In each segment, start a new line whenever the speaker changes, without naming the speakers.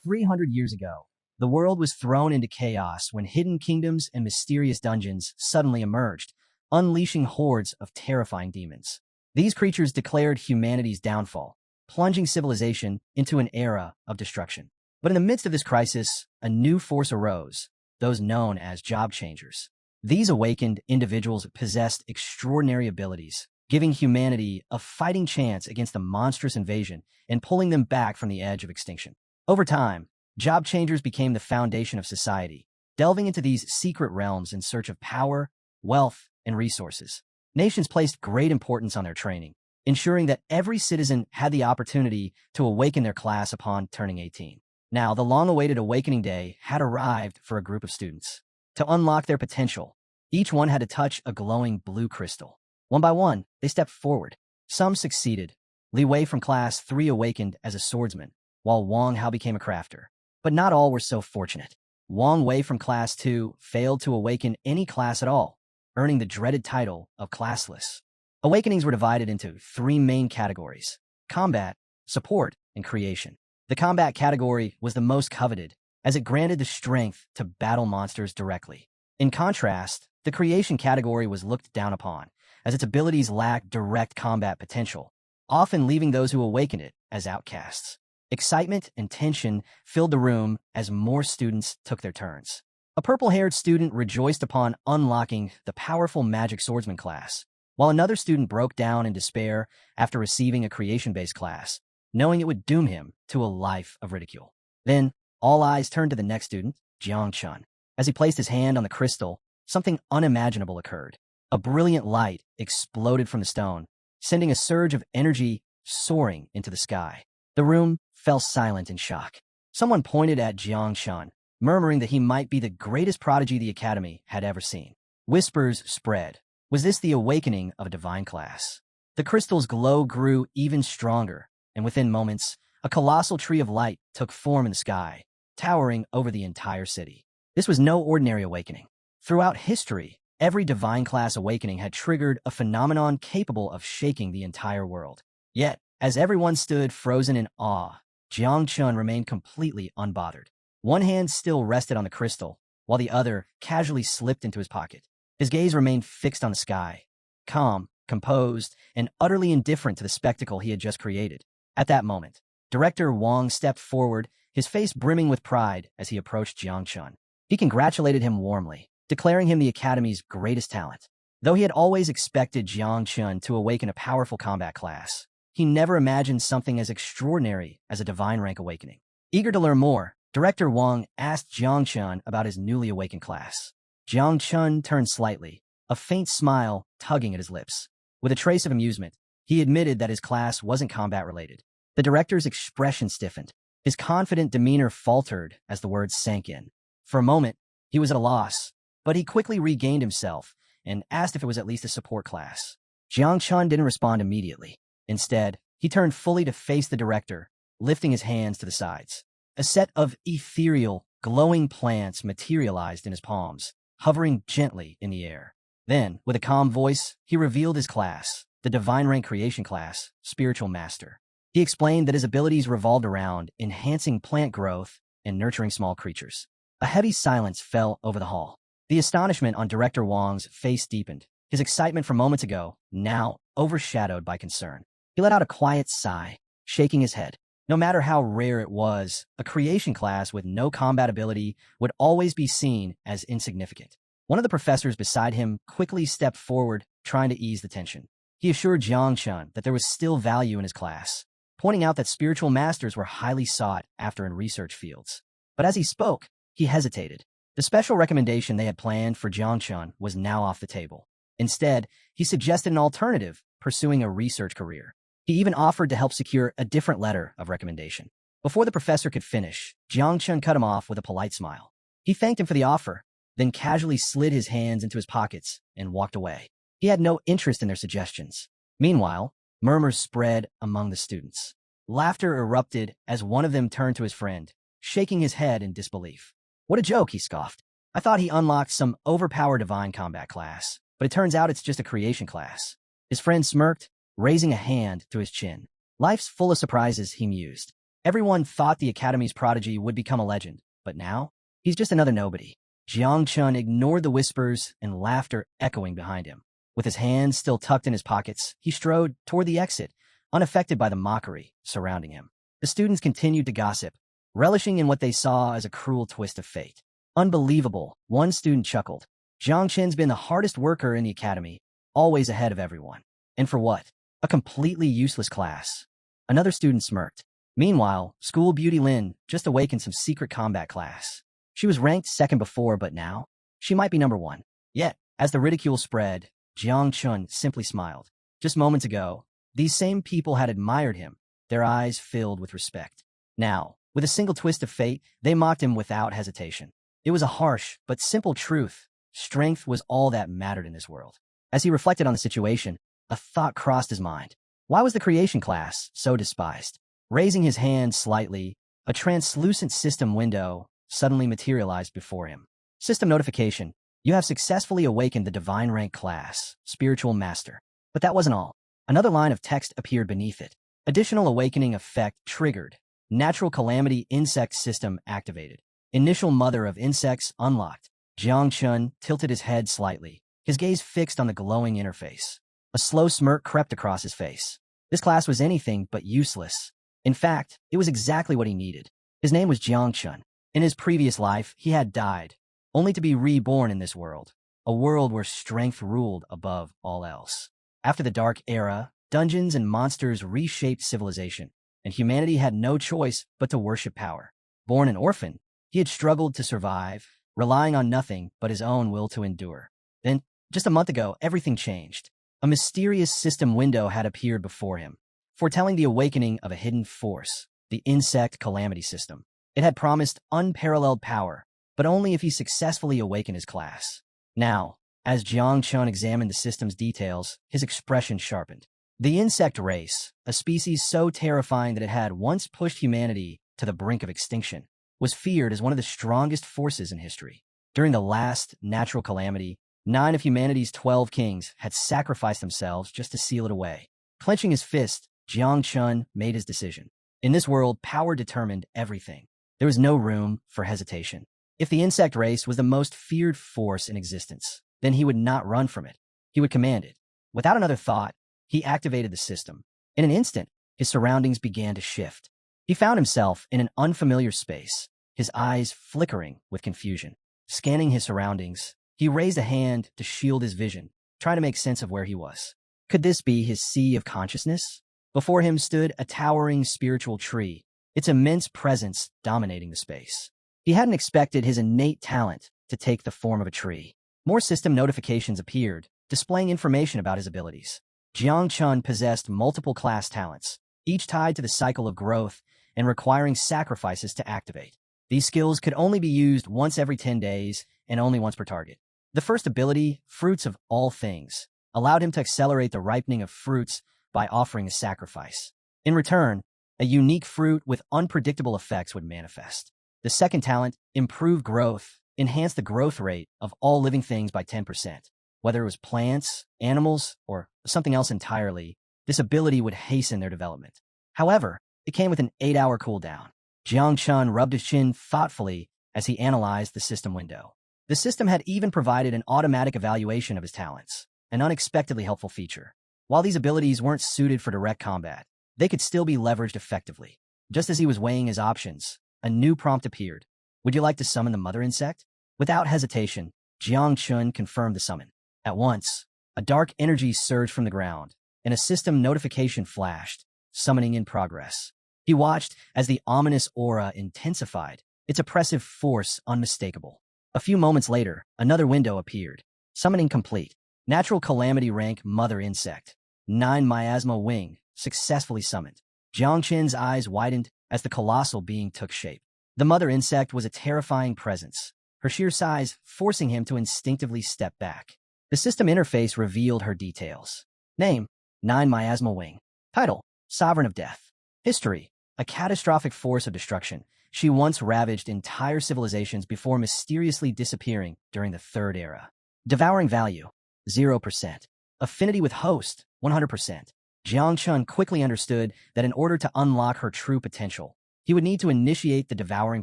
300 years ago, the world was thrown into chaos when hidden kingdoms and mysterious dungeons suddenly emerged, unleashing hordes of terrifying demons. These creatures declared humanity's downfall, plunging civilization into an era of destruction. But in the midst of this crisis, a new force arose, those known as job changers. These awakened individuals possessed extraordinary abilities, giving humanity a fighting chance against a monstrous invasion and pulling them back from the edge of extinction. Over time, job changers became the foundation of society, delving into these secret realms in search of power, wealth, and resources. Nations placed great importance on their training, ensuring that every citizen had the opportunity to awaken their class upon turning 18. Now, the long-awaited awakening day had arrived for a group of students. To unlock their potential, each one had to touch a glowing blue crystal. One by one, they stepped forward. Some succeeded. Li Wei from Class 3 awakened as a swordsman, while Wang Hao became a crafter. But not all were so fortunate. Wang Wei from Class 2 failed to awaken any class at all, earning the dreaded title of classless. Awakenings were divided into three main categories: combat, support, and creation. The combat category was the most coveted, as it granted the strength to battle monsters directly. In contrast, the creation category was looked down upon, as its abilities lacked direct combat potential, often leaving those who awakened it as outcasts. Excitement and tension filled the room as more students took their turns. A purple-haired student rejoiced upon unlocking the powerful magic swordsman class, while another student broke down in despair after receiving a creation-based class, knowing it would doom him to a life of ridicule. Then, all eyes turned to the next student, Jiang Chun. As he placed his hand on the crystal, something unimaginable occurred. A brilliant light exploded from the stone, sending a surge of energy soaring into the sky. The room fell silent in shock. Someone pointed at Jiang Chun, murmuring that he might be the greatest prodigy the Academy had ever seen. Whispers spread. Was this the awakening of a divine class? The crystal's glow grew even stronger, and within moments, a colossal tree of light took form in the sky, towering over the entire city. This was no ordinary awakening. Throughout history, every divine class awakening had triggered a phenomenon capable of shaking the entire world. Yet, as everyone stood frozen in awe, Jiang Chun remained completely unbothered. One hand still rested on the crystal, while the other casually slipped into his pocket. His gaze remained fixed on the sky, calm, composed, and utterly indifferent to the spectacle he had just created. At that moment, Director Wang stepped forward, his face brimming with pride as he approached Jiang Chun. He congratulated him warmly, declaring him the Academy's greatest talent. Though he had always expected Jiang Chun to awaken a powerful combat class, he never imagined something as extraordinary as a divine rank awakening. Eager to learn more, Director Wang asked Jiang Chun about his newly awakened class. Jiang Chun turned slightly, a faint smile tugging at his lips. With a trace of amusement, he admitted that his class wasn't combat-related. The director's expression stiffened. His confident demeanor faltered as the words sank in. For a moment, he was at a loss, but he quickly regained himself and asked if it was at least a support class. Jiang Chun didn't respond immediately. Instead, he turned fully to face the director, lifting his hands to the sides. A set of ethereal, glowing plants materialized in his palms, hovering gently in the air. Then, with a calm voice, he revealed his class, the Divine Rank Creation class, Spiritual Master. He explained that his abilities revolved around enhancing plant growth and nurturing small creatures. A heavy silence fell over the hall. The astonishment on Director Wang's face deepened, his excitement from moments ago now overshadowed by concern. He let out a quiet sigh, shaking his head. No matter how rare it was, a creation class with no combat ability would always be seen as insignificant. One of the professors beside him quickly stepped forward, trying to ease the tension. He assured Jiang Chun that there was still value in his class, pointing out that spiritual masters were highly sought after in research fields. But as he spoke, he hesitated. The special recommendation they had planned for Jiang Chun was now off the table. Instead, he suggested an alternative, pursuing a research career. He even offered to help secure a different letter of recommendation. Before the professor could finish, Jiang Chun cut him off with a polite smile. He thanked him for the offer, then casually slid his hands into his pockets and walked away. He had no interest in their suggestions. Meanwhile, murmurs spread among the students. Laughter erupted as one of them turned to his friend, shaking his head in disbelief. What a joke, he scoffed. I thought he unlocked some overpowered divine combat class, but it turns out it's just a creation class. His friend smirked, raising a hand to his chin. Life's full of surprises, he mused. Everyone thought the Academy's prodigy would become a legend, but now, he's just another nobody. Jiang Chun ignored the whispers and laughter echoing behind him. With his hands still tucked in his pockets, he strode toward the exit, unaffected by the mockery surrounding him. The students continued to gossip, relishing in what they saw as a cruel twist of fate. Unbelievable, one student chuckled. Jiang Chun's been the hardest worker in the academy, always ahead of everyone. And for what? A completely useless class. Another student smirked. Meanwhile, school beauty Lin just awakened some secret combat class. She was ranked second before, but now, she might be number one. Yet, as the ridicule spread, Jiang Chun simply smiled. Just moments ago, these same people had admired him, their eyes filled with respect. Now, with a single twist of fate, they mocked him without hesitation. It was a harsh but simple truth. Strength was all that mattered in this world. As he reflected on the situation, a thought crossed his mind. Why was the creation class so despised? Raising his hand slightly, a translucent system window suddenly materialized before him. System notification. You have successfully awakened the divine rank class, Spiritual Master. But that wasn't all. Another line of text appeared beneath it. Additional awakening effect triggered. Natural calamity insect system activated. Initial mother of insects unlocked. Jiang Chun tilted his head slightly, his gaze fixed on the glowing interface. A slow smirk crept across his face. This class was anything but useless. In fact, it was exactly what he needed. His name was Jiang Chun. In his previous life, he had died, only to be reborn in this world, a world where strength ruled above all else. After the Dark Era, dungeons and monsters reshaped civilization, and humanity had no choice but to worship power. Born an orphan, he had struggled to survive, relying on nothing but his own will to endure. Then, just a month ago, everything changed. A mysterious system window had appeared before him, foretelling the awakening of a hidden force, the Insect Calamity System. It had promised unparalleled power, but only if he successfully awakened his class. Now, as Jiang Chun examined the system's details, his expression sharpened. The insect race, a species so terrifying that it had once pushed humanity to the brink of extinction, was feared as one of the strongest forces in history. During the last natural calamity, 9 of humanity's 12 kings had sacrificed themselves just to seal it away. Clenching his fist, Jiang Chun made his decision. In this world, power determined everything. There was no room for hesitation. If the insect race was the most feared force in existence, then he would not run from it. He would command it. Without another thought, he activated the system. In an instant, his surroundings began to shift. He found himself in an unfamiliar space, his eyes flickering with confusion. Scanning his surroundings, he raised a hand to shield his vision, trying to make sense of where he was. Could this be his sea of consciousness? Before him stood a towering spiritual tree, its immense presence dominating the space. He hadn't expected his innate talent to take the form of a tree. More system notifications appeared, displaying information about his abilities. Jiang Chun possessed multiple class talents, each tied to the cycle of growth and requiring sacrifices to activate. These skills could only be used once every 10 days and only once per target. The first ability, Fruits of All Things, allowed him to accelerate the ripening of fruits by offering a sacrifice. In return, a unique fruit with unpredictable effects would manifest. The second talent, Improved Growth, enhanced the growth rate of all living things by 10%. Whether it was plants, animals, or something else entirely, this ability would hasten their development. However, it came with an 8-hour cooldown. Jiang Chun rubbed his chin thoughtfully as he analyzed the system window. The system had even provided an automatic evaluation of his talents, an unexpectedly helpful feature. While these abilities weren't suited for direct combat, they could still be leveraged effectively. Just as he was weighing his options, a new prompt appeared. Would you like to summon the mother insect? Without hesitation, Jiang Chun confirmed the summon. At once, a dark energy surged from the ground, and a system notification flashed, summoning in progress. He watched as the ominous aura intensified, its oppressive force unmistakable. A few moments later, another window appeared. Summoning complete. Natural calamity rank mother insect. 9 miasma wing, successfully summoned. Jiang Chen's eyes widened as the colossal being took shape. The mother insect was a terrifying presence, her sheer size forcing him to instinctively step back. The system interface revealed her details. Name, 9 miasma wing. Title, Sovereign of Death. History, a catastrophic force of destruction. She once ravaged entire civilizations before mysteriously disappearing during the Third Era. Devouring value, 0%. Affinity with host, 100%. Jiang Chun quickly understood that in order to unlock her true potential, he would need to initiate the devouring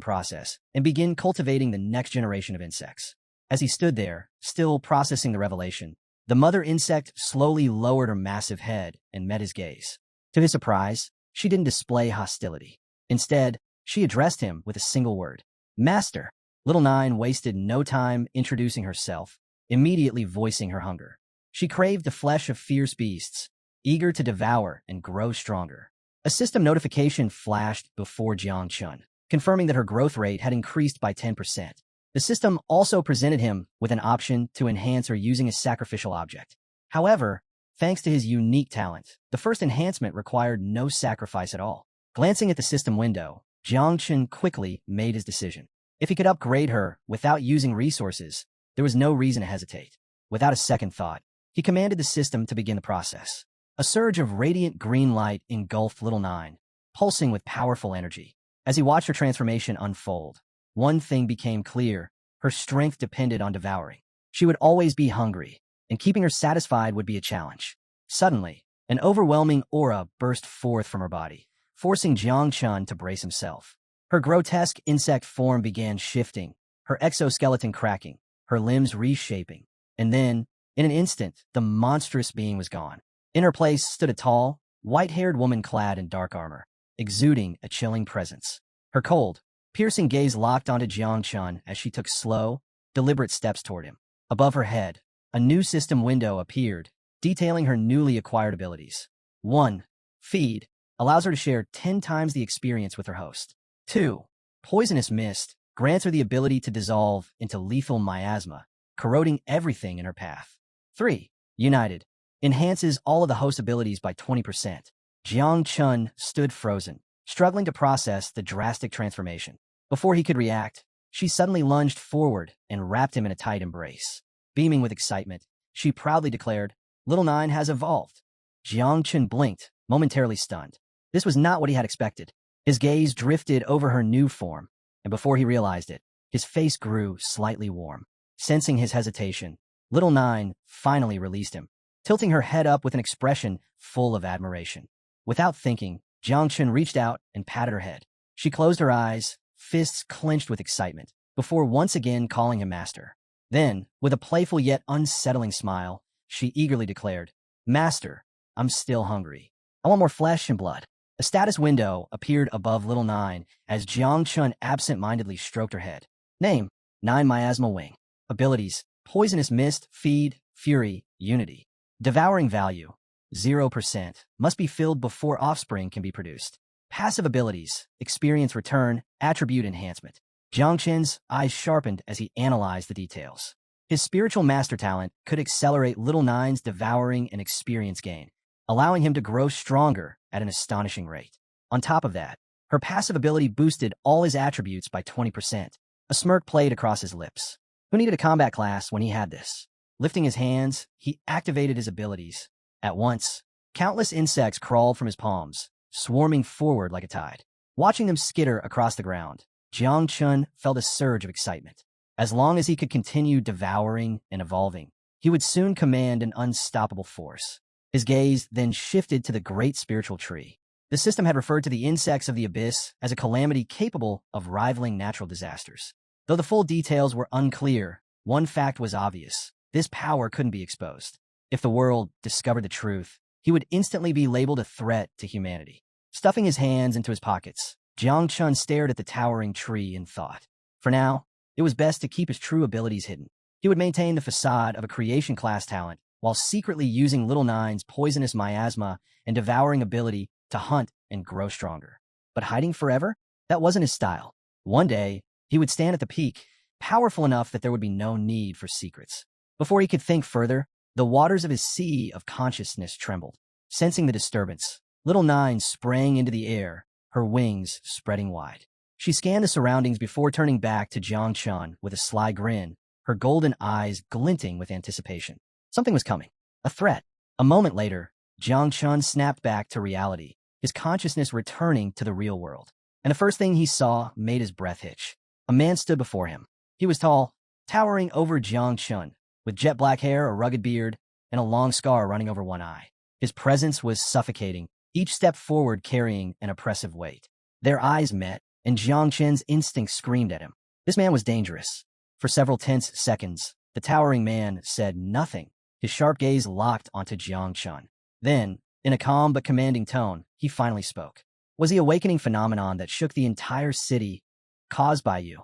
process and begin cultivating the next generation of insects. As he stood there, still processing the revelation, the mother insect slowly lowered her massive head and met his gaze. To his surprise, she didn't display hostility. Instead, she addressed him with a single word. Master. Little Nine wasted no time introducing herself, immediately voicing her hunger. She craved the flesh of fierce beasts, eager to devour and grow stronger. A system notification flashed before Jiang Chun, confirming that her growth rate had increased by 10%. The system also presented him with an option to enhance her using a sacrificial object. However, thanks to his unique talent, the first enhancement required no sacrifice at all. Glancing at the system window, Jiang Chun quickly made his decision. If he could upgrade her without using resources, there was no reason to hesitate. Without a second thought, he commanded the system to begin the process. A surge of radiant green light engulfed Little Nine, pulsing with powerful energy. As he watched her transformation unfold, one thing became clear: her strength depended on devouring. She would always be hungry, and keeping her satisfied would be a challenge. Suddenly, an overwhelming aura burst forth from her body, forcing Jiang Chun to brace himself. Her grotesque insect form began shifting, her exoskeleton cracking, her limbs reshaping. And then, in an instant, the monstrous being was gone. In her place stood a tall, white-haired woman clad in dark armor, exuding a chilling presence. Her cold, piercing gaze locked onto Jiang Chun as she took slow, deliberate steps toward him. Above her head, a new system window appeared, detailing her newly acquired abilities. 1. Feed allows her to share 10 times the experience with her host. 2. Poisonous Mist grants her the ability to dissolve into lethal miasma, corroding everything in her path. 3. United enhances all of the host abilities by 20%. Jiang Chun stood frozen, struggling to process the drastic transformation. Before he could react, she suddenly lunged forward and wrapped him in a tight embrace. Beaming with excitement, she proudly declared, "Little Nine has evolved." Jiang Chun blinked, momentarily stunned. This was not what he had expected. His gaze drifted over her new form, and before he realized it, his face grew slightly warm. Sensing his hesitation, Little Nine finally released him, tilting her head up with an expression full of admiration. Without thinking, Jiang Chun reached out and patted her head. She closed her eyes, fists clenched with excitement, before once again calling him master. Then, with a playful yet unsettling smile, she eagerly declared, "Master, I'm still hungry. I want more flesh and blood." A status window appeared above Little Nine as Jiang Chun absent-mindedly stroked her head. Name: 9 Miasma Wing. Abilities: Poisonous Mist, Feed, Fury, Unity. Devouring value: 0%. Must be filled before offspring can be produced. Passive abilities: Experience Return, Attribute Enhancement. Jiang Chun's eyes sharpened as he analyzed the details. His spiritual master talent could accelerate Little Nine's devouring and experience gain, allowing him to grow stronger at an astonishing rate. On top of that, her passive ability boosted all his attributes by 20%. A smirk played across his lips. Who needed a combat class when he had this? Lifting his hands, he activated his abilities. At once, countless insects crawled from his palms, swarming forward like a tide. Watching them skitter across the ground, Jiang Chun felt a surge of excitement. As long as he could continue devouring and evolving, he would soon command an unstoppable force. His gaze then shifted to the great spiritual tree. The system had referred to the insects of the abyss as a calamity capable of rivaling natural disasters. Though the full details were unclear, one fact was obvious: this power couldn't be exposed. If the world discovered the truth, he would instantly be labeled a threat to humanity. Stuffing his hands into his pockets, Jiang Chun stared at the towering tree in thought. For now, it was best to keep his true abilities hidden. He would maintain the facade of a creation class talent while secretly using Little Nine's poisonous miasma and devouring ability to hunt and grow stronger. But hiding forever? That wasn't his style. One day, he would stand at the peak, powerful enough that there would be no need for secrets. Before he could think further, the waters of his sea of consciousness trembled. Sensing the disturbance, Little Nine sprang into the air, her wings spreading wide. She scanned the surroundings before turning back to Jiang Chun with a sly grin, her golden eyes glinting with anticipation. Something was coming. A threat. A moment later, Jiang Chun snapped back to reality, his consciousness returning to the real world. And the first thing he saw made his breath hitch. A man stood before him. He was tall, towering over Jiang Chun, with jet black hair, a rugged beard, and a long scar running over one eye. His presence was suffocating, each step forward carrying an oppressive weight. Their eyes met, and Jiang Chen's instincts screamed at him. This man was dangerous. For several tense seconds, the towering man said nothing, his sharp gaze locked onto Jiang Chen. Then, in a calm but commanding tone, he finally spoke. Was the awakening phenomenon that shook the entire city caused by you?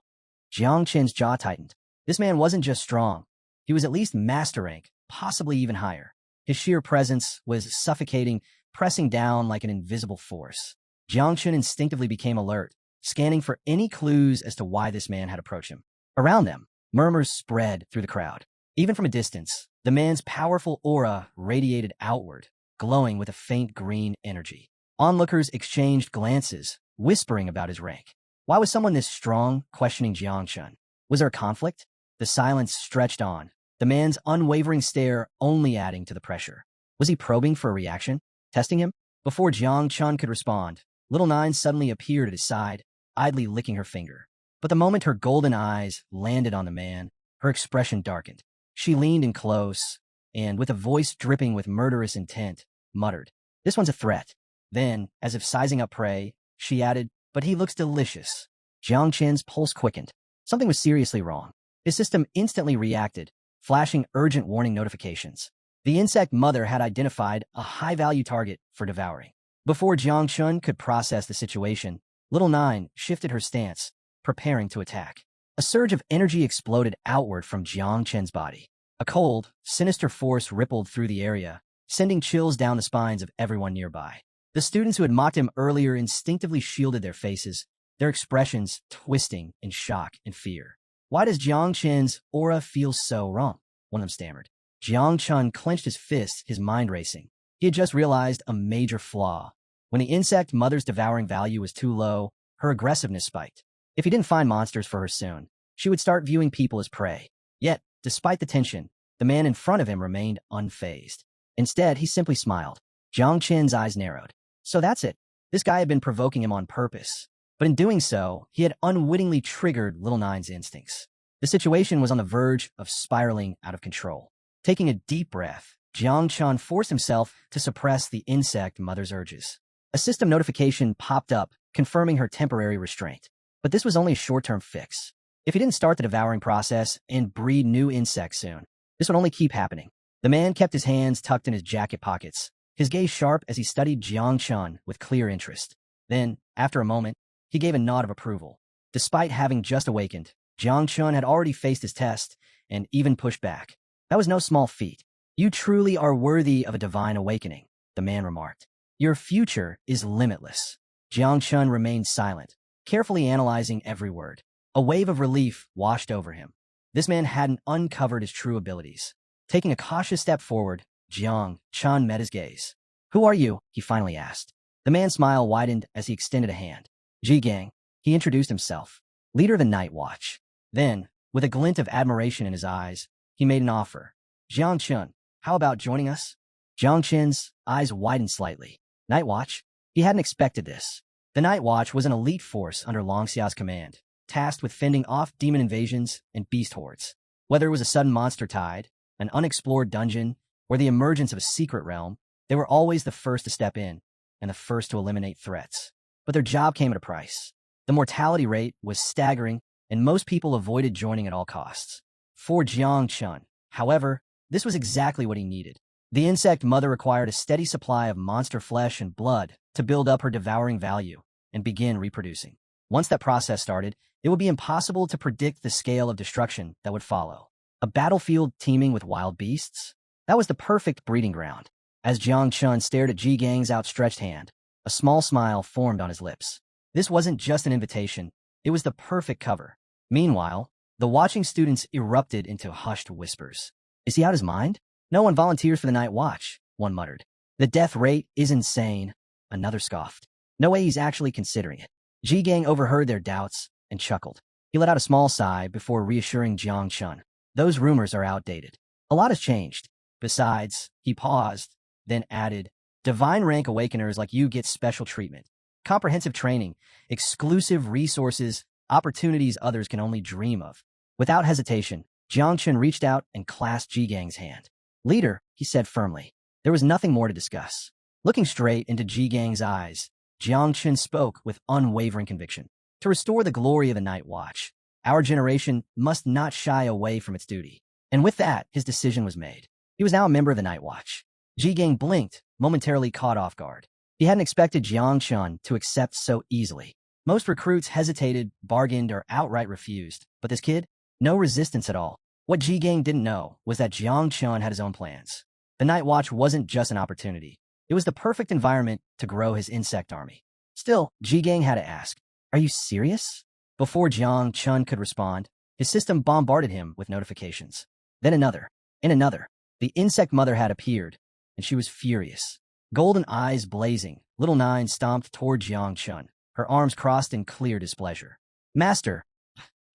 Jiang Chen's jaw tightened. This man wasn't just strong. He was at least master rank, possibly even higher. His sheer presence was suffocating, pressing down like an invisible force. Jiang Chen instinctively became alert, scanning for any clues as to why this man had approached him. Around them, murmurs spread through the crowd. Even from a distance, the man's powerful aura radiated outward, glowing with a faint green energy. Onlookers exchanged glances, whispering about his rank. Why was someone this strong questioning Jiang Chen? Was there a conflict? The silence stretched on, the man's unwavering stare only adding to the pressure. Was he probing for a reaction? Testing him? Before Jiang Chen could respond, Little Nine suddenly appeared at his side, idly licking her finger. But the moment her golden eyes landed on the man, her expression darkened. She leaned in close, and with a voice dripping with murderous intent, muttered, "This one's a threat." Then, as if sizing up prey, she added, "But he looks delicious." Jiang Chen's pulse quickened. Something was seriously wrong. His system instantly reacted, flashing urgent warning notifications. The insect mother had identified a high-value target for devouring. Before Jiang Chen could process the situation, Little Nine shifted her stance, preparing to attack. A surge of energy exploded outward from Jiang Chen's body. A cold, sinister force rippled through the area, sending chills down the spines of everyone nearby. The students who had mocked him earlier instinctively shielded their faces, their expressions twisting in shock and fear. "Why does Jiang Chen's aura feel so wrong?" one of them stammered. Jiang Chen clenched his fist, his mind racing. He had just realized a major flaw. When the insect mother's devouring value was too low, her aggressiveness spiked. If he didn't find monsters for her soon, she would start viewing people as prey. Yet, despite the tension, the man in front of him remained unfazed. Instead, he simply smiled. Jiang Chen's eyes narrowed. So that's it. This guy had been provoking him on purpose. But in doing so, he had unwittingly triggered Little Nine's instincts. The situation was on the verge of spiraling out of control. Taking a deep breath, Jiang Chen forced himself to suppress the insect mother's urges. A system notification popped up, confirming her temporary restraint. But this was only a short-term fix. If he didn't start the devouring process and breed new insects soon, this would only keep happening. The man kept his hands tucked in his jacket pockets, his gaze sharp as he studied Jiang Chen with clear interest. Then, after a moment, he gave a nod of approval. Despite having just awakened, Jiang Chen had already faced his test and even pushed back. That was no small feat. "You truly are worthy of a divine awakening," the man remarked. "Your future is limitless." Jiang Chen remained silent, carefully analyzing every word. A wave of relief washed over him. This man hadn't uncovered his true abilities. Taking a cautious step forward, Jiang Chen met his gaze. "Who are you?" he finally asked. The man's smile widened as he extended a hand. "Ji Gang," he introduced himself, leader of the Night Watch. Then, with a glint of admiration in his eyes, he made an offer. "Jiang Chen, how about joining us?" Jiang Chen's eyes widened slightly. Night Watch? He hadn't expected this. The Night Watch was an elite force under Long Xiao's command, tasked with fending off demon invasions and beast hordes. Whether it was a sudden monster tide, an unexplored dungeon, or the emergence of a secret realm, they were always the first to step in and the first to eliminate threats. But their job came at a price. The mortality rate was staggering, and most people avoided joining at all costs. For Jiang Chen, however, this was exactly what he needed. The insect mother required a steady supply of monster flesh and blood to build up her devouring value and begin reproducing. Once that process started, it would be impossible to predict the scale of destruction that would follow. A battlefield teeming with wild beasts? That was the perfect breeding ground. As Jiang Chen stared at Ji Gang's outstretched hand, a small smile formed on his lips. This wasn't just an invitation, it was the perfect cover. Meanwhile, the watching students erupted into hushed whispers. "Is he out his mind? No one volunteers for the Night Watch," one muttered. "The death rate is insane," another scoffed. "No way he's actually considering it." Ji Gang overheard their doubts and chuckled. He let out a small sigh before reassuring Jiang Chen. "Those rumors are outdated. A lot has changed. Besides," he paused, then added, "divine rank awakeners like you get special treatment. Comprehensive training, exclusive resources, opportunities others can only dream of." Without hesitation, Jiang Chen reached out and clasped Ji Gang's hand. "Leader," he said firmly. There was nothing more to discuss. Looking straight into Ji Gang's eyes, Jiang Chun spoke with unwavering conviction. To restore the glory of the Night Watch, our generation must not shy away from its duty. And with that, his decision was made. He was now a member of the Night Watch. Ji Gang blinked, momentarily caught off guard. He hadn't expected Jiang Chun to accept so easily. Most recruits hesitated, bargained, or outright refused. But this kid? No resistance at all. What Ji Gang didn't know was that Jiang Chun had his own plans. The Night Watch wasn't just an opportunity. It was the perfect environment to grow his insect army. Still, Ji Gang had to ask, "Are you serious?" Before Jiang Chun could respond, his system bombarded him with notifications. Then another, and another. The insect mother had appeared, and she was furious. Golden eyes blazing, Little Nine stomped toward Jiang Chun, her arms crossed in clear displeasure. "Master,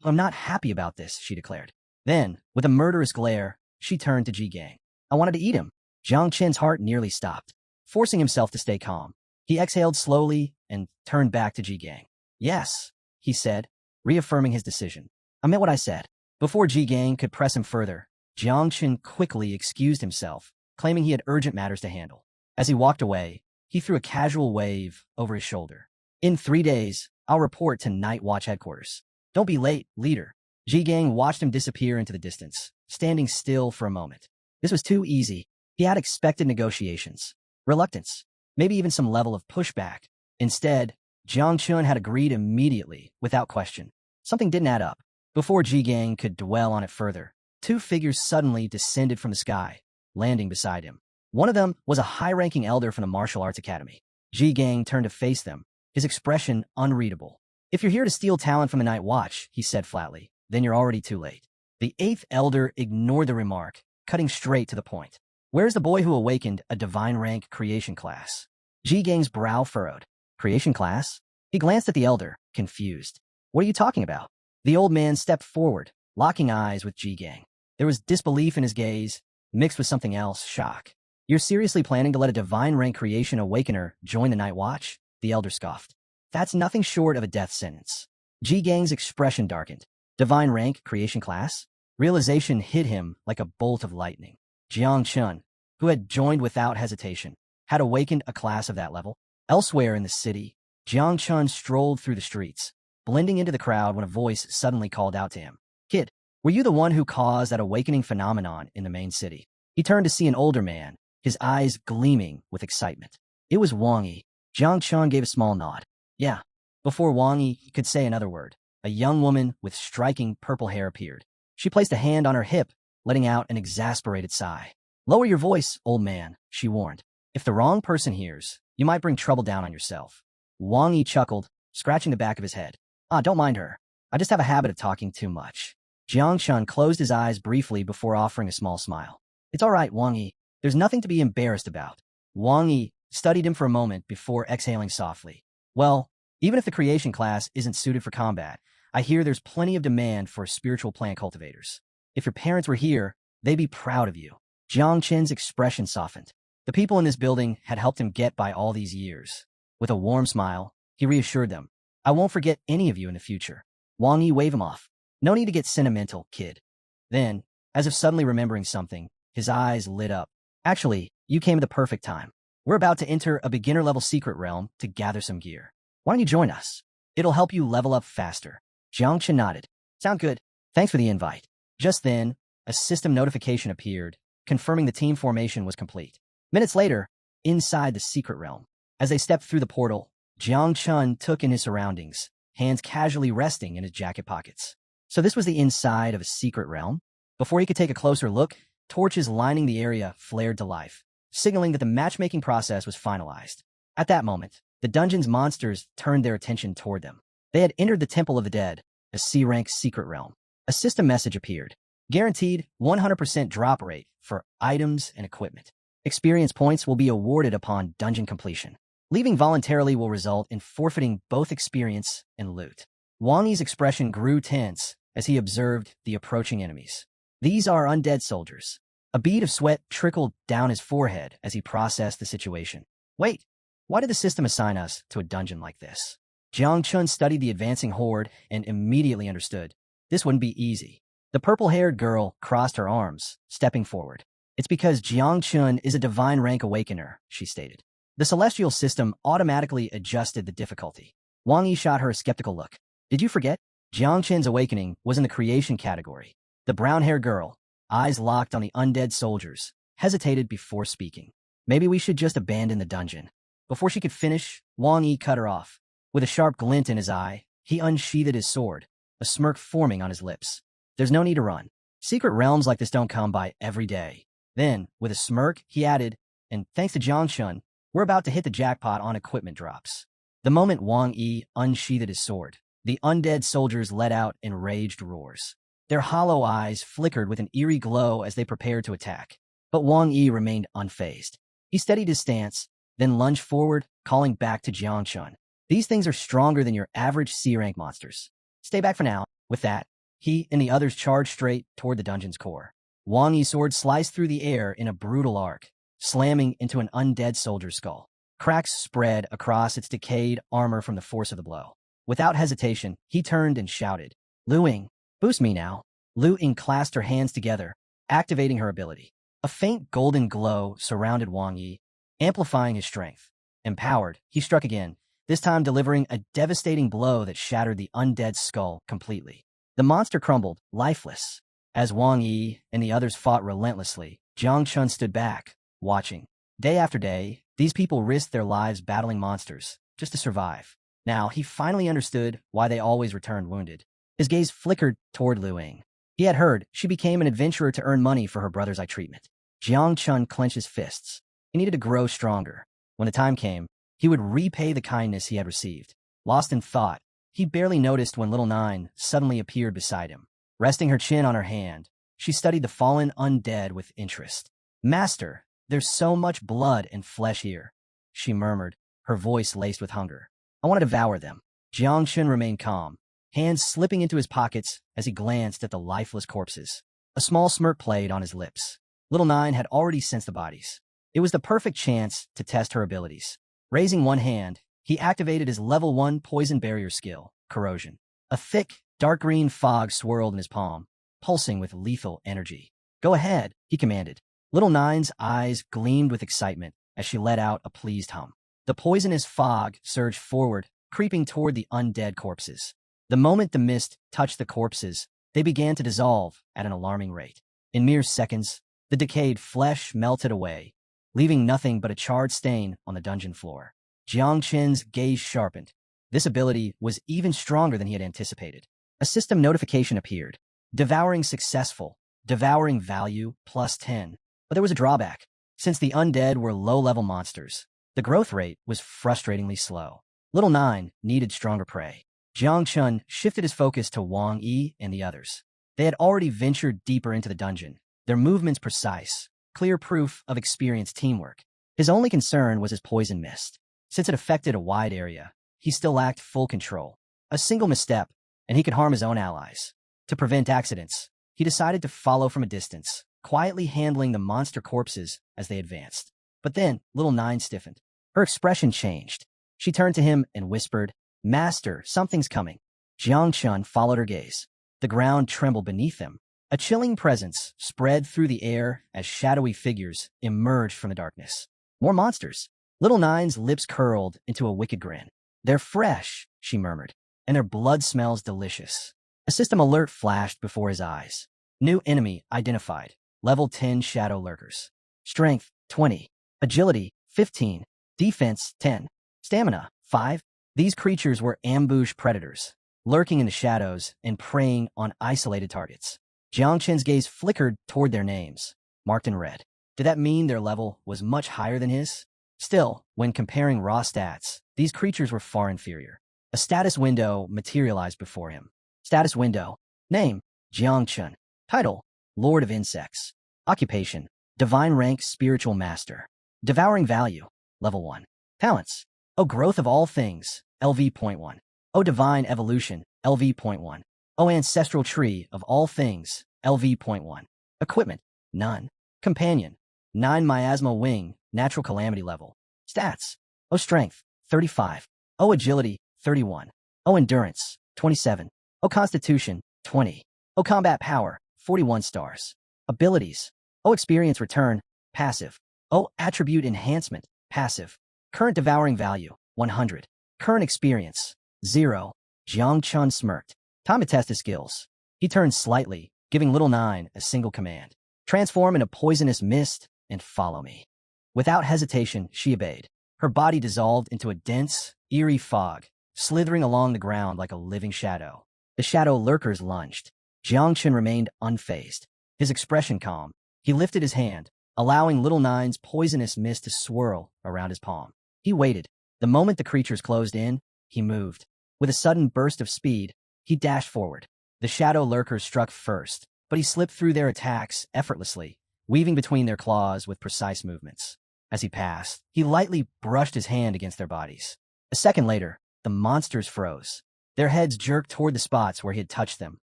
I'm not happy about this," she declared. Then, with a murderous glare, she turned to Ji Gang. "I wanted to eat him." Jiang Chen's heart nearly stopped. Forcing himself to stay calm, he exhaled slowly and turned back to Ji Gang. "Yes," he said, reaffirming his decision. "I meant what I said." Before Ji Gang could press him further, Jiang Chen quickly excused himself, claiming he had urgent matters to handle. As he walked away, he threw a casual wave over his shoulder. "In 3 days, I'll report to Night Watch headquarters. Don't be late, leader." Ji Gang watched him disappear into the distance, standing still for a moment. This was too easy. He had expected negotiations, reluctance, maybe even some level of pushback. Instead, Jiang Chun had agreed immediately, without question. Something didn't add up. Before Ji Gang could dwell on it further, 2 figures suddenly descended from the sky, landing beside him. One of them was a high-ranking elder from the martial arts academy. Ji Gang turned to face them, his expression unreadable. "If you're here to steal talent from the Night Watch," he said flatly, "then you're already too late." The 8th elder ignored the remark, cutting straight to the point. "Where's the boy who awakened a divine rank creation class?" Ji Gang's brow furrowed. "Creation class?" He glanced at the elder, confused. "What are you talking about?" The old man stepped forward, locking eyes with Ji Gang. There was disbelief in his gaze, mixed with something else, shock. "You're seriously planning to let a divine rank creation awakener join the Night Watch?" The elder scoffed. "That's nothing short of a death sentence." Ji Gang's expression darkened. Divine rank creation class? Realization hit him like a bolt of lightning. Jiang Chun, who had joined without hesitation, had awakened a class of that level. Elsewhere in the city, Jiang Chun strolled through the streets, blending into the crowd when a voice suddenly called out to him. "Kid, were you the one who caused that awakening phenomenon in the main city?" He turned to see an older man, his eyes gleaming with excitement. It was Wang Yi. Jiang Chun gave a small nod. "Yeah." Before Wang Yi could say another word, a young woman with striking purple hair appeared. She placed a hand on her hip, letting out an exasperated sigh. "Lower your voice, old man," she warned. "If the wrong person hears, you might bring trouble down on yourself." Wang Yi chuckled, scratching the back of his head. "Ah, don't mind her. I just have a habit of talking too much." Jiang Chun closed his eyes briefly before offering a small smile. "It's all right, Wang Yi. There's nothing to be embarrassed about." Wang Yi studied him for a moment before exhaling softly. "Well, even if the creation class isn't suited for combat, I hear there's plenty of demand for spiritual plant cultivators. If your parents were here, they'd be proud of you." Jiang Chen's expression softened. The people in this building had helped him get by all these years. With a warm smile, he reassured them. "I won't forget any of you in the future." Wang Yi waved him off. "No need to get sentimental, kid." Then, as if suddenly remembering something, his eyes lit up. "Actually, you came at the perfect time. We're about to enter a beginner-level secret realm to gather some gear. Why don't you join us? It'll help you level up faster." Jiang Chen nodded. "Sound good. Thanks for the invite." Just then, a system notification appeared, confirming the team formation was complete. Minutes later, inside the secret realm, as they stepped through the portal, Jiang Chun took in his surroundings, hands casually resting in his jacket pockets. So this was the inside of a secret realm? Before he could take a closer look, torches lining the area flared to life, signaling that the matchmaking process was finalized. At that moment, the dungeon's monsters turned their attention toward them. They had entered the Temple of the Dead, a C-rank secret realm. A system message appeared. Guaranteed 100% drop rate for items and equipment. Experience points will be awarded upon dungeon completion. Leaving voluntarily will result in forfeiting both experience and loot. Wang Yi's expression grew tense as he observed the approaching enemies. These are undead soldiers. A bead of sweat trickled down his forehead as he processed the situation. Wait, why did the system assign us to a dungeon like this? Jiang Chun studied the advancing horde and immediately understood. This wouldn't be easy. The purple-haired girl crossed her arms, stepping forward. "It's because Jiang Chun is a divine rank awakener," she stated. The celestial system automatically adjusted the difficulty. Wang Yi shot her a skeptical look. Did you forget? Jiang Qin's awakening was in the creation category. The brown-haired girl, eyes locked on the undead soldiers, hesitated before speaking. Maybe we should just abandon the dungeon. Before she could finish, Wang Yi cut her off. With a sharp glint in his eye, he unsheathed his sword, a smirk forming on his lips. There's no need to run. Secret realms like this don't come by every day. Then, with a smirk, he added, and thanks to Jiang Qin, we're about to hit the jackpot on equipment drops. The moment Wang Yi unsheathed his sword, the undead soldiers let out enraged roars. Their hollow eyes flickered with an eerie glow as they prepared to attack. But Wang Yi remained unfazed. He steadied his stance, then lunged forward, calling back to Jiang Qin. These things are stronger than your average C-rank monsters. Stay back for now. With that, he and the others charged straight toward the dungeon's core. Wang Yi's sword sliced through the air in a brutal arc, slamming into an undead soldier's skull. Cracks spread across its decayed armor from the force of the blow. Without hesitation, he turned and shouted, Lu Ying, boost me now. Lu Ying clasped her hands together, activating her ability. A faint golden glow surrounded Wang Yi, amplifying his strength. Empowered, he struck again, this time delivering a devastating blow that shattered the undead skull completely. The monster crumbled, lifeless. As Wang Yi and the others fought relentlessly, Jiang Qin stood back, watching. Day after day, these people risked their lives battling monsters, just to survive. Now, he finally understood why they always returned wounded. His gaze flickered toward Lu Ying. He had heard she became an adventurer to earn money for her brother's eye treatment. Jiang Qin clenched his fists. He needed to grow stronger. When the time came, he would repay the kindness he had received. Lost in thought, he barely noticed when Little Nine suddenly appeared beside him. Resting her chin on her hand, she studied the fallen undead with interest. Master, there's so much blood and flesh here, she murmured, her voice laced with hunger. I want to devour them. Jiang Qin remained calm, hands slipping into his pockets as he glanced at the lifeless corpses. A small smirk played on his lips. Little Nine had already sensed the bodies. It was the perfect chance to test her abilities. Raising one hand, he activated his level 1 poison barrier skill, Corrosion. A thick, dark green fog swirled in his palm, pulsing with lethal energy. Go ahead, he commanded. Little Nine's eyes gleamed with excitement as she let out a pleased hum. The poisonous fog surged forward, creeping toward the undead corpses. The moment the mist touched the corpses, they began to dissolve at an alarming rate. In mere seconds, the decayed flesh melted away, leaving nothing but a charred stain on the dungeon floor. Jiang Qin's gaze sharpened. This ability was even stronger than he had anticipated. A system notification appeared. Devouring successful. Devouring value +10. But there was a drawback. Since the undead were low-level monsters, the growth rate was frustratingly slow. Little Nine needed stronger prey. Jiang Qin shifted his focus to Wang Yi and the others. They had already ventured deeper into the dungeon, their movements precise, clear proof of experienced teamwork. His only concern was his poison mist. Since it affected a wide area, he still lacked full control. A single misstep, and he could harm his own allies. To prevent accidents, he decided to follow from a distance, quietly handling the monster corpses as they advanced. But then, Little Nine stiffened. Her expression changed. She turned to him and whispered, Master, something's coming. Jiang Qin followed her gaze. The ground trembled beneath them. A chilling presence spread through the air as shadowy figures emerged from the darkness. More monsters. Little Nine's lips curled into a wicked grin. They're fresh, she murmured, and their blood smells delicious. A system alert flashed before his eyes. New enemy identified. Level 10 shadow lurkers. Strength, 20. Agility, 15. Defense, 10. Stamina, 5. These creatures were ambush predators, lurking in the shadows and preying on isolated targets. Jiang Qin's gaze flickered toward their names, marked in red. Did that mean their level was much higher than his? Still, when comparing raw stats, these creatures were far inferior. A status window materialized before him. Status window. Name, Jiang Qin. Title, Lord of Insects. Occupation, Divine Rank Spiritual Master. Devouring Value, Level 1. Talents, O Growth of All Things, LV.1. O Divine Evolution, LV.1. O Ancestral Tree of All Things, LV.1. Equipment, none. Companion, 9 Miasma Wing, Natural Calamity Level. Stats, O Strength, 35. O Agility, 31. O Endurance, 27. O Constitution, 20. O Combat Power, 41 stars. Abilities, O Experience Return, Passive. O Attribute Enhancement, Passive. Current devouring value, 100. Current experience, 0. Jiang Chun smirked. Time to test his skills. He turned slightly, giving Little Nine a single command. Transform into poisonous mist and follow me. Without hesitation, she obeyed. Her body dissolved into a dense, eerie fog, slithering along the ground like a living shadow. The shadow lurkers lunged. Jiang Chun remained unfazed, his expression calm. He lifted his hand, allowing Little Nine's poisonous mist to swirl around his palm. He waited. The moment the creatures closed in, he moved. With a sudden burst of speed, he dashed forward. The shadow lurkers struck first, but he slipped through their attacks effortlessly, weaving between their claws with precise movements. As he passed, he lightly brushed his hand against their bodies. A second later, the monsters froze. Their heads jerked toward the spots where he had touched them,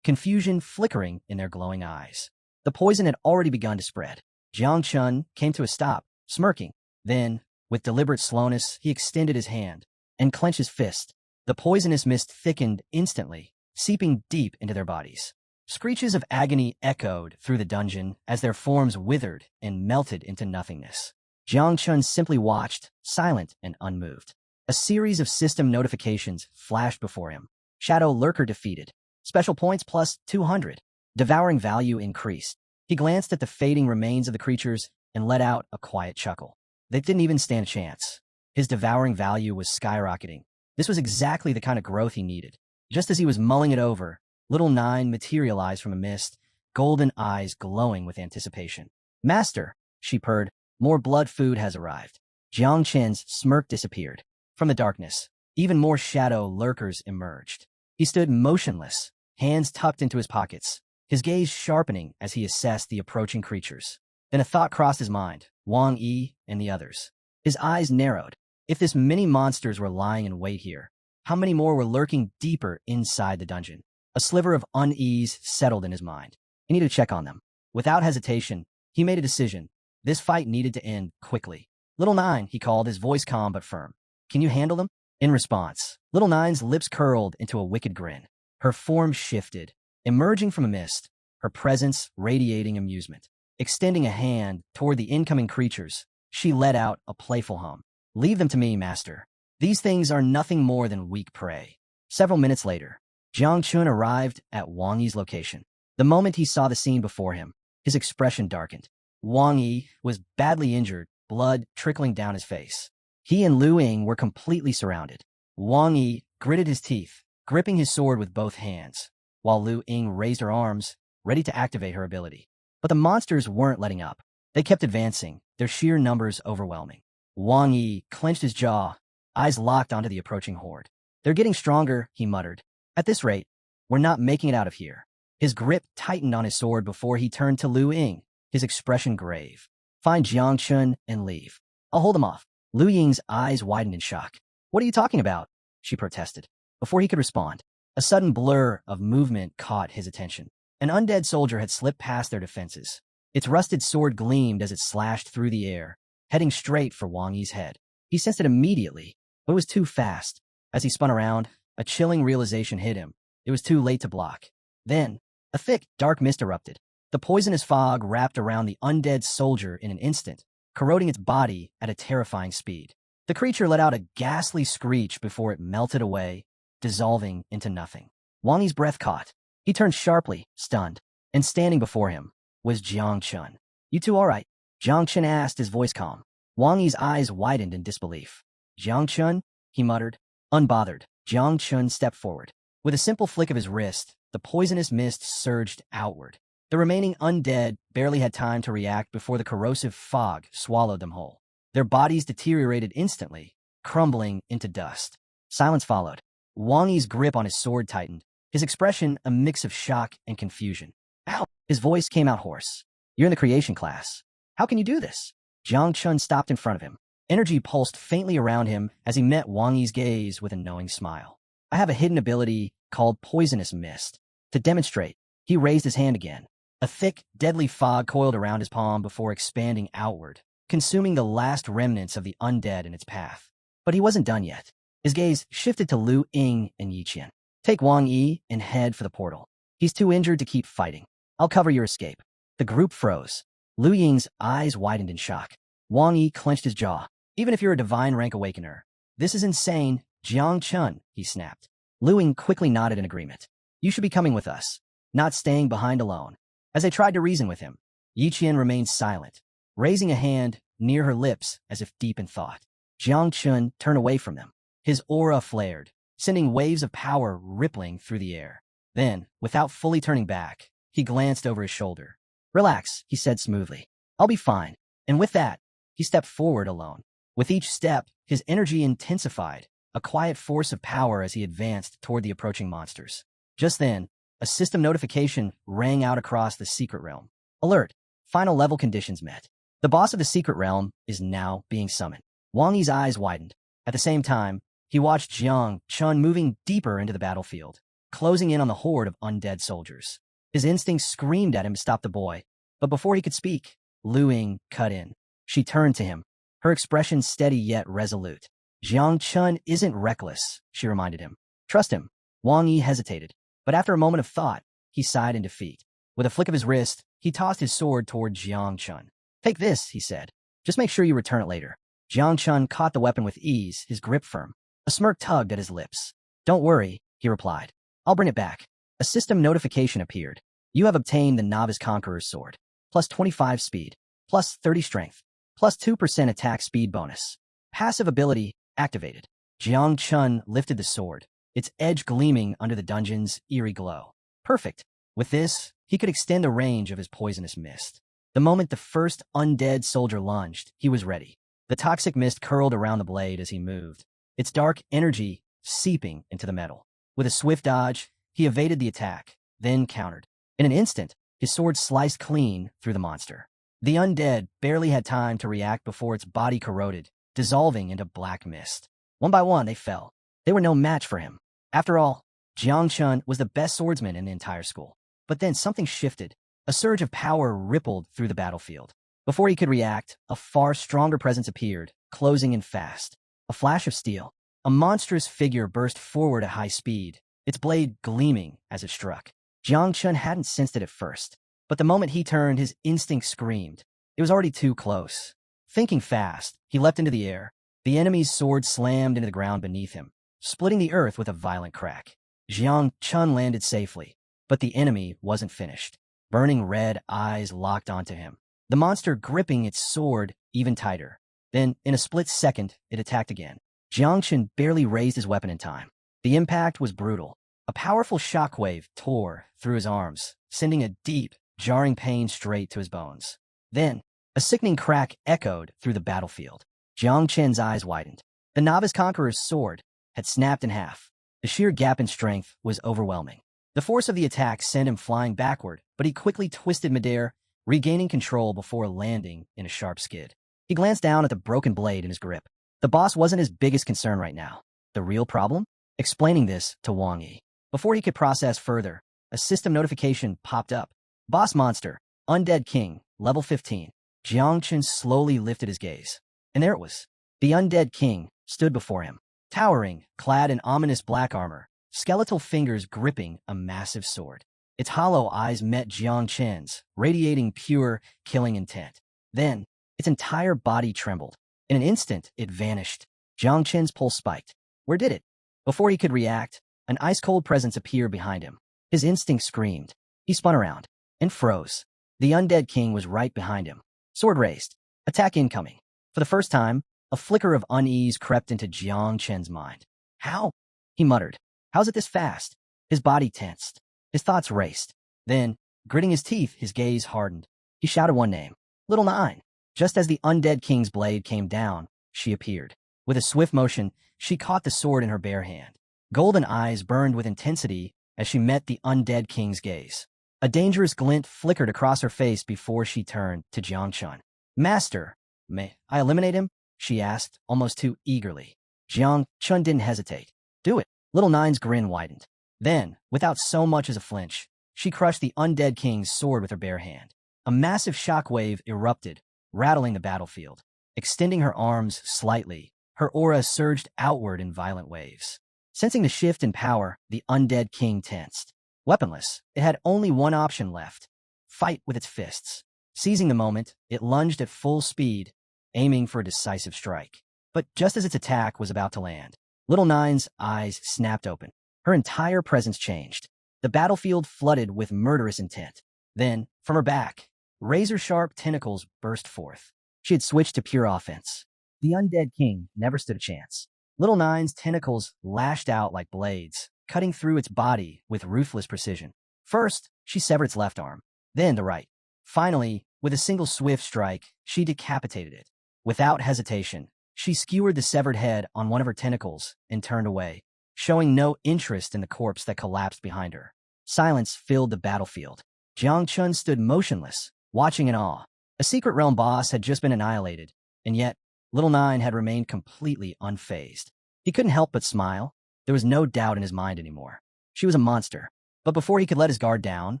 confusion flickering in their glowing eyes. The poison had already begun to spread. Jiang Chun came to a stop, smirking. Then, with deliberate slowness, he extended his hand and clenched his fist. The poisonous mist thickened instantly, seeping deep into their bodies. Screeches of agony echoed through the dungeon as their forms withered and melted into nothingness. Jiang Chun simply watched, silent and unmoved. A series of system notifications flashed before him. Shadow Lurker defeated. Special points plus 200. Devouring value increased. He glanced at the fading remains of the creatures and let out a quiet chuckle. They didn't even stand a chance. His devouring value was skyrocketing. This was exactly the kind of growth he needed. Just as he was mulling it over, Little Nine materialized from a mist, golden eyes glowing with anticipation. Master, she purred, more blood food has arrived. Jiang Chen's smirk disappeared. From the darkness, even more shadow lurkers emerged. He stood motionless, hands tucked into his pockets, his gaze sharpening as he assessed the approaching creatures. Then a thought crossed his mind, Wang Yi and the others. His eyes narrowed. If this many monsters were lying in wait here, how many more were lurking deeper inside the dungeon? A sliver of unease settled in his mind. He needed to check on them. Without hesitation, he made a decision. This fight needed to end quickly. Little Nine, he called, his voice calm but firm. Can you handle them? In response, Little Nine's lips curled into a wicked grin. Her form shifted, emerging from a mist, her presence radiating amusement. Extending a hand toward the incoming creatures, she let out a playful hum. Leave them to me, master. These things are nothing more than weak prey. Several minutes later, Jiang Chun arrived at Wang Yi's location. The moment he saw the scene before him, his expression darkened. Wang Yi was badly injured, blood trickling down his face. He and Lu Ying were completely surrounded. Wang Yi gritted his teeth, gripping his sword with both hands, while Lu Ying raised her arms, ready to activate her ability. But the monsters weren't letting up. They kept advancing, their sheer numbers overwhelming. Wang Yi clenched his jaw, eyes locked onto the approaching horde. They're getting stronger, he muttered. At this rate, we're not making it out of here. His grip tightened on his sword before he turned to Lu Ying, his expression grave. Find Jiang Chun and leave. I'll hold them off. Lu Ying's eyes widened in shock. What are you talking about? She protested. Before he could respond, a sudden blur of movement caught his attention. An undead soldier had slipped past their defenses. Its rusted sword gleamed as it slashed through the air, heading straight for Wang Yi's head. He sensed it immediately, but it was too fast. As he spun around, a chilling realization hit him. It was too late to block. Then, a thick, dark mist erupted. The poisonous fog wrapped around the undead soldier in an instant, corroding its body at a terrifying speed. The creature let out a ghastly screech before it melted away, dissolving into nothing. Wang Yi's breath caught. He turned sharply, stunned, and standing before him was Jiang Chun. You two all right? Jiang Chun asked, his voice calm. Wang Yi's eyes widened in disbelief. Jiang Chun? He muttered. Unbothered, Jiang Chun stepped forward. With a simple flick of his wrist, the poisonous mist surged outward. The remaining undead barely had time to react before the corrosive fog swallowed them whole. Their bodies deteriorated instantly, crumbling into dust. Silence followed. Wang Yi's grip on his sword tightened, his expression a mix of shock and confusion. Ow! His voice came out hoarse. You're in the creation class. How can you do this? Jiang Chun stopped in front of him. Energy pulsed faintly around him as he met Wang Yi's gaze with a knowing smile. I have a hidden ability called Poisonous Mist. To demonstrate, he raised his hand again. A thick, deadly fog coiled around his palm before expanding outward, consuming the last remnants of the undead in its path. But he wasn't done yet. His gaze shifted to Lu Ying and Yi Qian. Take Wang Yi and head for the portal. He's too injured to keep fighting. I'll cover your escape. The group froze. Lu Ying's eyes widened in shock. Wang Yi clenched his jaw. Even if you're a divine rank awakener. This is insane, Jiang Chun, he snapped. Lu Ying quickly nodded in agreement. You should be coming with us, not staying behind alone. As they tried to reason with him, Yi Qian remained silent, raising a hand near her lips as if deep in thought. Jiang Chun turned away from them. His aura flared, sending waves of power rippling through the air. Then, without fully turning back, he glanced over his shoulder. Relax, he said smoothly. I'll be fine. And with that, he stepped forward alone. With each step, his energy intensified, a quiet force of power as he advanced toward the approaching monsters. Just then, a system notification rang out across the secret realm. Alert! Final level conditions met. The boss of the secret realm is now being summoned. Wang Yi's eyes widened. At the same time, he watched Jiang Chun moving deeper into the battlefield, closing in on the horde of undead soldiers. His instincts screamed at him to stop the boy, but before he could speak, Lu Ying cut in. She turned to him, her expression steady yet resolute. Jiang Chun isn't reckless, she reminded him. Trust him. Wang Yi hesitated, but after a moment of thought, he sighed in defeat. With a flick of his wrist, he tossed his sword toward Jiang Chun. Take this, he said. Just make sure you return it later. Jiang Chun caught the weapon with ease, his grip firm. A smirk tugged at his lips. Don't worry, he replied. I'll bring it back. A system notification appeared. You have obtained the Novice Conqueror's Sword. Plus 25 speed. Plus 30 strength. Plus 2% attack speed bonus. Passive ability activated. Jiang Chun lifted the sword, its edge gleaming under the dungeon's eerie glow. Perfect. With this, he could extend the range of his poisonous mist. The moment the first undead soldier lunged, he was ready. The toxic mist curled around the blade as he moved, its dark energy seeping into the metal. With a swift dodge, he evaded the attack, then countered. In an instant, his sword sliced clean through the monster. The undead barely had time to react before its body corroded, dissolving into black mist. One by one, they fell. They were no match for him. After all, Jiang Chun was the best swordsman in the entire school. But then something shifted. A surge of power rippled through the battlefield. Before he could react, a far stronger presence appeared, closing in fast. A flash of steel. A monstrous figure burst forward at high speed, its blade gleaming as it struck. Jiang Chun hadn't sensed it at first, but the moment he turned, his instinct screamed. It was already too close. Thinking fast, he leapt into the air. The enemy's sword slammed into the ground beneath him, splitting the earth with a violent crack. Jiang Chun landed safely, but the enemy wasn't finished. Burning red eyes locked onto him, the monster gripping its sword even tighter. Then, in a split second, it attacked again. Jiang Chun barely raised his weapon in time. The impact was brutal. A powerful shockwave tore through his arms, sending a deep, jarring pain straight to his bones. Then, a sickening crack echoed through the battlefield. Jiang Chun's eyes widened. The Novice Conqueror's sword had snapped in half. The sheer gap in strength was overwhelming. The force of the attack sent him flying backward, but he quickly twisted midair, regaining control before landing in a sharp skid. He glanced down at the broken blade in his grip. The boss wasn't his biggest concern right now. The real problem? Explaining this to Wang Yi. Before he could process further, a system notification popped up. Boss monster, Undead King, level 15. Jiang Chun slowly lifted his gaze. And there it was. The Undead King stood before him, towering, clad in ominous black armor, skeletal fingers gripping a massive sword. Its hollow eyes met Jiang Chun's, radiating pure, killing intent. Then, its entire body trembled. In an instant, it vanished. Jiang Chun's pulse spiked. Where did it? Before he could react, an ice-cold presence appeared behind him. His instinct screamed. He spun around and froze. The Undead King was right behind him. Sword raised. Attack incoming. For the first time, a flicker of unease crept into Jiang Chun's mind. How? He muttered. How's it this fast? His body tensed. His thoughts raced. Then, gritting his teeth, his gaze hardened. He shouted one name. Little Nine. Just as the Undead King's blade came down, she appeared. With a swift motion, she caught the sword in her bare hand. Golden eyes burned with intensity as she met the Undead King's gaze. A dangerous glint flickered across her face before she turned to Jiang Chun. Master, may I eliminate him? She asked, almost too eagerly. Jiang Chun didn't hesitate. Do it. Little Nine's grin widened. Then, without so much as a flinch, she crushed the Undead King's sword with her bare hand. A massive shockwave erupted, rattling the battlefield. Extending her arms slightly, her aura surged outward in violent waves. Sensing the shift in power, the Undead King tensed. Weaponless, it had only one option left. Fight with its fists. Seizing the moment, it lunged at full speed, aiming for a decisive strike. But just as its attack was about to land, Little Nine's eyes snapped open. Her entire presence changed. The battlefield flooded with murderous intent. Then, from her back, razor-sharp tentacles burst forth. She had switched to pure offense. The undead king never stood a chance. Little Nine's tentacles lashed out like blades, cutting through its body with ruthless precision. First, she severed its left arm, then the right. Finally, with a single swift strike, she decapitated it. Without hesitation, she skewered the severed head on one of her tentacles and turned away, showing no interest in the corpse that collapsed behind her. Silence filled the battlefield. Jiang Chun stood motionless, watching in awe. A secret realm boss had just been annihilated, and yet Little Nine had remained completely unfazed. He couldn't help but smile. There was no doubt in his mind anymore. She was a monster. But before he could let his guard down,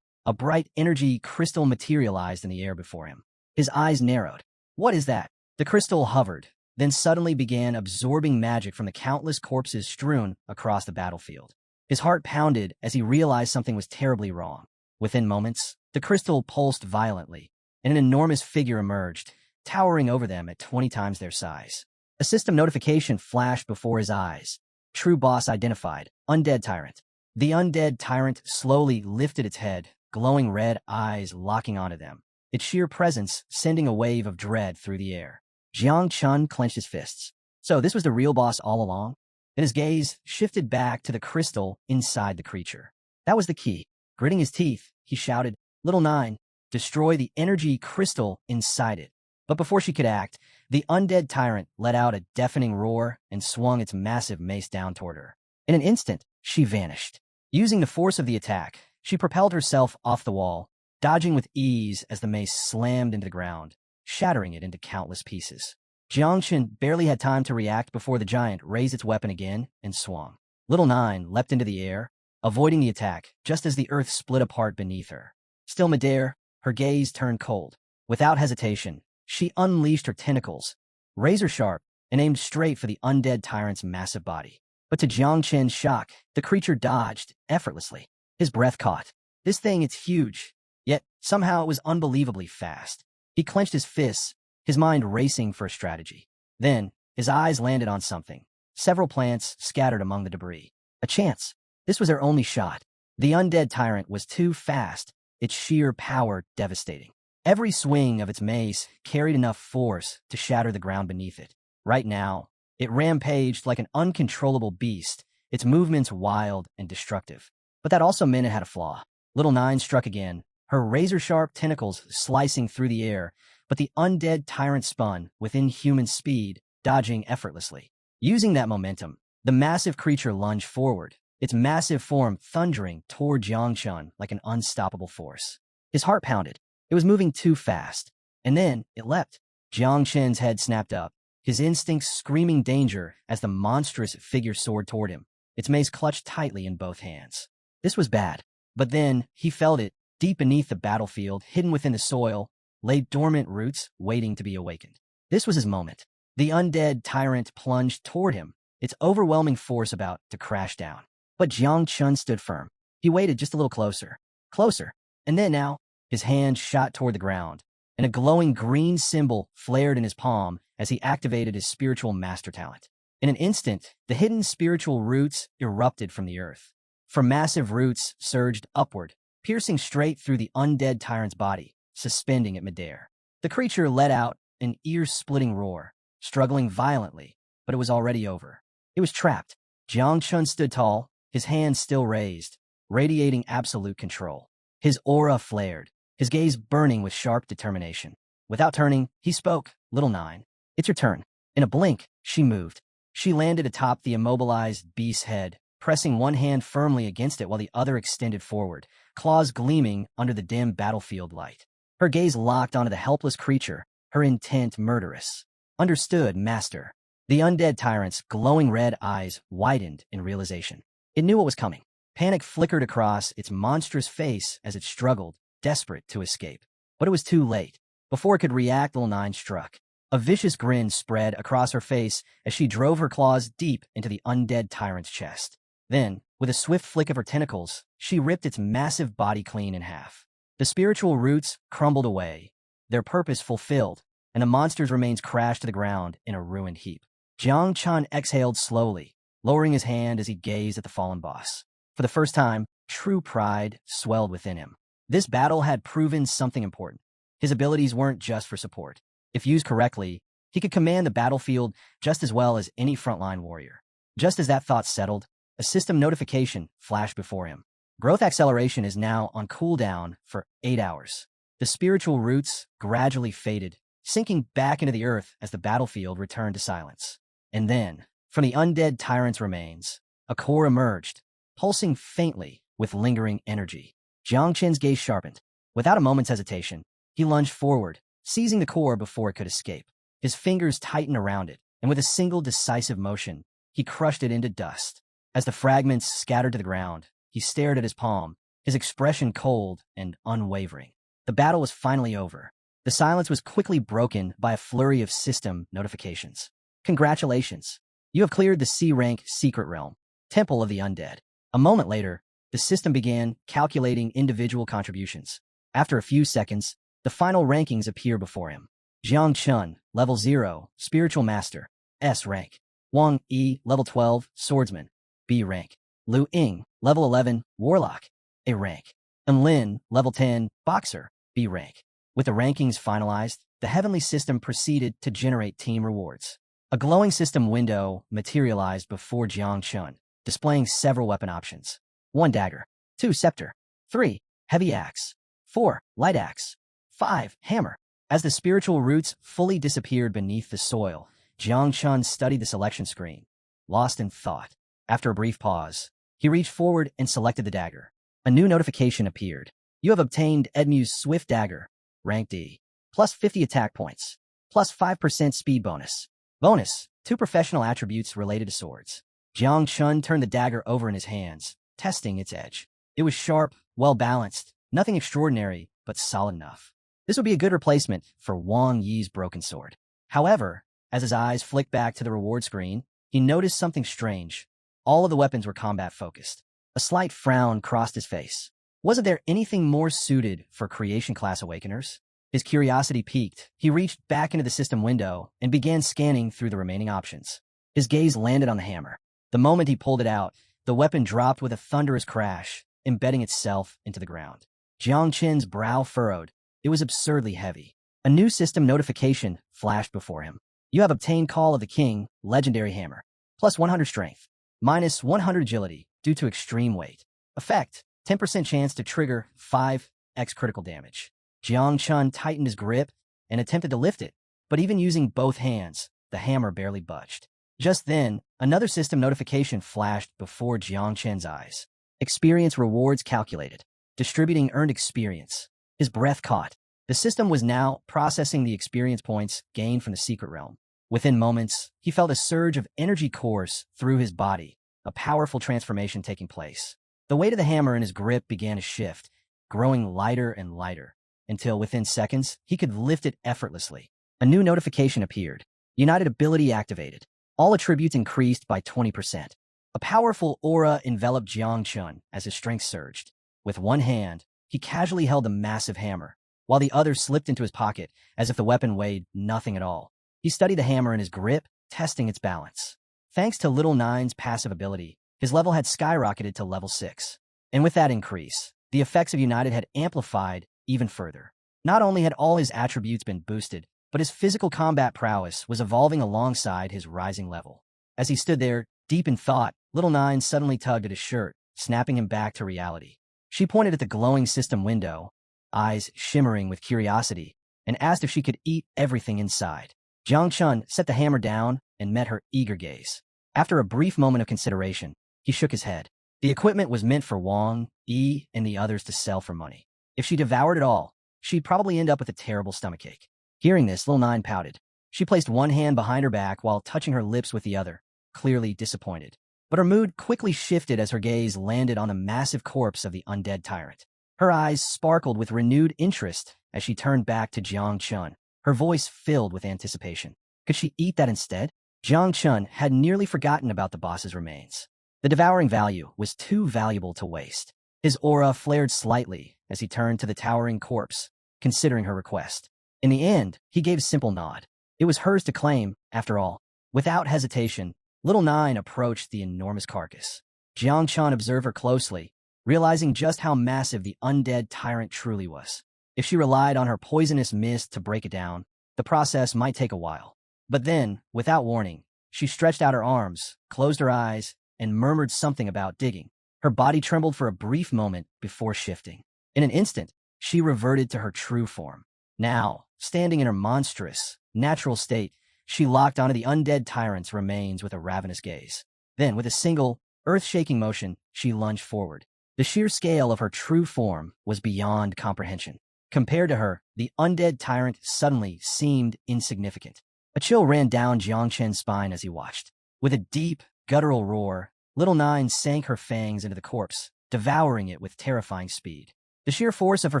a bright energy crystal materialized in the air before him. His eyes narrowed. What is that? The crystal hovered, then suddenly began absorbing magic from the countless corpses strewn across the battlefield. His heart pounded as he realized something was terribly wrong. Within moments, the crystal pulsed violently, and an enormous figure emerged, towering over them at 20 times their size. A system notification flashed before his eyes. True boss identified. Undead Tyrant. The undead tyrant slowly lifted its head, glowing red eyes locking onto them, its sheer presence sending a wave of dread through the air. Jiang Chun clenched his fists. So this was the real boss all along? Then his gaze shifted back to the crystal inside the creature. That was the key. Gritting his teeth, he shouted, Little Nine, destroy the energy crystal inside it. But before she could act, the undead tyrant let out a deafening roar and swung its massive mace down toward her. In an instant, she vanished. Using the force of the attack, she propelled herself off the wall, dodging with ease as the mace slammed into the ground, shattering it into countless pieces. Jiangchen barely had time to react before the giant raised its weapon again and swung. Little Nine leapt into the air, avoiding the attack just as the earth split apart beneath her. Still midair, her gaze turned cold. Without hesitation, she unleashed her tentacles, razor-sharp, and aimed straight for the undead tyrant's massive body. But to Jiang Chen's shock, the creature dodged effortlessly. His breath caught. This thing, it's huge. Yet, somehow it was unbelievably fast. He clenched his fists, his mind racing for a strategy. Then, his eyes landed on something. Several plants scattered among the debris. A chance. This was their only shot. The undead tyrant was too fast, its sheer power devastating. Every swing of its mace carried enough force to shatter the ground beneath it. Right now, it rampaged like an uncontrollable beast, its movements wild and destructive. But that also meant it had a flaw. Little Nine struck again, her razor-sharp tentacles slicing through the air, but the undead tyrant spun with inhuman speed, dodging effortlessly. Using that momentum, the massive creature lunged forward, its massive form thundering toward Jiangchun like an unstoppable force. His heart pounded. It was moving too fast. And then it leapt. Jiangchen's head snapped up, his instincts screaming danger as the monstrous figure soared toward him, its mace clutched tightly in both hands. This was bad. But then he felt it, deep beneath the battlefield, hidden within the soil, lay dormant roots waiting to be awakened. This was his moment. The undead tyrant plunged toward him, its overwhelming force about to crash down. But Jiang Chun stood firm. He waited just a little closer. Closer. And then now, his hand shot toward the ground, and a glowing green symbol flared in his palm as he activated his spiritual master talent. In an instant, the hidden spiritual roots erupted from the earth. For massive roots surged upward, piercing straight through the undead tyrant's body, suspending it midair. The creature let out an ear-splitting roar, struggling violently, but it was already over. It was trapped. Jiang Chun stood tall, his hands still raised, radiating absolute control. His aura flared, his gaze burning with sharp determination. Without turning, he spoke, Little Nine, it's your turn. In a blink, she moved. She landed atop the immobilized beast's head, pressing one hand firmly against it while the other extended forward, claws gleaming under the dim battlefield light. Her gaze locked onto the helpless creature, her intent murderous. Understood, Master. The undead tyrant's glowing red eyes widened in realization. It knew what was coming. Panic flickered across its monstrous face as it struggled, desperate to escape. But it was too late. Before it could react, Little Nine struck. A vicious grin spread across her face as she drove her claws deep into the undead tyrant's chest. Then, with a swift flick of her tentacles, she ripped its massive body clean in half. The spiritual roots crumbled away, their purpose fulfilled, and the monster's remains crashed to the ground in a ruined heap. Jiang Chun exhaled slowly, lowering his hand as he gazed at the fallen boss. For the first time, true pride swelled within him. This battle had proven something important. His abilities weren't just for support. If used correctly, he could command the battlefield just as well as any frontline warrior. Just as that thought settled, a system notification flashed before him. Growth acceleration is now on cooldown for 8 hours. The spiritual roots gradually faded, sinking back into the earth as the battlefield returned to silence. And then, from the undead tyrant's remains, a core emerged, pulsing faintly with lingering energy. Jiang Qin's gaze sharpened. Without a moment's hesitation, he lunged forward, seizing the core before it could escape. His fingers tightened around it, and with a single decisive motion, he crushed it into dust. As the fragments scattered to the ground, he stared at his palm, his expression cold and unwavering. The battle was finally over. The silence was quickly broken by a flurry of system notifications. Congratulations! You have cleared the C-rank Secret Realm, Temple of the Undead. A moment later, the system began calculating individual contributions. After a few seconds, the final rankings appear before him. Jiang Chun, Level 0, Spiritual Master, S rank. Wang Yi, Level 12, Swordsman, B rank. Lu Ying, Level 11, Warlock, A rank. And Lin, Level 10, Boxer, B rank. With the rankings finalized, the heavenly system proceeded to generate team rewards. A glowing system window materialized before Jiang Chun, displaying several weapon options. 1 dagger, 2 scepter, 3 heavy axe, 4 light axe, 5 hammer. As the spiritual roots fully disappeared beneath the soil, Jiang Chun studied the selection screen, lost in thought. After a brief pause, he reached forward and selected the dagger. A new notification appeared. You have obtained Edmu's Swift Dagger, rank D, plus 50 attack points, plus 5% speed bonus. Bonus, 2 professional attributes related to swords. Jiang Chun turned the dagger over in his hands, testing its edge. It was sharp, well-balanced, nothing extraordinary, but solid enough. This would be a good replacement for Wang Yi's broken sword. However, as his eyes flicked back to the reward screen, he noticed something strange. All of the weapons were combat-focused. A slight frown crossed his face. Wasn't there anything more suited for creation-class awakeners? His curiosity piqued. He reached back into the system window and began scanning through the remaining options. His gaze landed on the hammer. The moment he pulled it out, the weapon dropped with a thunderous crash, embedding itself into the ground. Jiang Qin's brow furrowed. It was absurdly heavy. A new system notification flashed before him. You have obtained Call of the King, Legendary Hammer. Plus 100 strength. Minus 100 agility due to extreme weight. Effect, 10% chance to trigger 5x critical damage. Jiang Chun tightened his grip and attempted to lift it, but even using both hands, the hammer barely budged. Just then, another system notification flashed before Jiang Chun's eyes. Experience rewards calculated. Distributing earned experience. His breath caught. The system was now processing the experience points gained from the Secret Realm. Within moments, he felt a surge of energy course through his body, a powerful transformation taking place. The weight of the hammer in his grip began to shift, growing lighter and lighter, until within seconds, he could lift it effortlessly. A new notification appeared. United ability activated. All attributes increased by 20%. A powerful aura enveloped Jiang Chun as his strength surged. With one hand, he casually held the massive hammer, while the other slipped into his pocket as if the weapon weighed nothing at all. He studied the hammer in his grip, testing its balance. Thanks to Little Nine's passive ability, his level had skyrocketed to level 6. And with that increase, the effects of United had amplified even further. Not only had all his attributes been boosted, but his physical combat prowess was evolving alongside his rising level. As he stood there, deep in thought, Little Nine suddenly tugged at his shirt, snapping him back to reality. She pointed at the glowing system window, eyes shimmering with curiosity, and asked if she could eat everything inside. Jiang Chun set the hammer down and met her eager gaze. After a brief moment of consideration, he shook his head. The equipment was meant for Wang, Yi, and the others to sell for money. If she devoured it all, she'd probably end up with a terrible stomachache. Hearing this, Lil Nine pouted. She placed one hand behind her back while touching her lips with the other, clearly disappointed. But her mood quickly shifted as her gaze landed on the massive corpse of the undead tyrant. Her eyes sparkled with renewed interest as she turned back to Jiang Chun, her voice filled with anticipation. Could she eat that instead? Jiang Chun had nearly forgotten about the boss's remains. The devouring value was too valuable to waste. His aura flared slightly as he turned to the towering corpse, considering her request. In the end, he gave a simple nod. It was hers to claim, after all. Without hesitation, Little Nine approached the enormous carcass. Jiang Chun observed her closely, realizing just how massive the undead tyrant truly was. If she relied on her poisonous mist to break it down, the process might take a while. But then, without warning, she stretched out her arms, closed her eyes, and murmured something about digging. Her body trembled for a brief moment before shifting. In an instant, she reverted to her true form. Now, standing in her monstrous, natural state, she locked onto the undead tyrant's remains with a ravenous gaze. Then, with a single, earth-shaking motion, she lunged forward. The sheer scale of her true form was beyond comprehension. Compared to her, the undead tyrant suddenly seemed insignificant. A chill ran down Jiang Chen's spine as he watched. With a deep, guttural roar, Little Nine sank her fangs into the corpse, devouring it with terrifying speed. The sheer force of her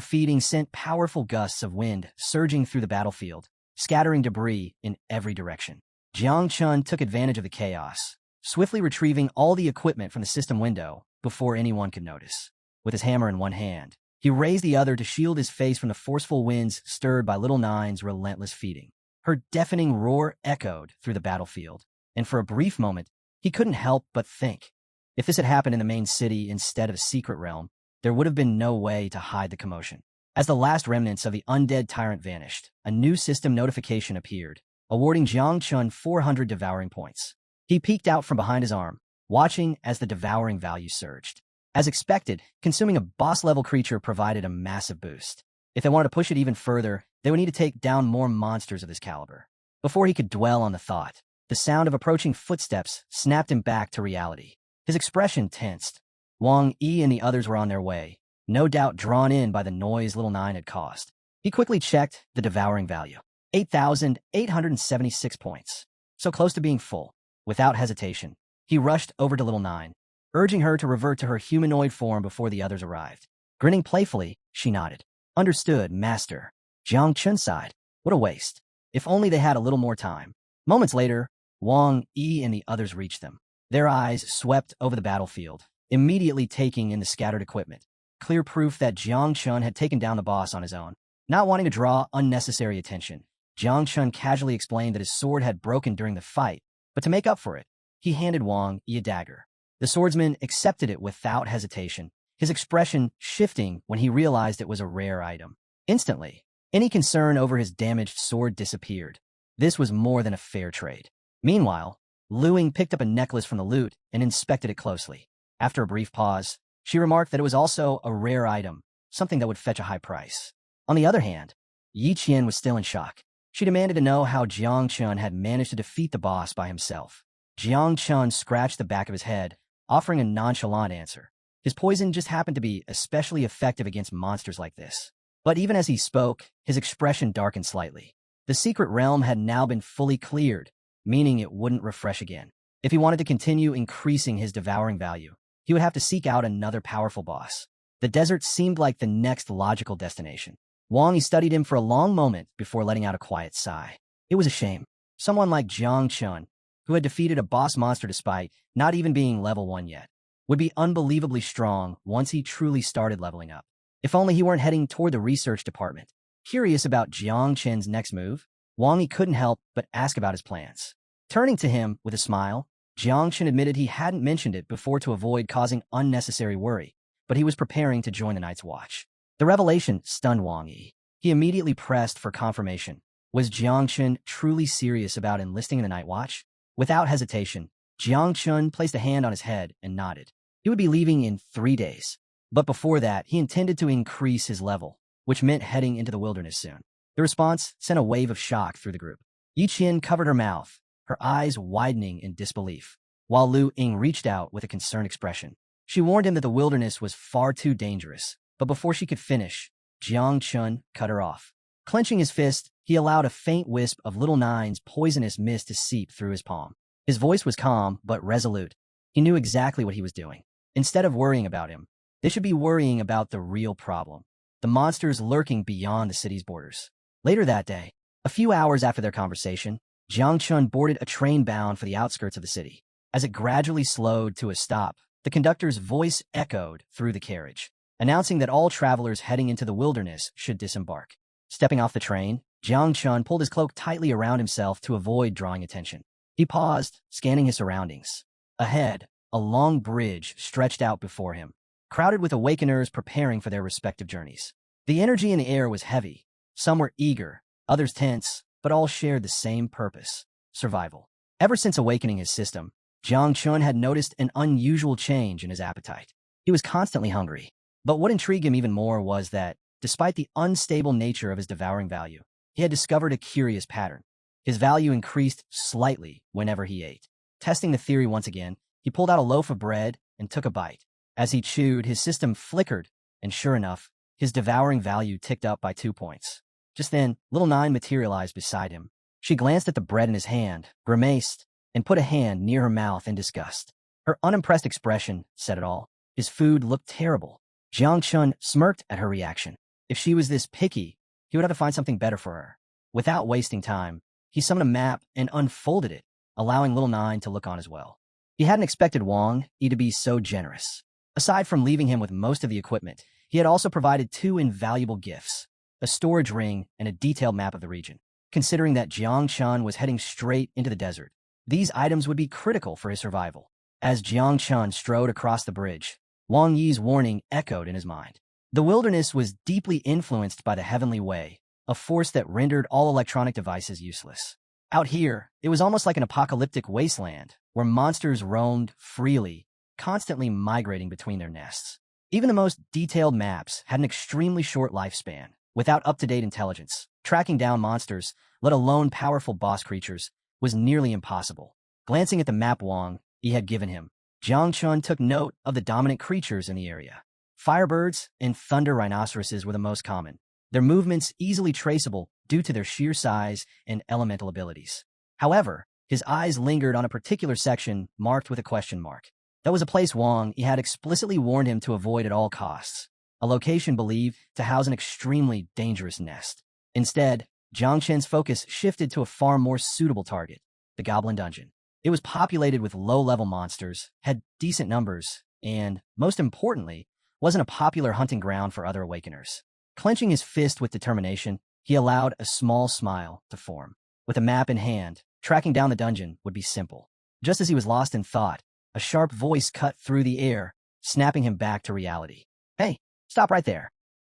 feeding sent powerful gusts of wind surging through the battlefield, scattering debris in every direction. Jiang Chun took advantage of the chaos, swiftly retrieving all the equipment from the system window before anyone could notice. With his hammer in one hand, he raised the other to shield his face from the forceful winds stirred by Little Nine's relentless feeding. Her deafening roar echoed through the battlefield, and for a brief moment, he couldn't help but think. If this had happened in the main city instead of a secret realm, there would have been no way to hide the commotion. As the last remnants of the undead tyrant vanished, a new system notification appeared, awarding Jiang Chun 400 devouring points. He peeked out from behind his arm, watching as the devouring value surged. As expected, consuming a boss-level creature provided a massive boost. If they wanted to push it even further, they would need to take down more monsters of this caliber. Before he could dwell on the thought, the sound of approaching footsteps snapped him back to reality. His expression tensed. Wang Yi and the others were on their way, no doubt drawn in by the noise Little Nine had caused. He quickly checked the devouring value. 8,876 points. So close to being full. Without hesitation, he rushed over to Little Nine, urging her to revert to her humanoid form before the others arrived. Grinning playfully, she nodded. Understood, Master. Jiang Chun sighed. What a waste. If only they had a little more time. Moments later, Wang Yi and the others reached them. Their eyes swept over the battlefield, immediately taking in the scattered equipment. Clear proof that Jiang Chun had taken down the boss on his own. Not wanting to draw unnecessary attention, Jiang Chun casually explained that his sword had broken during the fight, but to make up for it, he handed Wang Yi a dagger. The swordsman accepted it without hesitation, his expression shifting when he realized it was a rare item. Instantly, any concern over his damaged sword disappeared. This was more than a fair trade. Meanwhile, Lu Ying picked up a necklace from the loot and inspected it closely. After a brief pause, she remarked that it was also a rare item, something that would fetch a high price. On the other hand, Yi Qian was still in shock. She demanded to know how Jiang Chun had managed to defeat the boss by himself. Jiang Chun scratched the back of his head, offering a nonchalant answer. His poison just happened to be especially effective against monsters like this. But even as he spoke, his expression darkened slightly. The secret realm had now been fully cleared, meaning it wouldn't refresh again. If he wanted to continue increasing his devouring value, he would have to seek out another powerful boss. The desert seemed like the next logical destination. Wang Yi studied him for a long moment before letting out a quiet sigh. It was a shame. Someone like Jiang Chun, who had defeated a boss monster despite not even being level 1 yet, would be unbelievably strong once he truly started leveling up. If only he weren't heading toward the research department. Curious about Jiang Chen's next move, Wang Yi couldn't help but ask about his plans. Turning to him with a smile, Jiang Chen admitted he hadn't mentioned it before to avoid causing unnecessary worry, but he was preparing to join the Night's Watch. The revelation stunned Wang Yi. He immediately pressed for confirmation. Was Jiang Chen truly serious about enlisting in the Night Watch? Without hesitation, Jiang Chun placed a hand on his head and nodded. He would be leaving in 3 days. But before that, he intended to increase his level, which meant heading into the wilderness soon. The response sent a wave of shock through the group. Yi Qian covered her mouth, her eyes widening in disbelief, while Lu Ying reached out with a concerned expression. She warned him that the wilderness was far too dangerous, but before she could finish, Jiang Chun cut her off. Clenching his fist, he allowed a faint wisp of Little Nine's poisonous mist to seep through his palm. His voice was calm but resolute. He knew exactly what he was doing. Instead of worrying about him, they should be worrying about the real problem, the monsters lurking beyond the city's borders. Later that day, a few hours after their conversation, Jiang Chun boarded a train bound for the outskirts of the city. As it gradually slowed to a stop, the conductor's voice echoed through the carriage, announcing that all travelers heading into the wilderness should disembark. Stepping off the train, Jiang Chun pulled his cloak tightly around himself to avoid drawing attention. He paused, scanning his surroundings. Ahead, a long bridge stretched out before him, crowded with awakeners preparing for their respective journeys. The energy in the air was heavy. Some were eager, others tense, but all shared the same purpose: survival. Ever since awakening his system, Jiang Chun had noticed an unusual change in his appetite. He was constantly hungry. But what intrigued him even more was that, despite the unstable nature of his devouring value, he had discovered a curious pattern. His value increased slightly whenever he ate. Testing the theory once again, he pulled out a loaf of bread and took a bite. As he chewed, his system flickered, and sure enough, his devouring value ticked up by 2 points. Just then, little Nine materialized beside him. She glanced at the bread in his hand, grimaced, and put a hand near her mouth in disgust. Her unimpressed expression said it all. His food looked terrible. Jiang Chun smirked at her reaction. If she was this picky, he would have to find something better for her. Without wasting time, he summoned a map and unfolded it, allowing little Nine to look on as well. He hadn't expected Wang Yi to be so generous. Aside from leaving him with most of the equipment, he had also provided 2 invaluable gifts: a storage ring and a detailed map of the region. Considering that Jiang Chun was heading straight into the desert, these items would be critical for his survival. As Jiang Chun strode across the bridge, Wang Yi's warning echoed in his mind. The wilderness was deeply influenced by the heavenly way, a force that rendered all electronic devices useless. Out here, it was almost like an apocalyptic wasteland, where monsters roamed freely, constantly migrating between their nests. Even the most detailed maps had an extremely short lifespan. Without up-to-date intelligence, tracking down monsters, let alone powerful boss creatures, was nearly impossible. Glancing at the map Wang Yi had given him, Jiang Chun took note of the dominant creatures in the area. Firebirds and thunder rhinoceroses were the most common, their movements easily traceable due to their sheer size and elemental abilities. However, his eyes lingered on a particular section marked with a question mark. That was a place Wang Yi had explicitly warned him to avoid at all costs, a location believed to house an extremely dangerous nest. Instead, Jiang Chen's focus shifted to a far more suitable target: the Goblin Dungeon. It was populated with low-level monsters, had decent numbers, and, most importantly, wasn't a popular hunting ground for other awakeners. Clenching his fist with determination, he allowed a small smile to form. With a map in hand, tracking down the dungeon would be simple. Just as he was lost in thought, a sharp voice cut through the air, snapping him back to reality. "Hey, stop right there."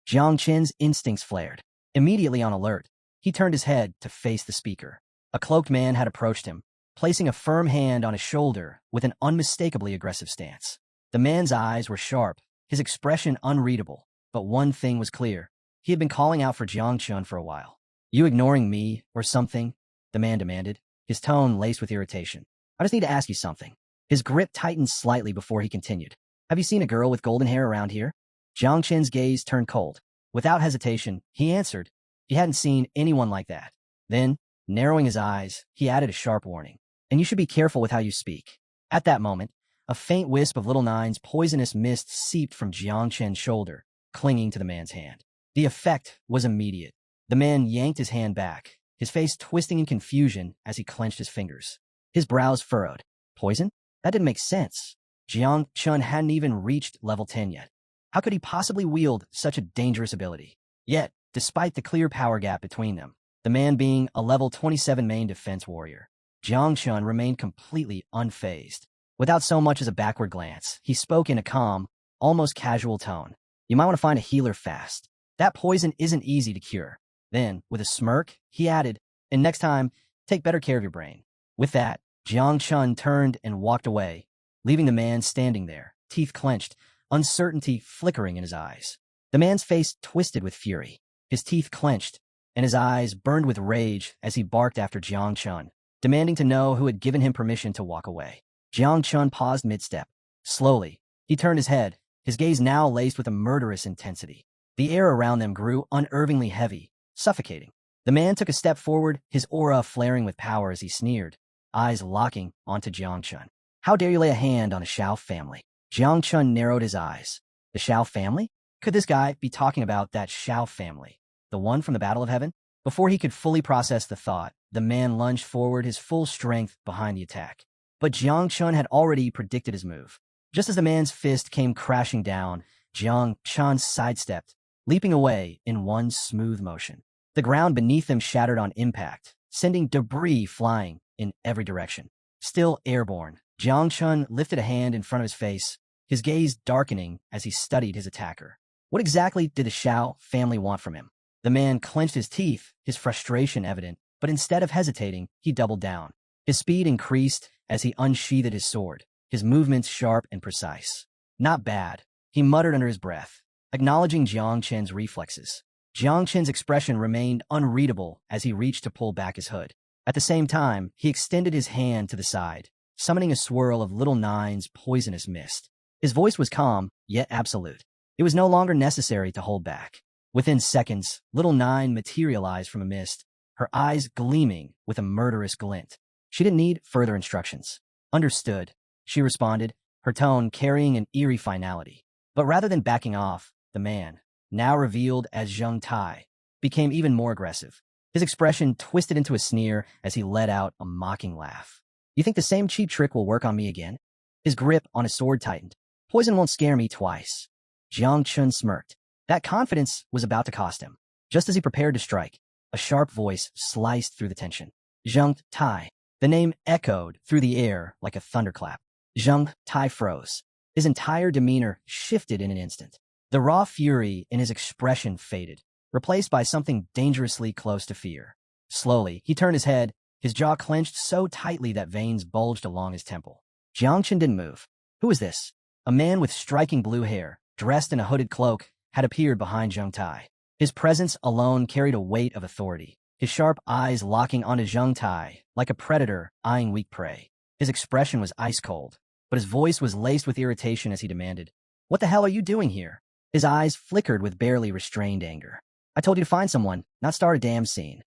Jiang Chen's instincts flared. Immediately on alert, he turned his head to face the speaker. A cloaked man had approached him, placing a firm hand on his shoulder with an unmistakably aggressive stance. The man's eyes were sharp, his expression unreadable, but one thing was clear. He had been calling out for Jiang Chun for a while. "You ignoring me or something?" the man demanded, his tone laced with irritation. "I just need to ask you something." His grip tightened slightly before he continued. "Have you seen a girl with golden hair around here?" Jiang Chen's gaze turned cold. Without hesitation, he answered he hadn't seen anyone like that. Then, narrowing his eyes, he added a sharp warning. "And you should be careful with how you speak." At that moment, a faint wisp of little Nine's poisonous mist seeped from Jiang Chen's shoulder, clinging to the man's hand. The effect was immediate. The man yanked his hand back, his face twisting in confusion as he clenched his fingers. His brows furrowed. Poison? That didn't make sense. Jiang Chun hadn't even reached level 10 yet. How could he possibly wield such a dangerous ability? Yet, despite the clear power gap between them, the man being a level 27 main defense warrior, Jiang Chun remained completely unfazed. Without so much as a backward glance, he spoke in a calm, almost casual tone. "You might want to find a healer fast. That poison isn't easy to cure." Then, with a smirk, he added, "And next time, take better care of your brain." With that, Jiang Chun turned and walked away, leaving the man standing there, teeth clenched, uncertainty flickering in his eyes. The man's face twisted with fury, his teeth clenched, and his eyes burned with rage as he barked after Jiang Chun, demanding to know who had given him permission to walk away. Jiang Chun paused mid-step. Slowly, he turned his head, his gaze now laced with a murderous intensity. The air around them grew unervingly heavy, suffocating. The man took a step forward, his aura flaring with power as he sneered, eyes locking onto Jiang Chun. "How dare you lay a hand on a Shao family?" Jiang Chun narrowed his eyes. The Shao family? Could this guy be talking about that Shao family, the one from the Battle of Heaven? Before he could fully process the thought, the man lunged forward, his full strength behind the attack. But Jiang Chun had already predicted his move. Just as the man's fist came crashing down, Jiang Chun sidestepped, leaping away in one smooth motion. The ground beneath them shattered on impact, sending debris flying, in every direction. Still airborne, Jiang Chun lifted a hand in front of his face, his gaze darkening as he studied his attacker. What exactly did the Shao family want from him? The man clenched his teeth, his frustration evident, but instead of hesitating, he doubled down. His speed increased as he unsheathed his sword, his movements sharp and precise. Not bad, he muttered under his breath, acknowledging Jiang Chen's reflexes. Jiang Chen's expression remained unreadable as he reached to pull back his hood. At the same time, he extended his hand to the side, summoning a swirl of little nine's poisonous mist. His voice was calm, yet absolute. It was no longer necessary to hold back. Within seconds, little nine materialized from a mist, her eyes gleaming with a murderous glint. She didn't need further instructions. Understood, she responded, her tone carrying an eerie finality. But rather than backing off, the man, now revealed as Zheng Tai, became even more aggressive. His expression twisted into a sneer as he let out a mocking laugh. You think the same cheap trick will work on me again? His grip on his sword tightened. Poison won't scare me twice. Jiang Chun smirked. That confidence was about to cost him. Just as he prepared to strike, a sharp voice sliced through the tension. Zheng Tai. The name echoed through the air like a thunderclap. Zheng Tai froze. His entire demeanor shifted in an instant. The raw fury in his expression faded, replaced by something dangerously close to fear. Slowly, he turned his head, his jaw clenched so tightly that veins bulged along his temple. Jiang Chen didn't move. Who was this? A man with striking blue hair, dressed in a hooded cloak, had appeared behind Zheng Tai. His presence alone carried a weight of authority, his sharp eyes locking onto Zheng Tai like a predator eyeing weak prey. His expression was ice-cold, but his voice was laced with irritation as he demanded, "What the hell are you doing here?" His eyes flickered with barely restrained anger. "I told you to find someone, not start a damn scene."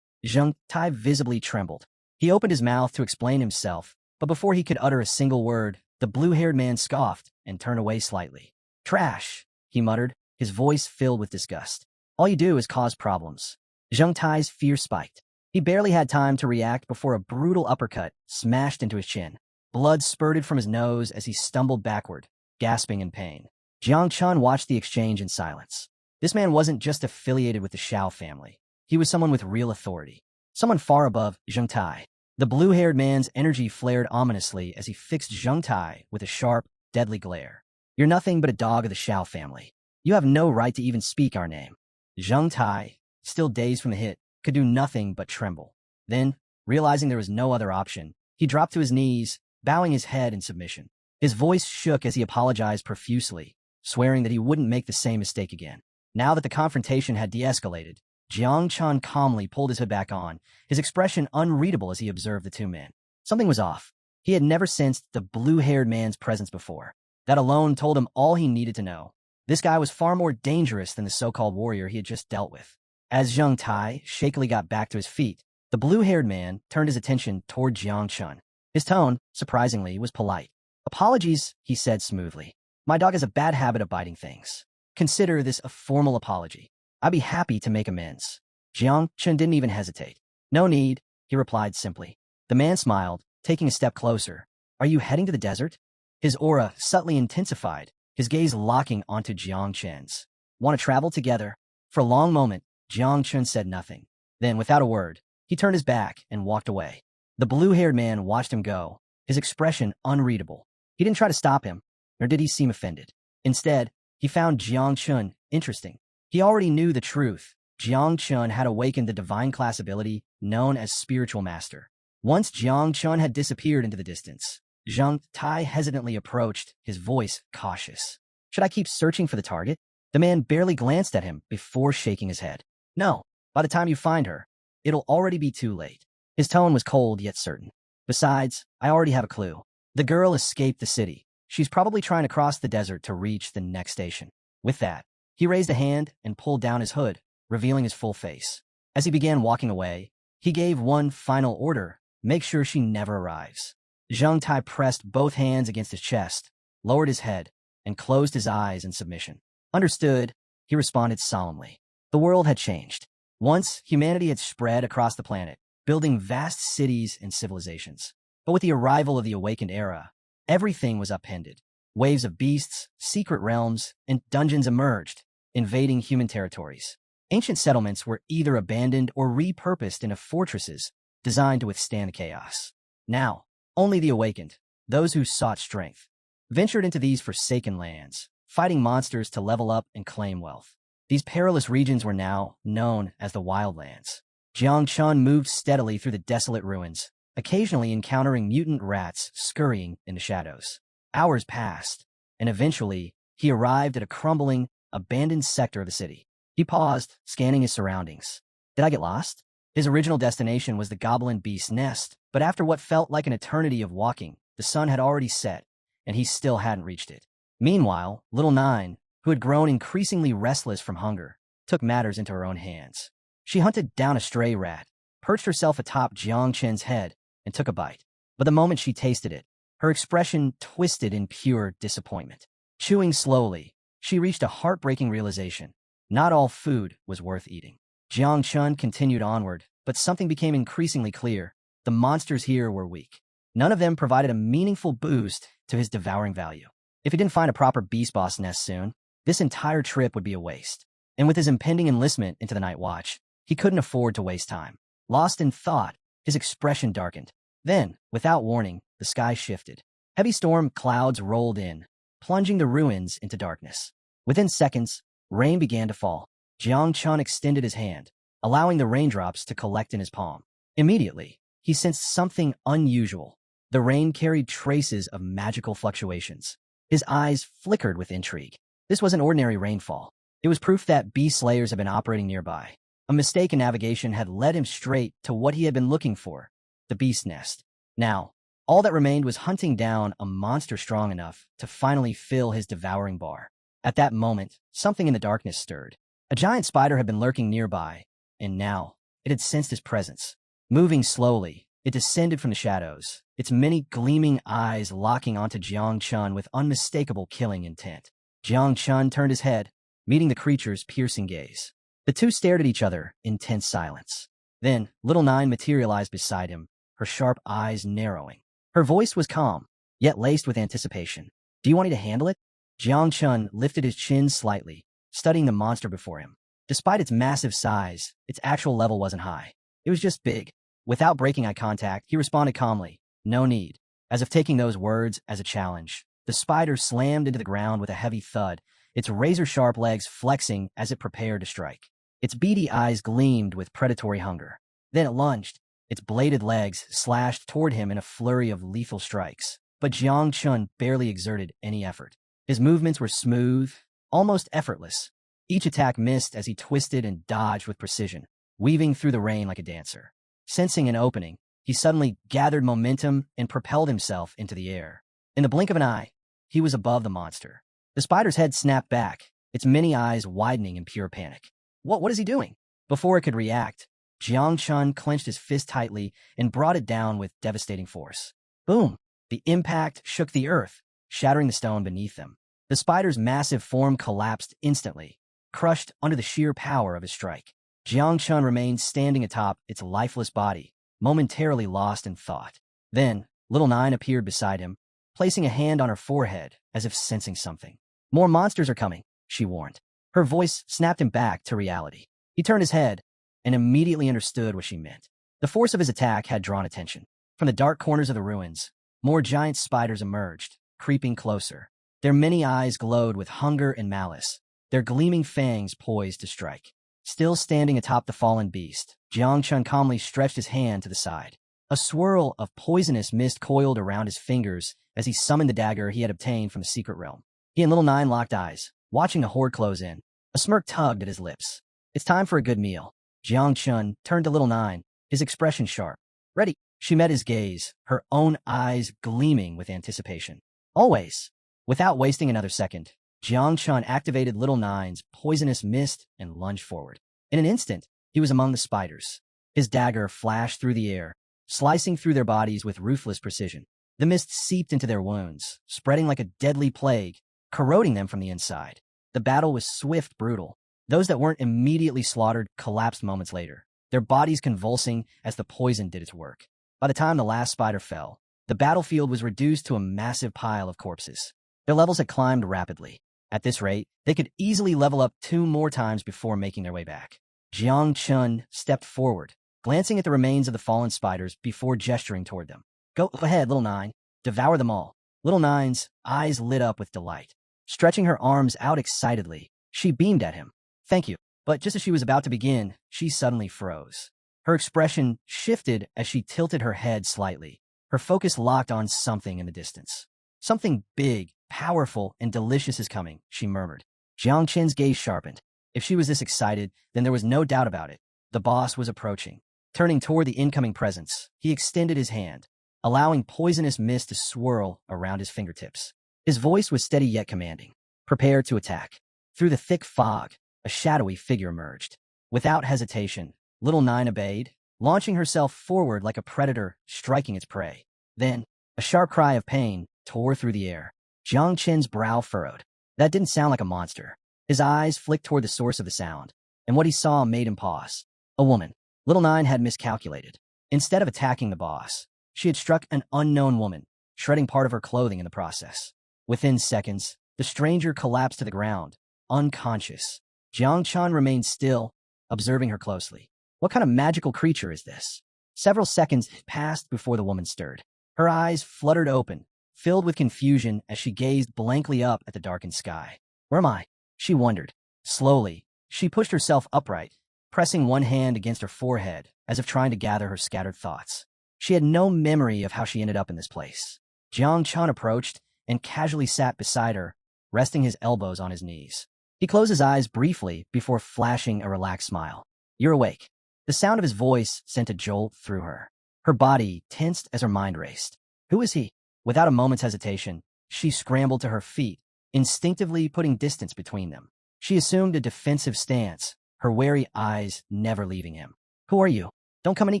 Zheng Tai visibly trembled. He opened his mouth to explain himself, but before he could utter a single word, the blue-haired man scoffed and turned away slightly. "Trash," he muttered, his voice filled with disgust. "All you do is cause problems." Zheng Tai's fear spiked. He barely had time to react before a brutal uppercut smashed into his chin. Blood spurted from his nose as he stumbled backward, gasping in pain. Jiang Chun watched the exchange in silence. This man wasn't just affiliated with the Shao family. He was someone with real authority. Someone far above Zheng Tai. The blue-haired man's energy flared ominously as he fixed Zheng Tai with a sharp, deadly glare. "You're nothing but a dog of the Shao family. You have no right to even speak our name." Zheng Tai, still dazed from the hit, could do nothing but tremble. Then, realizing there was no other option, he dropped to his knees, bowing his head in submission. His voice shook as he apologized profusely, swearing that he wouldn't make the same mistake again. Now that the confrontation had de-escalated, Jiang Chun calmly pulled his hood back on, his expression unreadable as he observed the two men. Something was off. He had never sensed the blue-haired man's presence before. That alone told him all he needed to know. This guy was far more dangerous than the so-called warrior he had just dealt with. As Zheng Tai shakily got back to his feet, the blue-haired man turned his attention toward Jiang Chun. His tone, surprisingly, was polite. "Apologies," he said smoothly. "My dog has a bad habit of biting things. Consider this a formal apology. I'd be happy to make amends." Jiang Chun didn't even hesitate. "No need," he replied simply. The man smiled, taking a step closer. "Are you heading to the desert?" His aura subtly intensified, his gaze locking onto Jiang Chen's. "Want to travel together?" For a long moment, Jiang Chun said nothing. Then, without a word, he turned his back and walked away. The blue-haired man watched him go, his expression unreadable. He didn't try to stop him, nor did he seem offended. Instead, he found Jiang Chun interesting. He already knew the truth. Jiang Chun had awakened the divine class ability known as Spiritual Master. Once Jiang Chun had disappeared into the distance, Zheng Tai hesitantly approached, his voice cautious. "Should I keep searching for the target?" The man barely glanced at him before shaking his head. "No, by the time you find her, it'll already be too late." His tone was cold yet certain. "Besides, I already have a clue. The girl escaped the city. She's probably trying to cross the desert to reach the next station." With that, he raised a hand and pulled down his hood, revealing his full face. As he began walking away, he gave one final order: make sure she never arrives. Zheng Tai pressed both hands against his chest, lowered his head, and closed his eyes in submission. "Understood," he responded solemnly. The world had changed. Once, humanity had spread across the planet, building vast cities and civilizations. But with the arrival of the awakened era, everything was upended. Waves of beasts, secret realms, and dungeons emerged, invading human territories. Ancient settlements were either abandoned or repurposed into fortresses designed to withstand chaos. Now, only the awakened, those who sought strength, ventured into these forsaken lands, fighting monsters to level up and claim wealth. These perilous regions were now known as the Wildlands. Jiang Chun moved steadily through the desolate ruins, occasionally encountering mutant rats scurrying in the shadows. Hours passed, and eventually, he arrived at a crumbling, abandoned sector of the city. He paused, scanning his surroundings. Did I get lost? His original destination was the Goblin Beast's nest, but after what felt like an eternity of walking, the sun had already set, and he still hadn't reached it. Meanwhile, Little Nine, who had grown increasingly restless from hunger, took matters into her own hands. She hunted down a stray rat, perched herself atop Jiang Chen's head, and took a bite. But the moment she tasted it, her expression twisted in pure disappointment. Chewing slowly, she reached a heartbreaking realization. Not all food was worth eating. Jiang Chun continued onward, but something became increasingly clear. The monsters here were weak. None of them provided a meaningful boost to his devouring value. If he didn't find a proper beast boss nest soon, this entire trip would be a waste. And with his impending enlistment into the Night Watch, he couldn't afford to waste time. Lost in thought, his expression darkened. Then, without warning, the sky shifted. Heavy storm clouds rolled in, plunging the ruins into darkness. Within seconds, rain began to fall. Jiang Chun extended his hand, allowing the raindrops to collect in his palm. Immediately, he sensed something unusual. The rain carried traces of magical fluctuations. His eyes flickered with intrigue. This wasn't ordinary rainfall. It was proof that beast slayers had been operating nearby. A mistake in navigation had led him straight to what he had been looking for, the beast nest. Now, all that remained was hunting down a monster strong enough to finally fill his devouring bar. At that moment, something in the darkness stirred. A giant spider had been lurking nearby, and now it had sensed his presence. Moving slowly, it descended from the shadows, its many gleaming eyes locking onto Jiang Chun with unmistakable killing intent. Jiang Chun turned his head, meeting the creature's piercing gaze. The two stared at each other in tense silence. Then, Little Nine materialized beside him, her sharp eyes narrowing. Her voice was calm, yet laced with anticipation. Do you want me to handle it? Jiang Chun lifted his chin slightly, studying the monster before him. Despite its massive size, its actual level wasn't high. It was just big. Without breaking eye contact, he responded calmly, no need. As if taking those words as a challenge, the spider slammed into the ground with a heavy thud, its razor-sharp legs flexing as it prepared to strike. Its beady eyes gleamed with predatory hunger. Then it lunged, its bladed legs slashed toward him in a flurry of lethal strikes. But Jiang Chun barely exerted any effort. His movements were smooth, almost effortless. Each attack missed as he twisted and dodged with precision, weaving through the rain like a dancer. Sensing an opening, he suddenly gathered momentum and propelled himself into the air. In the blink of an eye, he was above the monster. The spider's head snapped back, its many eyes widening in pure panic. What is he doing? Before it could react, Jiang Chun clenched his fist tightly and brought it down with devastating force. Boom! The impact shook the earth, shattering the stone beneath them. The spider's massive form collapsed instantly, crushed under the sheer power of his strike. Jiang Chun remained standing atop its lifeless body, momentarily lost in thought. Then, Little Nine appeared beside him, placing a hand on her forehead as if sensing something. More monsters are coming, she warned. Her voice snapped him back to reality. He turned his head and immediately understood what she meant. The force of his attack had drawn attention. From the dark corners of the ruins, more giant spiders emerged, creeping closer. Their many eyes glowed with hunger and malice, their gleaming fangs poised to strike. Still standing atop the fallen beast, Jiang Chun calmly stretched his hand to the side. A swirl of poisonous mist coiled around his fingers as he summoned the dagger he had obtained from the secret realm. He and Little Nine locked eyes, watching the horde close in. A smirk tugged at his lips. It's time for a good meal. Jiang Chun turned to Little Nine, his expression sharp. Ready? She met his gaze, her own eyes gleaming with anticipation. Always. Without wasting another second, Jiang Chun activated Little Nine's poisonous mist and lunged forward. In an instant, he was among the spiders. His dagger flashed through the air, slicing through their bodies with ruthless precision. The mist seeped into their wounds, spreading like a deadly plague, corroding them from the inside. The battle was swift, brutal. Those that weren't immediately slaughtered collapsed moments later, their bodies convulsing as the poison did its work. By the time the last spider fell, the battlefield was reduced to a massive pile of corpses. Their levels had climbed rapidly. At this rate, they could easily level up 2 more times before making their way back. Jiang Chun stepped forward, glancing at the remains of the fallen spiders before gesturing toward them. Go ahead, little nine. Devour them all. Little nine's eyes lit up with delight. Stretching her arms out excitedly, she beamed at him. Thank you. But just as she was about to begin, she suddenly froze. Her expression shifted as she tilted her head slightly. Her focus locked on something in the distance. Something big, powerful, and delicious is coming, she murmured. Jiang Qin's gaze sharpened. If she was this excited, then there was no doubt about it. The boss was approaching. Turning toward the incoming presence, he extended his hand, allowing poisonous mist to swirl around his fingertips. His voice was steady yet commanding. Prepare to attack. Through the thick fog, a shadowy figure emerged. Without hesitation, little Nine obeyed, launching herself forward like a predator striking its prey. Then, a sharp cry of pain tore through the air. Jiang Qin's brow furrowed. That didn't sound like a monster. His eyes flicked toward the source of the sound, and what he saw made him pause. A woman. Little Nine had miscalculated. Instead of attacking the boss, she had struck an unknown woman, shredding part of her clothing in the process. Within seconds, the stranger collapsed to the ground, unconscious. Jiang Chan remained still, observing her closely. What kind of magical creature is this? Several seconds passed before the woman stirred. Her eyes fluttered open, filled with confusion as she gazed blankly up at the darkened sky. Where am I? She wondered. Slowly, she pushed herself upright, pressing one hand against her forehead as if trying to gather her scattered thoughts. She had no memory of how she ended up in this place. Jiang Chan approached and casually sat beside her, resting his elbows on his knees. He closed his eyes briefly before flashing a relaxed smile. You're awake. The sound of his voice sent a jolt through her. Her body tensed as her mind raced. Who is he? Without a moment's hesitation, she scrambled to her feet, instinctively putting distance between them. She assumed a defensive stance, her wary eyes never leaving him. Who are you? Don't come any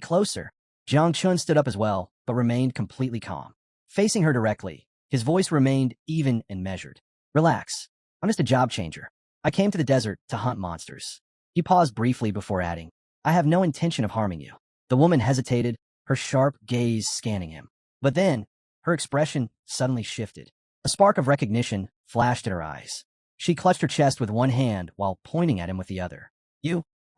closer. Jiang Chun stood up as well, but remained completely calm. Facing her directly, his voice remained even and measured. Relax. I'm just a job changer. I came to the desert to hunt monsters. He paused briefly before adding, I have no intention of harming you. The woman hesitated, her sharp gaze scanning him. But then, her expression suddenly shifted. A spark of recognition flashed in her eyes. She clutched her chest with one hand while pointing at him with the other.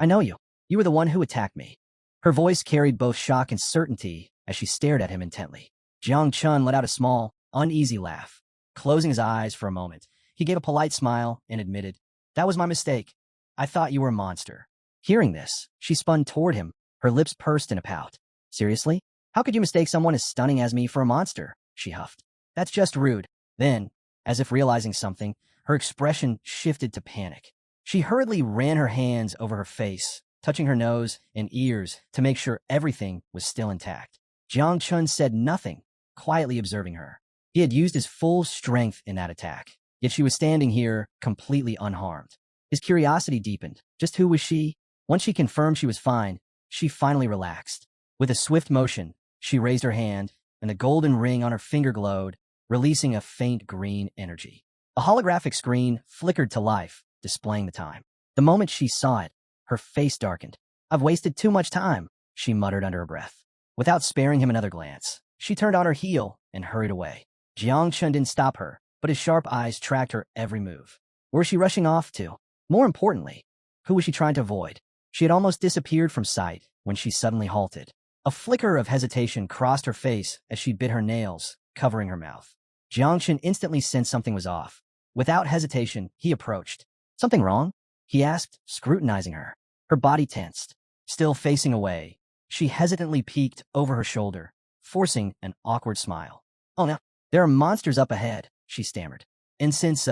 I know you. You were the one who attacked me. Her voice carried both shock and certainty as she stared at him intently. Jiang Chun let out a small, uneasy laugh. Closing his eyes for a moment, he gave a polite smile and admitted, That was my mistake. I thought you were a monster. Hearing this, she spun toward him, her lips pursed in a pout. Seriously? How could you mistake someone as stunning as me for a monster? She huffed. That's just rude. Then, as if realizing something, her expression shifted to panic. She hurriedly ran her hands over her face, touching her nose and ears to make sure everything was still intact. Jiang Chun said nothing, quietly observing her. He had used his full strength in that attack, yet she was standing here completely unharmed. His curiosity deepened. Just who was she? Once she confirmed she was fine, she finally relaxed. With a swift motion, she raised her hand, and the golden ring on her finger glowed, releasing a faint green energy. A holographic screen flickered to life, displaying the time. The moment she saw it, her face darkened. I've wasted too much time, she muttered under her breath. Without sparing him another glance, she turned on her heel and hurried away. Jiang Chun didn't stop her, but his sharp eyes tracked her every move. Where was she rushing off to? More importantly, who was she trying to avoid? She had almost disappeared from sight when she suddenly halted. A flicker of hesitation crossed her face as she bit her nails, covering her mouth. Jiang Chun instantly sensed something was off. Without hesitation, he approached. Something wrong? He asked, scrutinizing her. Her body tensed. Still facing away, she hesitantly peeked over her shoulder, forcing an awkward smile. Oh no, there are monsters up ahead, she stammered. And since,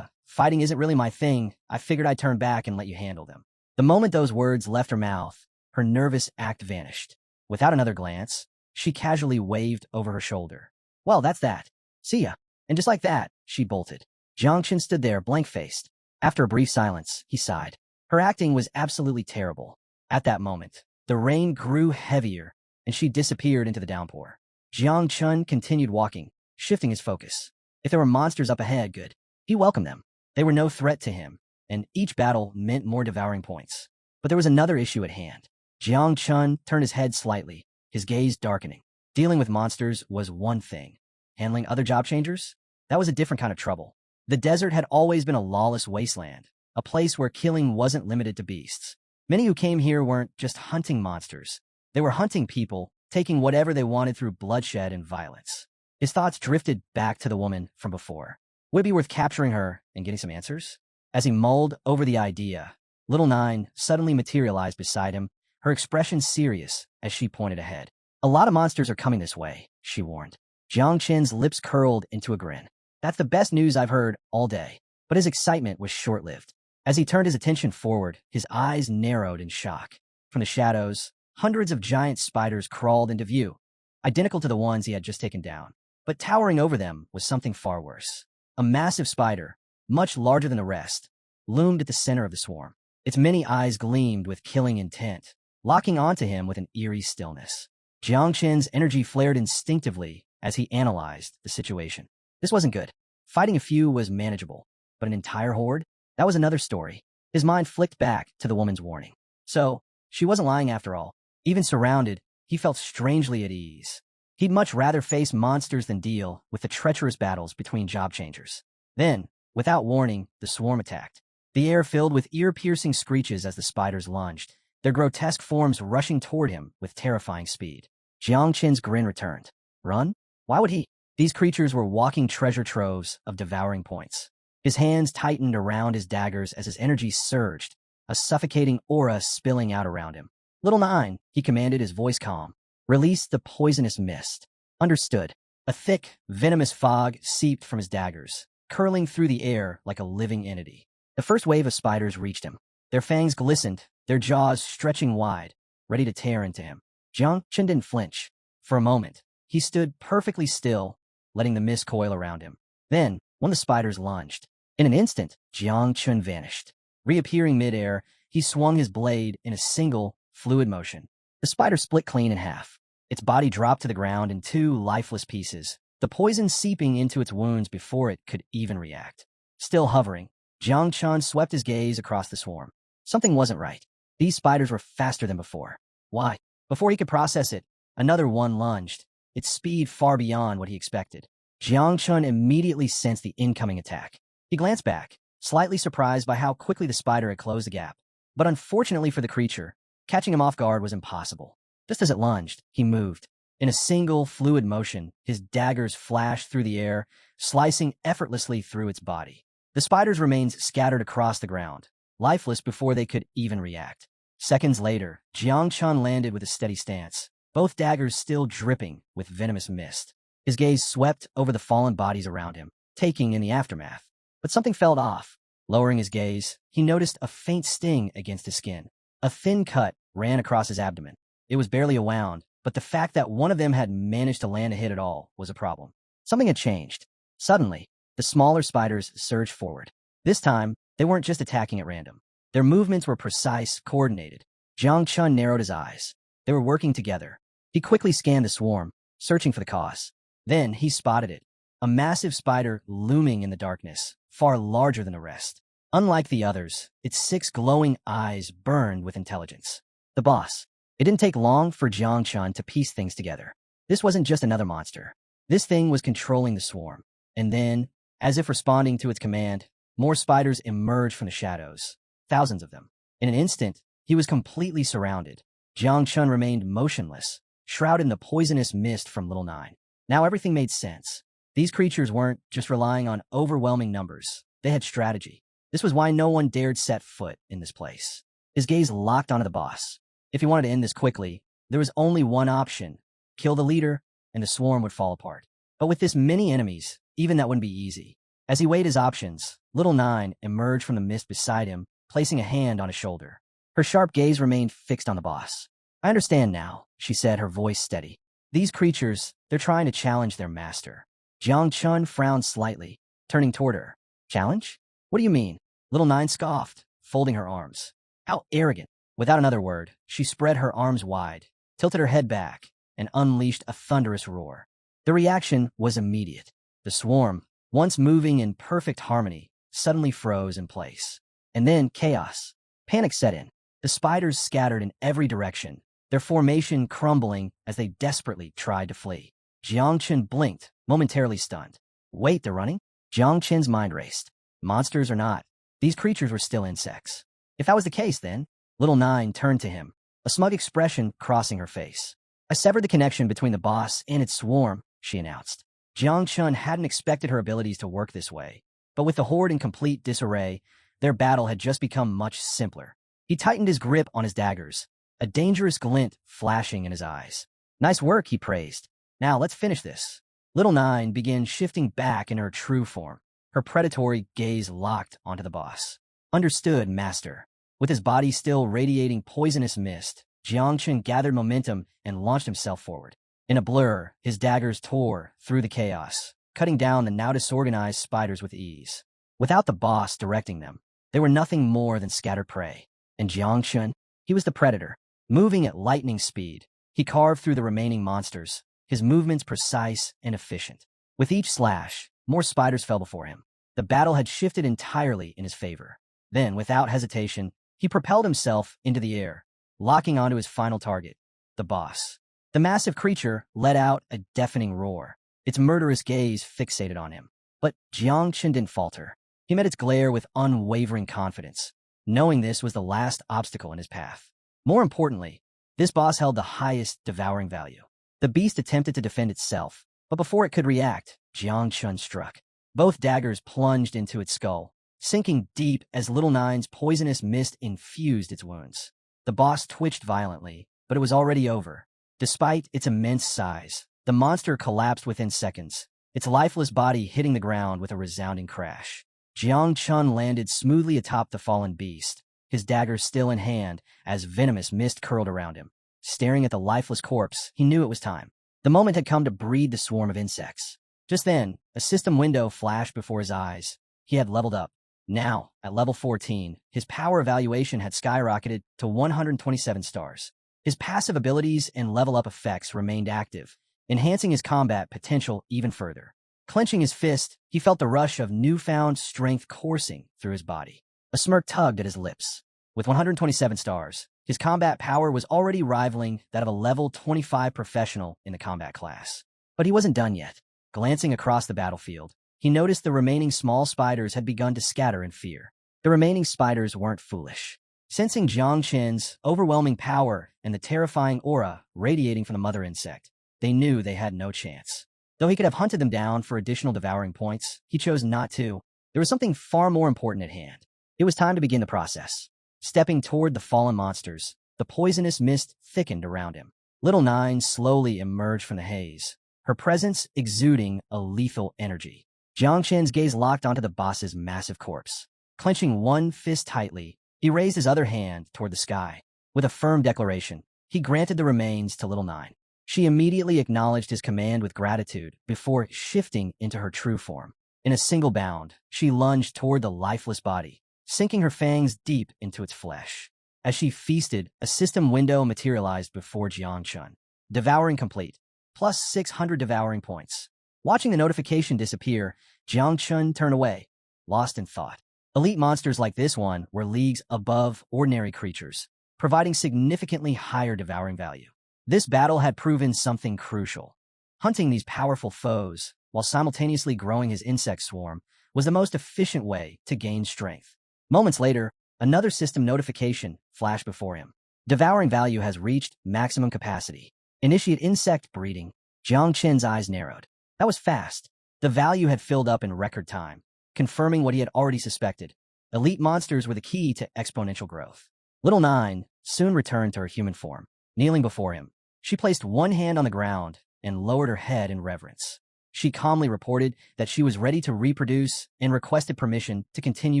fighting isn't really my thing, I figured I'd turn back and let you handle them. The moment those words left her mouth, her nervous act vanished. Without another glance, she casually waved over her shoulder. Well, that's that. See ya. And just like that, she bolted. Jiang Qin stood there, blank-faced. After a brief silence, he sighed. Her acting was absolutely terrible. At that moment, the rain grew heavier, and she disappeared into the downpour. Jiang Chun continued walking, shifting his focus. If there were monsters up ahead, good. He welcomed them. They were no threat to him, and each battle meant more devouring points. But there was another issue at hand. Jiang Chun turned his head slightly, his gaze darkening. Dealing with monsters was one thing. Handling other job changers? That was a different kind of trouble. The desert had always been a lawless wasteland, a place where killing wasn't limited to beasts. Many who came here weren't just hunting monsters. They were hunting people taking whatever they wanted through bloodshed and violence. His thoughts drifted back to the woman from before. Would it be worth capturing her and getting some answers? As he mulled over the idea, Little Nine suddenly materialized beside him, her expression serious as she pointed ahead. A lot of monsters are coming this way, she warned. Jiang Chen's lips curled into a grin. That's the best news I've heard all day. But his excitement was short-lived. As he turned his attention forward, his eyes narrowed in shock. From the shadows, hundreds of giant spiders crawled into view, identical to the ones he had just taken down. But towering over them was something far worse. A massive spider, much larger than the rest, loomed at the center of the swarm. Its many eyes gleamed with killing intent, locking onto him with an eerie stillness. Jiang Chen's energy flared instinctively as he analyzed the situation. This wasn't good. Fighting a few was manageable, but an entire horde? That was another story. His mind flicked back to the woman's warning. So, she wasn't lying after all. Even surrounded, he felt strangely at ease. He'd much rather face monsters than deal with the treacherous battles between job changers. Then, without warning, the swarm attacked. The air filled with ear-piercing screeches as the spiders lunged, their grotesque forms rushing toward him with terrifying speed. Jiang Chen's grin returned. Run? Why would he? These creatures were walking treasure troves of devouring points. His hands tightened around his daggers as his energy surged, a suffocating aura spilling out around him. Little Nine, he commanded, his voice calm. Release the poisonous mist. Understood. A thick, venomous fog seeped from his daggers, curling through the air like a living entity. The first wave of spiders reached him. Their fangs glistened, their jaws stretching wide, ready to tear into him. Jiang Chen didn't flinch. For a moment, he stood perfectly still, letting the mist coil around him. Then, one of the spiders lunged. In an instant, Jiang Chen vanished. Reappearing midair, he swung his blade in a single, fluid motion. The spider split clean in half. Its body dropped to the ground in two lifeless pieces, the poison seeping into its wounds before it could even react. Still hovering, Jiang Chen swept his gaze across the swarm. Something wasn't right. These spiders were faster than before. Why? Before he could process it, another one lunged, its speed far beyond what he expected. Jiang Chen immediately sensed the incoming attack. He glanced back, slightly surprised by how quickly the spider had closed the gap. But unfortunately for the creature, catching him off guard was impossible. Just as it lunged, he moved. In a single, fluid motion, his daggers flashed through the air, slicing effortlessly through its body. The spiders remained scattered across the ground, lifeless before they could even react. Seconds later, Jiang Chen landed with a steady stance, both daggers still dripping with venomous mist. His gaze swept over the fallen bodies around him, taking in the aftermath. But something felt off. Lowering his gaze, he noticed a faint sting against his skin. A thin cut ran across his abdomen. It was barely a wound, but the fact that one of them had managed to land a hit at all was a problem. Something had changed. Suddenly, the smaller spiders surged forward. This time, they weren't just attacking at random. Their movements were precise, coordinated. Jiang Chen narrowed his eyes. They were working together. He quickly scanned the swarm, searching for the cause. Then he spotted it. A massive spider looming in the darkness, far larger than the rest. Unlike the others, its 6 glowing eyes burned with intelligence. The boss. It didn't take long for Jiang Chen to piece things together. This wasn't just another monster. This thing was controlling the swarm. And then, as if responding to its command, more spiders emerged from the shadows. Thousands of them. In an instant, he was completely surrounded. Jiang Chen remained motionless, shrouded in the poisonous mist from Little Nine. Now everything made sense. These creatures weren't just relying on overwhelming numbers. They had strategy. This was why no one dared set foot in this place. His gaze locked onto the boss. If he wanted to end this quickly, there was only one option. Kill the leader, and the swarm would fall apart. But with this many enemies, even that wouldn't be easy. As he weighed his options, Little Nine emerged from the mist beside him, placing a hand on his shoulder. Her sharp gaze remained fixed on the boss. I understand now, she said, her voice steady. These creatures, they're trying to challenge their master. Jiang Chen frowned slightly, turning toward her. Challenge? What do you mean? Little Nine scoffed, folding her arms. How arrogant. Without another word, she spread her arms wide, tilted her head back, and unleashed a thunderous roar. The reaction was immediate. The swarm, once moving in perfect harmony, suddenly froze in place. And then chaos. Panic set in. The spiders scattered in every direction, their formation crumbling as they desperately tried to flee. Jiang Chen blinked, momentarily stunned. Wait, they're running? Jiang Chen's mind raced. Monsters or not, these creatures were still insects. If that was the case, then, Little Nine turned to him, a smug expression crossing her face. I severed the connection between the boss and its swarm, she announced. Jiang Chun hadn't expected her abilities to work this way, but with the horde in complete disarray, their battle had just become much simpler. He tightened his grip on his daggers, a dangerous glint flashing in his eyes. Nice work, he praised. Now let's finish this. Little Nine began shifting back in her true form, her predatory gaze locked onto the boss. Understood, master. With his body still radiating poisonous mist, Jiang Chun gathered momentum and launched himself forward. In a blur, his daggers tore through the chaos, cutting down the now disorganized spiders with ease. Without the boss directing them, they were nothing more than scattered prey. And Jiang Chun, he was the predator, moving at lightning speed. He carved through the remaining monsters, his movements precise and efficient. With each slash, more spiders fell before him. The battle had shifted entirely in his favor. Then, without hesitation, he propelled himself into the air, locking onto his final target, the boss. The massive creature let out a deafening roar, its murderous gaze fixated on him. But Jiang Chun didn't falter. He met its glare with unwavering confidence, knowing this was the last obstacle in his path. More importantly, this boss held the highest devouring value. The beast attempted to defend itself, but before it could react, Jiang Chun struck. Both daggers plunged into its skull, sinking deep as Little Nine's poisonous mist infused its wounds. The boss twitched violently, but it was already over. Despite its immense size, the monster collapsed within seconds, its lifeless body hitting the ground with a resounding crash. Jiang Chun landed smoothly atop the fallen beast, his dagger still in hand as venomous mist curled around him. Staring at the lifeless corpse, he knew it was time. The moment had come to breed the swarm of insects. Just then, a system window flashed before his eyes. He had leveled up. Now, at level 14, his power evaluation had skyrocketed to 127 stars. His passive abilities and level-up effects remained active, enhancing his combat potential even further. Clenching his fist, he felt the rush of newfound strength coursing through his body. A smirk tugged at his lips. With 127 stars, his combat power was already rivaling that of a level 25 professional in the combat class. But he wasn't done yet. Glancing across the battlefield, he noticed the remaining small spiders had begun to scatter in fear. The remaining spiders weren't foolish. Sensing Jiang Chun's overwhelming power and the terrifying aura radiating from the mother insect, they knew they had no chance. Though he could have hunted them down for additional devouring points, he chose not to. There was something far more important at hand. It was time to begin the process. Stepping toward the fallen monsters, the poisonous mist thickened around him. Little Nine slowly emerged from the haze, her presence exuding a lethal energy. Jiang Chun's gaze locked onto the boss's massive corpse. Clenching one fist tightly, he raised his other hand toward the sky. With a firm declaration, he granted the remains to Little Nine. She immediately acknowledged his command with gratitude before shifting into her true form. In a single bound, she lunged toward the lifeless body, sinking her fangs deep into its flesh. As she feasted, a system window materialized before Jiang Chun. Devouring complete, plus 600 devouring points. Watching the notification disappear, Jiang Chun turned away, lost in thought. Elite monsters like this one were leagues above ordinary creatures, providing significantly higher devouring value. This battle had proven something crucial. Hunting these powerful foes, while simultaneously growing his insect swarm, was the most efficient way to gain strength. Moments later, another system notification flashed before him. Devouring value has reached maximum capacity. Initiate insect breeding. Jiang Chun's eyes narrowed. That was fast. The value had filled up in record time, confirming what he had already suspected. Elite monsters were the key to exponential growth. Little Nine soon returned to her human form. Kneeling before him, she placed one hand on the ground and lowered her head in reverence. She calmly reported that she was ready to reproduce and requested permission to continue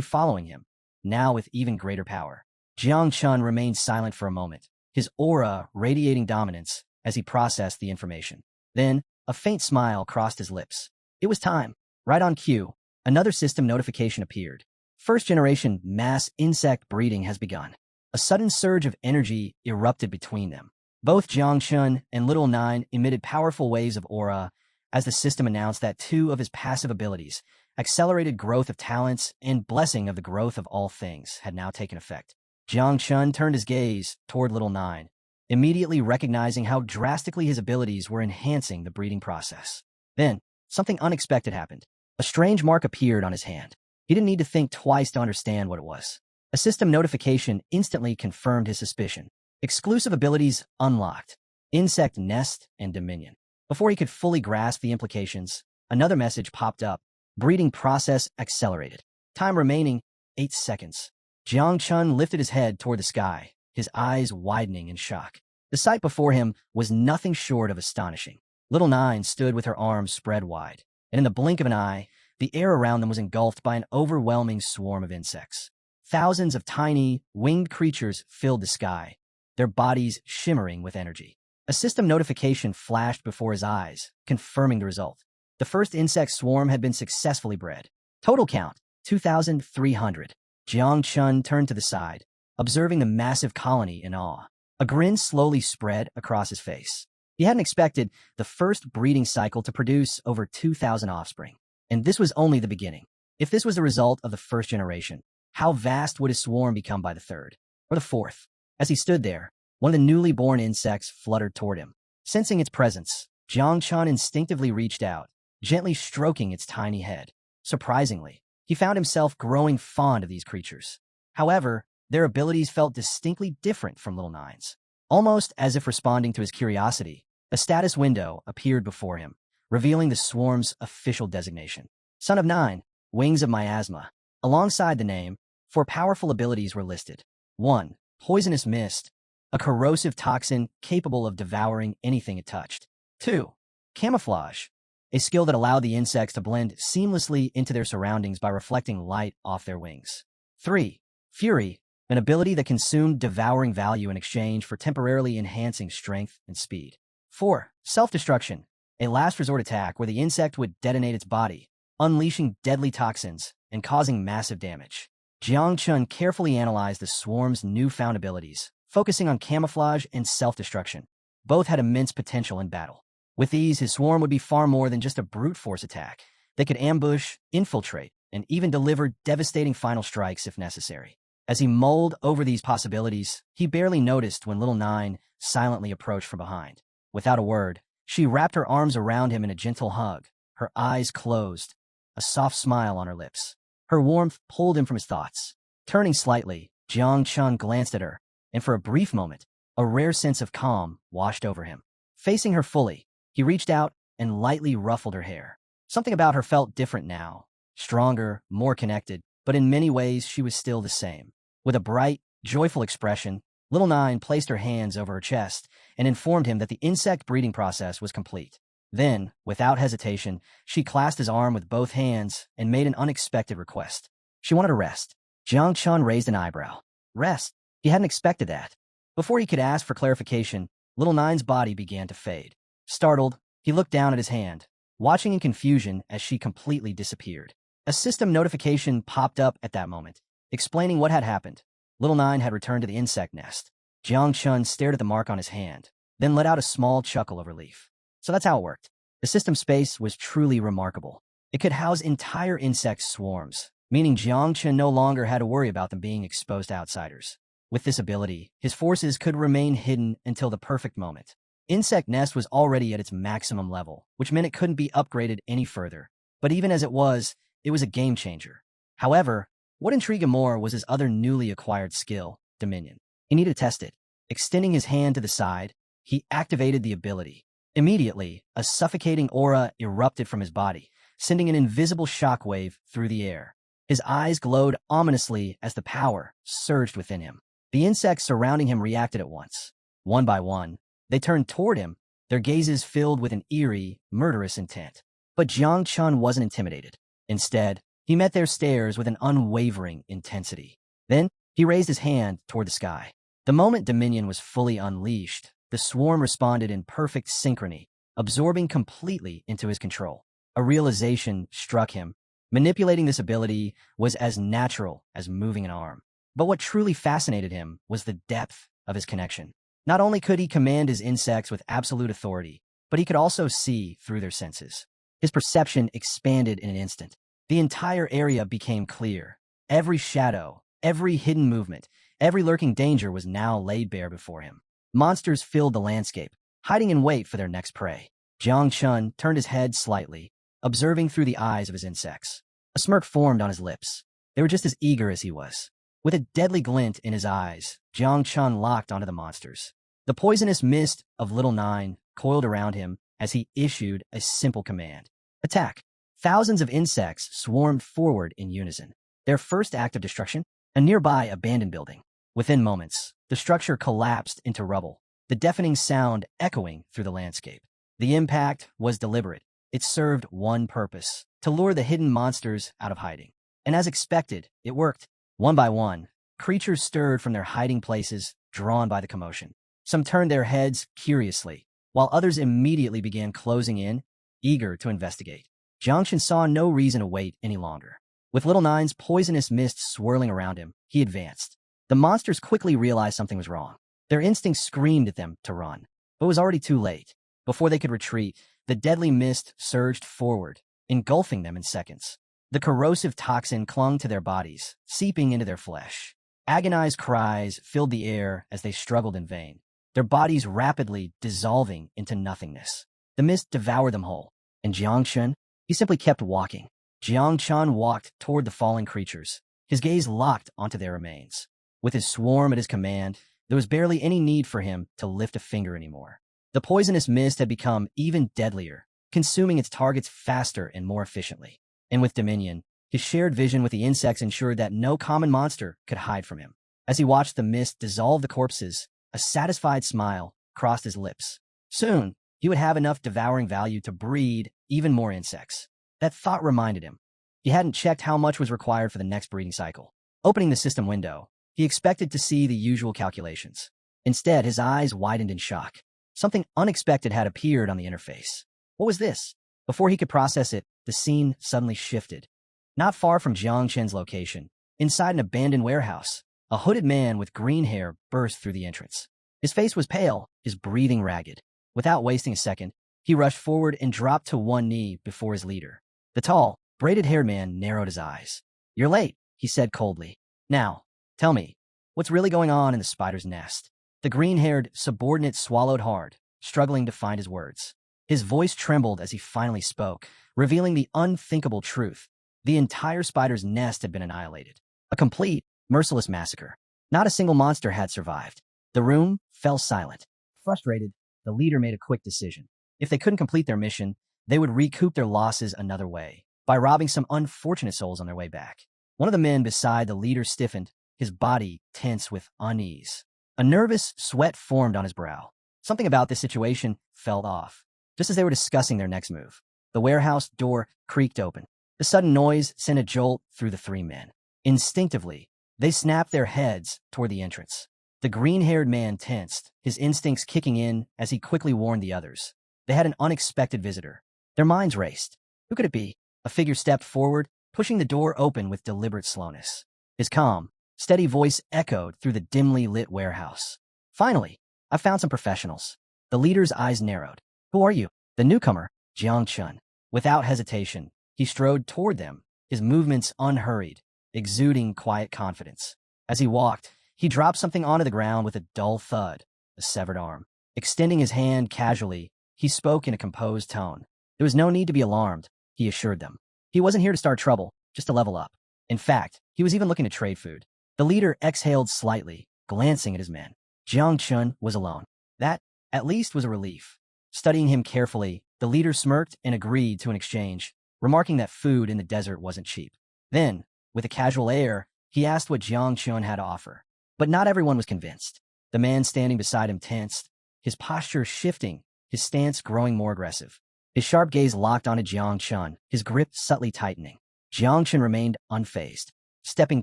following him, now with even greater power. Jiang Chun remained silent for a moment, his aura radiating dominance as he processed the information. Then, a faint smile crossed his lips. It was time. Right on cue, another system notification appeared. First-generation mass insect breeding has begun. A sudden surge of energy erupted between them. Both Jiang Chun and Little Nine emitted powerful waves of aura as the system announced that two of his passive abilities, accelerated growth of talents and blessing of the growth of all things, had now taken effect. Jiang Chun turned his gaze toward Little Nine, immediately recognizing how drastically his abilities were enhancing the breeding process. Then, something unexpected happened. A strange mark appeared on his hand. He didn't need to think twice to understand what it was. A system notification instantly confirmed his suspicion. Exclusive abilities unlocked. insect nest, and dominion. Before he could fully grasp the implications, another message popped up. Breeding process accelerated. Time remaining 8 seconds. Jiang Chun lifted his head toward the sky, his eyes widening in shock. The sight before him was nothing short of astonishing. Little Nine stood with her arms spread wide, and in the blink of an eye, the air around them was engulfed by an overwhelming swarm of insects. Thousands of tiny, winged creatures filled the sky, their bodies shimmering with energy. A system notification flashed before his eyes, confirming the result. The first insect swarm had been successfully bred. Total count, 2,300. Jiang Chun turned to the side, observing the massive colony in awe. A grin slowly spread across his face. He hadn't expected the first breeding cycle to produce over 2,000 offspring. And this was only the beginning. If this was the result of the first generation, how vast would his swarm become by the third, or the fourth? As he stood there, one of the newly born insects fluttered toward him. Sensing its presence, Jiang Chun instinctively reached out, gently stroking its tiny head. Surprisingly, he found himself growing fond of these creatures. However, their abilities felt distinctly different from Little Nine's. Almost as if responding to his curiosity, a status window appeared before him, revealing the swarm's official designation. Son of Nine, Wings of Miasma. Alongside the name, 4 powerful abilities were listed. 1. Poisonous Mist, a corrosive toxin capable of devouring anything it touched. 2. Camouflage, a skill that allowed the insects to blend seamlessly into their surroundings by reflecting light off their wings. 3. Fury, an ability that consumed devouring value in exchange for temporarily enhancing strength and speed. 4. Self-destruction, a last resort attack where the insect would detonate its body, unleashing deadly toxins and causing massive damage. Jiang Chun carefully analyzed the swarm's newfound abilities, focusing on camouflage and self-destruction. Both had immense potential in battle. With these, his swarm would be far more than just a brute force attack. They could ambush, infiltrate, and even deliver devastating final strikes if necessary. As he mulled over these possibilities, he barely noticed when Little Nine silently approached from behind. Without a word, she wrapped her arms around him in a gentle hug, her eyes closed, a soft smile on her lips. Her warmth pulled him from his thoughts. Turning slightly, Jiang Chun glanced at her, and for a brief moment, a rare sense of calm washed over him. Facing her fully, he reached out and lightly ruffled her hair. Something about her felt different now, stronger, more connected, but in many ways she was still the same. With a bright, joyful expression, Little Nine placed her hands over her chest and informed him that the insect breeding process was complete. Then, without hesitation, she clasped his arm with both hands and made an unexpected request. She wanted to rest. Jiang Chun raised an eyebrow. Rest? He hadn't expected that. Before he could ask for clarification, Little Nine's body began to fade. Startled, he looked down at his hand, watching in confusion as she completely disappeared. A system notification popped up at that moment, explaining what had happened. Little Nine had returned to the insect nest. Jiang Chun stared at the mark on his hand, then let out a small chuckle of relief. So that's how it worked. The system space was truly remarkable. It could house entire insect swarms, meaning Jiang Chun no longer had to worry about them being exposed to outsiders. With this ability, his forces could remain hidden until the perfect moment. Insect Nest was already at its maximum level, which meant it couldn't be upgraded any further. But even as it was a game changer. However, what intrigued him more was his other newly acquired skill, Dominion. He needed to test it. Extending his hand to the side, he activated the ability. Immediately, a suffocating aura erupted from his body, sending an invisible shockwave through the air. His eyes glowed ominously as the power surged within him. The insects surrounding him reacted at once. One by one, they turned toward him, their gazes filled with an eerie, murderous intent. But Jiang Chun wasn't intimidated. Instead, he met their stares with an unwavering intensity. Then, he raised his hand toward the sky. The moment Dominion was fully unleashed, the swarm responded in perfect synchrony, absorbing completely into his control. A realization struck him. Manipulating this ability was as natural as moving an arm. But what truly fascinated him was the depth of his connection. Not only could he command his insects with absolute authority, but he could also see through their senses. His perception expanded in an instant. The entire area became clear. Every shadow, every hidden movement, every lurking danger was now laid bare before him. Monsters filled the landscape, hiding in wait for their next prey. Jiang Chun turned his head slightly, observing through the eyes of his insects. A smirk formed on his lips. They were just as eager as he was. With a deadly glint in his eyes, Jiang Chun locked onto the monsters. The poisonous mist of Little Nine coiled around him as he issued a simple command. Attack! Thousands of insects swarmed forward in unison. Their first act of destruction? A nearby abandoned building. Within moments, the structure collapsed into rubble, the deafening sound echoing through the landscape. The impact was deliberate. It served one purpose: to lure the hidden monsters out of hiding. And as expected, it worked. One by one, creatures stirred from their hiding places, drawn by the commotion. Some turned their heads curiously, while others immediately began closing in, eager to investigate. Jiangchen saw no reason to wait any longer. With Little Nine's poisonous mist swirling around him, he advanced. The monsters quickly realized something was wrong. Their instincts screamed at them to run, but it was already too late. Before they could retreat, the deadly mist surged forward, engulfing them in seconds. The corrosive toxin clung to their bodies, seeping into their flesh. Agonized cries filled the air as they struggled in vain, their bodies rapidly dissolving into nothingness. The mist devoured them whole, and Jiangchen, he simply kept walking. Jiangchen walked toward the fallen creatures, his gaze locked onto their remains. With his swarm at his command, there was barely any need for him to lift a finger anymore. The poisonous mist had become even deadlier, consuming its targets faster and more efficiently. And with dominion, his shared vision with the insects ensured that no common monster could hide from him. As he watched the mist dissolve the corpses, a satisfied smile crossed his lips. Soon, he would have enough devouring value to breed even more insects. That thought reminded him. He hadn't checked how much was required for the next breeding cycle. Opening the system window, he expected to see the usual calculations. Instead, his eyes widened in shock. Something unexpected had appeared on the interface. What was this? Before he could process it, the scene suddenly shifted. Not far from Jiangchen's location, inside an abandoned warehouse, a hooded man with green hair burst through the entrance. His face was pale, his breathing ragged. Without wasting a second, he rushed forward and dropped to one knee before his leader. The tall, braided-haired man narrowed his eyes. "You're late," he said coldly. "Now, tell me, what's really going on in the spider's nest?" The green-haired subordinate swallowed hard, struggling to find his words. His voice trembled as he finally spoke, revealing the unthinkable truth. The entire spider's nest had been annihilated. A complete, merciless massacre. Not a single monster had survived. The room fell silent. Frustrated, the leader made a quick decision. If they couldn't complete their mission, they would recoup their losses another way, by robbing some unfortunate souls on their way back. One of the men beside the leader stiffened, his body tense with unease. A nervous sweat formed on his brow. Something about this situation felt off. Just as they were discussing their next move, the warehouse door creaked open. The sudden noise sent a jolt through the three men. Instinctively, they snapped their heads toward the entrance. The green-haired man tensed, his instincts kicking in as he quickly warned the others. They had an unexpected visitor. Their minds raced. Who could it be? A figure stepped forward, pushing the door open with deliberate slowness. His calm, steady voice echoed through the dimly lit warehouse. "Finally, I found some professionals." The leader's eyes narrowed. "Who are you?" The newcomer, Jiangchen. Without hesitation, he strode toward them, his movements unhurried, exuding quiet confidence. As he walked, he dropped something onto the ground with a dull thud, a severed arm. Extending his hand casually, he spoke in a composed tone. There was no need to be alarmed, he assured them. He wasn't here to start trouble, just to level up. In fact, he was even looking to trade food. The leader exhaled slightly, glancing at his men. Jiangchen was alone. That, at least, was a relief. Studying him carefully, the leader smirked and agreed to an exchange, remarking that food in the desert wasn't cheap. Then, with a casual air, he asked what Jiangchen had to offer. But not everyone was convinced. The man standing beside him tensed, his posture shifting, his stance growing more aggressive. His sharp gaze locked onto Jiangchen, his grip subtly tightening. Jiangchen remained unfazed. Stepping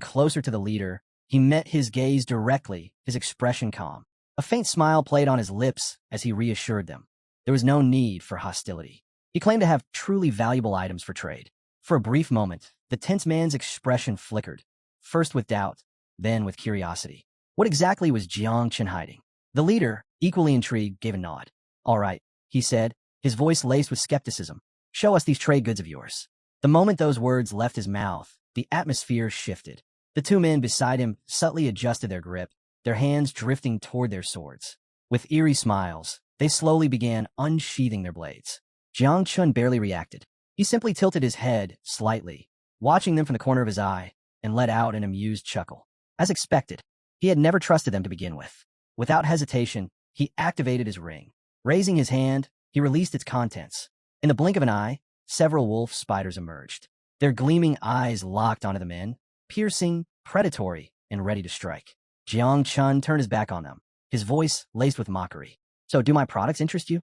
closer to the leader, he met his gaze directly, his expression calm. A faint smile played on his lips as he reassured them. There was no need for hostility. He claimed to have truly valuable items for trade. For a brief moment, the tense man's expression flickered, first with doubt, then with curiosity. What exactly was Jiangchen hiding? The leader, equally intrigued, gave a nod. "All right," he said, his voice laced with skepticism. "Show us these trade goods of yours." The moment those words left his mouth, the atmosphere shifted. The two men beside him subtly adjusted their grip, their hands drifting toward their swords. With eerie smiles, they slowly began unsheathing their blades. Jiangchen barely reacted. He simply tilted his head slightly, watching them from the corner of his eye, and let out an amused chuckle. As expected, he had never trusted them to begin with. Without hesitation, He activated his ring. Raising his hand, he released its contents. In the blink of an eye, several wolf spiders emerged. Their gleaming eyes locked onto the men, piercing, predatory, and ready to strike. Jiang Chun turned his back on them, his voice laced with mockery. "So do my products interest you?"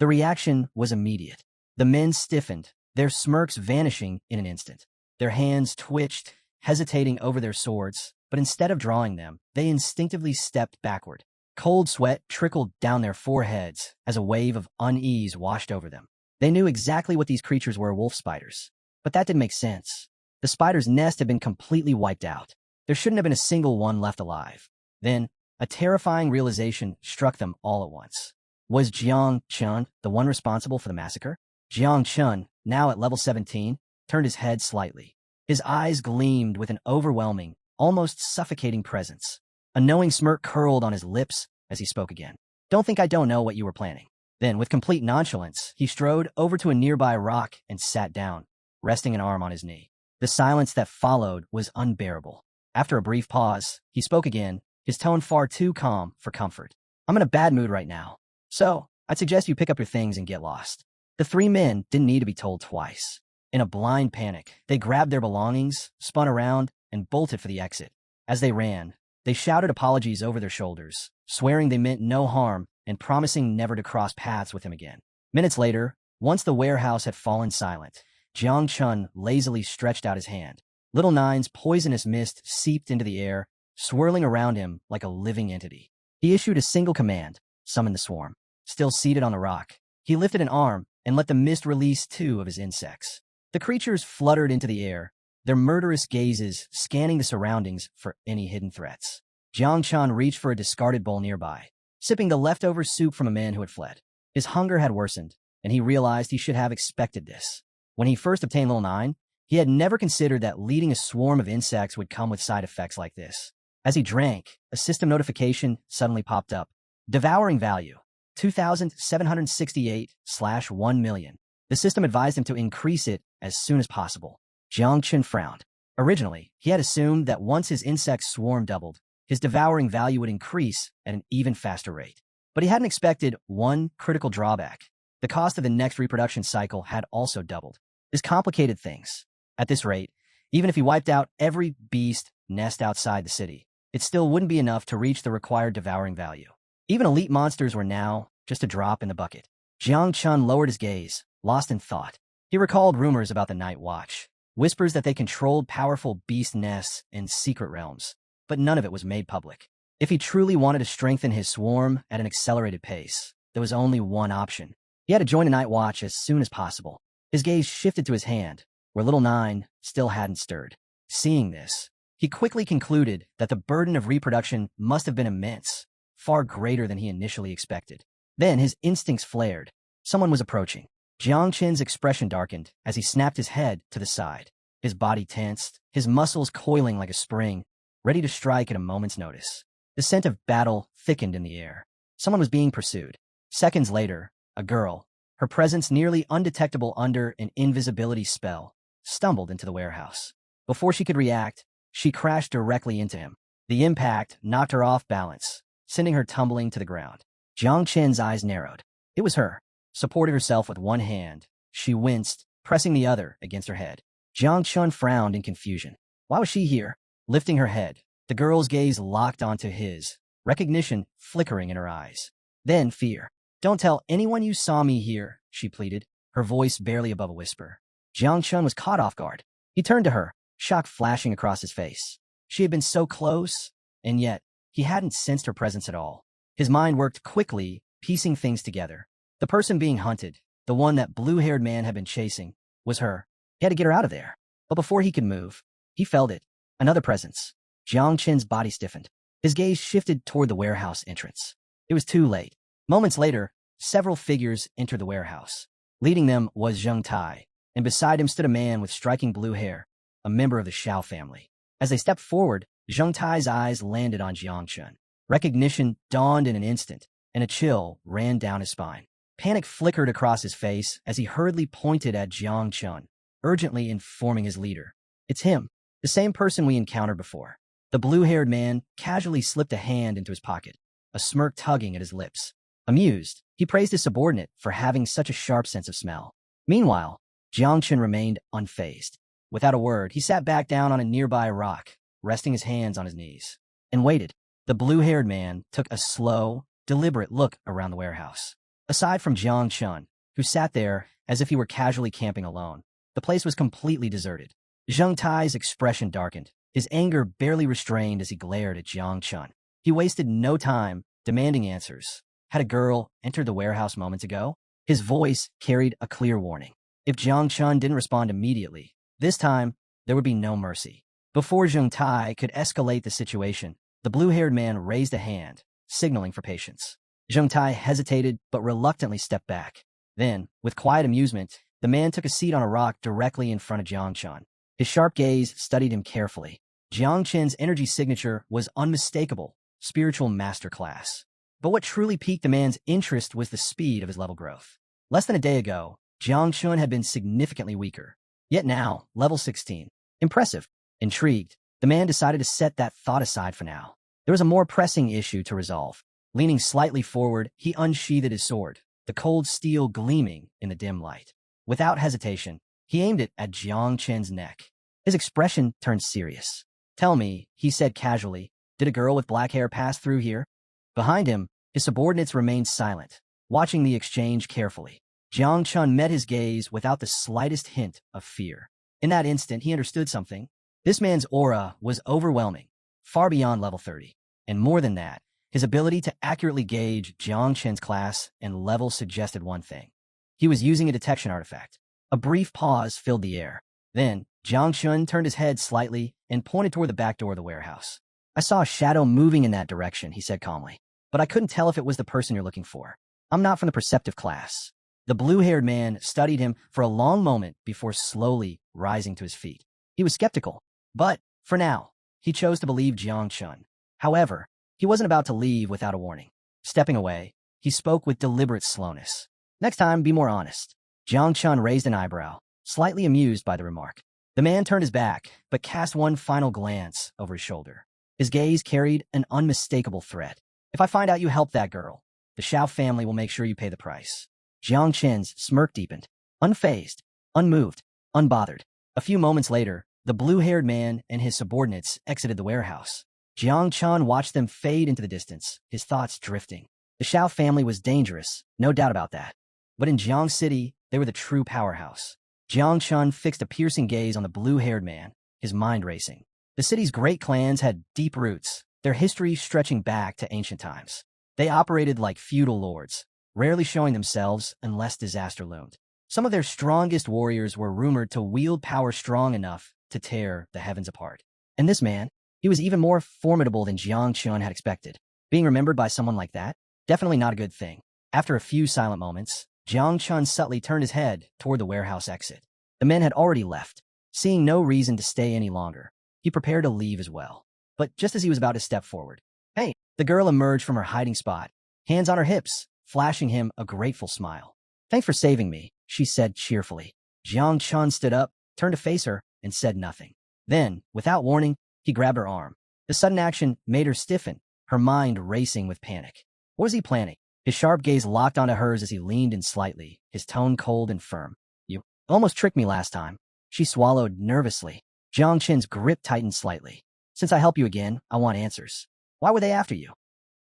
The reaction was immediate. The men stiffened, their smirks vanishing in an instant. Their hands twitched, hesitating over their swords, but instead of drawing them, they instinctively stepped backward. Cold sweat trickled down their foreheads as a wave of unease washed over them. They knew exactly what these creatures were, wolf spiders. But that didn't make sense. The spider's nest had been completely wiped out. There shouldn't have been a single one left alive. Then, a terrifying realization struck them all at once. Was Jiang Chun the one responsible for the massacre? Jiang Chun, now at level 17, turned his head slightly. His eyes gleamed with an overwhelming, almost suffocating presence. A knowing smirk curled on his lips as he spoke again. "Don't think I don't know what you were planning." Then, with complete nonchalance, he strode over to a nearby rock and sat down, resting an arm on his knee. The silence that followed was unbearable. After a brief pause, he spoke again, his tone far too calm for comfort. "I'm in a bad mood right now, so I'd suggest you pick up your things and get lost." The three men didn't need to be told twice. In a blind panic, they grabbed their belongings, spun around, and bolted for the exit. As they ran, they shouted apologies over their shoulders, swearing they meant no harm and promising never to cross paths with him again. Minutes later, once the warehouse had fallen silent, Jiang Chun lazily stretched out his hand. Little Nine's poisonous mist seeped into the air, swirling around him like a living entity. He issued a single command, summon the swarm. Still seated on the rock, he lifted an arm and let the mist release 2 of his insects. The creatures fluttered into the air, their murderous gazes scanning the surroundings for any hidden threats. Jiang Chun reached for a discarded bowl nearby, sipping the leftover soup from a man who had fled. His hunger had worsened, and he realized he should have expected this. When he first obtained Little Nine, he had never considered that leading a swarm of insects would come with side effects like this. As he drank, a system notification suddenly popped up. Devouring value, 2,768/1 million. The system advised him to increase it as soon as possible. Jiang Chun frowned. Originally, he had assumed that once his insect swarm doubled, his devouring value would increase at an even faster rate. But he hadn't expected one critical drawback. The cost of the next reproduction cycle had also doubled. This complicated things. At this rate, even if he wiped out every beast nest outside the city, it still wouldn't be enough to reach the required devouring value. Even elite monsters were now just a drop in the bucket. Jiang Chun lowered his gaze, lost in thought. He recalled rumors about the Night Watch, whispers that they controlled powerful beast nests in secret realms, but none of it was made public. If he truly wanted to strengthen his swarm at an accelerated pace, there was only one option. He had to join the Night Watch as soon as possible. His gaze shifted to his hand, where Little Nine still hadn't stirred. Seeing this, he quickly concluded that the burden of reproduction must have been immense, far greater than he initially expected. Then his instincts flared. Someone was approaching. Jiang Chun's expression darkened as he snapped his head to the side. His body tensed, his muscles coiling like a spring, ready to strike at a moment's notice. The scent of battle thickened in the air. Someone was being pursued. Seconds later, a girl, her presence nearly undetectable under an invisibility spell, stumbled into the warehouse. Before she could react, she crashed directly into him. The impact knocked her off balance, sending her tumbling to the ground. Jiang Chun's eyes narrowed. It was her. Supporting herself with one hand, she winced, pressing the other against her head. Jiang Chun frowned in confusion. Why was she here? Lifting her head, the girl's gaze locked onto his, recognition flickering in her eyes. Then fear. "Don't tell anyone you saw me here," she pleaded, her voice barely above a whisper. Jiang Chun was caught off guard. He turned to her, shock flashing across his face. She had been so close, and yet he hadn't sensed her presence at all. His mind worked quickly, piecing things together. The person being hunted, the one that blue-haired man had been chasing, was her. He had to get her out of there. But before he could move, he felt it. Another presence. Jiang Chun's body stiffened. His gaze shifted toward the warehouse entrance. It was too late. Moments later, several figures entered the warehouse. Leading them was Zheng Tai, and beside him stood a man with striking blue hair, a member of the Xiao family. As they stepped forward, Zheng Tai's eyes landed on Jiang Chun. Recognition dawned in an instant, and a chill ran down his spine. Panic flickered across his face as he hurriedly pointed at Jiang Chun, urgently informing his leader. "It's him, the same person we encountered before." The blue-haired man casually slipped a hand into his pocket, a smirk tugging at his lips. Amused, he praised his subordinate for having such a sharp sense of smell. Meanwhile, Jiang Chun remained unfazed. Without a word, he sat back down on a nearby rock, resting his hands on his knees, and waited. The blue-haired man took a slow, deliberate look around the warehouse. Aside from Jiang Chun, who sat there as if he were casually camping alone, the place was completely deserted. Zheng Tai's expression darkened, his anger barely restrained as he glared at Jiang Chun. He wasted no time demanding answers. Had a girl entered the warehouse moments ago? His voice carried a clear warning. If Jiang Chun didn't respond immediately, this time there would be no mercy. Before Zheng Tai could escalate the situation, the blue-haired man raised a hand, signaling for patience. Zheng Tai hesitated but reluctantly stepped back. Then, with quiet amusement, the man took a seat on a rock directly in front of Jiang Chun. His sharp gaze studied him carefully. Jiang Chun's energy signature was unmistakable, spiritual masterclass. But what truly piqued the man's interest was the speed of his level growth. Less than a day ago, Jiang Chun had been significantly weaker. Yet now, level 16. Impressive. Intrigued, the man decided to set that thought aside for now. There was a more pressing issue to resolve. Leaning slightly forward, he unsheathed his sword, the cold steel gleaming in the dim light. Without hesitation, he aimed it at Jiang Chun's neck. His expression turned serious. "Tell me," he said casually, "did a girl with black hair pass through here?" Behind him, his subordinates remained silent, watching the exchange carefully. Jiang Chun met his gaze without the slightest hint of fear. In that instant, he understood something. This man's aura was overwhelming, far beyond level 30. And more than that, his ability to accurately gauge Jiang Chun's class and level suggested one thing. He was using a detection artifact. A brief pause filled the air. Then, Jiang Chun turned his head slightly and pointed toward the back door of the warehouse. "I saw a shadow moving in that direction," he said calmly. "But I couldn't tell if it was the person you're looking for. I'm not from the perceptive class." The blue-haired man studied him for a long moment before slowly rising to his feet. He was skeptical, but, for now, he chose to believe Jiang Chun. However, he wasn't about to leave without a warning. Stepping away, he spoke with deliberate slowness. "Next time, be more honest." Jiang Chun raised an eyebrow, slightly amused by the remark. The man turned his back, but cast one final glance over his shoulder. His gaze carried an unmistakable threat. "If I find out you helped that girl, the Shao family will make sure you pay the price." Jiang Chun's smirk deepened, unfazed, unmoved, unbothered. A few moments later, the blue-haired man and his subordinates exited the warehouse. Jiang Chun watched them fade into the distance, his thoughts drifting. The Shao family was dangerous, no doubt about that. But in Jiang City, they were the true powerhouse. Jiang Chun fixed a piercing gaze on the blue-haired man, his mind racing. The city's great clans had deep roots, their history stretching back to ancient times. They operated like feudal lords, rarely showing themselves unless disaster loomed. Some of their strongest warriors were rumored to wield power strong enough to tear the heavens apart. And this man, he was even more formidable than Jiang Chun had expected. Being remembered by someone like that? Definitely not a good thing. After a few silent moments, Jiang Chun subtly turned his head toward the warehouse exit. The men had already left. Seeing no reason to stay any longer, he prepared to leave as well. But just as he was about to step forward, "Hey!" The girl emerged from her hiding spot, hands on her hips, flashing him a grateful smile. "Thanks for saving me," she said cheerfully. Jiang Chun stood up, turned to face her, and said nothing. Then, without warning, he grabbed her arm. The sudden action made her stiffen, her mind racing with panic. What was he planning? His sharp gaze locked onto hers as he leaned in slightly, his tone cold and firm. "You almost tricked me last time." She swallowed nervously. Jiang Chun's grip tightened slightly. "Since I help you again, I want answers. Why were they after you?"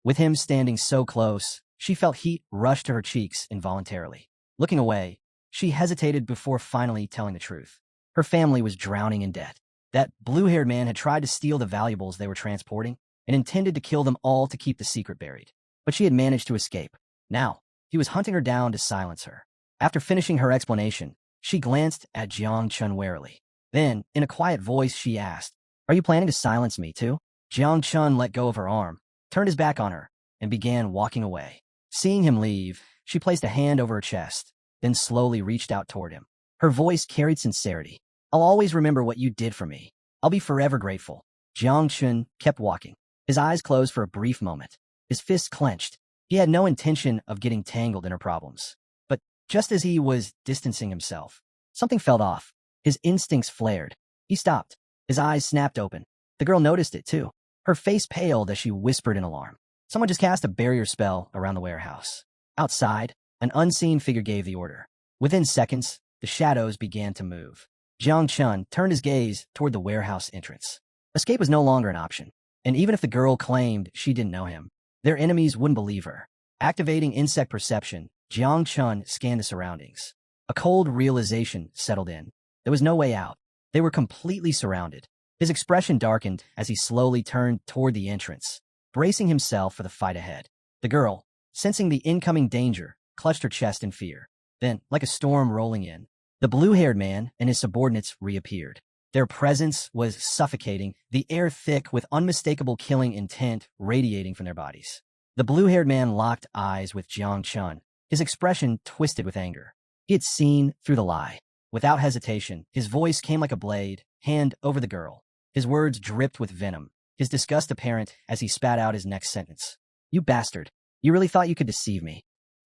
With him standing so close, she felt heat rush to her cheeks involuntarily. Looking away, she hesitated before finally telling the truth. Her family was drowning in debt. That blue-haired man had tried to steal the valuables they were transporting and intended to kill them all to keep the secret buried. But she had managed to escape. Now, he was hunting her down to silence her. After finishing her explanation, she glanced at Jiang Chun warily. Then, in a quiet voice, she asked, "Are you planning to silence me, too?" Jiang Chun let go of her arm, turned his back on her, and began walking away. Seeing him leave, she placed a hand over her chest, then slowly reached out toward him. Her voice carried sincerity. "I'll always remember what you did for me. I'll be forever grateful." Jiang Chun kept walking, his eyes closed for a brief moment, his fists clenched. He had no intention of getting tangled in her problems. But just as he was distancing himself, something felt off. His instincts flared. He stopped. His eyes snapped open. The girl noticed it, too. Her face paled as she whispered in alarm, Someone just cast a barrier spell around the warehouse. Outside, an unseen figure gave the order. Within seconds, the shadows began to move. Jiang Chun turned his gaze toward the warehouse entrance. Escape was no longer an option, and even if the girl claimed she didn't know him, their enemies wouldn't believe her. Activating insect perception, Jiang Chun scanned the surroundings. A cold realization settled in. There was no way out. They were completely surrounded. His expression darkened as he slowly turned toward the entrance, bracing himself for the fight ahead. The girl, sensing the incoming danger, clutched her chest in fear. Then, like a storm rolling in, the blue-haired man and his subordinates reappeared. Their presence was suffocating, the air thick with unmistakable killing intent radiating from their bodies. The blue-haired man locked eyes with Jiang Chun, his expression twisted with anger. He had seen through the lie. Without hesitation, his voice came like a blade, hand over the girl. His words dripped with venom, his disgust apparent as he spat out his next sentence. "You bastard. You really thought you could deceive me."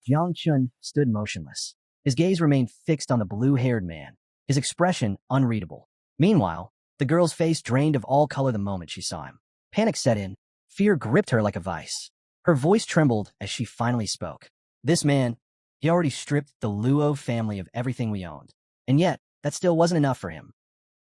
Jiang Chun stood motionless. His gaze remained fixed on the blue-haired man, his expression unreadable. Meanwhile, the girl's face drained of all color the moment she saw him. Panic set in. Fear gripped her like a vice. Her voice trembled as she finally spoke. "This man, he already stripped the Luo family of everything we owned. And yet, that still wasn't enough for him."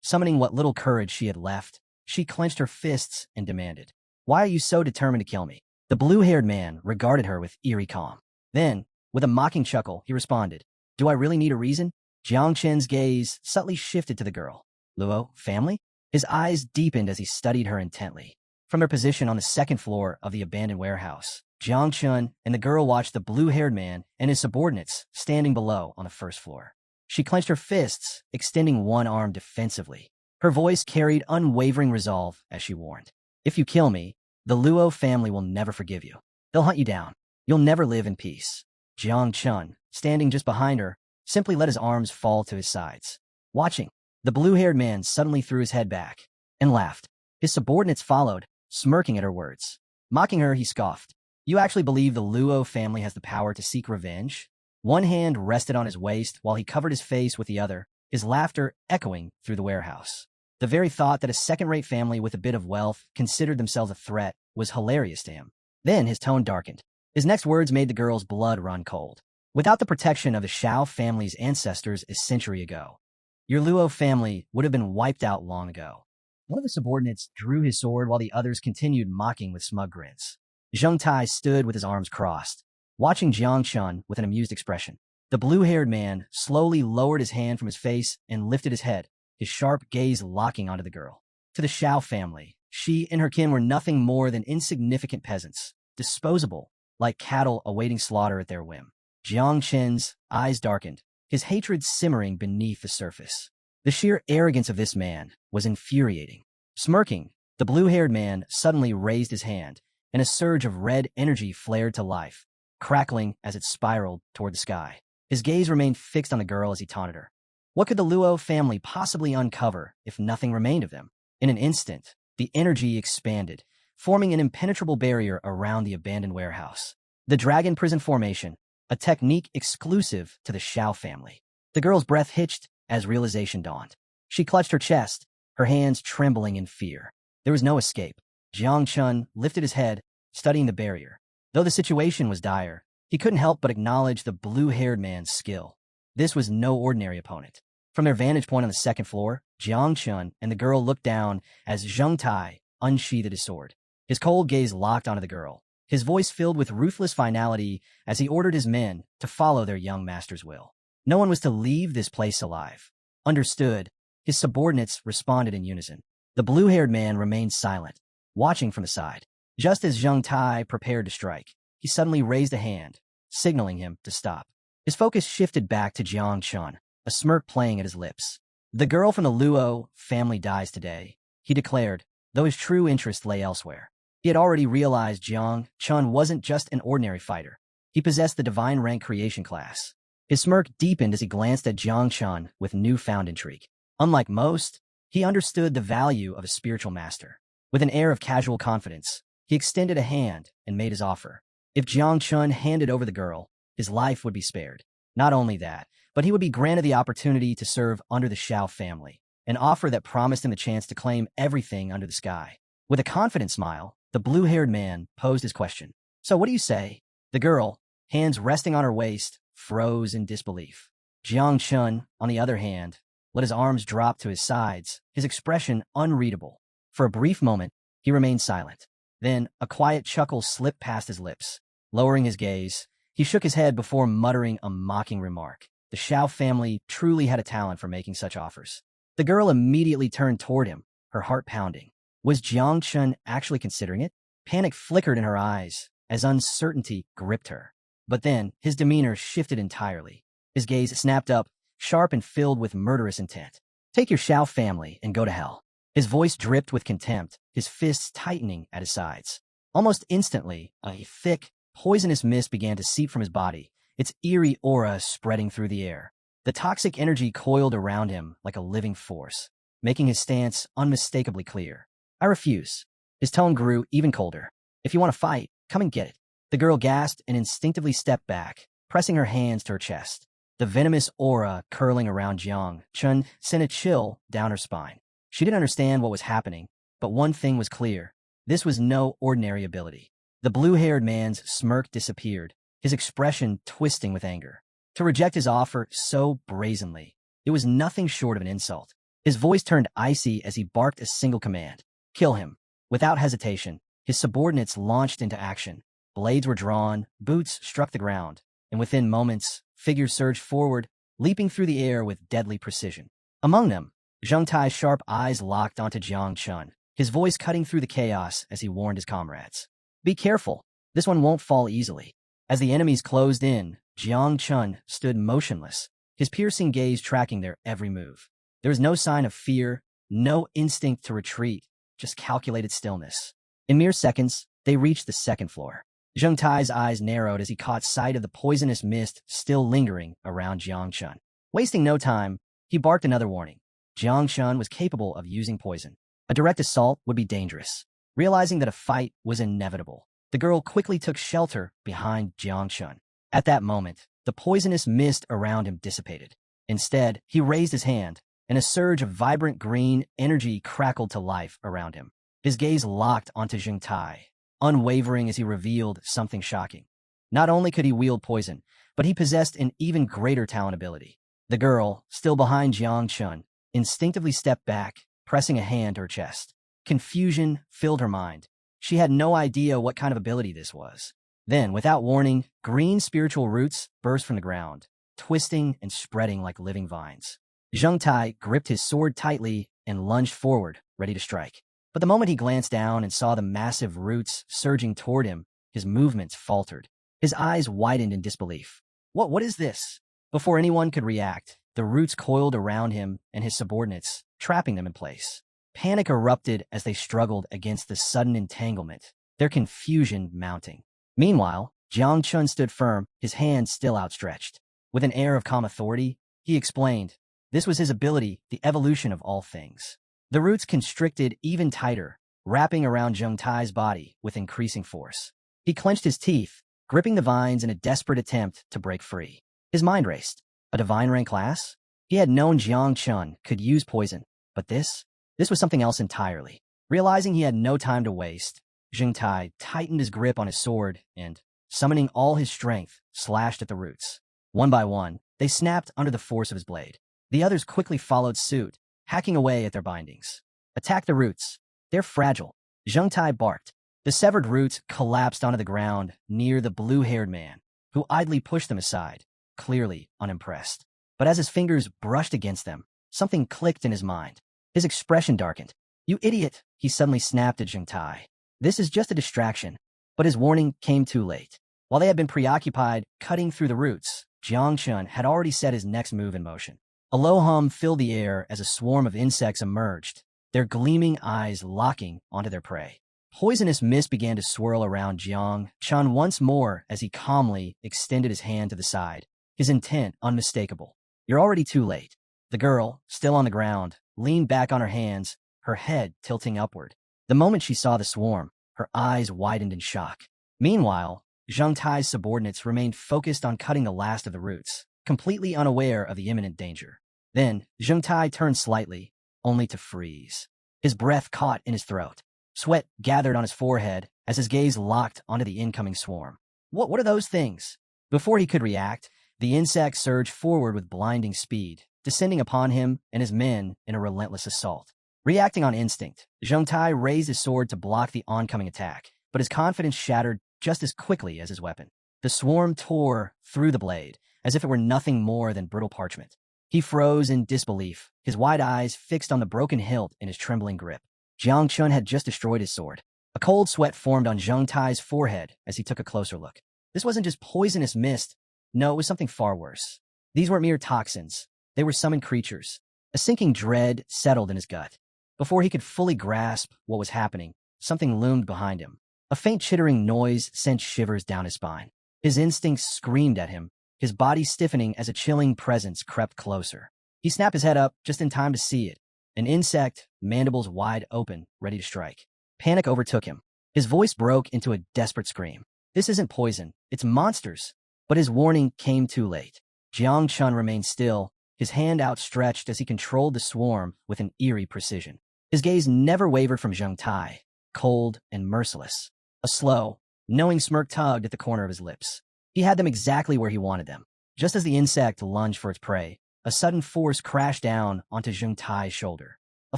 Summoning what little courage she had left, she clenched her fists and demanded, "Why are you so determined to kill me?" The blue-haired man regarded her with eerie calm. Then, with a mocking chuckle, he responded, "Do I really need a reason?" Jiang Chen's gaze subtly shifted to the girl. "Luo family?" His eyes deepened as he studied her intently. From their position on the second floor of the abandoned warehouse, Jiang Chun and the girl watched the blue-haired man and his subordinates standing below on the first floor. She clenched her fists, extending one arm defensively. Her voice carried unwavering resolve as she warned, "If you kill me, the Luo family will never forgive you. They'll hunt you down. You'll never live in peace." Jiang Chun, standing just behind her, simply let his arms fall to his sides. Watching, the blue-haired man suddenly threw his head back and laughed. His subordinates followed, smirking at her words. Mocking her, he scoffed. "You actually believe the Luo family has the power to seek revenge?" One hand rested on his waist while he covered his face with the other, his laughter echoing through the warehouse. The very thought that a second-rate family with a bit of wealth considered themselves a threat was hilarious to him. Then his tone darkened. His next words made the girl's blood run cold. "Without the protection of the Shao family's ancestors a century ago, your Luo family would have been wiped out long ago." One of the subordinates drew his sword while the others continued mocking with smug grins. Zheng Tai stood with his arms crossed, watching Jiang Chun with an amused expression. The blue-haired man slowly lowered his hand from his face and lifted his head, his sharp gaze locking onto the girl. To the Shao family, she and her kin were nothing more than insignificant peasants, disposable, like cattle awaiting slaughter at their whim. Jiang Chen's eyes darkened, his hatred simmering beneath the surface. The sheer arrogance of this man was infuriating. Smirking, the blue-haired man suddenly raised his hand, and a surge of red energy flared to life, crackling as it spiraled toward the sky. His gaze remained fixed on the girl as he taunted her. What could the Luo family possibly uncover if nothing remained of them? In an instant, the energy expanded, forming an impenetrable barrier around the abandoned warehouse. The dragon prison formation, a technique exclusive to the Shao family. The girl's breath hitched as realization dawned. She clutched her chest, her hands trembling in fear. There was no escape. Jiang Chun lifted his head, studying the barrier. Though the situation was dire, he couldn't help but acknowledge the blue-haired man's skill. This was no ordinary opponent. From their vantage point on the second floor, Jiang Chun and the girl looked down as Zheng Tai unsheathed his sword. His cold gaze locked onto the girl, his voice filled with ruthless finality as he ordered his men to follow their young master's will. No one was to leave this place alive. Understood, his subordinates responded in unison. The blue-haired man remained silent, watching from the side. Just as Zheng Tai prepared to strike, he suddenly raised a hand, signaling him to stop. His focus shifted back to Jiang Chun, a smirk playing at his lips. "The girl from the Luo family dies today," he declared, though his true interest lay elsewhere. He had already realized Jiang Chun wasn't just an ordinary fighter. He possessed the divine rank creation class. His smirk deepened as he glanced at Jiang Chun with newfound intrigue. Unlike most, he understood the value of a spiritual master. With an air of casual confidence, he extended a hand and made his offer. If Jiang Chun handed over the girl, his life would be spared. Not only that, but he would be granted the opportunity to serve under the Shao family, an offer that promised him the chance to claim everything under the sky. With a confident smile, the blue-haired man posed his question. So what do you say? The girl, hands resting on her waist, froze in disbelief. Jiang Chun, on the other hand, let his arms drop to his sides, his expression unreadable. For a brief moment, he remained silent. Then, a quiet chuckle slipped past his lips. Lowering his gaze, he shook his head before muttering a mocking remark. The Xiao family truly had a talent for making such offers. The girl immediately turned toward him, her heart pounding. Was Jiang Chun actually considering it? Panic flickered in her eyes as uncertainty gripped her. But then, his demeanor shifted entirely. His gaze snapped up, sharp and filled with murderous intent. Take your Xiao family and go to hell. His voice dripped with contempt, his fists tightening at his sides. Almost instantly, a thick, poisonous mist began to seep from his body, its eerie aura spreading through the air. The toxic energy coiled around him like a living force, making his stance unmistakably clear. I refuse. His tone grew even colder. If you want to fight, come and get it. The girl gasped and instinctively stepped back, pressing her hands to her chest. The venomous aura curling around Jiang Chun sent a chill down her spine. She didn't understand what was happening, but one thing was clear. This was no ordinary ability. The blue-haired man's smirk disappeared, his expression twisting with anger. To reject his offer so brazenly, it was nothing short of an insult. His voice turned icy as he barked a single command. Kill him. Without hesitation, his subordinates launched into action. Blades were drawn, boots struck the ground, and within moments, figures surged forward, leaping through the air with deadly precision. Among them, Zheng Tai's sharp eyes locked onto Jiang Chun, his voice cutting through the chaos as he warned his comrades. Be careful, this one won't fall easily. As the enemies closed in, Jiang Chun stood motionless, his piercing gaze tracking their every move. There was no sign of fear, no instinct to retreat, just calculated stillness. In mere seconds, they reached the second floor. Zheng Tai's eyes narrowed as he caught sight of the poisonous mist still lingering around Jiang Chun. Wasting no time, he barked another warning. Jiang Chun was capable of using poison. A direct assault would be dangerous. Realizing that a fight was inevitable, the girl quickly took shelter behind Jiang Chun. At that moment, the poisonous mist around him dissipated. Instead, he raised his hand, and a surge of vibrant green energy crackled to life around him. His gaze locked onto Zheng Tai, unwavering as he revealed something shocking. Not only could he wield poison, but he possessed an even greater talent ability. The girl, still behind Jiang Chun, instinctively stepped back, pressing a hand to her chest. Confusion filled her mind. She had no idea what kind of ability this was. Then, without warning, green spiritual roots burst from the ground, twisting and spreading like living vines. Zheng Tai gripped his sword tightly and lunged forward, ready to strike. But the moment he glanced down and saw the massive roots surging toward him, his movements faltered. His eyes widened in disbelief. What is this? Before anyone could react, the roots coiled around him and his subordinates, trapping them in place. Panic erupted as they struggled against the sudden entanglement, their confusion mounting. Meanwhile, Jiang Chun stood firm, his hands still outstretched. With an air of calm authority, he explained, this was his ability, the evolution of all things. The roots constricted even tighter, wrapping around Zheng Tai's body with increasing force. He clenched his teeth, gripping the vines in a desperate attempt to break free. His mind raced. A divine rank class? He had known Jiang Chun could use poison, but this was something else entirely. Realizing he had no time to waste, Zheng Tai tightened his grip on his sword and, summoning all his strength, slashed at the roots. One by one, they snapped under the force of his blade. The others quickly followed suit, hacking away at their bindings. Attack the roots. They're fragile. Zheng Tai barked. The severed roots collapsed onto the ground near the blue-haired man, who idly pushed them aside, clearly unimpressed. But as his fingers brushed against them, something clicked in his mind. His expression darkened. You idiot, he suddenly snapped at Zheng Tai. This is just a distraction. But his warning came too late. While they had been preoccupied cutting through the roots, Jiang Chun had already set his next move in motion. A low hum filled the air as a swarm of insects emerged, their gleaming eyes locking onto their prey. Poisonous mist began to swirl around Jiang Chun once more as he calmly extended his hand to the side, his intent unmistakable. You're already too late. The girl, still on the ground, leaned back on her hands, her head tilting upward. The moment she saw the swarm, her eyes widened in shock. Meanwhile, Zheng Tai's subordinates remained focused on cutting the last of the roots, completely unaware of the imminent danger. Then, Zheng Tai turned slightly, only to freeze. His breath caught in his throat. Sweat gathered on his forehead, as his gaze locked onto the incoming swarm. What are those things? Before he could react, the insect surged forward with blinding speed, descending upon him and his men in a relentless assault. Reacting on instinct, Zheng Tai raised his sword to block the oncoming attack, but his confidence shattered just as quickly as his weapon. The swarm tore through the blade, as if it were nothing more than brittle parchment. He froze in disbelief, his wide eyes fixed on the broken hilt in his trembling grip. Jiang Chun had just destroyed his sword. A cold sweat formed on Zheng Tai's forehead as he took a closer look. This wasn't just poisonous mist. No, it was something far worse. These weren't mere toxins. They were summoned creatures. A sinking dread settled in his gut. Before he could fully grasp what was happening, something loomed behind him. A faint chittering noise sent shivers down his spine. His instincts screamed at him, his body stiffening as a chilling presence crept closer. He snapped his head up just in time to see it. An insect, mandibles wide open, ready to strike. Panic overtook him. His voice broke into a desperate scream. This isn't poison, it's monsters. But his warning came too late. Jiang Chun remained still, his hand outstretched as he controlled the swarm with an eerie precision. His gaze never wavered from Zheng Tai, cold and merciless. A slow, knowing smirk tugged at the corner of his lips. He had them exactly where he wanted them. Just as the insect lunged for its prey, a sudden force crashed down onto Zheng Tai's shoulder. A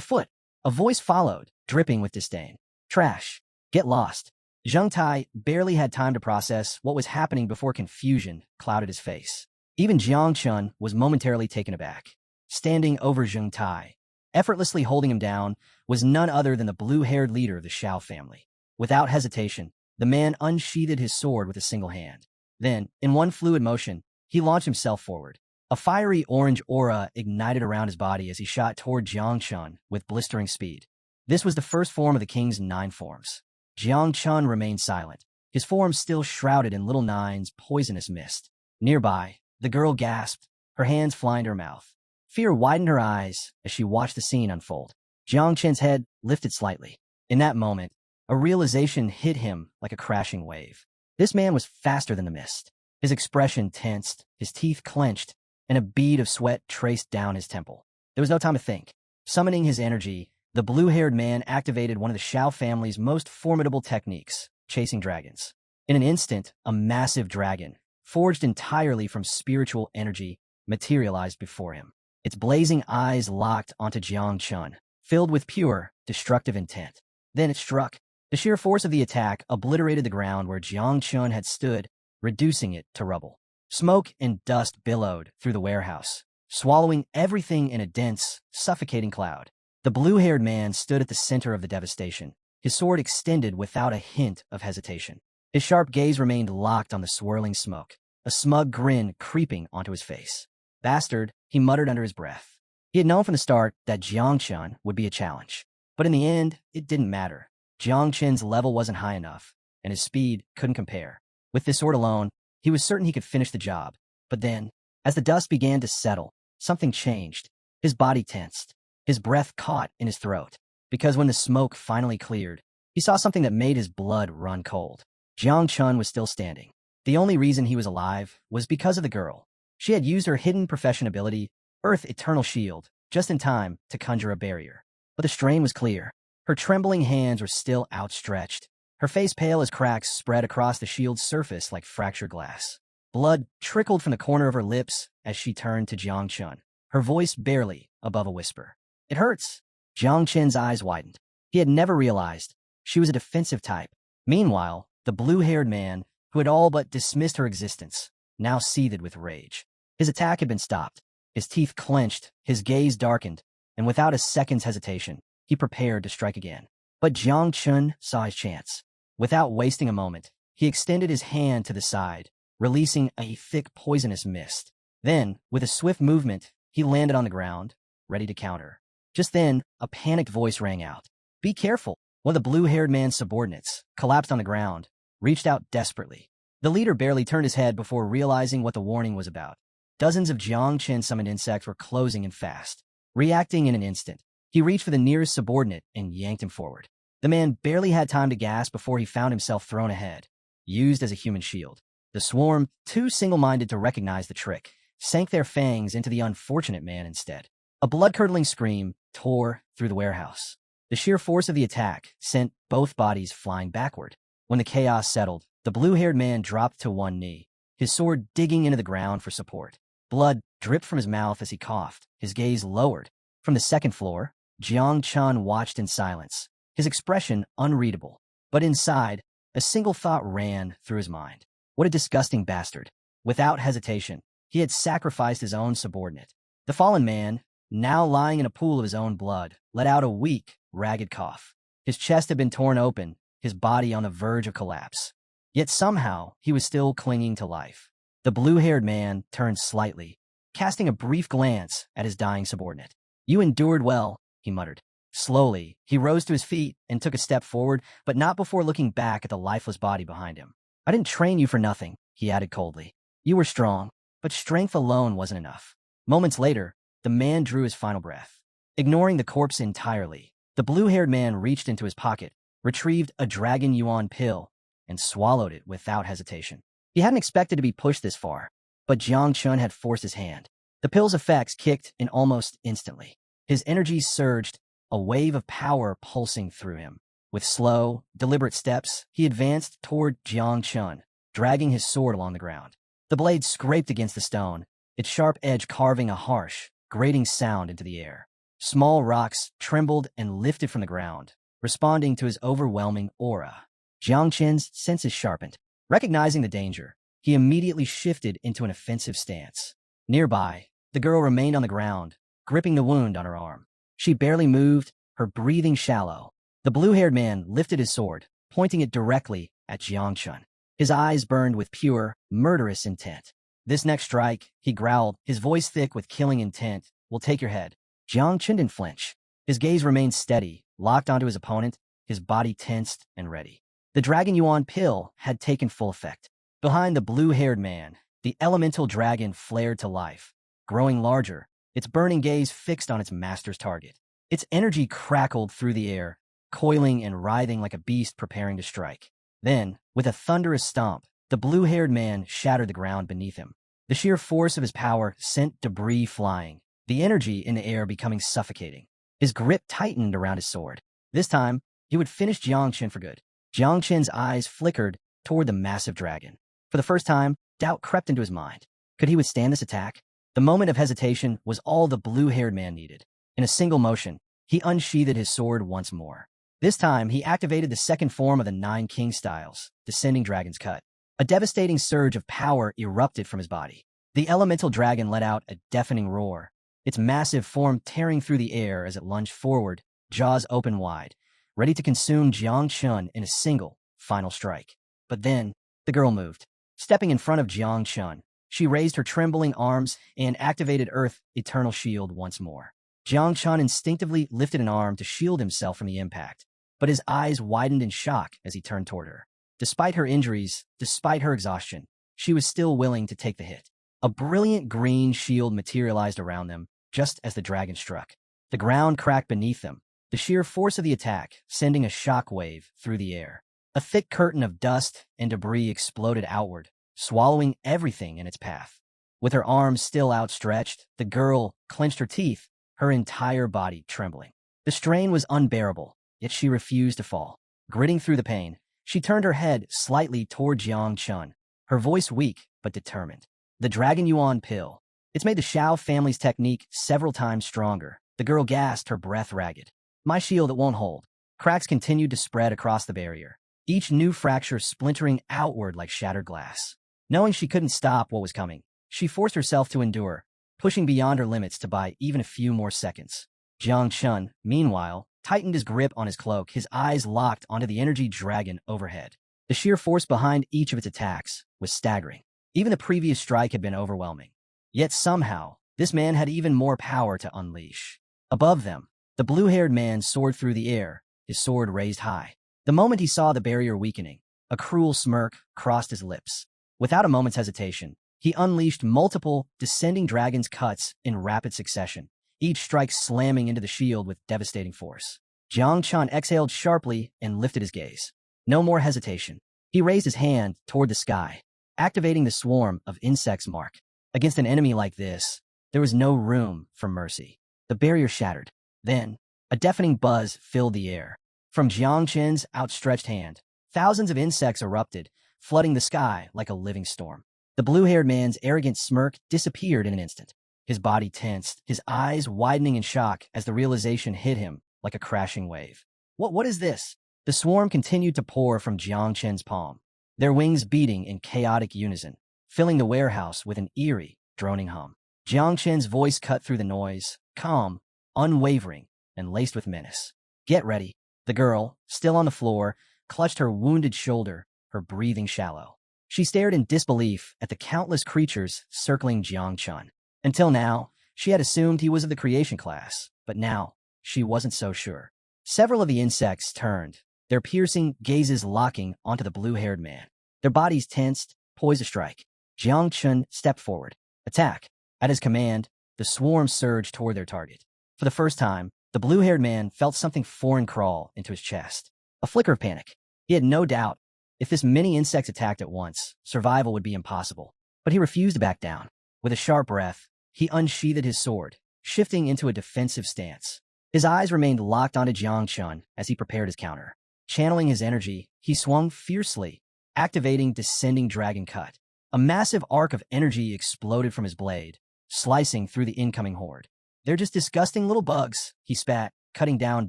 foot. A voice followed, dripping with disdain. Trash. Get lost. Zheng Tai barely had time to process what was happening before confusion clouded his face. Even Jiang Chun was momentarily taken aback. Standing over Zheng Tai, effortlessly holding him down, was none other than the blue-haired leader of the Shao family. Without hesitation, the man unsheathed his sword with a single hand. Then, in one fluid motion, he launched himself forward. A fiery orange aura ignited around his body as he shot toward Jiang Chun with blistering speed. This was the first form of the king's 9 forms. Jiang Chun remained silent, his form still shrouded in Little Nine's poisonous mist. Nearby, the girl gasped, her hands flying to her mouth. Fear widened her eyes as she watched the scene unfold. Jiang Chen's head lifted slightly. In that moment, a realization hit him like a crashing wave. This man was faster than the mist. His expression tensed, his teeth clenched, and a bead of sweat traced down his temple. There was no time to think. Summoning his energy, the blue-haired man activated one of the Shao family's most formidable techniques, chasing dragons. In an instant, a massive dragon, forged entirely from spiritual energy, materialized before him. Its blazing eyes locked onto Jiang Chun, filled with pure, destructive intent. Then it struck. The sheer force of the attack obliterated the ground where Jiang Chun had stood, reducing it to rubble. Smoke and dust billowed through the warehouse, swallowing everything in a dense, suffocating cloud. The blue-haired man stood at the center of the devastation, his sword extended without a hint of hesitation. His sharp gaze remained locked on the swirling smoke, a smug grin creeping onto his face. Bastard, he muttered under his breath. He had known from the start that Jiang Chun would be a challenge. But in the end, it didn't matter. Jiang Chen's level wasn't high enough, and his speed couldn't compare. With this sword alone, he was certain he could finish the job. But then, as the dust began to settle, something changed. His body tensed. His breath caught in his throat. Because when the smoke finally cleared, he saw something that made his blood run cold. Jiang Chun was still standing. The only reason he was alive was because of the girl. She had used her hidden profession ability, Earth Eternal Shield, just in time to conjure a barrier. But the strain was clear. Her trembling hands were still outstretched, her face pale as cracks spread across the shield's surface like fractured glass. Blood trickled from the corner of her lips as she turned to Jiang Chun, her voice barely above a whisper. It hurts. Jiang Chen's eyes widened. He had never realized she was a defensive type. Meanwhile, the blue-haired man, who had all but dismissed her existence, now seethed with rage. His attack had been stopped. His teeth clenched, his gaze darkened, and without a second's hesitation, he prepared to strike again. But Jiang Chun saw his chance. Without wasting a moment, he extended his hand to the side, releasing a thick poisonous mist. Then, with a swift movement, he landed on the ground, ready to counter. Just then, a panicked voice rang out. Be careful! One of the blue-haired man's subordinates collapsed on the ground, reached out desperately. The leader barely turned his head before realizing what the warning was about. Dozens of Jiang Chen summoned insects were closing in fast. Reacting in an instant, he reached for the nearest subordinate and yanked him forward. The man barely had time to gasp before he found himself thrown ahead, used as a human shield. The swarm, too single-minded to recognize the trick, sank their fangs into the unfortunate man instead. A blood-curdling scream tore through the warehouse. The sheer force of the attack sent both bodies flying backward. When the chaos settled, the blue-haired man dropped to one knee, his sword digging into the ground for support. Blood dripped from his mouth as he coughed, his gaze lowered. From the second floor, Jiang Chun watched in silence, his expression unreadable. But inside, a single thought ran through his mind. What a disgusting bastard. Without hesitation, he had sacrificed his own subordinate. The fallen man, now lying in a pool of his own blood, let out a weak, ragged cough. His chest had been torn open, his body on the verge of collapse. Yet somehow, he was still clinging to life. The blue-haired man turned slightly, casting a brief glance at his dying subordinate. "You endured well," he muttered. Slowly, he rose to his feet and took a step forward, but not before looking back at the lifeless body behind him. "I didn't train you for nothing," he added coldly. "You were strong, but strength alone wasn't enough." Moments later, the man drew his final breath. Ignoring the corpse entirely, the blue-haired man reached into his pocket, retrieved a dragon yuan pill, and swallowed it without hesitation. He hadn't expected to be pushed this far, but Jiang Chun had forced his hand. The pill's effects kicked in almost instantly. His energy surged, a wave of power pulsing through him. With slow, deliberate steps, he advanced toward Jiang Chun, dragging his sword along the ground. The blade scraped against the stone, its sharp edge carving a harsh, grating sound into the air. Small rocks trembled and lifted from the ground, responding to his overwhelming aura. Jiang Chun's senses sharpened. Recognizing the danger, he immediately shifted into an offensive stance. Nearby, the girl remained on the ground, gripping the wound on her arm. She barely moved, her breathing shallow. The blue-haired man lifted his sword, pointing it directly at Jiang Chun. His eyes burned with pure, murderous intent. "This next strike," he growled, his voice thick with killing intent, "will take your head." Jiang Chun didn't flinch. His gaze remained steady, locked onto his opponent, his body tensed and ready. The Dragon Yuan pill had taken full effect. Behind the blue-haired man, the elemental dragon flared to life, growing larger, its burning gaze fixed on its master's target. Its energy crackled through the air, coiling and writhing like a beast preparing to strike. Then, with a thunderous stomp, the blue-haired man shattered the ground beneath him. The sheer force of his power sent debris flying, the energy in the air becoming suffocating. His grip tightened around his sword. This time, he would finish Jiang Chun for good. Jiang Chun's eyes flickered toward the massive dragon. For the first time, doubt crept into his mind. Could he withstand this attack? The moment of hesitation was all the blue-haired man needed. In a single motion, he unsheathed his sword once more. This time, he activated the second form of the Nine King Styles, Descending Dragon's Cut. A devastating surge of power erupted from his body. The elemental dragon let out a deafening roar, its massive form tearing through the air as it lunged forward, jaws open wide, ready to consume Jiang Chun in a single, final strike. But then, the girl moved. Stepping in front of Jiang Chun, she raised her trembling arms and activated Earth Eternal Shield once more. Jiang Chun instinctively lifted an arm to shield himself from the impact, but his eyes widened in shock as he turned toward her. Despite her injuries, despite her exhaustion, she was still willing to take the hit. A brilliant green shield materialized around them just as the dragon struck. The ground cracked beneath them, the sheer force of the attack sending a shock wave through the air. A thick curtain of dust and debris exploded outward, swallowing everything in its path. With her arms still outstretched, the girl clenched her teeth, her entire body trembling. The strain was unbearable, yet she refused to fall. Gritting through the pain, she turned her head slightly toward Jiang Chun, her voice weak but determined. "The Dragon Yuan pill. It's made the Shao family's technique several times stronger." The girl gasped, her breath ragged. "My shield, it won't hold." Cracks continued to spread across the barrier, each new fracture splintering outward like shattered glass. Knowing she couldn't stop what was coming, she forced herself to endure, pushing beyond her limits to buy even a few more seconds. Jiang Chun, meanwhile, tightened his grip on his cloak, his eyes locked onto the energy dragon overhead. The sheer force behind each of its attacks was staggering. Even the previous strike had been overwhelming. Yet somehow, this man had even more power to unleash. Above them, the blue-haired man soared through the air, his sword raised high. The moment he saw the barrier weakening, a cruel smirk crossed his lips. Without a moment's hesitation, he unleashed multiple descending dragon's cuts in rapid succession, each strike slamming into the shield with devastating force. Jiang Chun exhaled sharply and lifted his gaze. No more hesitation. He raised his hand toward the sky, activating the swarm of insects mark. Against an enemy like this, there was no room for mercy. The barrier shattered. Then, a deafening buzz filled the air. From Jiang Chun's outstretched hand, Thousands of insects erupted, flooding the sky like a living storm. The blue-haired man's arrogant smirk disappeared in an instant. His body tensed, his eyes widening in shock as the realization hit him like a crashing wave. What is this? The swarm continued to pour from Jiang Chen's palm, their wings beating in chaotic unison, filling the warehouse with an eerie, droning hum. Jiang Chen's voice cut through the noise, calm, unwavering, and laced with menace. Get ready. The girl, still on the floor, clutched her wounded shoulder, her breathing shallow. She stared in disbelief at the countless creatures circling Jiang Chen. Until now, she had assumed he was of the creation class, but now, she wasn't so sure. Several of the insects turned, their piercing gazes locking onto the blue-haired man. Their bodies tensed, poised to strike. Jiang Chen stepped forward. Attack! At his command, the swarm surged toward their target. For the first time, the blue-haired man felt something foreign crawl into his chest. A flicker of panic. He had no doubt, if this many insects attacked at once, survival would be impossible. But he refused to back down. With a sharp breath, he unsheathed his sword, shifting into a defensive stance. His eyes remained locked onto Jiang Chen as he prepared his counter. Channeling his energy, he swung fiercely, activating Descending Dragon Cut. A massive arc of energy exploded from his blade, slicing through the incoming horde. They're just disgusting little bugs, he spat, cutting down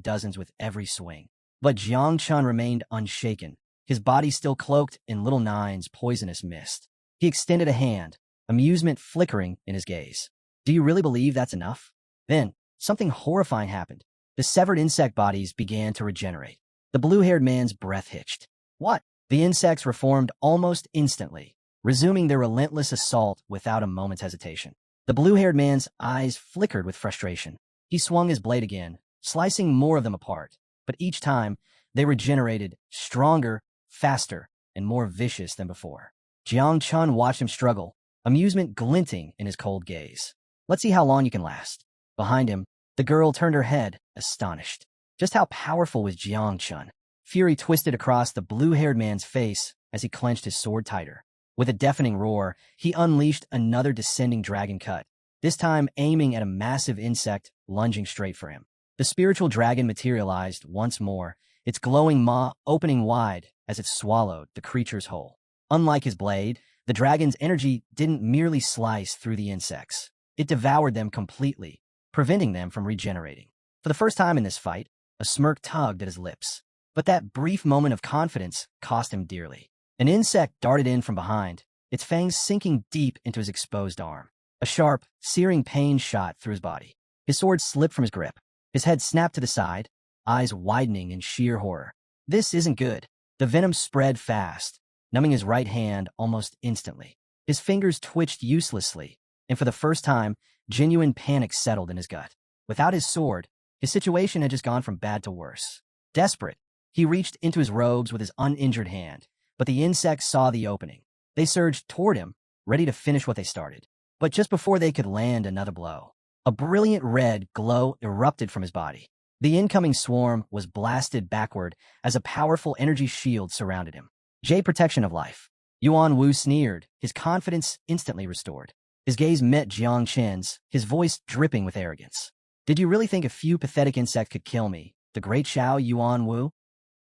dozens with every swing. But Jiang Chen remained unshaken, his body still cloaked in Little Nine's poisonous mist. He extended a hand, amusement flickering in his gaze. Do you really believe that's enough? Then, something horrifying happened. The severed insect bodies began to regenerate. The blue-haired man's breath hitched. What? The insects reformed almost instantly, resuming their relentless assault without a moment's hesitation. The blue-haired man's eyes flickered with frustration. He swung his blade again, slicing more of them apart, but each time, they regenerated, stronger, faster, and more vicious than before. Jiang Chen watched him struggle, amusement glinting in his cold gaze. Let's see how long you can last. Behind him, the girl turned her head, astonished. Just how powerful was Jiang Chen? Fury twisted across the blue-haired man's face as he clenched his sword tighter. With a deafening roar, he unleashed another Descending Dragon Cut, this time aiming at a massive insect lunging straight for him. The spiritual dragon materialized once more, its glowing maw opening wide as it swallowed the creature's whole. Unlike his blade, the dragon's energy didn't merely slice through the insects. It devoured them completely, preventing them from regenerating. For the first time in this fight, a smirk tugged at his lips. But that brief moment of confidence cost him dearly. An insect darted in from behind, its fangs sinking deep into his exposed arm. A sharp, searing pain shot through his body. His sword slipped from his grip. His head snapped to the side, eyes widening in sheer horror. This isn't good. The venom spread fast, numbing his right hand almost instantly. His fingers twitched uselessly, and for the first time, genuine panic settled in his gut. Without his sword, his situation had just gone from bad to worse. Desperate, he reached into his robes with his uninjured hand, but the insects saw the opening. They surged toward him, ready to finish what they started. But just before they could land another blow, a brilliant red glow erupted from his body. The incoming swarm was blasted backward as a powerful energy shield surrounded him. Jade protection of life. Yuan Wu sneered, his confidence instantly restored. His gaze met Jiang Chen's, his voice dripping with arrogance. Did you really think a few pathetic insects could kill me, the great Xiao Yuan Wu?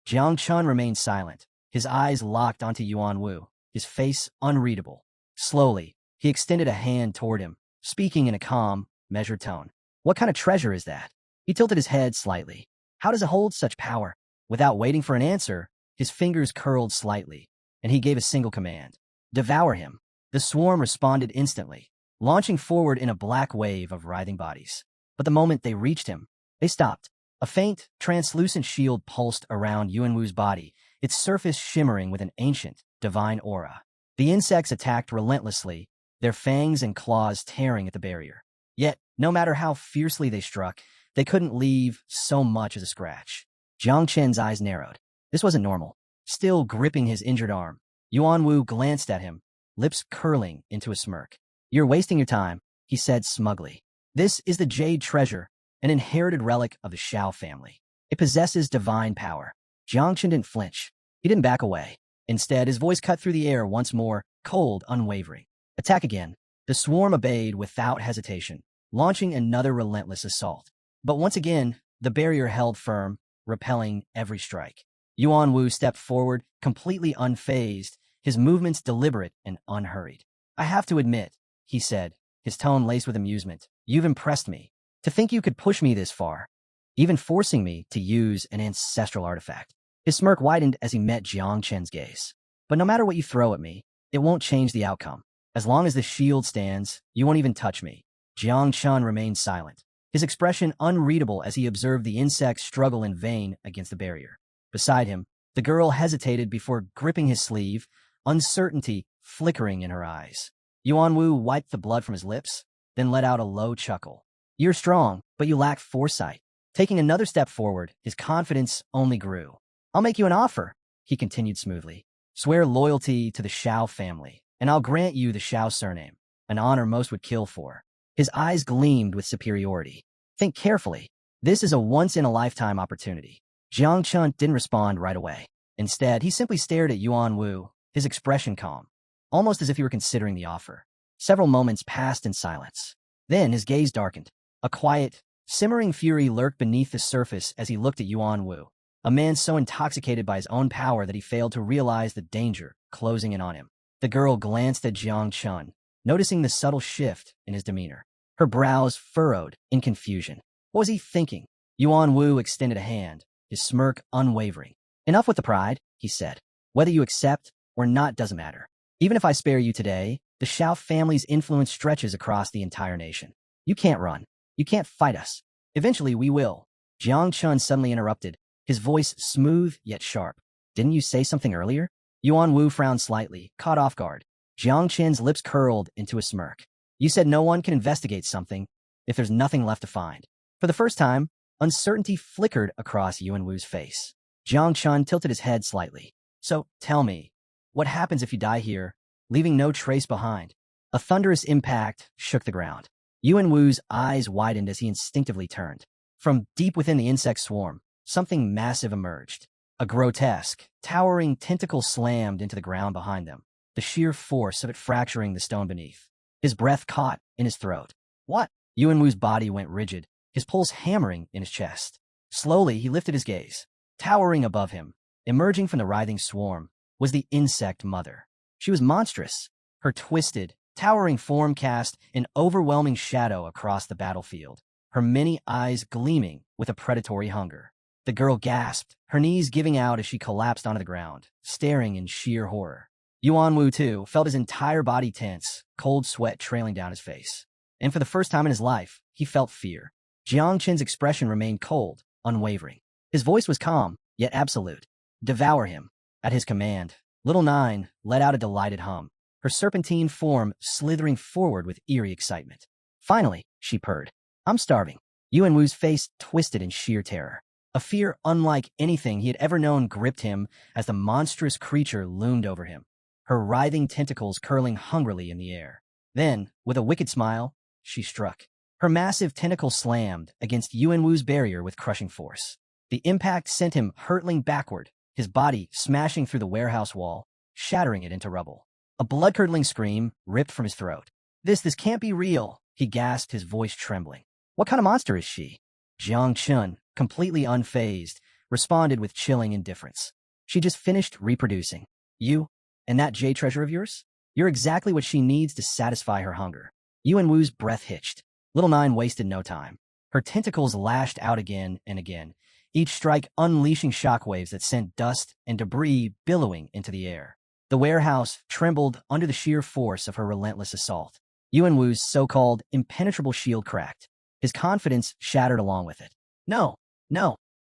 Jiang Chen remained silent, his eyes locked onto Yuan Wu, his face unreadable. Slowly, he extended a hand toward him, speaking in a calm, measured tone. What kind of treasure is that? He tilted his head slightly. How does it hold such power? Without waiting for an answer, his fingers curled slightly, and he gave a single command. Devour him. The swarm responded instantly, launching forward in a black wave of writhing bodies. But the moment they reached him, they stopped. A faint, translucent shield pulsed around Yuan Wu's body, its surface shimmering with an ancient, divine aura. The insects attacked relentlessly, their fangs and claws tearing at the barrier. Yet, no matter how fiercely they struck, they couldn't leave so much as a scratch. Jiang Chen's eyes narrowed. This wasn't normal. Still gripping his injured arm, Yuan Wu glanced at him, lips curling into a smirk. You're wasting your time, he said smugly. This is the Jade Treasure, an inherited relic of the Xiao family. It possesses divine power. Jiang Chen didn't flinch. He didn't back away. Instead, his voice cut through the air once more, cold, unwavering. Attack again. The swarm obeyed without hesitation, launching another relentless assault. But once again, the barrier held firm, repelling every strike. Yuan Wu stepped forward, completely unfazed, his movements deliberate and unhurried. I have to admit, he said, his tone laced with amusement, you've impressed me. To think you could push me this far, even forcing me to use an ancestral artifact. His smirk widened as he met Jiang Chen's gaze. But no matter what you throw at me, it won't change the outcome. As long as the shield stands, you won't even touch me. Jiang Chen remained silent, his expression unreadable as he observed the insect struggle in vain against the barrier. Beside him, the girl hesitated before gripping his sleeve, uncertainty flickering in her eyes. Yuan Wu wiped the blood from his lips, then let out a low chuckle. You're strong, but you lack foresight. Taking another step forward, his confidence only grew. I'll make you an offer, he continued smoothly. Swear loyalty to the Shao family, and I'll grant you the Shao surname, an honor most would kill for. His eyes gleamed with superiority. Think carefully. This is a once-in-a-lifetime opportunity. Jiang Chen didn't respond right away. Instead, he simply stared at Yuan Wu, his expression calm, almost as if he were considering the offer. Several moments passed in silence. Then his gaze darkened. A quiet, simmering fury lurked beneath the surface as he looked at Yuan Wu, a man so intoxicated by his own power that he failed to realize the danger closing in on him. The girl glanced at Jiang Chen, noticing the subtle shift in his demeanor. Her brows furrowed in confusion. What was he thinking? Yuan Wu extended a hand, his smirk unwavering. Enough with the pride, he said. Whether you accept or not doesn't matter. Even if I spare you today, the Shao family's influence stretches across the entire nation. You can't run. You can't fight us. Eventually we will. Jiang Chen suddenly interrupted, his voice smooth yet sharp. Didn't you say something earlier? Yuan Wu frowned slightly, caught off guard. Jiang Chen's lips curled into a smirk. You said no one can investigate something if there's nothing left to find. For the first time, uncertainty flickered across Yuan Wu's face. Jiang Chen tilted his head slightly. So, tell me, what happens if you die here, leaving no trace behind? A thunderous impact shook the ground. Yuan Wu's eyes widened as he instinctively turned. From deep within the insect swarm, something massive emerged. A grotesque, towering tentacle slammed into the ground behind them, the sheer force of it fracturing the stone beneath. His breath caught in his throat. What? Yuan Wu's body went rigid, his pulse hammering in his chest. Slowly, he lifted his gaze. Towering above him, emerging from the writhing swarm, was the insect mother. She was monstrous. Her twisted, towering form cast an overwhelming shadow across the battlefield, her many eyes gleaming with a predatory hunger. The girl gasped, her knees giving out as she collapsed onto the ground, staring in sheer horror. Yuan Wu, too, felt his entire body tense, cold sweat trailing down his face. And for the first time in his life, he felt fear. Jiang Chen's expression remained cold, unwavering. His voice was calm, yet absolute. Devour him. At his command, Little Nine let out a delighted hum, her serpentine form slithering forward with eerie excitement. Finally, she purred. I'm starving. Yuan Wu's face twisted in sheer terror. A fear unlike anything he had ever known gripped him as the monstrous creature loomed over him, her writhing tentacles curling hungrily in the air. Then, with a wicked smile, she struck. Her massive tentacle slammed against Yuan Wu's barrier with crushing force. The impact sent him hurtling backward, his body smashing through the warehouse wall, shattering it into rubble. A blood-curdling scream ripped from his throat. This can't be real, he gasped, his voice trembling. What kind of monster is she? Jiang Chen, completely unfazed, responded with chilling indifference. She just finished reproducing. You, and that jade treasure of yours? You're exactly what she needs to satisfy her hunger. Yuan Wu's breath hitched. Little Nine wasted no time. Her tentacles lashed out again and again, each strike unleashing shockwaves that sent dust and debris billowing into the air. The warehouse trembled under the sheer force of her relentless assault. Yuan Wu's so-called impenetrable shield cracked. His confidence shattered along with it. No,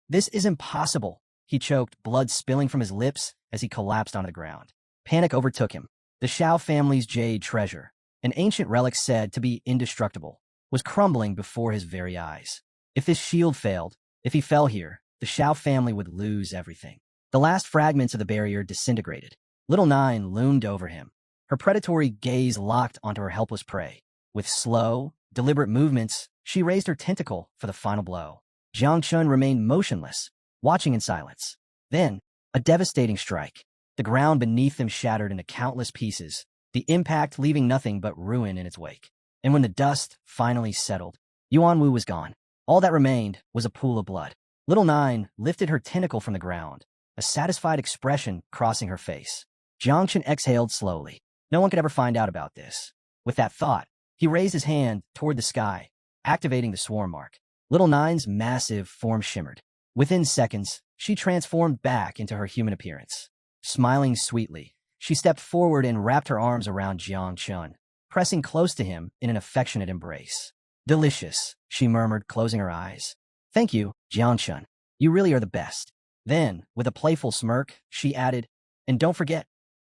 this is impossible, he choked, blood spilling from his lips as he collapsed onto the ground. Panic overtook him. The Shao family's jade treasure, an ancient relic said to be indestructible, was crumbling before his very eyes. If this shield failed, if he fell here, the Shao family would lose everything. The last fragments of the barrier disintegrated. Little Nine loomed over him, her predatory gaze locked onto her helpless prey. With slow, deliberate movements, she raised her tentacle for the final blow. Jiang Chen remained motionless, watching in silence. Then, a devastating strike. The ground beneath them shattered into countless pieces, the impact leaving nothing but ruin in its wake. And when the dust finally settled, Yuan Wu was gone. All that remained was a pool of blood. Little Nine lifted her tentacle from the ground, a satisfied expression crossing her face. Jiang Chen exhaled slowly. No one could ever find out about this. With that thought, he raised his hand toward the sky, activating the swarm mark. Little Nine's massive form shimmered. Within seconds, she transformed back into her human appearance. Smiling sweetly, she stepped forward and wrapped her arms around Jiang Chen, pressing close to him in an affectionate embrace. Delicious, she murmured, closing her eyes. Thank you, Jiang Chen. You really are the best. Then, with a playful smirk, she added, and don't forget,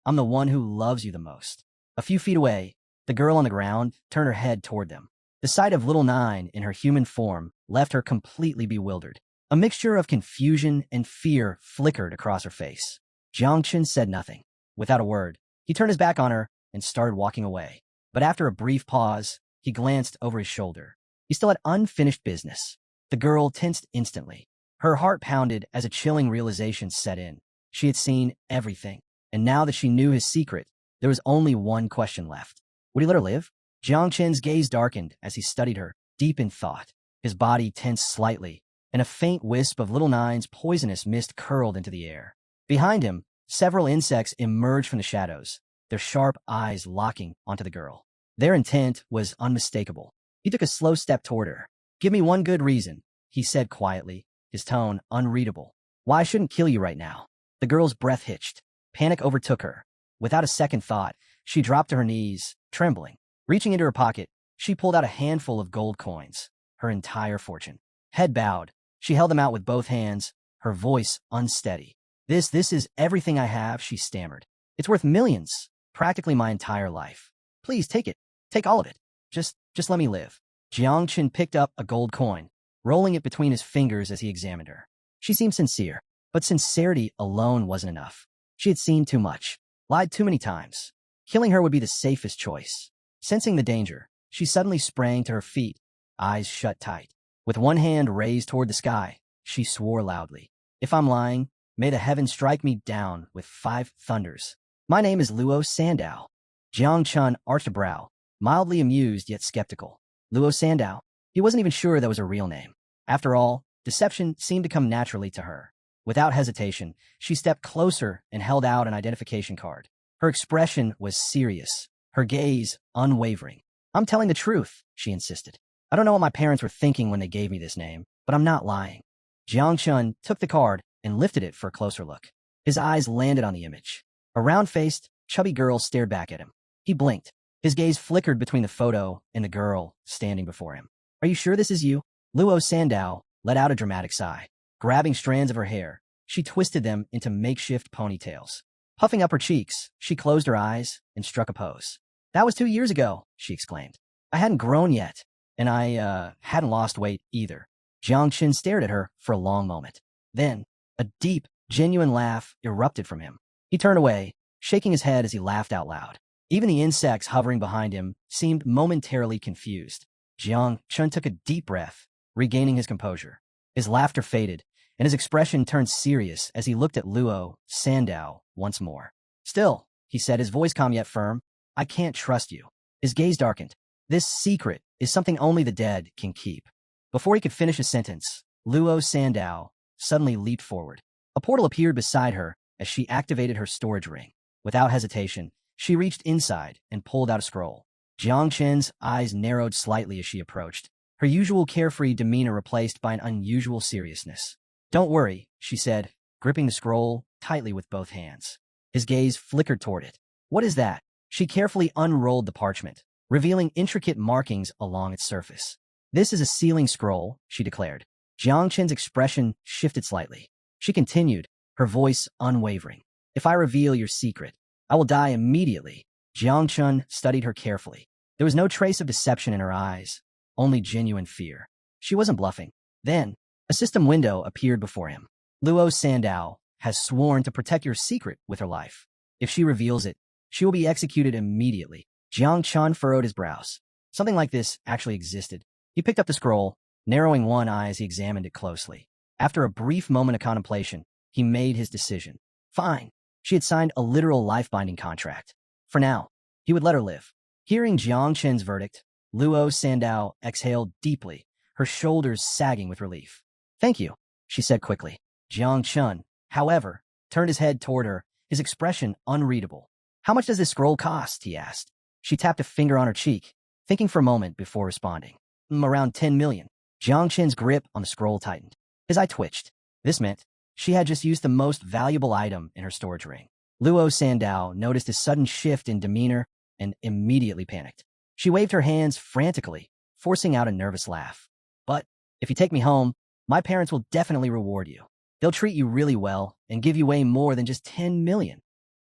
I'm the one who loves you the most. A few feet away, the girl on the ground turned her head toward them. The sight of Little Nine in her human form left her completely bewildered. A mixture of confusion and fear flickered across her face. Jiang Chen said nothing. Without a word, he turned his back on her and started walking away. But after a brief pause, he glanced over his shoulder. He still had unfinished business. The girl tensed instantly. Her heart pounded as a chilling realization set in. She had seen everything, and now that she knew his secret, there was only one question left. Would he let her live? Jiang Chen's gaze darkened as he studied her, deep in thought. His body tensed slightly, and a faint wisp of Little Nine's poisonous mist curled into the air. Behind him, several insects emerged from the shadows, their sharp eyes locking onto the girl. Their intent was unmistakable. He took a slow step toward her. Give me one good reason, he said quietly, his tone unreadable. Why I shouldn't kill you right now? The girl's breath hitched. Panic overtook her. Without a second thought, she dropped to her knees, trembling. Reaching into her pocket, she pulled out a handful of gold coins, her entire fortune. Head bowed, she held them out with both hands, her voice unsteady. This is everything I have, she stammered. It's worth millions, practically my entire life. Please take it. Take all of it. Just let me live. Jiang Chen picked up a gold coin, rolling it between his fingers as he examined her. She seemed sincere, but sincerity alone wasn't enough. She had seen too much, lied too many times. Killing her would be the safest choice. Sensing the danger, she suddenly sprang to her feet, eyes shut tight. With one hand raised toward the sky, she swore loudly. If I'm lying, may the heavens strike me down with 5 thunders. My name is Luo Sandow. Jiang Chen arched a brow, mildly amused yet skeptical. Luo Sandow? He wasn't even sure that was a real name. After all, deception seemed to come naturally to her. Without hesitation, she stepped closer and held out an identification card. Her expression was serious, her gaze unwavering. I'm telling the truth, she insisted. I don't know what my parents were thinking when they gave me this name, but I'm not lying. Jiang Chen took the card and lifted it for a closer look. His eyes landed on the image. A round-faced, chubby girl stared back at him. He blinked. His gaze flickered between the photo and the girl standing before him. Are you sure this is you? Luo Sandow let out a dramatic sigh. Grabbing strands of her hair, she twisted them into makeshift ponytails. Puffing up her cheeks, she closed her eyes and struck a pose. That was 2 years ago, she exclaimed. I hadn't grown yet, and I hadn't lost weight either. Jiang Chen stared at her for a long moment. Then, a deep, genuine laugh erupted from him. He turned away, shaking his head as he laughed out loud. Even the insects hovering behind him seemed momentarily confused. Jiang Chen took a deep breath, regaining his composure. His laughter faded, and his expression turned serious as he looked at Luo Sandow once more. Still, he said, his voice calm yet firm, I can't trust you. His gaze darkened. This secret is something only the dead can keep. Before he could finish his sentence, Luo Sandow suddenly leaped forward. A portal appeared beside her as she activated her storage ring. Without hesitation, she reached inside and pulled out a scroll. Jiang Chen's eyes narrowed slightly as she approached, her usual carefree demeanor replaced by an unusual seriousness. Don't worry, she said, gripping the scroll tightly with both hands. His gaze flickered toward it. What is that? She carefully unrolled the parchment, revealing intricate markings along its surface. This is a sealing scroll, she declared. Jiang Chen's expression shifted slightly. She continued, her voice unwavering. If I reveal your secret, I will die immediately. Jiang Chen studied her carefully. There was no trace of deception in her eyes, only genuine fear. She wasn't bluffing. Then, a system window appeared before him. Luo Sandow has sworn to protect your secret with her life. If she reveals it, she will be executed immediately. Jiang Chen furrowed his brows. Something like this actually existed. He picked up the scroll, narrowing one eye as he examined it closely. After a brief moment of contemplation, he made his decision. Fine. She had signed a literal life-binding contract. For now, he would let her live. Hearing Jiang Chen's verdict, Luo Sandow exhaled deeply, her shoulders sagging with relief. Thank you, she said quickly. Jiang Chen, however, turned his head toward her, his expression unreadable. "How much does this scroll cost?" he asked. She tapped a finger on her cheek, thinking for a moment before responding. Around 10 million. Jiang Chen's grip on the scroll tightened. His eye twitched. This meant she had just used the most valuable item in her storage ring. Luo Sandao noticed a sudden shift in demeanor and immediately panicked. She waved her hands frantically, forcing out a nervous laugh. "But if you take me home, my parents will definitely reward you. They'll treat you really well and give you way more than just 10 million.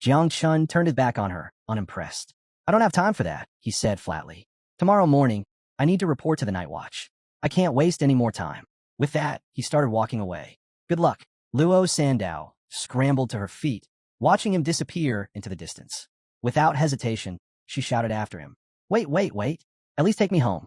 Jiang Chun turned his back on her, unimpressed. "I don't have time for that," he said flatly. "Tomorrow morning, I need to report to the night watch. I can't waste any more time." With that, he started walking away. "Good luck." Luo Sandao scrambled to her feet, watching him disappear into the distance. Without hesitation, she shouted after him. Wait. At least take me home."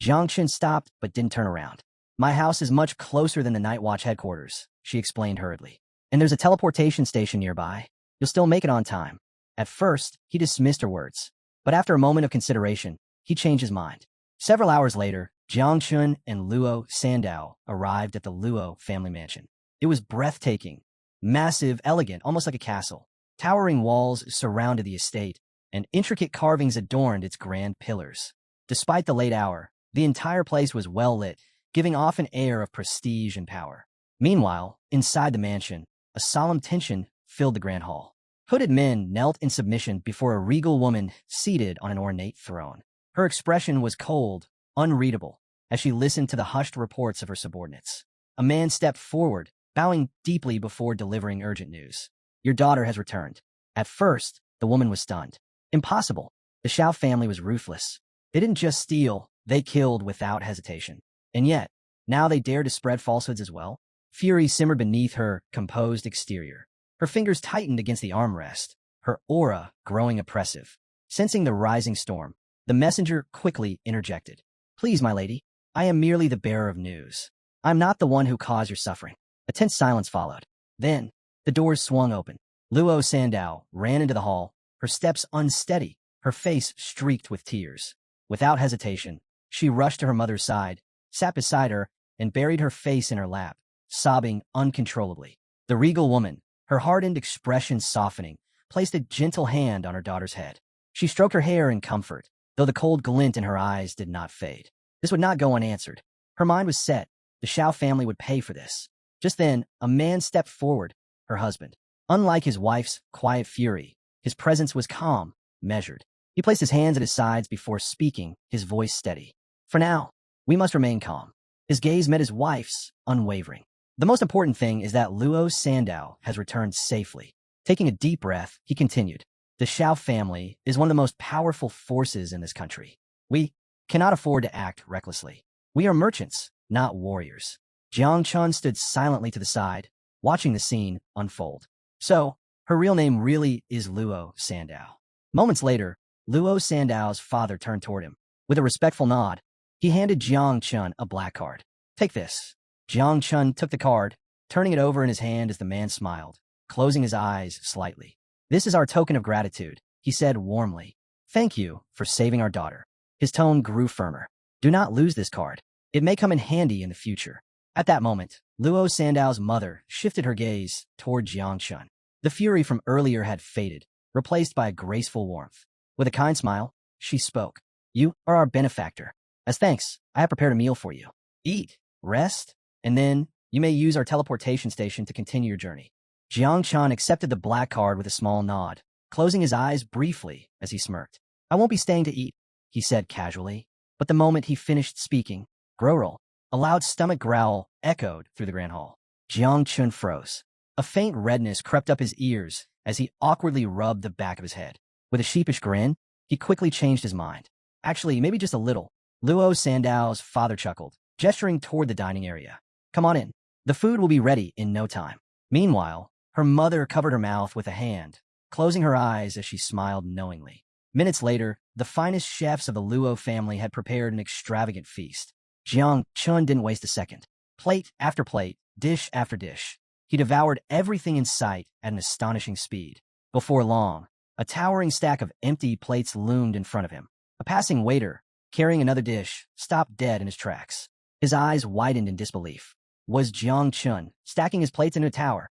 Jiang Chun stopped but didn't turn around. "My house is much closer than the night watch headquarters," she explained hurriedly. "And there's a teleportation station nearby. You'll still make it on time." At first, he dismissed her words, but after a moment of consideration, he changed his mind. Several hours later, Jiang Chun and Luo Sandao arrived at the Luo family mansion. It was breathtaking, massive, elegant, almost like a castle. Towering walls surrounded the estate, and intricate carvings adorned its grand pillars. Despite the late hour, the entire place was well lit, giving off an air of prestige and power. Meanwhile, inside the mansion, a solemn tension filled the grand hall. Hooded men knelt in submission before a regal woman seated on an ornate throne. Her expression was cold, unreadable, as she listened to the hushed reports of her subordinates. A man stepped forward, bowing deeply before delivering urgent news. "Your daughter has returned." At first, the woman was stunned. Impossible. The Xiao family was ruthless. They didn't just steal, they killed without hesitation. And yet, now they dared to spread falsehoods as well? Fury simmered beneath her composed exterior. Her fingers tightened against the armrest, her aura growing oppressive. Sensing the rising storm, the messenger quickly interjected. "Please, my lady, I am merely the bearer of news. I'm not the one who caused your suffering." A tense silence followed. Then, the doors swung open. Luo Sandao ran into the hall, her steps unsteady, her face streaked with tears. Without hesitation, she rushed to her mother's side, sat beside her, and buried her face in her lap, sobbing uncontrollably. The regal woman, her hardened expression softening, placed a gentle hand on her daughter's head. She stroked her hair in comfort, though the cold glint in her eyes did not fade. This would not go unanswered. Her mind was set. The Xiao family would pay for this. Just then, a man stepped forward, her husband. Unlike his wife's quiet fury, his presence was calm, measured. He placed his hands at his sides before speaking, his voice steady. "For now, we must remain calm." His gaze met his wife's, unwavering. "The most important thing is that Luo Sandao has returned safely." Taking a deep breath, he continued. "The Xiao family is one of the most powerful forces in this country. We cannot afford to act recklessly. We are merchants, not warriors." Jiang Chun stood silently to the side, watching the scene unfold. So, her real name really is Luo Sandao. Moments later, Luo Sandao's father turned toward him. With a respectful nod, he handed Jiang Chun a black card. "Take this." Jiang Chun took the card, turning it over in his hand as the man smiled, closing his eyes slightly. "This is our token of gratitude," he said warmly. "Thank you for saving our daughter." His tone grew firmer. "Do not lose this card. It may come in handy in the future." At that moment, Luo Sandao's mother shifted her gaze toward Jiang Chun. The fury from earlier had faded, replaced by a graceful warmth. With a kind smile, she spoke. "You are our benefactor. As thanks, I have prepared a meal for you. Eat, rest, and then you may use our teleportation station to continue your journey." Jiang Chun accepted the black card with a small nod, closing his eyes briefly as he smirked. "I won't be staying to eat," he said casually. But the moment he finished speaking, Growrel, a loud stomach growl echoed through the grand hall. Jiang Chun froze. A faint redness crept up his ears as he awkwardly rubbed the back of his head. With a sheepish grin, he quickly changed his mind. "Actually, maybe just a little." Luo Sandao's father chuckled, gesturing toward the dining area. "Come on in. The food will be ready in no time." Meanwhile, her mother covered her mouth with a hand, closing her eyes as she smiled knowingly. Minutes later, the finest chefs of the Luo family had prepared an extravagant feast. Jiang Chun didn't waste a second. Plate after plate, dish after dish. He devoured everything in sight at an astonishing speed. Before long, a towering stack of empty plates loomed in front of him. A passing waiter, carrying another dish, stopped dead in his tracks. His eyes widened in disbelief. Was Jiang Chun stacking his plates into a tower?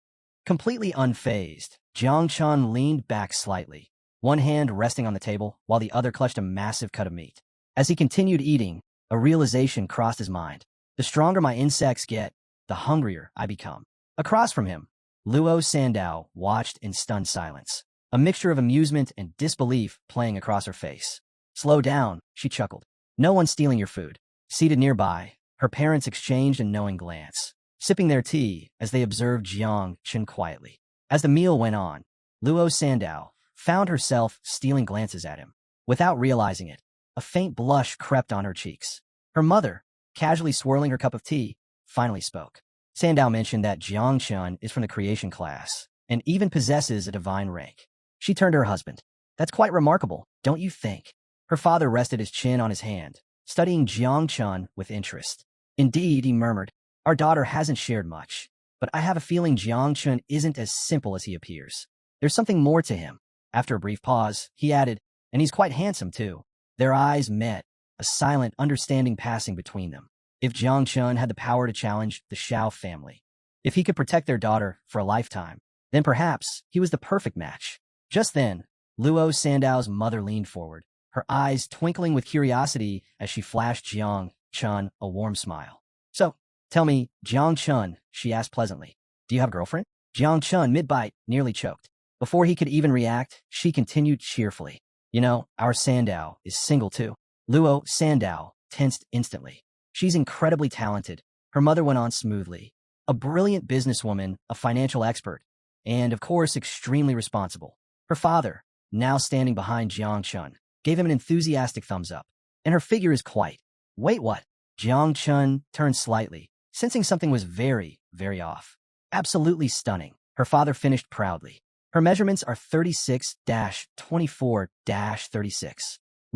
Completely unfazed, Jiang Chun leaned back slightly, one hand resting on the table while the other clutched a massive cut of meat. As he continued eating, a realization crossed his mind. The stronger my insects get, the hungrier I become. Across from him, Luo Sandao watched in stunned silence, a mixture of amusement and disbelief playing across her face. Slow down, she chuckled. No one's stealing your food. Seated nearby, her parents exchanged a knowing glance, sipping their tea as they observed Jiang Chun quietly. As the meal went on, Luo Sandao found herself stealing glances at him. Without realizing it, a faint blush crept on her cheeks. Her mother, casually swirling her cup of tea, finally spoke. Sandao mentioned that Jiang Chun is from the creation class and even possesses a divine rank. She turned to her husband. That's quite remarkable, don't you think? Her father rested his chin on his hand, studying Jiang Chun with interest. Indeed, he murmured, our daughter hasn't shared much, but I have a feeling Jiang Chun isn't as simple as he appears. There's something more to him. After a brief pause, he added, and he's quite handsome too. Their eyes met, a silent understanding passing between them. If Jiang Chun had the power to challenge the Shao family, if he could protect their daughter for a lifetime, then perhaps he was the perfect match. Just then, Luo Sandao's mother leaned forward, her eyes twinkling with curiosity as she flashed Jiang Chun a warm smile. So, tell me, Jiang Chun, she asked pleasantly, do you have a girlfriend? Jiang Chun, mid-bite, nearly choked. Before he could even react, she continued cheerfully. You know, our Sandao is single too. Luo Sandao tensed instantly. She's incredibly talented, her mother went on smoothly. A brilliant businesswoman, a financial expert, and of course extremely responsible. Her father, now standing behind Jiang Chun, gave him an enthusiastic thumbs up. And her figure is quite. Wait, what? Jiang Chun turned slightly, sensing something was very, very off. Absolutely stunning, her father finished proudly. Her measurements are 36-24-36.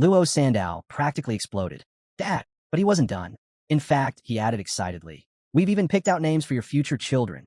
Luo Sandao practically exploded. Dad, but he wasn't done. In fact, he added excitedly, we've even picked out names for your future children.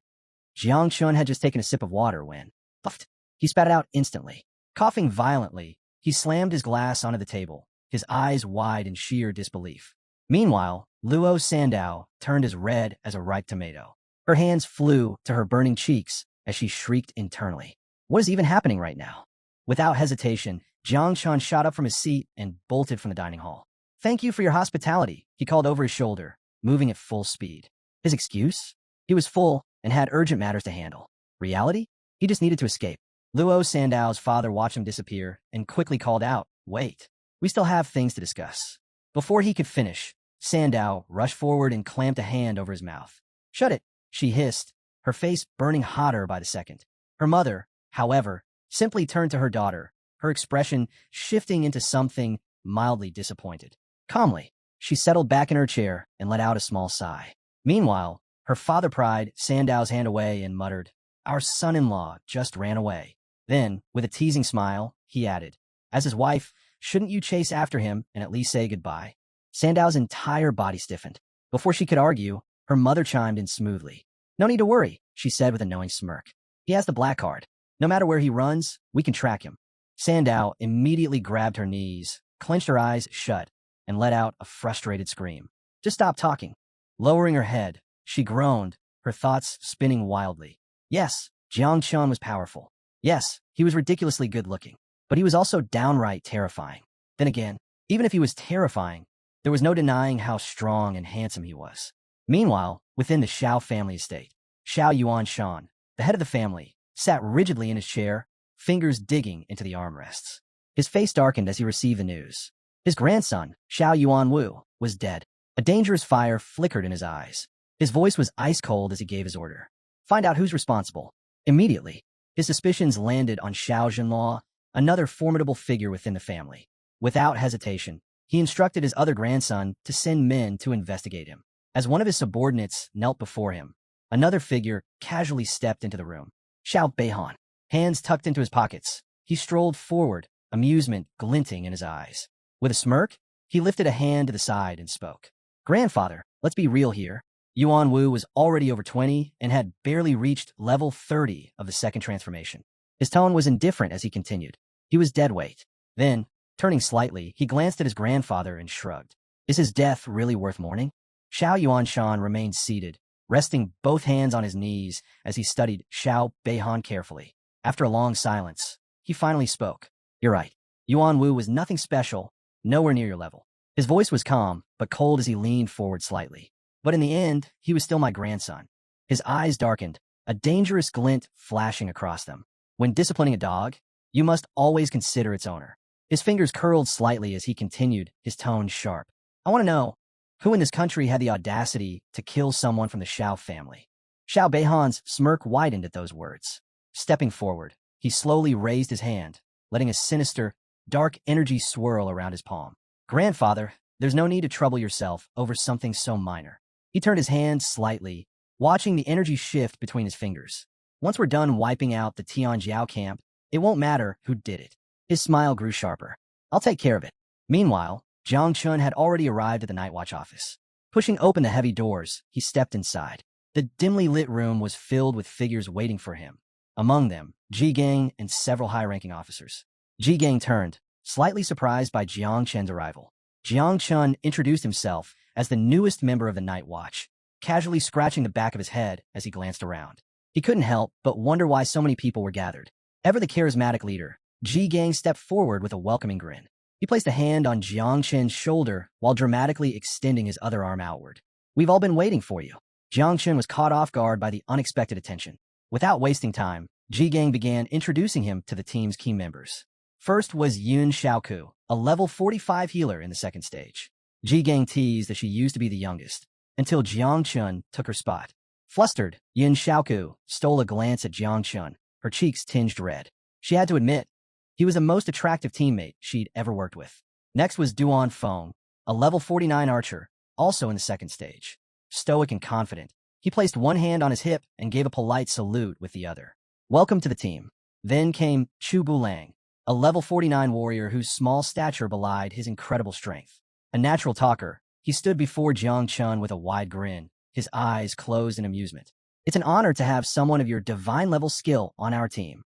Jiang Chun had just taken a sip of water when, puffed, he spat it out instantly. Coughing violently, he slammed his glass onto the table, his eyes wide in sheer disbelief. Meanwhile, Luo Sandao turned as red as a ripe tomato. Her hands flew to her burning cheeks as she shrieked internally. What is even happening right now? Without hesitation, Jiang Chun shot up from his seat and bolted from the dining hall. Thank you for your hospitality, he called over his shoulder, moving at full speed. His excuse? He was full and had urgent matters to handle. Reality? He just needed to escape. Luo Sandao's father watched him disappear and quickly called out, wait, we still have things to discuss. Before he could finish, Sandao rushed forward and clamped a hand over his mouth. Shut it, she hissed, her face burning hotter by the second. Her mother, however, simply turned to her daughter, her expression shifting into something mildly disappointed. Calmly, she settled back in her chair and let out a small sigh. Meanwhile, her father pried Sandao's hand away and muttered, our son-in-law just ran away. Then, with a teasing smile, he added, as his wife, shouldn't you chase after him and at least say goodbye? Sandao's entire body stiffened. Before she could argue, her mother chimed in smoothly. No need to worry, she said with a knowing smirk. He has the black card. No matter where he runs, we can track him. Sandao immediately grabbed her knees, clenched her eyes shut, and let out a frustrated scream. Just stop talking. Lowering her head, she groaned, her thoughts spinning wildly. Yes, Jiang Chun was powerful. Yes, he was ridiculously good-looking. But he was also downright terrifying. Then again, even if he was terrifying, there was no denying how strong and handsome he was. Meanwhile, within the Shao family estate, Shao Yuan Shan, the head of the family, sat rigidly in his chair, fingers digging into the armrests. His face darkened as he received the news. His grandson, Shao Yuan Wu, was dead. A dangerous fire flickered in his eyes. His voice was ice cold as he gave his order. Find out who's responsible. Immediately, his suspicions landed on Shao Zhenluo, another formidable figure within the family. Without hesitation, he instructed his other grandson to send men to investigate him. As one of his subordinates knelt before him, another figure casually stepped into the room. Shao Beihan, hands tucked into his pockets, he strolled forward, amusement glinting in his eyes. With a smirk, he lifted a hand to the side and spoke. Grandfather, let's be real here. Yuan Wu was already over 20 and had barely reached level 30 of the second transformation. His tone was indifferent as he continued. He was dead weight. Then, turning slightly, he glanced at his grandfather and shrugged. Is his death really worth mourning? Shao Yuan Shan remained seated, resting both hands on his knees as he studied Xiao Beihan carefully. After a long silence, he finally spoke. You're right. Yuan Wu was nothing special, nowhere near your level. His voice was calm, but cold as he leaned forward slightly. But in the end, he was still my grandson. His eyes darkened, a dangerous glint flashing across them. When disciplining a dog, you must always consider its owner. His fingers curled slightly as he continued, his tone sharp. I want to know, who in this country had the audacity to kill someone from the Xiao family? Xiao Beihan's smirk widened at those words. Stepping forward, he slowly raised his hand, letting a sinister, dark energy swirl around his palm. Grandfather, there's no need to trouble yourself over something so minor. He turned his hand slightly, watching the energy shift between his fingers. Once we're done wiping out the Tianjiao camp, it won't matter who did it. His smile grew sharper. I'll take care of it. Meanwhile, Jiang Chun had already arrived at the night watch office. Pushing open the heavy doors, he stepped inside. The dimly lit room was filled with figures waiting for him. Among them, Ji Gang and several high-ranking officers. Ji Gang turned, slightly surprised by Jiang Chen's arrival. Jiang Chun introduced himself as the newest member of the Night Watch, casually scratching the back of his head as he glanced around. He couldn't help but wonder why so many people were gathered. Ever the charismatic leader, Ji Gang stepped forward with a welcoming grin. He placed a hand on Jiang Chen's shoulder while dramatically extending his other arm outward. We've all been waiting for you. Jiang Chen was caught off guard by the unexpected attention. Without wasting time, Ji Gang began introducing him to the team's key members. First was Yun Xiaoku, a level 45 healer in the second stage. Ji Gang teased that she used to be the youngest, until Jiang Chun took her spot. Flustered, Yun Xiaoku stole a glance at Jiang Chun, her cheeks tinged red. She had to admit, he was the most attractive teammate she'd ever worked with. Next was Duan Feng, a level 49 archer, also in the second stage. Stoic and confident, he placed one hand on his hip and gave a polite salute with the other. Welcome to the team. Then came Chu Bulang, a level 49 warrior whose small stature belied his incredible strength. A natural talker, he stood before Jiang Chun with a wide grin, his eyes closed in amusement. It's an honor to have someone of your divine-level skill on our team.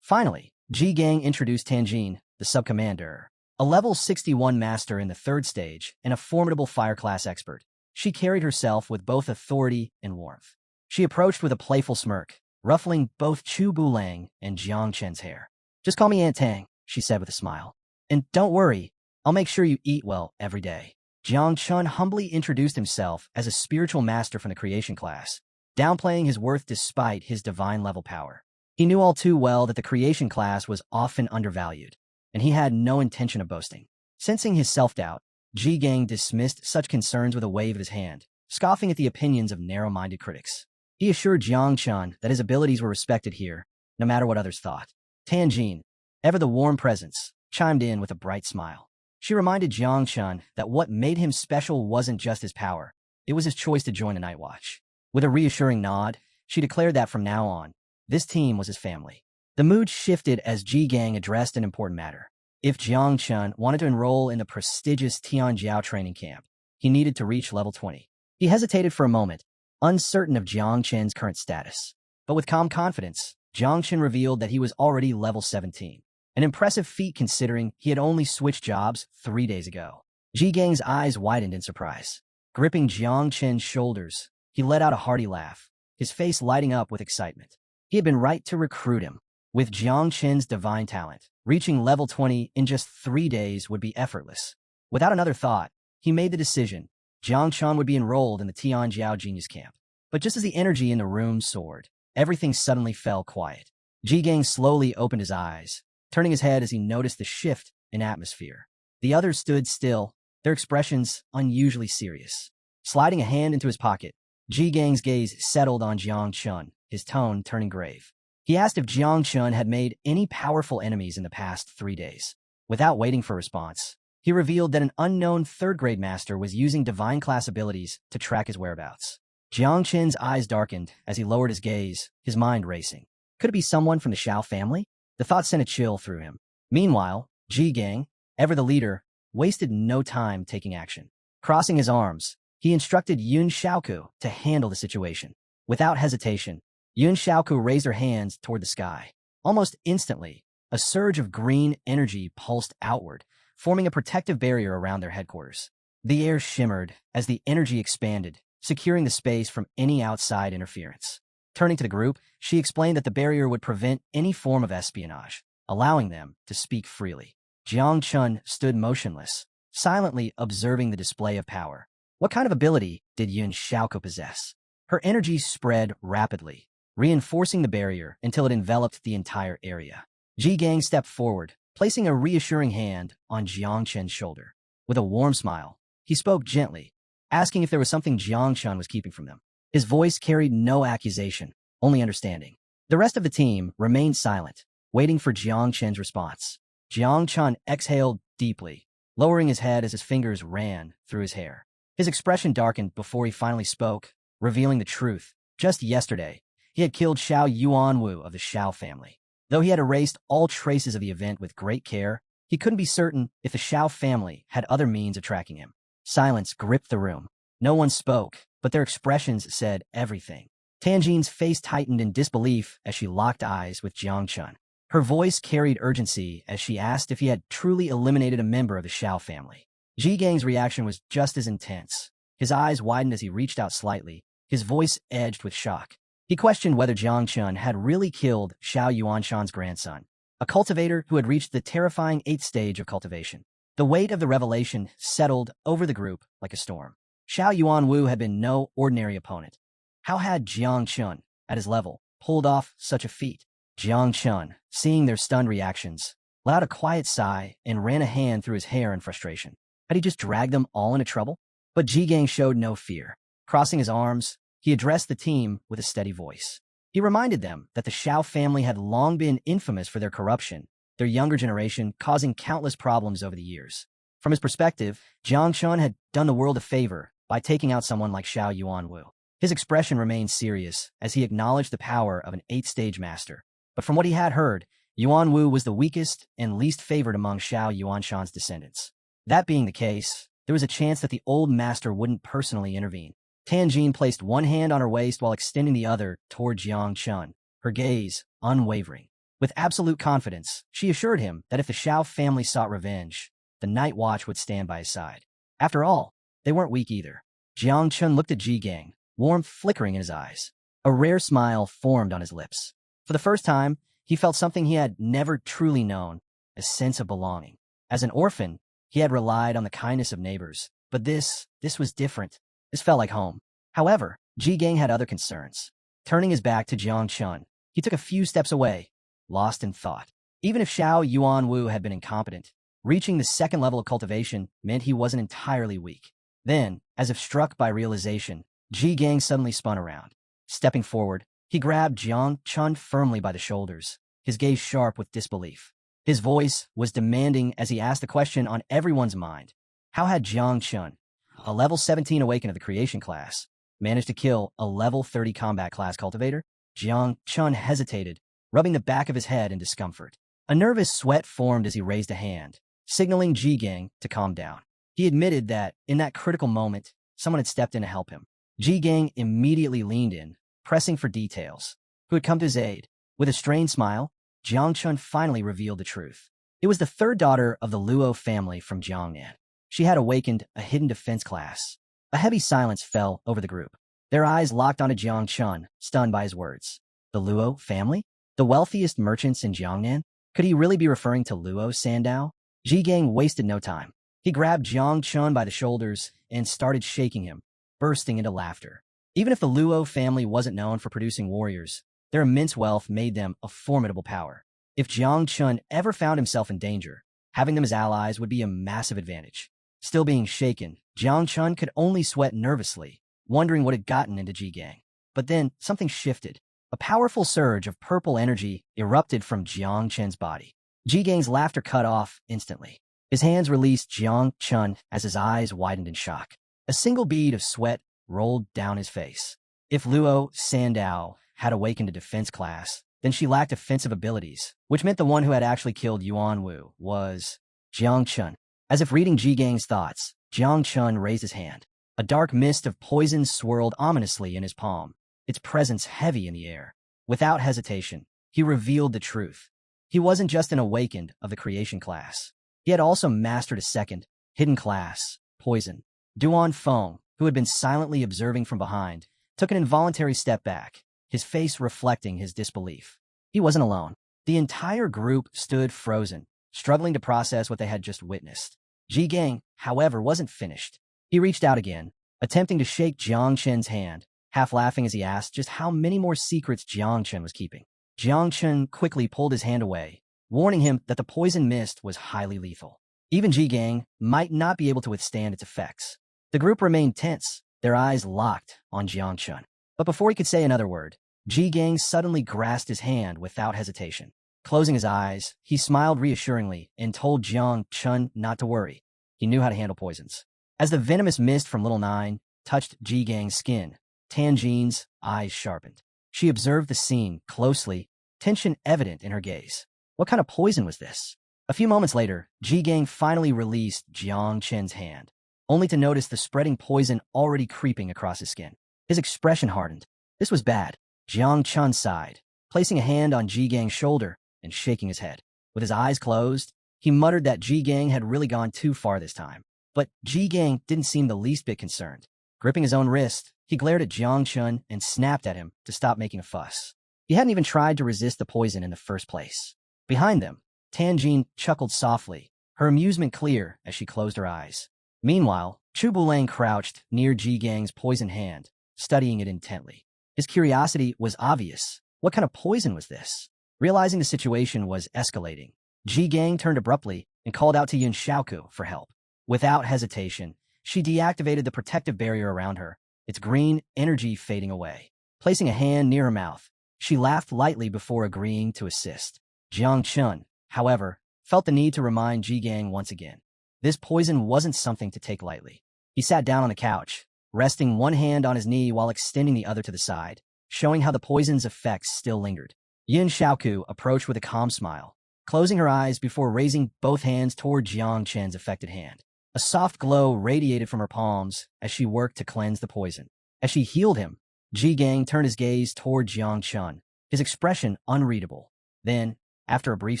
Finally, Ji Gang introduced Tanjin, the sub-commander, a level 61 master in the third stage and a formidable fire class expert. She carried herself with both authority and warmth. She approached with a playful smirk, ruffling both Chu Bulang and Jiang Chen's hair. Just call me Aunt Tang, she said with a smile. And don't worry, I'll make sure you eat well every day. Jiang Chun humbly introduced himself as a spiritual master from the creation class, downplaying his worth despite his divine-level power. He knew all too well that the creation class was often undervalued, and he had no intention of boasting. Sensing his self-doubt, Ji Gang dismissed such concerns with a wave of his hand, scoffing at the opinions of narrow-minded critics. He assured Jiang Chun that his abilities were respected here, no matter what others thought. Tanjin, ever the warm presence, chimed in with a bright smile. She reminded Jiang Chun that what made him special wasn't just his power, it was his choice to join the Night Watch. With a reassuring nod, she declared that from now on, this team was his family. The mood shifted as Ji Gang addressed an important matter. If Jiang Chun wanted to enroll in the prestigious Tianjiao training camp, he needed to reach level 20. He hesitated for a moment, uncertain of Jiang Chen's current status. But with calm confidence, Jiang Chen revealed that he was already level 17. An impressive feat considering he had only switched jobs 3 days ago. Ji Gang's eyes widened in surprise. Gripping Jiang Chen's shoulders, he let out a hearty laugh, his face lighting up with excitement. He had been right to recruit him. With Jiang Chen's divine talent, reaching level 20 in just 3 days would be effortless. Without another thought, he made the decision. Jiang Chun would be enrolled in the Tianjiao Genius Camp. But just as the energy in the room soared, everything suddenly fell quiet. Ji Gang slowly opened his eyes, turning his head as he noticed the shift in atmosphere. The others stood still, their expressions unusually serious. Sliding a hand into his pocket, Ji Gang's gaze settled on Jiang Chun, his tone turning grave. He asked if Jiang Chun had made any powerful enemies in the past 3 days. Without waiting for a response, he revealed that an unknown third-grade master was using divine class abilities to track his whereabouts. Jiang Chen's eyes darkened as he lowered his gaze, his mind racing. Could it be someone from the Xiao family? The thought sent a chill through him. Meanwhile, Ji Gang, ever the leader, wasted no time taking action. Crossing his arms, he instructed Yun Xiaoku to handle the situation. Without hesitation, Yun Xiaoku raised her hands toward the sky. Almost instantly, a surge of green energy pulsed outward, forming a protective barrier around their headquarters. The air shimmered as the energy expanded, securing the space from any outside interference. Turning to the group, she explained that the barrier would prevent any form of espionage, allowing them to speak freely. Jiang Chun stood motionless, silently observing the display of power. What kind of ability did Yun Xiaoko possess? Her energy spread rapidly, reinforcing the barrier until it enveloped the entire area. Ji Gang stepped forward, placing a reassuring hand on Jiang Chun's shoulder. With a warm smile, he spoke gently, asking if there was something Jiang Chun was keeping from them. His voice carried no accusation, only understanding. The rest of the team remained silent, waiting for Jiang Chun's response. Jiang Chun exhaled deeply, lowering his head as his fingers ran through his hair. His expression darkened before he finally spoke, revealing the truth. Just yesterday, he had killed Xiao Yuanwu of the Xiao family. Though he had erased all traces of the event with great care, he couldn't be certain if the Xiao family had other means of tracking him. Silence gripped the room. No one spoke, but their expressions said everything. Tanjin's face tightened in disbelief as she locked eyes with Jiang Chun. Her voice carried urgency as she asked if he had truly eliminated a member of the Xiao family. Ji Gang's reaction was just as intense. His eyes widened as he reached out slightly, his voice edged with shock. He questioned whether Jiang Chun had really killed Xiao Yuanshan's grandson, a cultivator who had reached the terrifying 8th stage of cultivation. The weight of the revelation settled over the group like a storm. Xiao Yuanwu had been no ordinary opponent. How had Jiang Chun, at his level, pulled off such a feat? Jiang Chun, seeing their stunned reactions, let out a quiet sigh and ran a hand through his hair in frustration. Had he just dragged them all into trouble? But Ji Gang showed no fear. Crossing his arms, he addressed the team with a steady voice. He reminded them that the Xiao family had long been infamous for their corruption, their younger generation causing countless problems over the years. From his perspective, Jiang Chun had done the world a favor by taking out someone like Xiao Yuanwu. His expression remained serious as he acknowledged the power of an 8th-stage master. But from what he had heard, Yuanwu was the weakest and least favored among Xiao Yuanshan's descendants. That being the case, there was a chance that the old master wouldn't personally intervene. Tanjin placed one hand on her waist while extending the other toward Jiang Chun, her gaze unwavering. With absolute confidence, she assured him that if the Xiao family sought revenge, the Night Watch would stand by his side. After all, they weren't weak either. Jiang Chun looked at Ji Gang, warmth flickering in his eyes. A rare smile formed on his lips. For the first time, he felt something he had never truly known, a sense of belonging. As an orphan, he had relied on the kindness of neighbors, but this was different. This felt like home. However, Ji Gang had other concerns. Turning his back to Jiang Chun, he took a few steps away, lost in thought. Even if Xiao Yuanwu had been incompetent, reaching the 2nd level of cultivation meant he wasn't entirely weak. Then, as if struck by realization, Ji Gang suddenly spun around. Stepping forward, he grabbed Jiang Chun firmly by the shoulders, his gaze sharp with disbelief. His voice was demanding as he asked the question on everyone's mind. How had Jiang Chun, a level 17 Awakened of the Creation class, managed to kill a level 30 Combat class cultivator? Jiang Chun hesitated, rubbing the back of his head in discomfort. A nervous sweat formed as he raised a hand, signaling Ji Gang to calm down. He admitted that, in that critical moment, someone had stepped in to help him. Ji Gang immediately leaned in, pressing for details. Who had come to his aid? With a strained smile, Jiang Chun finally revealed the truth. It was the 3rd daughter of the Luo family from Jiangnan. She had awakened a hidden defense class. A heavy silence fell over the group. Their eyes locked onto Jiang Chun, stunned by his words. The Luo family? The wealthiest merchants in Jiangnan? Could he really be referring to Luo Sandao? Ji Gang wasted no time. He grabbed Jiang Chun by the shoulders and started shaking him, bursting into laughter. Even if the Luo family wasn't known for producing warriors, their immense wealth made them a formidable power. If Jiang Chun ever found himself in danger, having them as allies would be a massive advantage. Still being shaken, Jiang Chun could only sweat nervously, wondering what had gotten into Ji Gang. But then, something shifted. A powerful surge of purple energy erupted from Jiang Chun's body. Ji Gang's laughter cut off instantly. His hands released Jiang Chun as his eyes widened in shock. A single bead of sweat rolled down his face. If Luo Sandao had awakened a defense class, then she lacked offensive abilities, which meant the one who had actually killed Yuanwu was Jiang Chun. As if reading Ji Gang's thoughts, Jiang Chun raised his hand. A dark mist of poison swirled ominously in his palm, its presence heavy in the air. Without hesitation, he revealed the truth. He wasn't just an awakened of the creation class. He had also mastered a 2nd, hidden class, poison. Duan Feng, who had been silently observing from behind, took an involuntary step back, his face reflecting his disbelief. He wasn't alone. The entire group stood frozen, struggling to process what they had just witnessed. Ji Gang, however, wasn't finished. He reached out again, attempting to shake Jiang Chen's hand, half laughing as he asked just how many more secrets Jiang Chen was keeping. Jiang Chen quickly pulled his hand away, warning him that the poison mist was highly lethal. Even Ji Gang might not be able to withstand its effects. The group remained tense, their eyes locked on Jiang Chen. But before he could say another word, Ji Gang suddenly grasped his hand without hesitation. Closing his eyes, he smiled reassuringly and told Jiang Chen not to worry. He knew how to handle poisons. As the venomous mist from Little Nine touched Ji Gang's skin, Tanjin's eyes sharpened. She observed the scene closely, tension evident in her gaze. What kind of poison was this? A few moments later, Ji Gang finally released Jiang Chen's hand, only to notice the spreading poison already creeping across his skin. His expression hardened. This was bad. Jiang Chen sighed, placing a hand on Ji Gang's shoulder and shaking his head. With his eyes closed, he muttered that Ji Gang had really gone too far this time. But Ji Gang didn't seem the least bit concerned. Gripping his own wrist, he glared at Jiang Chen and snapped at him to stop making a fuss. He hadn't even tried to resist the poison in the first place. Behind them, Tanjin chuckled softly, her amusement clear as she closed her eyes. Meanwhile, Chu Bulang crouched near Ji Gang's poisoned hand, studying it intently. His curiosity was obvious. What kind of poison was this? Realizing the situation was escalating, Ji Gang turned abruptly and called out to Yun Xiaoku for help. Without hesitation, she deactivated the protective barrier around her, its green energy fading away. Placing a hand near her mouth, she laughed lightly before agreeing to assist. Jiang Chen, however, felt the need to remind Ji Gang once again. This poison wasn't something to take lightly. He sat down on the couch, resting one hand on his knee while extending the other to the side, showing how the poison's effects still lingered. Yin Xiaoku approached with a calm smile, closing her eyes before raising both hands toward Jiang Chen's affected hand. A soft glow radiated from her palms as she worked to cleanse the poison. As she healed him, Ji Gang turned his gaze toward Jiang Chen, his expression unreadable. Then, after a brief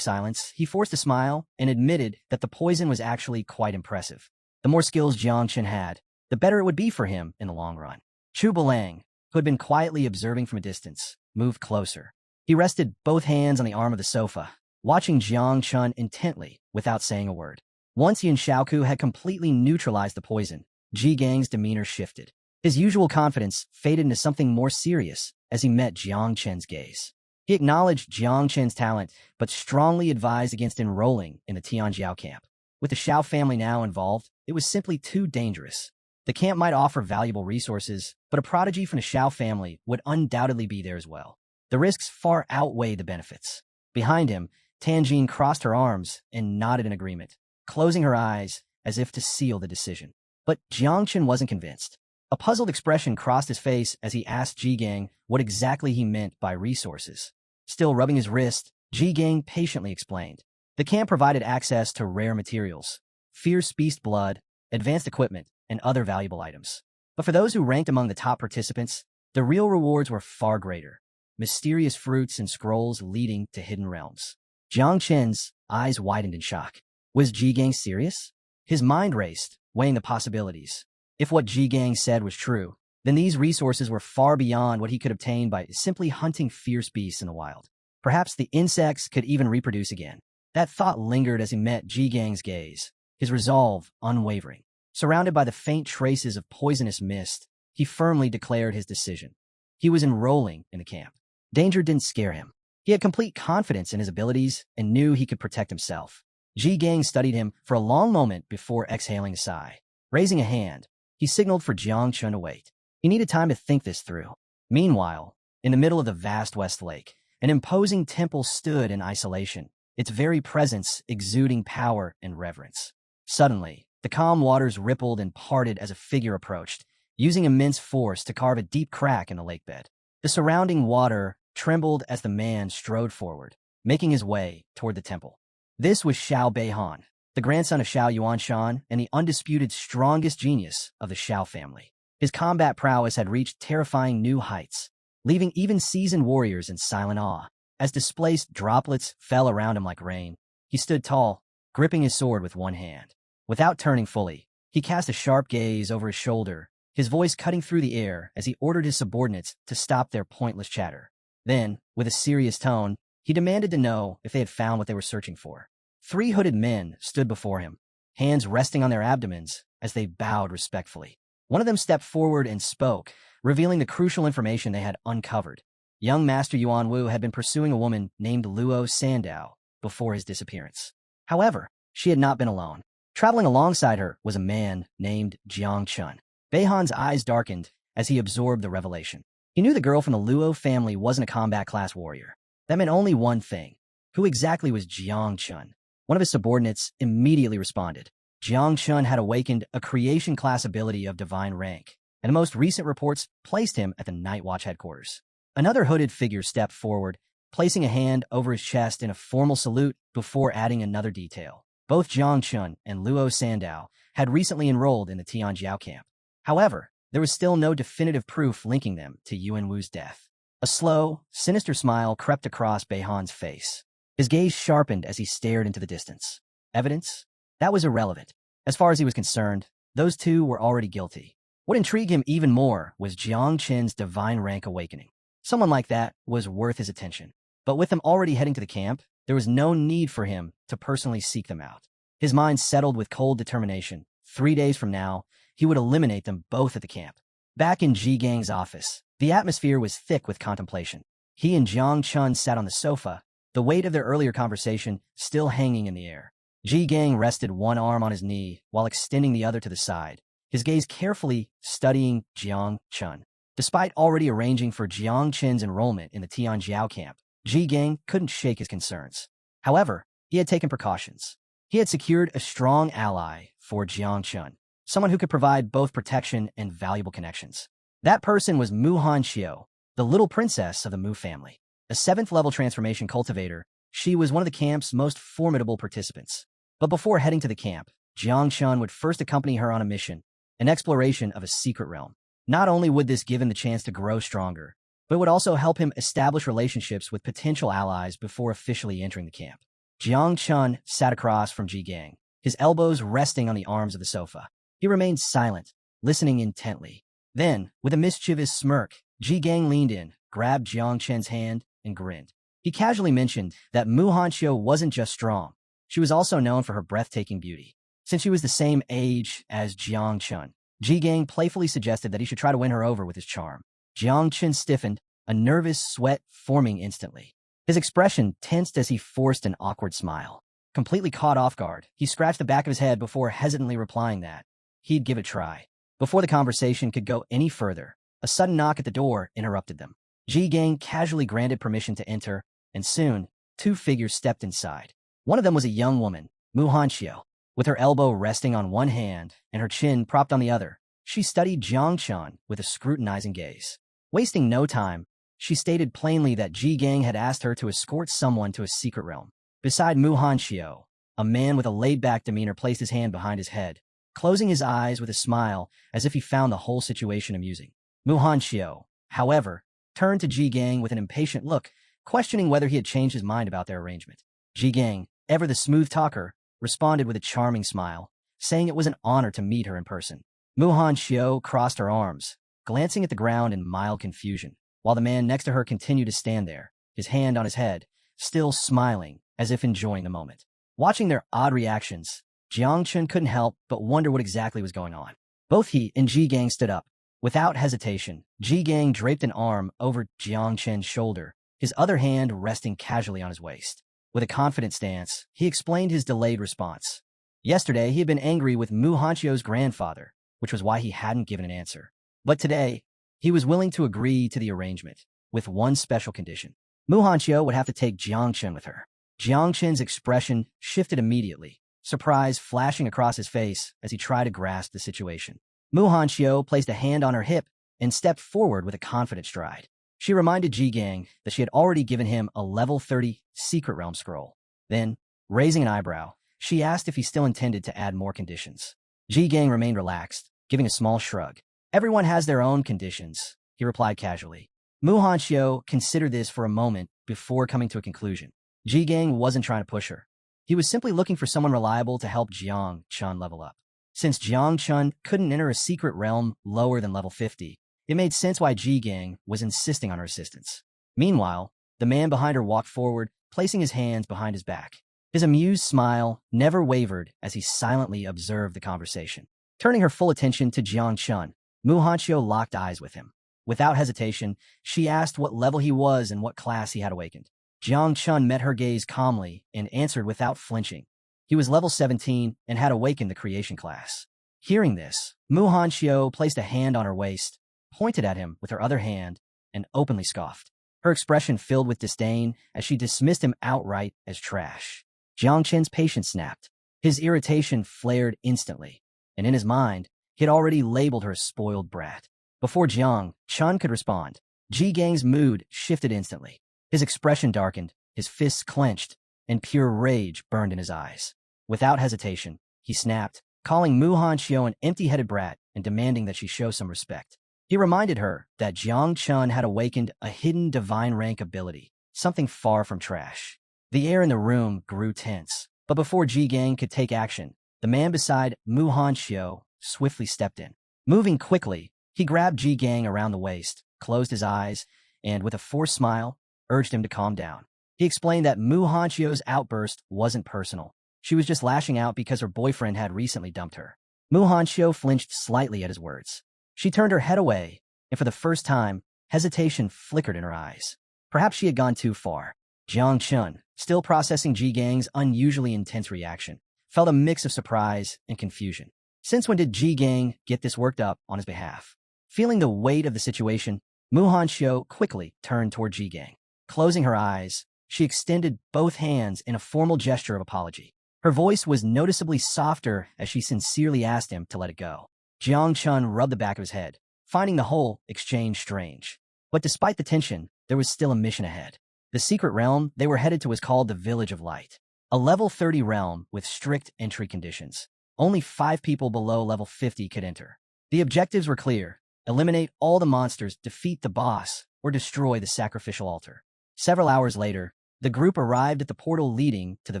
silence, he forced a smile and admitted that the poison was actually quite impressive. The more skills Jiang Chen had, the better it would be for him in the long run. Chu Bulang, who had been quietly observing from a distance, moved closer. He rested both hands on the arm of the sofa, watching Jiang Chen intently without saying a word. Once Yin Xiaoku had completely neutralized the poison, Ji Gang's demeanor shifted. His usual confidence faded into something more serious as he met Jiang Chen's gaze. He acknowledged Jiang Chen's talent, but strongly advised against enrolling in the Tianjiao camp. With the Xiao family now involved, it was simply too dangerous. The camp might offer valuable resources, but a prodigy from the Xiao family would undoubtedly be there as well. The risks far outweighed the benefits. Behind him, Tanjin crossed her arms and nodded in agreement, closing her eyes as if to seal the decision. But Jiang Chen wasn't convinced. A puzzled expression crossed his face as he asked Ji Gang what exactly he meant by resources. Still rubbing his wrist, Ji Gang patiently explained. The camp provided access to rare materials, fierce beast blood, advanced equipment, and other valuable items. But for those who ranked among the top participants, the real rewards were far greater. Mysterious fruits and scrolls leading to hidden realms. Jiang Chen's eyes widened in shock. Was Ji Gang serious? His mind raced, weighing the possibilities. If what Ji Gang said was true, then these resources were far beyond what he could obtain by simply hunting fierce beasts in the wild. Perhaps the insects could even reproduce again. That thought lingered as he met Ji Gang's gaze, his resolve unwavering. Surrounded by the faint traces of poisonous mist, he firmly declared his decision. He was enrolling in the camp. Danger didn't scare him. He had complete confidence in his abilities and knew he could protect himself. Ji Gang studied him for a long moment before exhaling a sigh. Raising a hand, he signaled for Jiang Chen to wait. He needed time to think this through. Meanwhile, in the middle of the vast West Lake, an imposing temple stood in isolation, its very presence exuding power and reverence. Suddenly, the calm waters rippled and parted as a figure approached, using immense force to carve a deep crack in the lake bed. The surrounding water trembled as the man strode forward, making his way toward the temple. This was Xiao Beihan, the grandson of Xiao Yuanshan and the undisputed strongest genius of the Xiao family. His combat prowess had reached terrifying new heights, leaving even seasoned warriors in silent awe. As displaced droplets fell around him like rain, he stood tall, gripping his sword with one hand. Without turning fully, he cast a sharp gaze over his shoulder his voice cutting through the air as he ordered his subordinates to stop their pointless chatter. Then, with a serious tone, he demanded to know if they had found what they were searching for. 3 hooded men stood before him, hands resting on their abdomens as they bowed respectfully. One of them stepped forward and spoke, revealing the crucial information they had uncovered. Young Master Yuan Wu had been pursuing a woman named Luo Sandao before his disappearance. However, she had not been alone. Traveling alongside her was a man named Jiang Chun. Beihan's eyes darkened as he absorbed the revelation. He knew the girl from the Luo family wasn't a combat-class warrior. That meant only one thing. Who exactly was Jiang Chun? One of his subordinates immediately responded. Jiang Chun had awakened a creation-class ability of divine rank, and the most recent reports placed him at the Night Watch headquarters. Another hooded figure stepped forward, placing a hand over his chest in a formal salute before adding another detail. Both Jiang Chun and Luo Sandao had recently enrolled in the Tianjiao camp. However, there was still no definitive proof linking them to Yuan Wu's death. A slow, sinister smile crept across Beihan's face. His gaze sharpened as he stared into the distance. Evidence? That was irrelevant. As far as he was concerned, those two were already guilty. What intrigued him even more was Jiang Chen's divine rank awakening. Someone like that was worth his attention. But with them already heading to the camp, there was no need for him to personally seek them out. His mind settled with cold determination. 3 days from now, he would eliminate them both at the camp. Back in Ji Gang's office, the atmosphere was thick with contemplation. He and Jiang Chun sat on the sofa, the weight of their earlier conversation still hanging in the air. Ji Gang rested one arm on his knee while extending the other to the side, his gaze carefully studying Jiang Chun. Despite already arranging for Jiang Chen's enrollment in the Tianjiao camp, Ji Gang couldn't shake his concerns. However, he had taken precautions. He had secured a strong ally for Jiang Chun, someone who could provide both protection and valuable connections. That person was Mu Hanxiu, the little princess of the Mu family. A 7th-level transformation cultivator, she was one of the camp's most formidable participants. But before heading to the camp, Jiang Chun would first accompany her on a mission, an exploration of a secret realm. Not only would this give him the chance to grow stronger, but it would also help him establish relationships with potential allies before officially entering the camp. Jiang Chun sat across from Ji Gang, his elbows resting on the arms of the sofa. He remained silent, listening intently. Then, with a mischievous smirk, Ji Gang leaned in, grabbed Jiang Chen's hand, and grinned. He casually mentioned that Mu Hanxiu wasn't just strong. She was also known for her breathtaking beauty. Since she was the same age as Jiang Chun, Ji Gang playfully suggested that he should try to win her over with his charm. Jiang Chun stiffened, a nervous sweat forming instantly. His expression tensed as he forced an awkward smile. Completely caught off guard, he scratched the back of his head before hesitantly replying that he'd give it a try. Before the conversation could go any further, a sudden knock at the door interrupted them. Ji Gang casually granted permission to enter, and soon, 2 figures stepped inside. One of them was a young woman, Mu Hanxiu. With her elbow resting on one hand and her chin propped on the other, she studied Jiang Chun with a scrutinizing gaze. Wasting no time, she stated plainly that Ji Gang had asked her to escort someone to a secret realm. Beside Mu Hanxiu, a man with a laid-back demeanor placed his hand behind his head, closing his eyes with a smile as if he found the whole situation amusing. Mu Hanxiu, however, turned to Ji Gang with an impatient look, questioning whether he had changed his mind about their arrangement. Ji Gang, ever the smooth talker, responded with a charming smile, saying it was an honor to meet her in person. Mu Hanxiu crossed her arms, glancing at the ground in mild confusion, while the man next to her continued to stand there, his hand on his head, still smiling as if enjoying the moment. Watching their odd reactions, Jiang Chun couldn't help but wonder what exactly was going on. Both he and Ji Gang stood up. Without hesitation, Ji Gang draped an arm over Jiang Chen's shoulder, his other hand resting casually on his waist. With a confident stance, he explained his delayed response. Yesterday, he had been angry with Mu Hanxiu's grandfather, which was why he hadn't given an answer. But today, he was willing to agree to the arrangement, with one special condition. Mu Hanxiu would have to take Jiang Chun with her. Jiang Chun's expression shifted immediately, surprise flashing across his face as he tried to grasp the situation. Mu Hanxiu placed a hand on her hip and stepped forward with a confident stride. She reminded Ji Gang that she had already given him a level 30 secret realm scroll. Then, raising an eyebrow, she asked if he still intended to add more conditions. Ji Gang remained relaxed, giving a small shrug. Everyone has their own conditions, he replied casually. Mu Hanxiu considered this for a moment before coming to a conclusion. Ji Gang wasn't trying to push her. He was simply looking for someone reliable to help Jiang Chun level up. Since Jiang Chun couldn't enter a secret realm lower than level 50, it made sense why Ji Gang was insisting on her assistance. Meanwhile, the man behind her walked forward, placing his hands behind his back. His amused smile never wavered as he silently observed the conversation. Turning her full attention to Jiang Chun, Mu Hanxiu locked eyes with him. Without hesitation, she asked what level he was and what class he had awakened. Jiang Chun met her gaze calmly and answered without flinching. He was level 17 and had awakened the creation class. Hearing this, Mu Hanxiu placed a hand on her waist, pointed at him with her other hand, and openly scoffed. Her expression filled with disdain as she dismissed him outright as trash. Jiang Chen's patience snapped. His irritation flared instantly, and in his mind, he had already labeled her a spoiled brat. Before Jiang Chun could respond, Ji Gang's mood shifted instantly. His expression darkened, his fists clenched, and pure rage burned in his eyes. Without hesitation, he snapped, calling Mu Hanxiu an empty-headed brat and demanding that she show some respect. He reminded her that Jiang Chun had awakened a hidden divine rank ability, something far from trash. The air in the room grew tense, but before Ji Gang could take action, the man beside Mu Hanxiu swiftly stepped in. Moving quickly, he grabbed Ji Gang around the waist, closed his eyes, and with a forced smile, urged him to calm down. He explained that Mu Hanxiu's outburst wasn't personal. She was just lashing out because her boyfriend had recently dumped her. Mu Hanxiu flinched slightly at his words. She turned her head away, and for the first time, hesitation flickered in her eyes. Perhaps she had gone too far. Jiang Chun, still processing Ji Gang's unusually intense reaction, felt a mix of surprise and confusion. Since when did Ji Gang get this worked up on his behalf? Feeling the weight of the situation, Mu Hanxiu quickly turned toward Ji Gang. Closing her eyes, she extended both hands in a formal gesture of apology. Her voice was noticeably softer as she sincerely asked him to let it go. Jiang Chun rubbed the back of his head, finding the whole exchange strange. But despite the tension, there was still a mission ahead. The secret realm they were headed to was called the Village of Light, a level 30 realm with strict entry conditions. Only 5 people below level 50 could enter. The objectives were clear: eliminate all the monsters, defeat the boss, or destroy the sacrificial altar. Several hours later, the group arrived at the portal leading to the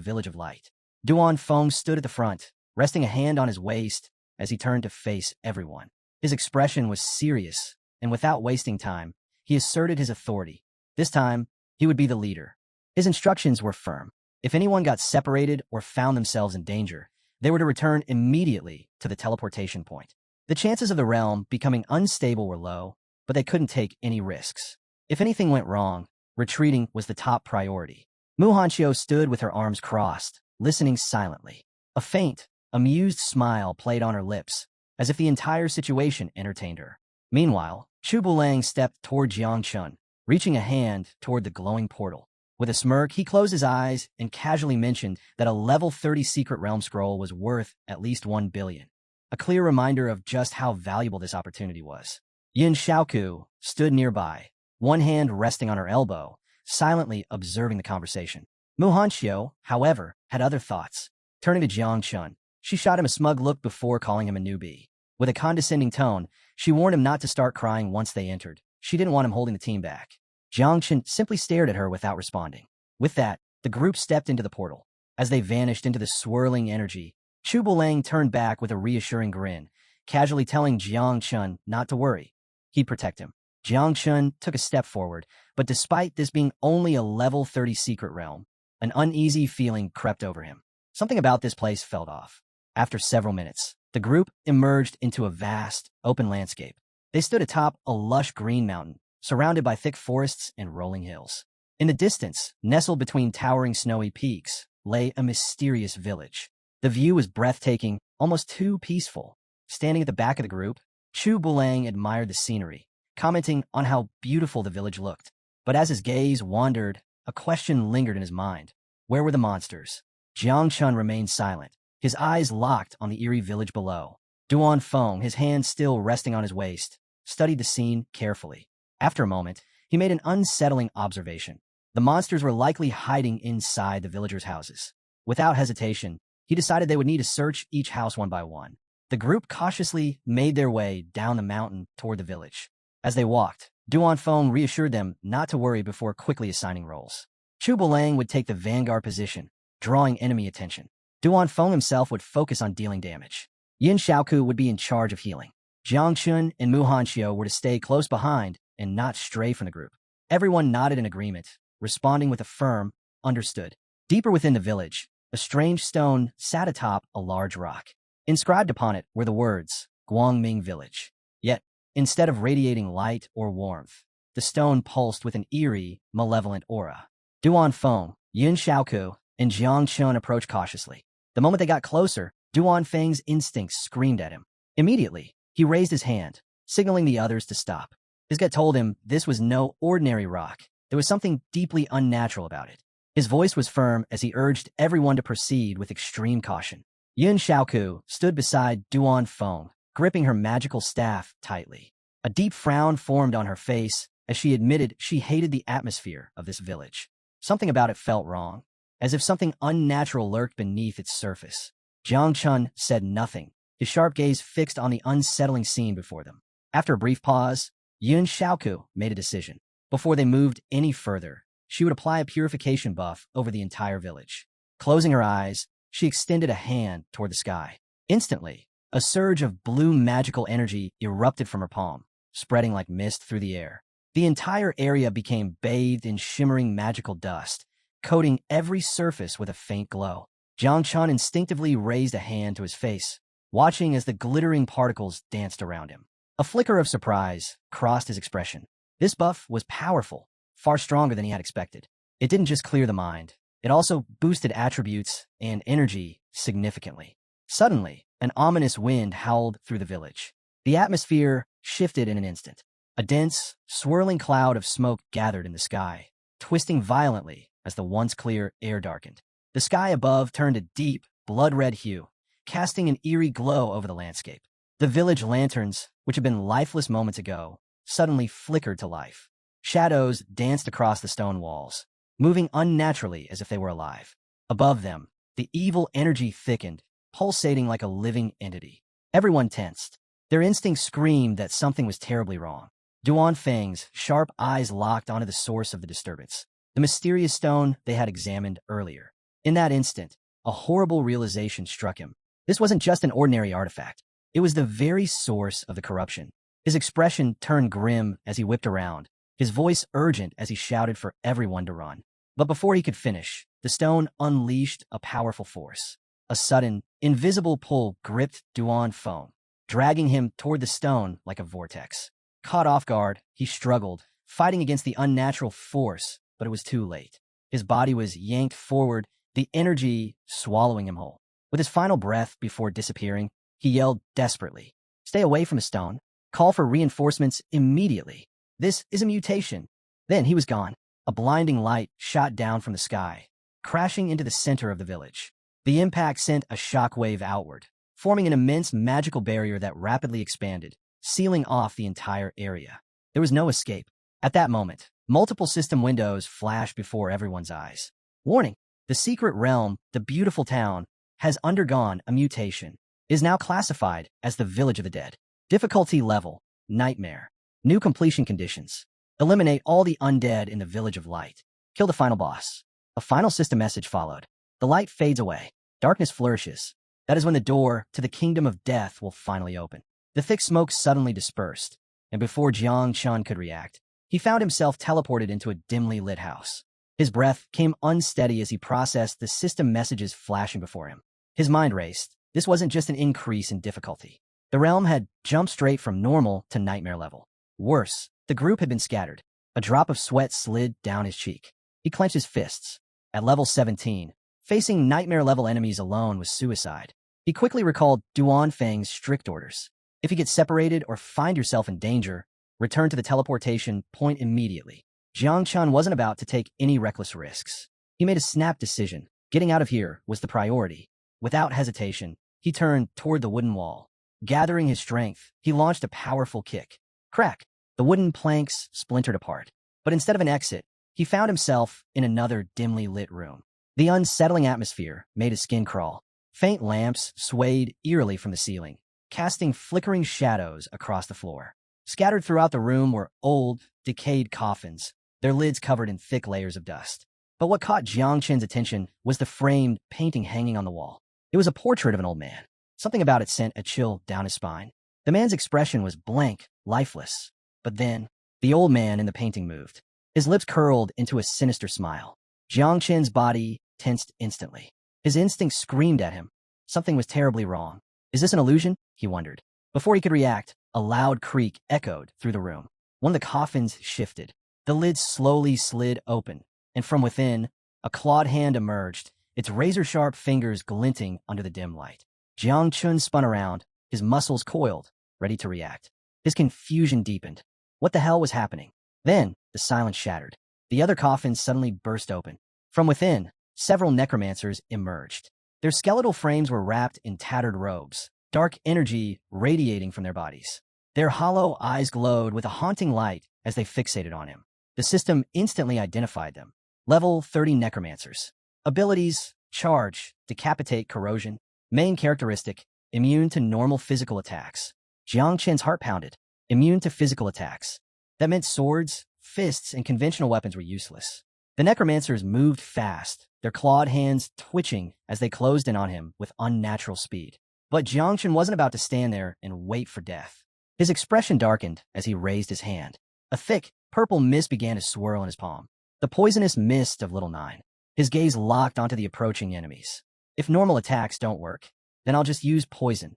Village of Light. Duan Feng stood at the front, resting a hand on his waist as he turned to face everyone. His expression was serious, and without wasting time, he asserted his authority. This time, he would be the leader. His instructions were firm. If anyone got separated or found themselves in danger, they were to return immediately to the teleportation point. The chances of the realm becoming unstable were low, but they couldn't take any risks. If anything went wrong, retreating was the top priority. Mu Hanxiu stood with her arms crossed, listening silently. A faint, amused smile played on her lips, as if the entire situation entertained her. Meanwhile, Chu Bulang stepped toward Jiang Chun, reaching a hand toward the glowing portal. With a smirk, he closed his eyes and casually mentioned that a level 30 secret realm scroll was worth at least 1 billion. A clear reminder of just how valuable this opportunity was. Yin Xiaoku stood nearby, one hand resting on her elbow, silently observing the conversation. Mu Hanxiu, however, had other thoughts. Turning to Jiang Chun, she shot him a smug look before calling him a newbie. With a condescending tone, she warned him not to start crying once they entered. She didn't want him holding the team back. Jiang Chun simply stared at her without responding. With that, the group stepped into the portal. As they vanished into the swirling energy, Chu Bulang turned back with a reassuring grin, casually telling Jiang Chun not to worry. He'd protect him. Jiang Chun took a step forward, but despite this being only a level 30 secret realm, an uneasy feeling crept over him. Something about this place felt off. After several minutes, the group emerged into a vast, open landscape. They stood atop a lush green mountain, surrounded by thick forests and rolling hills. In the distance, nestled between towering snowy peaks, lay a mysterious village. The view was breathtaking, almost too peaceful. Standing at the back of the group, Chu Bulang admired the scenery, commenting on how beautiful the village looked. But as his gaze wandered, a question lingered in his mind. Where were the monsters? Jiang Chun remained silent, his eyes locked on the eerie village below. Duan Feng, his hand still resting on his waist, studied the scene carefully. After a moment, he made an unsettling observation. The monsters were likely hiding inside the villagers' houses. Without hesitation, he decided they would need to search each house one by one. The group cautiously made their way down the mountain toward the village. As they walked, Duan Feng reassured them not to worry before quickly assigning roles. Chu Bulang would take the vanguard position, drawing enemy attention. Duan Feng himself would focus on dealing damage. Yin Xiaoku would be in charge of healing. Jiang Chun and Mu Hanxiu were to stay close behind and not stray from the group. Everyone nodded in agreement, responding with a firm, understood. Deeper within the village, a strange stone sat atop a large rock. Inscribed upon it were the words, Guangming Village. Yet, instead of radiating light or warmth, the stone pulsed with an eerie, malevolent aura. Duan Feng, Yin Xiaoku, and Jiang Chun approached cautiously. The moment they got closer, Duan Feng's instincts screamed at him. Immediately, he raised his hand, signaling the others to stop. His gut told him this was no ordinary rock. There was something deeply unnatural about it. His voice was firm as he urged everyone to proceed with extreme caution. Yin Xiaoku stood beside Duan Feng, gripping her magical staff tightly. A deep frown formed on her face as she admitted she hated the atmosphere of this village. Something about it felt wrong, as if something unnatural lurked beneath its surface. Jiang Chun said nothing, his sharp gaze fixed on the unsettling scene before them. After a brief pause, Yin Xiaoku made a decision. Before they moved any further, she would apply a purification buff over the entire village. Closing her eyes, she extended a hand toward the sky. Instantly, a surge of blue magical energy erupted from her palm, spreading like mist through the air. The entire area became bathed in shimmering magical dust, coating every surface with a faint glow. Jiang Chun instinctively raised a hand to his face, watching as the glittering particles danced around him. A flicker of surprise crossed his expression. This buff was powerful, far stronger than he had expected. It didn't just clear the mind, it also boosted attributes and energy significantly. Suddenly, an ominous wind howled through the village. The atmosphere shifted in an instant. A dense, swirling cloud of smoke gathered in the sky, twisting violently as the once clear air darkened. The sky above turned a deep, blood-red hue, casting an eerie glow over the landscape. The village lanterns, which had been lifeless moments ago, suddenly flickered to life. Shadows danced across the stone walls, moving unnaturally as if they were alive. Above them, the evil energy thickened, pulsating like a living entity. Everyone tensed. Their instincts screamed that something was terribly wrong. Duan Feng's sharp eyes locked onto the source of the disturbance, the mysterious stone they had examined earlier. In that instant, a horrible realization struck him. This wasn't just an ordinary artifact. It was the very source of the corruption. His expression turned grim as he whipped around, his voice urgent as he shouted for everyone to run. But before he could finish, the stone unleashed a powerful force. A sudden, invisible pull gripped Duan Feng, dragging him toward the stone like a vortex. Caught off guard, he struggled, fighting against the unnatural force, but it was too late. His body was yanked forward, the energy swallowing him whole. With his final breath before disappearing, he yelled desperately, "Stay away from the stone. Call for reinforcements immediately. This is a mutation." Then he was gone. A blinding light shot down from the sky, crashing into the center of the village. The impact sent a shockwave outward, forming an immense magical barrier that rapidly expanded, sealing off the entire area. There was no escape. At that moment, multiple system windows flashed before everyone's eyes. Warning! The secret realm, the beautiful town, has undergone a mutation. It is now classified as the Village of the Dead. Difficulty level, Nightmare. New completion conditions. Eliminate all the undead in the Village of Light. Kill the final boss. A final system message followed. The light fades away. Darkness flourishes. That is when the door to the kingdom of death will finally open. The thick smoke suddenly dispersed, and before Jiang Chun could react, he found himself teleported into a dimly lit house. His breath came unsteady as he processed the system messages flashing before him. His mind raced. This wasn't just an increase in difficulty. The realm had jumped straight from normal to nightmare level. Worse, the group had been scattered. A drop of sweat slid down his cheek. He clenched his fists. At level 17, facing nightmare-level enemies alone was suicide. He quickly recalled Duan Feng's strict orders. If you get separated or find yourself in danger, return to the teleportation point immediately. Jiang Chun wasn't about to take any reckless risks. He made a snap decision. Getting out of here was the priority. Without hesitation, he turned toward the wooden wall. Gathering his strength, he launched a powerful kick. Crack! The wooden planks splintered apart. But instead of an exit, he found himself in another dimly lit room. The unsettling atmosphere made his skin crawl. Faint lamps swayed eerily from the ceiling, casting flickering shadows across the floor. Scattered throughout the room were old, decayed coffins, their lids covered in thick layers of dust. But what caught Jiang Chen's attention was the framed painting hanging on the wall. It was a portrait of an old man, Something about it sent a chill down his spine. The man's expression was blank, lifeless. But then, the old man in the painting moved. His lips curled into a sinister smile. Jiang Chen's body tensed instantly. His instinct screamed at him. Something was terribly wrong. Is this an illusion? He wondered. Before he could react, a loud creak echoed through the room. One of the coffins shifted. The lid slowly slid open, and from within, a clawed hand emerged, its razor-sharp fingers glinting under the dim light. Jiang Chun spun around, his muscles coiled, ready to react. His confusion deepened. What the hell was happening? Then, the silence shattered. The other coffins suddenly burst open. From within, several necromancers emerged. Their skeletal frames were wrapped in tattered robes, dark energy radiating from their bodies. Their hollow eyes glowed with a haunting light as they fixated on him. The system instantly identified them. Level 30 necromancers. Abilities: charge, decapitate, corrosion. Main characteristic: immune to normal physical attacks. Jiang Chen's heart pounded. Immune to physical attacks. That meant swords, fists, and conventional weapons were useless. The necromancers moved fast, their clawed hands twitching as they closed in on him with unnatural speed. But Jiang Chen wasn't about to stand there and wait for death. His expression darkened as he raised his hand. A thick, purple mist began to swirl in his palm. The poisonous mist of Little Nine. His gaze locked onto the approaching enemies. If normal attacks don't work, then I'll just use poison.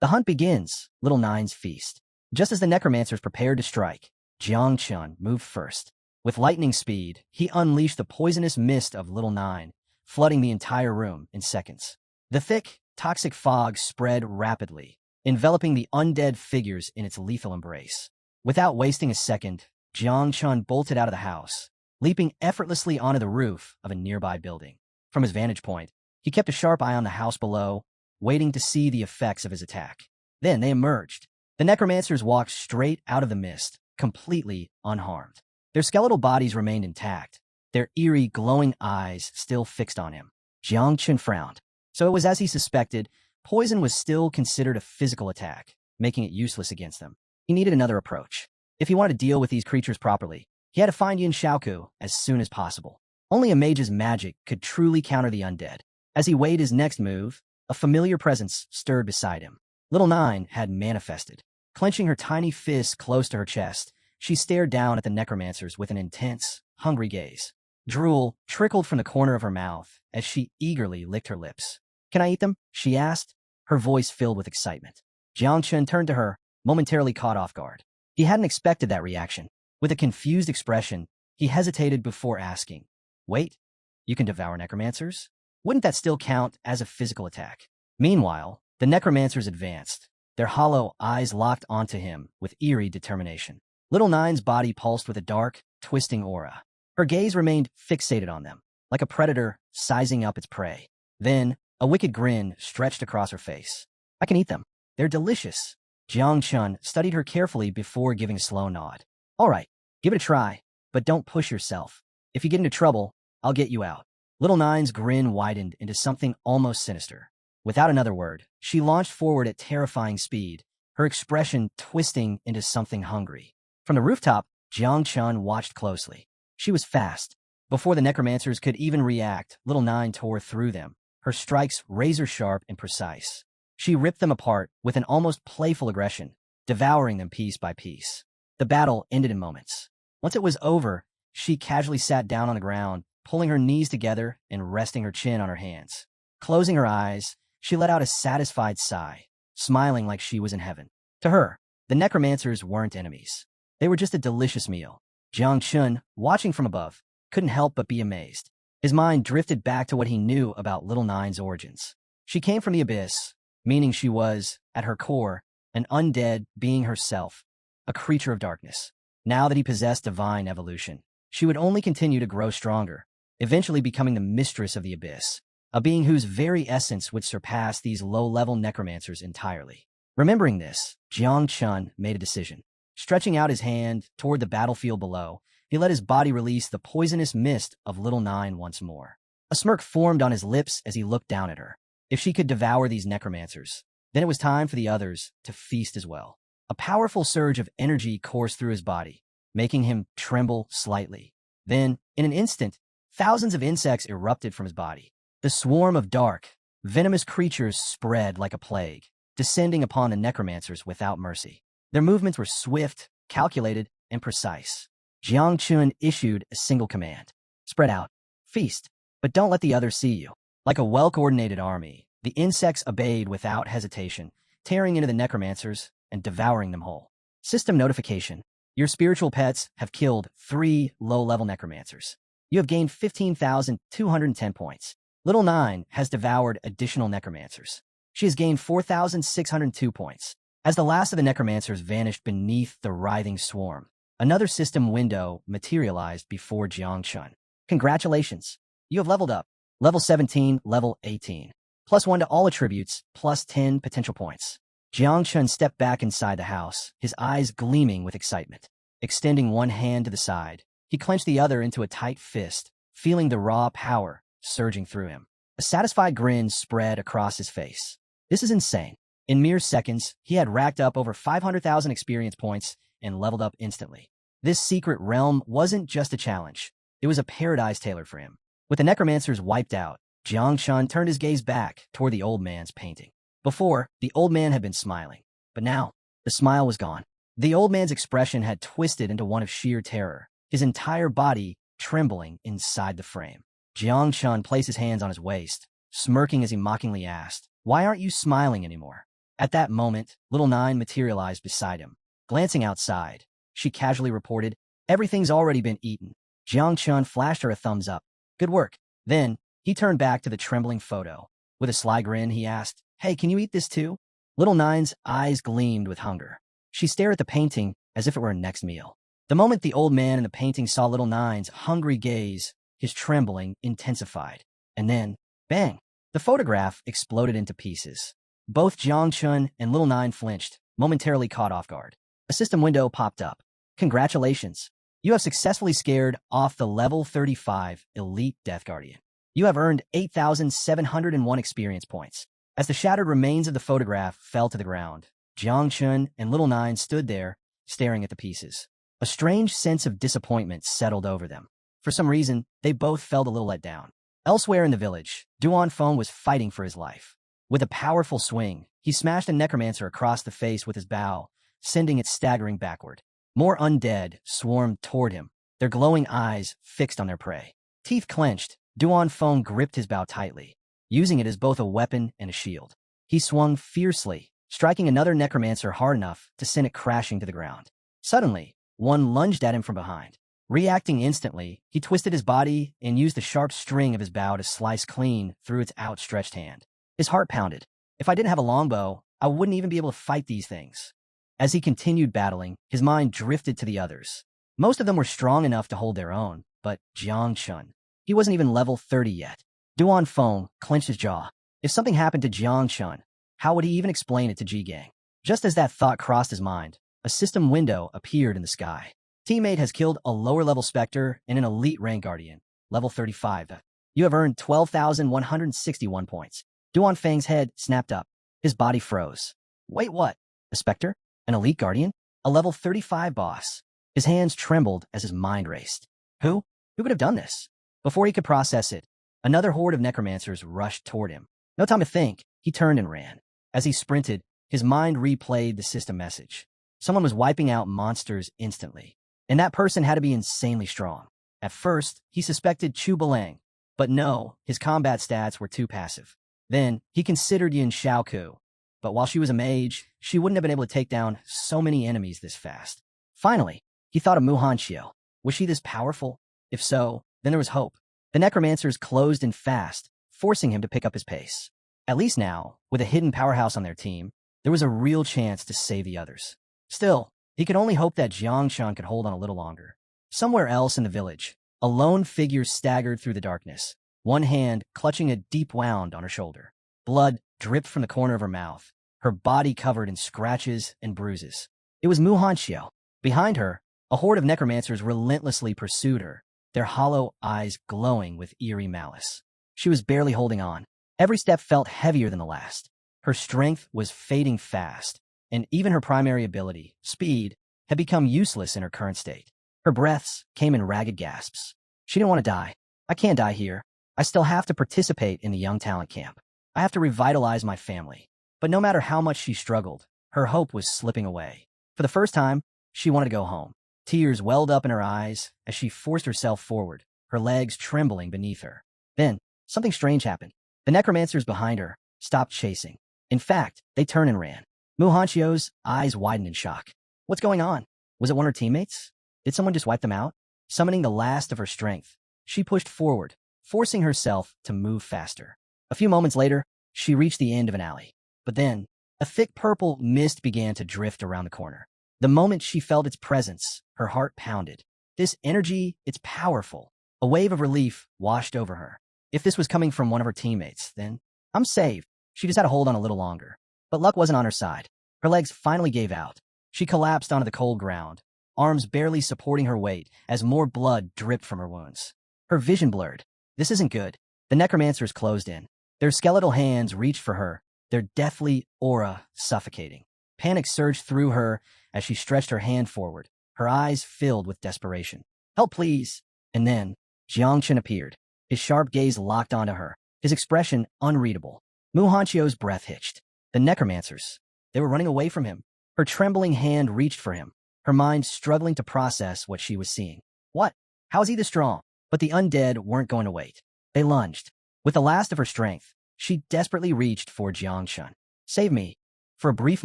The hunt begins, Little Nine's feast. Just as the necromancers prepared to strike, Jiang Chun moved first. With lightning speed, he unleashed the poisonous mist of Little Nine, flooding the entire room in seconds. The thick, toxic fog spread rapidly, enveloping the undead figures in its lethal embrace. Without wasting a second, Jiang Chun bolted out of the house, leaping effortlessly onto the roof of a nearby building. From his vantage point, he kept a sharp eye on the house below, waiting to see the effects of his attack. Then they emerged. The necromancers walked straight out of the mist, completely unharmed. Their skeletal bodies remained intact, their eerie, glowing eyes still fixed on him. Jiang Chun frowned. So it was as he suspected, poison was still considered a physical attack, making it useless against them. He needed another approach. If he wanted to deal with these creatures properly, he had to find Yin Shaoku as soon as possible. Only a mage's magic could truly counter the undead. As he weighed his next move, a familiar presence stirred beside him. Little Nine had manifested. Clenching her tiny fist close to her chest, she stared down at the necromancers with an intense, hungry gaze. Drool trickled from the corner of her mouth as she eagerly licked her lips. "Can I eat them?" she asked, her voice filled with excitement. Jiang Chun turned to her, momentarily caught off guard. He hadn't expected that reaction. With a confused expression, he hesitated before asking, "Wait, you can devour necromancers? Wouldn't that still count as a physical attack?" Meanwhile, the necromancers advanced, their hollow eyes locked onto him with eerie determination. Little Nine's body pulsed with a dark, twisting aura. Her gaze remained fixated on them, like a predator sizing up its prey. Then, a wicked grin stretched across her face. "I can eat them. They're delicious." Jiang Chun studied her carefully before giving a slow nod. "All right, give it a try, but don't push yourself. If you get into trouble, I'll get you out." Little Nine's grin widened into something almost sinister. Without another word, she launched forward at terrifying speed, her expression twisting into something hungry. From the rooftop, Jiang Chun watched closely. She was fast. Before the necromancers could even react, Little Nine tore through them, her strikes razor-sharp and precise. She ripped them apart with an almost playful aggression, devouring them piece by piece. The battle ended in moments. Once it was over, she casually sat down on the ground, pulling her knees together and resting her chin on her hands. Closing her eyes, she let out a satisfied sigh, smiling like she was in heaven. To her, the necromancers weren't enemies. They were just a delicious meal. Jiang Chun, watching from above, couldn't help but be amazed. His mind drifted back to what he knew about Little Nine's origins. She came from the abyss, meaning she was, at her core, an undead being herself, a creature of darkness. Now that he possessed divine evolution, she would only continue to grow stronger, eventually becoming the mistress of the abyss, a being whose very essence would surpass these low-level necromancers entirely. Remembering this, Jiang Chun made a decision. Stretching out his hand toward the battlefield below, he let his body release the poisonous mist of Little Nine once more. A smirk formed on his lips as he looked down at her. If she could devour these necromancers, then it was time for the others to feast as well. A powerful surge of energy coursed through his body, making him tremble slightly. Then, in an instant, thousands of insects erupted from his body. The swarm of dark, Venomous creatures spread like a plague, descending upon the necromancers without mercy. Their movements were swift, calculated, and precise. Jiang Chun issued a single command. Spread out. Feast. But don't let the others see you. Like a well-coordinated army, the insects obeyed without hesitation, tearing into the necromancers and devouring them whole. System notification. Your spiritual pets have killed 3 low-level necromancers. You have gained 15,210 points. Little Nine has devoured additional necromancers. She has gained 4,602 points. As the last of the necromancers vanished beneath the writhing swarm, another system window materialized before Jiang Chun. Congratulations. You have leveled up. Level 17, level 18. +1 to all attributes, +10 potential points. Jiang Chun stepped back inside the house, his eyes gleaming with excitement. Extending one hand to the side, he clenched the other into a tight fist, feeling the raw power surging through him. A satisfied grin spread across his face. This is insane. In mere seconds, he had racked up over 500,000 experience points and leveled up instantly. This secret realm wasn't just a challenge. It was a paradise tailored for him. With the necromancers wiped out, Jiang Chun turned his gaze back toward the old man's painting. Before, the old man had been smiling, but now, the smile was gone. The old man's expression had twisted into one of sheer terror, his entire body trembling inside the frame. Jiang Chun placed his hands on his waist, smirking as he mockingly asked, "Why aren't you smiling anymore?" At that moment, Little Nine materialized beside him. Glancing outside, she casually reported, "Everything's already been eaten." Jiang Chun flashed her a thumbs up. "Good work." Then, he turned back to the trembling photo. With a sly grin, he asked, "Hey, can you eat this too?" Little Nine's eyes gleamed with hunger. She stared at the painting as if it were her next meal. The moment the old man in the painting saw Little Nine's hungry gaze, his trembling intensified. And then, bang! The photograph exploded into pieces. Both Jiang Chun and Little Nine flinched, momentarily caught off guard. A system window popped up. "Congratulations. You have successfully scared off the level 35 Elite Death Guardian. You have earned 8,701 experience points." As the shattered remains of the photograph fell to the ground, Jiang Chun and Little Nine stood there, staring at the pieces. A strange sense of disappointment settled over them. For some reason, they both felt a little let down. Elsewhere in the village, Duan Feng was fighting for his life. With a powerful swing, he smashed a necromancer across the face with his bow, sending it staggering backward. More undead swarmed toward him, their glowing eyes fixed on their prey. Teeth clenched, Duan Feng gripped his bow tightly, using it as both a weapon and a shield. He swung fiercely, striking another necromancer hard enough to send it crashing to the ground. Suddenly, one lunged at him from behind. Reacting instantly, he twisted his body and used the sharp string of his bow to slice clean through its outstretched hand. His heart pounded. If I didn't have a longbow, I wouldn't even be able to fight these things. As he continued battling, his mind drifted to the others. Most of them were strong enough to hold their own, but Jiang Chun, he wasn't even level 30 yet. Duan Feng clenched his jaw. If something happened to Jiang Chun, how would he even explain it to Ji-Gang? Just as that thought crossed his mind, a system window appeared in the sky. Teammate has killed a lower-level Spectre and an elite rank Guardian, level 35. You have earned 12,161 points. Duan Feng's head snapped up. His body froze. Wait, what? A Spectre? An elite Guardian? A level 35 boss? His hands trembled as his mind raced. Who? Who could have done this? Before he could process it, another horde of necromancers rushed toward him. No time to think, he turned and ran. As he sprinted, his mind replayed the system message. Someone was wiping out monsters instantly. And that person had to be insanely strong. At first, he suspected Chu Balang, but no, his combat stats were too passive. Then, he considered Yin Xiaoku, but while she was a mage, she wouldn't have been able to take down so many enemies this fast. Finally, he thought of Muhan Xiao. Was she this powerful? If so, then there was hope. The necromancers closed in fast, forcing him to pick up his pace. At least now, with a hidden powerhouse on their team, there was a real chance to save the others. Still, he could only hope that Jiang Chun could hold on a little longer. Somewhere else in the village, a lone figure staggered through the darkness, one hand clutching a deep wound on her shoulder. Blood dripped from the corner of her mouth, her body covered in scratches and bruises. It was Muhan Xiao. Behind her, a horde of necromancers relentlessly pursued her, their hollow eyes glowing with eerie malice. She was barely holding on. Every step felt heavier than the last. Her strength was fading fast, and even her primary ability, speed, had become useless in her current state. Her breaths came in ragged gasps. She didn't want to die. I can't die here. I still have to participate in the young talent camp. I have to revitalize my family. But no matter how much she struggled, her hope was slipping away. For the first time, she wanted to go home. Tears welled up in her eyes as she forced herself forward, her legs trembling beneath her. Then, something strange happened. The necromancers behind her stopped chasing. In fact, they turned and ran. Mu Hanchio's eyes widened in shock. What's going on? Was it one of her teammates? Did someone just wipe them out? Summoning the last of her strength, she pushed forward, forcing herself to move faster. A few moments later, she reached the end of an alley. But then, a thick purple mist began to drift around the corner. The moment she felt its presence, her heart pounded. This energy, it's powerful. A wave of relief washed over her. If this was coming from one of her teammates, then I'm saved. She just had to hold on a little longer. But luck wasn't on her side. Her legs finally gave out. She collapsed onto the cold ground, arms barely supporting her weight as more blood dripped from her wounds. Her vision blurred. This isn't good. The necromancers closed in. Their skeletal hands reached for her, their deathly aura suffocating. Panic surged through her as she stretched her hand forward, her eyes filled with desperation. Help, please. And then, Jiangchen appeared, his sharp gaze locked onto her, his expression unreadable. Mu Hanchio's breath hitched. The necromancers. They were running away from him. Her trembling hand reached for him, her mind struggling to process what she was seeing. What? How is he this strong? But the undead weren't going to wait. They lunged. With the last of her strength, she desperately reached for Jiangchen. Save me. For a brief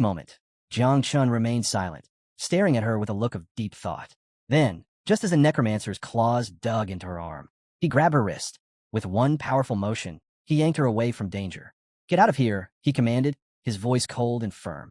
moment, Jiangchen remained silent, staring at her with a look of deep thought. Then, just as the necromancer's claws dug into her arm, he grabbed her wrist. With one powerful motion, he yanked her away from danger. Get out of here, he commanded, his voice cold and firm.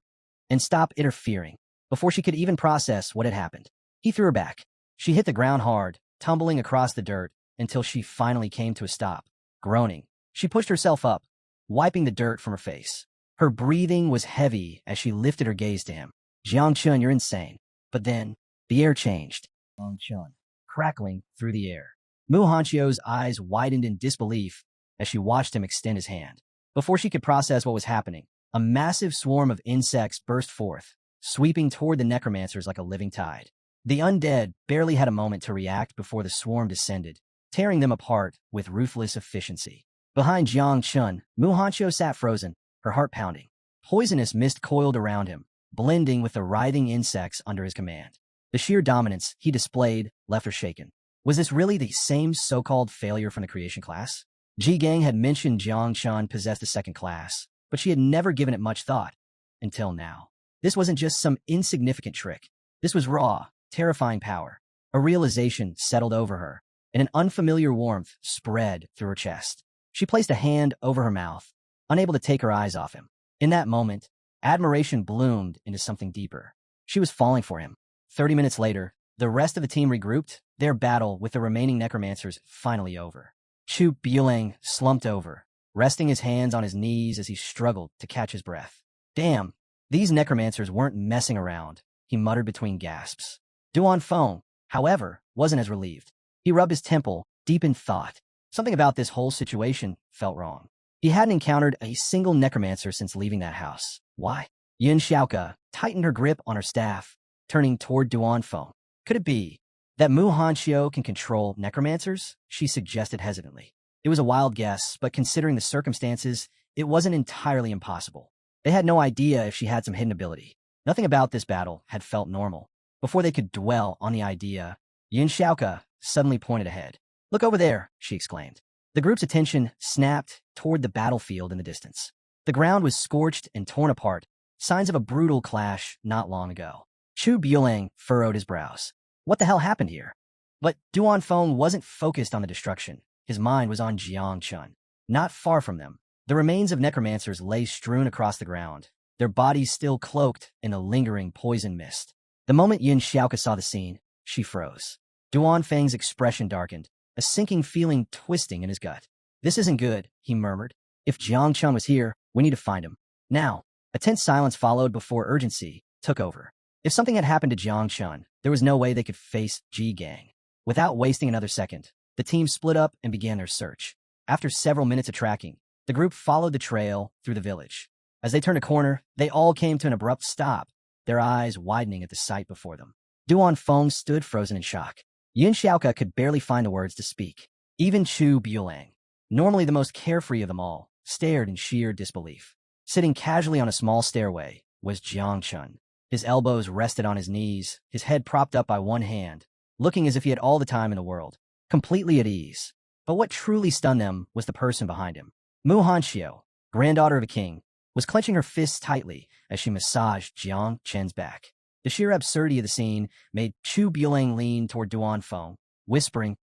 And stop interfering. Before she could even process what had happened, he threw her back. She hit the ground hard, tumbling across the dirt until she finally came to a stop. Groaning, she pushed herself up, wiping the dirt from her face. Her breathing was heavy as she lifted her gaze to him. Jiangchen, you're insane. But then, the air changed. Jiangchen, crackling through the air. Mu Hanchio's eyes widened in disbelief as she watched him extend his hand. Before she could process what was happening, a massive swarm of insects burst forth, sweeping toward the necromancers like a living tide. The undead barely had a moment to react before the swarm descended, tearing them apart with ruthless efficiency. Behind Jiangchen, Mu Hanchio sat frozen, her heart pounding. Poisonous mist coiled around him, blending with the writhing insects under his command. The sheer dominance he displayed left her shaken. Was this really the same so-called failure from the creation class? Ji Gang had mentioned Jiangchen possessed the second class, but she had never given it much thought. Until now. This wasn't just some insignificant trick. This was raw, terrifying power. A realization settled over her, and an unfamiliar warmth spread through her chest. She placed a hand over her mouth, unable to take her eyes off him. In that moment, admiration bloomed into something deeper. She was falling for him. 30 minutes later, the rest of the team regrouped, their battle with the remaining necromancers finally over. Chu Buelang slumped over, resting his hands on his knees as he struggled to catch his breath. Damn, these necromancers weren't messing around, he muttered between gasps. Duan Feng, however, wasn't as relieved. He rubbed his temple, deep in thought. Something about this whole situation felt wrong. He hadn't encountered a single necromancer since leaving that house. Why? Yin Xiaoke tightened her grip on her staff, turning toward Duan Feng. Could it be that Mu Hanchio can control necromancers? She suggested hesitantly. It was a wild guess, but considering the circumstances, it wasn't entirely impossible. They had no idea if she had some hidden ability. Nothing about this battle had felt normal. Before they could dwell on the idea, Yin Xiaoke suddenly pointed ahead. Look over there, she exclaimed. The group's attention snapped toward the battlefield in the distance. The ground was scorched and torn apart, signs of a brutal clash not long ago. Chu Buelang furrowed his brows. What the hell happened here? But Duan Feng wasn't focused on the destruction. His mind was on Jiangchen. Not far from them, the remains of necromancers lay strewn across the ground, their bodies still cloaked in a lingering poison mist. The moment Yin Xiaoke saw the scene, she froze. Duan Feng's expression darkened, a sinking feeling twisting in his gut. This isn't good, he murmured. If Jiangchen was here, we need to find him. Now, a tense silence followed before urgency took over. If something had happened to Jiangchen, there was no way they could face Ji Gang. Without wasting another second, the team split up and began their search. After several minutes of tracking, the group followed the trail through the village. As they turned a corner, they all came to an abrupt stop, their eyes widening at the sight before them. Duan Feng stood frozen in shock. Yin Xiaoke could barely find the words to speak. Even Chu Buelang, normally the most carefree of them all, stared in sheer disbelief. Sitting casually on a small stairway was Jiang Chun. His elbows rested on his knees, his head propped up by one hand, looking as if he had all the time in the world, completely at ease. But what truly stunned them was the person behind him. Mu Hanxiu, granddaughter of a king, was clenching her fists tightly as she massaged Jiang Chen's back. The sheer absurdity of the scene made Chu Buelang lean toward Duan Feng, whispering,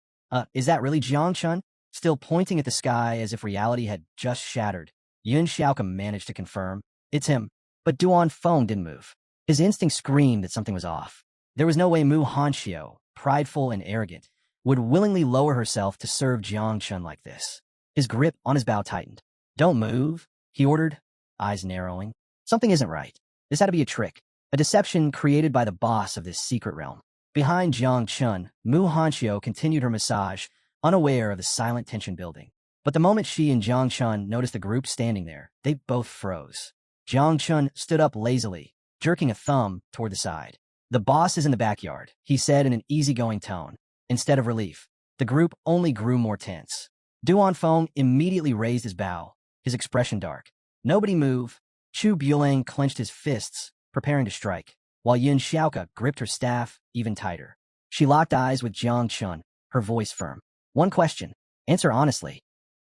is that really Jiang Chen? Still pointing at the sky as if reality had just shattered. Yun Xiaoka managed to confirm, it's him. But Duan Feng didn't move. His instinct screamed that something was off. There was no way Mu Hanxiu, prideful and arrogant, would willingly lower herself to serve Jiang Chen like this. His grip on his bow tightened. Don't move, he ordered, eyes narrowing. Something isn't right. This had to be a trick, a deception created by the boss of this secret realm. Behind Jiang Chen, Mu Hanxiu continued her massage, unaware of the silent tension building. But the moment she and Jiang Chen noticed the group standing there, they both froze. Jiang Chen stood up lazily, jerking a thumb toward the side. The boss is in the backyard, he said in an easygoing tone. Instead of relief, the group only grew more tense. Duan Feng immediately raised his bow, his expression dark. Nobody move. Chu Buelang clenched his fists, preparing to strike, while Yun Xiaoka gripped her staff even tighter. She locked eyes with Jiang Chun, her voice firm. One question. Answer honestly.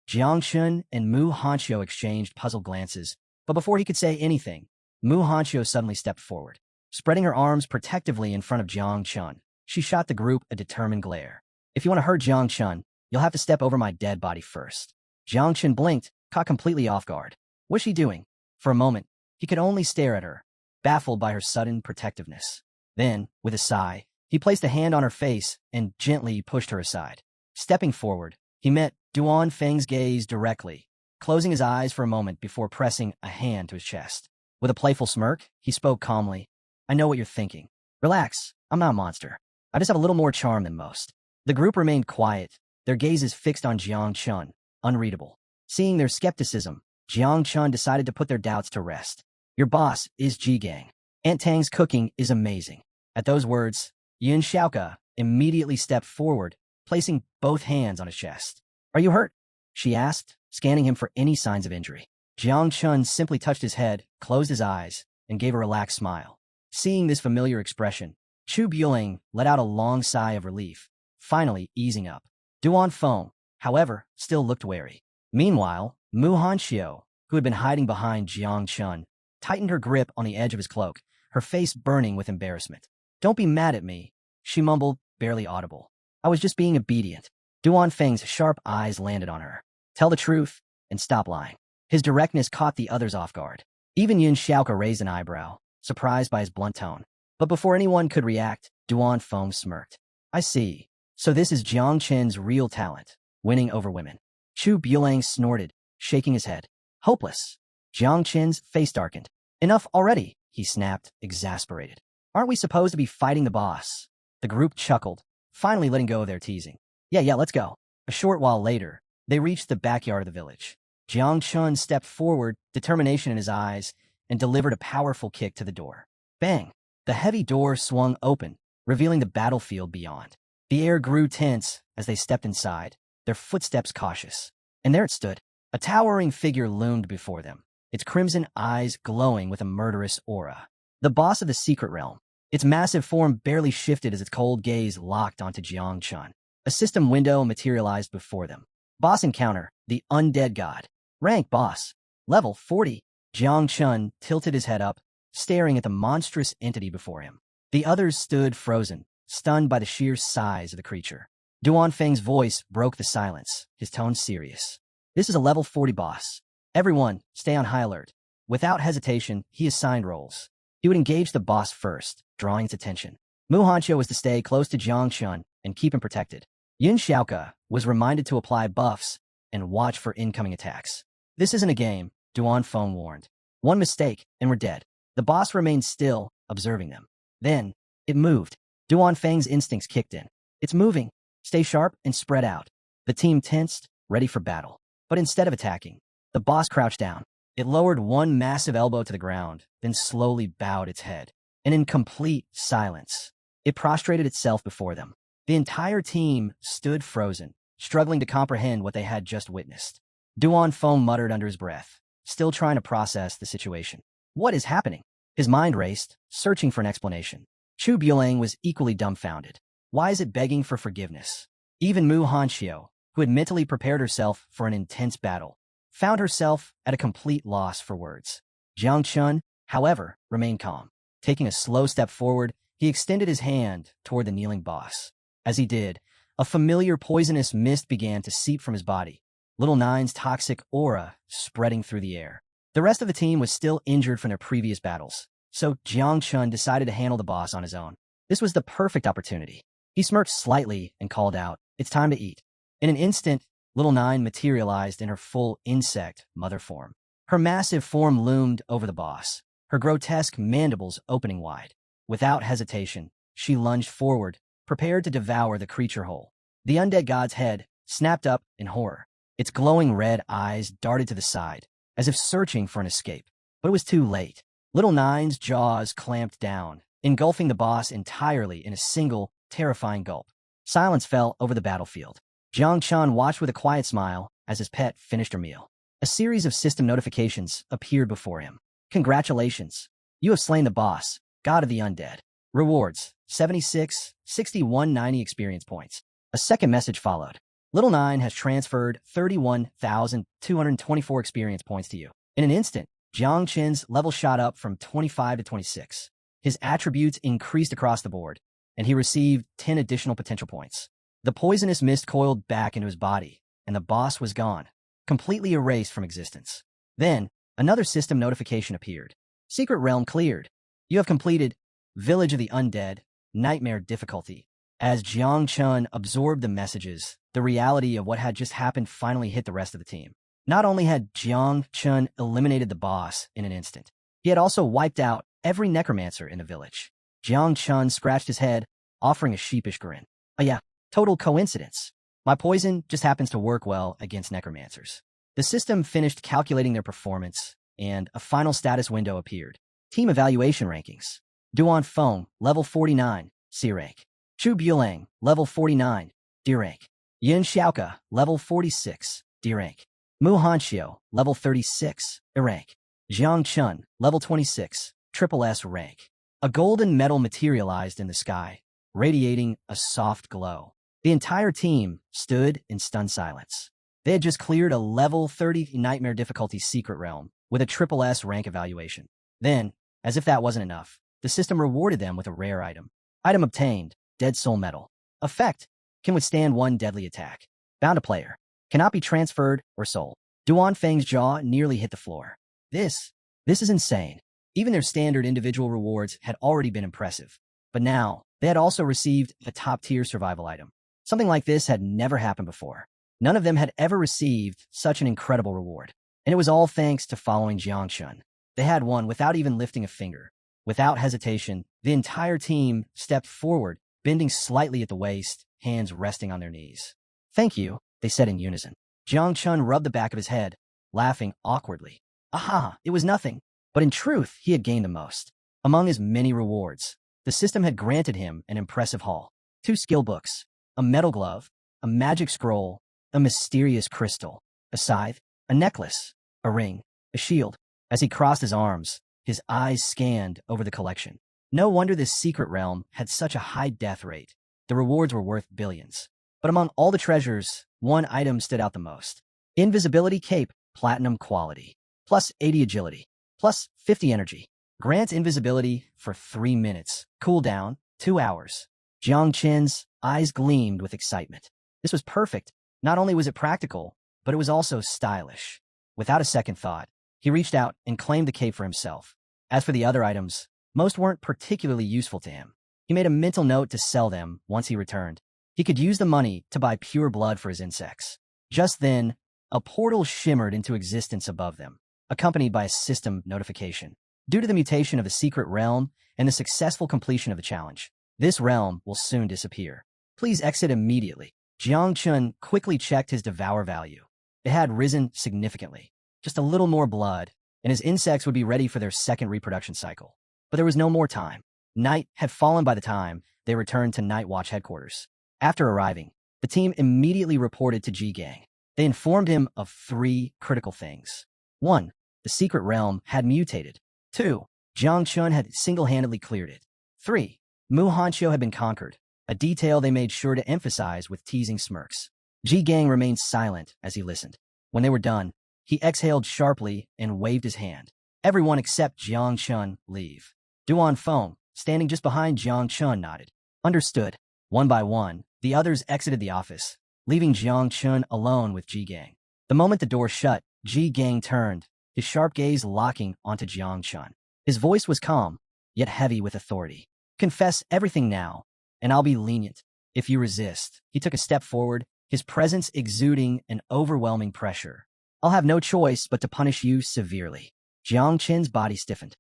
Jiang Chun and Mu Hanxiu exchanged puzzled glances, but before he could say anything, Mu Hanxiu suddenly stepped forward. Spreading her arms protectively in front of Jiang Chun, she shot the group a determined glare. If you want to hurt Jiang Chun, you'll have to step over my dead body first. Jiang Chun blinked, caught completely off guard. What's she doing? For a moment, he could only stare at her, baffled by her sudden protectiveness. Then, with a sigh, he placed a hand on her face and gently pushed her aside. Stepping forward, he met Duan Feng's gaze directly, closing his eyes for a moment before pressing a hand to his chest. With a playful smirk, he spoke calmly. I know what you're thinking. Relax, I'm not a monster. I just have a little more charm than most. The group remained quiet, their gazes fixed on Jiang Chun, unreadable. Seeing their skepticism, Jiang Chun decided to put their doubts to rest. Your boss is Ji-Gang. Aunt Tang's cooking is amazing. At those words, Yun Xiaoka immediately stepped forward, placing both hands on his chest. Are you hurt? She asked, scanning him for any signs of injury. Jiang Chun simply touched his head, closed his eyes, and gave a relaxed smile. Seeing this familiar expression, Chu Buelang let out a long sigh of relief, finally easing up. Duan Feng, however, still looked wary. Meanwhile, Mu Hanxiu, who had been hiding behind Jiang Chun, tightened her grip on the edge of his cloak, her face burning with embarrassment. Don't be mad at me, she mumbled, barely audible. I was just being obedient. Duan Feng's sharp eyes landed on her. Tell the truth and stop lying. His directness caught the others off guard. Even Yun Xiaoka raised an eyebrow, surprised by his blunt tone. But before anyone could react, Duan Feng smirked. I see. So this is Jiang Chen's real talent, winning over women. Chu Buelang snorted, shaking his head. Hopeless. Jiang Chen's face darkened. Enough already, he snapped, exasperated. Aren't we supposed to be fighting the boss? The group chuckled, finally letting go of their teasing. Yeah, let's go. A short while later, they reached the backyard of the village. Jiang Chun stepped forward, determination in his eyes, and delivered a powerful kick to the door. Bang! The heavy door swung open, revealing the battlefield beyond. The air grew tense as they stepped inside, their footsteps cautious. And there it stood. A towering figure loomed before them, its crimson eyes glowing with a murderous aura. The boss of the secret realm. Its massive form barely shifted as its cold gaze locked onto Jiang Chun. A system window materialized before them. Boss encounter, the undead god. Rank boss. Level 40. Jiang Chun tilted his head up, staring at the monstrous entity before him. The others stood frozen, stunned by the sheer size of the creature. Duan Feng's voice broke the silence, his tone serious. This is a level 40 boss. Everyone, stay on high alert. Without hesitation, he assigned roles. He would engage the boss first, drawing its attention. Mu Hanxiu was to stay close to Jiang Chun and keep him protected. Yun Xiaoka was reminded to apply buffs and watch for incoming attacks. This isn't a game, Duan Feng warned. One mistake, and we're dead. The boss remained still, observing them. Then, it moved. Duan Feng's instincts kicked in. It's moving. Stay sharp and spread out. The team tensed, ready for battle. But instead of attacking, the boss crouched down. It lowered one massive elbow to the ground, then slowly bowed its head. And in complete silence, it prostrated itself before them. The entire team stood frozen, struggling to comprehend what they had just witnessed. Duan Feng muttered under his breath, still trying to process the situation. What is happening? His mind raced, searching for an explanation. Chu Buelang was equally dumbfounded. Why is it begging for forgiveness? Even Mu Hanxiu, who had mentally prepared herself for an intense battle, found herself at a complete loss for words. Jiang Chun, however, remained calm. Taking a slow step forward, he extended his hand toward the kneeling boss. As he did, a familiar poisonous mist began to seep from his body, Little Nine's toxic aura spreading through the air. The rest of the team was still injured from their previous battles, so Jiang Chun decided to handle the boss on his own. This was the perfect opportunity. He smirked slightly and called out, "It's time to eat." In an instant, Little Nine materialized in her full insect mother form. Her massive form loomed over the boss, her grotesque mandibles opening wide. Without hesitation, she lunged forward, prepared to devour the creature whole. The undead god's head snapped up in horror. Its glowing red eyes darted to the side, as if searching for an escape. But it was too late. Little Nine's jaws clamped down, engulfing the boss entirely in a single, terrifying gulp. Silence fell over the battlefield. Jiang Chun watched with a quiet smile as his pet finished her meal. A series of system notifications appeared before him. Congratulations. You have slain the boss, god of the undead. Rewards, 76, 61, 90 experience points. A second message followed. Little Nine has transferred 31,224 experience points to you. In an instant, Jiang Chen's level shot up from 25 to 26. His attributes increased across the board, and he received 10 additional potential points. The poisonous mist coiled back into his body, and the boss was gone, completely erased from existence. Then, another system notification appeared. Secret Realm cleared. You have completed Village of the Undead, Nightmare difficulty. As Jiang Chun absorbed the messages, the reality of what had just happened finally hit the rest of the team. Not only had Jiang Chun eliminated the boss in an instant, he had also wiped out every necromancer in the village. Jiang Chun scratched his head, offering a sheepish grin. Oh yeah, total coincidence. My poison just happens to work well against necromancers. The system finished calculating their performance, and a final status window appeared. Team evaluation rankings. Duan Feng, level 49, C rank. Chu Buelang, level 49, D rank. Yin Xiaoke, level 46, D rank. Mu Hanxiu, level 36, E rank. Jiang Chun, level 26, triple S rank. A golden metal materialized in the sky, radiating a soft glow. The entire team stood in stunned silence. They had just cleared a level 30 Nightmare difficulty secret realm with a triple S rank evaluation. Then, as if that wasn't enough, the system rewarded them with a rare item. Item obtained, Dead Soul Metal. Effect, can withstand one deadly attack. Bound to player. Cannot be transferred or sold. Duan Feng's jaw nearly hit the floor. This is insane. Even their standard individual rewards had already been impressive. But now, they had also received a top-tier survival item. Something like this had never happened before. None of them had ever received such an incredible reward. And it was all thanks to following Jiang Chun. They had won without even lifting a finger. Without hesitation, the entire team stepped forward, bending slightly at the waist, hands resting on their knees. Thank you, they said in unison. Jiang Chun rubbed the back of his head, laughing awkwardly. Aha, it was nothing. But in truth, he had gained the most. Among his many rewards, the system had granted him an impressive haul. 2 skill books, a metal glove, a magic scroll, a mysterious crystal, a scythe, a necklace, a ring, a shield. As he crossed his arms, his eyes scanned over the collection. No wonder this secret realm had such a high death rate. The rewards were worth billions. But among all the treasures, one item stood out the most. Invisibility Cape, Platinum Quality. Plus 80 Agility. Plus 50 Energy. Grants invisibility for 3 minutes. Cooldown, 2 hours. Jiang Chen's eyes gleamed with excitement. This was perfect. Not only was it practical, but it was also stylish. Without a second thought, he reached out and claimed the cape for himself. As for the other items, most weren't particularly useful to him. He made a mental note to sell them once he returned. He could use the money to buy pure blood for his insects. Just then, a portal shimmered into existence above them, accompanied by a system notification. Due to the mutation of the secret realm and the successful completion of the challenge, this realm will soon disappear. Please exit immediately. Jiang Chun quickly checked his devour value. It had risen significantly. Just a little more blood, and his insects would be ready for their second reproduction cycle. But there was no more time. Night had fallen by the time they returned to Night Watch headquarters. After arriving, the team immediately reported to G Gang. They informed him of 3 critical things. 1. The secret realm had mutated. 2. Jiang Chun had single-handedly cleared it. 3. Mu Hanqiu had been conquered, a detail they made sure to emphasize with teasing smirks. Ji Gang remained silent as he listened. When they were done, he exhaled sharply and waved his hand. Everyone except Jiang Chun leave. Duan Feng, standing just behind Jiang Chun, nodded. Understood. One by one, the others exited the office, leaving Jiang Chun alone with Ji Gang. The moment the door shut, Ji Gang turned, his sharp gaze locking onto Jiang Chun. His voice was calm, yet heavy with authority. Confess everything now, and I'll be lenient. If you resist, he took a step forward, his presence exuding an overwhelming pressure. I'll have no choice but to punish you severely. Jiang Chen's body stiffened.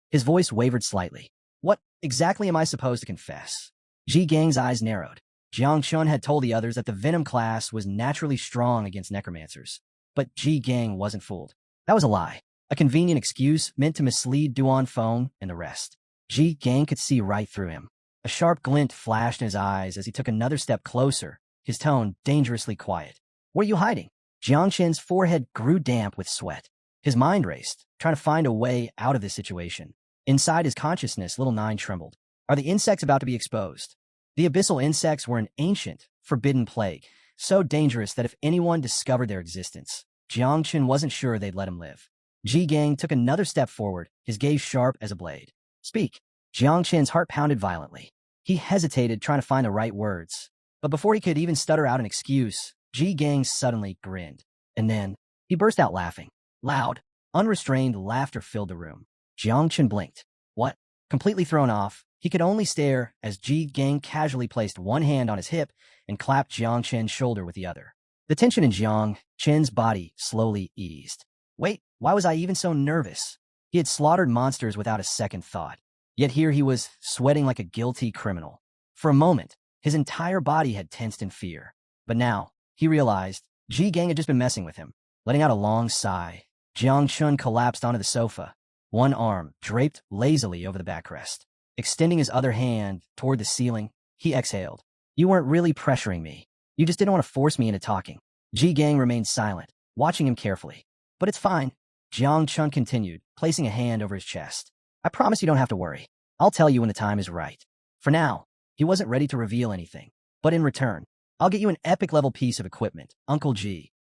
His voice wavered slightly. What exactly am I supposed to confess? Ji Gang's eyes narrowed. Jiang Chun had told the others that the Venom class was naturally strong against necromancers. But Ji Gang wasn't fooled. That was a lie. A convenient excuse meant to mislead Duan Feng and the rest. Ji Gang could see right through him. A sharp glint flashed in his eyes as he took another step closer, his tone dangerously quiet. What are you hiding? Jiang Chen's forehead grew damp with sweat. His mind raced, trying to find a way out of this situation. Inside his consciousness, Little Nine trembled. Are the insects about to be exposed? The abyssal insects were an ancient, forbidden plague, so dangerous that if anyone discovered their existence, Jiang Chen wasn't sure they'd let him live. Ji Gang took another step forward, his gaze sharp as a blade. Speak. Jiang Chen's heart pounded violently. He hesitated, trying to find the right words. But before he could even stutter out an excuse, Ji Gang suddenly grinned. And then, he burst out laughing. Loud, unrestrained laughter filled the room. Jiang Chen blinked. What? Completely thrown off, he could only stare as Ji Gang casually placed one hand on his hip and clapped Jiang Chen's shoulder with the other. The tension in Jiang Chen's body slowly eased. Wait, why was I even so nervous? He had slaughtered monsters without a second thought. Yet here he was, sweating like a guilty criminal. For a moment, his entire body had tensed in fear. But now, he realized, Ji Gang had just been messing with him. Letting out a long sigh, Jiang Chun collapsed onto the sofa, one arm draped lazily over the backrest. Extending his other hand toward the ceiling, he exhaled. You weren't really pressuring me. You just didn't want to force me into talking. Ji Gang remained silent, watching him carefully. But it's fine, Jiang Chun continued, placing a hand over his chest. I promise you don't have to worry. I'll tell you when the time is right. For now, he wasn't ready to reveal anything. But in return, I'll get you an epic-level piece of equipment, Uncle Ji.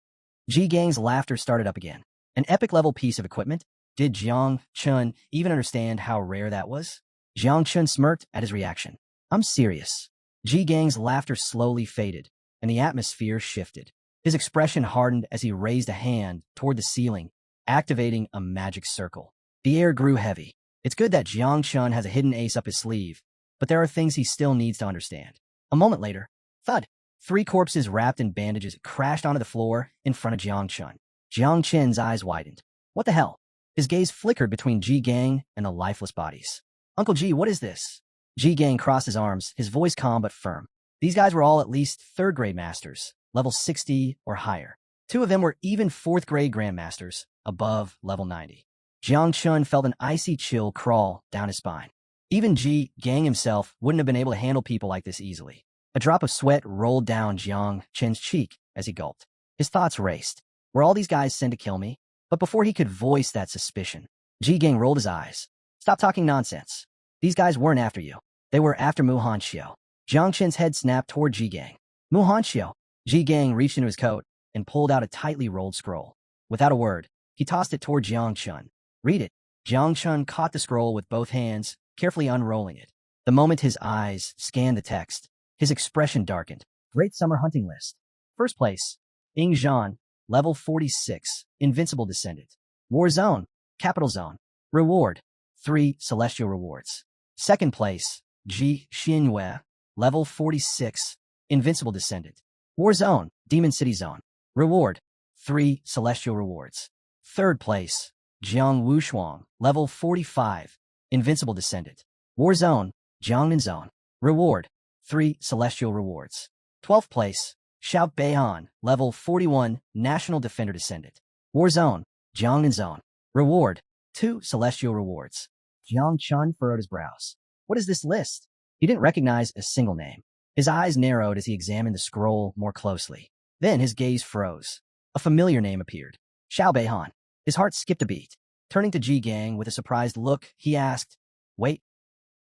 Ji Gang's laughter started up again. An epic-level piece of equipment? Did Jiang Chun even understand how rare that was? Jiang Chun smirked at his reaction. I'm serious. Ji Gang's laughter slowly faded, and the atmosphere shifted. His expression hardened as he raised a hand toward the ceiling, activating a magic circle. The air grew heavy. It's good that Jiang Chun has a hidden ace up his sleeve, but there are things he still needs to understand. A moment later, thud. 3 corpses wrapped in bandages crashed onto the floor in front of Jiang Chun. Jiang Chen's eyes widened. What the hell? His gaze flickered between Ji Gang and the lifeless bodies. Uncle Ji, what is this? Ji Gang crossed his arms, his voice calm but firm. These guys were all at least 3rd-grade masters, level 60 or higher. 2 of them were even 4th-grade grandmasters, above level 90. Jiang Chun felt an icy chill crawl down his spine. Even Ji Gang himself wouldn't have been able to handle people like this easily. A drop of sweat rolled down Jiang Chen's cheek as he gulped. His thoughts raced. Were all these guys sent to kill me? But before he could voice that suspicion, Ji Gang rolled his eyes. Stop talking nonsense. These guys weren't after you. They were after Mu Hanqiu. Jiang Chen's head snapped toward Ji Gang. Mu Hanqiu. Ji Gang reached into his coat and pulled out a tightly rolled scroll. Without a word, he tossed it toward Jiang Chun. Read it. Jiang Chun caught the scroll with both hands, carefully unrolling it. The moment his eyes scanned the text, his expression darkened. Great Summer Hunting List. First place, Ing Zhan, level 46, Invincible Descendant. War Zone, Capital Zone. Reward, 3 Celestial Rewards. Second place, Ji Xinyue, level 46, Invincible Descendant. War Zone, Demon City Zone. Reward, 3 Celestial Rewards. Third place, Jiang Wushuang, level 45, Invincible Descendant. War Zone, Jiangnan Zone. Reward, 3 Celestial Rewards. 12th place, Xiao Beihan, level 41, National Defender Descendant. War Zone, Jiangnan Zone. Reward, 2 Celestial Rewards. Jiang Chun furrowed his brows. What is this list? He didn't recognize a single name. His eyes narrowed as he examined the scroll more closely. Then his gaze froze. A familiar name appeared. Xiao Beihan. His heart skipped a beat. Turning to Ji Gang with a surprised look, he asked, "Wait,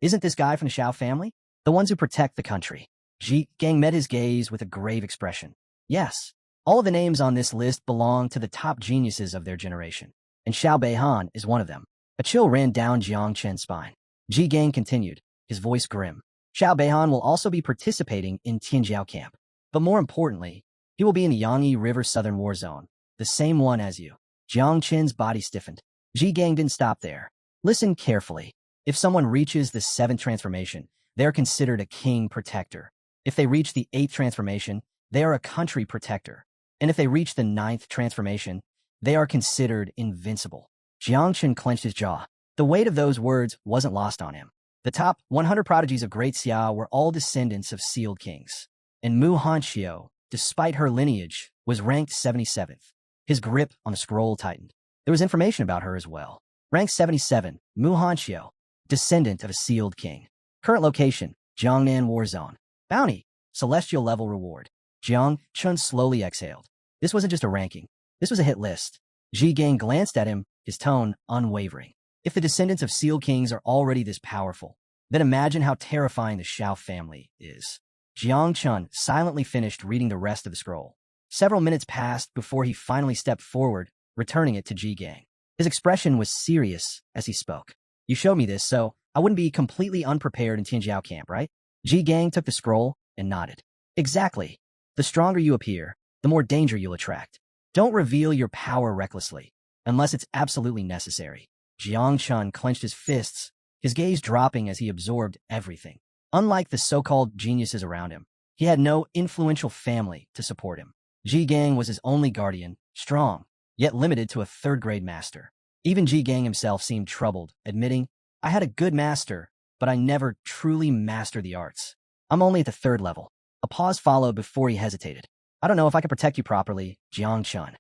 isn't this guy from the Xiao family? The ones who protect the country?" Ji Gang met his gaze with a grave expression. Yes, all of the names on this list belong to the top geniuses of their generation, and Xiao Beihan is one of them. A chill ran down Jiang Chen's spine. Ji Gang continued, his voice grim. Xiao Beihan will also be participating in Tianjiao camp, but more importantly, he will be in the Yangtze River Southern War Zone, the same one as you. Jiang Chen's body stiffened. Ji Gang didn't stop there. Listen carefully. If someone reaches the 7th transformation, they are considered a king protector. If they reach the 8th transformation, they are a country protector. And if they reach the 9th transformation, they are considered invincible. Jiang Chen clenched his jaw. The weight of those words wasn't lost on him. The top 100 prodigies of Great Xiao were all descendants of sealed kings. And Mu Hanxiu, despite her lineage, was ranked 77th. His grip on the scroll tightened. There was information about her as well. Rank 77, Mu Hanxiu, descendant of a sealed king. Current location, Jiangnan War Zone. Bounty, celestial level reward. Jiang Chun slowly exhaled. This wasn't just a ranking. This was a hit list. Ji Gang glanced at him, his tone unwavering. If the descendants of sealed kings are already this powerful, then imagine how terrifying the Xiao family is. Jiang Chun silently finished reading the rest of the scroll. Several minutes passed before he finally stepped forward, returning it to Ji Gang. His expression was serious as he spoke. You showed me this, so I wouldn't be completely unprepared in Tianjiao camp, right? Ji Gang took the scroll and nodded. Exactly. The stronger you appear, the more danger you'll attract. Don't reveal your power recklessly, unless it's absolutely necessary. Jiang Chun clenched his fists, his gaze dropping as he absorbed everything. Unlike the so-called geniuses around him, he had no influential family to support him. Ji Gang was his only guardian, strong, yet limited to a 3rd-grade master. Even Ji Gang himself seemed troubled, admitting, I had a good master, but I never truly mastered the arts. I'm only at the 3rd level. A pause followed before he hesitated. I don't know if I can protect you properly, Jiang Chun.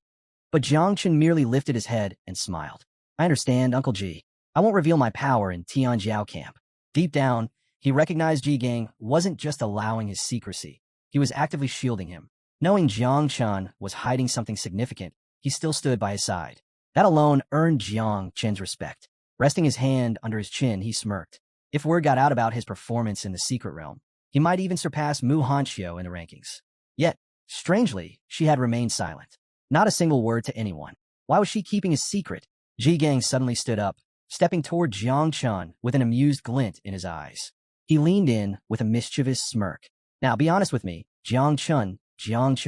But Jiang Chun merely lifted his head and smiled. I understand, Uncle Ji. I won't reveal my power in Tianjiao camp. Deep down, he recognized Ji Gang wasn't just allowing his secrecy. He was actively shielding him. Knowing Jiang Chun was hiding something significant, he still stood by his side. That alone earned Jiang Chen's respect. Resting his hand under his chin, he smirked. If word got out about his performance in the secret realm, he might even surpass Mu Hanxiu in the rankings. Yet, strangely, she had remained silent. Not a single word to anyone. Why was she keeping a secret? Ji Gang suddenly stood up, stepping toward Jiang Chun with an amused glint in his eyes. He leaned in with a mischievous smirk. Now, be honest with me, Jiang Chun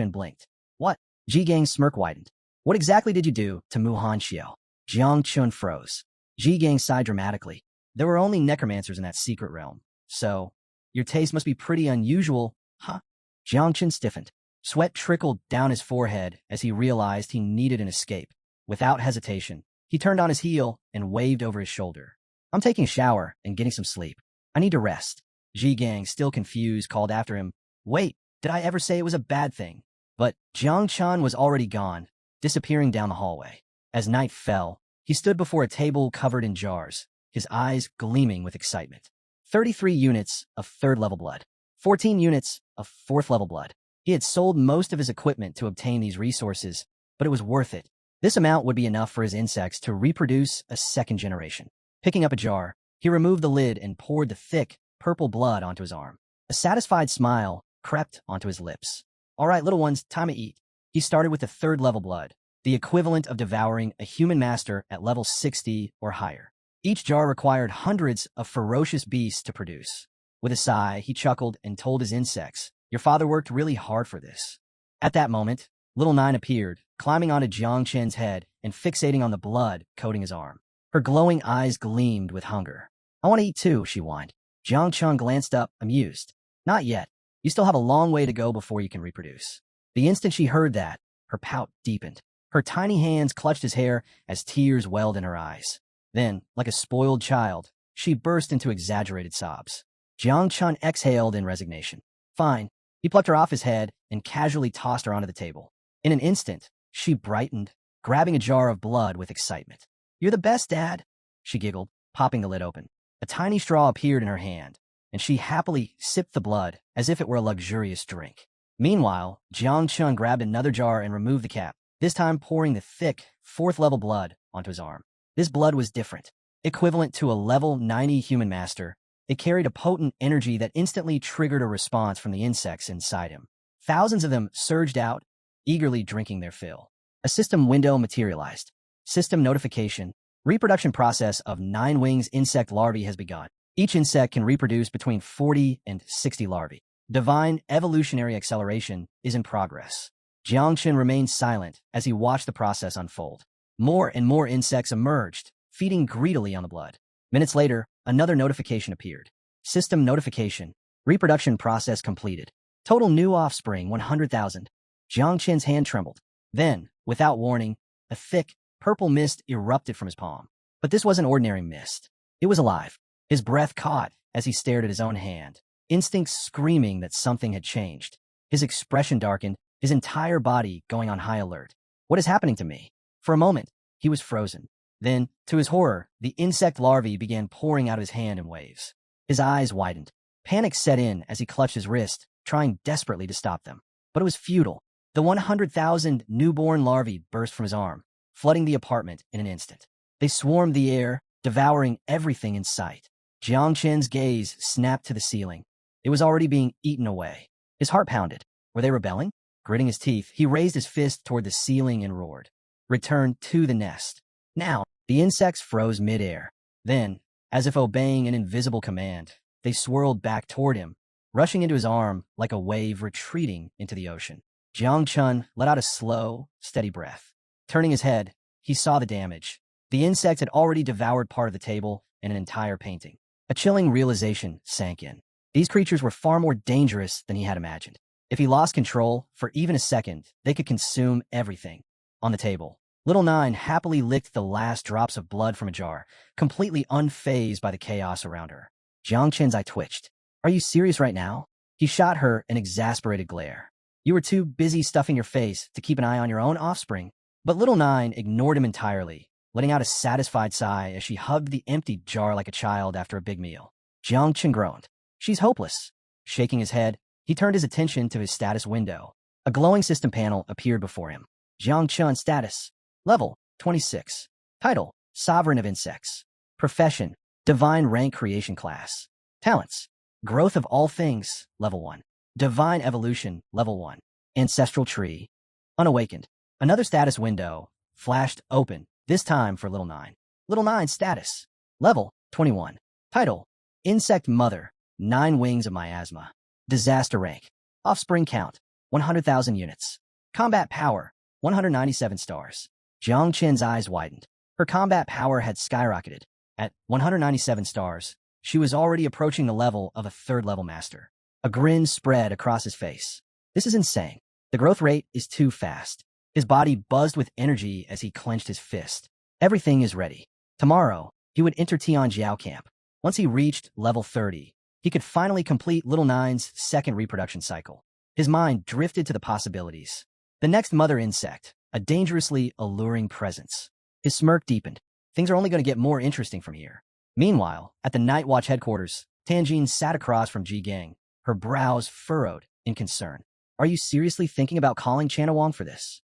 blinked. What? Ji Gang's smirk widened. What exactly did you do to Mu Hanxiu? Jiang Chun froze. Ji Gang sighed dramatically. There were only necromancers in that secret realm. So, your taste must be pretty unusual, huh? Jiang Chun stiffened. Sweat trickled down his forehead as he realized he needed an escape. Without hesitation, he turned on his heel and waved over his shoulder. I'm taking a shower and getting some sleep. I need to rest. Ji Gang, still confused, called after him. Wait, did I ever say it was a bad thing? But Jiang Chun was already gone, disappearing down the hallway. As night fell, he stood before a table covered in jars, his eyes gleaming with excitement. 33 units of 3rd-level blood. 14 units of 4th-level blood. He had sold most of his equipment to obtain these resources, but it was worth it. This amount would be enough for his insects to reproduce a 2nd generation. Picking up a jar, he removed the lid and poured the thick, purple blood onto his arm. A satisfied smile crept onto his lips. All right, little ones, time to eat. He started with the 3rd-level blood, the equivalent of devouring a human master at level 60 or higher. Each jar required hundreds of ferocious beasts to produce. With a sigh, he chuckled and told his insects, your father worked really hard for this. At that moment, Little Nine appeared, climbing onto Jiang Chen's head and fixating on the blood coating his arm. Her glowing eyes gleamed with hunger. I want to eat too, she whined. Jiang Chen glanced up, amused. Not yet. You still have a long way to go before you can reproduce. The instant she heard that, her pout deepened. Her tiny hands clutched his hair as tears welled in her eyes. Then, like a spoiled child, she burst into exaggerated sobs. Jiang Chun exhaled in resignation. Fine. He plucked her off his head and casually tossed her onto the table. In an instant, she brightened, grabbing a jar of blood with excitement. You're the best, Dad, she giggled, popping the lid open. A tiny straw appeared in her hand, and she happily sipped the blood as if it were a luxurious drink. Meanwhile, Jiang Chun grabbed another jar and removed the cap, this time pouring the thick, fourth-level blood onto his arm. This blood was different. Equivalent to a level 90 human master, it carried a potent energy that instantly triggered a response from the insects inside him. Thousands of them surged out, eagerly drinking their fill. A system window materialized. System notification. Reproduction process of 9 wings insect larvae has begun. Each insect can reproduce between 40 and 60 larvae. Divine evolutionary acceleration is in progress. Jiangchen remained silent as he watched the process unfold. More and more insects emerged, feeding greedily on the blood. Minutes later, another notification appeared. System notification. Reproduction process completed. Total new offspring 100,000. Jiangchen's hand trembled. Then, without warning, a thick, purple mist erupted from his palm. But this wasn't ordinary mist. It was alive. His breath caught as he stared at his own hand, instincts screaming that something had changed. His expression darkened, his entire body going on high alert. What is happening to me? For a moment, he was frozen. Then, to his horror, the insect larvae began pouring out of his hand in waves. His eyes widened. Panic set in as he clutched his wrist, trying desperately to stop them. But it was futile. The 100,000 newborn larvae burst from his arm, flooding the apartment in an instant. They swarmed the air, devouring everything in sight. Jiang Chen's gaze snapped to the ceiling. It was already being eaten away. His heart pounded. Were they rebelling? Gritting his teeth, he raised his fist toward the ceiling and roared. Return to the nest. Now, the insects froze midair. Then, as if obeying an invisible command, they swirled back toward him, rushing into his arm like a wave retreating into the ocean. Jiang Chun let out a slow, steady breath. Turning his head, he saw the damage. The insects had already devoured part of the table and an entire painting. A chilling realization sank in. These creatures were far more dangerous than he had imagined. If he lost control for even a second, they could consume everything. On the table, Little Nine happily licked the last drops of blood from a jar, completely unfazed by the chaos around her. Jiang Chen's eye twitched. Are you serious right now? He shot her an exasperated glare. You were too busy stuffing your face to keep an eye on your own offspring. But Little Nine ignored him entirely, letting out a satisfied sigh as she hugged the empty jar like a child after a big meal. Jiang Chen groaned. She's hopeless. Shaking his head, he turned his attention to his status window. A glowing system panel appeared before him. Jiang Chen status. Level 26. Title: Sovereign of Insects. Profession: Divine Rank Creation Class. Talents: Growth of All Things, Level 1. Divine Evolution, Level 1. Ancestral Tree. Unawakened. Another status window flashed open, this time for Little Nine. Little Nine's status. Level 21. Title: Insect Mother, 9 Wings of Miasma. Disaster Rank. Offspring Count, 100,000 units. Combat Power, 197 stars. Jiang Chen's eyes widened. Her combat power had skyrocketed. At 197 stars, she was already approaching the level of a 3rd-level master. A grin spread across his face. This is insane. The growth rate is too fast. His body buzzed with energy as he clenched his fist. Everything is ready. Tomorrow, he would enter Tianjiao camp. Once he reached level 30, he could finally complete Little Nine's 2nd reproduction cycle. His mind drifted to the possibilities. The next mother insect, a dangerously alluring presence. His smirk deepened. Things are only going to get more interesting from here. Meanwhile, at the Night Watch headquarters, Tanjin sat across from Ji Gang, her brows furrowed in concern. Are you seriously thinking about calling Chana Wang for this?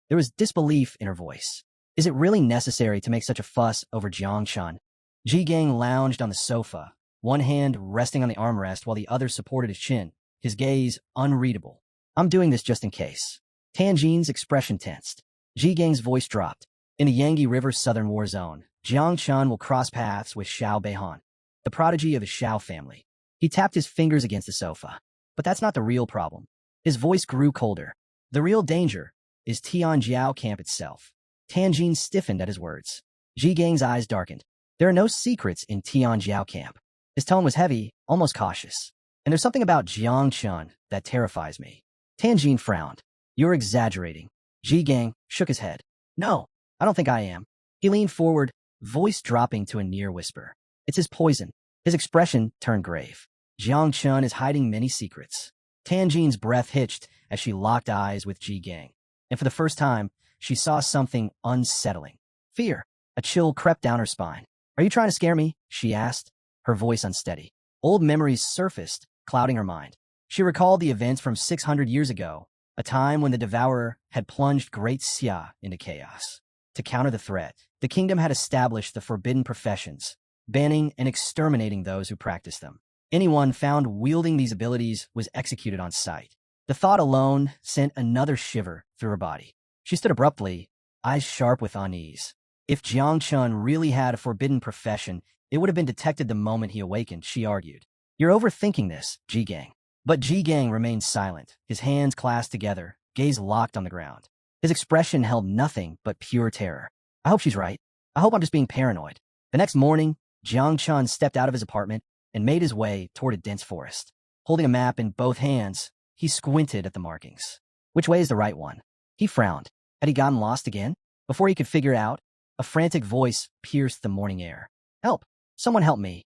There was disbelief in her voice. Is it really necessary to make such a fuss over Jiang Chun? Ji Gang lounged on the sofa, one hand resting on the armrest while the other supported his chin, his gaze unreadable. I'm doing this just in case. Tanjin's expression tensed. Ji Gang's voice dropped. In the Yangtze River's southern war zone, Jiang Chun will cross paths with Xiao Beihan, the prodigy of the Xiao family. He tapped his fingers against the sofa. But that's not the real problem. His voice grew colder. The real danger is Tianjiao camp itself. Tanjin stiffened at his words. Ji Gang's eyes darkened. There are no secrets in Tianjiao camp. His tone was heavy, almost cautious. And there's something about Jiang Chun that terrifies me. Tanjin frowned. You're exaggerating. Ji Gang shook his head. No, I don't think I am. He leaned forward, voice dropping to a near whisper. It's his poison. His expression turned grave. Jiang Chun is hiding many secrets. Tanjin's breath hitched as she locked eyes with Ji Gang. And for the first time, she saw something unsettling. Fear. A chill crept down her spine. Are you trying to scare me? She asked, her voice unsteady. Old memories surfaced, clouding her mind. She recalled the events from 600 years ago, a time when the Devourer had plunged Great Xia into chaos. To counter the threat, the kingdom had established the forbidden professions, banning and exterminating those who practiced them. Anyone found wielding these abilities was executed on sight. The thought alone sent another shiver through her body. She stood abruptly, eyes sharp with unease. If Jiang Chun really had a forbidden profession, it would have been detected the moment he awakened, she argued. You're overthinking this, Ji Gang. But Ji Gang remained silent, his hands clasped together, gaze locked on the ground. His expression held nothing but pure terror. I hope she's right. I hope I'm just being paranoid. The next morning, Jiang Chun stepped out of his apartment and made his way toward a dense forest. Holding a map in both hands, he squinted at the markings. Which way is the right one? He frowned. Had he gotten lost again? Before he could figure it out, a frantic voice pierced the morning air. Help! Someone help me!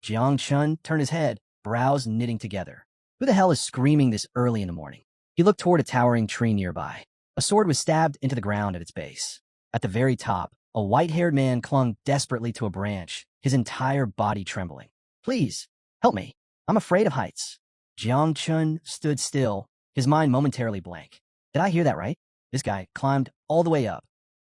Jiang Chun turned his head, brows knitting together. Who the hell is screaming this early in the morning? He looked toward a towering tree nearby. A sword was stabbed into the ground at its base. At the very top, a white-haired man clung desperately to a branch, his entire body trembling. Please, help me. I'm afraid of heights. Jiang Chun stood still, his mind momentarily blank. Did I hear that right? This guy climbed all the way up,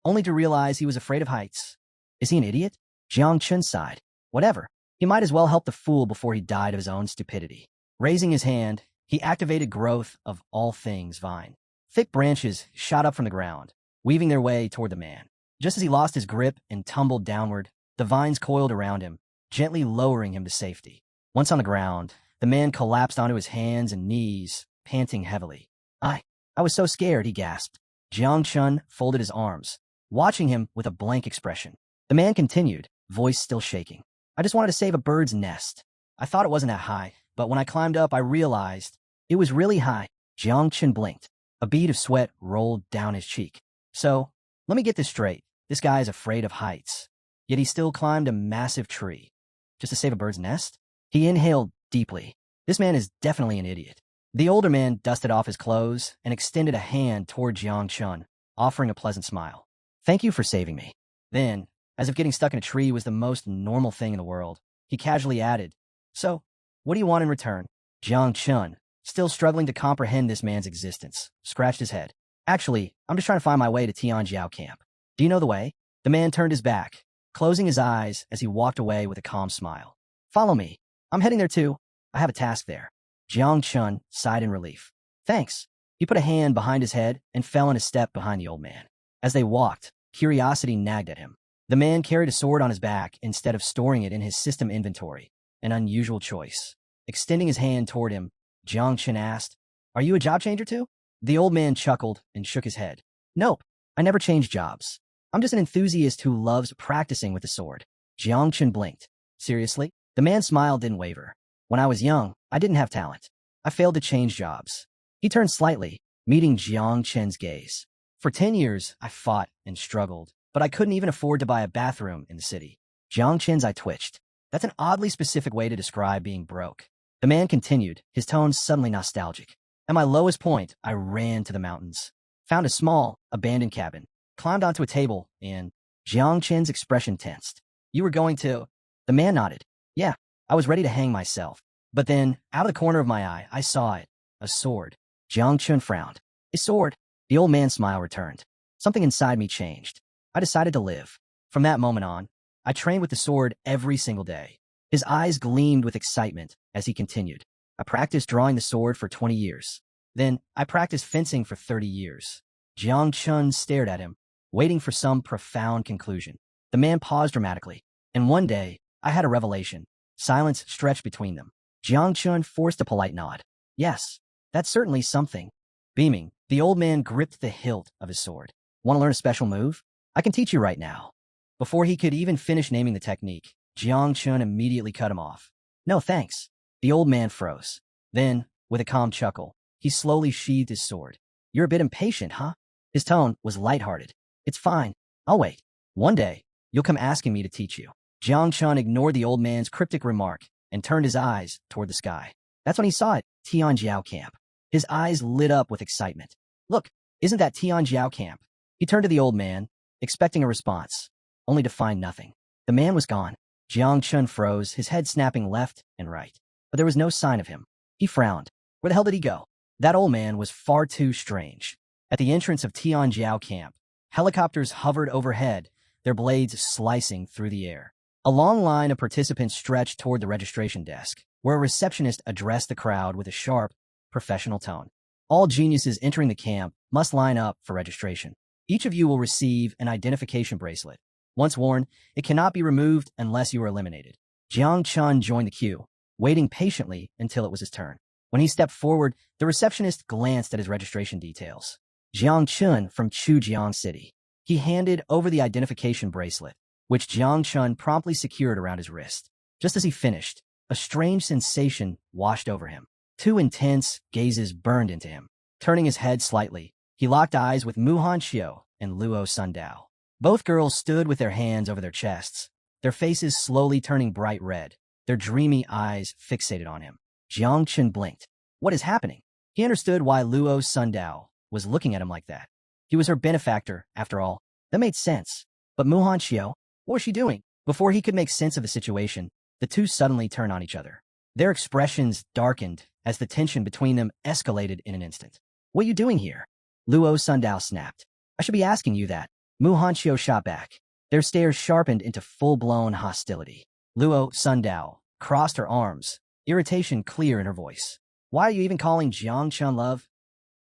only to realize he was afraid of heights. Is he an idiot? Jiang Chun sighed. Whatever. He might as well help the fool before he died of his own stupidity. Raising his hand, he activated Growth of All Things Vine. Thick branches shot up from the ground, weaving their way toward the man. Just as he lost his grip and tumbled downward, the vines coiled around him, gently lowering him to safety. Once on the ground, the man collapsed onto his hands and knees, panting heavily. I was so scared, he gasped. Jiang Chun folded his arms, watching him with a blank expression. The man continued, voice still shaking. I just wanted to save a bird's nest. I thought it wasn't that high, but when I climbed up, I realized it was really high. Jiang Chun blinked. A bead of sweat rolled down his cheek. So, let me get this straight. This guy is afraid of heights. Yet he still climbed a massive tree. Just to save a bird's nest? He inhaled deeply. This man is definitely an idiot. The older man dusted off his clothes and extended a hand toward Jiang Chun, offering a pleasant smile. Thank you for saving me. Then, as if getting stuck in a tree was the most normal thing in the world, he casually added, So, what do you want in return? Jiang Chun, still struggling to comprehend this man's existence, scratched his head. Actually, I'm just trying to find my way to Tianjiao camp. Do you know the way? The man turned his back, closing his eyes as he walked away with a calm smile. Follow me. I'm heading there too. I have a task there. Jiang Chun sighed in relief. Thanks. He put a hand behind his head and fell in a step behind the old man. As they walked, curiosity nagged at him. The man carried a sword on his back instead of storing it in his system inventory, an unusual choice. Extending his hand toward him, Jiang Chun asked, Are you a job changer too? The old man chuckled and shook his head. Nope, I never change jobs. I'm just an enthusiast who loves practicing with the sword. Jiang Chun blinked. Seriously? The man's smile didn't waver. When I was young, I didn't have talent. I failed to change jobs. He turned slightly, meeting Jiang Chun's gaze. For 10 years, I fought and struggled, but I couldn't even afford to buy a bathroom in the city. Jiang Chun's eye twitched. That's an oddly specific way to describe being broke. The man continued, his tone suddenly nostalgic. At my lowest point, I ran to the mountains, found a small, abandoned cabin, climbed onto a table, and Jiang Chun's expression tensed. You were going to... The man nodded. Yeah, I was ready to hang myself. But then, out of the corner of my eye, I saw it. A sword. Jiang Chun frowned. A sword? The old man's smile returned. Something inside me changed. I decided to live. From that moment on, I trained with the sword every single day. His eyes gleamed with excitement as he continued. I practiced drawing the sword for 20 years. Then, I practiced fencing for 30 years. Jiang Chun stared at him, waiting for some profound conclusion. The man paused dramatically. And one day, I had a revelation. Silence stretched between them. Jiang Chun forced a polite nod. Yes, that's certainly something. Beaming, the old man gripped the hilt of his sword. Want to learn a special move? I can teach you right now. Before he could even finish naming the technique, Jiang Chun immediately cut him off. No thanks. The old man froze. Then, with a calm chuckle, he slowly sheathed his sword. You're a bit impatient, huh? His tone was lighthearted. It's fine. I'll wait. One day, you'll come asking me to teach you. Jiang Chun ignored the old man's cryptic remark and turned his eyes toward the sky. That's when he saw it, Tianjiao camp. His eyes lit up with excitement. Look, isn't that Tianjiao camp? He turned to the old man, expecting a response, only to find nothing. The man was gone. Jiang Chun froze, his head snapping left and right. But there was no sign of him. He frowned. Where the hell did he go? That old man was far too strange. At the entrance of Tianjiao camp, helicopters hovered overhead, their blades slicing through the air. A long line of participants stretched toward the registration desk, where a receptionist addressed the crowd with a sharp, professional tone. All geniuses entering the camp must line up for registration. Each of you will receive an identification bracelet. Once worn, it cannot be removed unless you are eliminated. Jiang Chun joined the queue, waiting patiently until it was his turn. When he stepped forward, the receptionist glanced at his registration details. Jiang Chun from Chujiang City. He handed over the identification bracelet, which Jiang Chun promptly secured around his wrist. Just as he finished, a strange sensation washed over him. Two intense gazes burned into him. Turning his head slightly, he locked eyes with Mu Hanxiu and Luo Sundao. Both girls stood with their hands over their chests, their faces slowly turning bright red, their dreamy eyes fixated on him. Jiang Chun blinked. What is happening? He understood why Luo Sundao was looking at him like that. He was her benefactor, after all. That made sense. But Mu Hanxiu, what was she doing? Before he could make sense of the situation, the two suddenly turned on each other. Their expressions darkened as the tension between them escalated in an instant. What are you doing here? Luo Sundao snapped. I should be asking you that. Mu Hanxiu shot back. Their stares sharpened into full-blown hostility. Luo Sundao crossed her arms, irritation clear in her voice. Why are you even calling Jiang Chun love?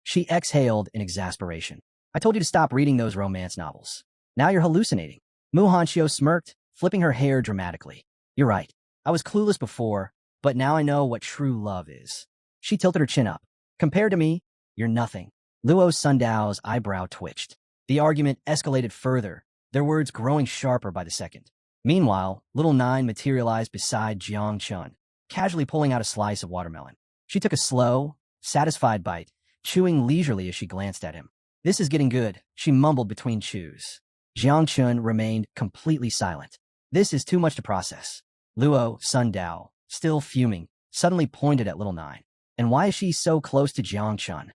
She exhaled in exasperation. I told you to stop reading those romance novels. Now you're hallucinating. Mu Hanxiu smirked, flipping her hair dramatically. You're right. I was clueless before, but now I know what true love is. She tilted her chin up. Compared to me, you're nothing. Luo Sundao's eyebrow twitched. The argument escalated further, their words growing sharper by the second. Meanwhile, little Nine materialized beside Jiang Chun, casually pulling out a slice of watermelon. She took a slow, satisfied bite, chewing leisurely as she glanced at him. This is getting good, she mumbled between chews. Jiang Chun remained completely silent. This is too much to process. Luo Sundao, still fuming, suddenly pointed at little Nine. And why is she so close to Jiang Chun?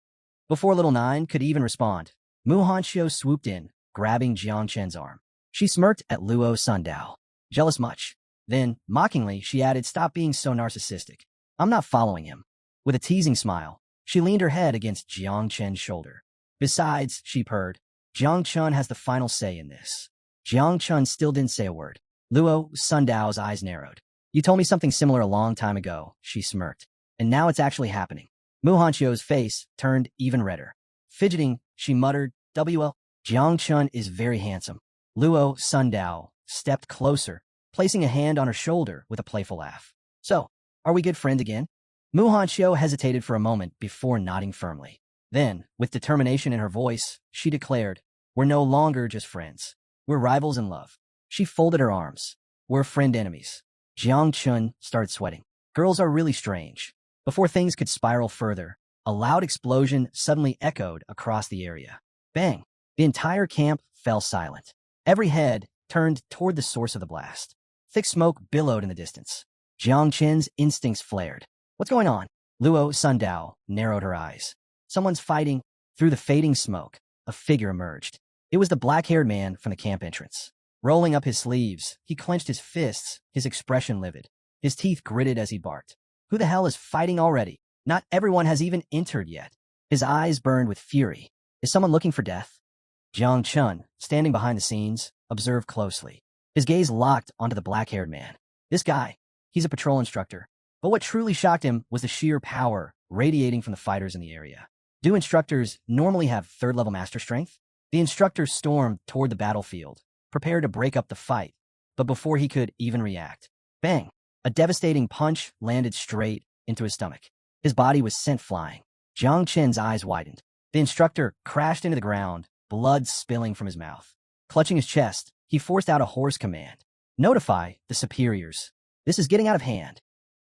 Before little Nine could even respond, Mu Hanxiu swooped in, grabbing Jiang Chun's arm. She smirked at Luo Sundao. Jealous much? Then, mockingly, she added, stop being so narcissistic. I'm not following him. With a teasing smile, she leaned her head against Jiang Chun's shoulder. Besides, she purred, Jiang Chun has the final say in this. Jiang Chun still didn't say a word. Luo Sundao's eyes narrowed. You told me something similar a long time ago, she smirked. And now it's actually happening. Mu Hanxiu's face turned even redder. Fidgeting, she muttered, WL, Jiang Chun is very handsome. Luo Sundao stepped closer, placing a hand on her shoulder with a playful laugh. So, are we good friends again? Mu Hanxiu hesitated for a moment before nodding firmly. Then, with determination in her voice, she declared, we're no longer just friends. We're rivals in love. She folded her arms. We're friend-enemies. Jiang Chun started sweating. Girls are really strange. Before things could spiral further, a loud explosion suddenly echoed across the area. Bang! The entire camp fell silent. Every head turned toward the source of the blast. Thick smoke billowed in the distance. Jiang Chun's instincts flared. What's going on? Luo Sundao narrowed her eyes. Someone's fighting. Through the fading smoke, a figure emerged. It was the black-haired man from the camp entrance. Rolling up his sleeves, he clenched his fists, his expression livid. His teeth gritted as he barked. Who the hell is fighting already? Not everyone has even entered yet. His eyes burned with fury. Is someone looking for death? Jiang Chun, standing behind the scenes, observed closely. His gaze locked onto the black-haired man. This guy, he's a patrol instructor. But what truly shocked him was the sheer power radiating from the fighters in the area. Do instructors normally have third-level master strength? The instructor stormed toward the battlefield, prepared to break up the fight. But before he could even react, bang! A devastating punch landed straight into his stomach. His body was sent flying. Jiang Chen's eyes widened. The instructor crashed into the ground, blood spilling from his mouth. Clutching his chest, he forced out a hoarse command. Notify the superiors. This is getting out of hand.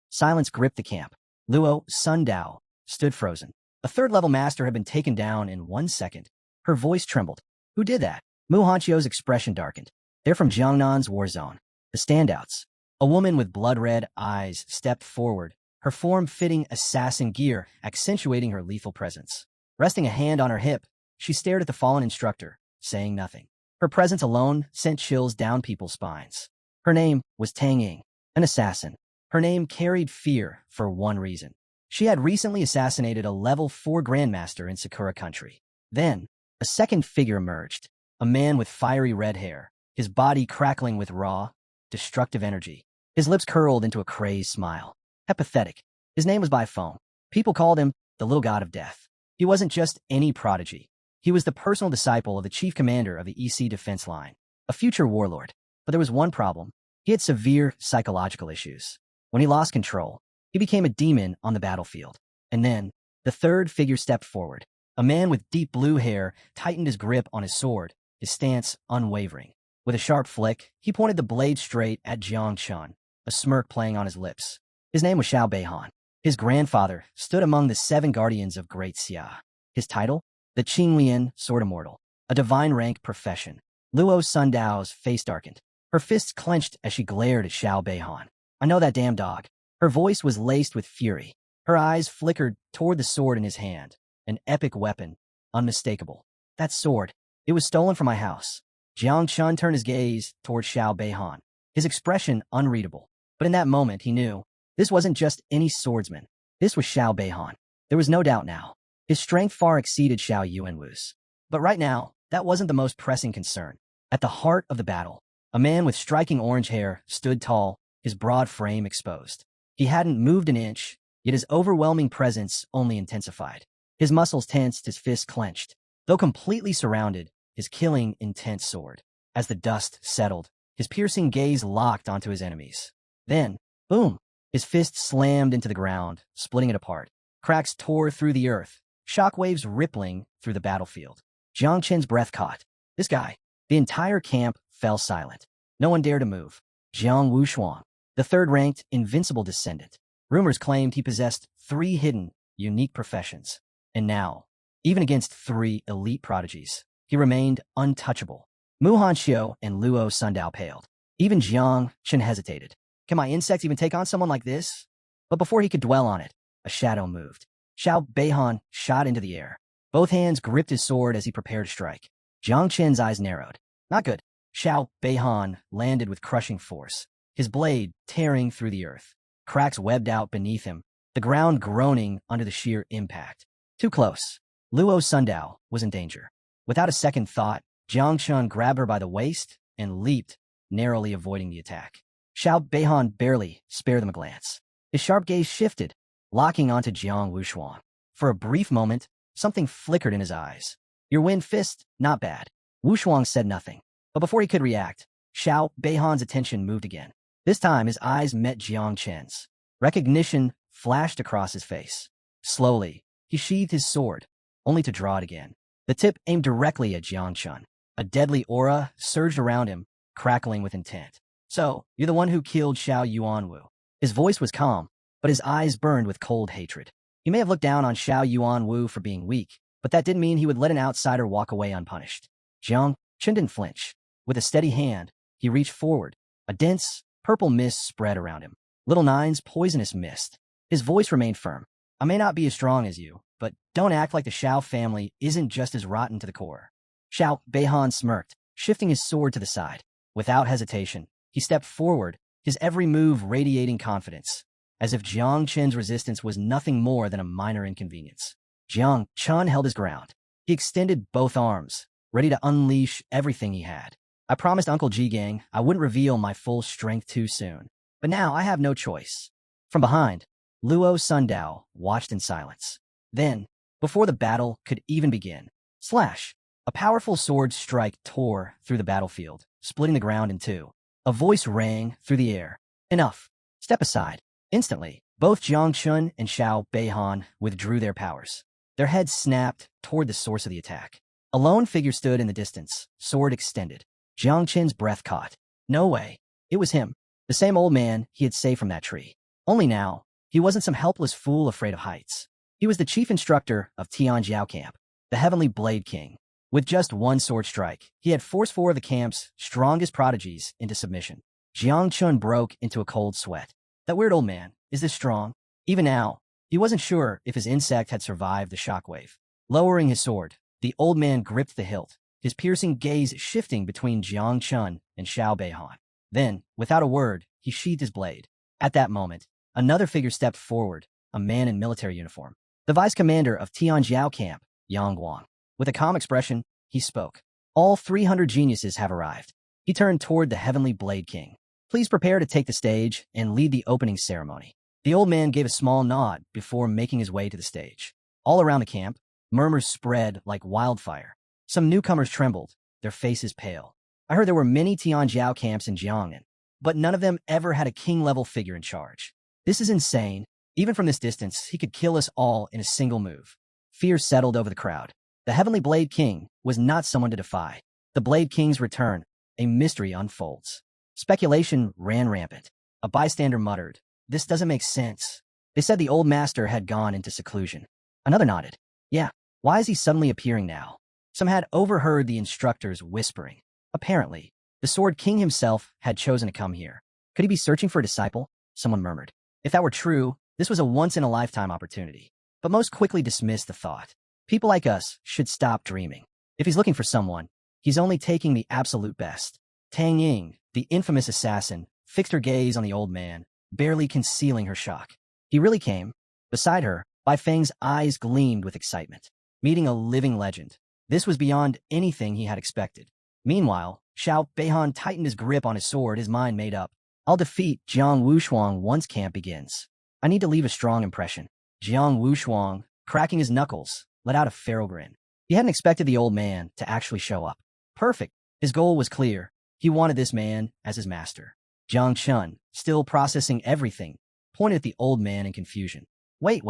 Silence gripped the camp. Luo Sundao stood frozen. A third-level master had been taken down in 1 second. Her voice trembled. Who did that? Mu Hanxiu's expression darkened. They're from Jiangnan's war zone. The standouts. A woman with blood-red eyes stepped forward, her form fitting assassin gear accentuating her lethal presence. Resting a hand on her hip, she stared at the fallen instructor, saying nothing. Her presence alone sent chills down people's spines. Her name was Tang Ying, an assassin. Her name carried fear for one reason. She had recently assassinated a level 4 grandmaster in Sakura country. Then, a second figure emerged, a man with fiery red hair, his body crackling with raw, destructive energy. His lips curled into a crazed smile. Apathetic. His name was by phone. People called him the little god of death. He wasn't just any prodigy. He was the personal disciple of the chief commander of the EC defense line, a future warlord. But there was one problem. He had severe psychological issues. When he lost control, he became a demon on the battlefield. And then, the third figure stepped forward. A man with deep blue hair tightened his grip on his sword, his stance unwavering. With a sharp flick, he pointed the blade straight at Jiang Chun, a smirk playing on his lips. His name was Xiao Beihan. His grandfather stood among the 7 guardians of Great Xia. His title? The Qinglian Sword Immortal, a divine rank profession. Luo Sundao's face darkened. Her fists clenched as she glared at Xiao Beihan. I know that damn dog. Her voice was laced with fury. Her eyes flickered toward the sword in his hand, an epic weapon, unmistakable. That sword, it was stolen from my house. Jiang Chun turned his gaze toward Xiao Beihan, his expression unreadable. But in that moment, he knew this wasn't just any swordsman. This was Xiao Beihan. There was no doubt now. His strength far exceeded Xiao Yuanwu's. But right now, that wasn't the most pressing concern. At the heart of the battle, a man with striking orange hair stood tall, his broad frame exposed. He hadn't moved an inch, yet his overwhelming presence only intensified. His muscles tensed, his fists clenched. Though completely surrounded, his killing, intense sword. As the dust settled, his piercing gaze locked onto his enemies. Then, boom! His fist slammed into the ground, splitting it apart. Cracks tore through the earth, shockwaves rippling through the battlefield. Jiang Chen's breath caught. This guy. The entire camp fell silent. No one dared to move. Jiang Wushuang, the third-ranked, invincible descendant. Rumors claimed he possessed 3 hidden, unique professions. And now, even against 3 elite prodigies, he remained untouchable. Mu Hanxiu and Luo Sundao paled. Even Jiang Chen hesitated. Can my insect even take on someone like this? But before he could dwell on it, a shadow moved. Xiao Beihan shot into the air. Both hands gripped his sword as he prepared to strike. Jiang Chen's eyes narrowed. Not good. Xiao Beihan landed with crushing force, his blade tearing through the earth. Cracks webbed out beneath him, the ground groaning under the sheer impact. Too close. Luo Sundao was in danger. Without a second thought, Jiang Chun grabbed her by the waist and leaped, narrowly avoiding the attack. Xiao Beihan barely spared them a glance. His sharp gaze shifted, locking onto Jiang Wushuang. For a brief moment, something flickered in his eyes. Your wind fist, not bad. Wushuang said nothing. But before he could react, Xiao Beihan's attention moved again. This time, his eyes met Jiang Chen's. Recognition flashed across his face. Slowly, he sheathed his sword, only to draw it again. The tip aimed directly at Jiang Chun. A deadly aura surged around him, crackling with intent. So, you're the one who killed Xiao Yuanwu. His voice was calm, but his eyes burned with cold hatred. He may have looked down on Xiao Yuanwu for being weak, but that didn't mean he would let an outsider walk away unpunished. Jiang Chen didn't flinch. With a steady hand, he reached forward. A dense, purple mist spread around him. Little Nine's poisonous mist. His voice remained firm. I may not be as strong as you, but don't act like the Xiao family isn't just as rotten to the core. Xiao Beihan smirked, shifting his sword to the side. Without hesitation, he stepped forward, his every move radiating confidence, as if Jiang Chen's resistance was nothing more than a minor inconvenience. Jiang Chun held his ground. He extended both arms, ready to unleash everything he had. I promised Uncle Ji-Gang I wouldn't reveal my full strength too soon, but now I have no choice. From behind, Luo Sundao watched in silence. Then, before the battle could even begin, slash! A powerful sword strike tore through the battlefield, splitting the ground in two. A voice rang through the air. Enough. Step aside. Instantly, both Jiang Chun and Xiao Beihan withdrew their powers. Their heads snapped toward the source of the attack. A lone figure stood in the distance, sword extended. Jiang Chen's breath caught. No way. It was him. The same old man he had saved from that tree. Only now, he wasn't some helpless fool afraid of heights. He was the chief instructor of Tianjiao Camp, the Heavenly Blade King. With just one sword strike, he had forced 4 of the camp's strongest prodigies into submission. Jiang Chun broke into a cold sweat. That weird old man, is this strong? Even now, he wasn't sure if his insect had survived the shockwave. Lowering his sword, the old man gripped the hilt, his piercing gaze shifting between Jiang Chun and Xiao Beihan. Then, without a word, he sheathed his blade. At that moment, another figure stepped forward, a man in military uniform, the vice commander of Tianjiao camp, Yang Guang. With a calm expression, he spoke. All 300 geniuses have arrived. He turned toward the Heavenly Blade King. Please prepare to take the stage and lead the opening ceremony. The old man gave a small nod before making his way to the stage. All around the camp, murmurs spread like wildfire. Some newcomers trembled, their faces pale. I heard there were many Tianjiao camps in Jiangnan, but none of them ever had a king-level figure in charge. This is insane. Even from this distance, he could kill us all in a single move. Fear settled over the crowd. The Heavenly Blade King was not someone to defy. The Blade King's return, a mystery unfolds. Speculation ran rampant. A bystander muttered, "This doesn't make sense." They said the old master had gone into seclusion. Another nodded. "Yeah, why is he suddenly appearing now?" Some had overheard the instructors whispering. Apparently, the Sword King himself had chosen to come here. Could he be searching for a disciple? Someone murmured. If that were true, this was a once-in-a-lifetime opportunity. But most quickly dismissed the thought. People like us should stop dreaming. If he's looking for someone, he's only taking the absolute best. Tang Ying, the infamous assassin, fixed her gaze on the old man, barely concealing her shock. He really came. Beside her, Bai Feng's eyes gleamed with excitement. Meeting a living legend. This was beyond anything he had expected. Meanwhile, Xiao Beihan tightened his grip on his sword, his mind made up. I'll defeat Jiang Wushuang once camp begins. I need to leave a strong impression. Jiang Wushuang, cracking his knuckles, let out a feral grin. He hadn't expected the old man to actually show up. Perfect. His goal was clear. He wanted this man as his master. Jiang Chun, still processing everything, pointed at the old man in confusion. Wait,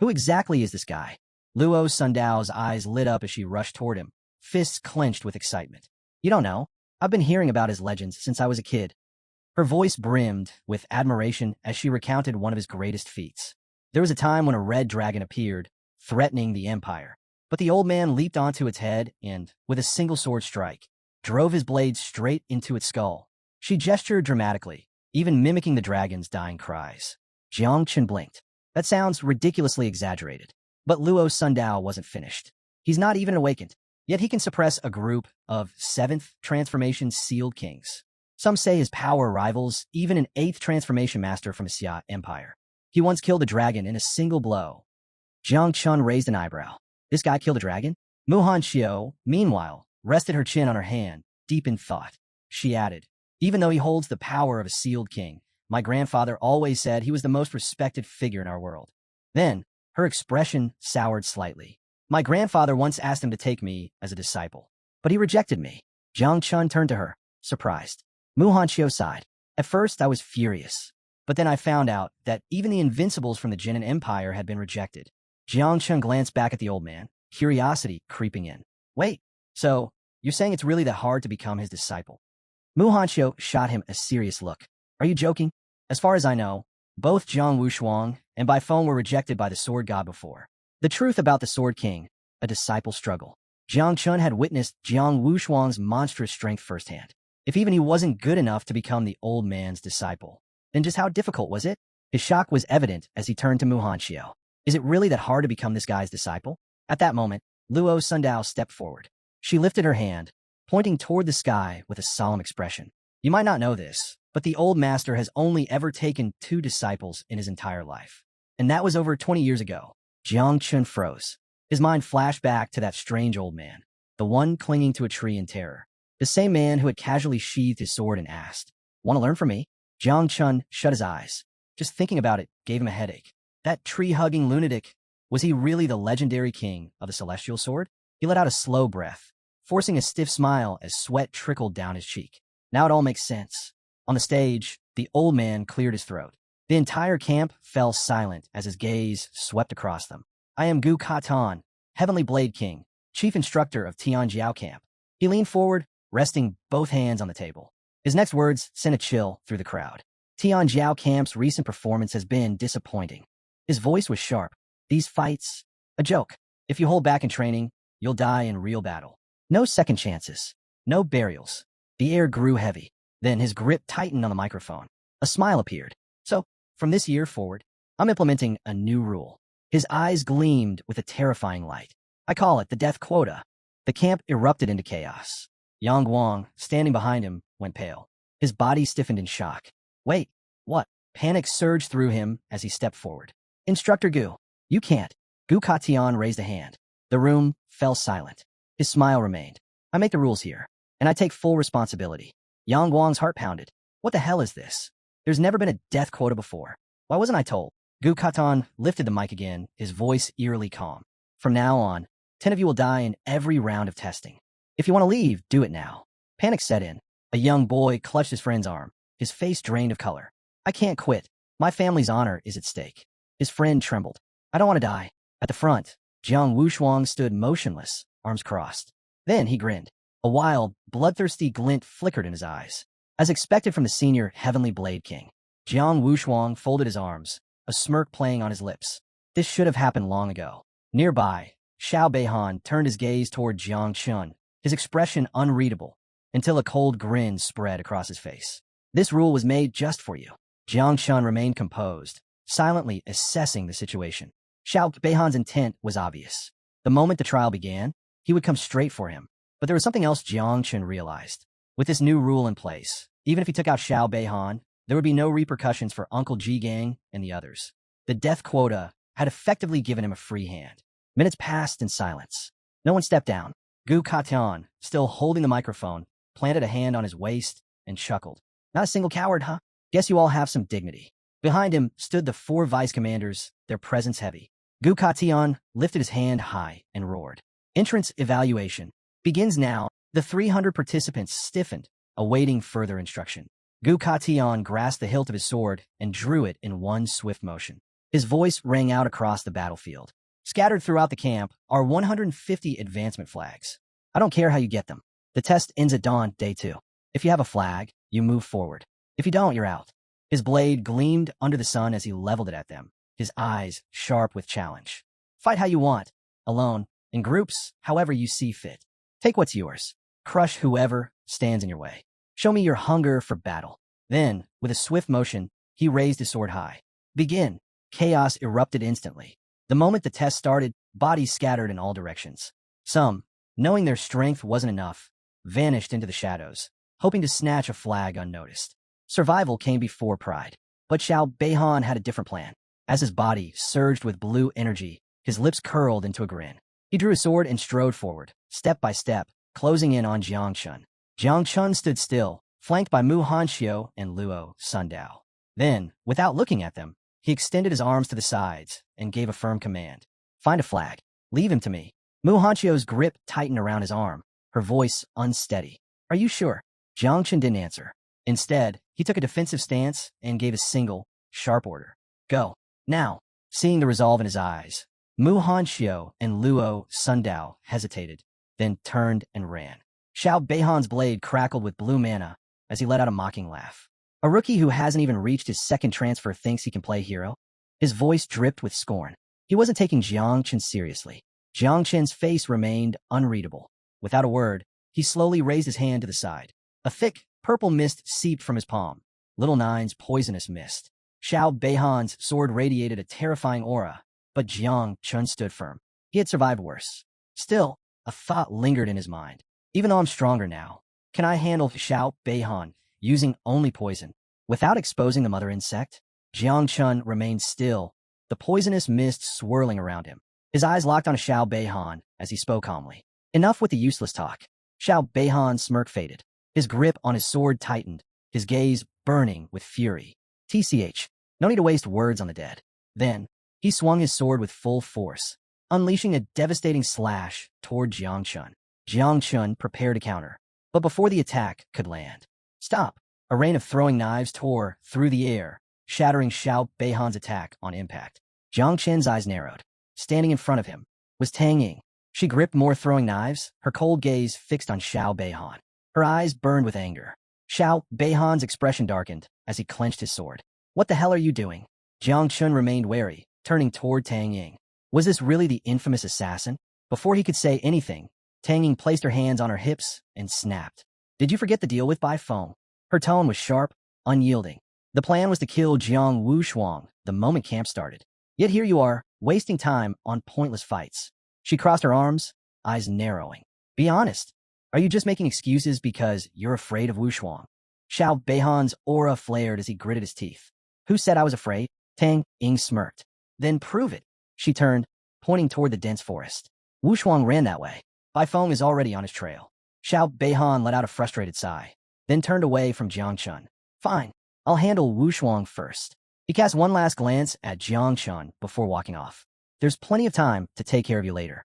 who exactly is this guy? Luo Sundao's eyes lit up as she rushed toward him, fists clenched with excitement. You don't know? I've been hearing about his legends since I was a kid. Her voice brimmed with admiration as she recounted one of his greatest feats. There was a time when a red dragon appeared, threatening the empire. But the old man leaped onto its head and, with a single sword strike, drove his blade straight into its skull. She gestured dramatically, even mimicking the dragon's dying cries. Jiang Chen blinked. That sounds ridiculously exaggerated. But Luo Sundao wasn't finished. He's not even awakened, yet he can suppress a group of 7th transformation sealed kings. Some say his power rivals even an 8th transformation master from Xia Empire. He once killed a dragon in a single blow. Jiang Chun raised an eyebrow. This guy killed a dragon? Mu Hanxiu, meanwhile, rested her chin on her hand, deep in thought. She added, even though he holds the power of a sealed king, my grandfather always said he was the most respected figure in our world. Then, her expression soured slightly. My grandfather once asked him to take me as a disciple, but he rejected me. Jiang Chun turned to her, surprised. Mu Hanxiu sighed. At first, I was furious, but then I found out that even the invincibles from the Jinan Empire had been rejected. Jiang Chun glanced back at the old man, curiosity creeping in. Wait, so you're saying it's really that hard to become his disciple? Mu Hanxiu shot him a serious look. Are you joking? As far as I know, both Jiang Wushuang and Bai Feng were rejected by the Sword God before. The truth about the Sword King, a disciple struggle. Jiang Chun had witnessed Jiang Wushuang's monstrous strength firsthand. If even he wasn't good enough to become the old man's disciple, then just how difficult was it? His shock was evident as he turned to Mu Hanxiu. Is it really that hard to become this guy's disciple? At that moment, Luo Sundao stepped forward. She lifted her hand, pointing toward the sky with a solemn expression. You might not know this, but the old master has only ever taken 2 disciples in his entire life. And that was over 20 years ago. Jiang Chun froze. His mind flashed back to that strange old man, the one clinging to a tree in terror. The same man who had casually sheathed his sword and asked, "Want to learn from me?" Jiang Chun shut his eyes. Just thinking about it gave him a headache. That tree-hugging lunatic, was he really the legendary king of the celestial sword? He let out a slow breath, forcing a stiff smile as sweat trickled down his cheek. Now it all makes sense. On the stage, the old man cleared his throat. The entire camp fell silent as his gaze swept across them. I am Gu Katan, Heavenly Blade King, Chief Instructor of Tianjiao Camp. He leaned forward, resting both hands on the table. His next words sent a chill through the crowd. Tianjiao Camp's recent performance has been disappointing. His voice was sharp. These fights, a joke. If you hold back in training, you'll die in real battle. No second chances. No burials. The air grew heavy. Then his grip tightened on the microphone. A smile appeared. So, from this year forward, I'm implementing a new rule. His eyes gleamed with a terrifying light. I call it the death quota. The camp erupted into chaos. Yang Guang, standing behind him, went pale. His body stiffened in shock. Wait, what? Panic surged through him as he stepped forward. Instructor Gu, you can't. Gu Katian raised a hand. The room fell silent. His smile remained. I make the rules here, and I take full responsibility. Yang Guang's heart pounded. What the hell is this? There's never been a death quota before. Why wasn't I told? Gu Katan lifted the mic again, his voice eerily calm. From now on, 10 of you will die in every round of testing. If you want to leave, do it now. Panic set in. A young boy clutched his friend's arm, his face drained of color. I can't quit. My family's honor is at stake. His friend trembled. I don't want to die. At the front, Jiang Wushuang stood motionless, arms crossed. Then he grinned. A wild, bloodthirsty glint flickered in his eyes. As expected from the senior Heavenly Blade King, Jiang Wushuang folded his arms, a smirk playing on his lips. This should have happened long ago. Nearby, Xiao Beihan turned his gaze toward Jiang Chun, his expression unreadable, until a cold grin spread across his face. This rule was made just for you. Jiang Chun remained composed, silently assessing the situation. Xiao Beihan's intent was obvious. The moment the trial began, he would come straight for him. But there was something else Jiang Chun realized. With this new rule in place, even if he took out Xiao Beihan, there would be no repercussions for Uncle Ji Gang and the others. The death quota had effectively given him a free hand. Minutes passed in silence. No one stepped down. Gu Katian, still holding the microphone, planted a hand on his waist and chuckled. Not a single coward, huh? Guess you all have some dignity. Behind him stood the 4 vice commanders, their presence heavy. Gu Katian lifted his hand high and roared. Entrance evaluation begins now. The 300 participants stiffened, awaiting further instruction. Gu Katian grasped the hilt of his sword and drew it in one swift motion. His voice rang out across the battlefield. Scattered throughout the camp are 150 advancement flags. I don't care how you get them. The test ends at dawn, day 2. If you have a flag, you move forward. If you don't, you're out. His blade gleamed under the sun as he leveled it at them, his eyes sharp with challenge. Fight how you want, alone, in groups, however you see fit. Take what's yours. Crush whoever stands in your way. Show me your hunger for battle. Then, with a swift motion, he raised his sword high. Begin. Chaos erupted instantly. The moment the test started, bodies scattered in all directions. Some, knowing their strength wasn't enough, vanished into the shadows, hoping to snatch a flag unnoticed. Survival came before pride. But Xiao Beihan had a different plan. As his body surged with blue energy, his lips curled into a grin. He drew his sword and strode forward, step by step, closing in on Jiang Chun. Jiang Chun stood still, flanked by Mu Hanxiu and Luo Sundao. Then, without looking at them, he extended his arms to the sides and gave a firm command. Find a flag. Leave him to me. Mu Hanxiu's grip tightened around his arm, her voice unsteady. Are you sure? Jiang Chun didn't answer. Instead, he took a defensive stance and gave a single, sharp order. Go. Now. Seeing the resolve in his eyes, Mu Hanxiu and Luo Sundao hesitated, then turned and ran. Xiao Beihan's blade crackled with blue mana as he let out a mocking laugh. A rookie who hasn't even reached his second transfer thinks he can play hero? His voice dripped with scorn. He wasn't taking Jiang Chun seriously. Jiang Chun's face remained unreadable. Without a word, he slowly raised his hand to the side. A thick, purple mist seeped from his palm. Little Nine's poisonous mist. Xiao Beihan's sword radiated a terrifying aura, but Jiang Chun stood firm. He had survived worse. Still, a thought lingered in his mind. Even though I'm stronger now, can I handle Xiao Beihan using only poison without exposing the mother insect? Jiang Chun remained still, the poisonous mist swirling around him. His eyes locked on Xiao Beihan as he spoke calmly. Enough with the useless talk. Xiao Beihan's smirk faded. His grip on his sword tightened, his gaze burning with fury. TCH, no need to waste words on the dead. Then, he swung his sword with full force, unleashing a devastating slash toward Jiang Chun. Jiang Chun prepared to counter, but before the attack could land. Stop! A rain of throwing knives tore through the air, shattering Xiao Beihan's attack on impact. Jiang Chun's eyes narrowed. Standing in front of him was Tang Ying. She gripped more throwing knives, her cold gaze fixed on Xiao Beihan. Her eyes burned with anger. Xiao Beihan's expression darkened as he clenched his sword. What the hell are you doing? Jiang Chun remained wary, turning toward Tang Ying. Was this really the infamous assassin? Before he could say anything, Tang Ying placed her hands on her hips and snapped. Did you forget the deal with by phone? Her tone was sharp, unyielding. The plan was to kill Jiang Wushuang the moment camp started. Yet here you are, wasting time on pointless fights. She crossed her arms, eyes narrowing. Be honest. Are you just making excuses because you're afraid of Wushuang? Xiao Beihan's aura flared as he gritted his teeth. Who said I was afraid? Tang Ying smirked. Then prove it. She turned, pointing toward the dense forest. Wu Shuang ran that way. Bai Feng is already on his trail. Xiao Beihan let out a frustrated sigh, then turned away from Jiang Chun. Fine, I'll handle Wu Shuang first. He cast one last glance at Jiang Chun before walking off. There's plenty of time to take care of you later.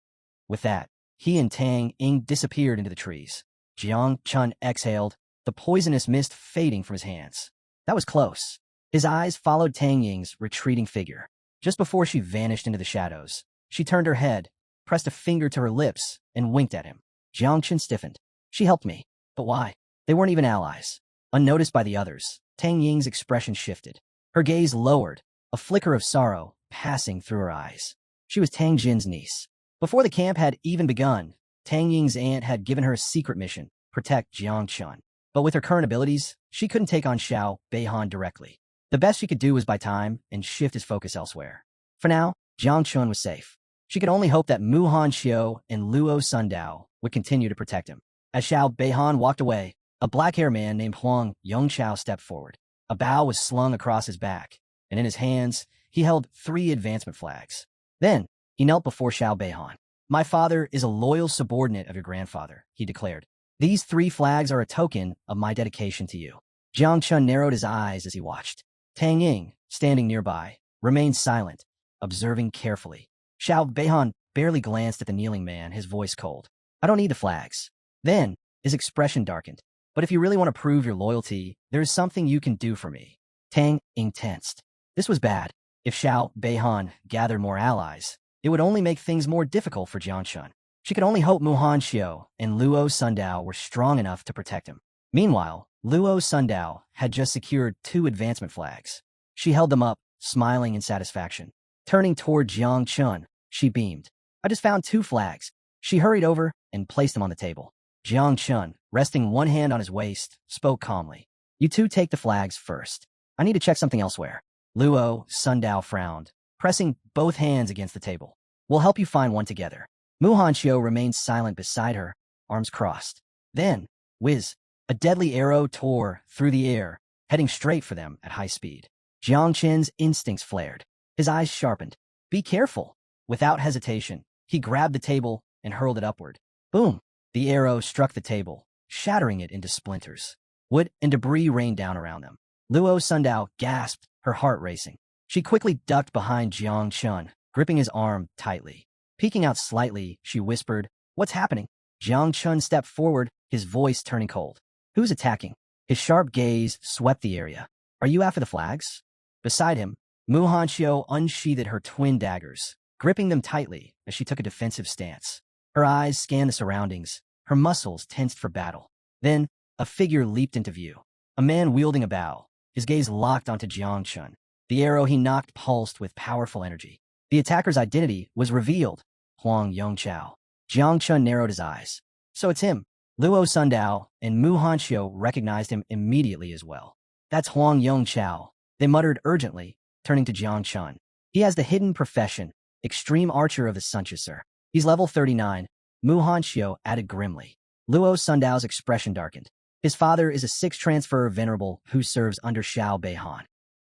With that, he and Tang Ying disappeared into the trees. Jiang Chun exhaled, the poisonous mist fading from his hands. That was close. His eyes followed Tang Ying's retreating figure. Just before she vanished into the shadows, she turned her head, pressed a finger to her lips, and winked at him. Jiang Chun stiffened. She helped me. But why? They weren't even allies. Unnoticed by the others, Tang Ying's expression shifted. Her gaze lowered, a flicker of sorrow passing through her eyes. She was Tang Jin's niece. Before the camp had even begun, Tang Ying's aunt had given her a secret mission, protect Jiang Chun. But with her current abilities, she couldn't take on Xiao Beihan directly. The best she could do was buy time and shift his focus elsewhere. For now, Jiang Chun was safe. She could only hope that Mu Hanxiu and Luo Sundao would continue to protect him. As Xiao Beihan walked away, a black-haired man named Huang Yongchao stepped forward. A bow was slung across his back, and in his hands, he held 3 advancement flags. Then, he knelt before Xiao Beihan. My father is a loyal subordinate of your grandfather, he declared. These 3 flags are a token of my dedication to you. Jiang Chun narrowed his eyes as he watched. Tang Ying, standing nearby, remained silent, observing carefully. Xiao Beihan barely glanced at the kneeling man, his voice cold. I don't need the flags. Then, his expression darkened. But if you really want to prove your loyalty, there is something you can do for me. Tang Ying tensed. This was bad. If Xiao Beihan gathered more allies, it would only make things more difficult for Jiang Chun. She could only hope Mu Hanxiu and Luo Sundao were strong enough to protect him. Meanwhile, Luo Sundao had just secured 2 advancement flags. She held them up, smiling in satisfaction. Turning toward Jiang Chun, she beamed. I just found 2 flags. She hurried over and placed them on the table. Jiang Chun, resting one hand on his waist, spoke calmly. You 2 take the flags first. I need to check something elsewhere. Luo Sundao frowned, pressing both hands against the table. We'll help you find one together. Mu Hanxiu remained silent beside her, arms crossed. Then, whiz, a deadly arrow tore through the air, heading straight for them at high speed. Jiang Chen's instincts flared. His eyes sharpened. Be careful. Without hesitation, he grabbed the table and hurled it upward. Boom! The arrow struck the table, shattering it into splinters. Wood and debris rained down around them. Luo Sundao gasped, her heart racing. She quickly ducked behind Jiang Chun, gripping his arm tightly. Peeking out slightly, she whispered, What's happening? Jiang Chun stepped forward, his voice turning cold. Who's attacking? His sharp gaze swept the area. Are you after the flags? Beside him, Mu Hanxiu unsheathed her twin daggers, gripping them tightly as she took a defensive stance. Her eyes scanned the surroundings, her muscles tensed for battle. Then, a figure leaped into view. A man wielding a bow, his gaze locked onto Jiang Chun. The arrow he knocked pulsed with powerful energy. The attacker's identity was revealed. Huang Yongchao. Jiang Chun narrowed his eyes. So it's him. Luo Sundao and Mu Hanxiu recognized him immediately as well. That's Huang Yongchao, they muttered urgently, turning to Jiang Chun. He has the hidden profession, extreme archer of the Sunchasur. He's level 39, Mu Hanxiu added grimly. Luo Sundao's expression darkened. His father is a 6th transfer venerable who serves under Xiao Beihan.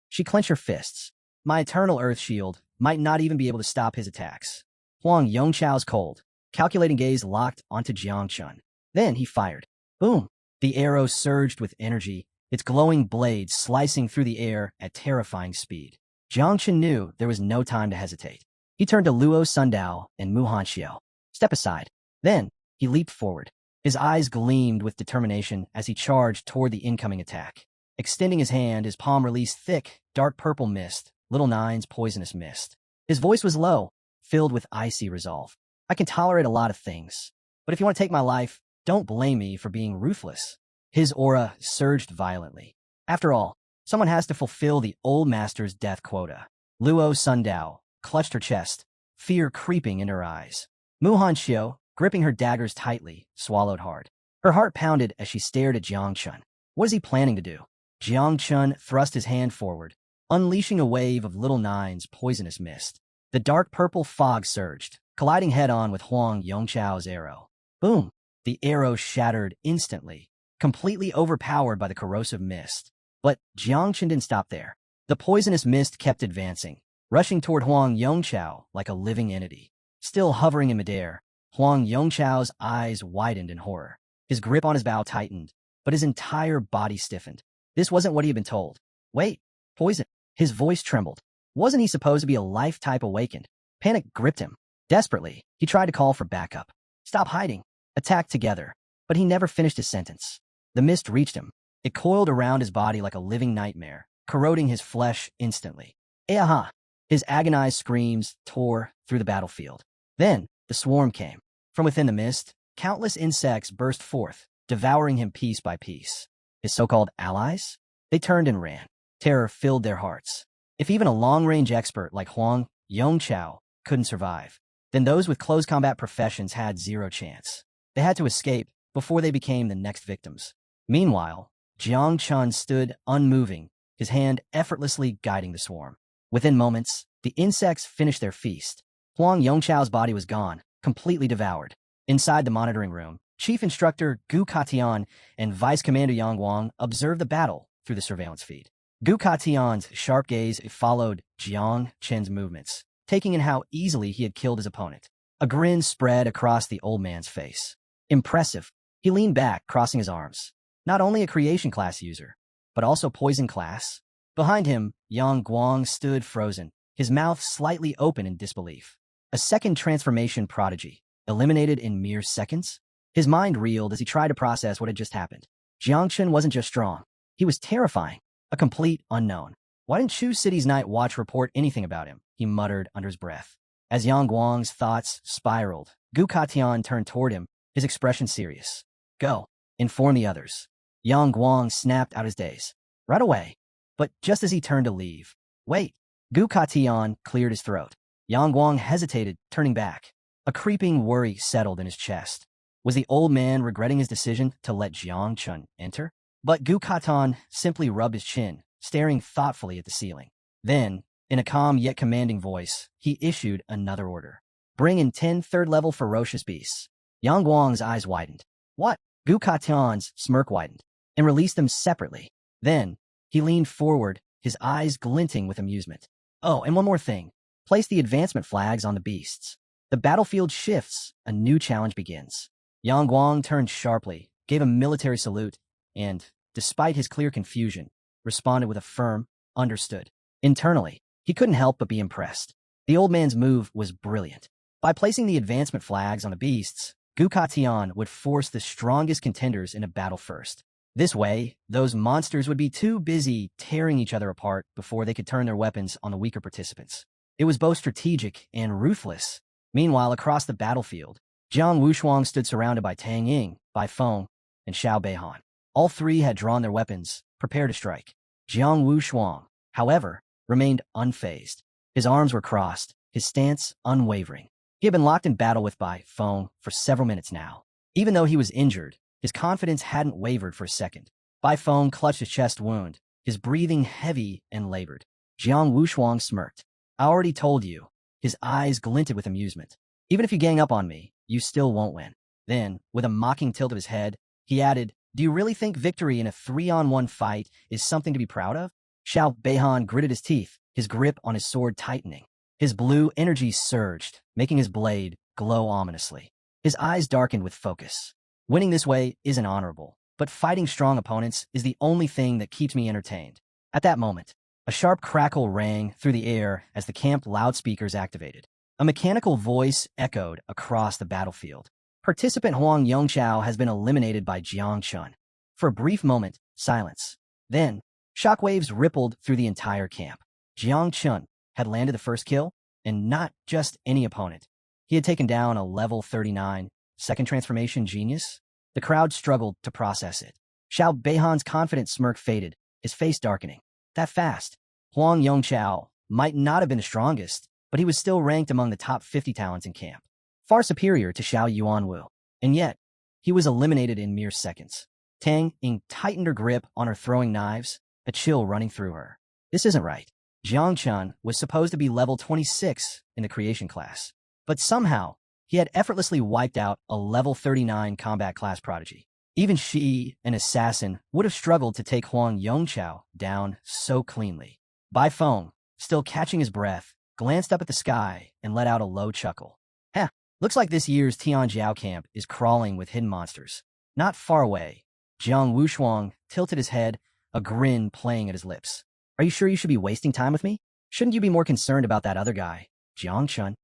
She clenched her fists. My eternal earth shield might not even be able to stop his attacks. Huang Yongchao's cold, calculating gaze locked onto Jiang Chun. Then he fired. Boom! The arrow surged with energy, its glowing blade slicing through the air at terrifying speed. Jiang Chun knew there was no time to hesitate. He turned to Luo Sundao and Mu Hanxiu. Step aside. Then, he leaped forward. His eyes gleamed with determination as he charged toward the incoming attack. Extending his hand, his palm released thick, dark purple mist, Little Nine's poisonous mist. His voice was low, filled with icy resolve. I can tolerate a lot of things, but if you want to take my life, don't blame me for being ruthless. His aura surged violently. After all, someone has to fulfill the old master's death quota. Luo Sundao clutched her chest, fear creeping in her eyes. Mu Hanxiu, gripping her daggers tightly, swallowed hard. Her heart pounded as she stared at Jiang Chun. What is he planning to do? Jiang Chun thrust his hand forward, unleashing a wave of Little Nine's poisonous mist. The dark purple fog surged, colliding head-on with Huang Yongchao's arrow. Boom! The arrow shattered instantly, completely overpowered by the corrosive mist. But Jiang Chun didn't stop there. The poisonous mist kept advancing, rushing toward Huang Yongchao like a living entity. Still hovering in midair, Huang Yongchao's eyes widened in horror. His grip on his bow tightened, but his entire body stiffened. This wasn't what he had been told. Wait, poison. His voice trembled. Wasn't he supposed to be a life-type awakened? Panic gripped him. Desperately, he tried to call for backup. Stop hiding. Attack together. But he never finished his sentence. The mist reached him. It coiled around his body like a living nightmare, corroding his flesh instantly. Aha! His agonized screams tore through the battlefield. Then, the swarm came. From within the mist, countless insects burst forth, devouring him piece by piece. His so-called allies? They turned and ran. Terror filled their hearts. If even a long-range expert like Huang Yongchao couldn't survive, then those with close combat professions had zero chance. They had to escape before they became the next victims. Meanwhile, Jiang Chun stood unmoving, his hand effortlessly guiding the swarm. Within moments, the insects finished their feast. Huang Yongchao's body was gone, completely devoured. Inside the monitoring room, Chief Instructor Gu Katian and Vice Commander Yang Wang observed the battle through the surveillance feed. Gu Katian's sharp gaze followed Jiang Chen's movements, taking in how easily he had killed his opponent. A grin spread across the old man's face. Impressive. He leaned back, crossing his arms. Not only a creation class user, but also poison class. Behind him, Yang Guang stood frozen, his mouth slightly open in disbelief. A second transformation prodigy, eliminated in mere seconds? His mind reeled as he tried to process what had just happened. Jiangchen wasn't just strong. He was terrifying, a complete unknown. Why didn't Shu City's Night Watch report anything about him? He muttered under his breath. As Yang Guang's thoughts spiraled, Gu Katian turned toward him, his expression serious. Go, inform the others. Yang Guang snapped out his daze. Right away. But just as he turned to leave, wait. Gu Katian cleared his throat. Yang Guang hesitated, turning back. A creeping worry settled in his chest. Was the old man regretting his decision to let Jiang Chun enter? But Gu Katan simply rubbed his chin, staring thoughtfully at the ceiling. Then, in a calm yet commanding voice, he issued another order. Bring in 10 third-level ferocious beasts. Yang Guang's eyes widened. What? Gu Katan's smirk widened, and released them separately. Then, he leaned forward, his eyes glinting with amusement. Oh, and one more thing. Place the advancement flags on the beasts. The battlefield shifts, a new challenge begins. Yang Guang turned sharply, gave a military salute, and, despite his clear confusion, responded with a firm, understood. Internally, he couldn't help but be impressed. The old man's move was brilliant. By placing the advancement flags on the beasts, Gu Katian would force the strongest contenders in a battle first. This way, those monsters would be too busy tearing each other apart before they could turn their weapons on the weaker participants. It was both strategic and ruthless. Meanwhile, across the battlefield, Jiang Wushuang stood surrounded by Tang Ying, Bai Feng, and Xiao Beihan. All three had drawn their weapons, prepared to strike. Jiang Wushuang, however, remained unfazed. His arms were crossed, his stance unwavering. He had been locked in battle with Bai Feng for several minutes now. Even though he was injured, his confidence hadn't wavered for a second. Bai Feng clutched his chest wound, his breathing heavy and labored. Jiang Wushuang smirked. I already told you. His eyes glinted with amusement. Even if you gang up on me, you still won't win. Then, with a mocking tilt of his head, he added, do you really think victory in a 3-on-1 fight is something to be proud of? Xiao Beihan gritted his teeth, his grip on his sword tightening. His blue energy surged, making his blade glow ominously. His eyes darkened with focus. Winning this way isn't honorable, but fighting strong opponents is the only thing that keeps me entertained. At that moment, a sharp crackle rang through the air as the camp loudspeakers activated. A mechanical voice echoed across the battlefield. Participant Huang Yongchao has been eliminated by Jiang Chun. For a brief moment, silence. Then, shockwaves rippled through the entire camp. Jiang Chun had landed the first kill, and not just any opponent. He had taken down a level 39, second transformation genius. The crowd struggled to process it. Xiao Beihan's confident smirk faded, his face darkening. That fast. Huang Yongchao might not have been the strongest, but he was still ranked among the top 50 talents in camp. Far superior to Xiao Yuanwu. And yet, he was eliminated in mere seconds. Tang Ying tightened her grip on her throwing knives, a chill running through her. This isn't right. Jiang Chun was supposed to be level 26 in the creation class, but somehow he had effortlessly wiped out a level 39 combat class prodigy. Even she, an assassin, would have struggled to take Huang Yongchao down so cleanly. Bai Feng, still catching his breath, glanced up at the sky and let out a low chuckle. Heh, looks like this year's Tianjiao camp is crawling with hidden monsters. Not far away, Jiang Wushuang tilted his head, a grin playing at his lips. Are you sure you should be wasting time with me? Shouldn't you be more concerned about that other guy, Jiang Chun?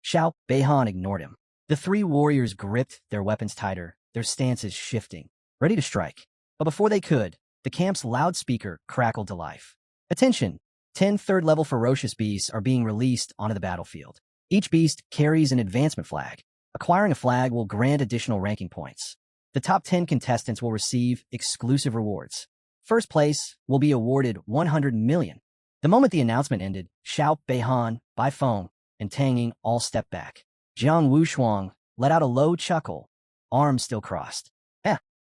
Xiao Beihan ignored him. The three warriors gripped their weapons tighter, their stances shifting, ready to strike. But before they could, the camp's loudspeaker crackled to life. Attention! 10 third-level ferocious beasts are being released onto the battlefield. Each beast carries an advancement flag. Acquiring a flag will grant additional ranking points. The top 10 contestants will receive exclusive rewards. First place will be awarded 100 million. The moment the announcement ended, Xiao Beihan, Bai Feng, and Tang Ying all stepped back. Jiang Wushuang let out a low chuckle, arms still crossed.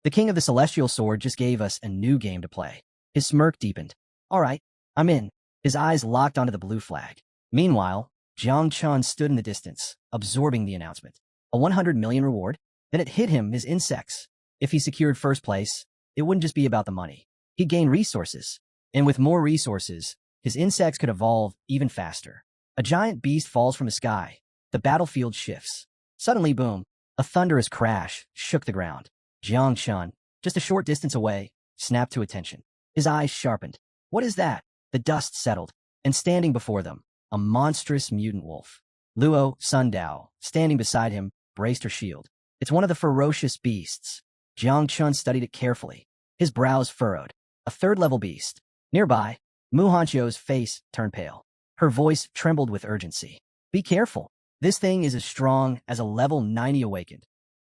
The king of the celestial sword just gave us a new game to play. His smirk deepened. All right, I'm in. His eyes locked onto the blue flag. Meanwhile, Jiang Chun stood in the distance, absorbing the announcement. A 100 million reward? Then it hit him his insects. If he secured first place, it wouldn't just be about the money. He'd gain resources. And with more resources, his insects could evolve even faster. A giant beast falls from the sky. The battlefield shifts. Suddenly, boom, a thunderous crash shook the ground. Jiang Chun, just a short distance away, snapped to attention. His eyes sharpened. What is that? The dust settled, and standing before them, a monstrous mutant wolf. Luo Sundao, standing beside him, braced her shield. It's one of the ferocious beasts. Jiang Chun studied it carefully. His brows furrowed. A third-level beast. Nearby, Mu Hanqiu's face turned pale. Her voice trembled with urgency. Be careful. This thing is as strong as a level 90 awakened.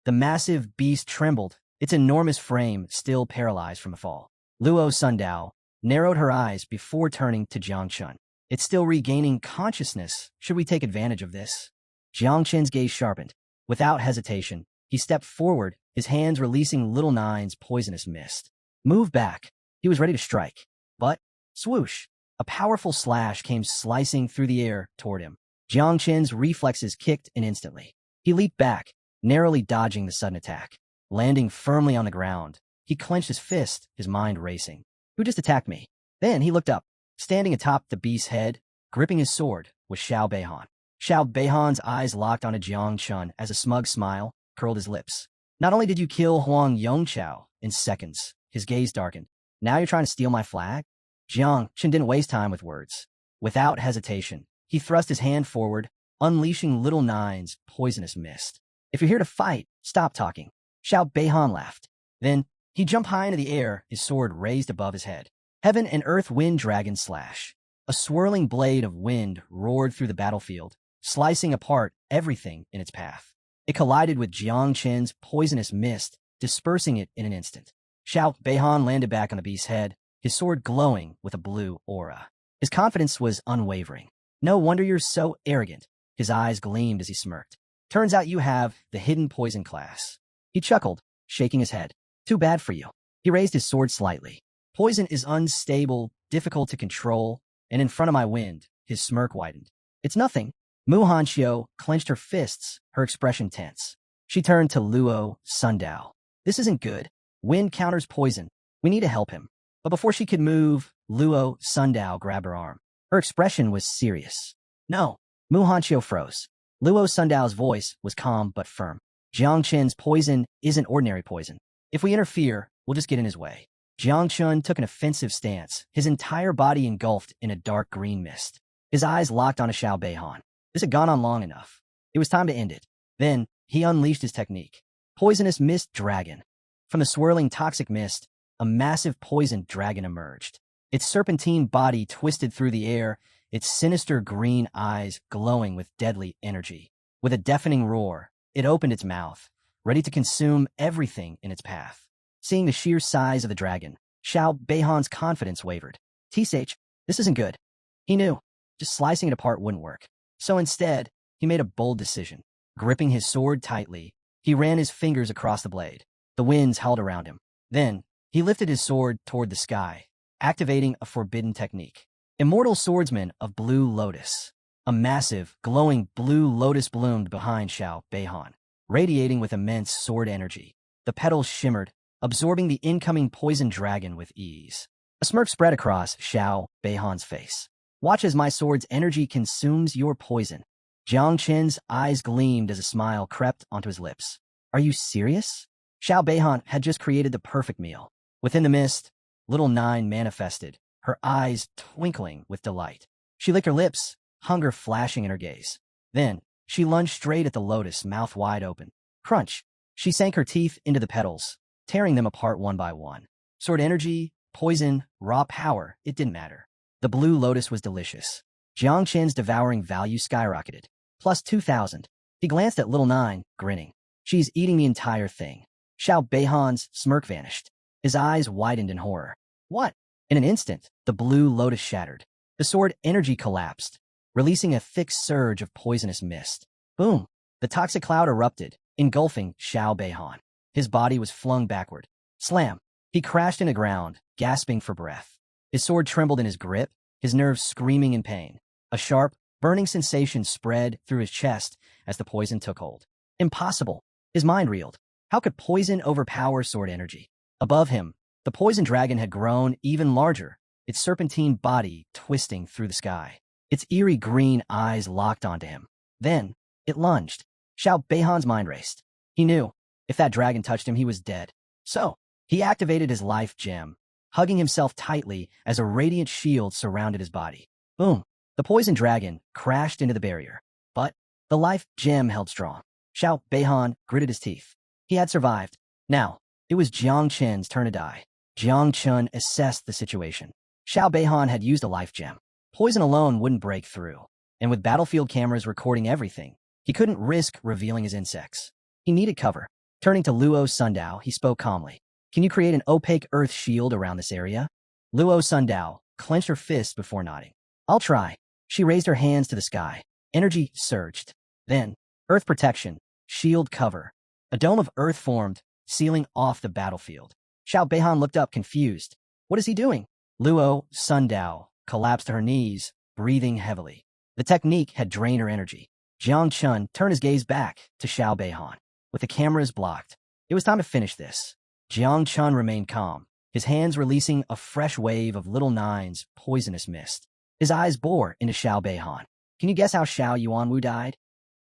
The massive beast trembled, its enormous frame still paralyzed from the fall. Luo Sundao narrowed her eyes before turning to Jiang Chun. It's still regaining consciousness. Should we take advantage of this? Jiang Chun's gaze sharpened. Without hesitation, he stepped forward, his hands releasing Little Nine's poisonous mist. Move back. He was ready to strike. But, swoosh, a powerful slash came slicing through the air toward him. Jiang Chun's reflexes kicked in instantly. He leaped back, narrowly dodging the sudden attack. Landing firmly on the ground, he clenched his fist, his mind racing. Who just attacked me? Then he looked up. Standing atop the beast's head, gripping his sword, was Xiao Beihan. Xiao Beihan's eyes locked onto Jiang Chun as a smug smile curled his lips. Not only did you kill Huang Yongqiao in seconds, his gaze darkened. Now you're trying to steal my flag? Jiang Chun didn't waste time with words. Without hesitation, he thrust his hand forward, unleashing Little Nine's poisonous mist. If you're here to fight, stop talking. Xiao Beihan laughed. Then, he jumped high into the air, his sword raised above his head. Heaven and Earth Wind Dragon Slash. A swirling blade of wind roared through the battlefield, slicing apart everything in its path. It collided with Jiang Chun's poisonous mist, dispersing it in an instant. Xiao Beihan landed back on the beast's head, his sword glowing with a blue aura. His confidence was unwavering. No wonder you're so arrogant. His eyes gleamed as he smirked. Turns out you have the hidden poison class. He chuckled, shaking his head. Too bad for you. He raised his sword slightly. Poison is unstable, difficult to control, and in front of my wind, his smirk widened. It's nothing. Mu Hanqiu clenched her fists, her expression tense. She turned to Luo Sundao. This isn't good. Wind counters poison. We need to help him. But before she could move, Luo Sundao grabbed her arm. Her expression was serious. No. Mu Hanqiu froze. Luo Sundao's voice was calm but firm. Jiang Chun's poison isn't ordinary poison. If we interfere, we'll just get in his way. Jiang Chun took an offensive stance, his entire body engulfed in a dark green mist. His eyes locked onto Xiao Beihan. This had gone on long enough. It was time to end it. Then, he unleashed his technique. Poisonous Mist Dragon. From the swirling toxic mist, a massive poisoned dragon emerged. Its serpentine body twisted through the air, its sinister green eyes glowing with deadly energy. With a deafening roar, it opened its mouth, ready to consume everything in its path. Seeing the sheer size of the dragon, Xiao Beihan's confidence wavered. T-Sage, this isn't good. He knew. Just slicing it apart wouldn't work. So instead, he made a bold decision. Gripping his sword tightly, he ran his fingers across the blade. The winds howled around him. Then, he lifted his sword toward the sky, activating a forbidden technique. Immortal Swordsman of Blue Lotus. A massive, glowing blue lotus bloomed behind Xiao Beihan, radiating with immense sword energy. The petals shimmered, absorbing the incoming poison dragon with ease. A smirk spread across Xiao Beihan's face. Watch as my sword's energy consumes your poison. Jiang Qin's eyes gleamed as a smile crept onto his lips. Are you serious? Xiao Beihan had just created the perfect meal. Within the mist, little Nine manifested, her eyes twinkling with delight. She licked her lips, hunger flashing in her gaze. Then, she lunged straight at the lotus, mouth wide open. Crunch! She sank her teeth into the petals, tearing them apart one by one. Sword energy, poison, raw power, it didn't matter. The blue lotus was delicious. Jiang Qin's devouring value skyrocketed. Plus 2,000. He glanced at little Nine, grinning. She's eating the entire thing. Xiao Beihan's smirk vanished. His eyes widened in horror. What? In an instant, the blue lotus shattered. The sword energy collapsed, releasing a thick surge of poisonous mist. Boom! The toxic cloud erupted, engulfing Xiao Beihan. His body was flung backward. Slam! He crashed into ground, gasping for breath. His sword trembled in his grip, his nerves screaming in pain. A sharp, burning sensation spread through his chest as the poison took hold. Impossible! His mind reeled. How could poison overpower sword energy? Above him, the poison dragon had grown even larger, its serpentine body twisting through the sky. Its eerie green eyes locked onto him. Then, it lunged. Xiao Beihan's mind raced. He knew, if that dragon touched him, he was dead. So, he activated his life gem, hugging himself tightly as a radiant shield surrounded his body. Boom! The poison dragon crashed into the barrier. But the life gem held strong. Xiao Beihan gritted his teeth. He had survived. Now, it was Jiang Qin's turn to die. Jiang Qin assessed the situation. Xiao Beihan had used a life gem. Poison alone wouldn't break through. And with battlefield cameras recording everything, he couldn't risk revealing his insects. He needed cover. Turning to Luo Sundao, he spoke calmly. Can you create an opaque earth shield around this area? Luo Sundao clenched her fist before nodding. I'll try. She raised her hands to the sky. Energy surged. Then, earth protection, shield cover. A dome of earth formed, sealing off the battlefield. Xiao Beihan looked up confused. What is he doing? Luo Sundao collapsed to her knees, breathing heavily. The technique had drained her energy. Jiang Qin turned his gaze back to Xiao Beihan. With the cameras blocked, it was time to finish this. Jiang Qin remained calm, his hands releasing a fresh wave of little Nine's poisonous mist. His eyes bore into Xiao Beihan. Can you guess how Xiao Yuanwu died?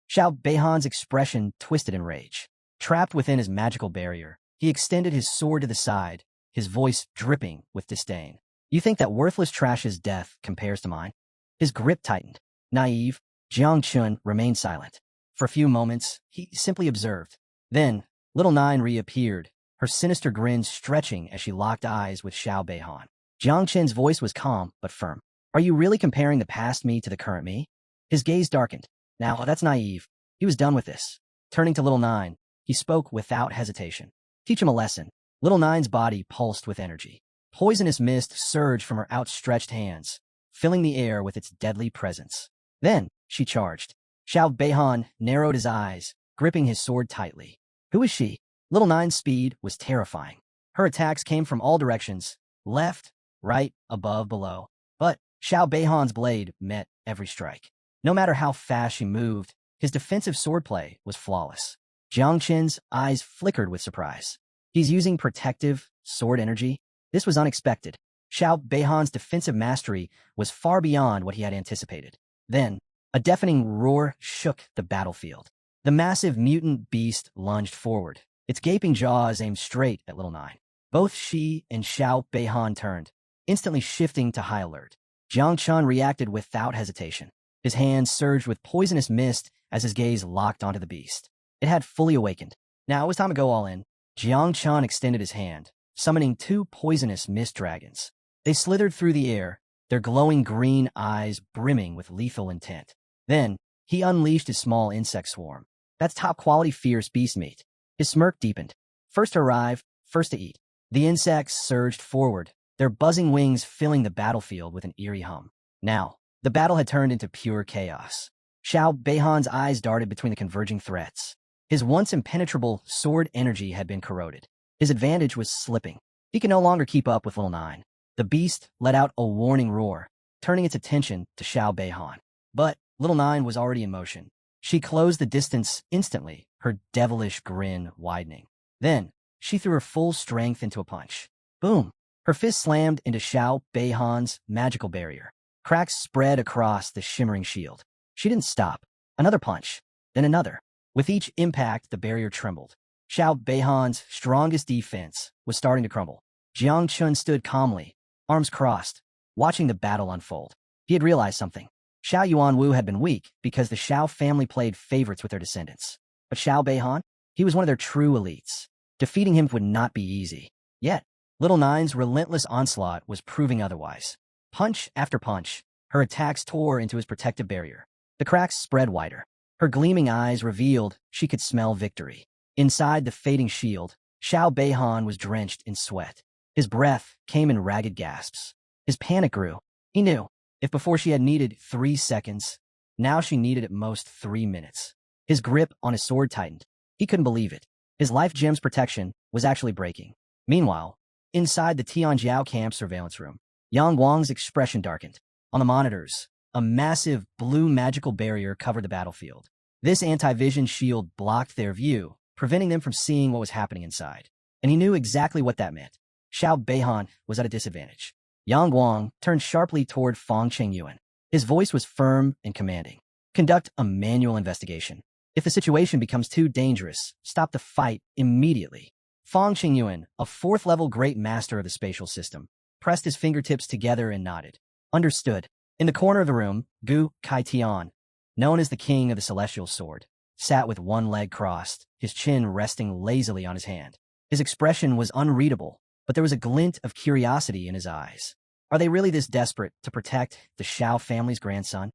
Xiao Beihan's expression twisted in rage. Trapped within his magical barrier, he extended his sword to the side, his voice dripping with disdain. You think that worthless trash's death compares to mine? His grip tightened. Naive, Jiang Qin remained silent. For a few moments, he simply observed. Then, little Nine reappeared, her sinister grin stretching as she locked eyes with Xiao Beihan. Jiang Qin's voice was calm but firm. Are you really comparing the past me to the current me? His gaze darkened. Now, that's naive. He was done with this. Turning to little Nine, he spoke without hesitation. Teach him a lesson. Little Nine's body pulsed with energy. Poisonous mist surged from her outstretched hands, filling the air with its deadly presence. Then, she charged. Xiao Beihan narrowed his eyes, gripping his sword tightly. Who is she? Little Nine's speed was terrifying. Her attacks came from all directions, left, right, above, below. But Xiao Beihan's blade met every strike. No matter how fast she moved, his defensive swordplay was flawless. Jiang Qin's eyes flickered with surprise. He's using protective sword energy? This was unexpected. Xiao Beihan's defensive mastery was far beyond what he had anticipated. Then, a deafening roar shook the battlefield. The massive mutant beast lunged forward, its gaping jaws aimed straight at little Nine. Both she and Xiao Beihan turned, instantly shifting to high alert. Jiang Qin reacted without hesitation. His hands surged with poisonous mist as his gaze locked onto the beast. It had fully awakened. Now it was time to go all in. Jiang Qin extended his hand, summoning two poisonous mist dragons. They slithered through the air, their glowing green eyes brimming with lethal intent. Then, he unleashed his small insect swarm. That's top-quality fierce beast meat. His smirk deepened. First to arrive, first to eat. The insects surged forward, their buzzing wings filling the battlefield with an eerie hum. Now, the battle had turned into pure chaos. Xiao Beihan's eyes darted between the converging threats. His once impenetrable sword energy had been corroded. His advantage was slipping. He could no longer keep up with little Nine. The beast let out a warning roar, turning its attention to Xiao Beihan. But little Nine was already in motion. She closed the distance instantly, her devilish grin widening. Then, she threw her full strength into a punch. Boom! Her fist slammed into Xiao Beihan's magical barrier. Cracks spread across the shimmering shield. She didn't stop. Another punch, then another. With each impact, the barrier trembled. Xiao Beihan's strongest defense was starting to crumble. Jiang Chun stood calmly, arms crossed, watching the battle unfold. He had realized something. Xiao Yuanwu had been weak because the Xiao family played favorites with their descendants. But Xiao Beihan? He was one of their true elites. Defeating him would not be easy. Yet, Little Nine's relentless onslaught was proving otherwise. Punch after punch, her attacks tore into his protective barrier. The cracks spread wider. Her gleaming eyes revealed she could smell victory. Inside the fading shield, Xiao Beihan was drenched in sweat. His breath came in ragged gasps. His panic grew. He knew, if before she had needed 3 seconds, now she needed at most 3 minutes. His grip on his sword tightened. He couldn't believe it. His life gem's protection was actually breaking. Meanwhile, inside the Tianjiao camp surveillance room, Yang Guang's expression darkened. On the monitors, a massive blue magical barrier covered the battlefield. This anti-vision shield blocked their view, preventing them from seeing what was happening inside. And he knew exactly what that meant. Xiao Beihan was at a disadvantage. Yang Guang turned sharply toward Fang Chengyuan. His voice was firm and commanding. Conduct a manual investigation. If the situation becomes too dangerous, stop the fight immediately. Fang Chengyuan, a 4th-level great master of the spatial system, pressed his fingertips together and nodded. Understood. In the corner of the room, Gu Kaitian, known as the King of the Celestial Sword, sat with one leg crossed, his chin resting lazily on his hand. His expression was unreadable, but there was a glint of curiosity in his eyes. Are they really this desperate to protect the Xiao family's grandson?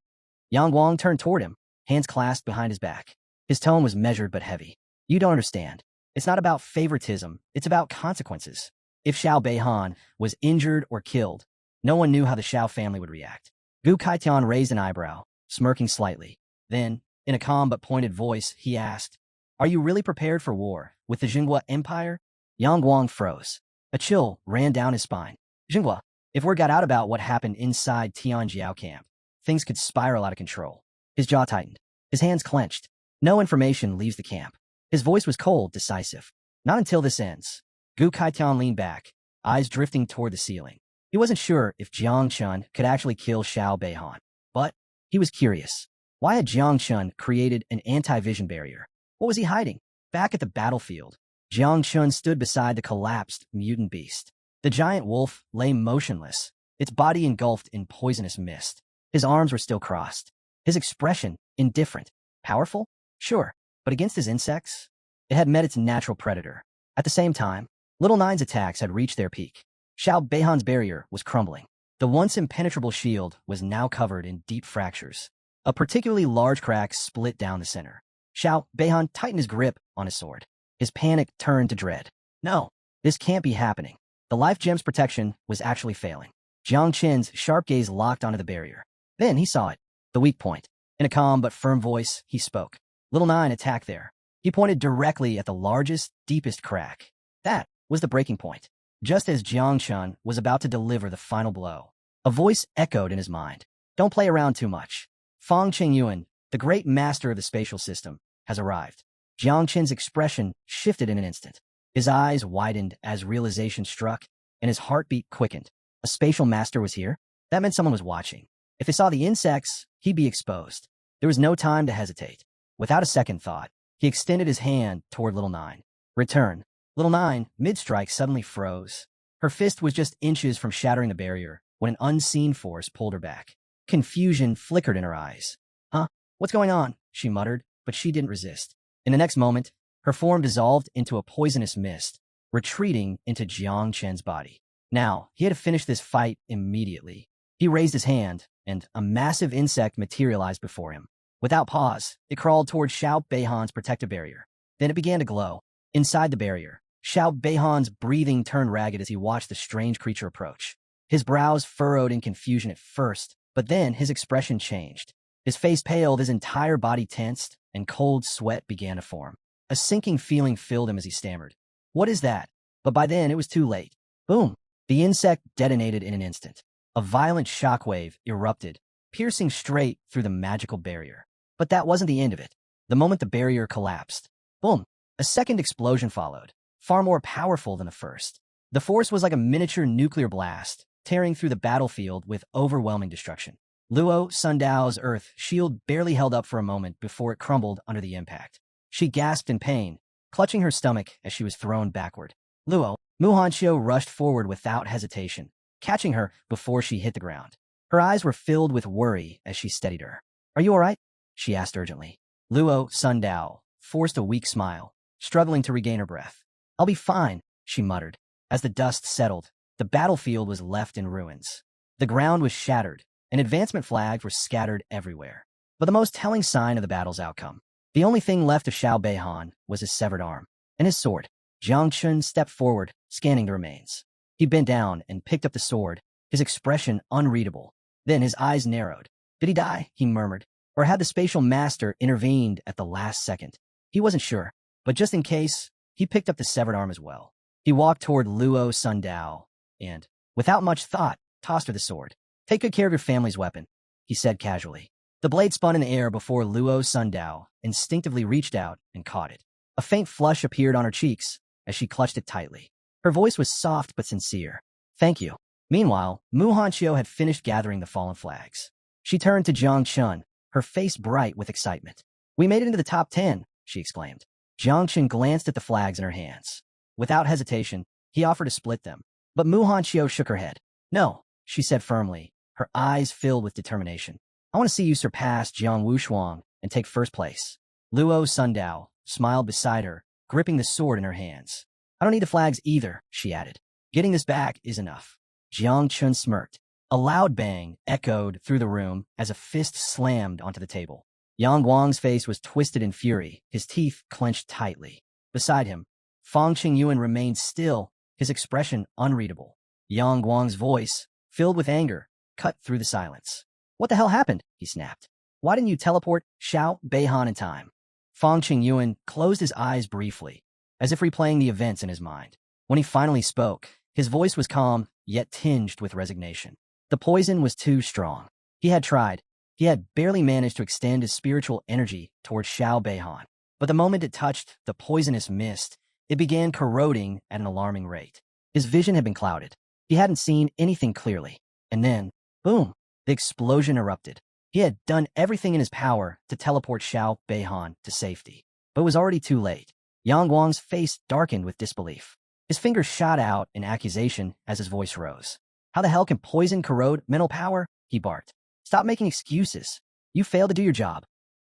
Yang Guang turned toward him, hands clasped behind his back. His tone was measured but heavy. You don't understand. It's not about favoritism, it's about consequences. If Xiao Beihan was injured or killed, no one knew how the Xiao family would react. Gu Kaitian raised an eyebrow, smirking slightly. Then, in a calm but pointed voice, he asked, Are you really prepared for war with the Jinghua Empire? Yang Guang froze. A chill ran down his spine. Jinghua, if word got out about what happened inside Tianjiao camp, things could spiral out of control. His jaw tightened. His hands clenched. No information leaves the camp. His voice was cold, decisive. Not until this ends. Gu Kaitian leaned back, eyes drifting toward the ceiling. He wasn't sure if Jiang Chun could actually kill Xiao Beihan, but he was curious. Why had Jiang Chun created an anti-vision barrier? What was he hiding? Back at the battlefield, Jiang Chun stood beside the collapsed mutant beast. The giant wolf lay motionless, its body engulfed in poisonous mist. His arms were still crossed. His expression, indifferent. Powerful? Sure, but against his insects? It had met its natural predator. At the same time, Little Nine's attacks had reached their peak. Xiao Beihan's barrier was crumbling. The once impenetrable shield was now covered in deep fractures. A particularly large crack split down the center. Xiao Beihan tightened his grip on his sword. His panic turned to dread. No, this can't be happening. The life gem's protection was actually failing. Jiang Chen's sharp gaze locked onto the barrier. Then he saw it, the weak point. In a calm but firm voice, he spoke. Little Nine attacked there. He pointed directly at the largest, deepest crack. That was the breaking point. Just as Jiang Chun was about to deliver the final blow, a voice echoed in his mind. Don't play around too much. Fang Chengyuan, the great master of the spatial system, has arrived. Jiang Chen's expression shifted in an instant. His eyes widened as realization struck, and his heartbeat quickened. A spatial master was here? That meant someone was watching. If they saw the insects, he'd be exposed. There was no time to hesitate. Without a second thought, he extended his hand toward Little Nine. Return. Little Nine, mid-strike, suddenly froze. Her fist was just inches from shattering the barrier when an unseen force pulled her back. Confusion flickered in her eyes. Huh? What's going on? She muttered, but she didn't resist. In the next moment, her form dissolved into a poisonous mist, retreating into Jiang Chen's body. Now, he had to finish this fight immediately. He raised his hand, and a massive insect materialized before him. Without pause, it crawled toward Xiao Beihan's protective barrier. Then it began to glow. Inside the barrier, Xiao Beihan's breathing turned ragged as he watched the strange creature approach. His brows furrowed in confusion at first, but then his expression changed. His face paled, his entire body tensed, and cold sweat began to form. A sinking feeling filled him as he stammered. What is that? But by then, it was too late. Boom! The insect detonated in an instant. A violent shockwave erupted, piercing straight through the magical barrier. But that wasn't the end of it. The moment the barrier collapsed, boom! A second explosion followed, far more powerful than the first. The force was like a miniature nuclear blast, tearing through the battlefield with overwhelming destruction. Luo Sundao's earth shield barely held up for a moment before it crumbled under the impact. She gasped in pain, clutching her stomach as she was thrown backward. Luo Muhanshio rushed forward without hesitation, catching her before she hit the ground. Her eyes were filled with worry as she steadied her. "Are you all right?" she asked urgently. Luo Sundao forced a weak smile, struggling to regain her breath. "I'll be fine," she muttered. As the dust settled, the battlefield was left in ruins. The ground was shattered, and advancement flags were scattered everywhere. But the most telling sign of the battle's outcome, the only thing left of Xiao Beihan, was his severed arm and his sword. Jiang Chun stepped forward, scanning the remains. He bent down and picked up the sword, his expression unreadable. Then his eyes narrowed. "Did he die?" he murmured. "Or had the spatial master intervened at the last second?" He wasn't sure, but just in case, he picked up the severed arm as well. He walked toward Luo Sundao and, without much thought, tossed her the sword. "Take good care of your family's weapon," he said casually. The blade spun in the air before Luo Sundao instinctively reached out and caught it. A faint flush appeared on her cheeks as she clutched it tightly. Her voice was soft but sincere. "Thank you." Meanwhile, Mu Hanchio had finished gathering the fallen flags. She turned to Jiang Chun, her face bright with excitement. "We made it into the top 10, she exclaimed. Jiang Chun glanced at the flags in her hands. Without hesitation, he offered to split them. But Mu Hanchio shook her head. "No," she said firmly, her eyes filled with determination. "I want to see you surpass Jiang Wushuang and take first place." Luo Sundao smiled beside her, gripping the sword in her hands. "I don't need the flags either," she added. "Getting this back is enough." Jiang Chun smirked. A loud bang echoed through the room as a fist slammed onto the table. Yang Guang's face was twisted in fury, his teeth clenched tightly. Beside him, Fang Qingyuan remained still, his expression unreadable. Yang Guang's voice, filled with anger, cut through the silence. "What the hell happened?" he snapped. "Why didn't you teleport Xiao Beihan in time?" Fang Qingyuan closed his eyes briefly, as if replaying the events in his mind. When he finally spoke, his voice was calm, yet tinged with resignation. The poison was too strong. He had tried. He had barely managed to extend his spiritual energy towards Xiao Beihan. But the moment it touched the poisonous mist, it began corroding at an alarming rate. His vision had been clouded. He hadn't seen anything clearly. And then, boom, the explosion erupted. He had done everything in his power to teleport Xiao Beihan to safety. But it was already too late. Yang Guang's face darkened with disbelief. His fingers shot out in accusation as his voice rose. "How the hell can poison corrode mental power?" he barked. "Stop making excuses. You failed to do your job."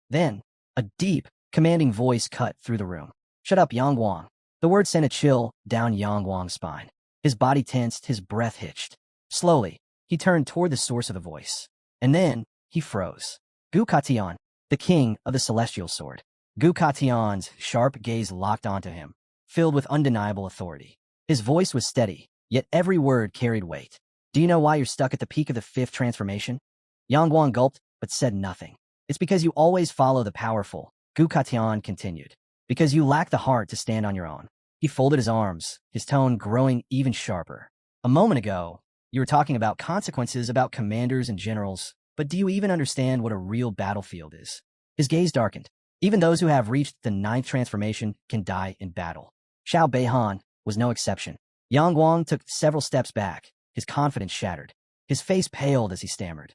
Then, a deep, commanding voice cut through the room. "Shut up, Yang Guang." The word sent a chill down Yang Guang's spine. His body tensed, his breath hitched. Slowly, he turned toward the source of the voice. And then, he froze. Gu Katian, the king of the celestial sword. Gu Katian's sharp gaze locked onto him, filled with undeniable authority. His voice was steady, yet every word carried weight. "Do you know why you're stuck at the peak of the fifth transformation?" Yang Guang gulped, but said nothing. "It's because you always follow the powerful," Gu Katian continued. "Because you lack the heart to stand on your own." He folded his arms, his tone growing even sharper. "A moment ago, you were talking about consequences, about commanders and generals, but do you even understand what a real battlefield is?" His gaze darkened. "Even those who have reached the ninth transformation can die in battle. Xiao Beihan was no exception." Yang Guang took several steps back, his confidence shattered. His face paled as he stammered.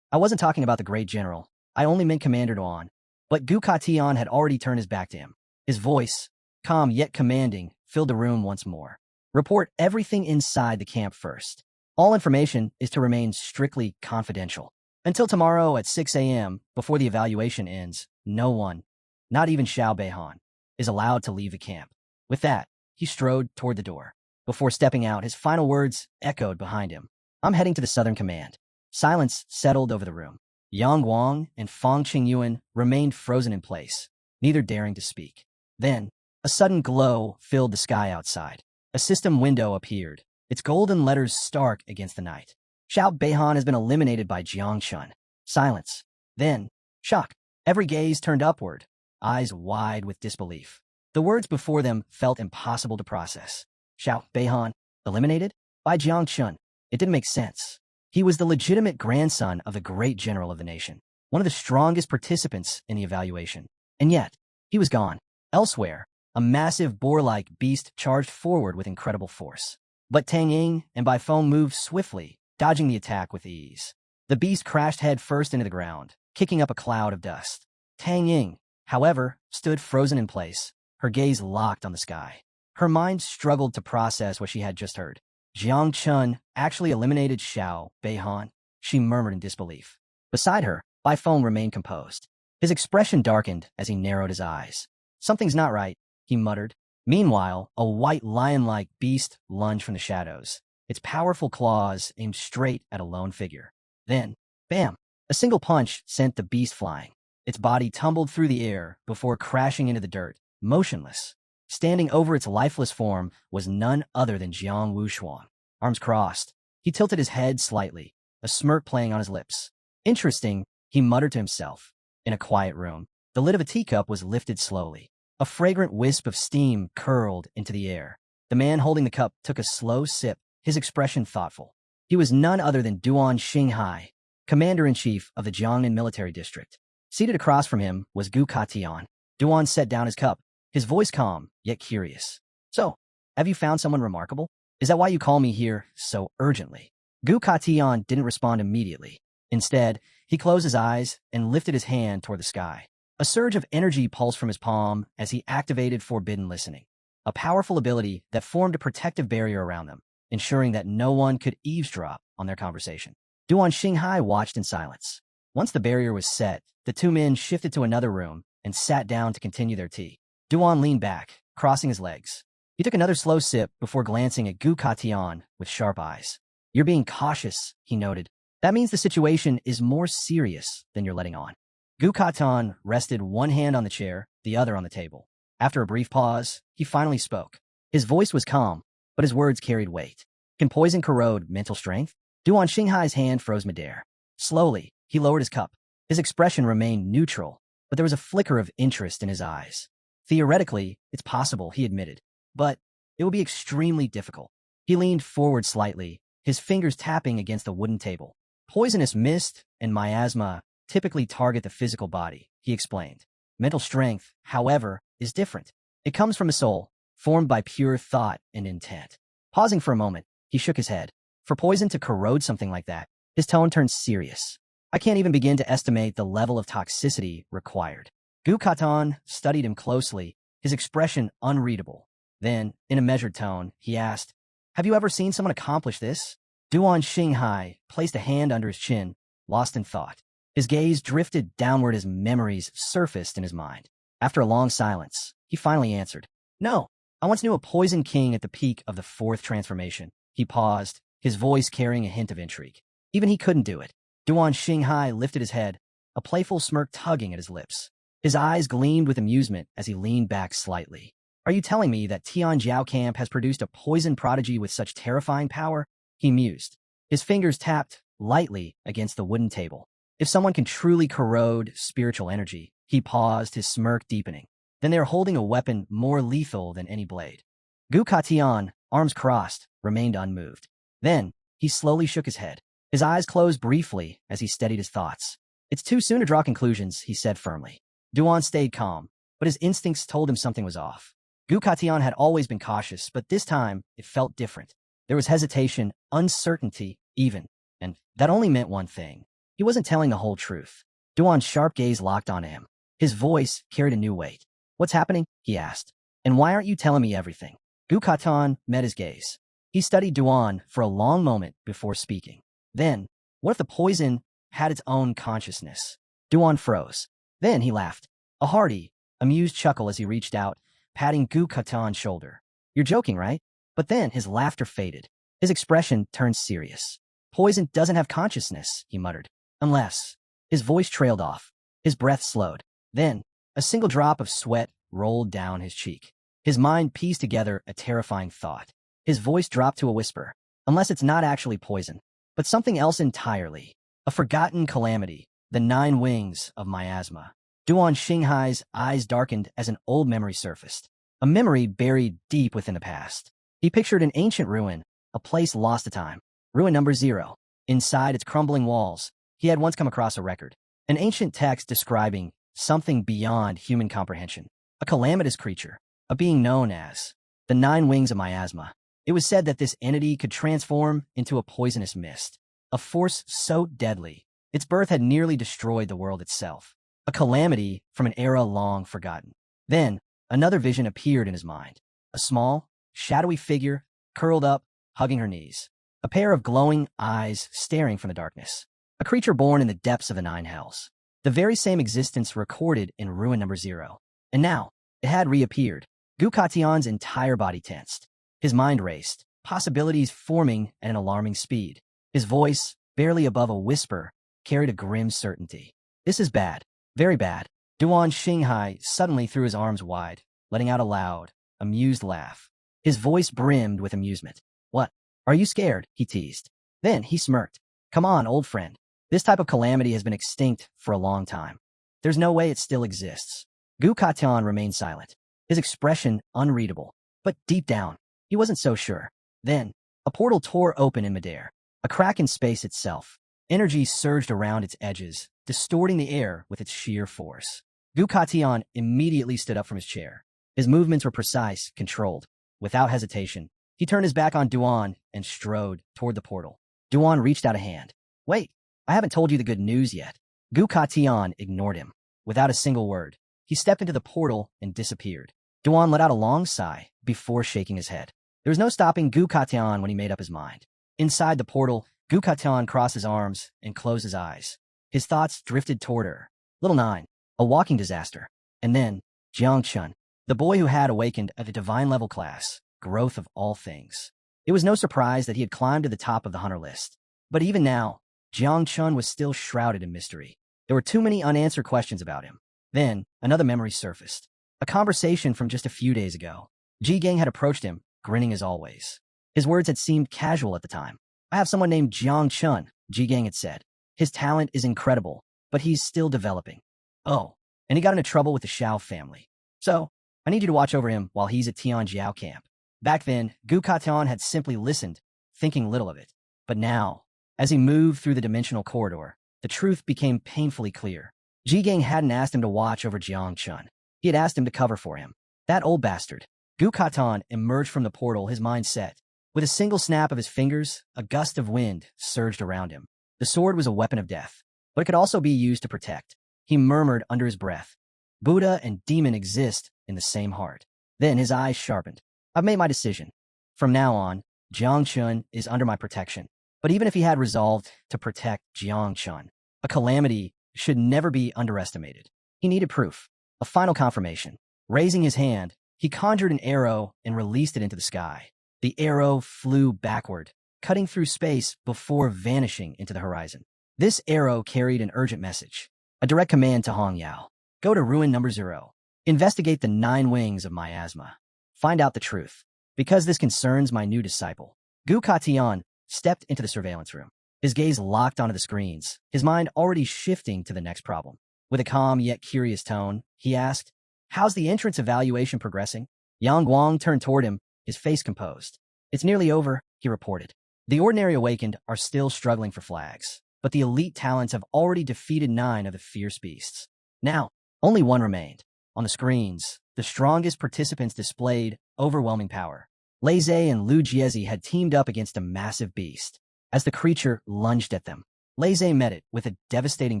"I wasn't talking about the great general. I only meant Commander Duan." But Gu Katian had already turned his back to him. His voice, calm yet commanding, filled the room once more. "Report everything inside the camp first. All information is to remain strictly confidential. Until tomorrow at 6 a.m., before the evaluation ends, no one, not even Xiao Beihan, is allowed to leave the camp." With that, he strode toward the door. Before stepping out, his final words echoed behind him. "I'm heading to the Southern Command." Silence settled over the room. Yang Guang and Fang Qingyuan remained frozen in place, neither daring to speak. Then, a sudden glow filled the sky outside. A system window appeared, its golden letters stark against the night. "Xiao Beihan has been eliminated by Jiang Chun." Silence. Then, shock. Every gaze turned upward, eyes wide with disbelief. The words before them felt impossible to process. Xiao Beihan, eliminated? By Jiang Chun. It didn't make sense. He was the legitimate grandson of the great general of the nation, one of the strongest participants in the evaluation. And yet, he was gone. Elsewhere, a massive boar-like beast charged forward with incredible force. But Tang Ying and Bai Feng moved swiftly, dodging the attack with ease. The beast crashed head first into the ground, kicking up a cloud of dust. Tang Ying, however, stood frozen in place, her gaze locked on the sky. Her mind struggled to process what she had just heard. Jiang Chun actually eliminated Xiao Beihan, she murmured in disbelief. Beside her, Bai Feng remained composed. His expression darkened as he narrowed his eyes. Something's not right, he muttered. Meanwhile, a white lion-like beast lunged from the shadows, its powerful claws aimed straight at a lone figure. Then, bam! A single punch sent the beast flying. Its body tumbled through the air before crashing into the dirt, motionless. Standing over its lifeless form was none other than Jiang Wushuang. Arms crossed, he tilted his head slightly, a smirk playing on his lips. Interesting, he muttered to himself. In a quiet room, the lid of a teacup was lifted slowly. A fragrant wisp of steam curled into the air. The man holding the cup took a slow sip, his expression thoughtful. He was none other than Duan Xinghai, commander-in-chief of the Jiangnan military district. Seated across from him was Gu Katian. Duan set down his cup, his voice calm, yet curious. So, have you found someone remarkable? Is that why you call me here so urgently? Gu Katian didn't respond immediately. Instead, he closed his eyes and lifted his hand toward the sky. A surge of energy pulsed from his palm as he activated forbidden listening, a powerful ability that formed a protective barrier around them, ensuring that no one could eavesdrop on their conversation. Duan Xinghai watched in silence. Once the barrier was set, the two men shifted to another room and sat down to continue their tea. Duan leaned back, crossing his legs. He took another slow sip before glancing at Gu Katian with sharp eyes. You're being cautious, he noted. That means the situation is more serious than you're letting on. Gu Katian rested one hand on the chair, the other on the table. After a brief pause, he finally spoke. His voice was calm, but his words carried weight. Can poison corrode mental strength? Duan Xinghai's hand froze midair. Slowly, he lowered his cup. His expression remained neutral, but there was a flicker of interest in his eyes. Theoretically, it's possible, he admitted, but it would be extremely difficult. He leaned forward slightly, his fingers tapping against the wooden table. Poisonous mist and miasma typically target the physical body, he explained. Mental strength, however, is different. It comes from a soul, formed by pure thought and intent. Pausing for a moment, he shook his head. For poison to corrode something like that, his tone turned serious. I can't even begin to estimate the level of toxicity required. Gu Katan studied him closely, his expression unreadable. Then, in a measured tone, he asked, Have you ever seen someone accomplish this? Duan Xinghai placed a hand under his chin, lost in thought. His gaze drifted downward as memories surfaced in his mind. After a long silence, he finally answered, No, I once knew a poison king at the peak of the fourth transformation. He paused, his voice carrying a hint of intrigue. Even he couldn't do it. Duan Xinghai lifted his head, a playful smirk tugging at his lips. His eyes gleamed with amusement as he leaned back slightly. Are you telling me that Tian Jiao Camp has produced a poison prodigy with such terrifying power? He mused. His fingers tapped lightly against the wooden table. If someone can truly corrode spiritual energy, he paused, his smirk deepening. Then they are holding a weapon more lethal than any blade. Gu Katian, arms crossed, remained unmoved. Then, he slowly shook his head. His eyes closed briefly as he steadied his thoughts. It's too soon to draw conclusions, he said firmly. Duan stayed calm, but his instincts told him something was off. Gu Katian had always been cautious, but this time it felt different. There was hesitation, uncertainty, even, and that only meant one thing. He wasn't telling the whole truth. Duan's sharp gaze locked onto him. His voice carried a new weight. What's happening? He asked. And why aren't you telling me everything? Gu Katan met his gaze. He studied Duan for a long moment before speaking. Then, what if the poison had its own consciousness? Duan froze. Then he laughed. A hearty, amused chuckle as he reached out, patting Gu Katan's shoulder. You're joking, right? But then his laughter faded. His expression turned serious. Poison doesn't have consciousness, he muttered. Unless. His voice trailed off. His breath slowed. Then, a single drop of sweat rolled down his cheek. His mind pieced together a terrifying thought. His voice dropped to a whisper. Unless it's not actually poison, but something else entirely. A forgotten calamity. The 9 wings of miasma. Duan Xinghai's eyes darkened as an old memory surfaced. A memory buried deep within the past. He pictured an ancient ruin, a place lost to time. Ruin number 0. Inside its crumbling walls, he had once come across a record. An ancient text describing something beyond human comprehension. A calamitous creature. A being known as the 9 wings of miasma. It was said that this entity could transform into a poisonous mist. a force so deadly, its birth had nearly destroyed the world itself, a calamity from an era long forgotten. Then, another vision appeared in his mind, a small, shadowy figure, curled up, hugging her knees, a pair of glowing eyes staring from the darkness, a creature born in the depths of the nine hells, the very same existence recorded in ruin number 0. And now, it had reappeared. Gukation's entire body tensed. His mind raced, possibilities forming at an alarming speed. His voice, barely above a whisper, carried a grim certainty. This is bad. Very bad. Duan Xinghai suddenly threw his arms wide, letting out a loud, amused laugh. His voice brimmed with amusement. What? Are you scared? He teased. Then he smirked. Come on, old friend. This type of calamity has been extinct for a long time. There's no way it still exists. Gukation remained silent, his expression unreadable. But deep down, he wasn't so sure. Then, a portal tore open in midair, a crack in space itself. Energy surged around its edges, distorting the air with its sheer force. Gukation immediately stood up from his chair. His movements were precise, controlled. Without hesitation, he turned his back on Duan and strode toward the portal. Duan reached out a hand. Wait, I haven't told you the good news yet. Gukation ignored him. Without a single word, he stepped into the portal and disappeared. Duan let out a long sigh before shaking his head. There was no stopping Gukation when he made up his mind. Inside the portal, Gukation crossed his arms and closed his eyes. His thoughts drifted toward her. Little Nine, a walking disaster. And then, Jiang Chun, the boy who had awakened at the divine level class, growth of all things. It was no surprise that he had climbed to the top of the hunter list. But even now, Jiang Chun was still shrouded in mystery. There were too many unanswered questions about him. Then, another memory surfaced. A conversation from just a few days ago. Ji Gang had approached him, grinning as always. His words had seemed casual at the time. I have someone named Jiang Chun, Ji Gang had said. His talent is incredible, but he's still developing. Oh, and he got into trouble with the Xiao family. So, I need you to watch over him while he's at Tianjiao camp. Back then, Gukation had simply listened, thinking little of it. But now, as he moved through the dimensional corridor, the truth became painfully clear. Ji Gang hadn't asked him to watch over Jiang Chun. He had asked him to cover for him. That old bastard. Gukation emerged from the portal, his mind set. With a single snap of his fingers, a gust of wind surged around him. The sword was a weapon of death, but it could also be used to protect. He murmured under his breath, Buddha and demon exist in the same heart. Then his eyes sharpened. I've made my decision. From now on, Jiang Chun is under my protection. But even if he had resolved to protect Jiang Chun, a calamity should never be underestimated. He needed proof, a final confirmation. Raising his hand, he conjured an arrow and released it into the sky. The arrow flew backward, cutting through space before vanishing into the horizon. This arrow carried an urgent message, a direct command to Hong Yao. Go to ruin number 0. Investigate the 9 wings of miasma. Find out the truth. Because this concerns my new disciple. Gukation stepped into the surveillance room. His gaze locked onto the screens, his mind already shifting to the next problem. With a calm yet curious tone, he asked, How's the entrance evaluation progressing? Yang Guang turned toward him, his face composed. It's nearly over, he reported. The ordinary awakened are still struggling for flags, but the elite talents have already defeated 9 of the fierce beasts. Now, only 1 remained. On the screens, the strongest participants displayed overwhelming power. Lei Zhe and Lu Jiezi had teamed up against a massive beast. As the creature lunged at them, Lei Zhe met it with a devastating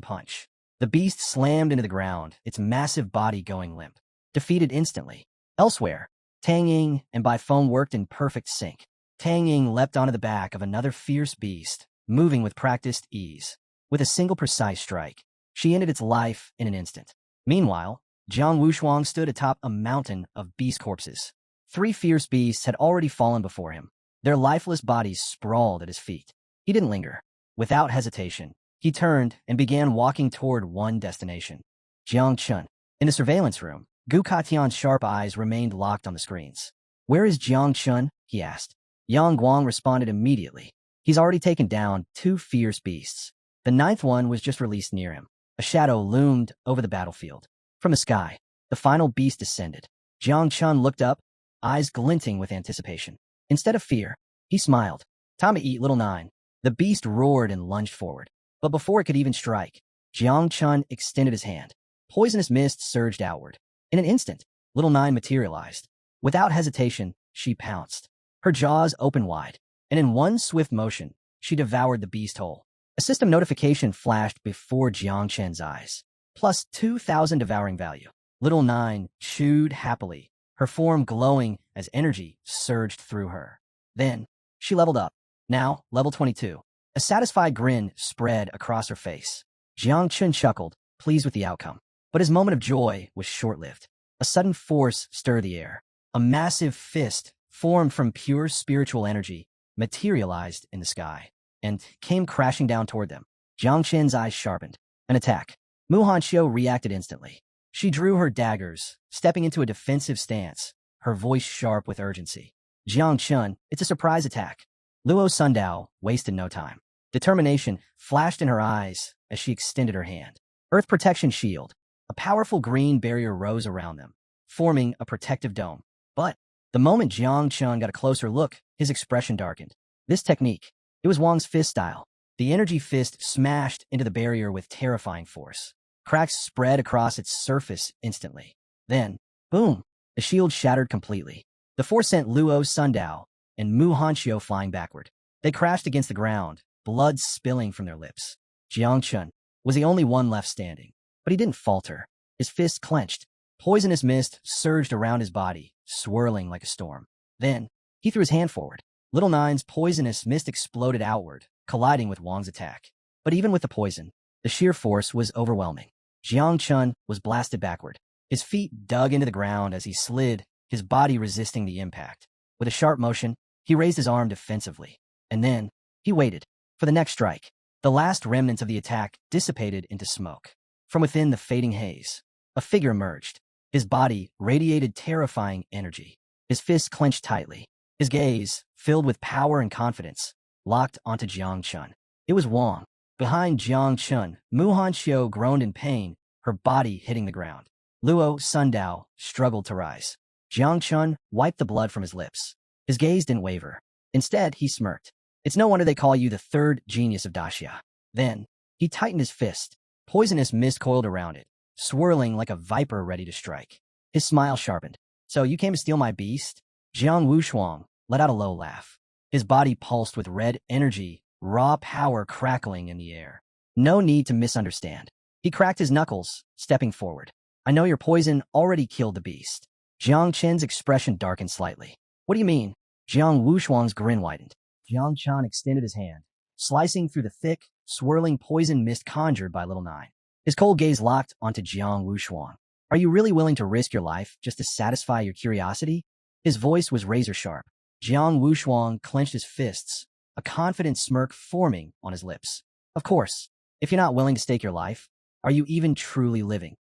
punch. The beast slammed into the ground, its massive body going limp. Defeated instantly. Elsewhere, Tang Ying and Bai Feng worked in perfect sync. Tang Ying leapt onto the back of another fierce beast, moving with practiced ease. With a single precise strike, she ended its life in an instant. Meanwhile, Jiang Wushuang stood atop a mountain of beast corpses. 3 fierce beasts had already fallen before him. Their lifeless bodies sprawled at his feet. He didn't linger. Without hesitation, he turned and began walking toward one destination. Jiang Chun. In the surveillance room, Gukation's sharp eyes remained locked on the screens. Where is Jiang Chun? He asked. Yang Guang responded immediately. He's already taken down 2 fierce beasts. The 9th one was just released near him. A shadow loomed over the battlefield. From the sky, the final beast descended. Jiang Chun looked up, eyes glinting with anticipation. Instead of fear, he smiled. Time to eat, little 9. The beast roared and lunged forward. But before it could even strike, Jiang Chun extended his hand. Poisonous mist surged outward. In an instant, little 9 materialized. Without hesitation, she pounced. Her jaws opened wide, and in one swift motion, she devoured the beast whole. A system notification flashed before Jiang Chen's eyes. Plus 2,000 devouring value. Little Nine chewed happily, her form glowing as energy surged through her. Then, she leveled up. Now, level 22. A satisfied grin spread across her face. Jiang Chen chuckled, pleased with the outcome. But his moment of joy was short-lived. A sudden force stirred the air. A massive fist, formed from pure spiritual energy, materialized in the sky and came crashing down toward them. Jiang Chen's eyes sharpened. An attack. Mu Hanxiu reacted instantly. She drew her daggers, stepping into a defensive stance, her voice sharp with urgency. Jiang Chen, it's a surprise attack. Luo Sundao wasted no time. Determination flashed in her eyes as she extended her hand. Earth Protection Shield. A powerful green barrier rose around them, forming a protective dome. But the moment Jiang Chen got a closer look, his expression darkened. This technique, it was Wang's fist style. The energy fist smashed into the barrier with terrifying force. Cracks spread across its surface instantly. Then, boom, the shield shattered completely. The force sent Luo Sundao and Mu Hanxiu flying backward. They crashed against the ground, blood spilling from their lips. Jiang Chen was the only one left standing, but he didn't falter. His fists clenched. Poisonous mist surged around his body, swirling like a storm. Then, he threw his hand forward. Little Nine's poisonous mist exploded outward, colliding with Wang's attack. But even with the poison, the sheer force was overwhelming. Jiang Chen was blasted backward. His feet dug into the ground as he slid, his body resisting the impact. With a sharp motion, he raised his arm defensively. And then, he waited for the next strike. The last remnants of the attack dissipated into smoke. From within the fading haze, a figure emerged. His body radiated terrifying energy. His fists clenched tightly. His gaze, filled with power and confidence, locked onto Jiang Chen. It was Wang. Behind Jiang Chen, Mu Hanxiu groaned in pain, her body hitting the ground. Luo Sundao struggled to rise. Jiang Chen wiped the blood from his lips. His gaze didn't waver. Instead, he smirked. It's no wonder they call you the third genius of Daxia. Then, he tightened his fist. Poisonous mist coiled around it, swirling like a viper ready to strike. His smile sharpened. So you came to steal my beast? Jiang Wushuang let out a low laugh. His body pulsed with red energy, raw power crackling in the air. No need to misunderstand. He cracked his knuckles, stepping forward. I know your poison already killed the beast. Jiang Chen's expression darkened slightly. What do you mean? Jiang Wushuang's grin widened. Jiang Chen extended his hand, slicing through the thick, swirling poison mist conjured by Little Nine. His cold gaze locked onto Jiang Wushuang. Are you really willing to risk your life just to satisfy your curiosity? His voice was razor-sharp. Jiang Wushuang clenched his fists, a confident smirk forming on his lips. Of course, if you're not willing to stake your life, are you even truly living?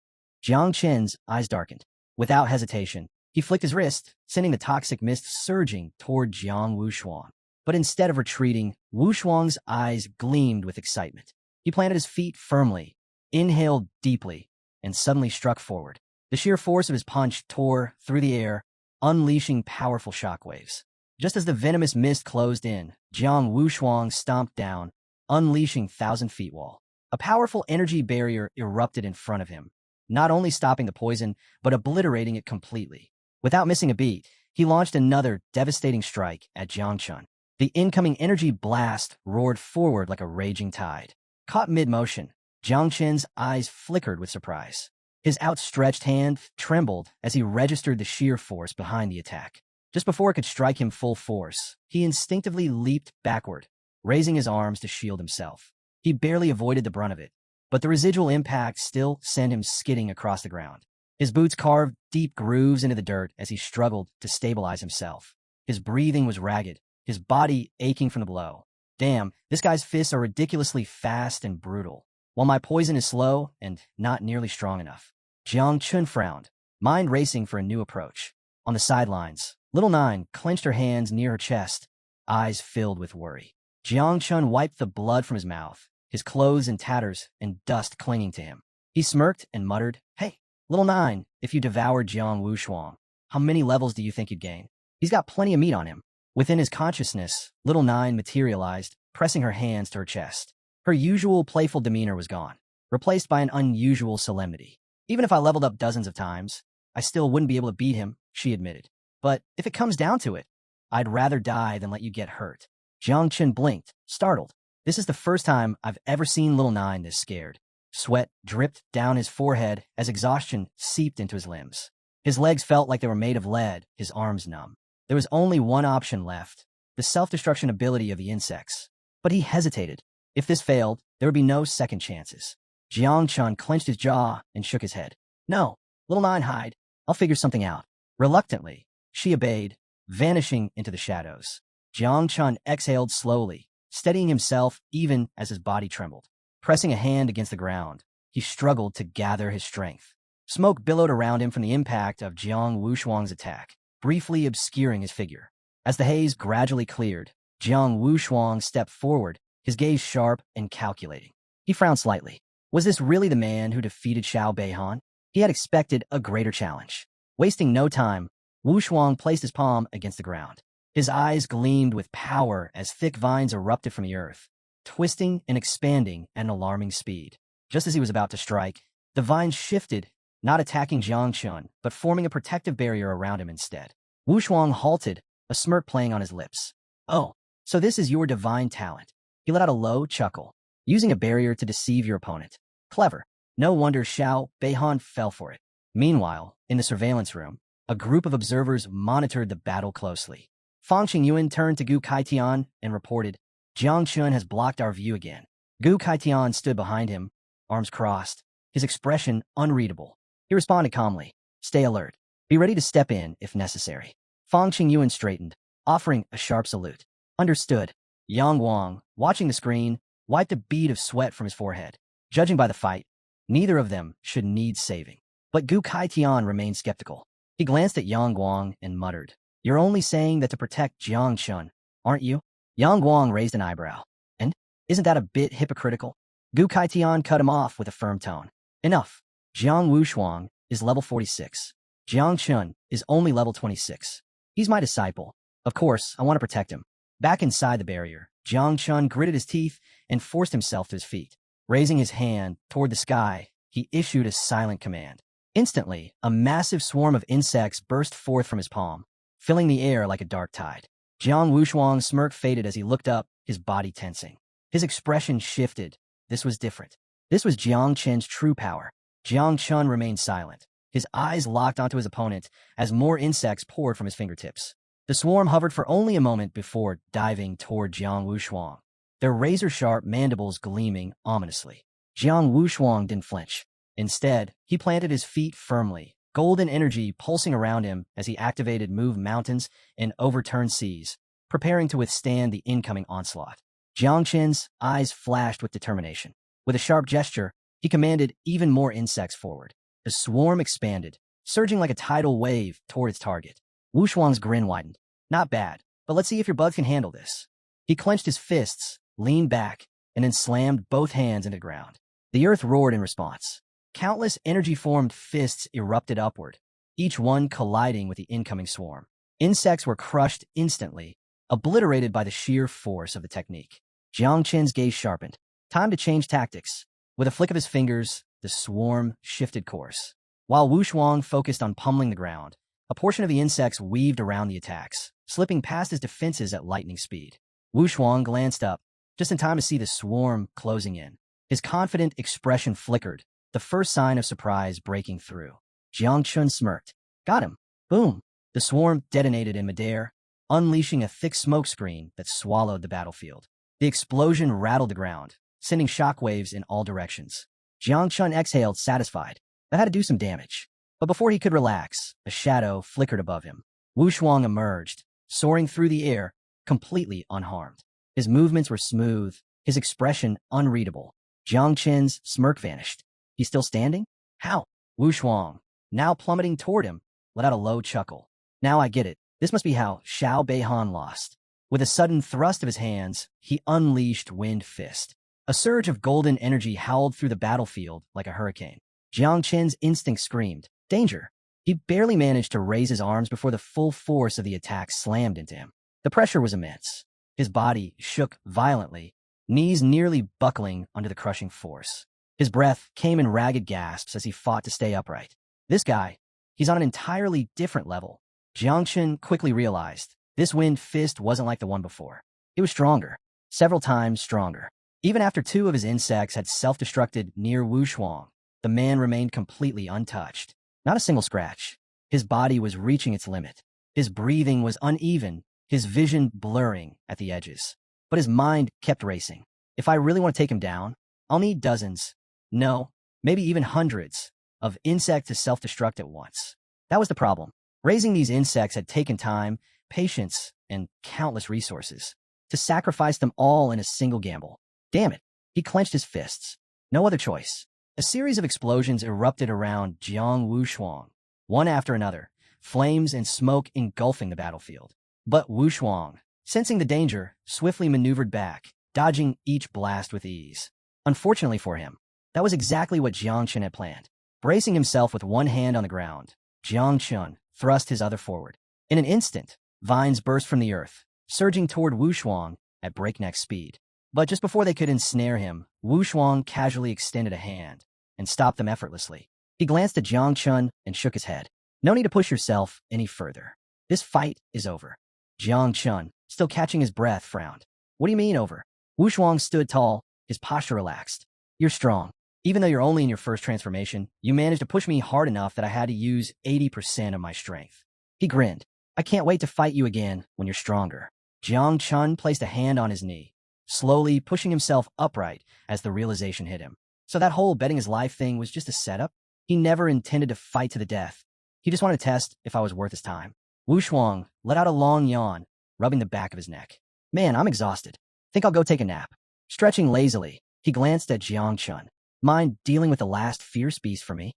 Jiang Chen's eyes darkened. Without hesitation, he flicked his wrist, sending the toxic mist surging toward Jiang Wushuang. But instead of retreating, Wushuang's eyes gleamed with excitement. He planted his feet firmly, inhaled deeply, and suddenly struck forward. The sheer force of his punch tore through the air, unleashing powerful shockwaves. Just as the venomous mist closed in, Jiang Wushuang stomped down, unleashing 1,000-feet wall. A powerful energy barrier erupted in front of him, not only stopping the poison, but obliterating it completely. Without missing a beat, he launched another devastating strike at Jiang Chen. The incoming energy blast roared forward like a raging tide. Caught mid-motion, Jiang Chen's eyes flickered with surprise. His outstretched hand trembled as he registered the sheer force behind the attack. Just before it could strike him full force, he instinctively leaped backward, raising his arms to shield himself. He barely avoided the brunt of it, but the residual impact still sent him skidding across the ground. His boots carved deep grooves into the dirt as he struggled to stabilize himself. His breathing was ragged, his body aching from the blow. Damn, this guy's fists are ridiculously fast and brutal, while my poison is slow and not nearly strong enough. Jiang Chen frowned, mind racing for a new approach. On the sidelines, Little Nine clenched her hands near her chest, eyes filled with worry. Jiang Chen wiped the blood from his mouth, his clothes in tatters and dust clinging to him. He smirked and muttered, Hey, Little Nine, if you devoured Jiang Wushuang, how many levels do you think you'd gain? He's got plenty of meat on him. Within his consciousness, Little Nine materialized, pressing her hands to her chest. Her usual playful demeanor was gone, replaced by an unusual solemnity. Even if I leveled up dozens of times, I still wouldn't be able to beat him, she admitted. But if it comes down to it, I'd rather die than let you get hurt. Jiang Chen blinked, startled. This is the first time I've ever seen little Nine this scared. Sweat dripped down his forehead as exhaustion seeped into his limbs. His legs felt like they were made of lead, his arms numb. There was only one option left, the self-destruction ability of the insects. But he hesitated. If this failed, there would be no second chances. Jiang Chun clenched his jaw and shook his head. No, little Nine, hide. I'll figure something out. Reluctantly, she obeyed, vanishing into the shadows. Jiang Chun exhaled slowly, steadying himself even as his body trembled. Pressing a hand against the ground, he struggled to gather his strength. Smoke billowed around him from the impact of Jiang Wushuang's attack, briefly obscuring his figure. As the haze gradually cleared, Jiang Wushuang stepped forward, his gaze sharp and calculating. He frowned slightly. Was this really the man who defeated Xiao Beihan? He had expected a greater challenge. Wasting no time, Wushuang placed his palm against the ground. His eyes gleamed with power as thick vines erupted from the earth, twisting and expanding at an alarming speed. Just as he was about to strike, the vines shifted, not attacking Jiang Chun, but forming a protective barrier around him instead. Wushuang halted, a smirk playing on his lips. Oh, so this is your divine talent. He let out a low chuckle, using a barrier to deceive your opponent. Clever. No wonder Xiao Beihan fell for it. Meanwhile, in the surveillance room, a group of observers monitored the battle closely. Fang Qingyuan turned to Gu Kaitian and reported, Jiang Chun has blocked our view again. Gu Kaitian stood behind him, arms crossed, his expression unreadable. He responded calmly, stay alert. Be ready to step in if necessary. Fang Qingyuan straightened, offering a sharp salute. Understood. Yang Wang, watching the screen, wiped a bead of sweat from his forehead. Judging by the fight, neither of them should need saving. But Gu Kaitian remained skeptical. He glanced at Yang Guang and muttered, You're only saying that to protect Jiang Chun, aren't you? Yang Guang raised an eyebrow. And isn't that a bit hypocritical? Gu Kaitian cut him off with a firm tone. Enough. Jiang Wushuang is level 46. Jiang Chun is only level 26. He's my disciple. Of course, I want to protect him. Back inside the barrier, Jiang Chun gritted his teeth and forced himself to his feet. Raising his hand toward the sky, he issued a silent command. Instantly, a massive swarm of insects burst forth from his palm, filling the air like a dark tide. Jiang Wushuang's smirk faded as he looked up, his body tensing. His expression shifted. This was different. This was Jiang Chen's true power. Jiang Chun remained silent, his eyes locked onto his opponent as more insects poured from his fingertips. The swarm hovered for only a moment before diving toward Jiang Wushuang, their razor-sharp mandibles gleaming ominously. Jiang Wushuang didn't flinch. Instead, he planted his feet firmly, golden energy pulsing around him as he activated Move Mountains and Overturned Seas, preparing to withstand the incoming onslaught. Jiang Chen's eyes flashed with determination. With a sharp gesture, he commanded even more insects forward. The swarm expanded, surging like a tidal wave toward its target. Wushuang's grin widened. Not bad, but let's see if your buds can handle this. He clenched his fists, leaned back, and then slammed both hands into the ground. The earth roared in response. Countless energy-formed fists erupted upward, each one colliding with the incoming swarm. Insects were crushed instantly, obliterated by the sheer force of the technique. Jiang Chen's gaze sharpened. Time to change tactics. With a flick of his fingers, the swarm shifted course. While Wushuang focused on pummeling the ground, a portion of the insects weaved around the attacks, slipping past his defenses at lightning speed. Wushuang glanced up, just in time to see the swarm closing in. His confident expression flickered, the first sign of surprise breaking through. Jiang Chun smirked. Got him. Boom. The swarm detonated in midair, unleashing a thick smoke screen that swallowed the battlefield. The explosion rattled the ground, sending shockwaves in all directions. Jiang Chun exhaled, satisfied. That had to do some damage. But before he could relax, a shadow flickered above him. Wushuang emerged, soaring through the air, completely unharmed. His movements were smooth, his expression unreadable. Jiang Chen's smirk vanished. He's still standing? How? Wushuang, now plummeting toward him, let out a low chuckle. Now I get it. This must be how Xiao Beihan lost. With a sudden thrust of his hands, he unleashed Wind Fist. A surge of golden energy howled through the battlefield like a hurricane. Jiang Chen's instinct screamed, danger. He barely managed to raise his arms before the full force of the attack slammed into him. The pressure was immense. His body shook violently, knees nearly buckling under the crushing force. His breath came in ragged gasps as he fought to stay upright. This guy, he's on an entirely different level. Jiang Chen quickly realized this Wind Fist wasn't like the one before. It was stronger, several times stronger. Even after two of his insects had self-destructed near Wu Shuang, the man remained completely untouched. Not a single scratch. His body was reaching its limit. His breathing was uneven, his vision blurring at the edges. But his mind kept racing. If I really want to take him down, I'll need dozens, no, maybe even hundreds, of insects to self-destruct at once. That was the problem. Raising these insects had taken time, patience, and countless resources. To sacrifice them all in a single gamble. Damn it. He clenched his fists. No other choice. A series of explosions erupted around Jiang Wushuang, one after another, flames and smoke engulfing the battlefield. But Wushuang, sensing the danger, swiftly maneuvered back, dodging each blast with ease. Unfortunately for him, that was exactly what Jiang Chen had planned. Bracing himself with one hand on the ground, Jiang Chen thrust his other forward. In an instant, vines burst from the earth, surging toward Wushuang at breakneck speed. But just before they could ensnare him, Wushuang casually extended a hand and stopped them effortlessly. He glanced at Jiang Chen and shook his head. No need to push yourself any further. This fight is over. Jiang Chen, still catching his breath, frowned. What do you mean over? Wushuang stood tall, his posture relaxed. You're strong. Even though you're only in your first transformation, you managed to push me hard enough that I had to use 80% of my strength. He grinned. I can't wait to fight you again when you're stronger. Jiang Chen placed a hand on his knee, slowly pushing himself upright as the realization hit him. So that whole betting his life thing was just a setup? He never intended to fight to the death. He just wanted to test if I was worth his time. Wushuang let out a long yawn, rubbing the back of his neck. Man, I'm exhausted. Think I'll go take a nap. Stretching lazily, he glanced at Jiang Chen. Mind dealing with the last fierce beast for me?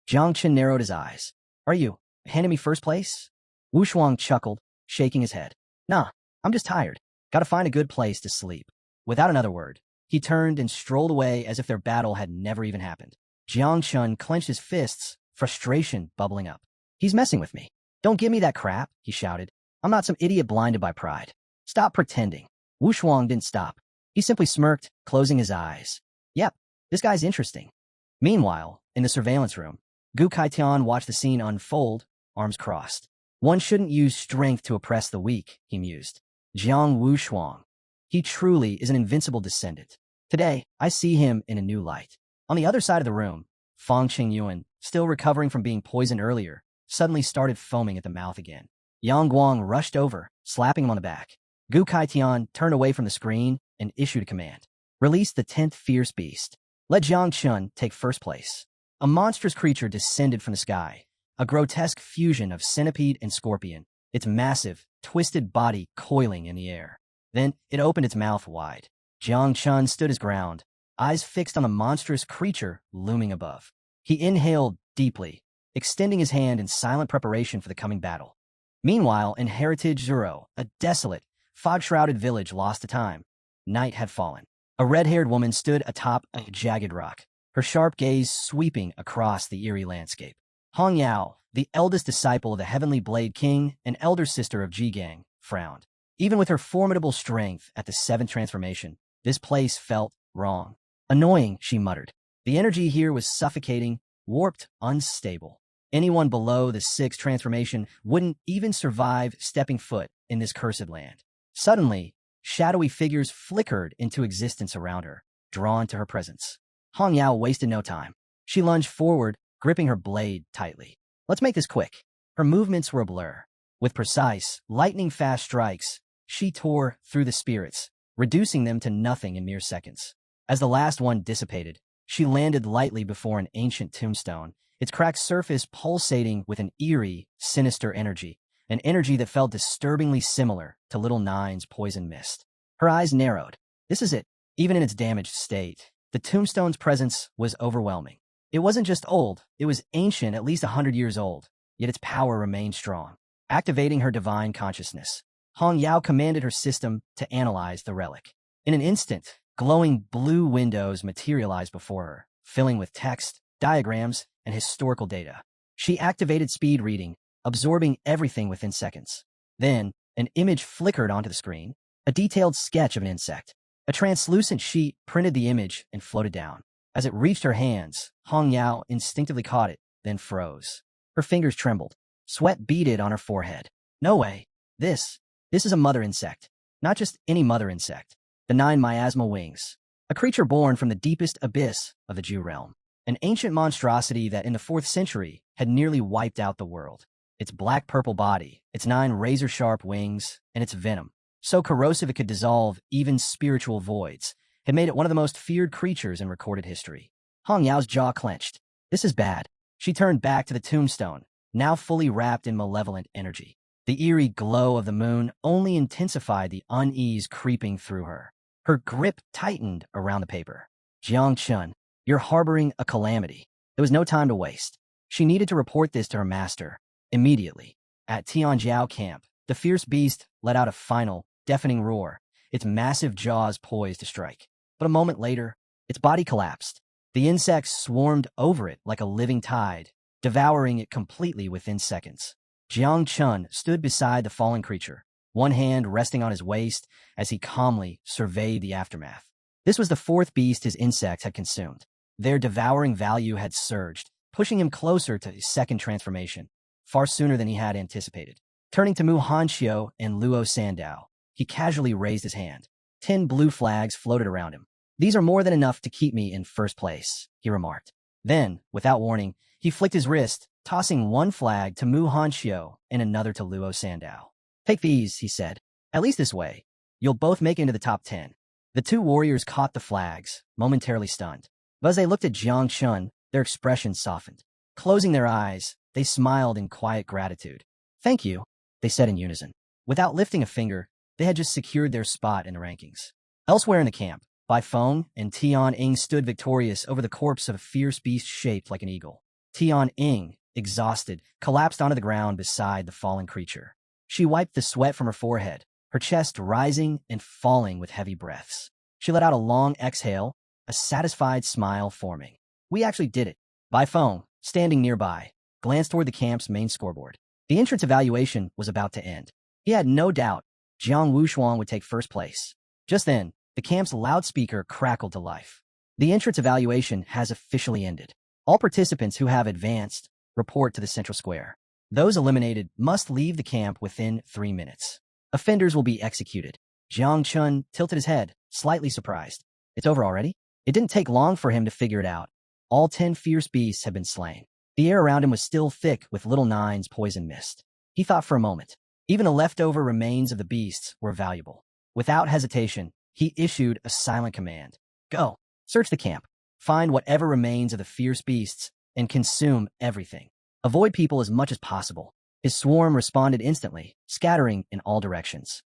Jiang Chen narrowed his eyes. Are you handing me first place? Wushuang chuckled, shaking his head. Nah, I'm just tired. Gotta find a good place to sleep. Without another word, he turned and strolled away as if their battle had never even happened. Jiang Chen clenched his fists, frustration bubbling up. He's messing with me. Don't give me that crap, he shouted. I'm not some idiot blinded by pride. Stop pretending. Wushuang didn't stop. He simply smirked, closing his eyes. Yep, this guy's interesting. Meanwhile, in the surveillance room, Gu Kaitian watched the scene unfold, arms crossed. One shouldn't use strength to oppress the weak, he mused. Jiang Wushuang. He truly is an invincible descendant. Today, I see him in a new light. On the other side of the room, Fang Qingyuan, still recovering from being poisoned earlier, suddenly started foaming at the mouth again. Yang Guang rushed over, slapping him on the back. Gu Kaitian turned away from the screen and issued a command. Release the 10th fierce beast. Let Jiang Chen take first place. A monstrous creature descended from the sky, a grotesque fusion of centipede and scorpion, its massive, twisted body coiling in the air. Then it opened its mouth wide. Jiang Chen stood his ground, eyes fixed on the monstrous creature looming above. He inhaled deeply, extending his hand in silent preparation for the coming battle. Meanwhile, in Heritage Zero, a desolate, fog-shrouded village lost to time, night had fallen. A red-haired woman stood atop a jagged rock, her sharp gaze sweeping across the eerie landscape. Hong Yao, the eldest disciple of the Heavenly Blade King and elder sister of Jigang, frowned. Even with her formidable strength at the 7th transformation, this place felt wrong. Annoying, she muttered. The energy here was suffocating, warped, unstable. Anyone below the 6th transformation wouldn't even survive stepping foot in this cursed land. Suddenly, shadowy figures flickered into existence around her, drawn to her presence. Hong Yao wasted no time. She lunged forward, gripping her blade tightly. Let's make this quick. Her movements were a blur. With precise, lightning-fast strikes, she tore through the spirits, reducing them to nothing in mere seconds. As the last one dissipated, she landed lightly before an ancient tombstone, its cracked surface pulsating with an eerie, sinister energy, an energy that felt disturbingly similar to Little Nine's poison mist. Her eyes narrowed. This is it. Even in its damaged state, the tombstone's presence was overwhelming. It wasn't just old, it was ancient, at least 100 years old, yet its power remained strong. Activating her divine consciousness, Hong Yao commanded her system to analyze the relic. In an instant, glowing blue windows materialized before her, filling with text, diagrams, and historical data. She activated speed reading, absorbing everything within seconds. Then, an image flickered onto the screen, a detailed sketch of an insect. A translucent sheet printed the image and floated down. As it reached her hands, Hong Yao instinctively caught it, then froze. Her fingers trembled. Sweat beaded on her forehead. No way. This is a mother insect. Not just any mother insect. The 9 miasma wings. A creature born from the deepest abyss of the Jew realm. An ancient monstrosity that in the 4th century had nearly wiped out the world. Its black-purple body, its 9 razor-sharp wings, and its venom, so corrosive it could dissolve even spiritual voids, had made it one of the most feared creatures in recorded history. Hong Yao's jaw clenched. This is bad. She turned back to the tombstone, now fully wrapped in malevolent energy. The eerie glow of the moon only intensified the unease creeping through her. Her grip tightened around the paper. Jiang Chun, you're harboring a calamity. There was no time to waste. She needed to report this to her master, immediately. At Tianjiao camp, the fierce beast let out a final, deafening roar, its massive jaws poised to strike. But a moment later, its body collapsed. The insects swarmed over it like a living tide, devouring it completely within seconds. Jiang Chun stood beside the fallen creature, one hand resting on his waist as he calmly surveyed the aftermath. This was the 4th beast his insects had consumed. Their devouring value had surged, pushing him closer to his 2nd transformation, far sooner than he had anticipated. Turning to Mu Hanxiu and Luo Sandao, he casually raised his hand. 10 blue flags floated around him. These are more than enough to keep me in first place, he remarked. Then, without warning, he flicked his wrist, tossing one flag to Mu Hanxiu and another to Luo Sandao. Take these, he said. At least this way. You'll both make it into the top 10. The 2 warriors caught the flags, momentarily stunned. But as they looked at Jiang Chun, their expressions softened. Closing their eyes, they smiled in quiet gratitude. Thank you, they said in unison. Without lifting a finger, they had just secured their spot in the rankings. Elsewhere in the camp, Bai Feng and Tian Ying stood victorious over the corpse of a fierce beast shaped like an eagle. Tian Ying, exhausted, collapsed onto the ground beside the fallen creature. She wiped the sweat from her forehead, her chest rising and falling with heavy breaths. She let out a long exhale, a satisfied smile forming. We actually did it. Bai Feng, standing nearby, glanced toward the camp's main scoreboard. The entrance evaluation was about to end. He had no doubt Jiang Wushuang would take first place. Just then, the camp's loudspeaker crackled to life. The entrance evaluation has officially ended. All participants who have advanced report to the central square. Those eliminated must leave the camp within 3 minutes. Offenders will be executed. Jiang Chun tilted his head, slightly surprised. It's over already? It didn't take long for him to figure it out. All 10 fierce beasts had been slain. The air around him was still thick with little Nine's poison mist. He thought for a moment. Even the leftover remains of the beasts were valuable. Without hesitation, he issued a silent command. Go. Search the camp. Find whatever remains of the fierce beasts and consume everything. Avoid people as much as possible. His swarm responded instantly, scattering in all directions.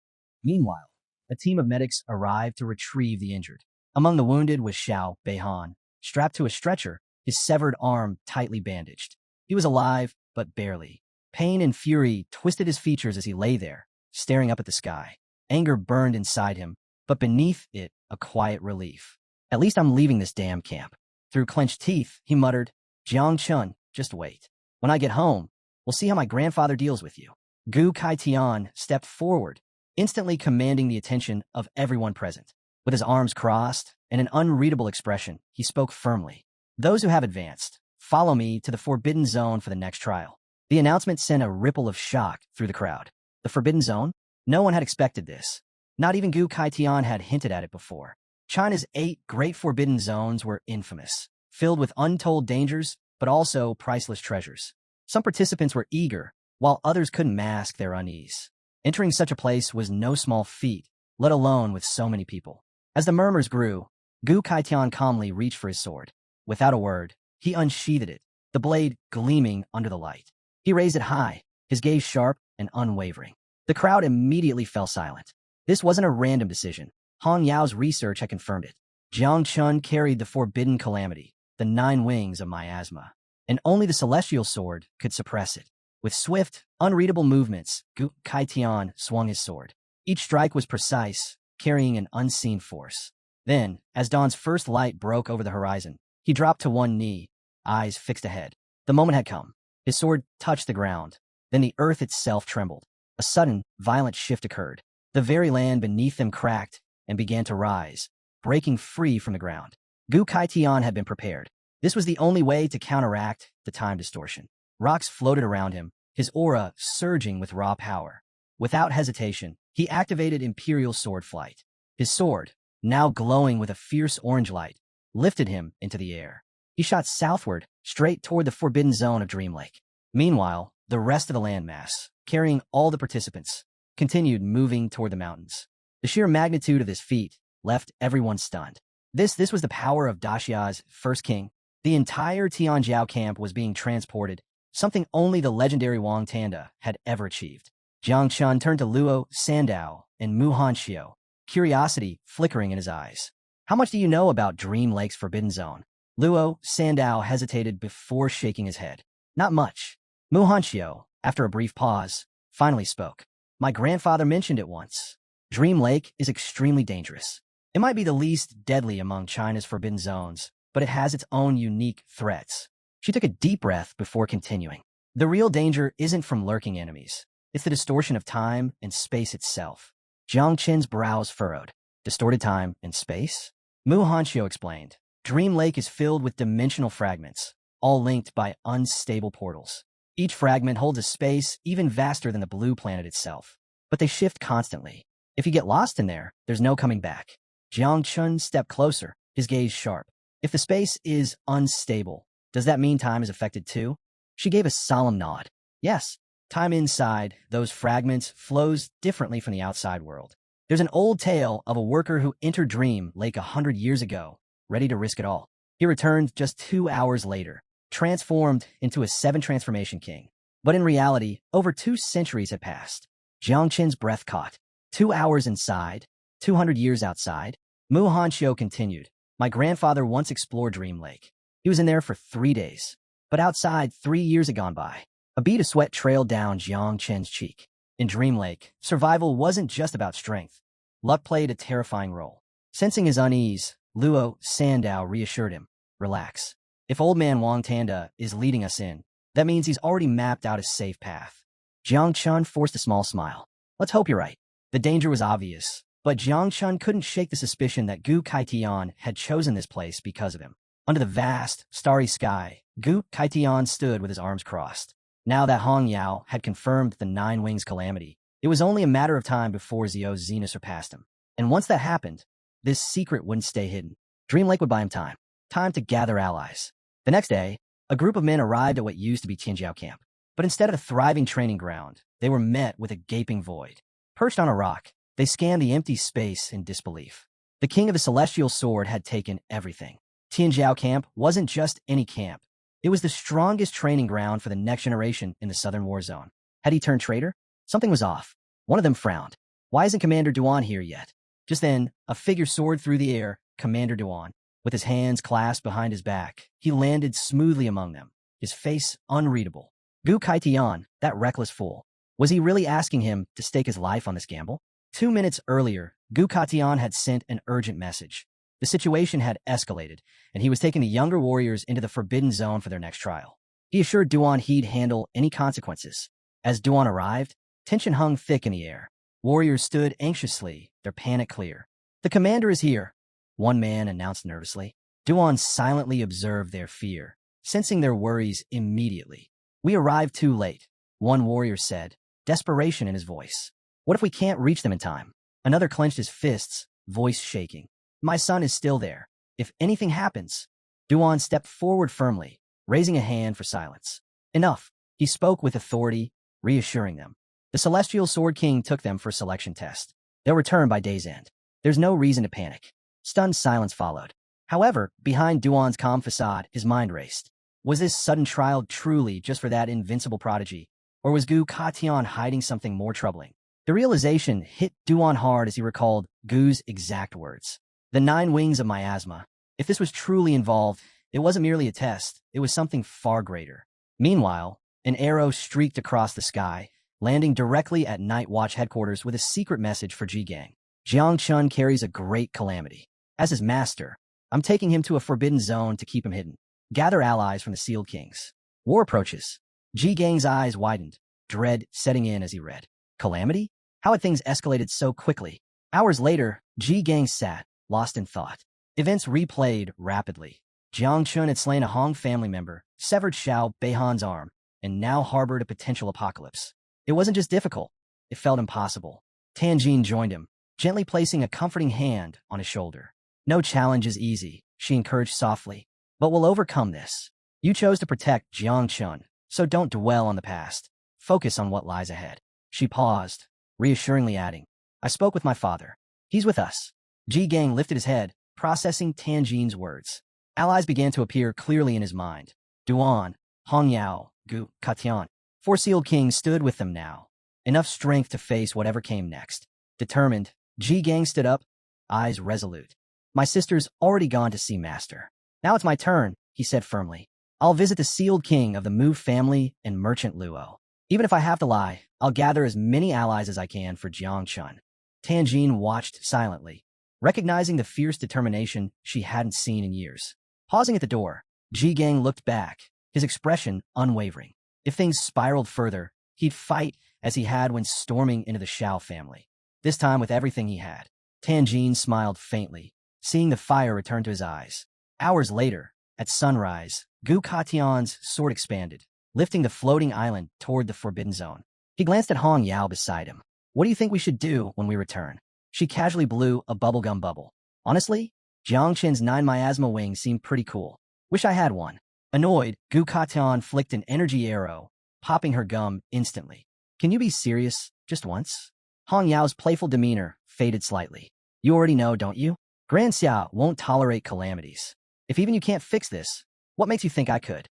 Meanwhile, a team of medics arrived to retrieve the injured. Among the wounded was Xiao Beihan, strapped to a stretcher, his severed arm tightly bandaged. He was alive, but barely. Pain and fury twisted his features as he lay there, staring up at the sky. Anger burned inside him, but beneath it, a quiet relief. At least I'm leaving this damn camp. Through clenched teeth, he muttered, Jiang Chun, just wait. When I get home, we'll see how my grandfather deals with you. Gu Kaitian stepped forward, instantly commanding the attention of everyone present. With his arms crossed and an unreadable expression, he spoke firmly. Those who have advanced, follow me to the Forbidden Zone for the next trial. The announcement sent a ripple of shock through the crowd. The Forbidden Zone? No one had expected this. Not even Gu Kaitian had hinted at it before. China's 8 great Forbidden Zones were infamous, filled with untold dangers, but also priceless treasures. Some participants were eager, while others couldn't mask their unease. Entering such a place was no small feat, let alone with so many people. As the murmurs grew, Gu Kaitian calmly reached for his sword. Without a word, he unsheathed it, the blade gleaming under the light. He raised it high, his gaze sharp and unwavering. The crowd immediately fell silent. This wasn't a random decision. Hong Yao's research had confirmed it. Jiang Chun carried the forbidden calamity, the 9 wings of miasma, and only the celestial sword could suppress it. With swift, unreadable movements, Gu Kaitian swung his sword. Each strike was precise, carrying an unseen force. Then, as dawn's first light broke over the horizon, he dropped to one knee, eyes fixed ahead. The moment had come. His sword touched the ground. Then the earth itself trembled. A sudden, violent shift occurred. The very land beneath them cracked and began to rise, breaking free from the ground. Gu Kaitian had been prepared. This was the only way to counteract the time distortion. Rocks floated around him, his aura surging with raw power. Without hesitation, he activated Imperial Sword Flight. His sword, now glowing with a fierce orange light, lifted him into the air. He shot southward, straight toward the forbidden zone of Dream Lake. Meanwhile, the rest of the landmass, carrying all the participants, continued moving toward the mountains. The sheer magnitude of this feat left everyone stunned. This was the power of Daxia's first king. The entire Tianjiao camp was being transported, something only the legendary Wang Tanda had ever achieved. Jiang Chun turned to Luo, Sandao, and Mu Hanxiu, curiosity flickering in his eyes. How much do you know about Dream Lake's Forbidden Zone? Luo, Sandao hesitated before shaking his head. Not much. Mu Hanxiu, after a brief pause, finally spoke. My grandfather mentioned it once. Dream Lake is extremely dangerous. It might be the least deadly among China's forbidden zones, but it has its own unique threats. She took a deep breath before continuing. The real danger isn't from lurking enemies. It's the distortion of time and space itself. Jiang Qin's brows furrowed. Distorted time and space? Mu Hanxiu explained. Dream Lake is filled with dimensional fragments, all linked by unstable portals. Each fragment holds a space even vaster than the blue planet itself. But they shift constantly. If you get lost in there, there's no coming back. Jiang Chun stepped closer, his gaze sharp. If the space is unstable, does that mean time is affected too? She gave a solemn nod. Yes, time inside those fragments flows differently from the outside world. There's an old tale of a worker who entered Dream Lake 100 years ago, ready to risk it all. He returned just 2 hours later, transformed into a 7 transformation king. But in reality, over 2 centuries had passed. Jiang Qin's breath caught. 2 hours inside, 200 years outside. Mu Hanxiu continued. My grandfather once explored Dream Lake. He was in there for 3 days. But outside, 3 years had gone by. A bead of sweat trailed down Jiang Qin's cheek. In Dream Lake, survival wasn't just about strength. Luck played a terrifying role. Sensing his unease, Luo Sandao reassured him. Relax. If old man Wang Tanda is leading us in, that means he's already mapped out a safe path. Jiang Chun forced a small smile. Let's hope you're right. The danger was obvious, but Jiang Chun couldn't shake the suspicion that Gu Kaitian had chosen this place because of him. Under the vast, starry sky, Gu Kaitian stood with his arms crossed. Now that Hong Yao had confirmed the Nine Wings calamity, it was only a matter of time before Zio's Xena surpassed him. And once that happened, this secret wouldn't stay hidden. Dream Lake would buy him time. Time to gather allies. The next day, a group of men arrived at what used to be Tianjiao camp. But instead of a thriving training ground, they were met with a gaping void. Perched on a rock, they scanned the empty space in disbelief. The king of the celestial sword had taken everything. Tianjiao camp wasn't just any camp. It was the strongest training ground for the next generation in the Southern War Zone. Had he turned traitor? Something was off. One of them frowned. Why isn't Commander Duan here yet? Just then, a figure soared through the air. Commander Duan, with his hands clasped behind his back, he landed smoothly among them, his face unreadable. Gu Kaitian, that reckless fool. Was he really asking him to stake his life on this gamble? 2 minutes earlier, Gu Kaitian had sent an urgent message. The situation had escalated, and he was taking the younger warriors into the Forbidden Zone for their next trial. He assured Duan he'd handle any consequences. As Duan arrived, tension hung thick in the air. Warriors stood anxiously, their panic clear. The commander is here, one man announced nervously. Duan silently observed their fear, sensing their worries immediately. We arrived too late, one warrior said, desperation in his voice. What if we can't reach them in time? Another clenched his fists, voice shaking. My son is still there. If anything happens. Duan stepped forward firmly, raising a hand for silence. Enough. He spoke with authority, reassuring them. The Celestial Sword King took them for a selection test. They'll return by day's end. There's no reason to panic. Stunned silence followed. However, behind Duan's calm facade, his mind raced. Was this sudden trial truly just for that invincible prodigy? Or was Gu Katian hiding something more troubling? The realization hit Duan hard as he recalled Gu's exact words. The 9 wings of miasma. If this was truly involved, it wasn't merely a test, it was something far greater. Meanwhile, an arrow streaked across the sky, landing directly at Night Watch headquarters with a secret message for Ji-Gang. Jiang Chun carries a great calamity. As his master, I'm taking him to a forbidden zone to keep him hidden. Gather allies from the Sealed Kings. War approaches. Ji-Gang's eyes widened, dread setting in as he read. Calamity? How had things escalated so quickly? Hours later, Ji-Gang sat, lost in thought. Events replayed rapidly. Jiang Chun had slain a Hong family member, severed Xiao Beihan's arm, and now harbored a potential apocalypse. It wasn't just difficult. It felt impossible. Tianjin joined him, gently placing a comforting hand on his shoulder. No challenge is easy, she encouraged softly. But we'll overcome this. You chose to protect Jiangchun, so don't dwell on the past. Focus on what lies ahead. She paused, reassuringly adding, I spoke with my father. He's with us. Ji Gang lifted his head, processing Tianjin's words. Allies began to appear clearly in his mind. Duan, Hongyao, Gu Katian. 4 sealed kings stood with them now. Enough strength to face whatever came next. Determined, Ji Gang stood up, eyes resolute. My sister's already gone to see Master. Now it's my turn, he said firmly. I'll visit the sealed king of the Mu family and Merchant Luo. Even if I have to lie, I'll gather as many allies as I can for Jiangchun. Tianjin watched silently, recognizing the fierce determination she hadn't seen in years. Pausing at the door, Ji Gang looked back, his expression unwavering. If things spiraled further, he'd fight as he had when storming into the Shao family. This time with everything he had. Tianjin smiled faintly, seeing the fire return to his eyes. Hours later, at sunrise, Gu Katian's sword expanded, lifting the floating island toward the Forbidden Zone. He glanced at Hong Yao beside him. What do you think we should do when we return? She casually blew a bubblegum bubble. Honestly, Jiangchen's 9 miasma wings seemed pretty cool. Wish I had one. Annoyed, Gu Katian flicked an energy arrow, popping her gum instantly. Can you be serious, just once? Hong Yao's playful demeanor faded slightly. You already know, don't you? Grand Xia won't tolerate calamities. If even you can't fix this, what makes you think I could?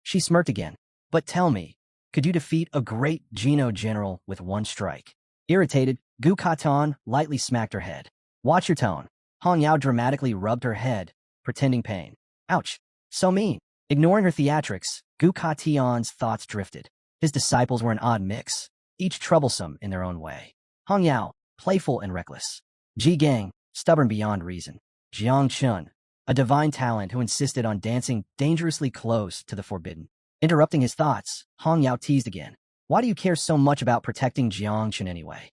She smirked again. But tell me, could you defeat a great Geno general with one strike? Irritated, Gu Katan lightly smacked her head. Watch your tone. Hong Yao dramatically rubbed her head, pretending pain. Ouch. So mean. Ignoring her theatrics, Gu Katian's thoughts drifted. His disciples were an odd mix, each troublesome in their own way. Hong Yao, playful and reckless. Ji Gang, stubborn beyond reason. Jiang Chun, a divine talent who insisted on dancing dangerously close to the forbidden. Interrupting his thoughts, Hong Yao teased again. Why do you care so much about protecting Jiang Chun anyway?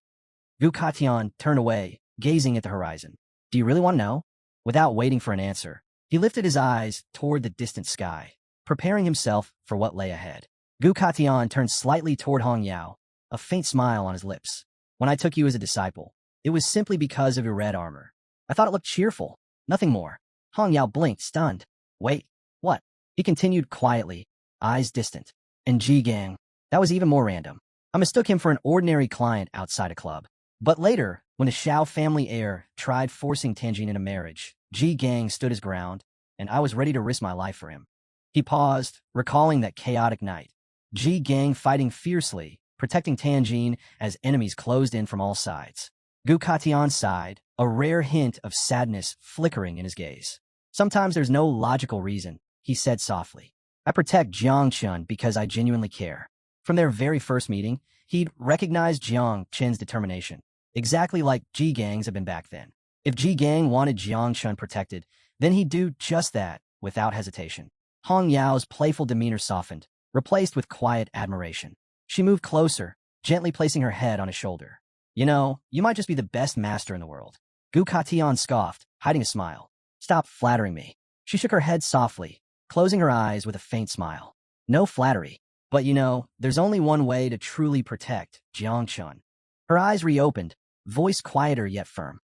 Gu Katian turned away, gazing at the horizon. Do you really want to know? Without waiting for an answer, he lifted his eyes toward the distant sky, preparing himself for what lay ahead. Gu Katian turned slightly toward Hong Yao, a faint smile on his lips. When I took you as a disciple, it was simply because of your red armor. I thought it looked cheerful, nothing more. Hong Yao blinked, stunned. Wait, what? He continued quietly, eyes distant. And Ji Gang, that was even more random. I mistook him for an ordinary client outside a club. But later, when the Shao family heir tried forcing Tianjin into marriage, Ji Gang stood his ground, and I was ready to risk my life for him. He paused, recalling that chaotic night. Ji Gang fighting fiercely, protecting Tianjin as enemies closed in from all sides. Gu Katian sighed, a rare hint of sadness flickering in his gaze. Sometimes there's no logical reason, he said softly. I protect Jiang Chun because I genuinely care. From their very first meeting, he'd recognized Jiang Chen's determination, exactly like Ji Gang's had been back then. If Ji Gang wanted Jiang Chun protected, then he'd do just that without hesitation. Hong Yao's playful demeanor softened, replaced with quiet admiration. She moved closer, gently placing her head on his shoulder. You know, you might just be the best master in the world. Gu Katian scoffed, hiding a smile. Stop flattering me. She shook her head softly, closing her eyes with a faint smile. No flattery. But you know, there's only one way to truly protect Jiang Chun. Her eyes reopened, voice quieter yet firm.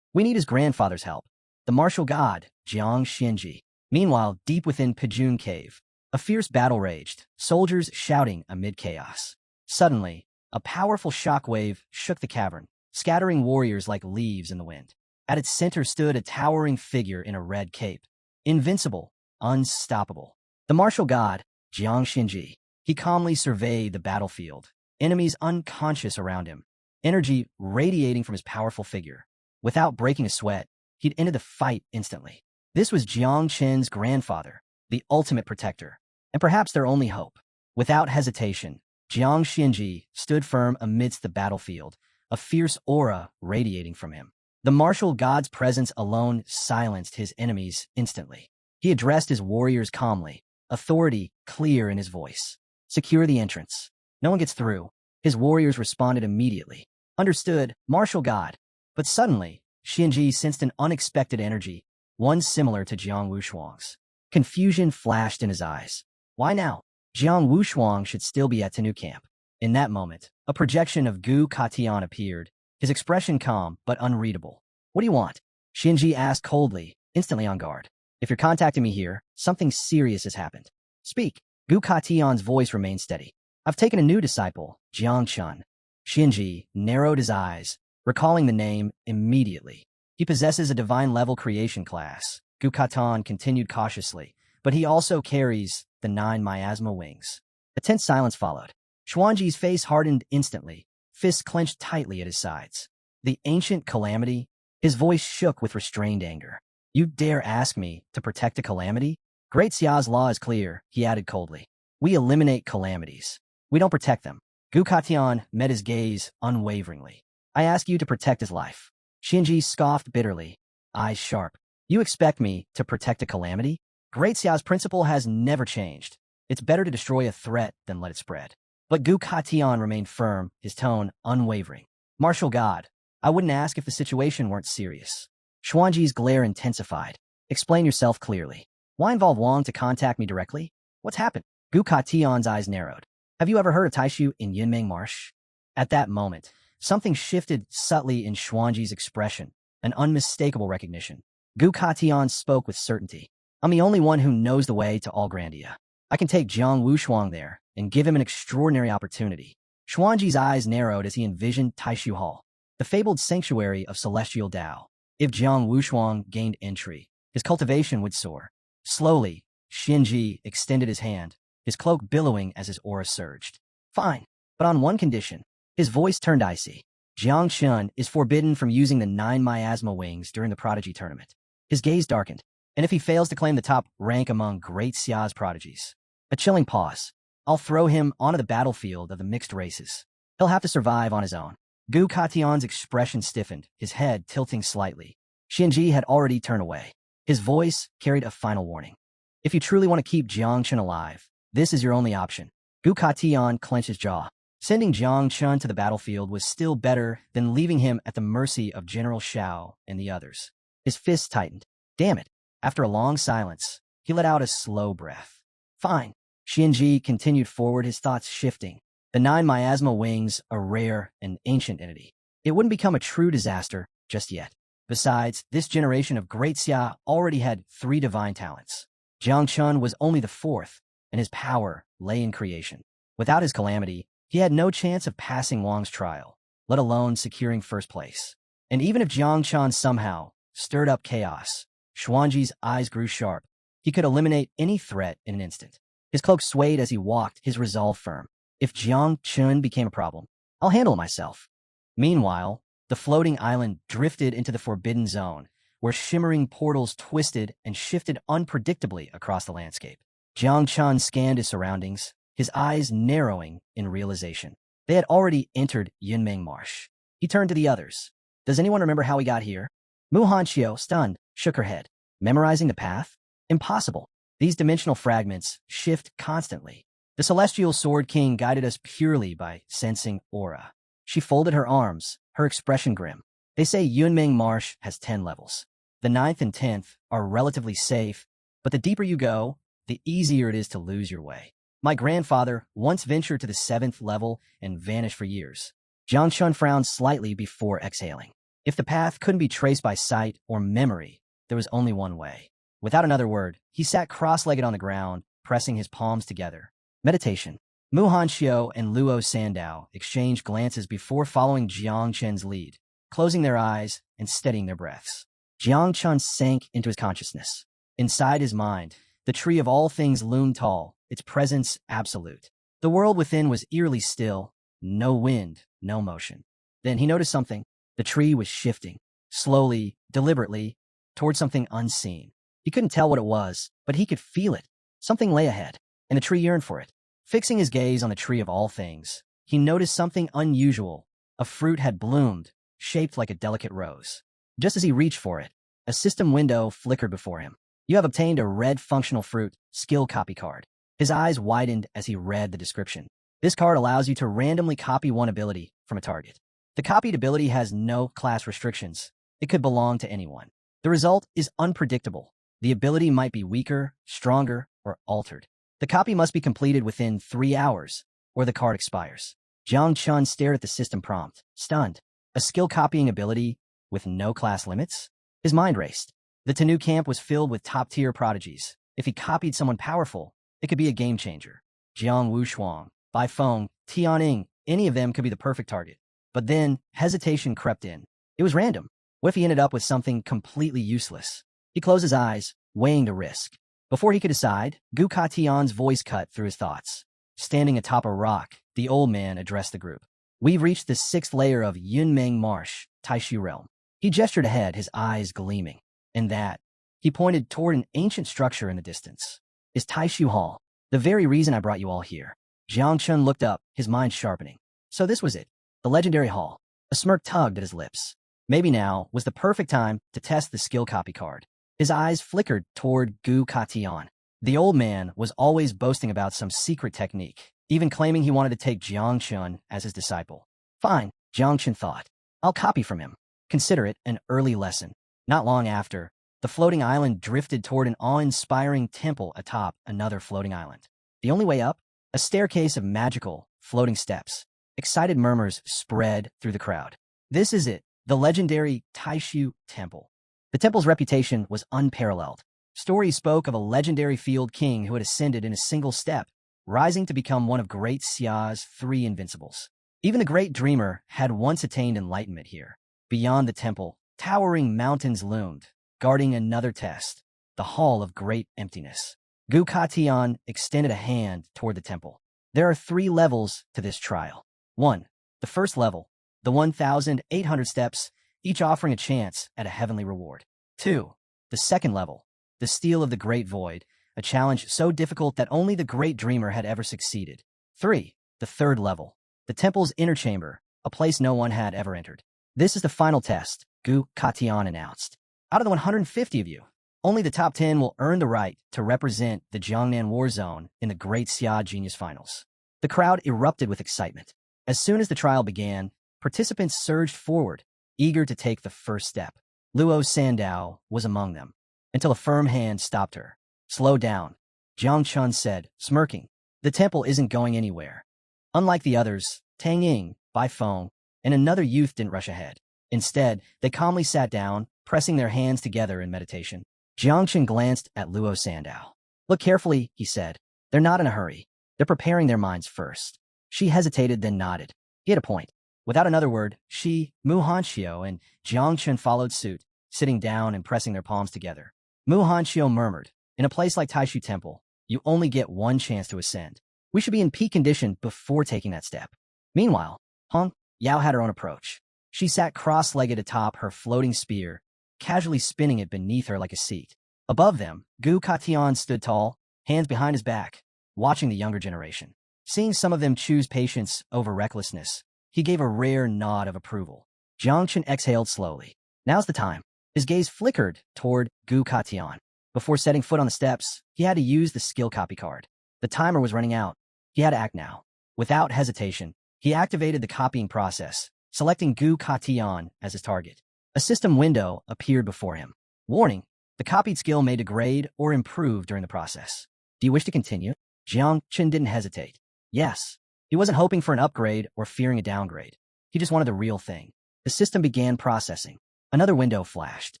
We need his grandfather's help. The martial god, Jiang Xinji. Meanwhile, deep within Pijun Cave, a fierce battle raged, soldiers shouting amid chaos. Suddenly, a powerful shockwave shook the cavern, scattering warriors like leaves in the wind. At its center stood a towering figure in a red cape. Invincible, unstoppable. The martial god, Jiang Xinji. He calmly surveyed the battlefield, enemies unconscious around him, energy radiating from his powerful figure. Without breaking a sweat, he'd ended the fight instantly. This was Jiang Chen's grandfather, the ultimate protector, and perhaps their only hope. Without hesitation, Jiang Xinji stood firm amidst the battlefield, a fierce aura radiating from him. The martial god's presence alone silenced his enemies instantly. He addressed his warriors calmly, authority clear in his voice. Secure the entrance. No one gets through. His warriors responded immediately. Understood, martial god. But suddenly, Xinji sensed an unexpected energy, one similar to Jiang Wushuang's. Confusion flashed in his eyes. Why now? Jiang Wushuang should still be at Tenu camp. In that moment, a projection of Gu Katian appeared, his expression calm but unreadable. What do you want? Shinji asked coldly, instantly on guard. If you're contacting me here, something serious has happened. Speak. Gu Katian's voice remained steady. I've taken a new disciple, Jiang Chun. Shinji narrowed his eyes, recalling the name immediately. He possesses a divine-level creation class. Gu Katan continued cautiously, but he also carries the 9 miasma wings. A tense silence followed. Xuanji's face hardened instantly, fists clenched tightly at his sides. The ancient calamity? His voice shook with restrained anger. You dare ask me to protect a calamity? Great Xia's law is clear, he added coldly. We eliminate calamities. We don't protect them. Gu Katian met his gaze unwaveringly. I ask you to protect his life. Shinji scoffed bitterly, eyes sharp. You expect me to protect a calamity? Great Xia's principle has never changed. It's better to destroy a threat than let it spread. But Gu Katian remained firm, his tone unwavering. Martial God, I wouldn't ask if the situation weren't serious. Xuanji's glare intensified. Explain yourself clearly. Why involve Wang to contact me directly? What's happened? Gu Katian's eyes narrowed. Have you ever heard of Taishu in Yunmeng Marsh? At that moment, something shifted subtly in Xuanji's expression, an unmistakable recognition. Gu Katian spoke with certainty. I'm the only one who knows the way to Allgrandia. I can take Jiang Wushuang there and give him an extraordinary opportunity. Xuanji's eyes narrowed as he envisioned Taishu Hall, the fabled sanctuary of celestial Tao. If Jiang Wushuang gained entry, his cultivation would soar. Slowly, Shinji extended his hand, his cloak billowing as his aura surged. Fine, but on one condition. His voice turned icy. Jiang Chun is forbidden from using the 9 miasma wings during the prodigy tournament. His gaze darkened, and if he fails to claim the top rank among Great Xia's prodigies. A chilling pause. I'll throw him onto the battlefield of the mixed races. He'll have to survive on his own. Gu Katian's expression stiffened, his head tilting slightly. Shinji had already turned away. His voice carried a final warning. If you truly want to keep Jiang Chun alive, this is your only option. Gu Katian clenched his jaw. Sending Jiang Chun to the battlefield was still better than leaving him at the mercy of General Shao and the others. His fists tightened. Damn it. After a long silence, he let out a slow breath. Fine. Shinji continued forward, his thoughts shifting. The 9 miasma wings, a rare and ancient entity. It wouldn't become a true disaster just yet. Besides, this generation of Great Xia already had 3 divine talents. Jiang Chun was only the 4th, and his power lay in creation. Without his calamity, he had no chance of passing Wang's trial, let alone securing first place. And even if Jiang Chun somehow stirred up chaos, Xuanji's eyes grew sharp. He could eliminate any threat in an instant. His cloak swayed as he walked, his resolve firm. If Jiang Chun became a problem, I'll handle it myself. Meanwhile, the floating island drifted into the forbidden zone, where shimmering portals twisted and shifted unpredictably across the landscape. Jiang Chun scanned his surroundings, his eyes narrowing in realization. They had already entered Yunmeng Marsh. He turned to the others. Does anyone remember how we got here? Mu Hanxiu, stunned, shook her head. Memorizing the path? Impossible. These dimensional fragments shift constantly. The Celestial Sword King guided us purely by sensing aura. She folded her arms, her expression grim. They say Yunmeng Marsh has 10 levels. The 9th and 10th are relatively safe, but the deeper you go, the easier it is to lose your way. My grandfather once ventured to the 7th level and vanished for years. Jiang Chun frowned slightly before exhaling. If the path couldn't be traced by sight or memory, there was only one way. Without another word, he sat cross-legged on the ground, pressing his palms together. Meditation. Mu Hanxiu and Luo Sandao exchanged glances before following Jiang Chun's lead, closing their eyes and steadying their breaths. Jiang Chun sank into his consciousness. Inside his mind, the tree of all things loomed tall, its presence absolute. The world within was eerily still, no wind, no motion. Then he noticed something. The tree was shifting, slowly, deliberately, toward something unseen. He couldn't tell what it was, but he could feel it. Something lay ahead, and the tree yearned for it. Fixing his gaze on the tree of all things, he noticed something unusual. A fruit had bloomed, shaped like a delicate rose. Just as he reached for it, a system window flickered before him. You have obtained a red functional fruit skill copy card. His eyes widened as he read the description. This card allows you to randomly copy one ability from a target. The copied ability has no class restrictions. It could belong to anyone. The result is unpredictable. The ability might be weaker, stronger, or altered. The copy must be completed within 3 hours, or the card expires. Jiang Chun stared at the system prompt, stunned. A skill copying ability with no class limits? His mind raced. The Tenu camp was filled with top-tier prodigies. If he copied someone powerful, it could be a game-changer. Jiang Wushuang, Bai Feng, Tianing, any of them could be the perfect target. But then, hesitation crept in. It was random. What if he ended up with something completely useless? He closed his eyes, weighing the risk. Before he could decide, Gu Katian's voice cut through his thoughts. Standing atop a rock, the old man addressed the group. We've reached the 6th layer of Yunmeng Marsh, Taishu Realm. He gestured ahead, his eyes gleaming. And that, he pointed toward an ancient structure in the distance, is Taishu Hall, the very reason I brought you all here. Jiang Chun looked up, his mind sharpening. So this was it, the legendary hall. A smirk tugged at his lips. Maybe now was the perfect time to test the skill copy card. His eyes flickered toward Gu Katian. The old man was always boasting about some secret technique, even claiming he wanted to take Jiang Chun as his disciple. Fine, Jiang Chun thought. I'll copy from him. Consider it an early lesson. Not long after, the floating island drifted toward an awe-inspiring temple atop another floating island. The only way up? A staircase of magical, floating steps. Excited murmurs spread through the crowd. This is it, the legendary Taishu Temple. The temple's reputation was unparalleled. Stories spoke of a legendary field king who had ascended in a single step, rising to become one of Great Xia's 3 invincibles. Even the great dreamer had once attained enlightenment here. Beyond the temple, towering mountains loomed, guarding another test, the Hall of Great Emptiness. Gu Katian extended a hand toward the temple. There are 3 levels to this trial. 1. The first level, the 1,800 steps, each offering a chance at a heavenly reward. 2. The second level, the Steel of the Great Void, a challenge so difficult that only the great dreamer had ever succeeded. 3. The third level, the temple's inner chamber, a place no one had ever entered. This is the final test, Gu Katian announced. Out of the 150 of you, only the top 10 will earn the right to represent the Jiangnan War Zone in the Great Xia Genius Finals. The crowd erupted with excitement. As soon as the trial began, participants surged forward, eager to take the first step. Luo Sandao was among them, until a firm hand stopped her. Slow down, Jiang Chun said, smirking. The temple isn't going anywhere. Unlike the others, Tang Ying, Bai Feng, and another youth didn't rush ahead. Instead, they calmly sat down, pressing their hands together in meditation. Jiang Chun glanced at Luo Sandao. Look carefully, he said. They're not in a hurry. They're preparing their minds first. She hesitated, then nodded. He had a point. Without another word, she, Mu Hanxiu, and Jiang Chun followed suit, sitting down and pressing their palms together. Mu Hanxiu murmured, in a place like Taishu Temple, you only get one chance to ascend. We should be in peak condition before taking that step. Meanwhile, Hong Yao had her own approach. She sat cross-legged atop her floating spear, casually spinning it beneath her like a seat. Above them, Gu Katian stood tall, hands behind his back, watching the younger generation. Seeing some of them choose patience over recklessness, he gave a rare nod of approval. Jiang Chun exhaled slowly. Now's the time. His gaze flickered toward Gu Katian. Before setting foot on the steps, he had to use the skill copy card. The timer was running out. He had to act now. Without hesitation, he activated the copying process, selecting Gu Katian as his target. A system window appeared before him. Warning, the copied skill may degrade or improve during the process. Do you wish to continue? Jiang Chun didn't hesitate. Yes. He wasn't hoping for an upgrade or fearing a downgrade. He just wanted the real thing. The system began processing. Another window flashed.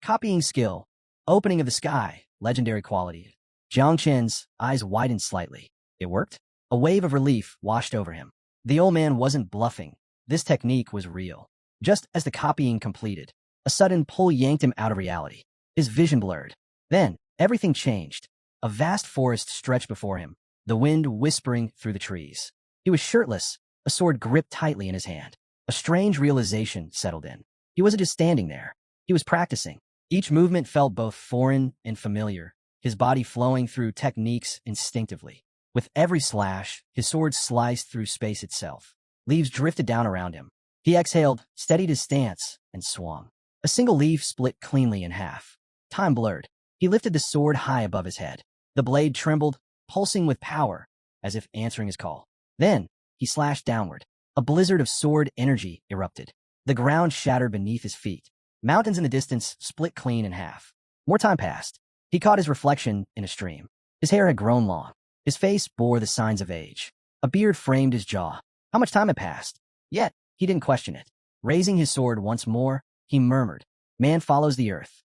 Copying skill. Opening of the sky. Legendary quality. Jiang Chun's eyes widened slightly. It worked? A wave of relief washed over him. The old man wasn't bluffing. This technique was real. Just as the copying completed, a sudden pull yanked him out of reality. His vision blurred. Then, everything changed. A vast forest stretched before him, the wind whispering through the trees. He was shirtless, a sword gripped tightly in his hand. A strange realization settled in. He wasn't just standing there. He was practicing. Each movement felt both foreign and familiar, his body flowing through techniques instinctively. With every slash, his sword sliced through space itself. Leaves drifted down around him. He exhaled, steadied his stance, and swung. A single leaf split cleanly in half. Time blurred. He lifted the sword high above his head. The blade trembled, pulsing with power, as if answering his call. Then, he slashed downward. A blizzard of sword energy erupted. The ground shattered beneath his feet. Mountains in the distance split clean in half. More time passed. He caught his reflection in a stream. His hair had grown long. His face bore the signs of age. A beard framed his jaw. How much time had passed? Yet, he didn't question it. Raising his sword once more, he murmured, "Man follows the earth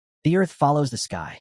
follows the sky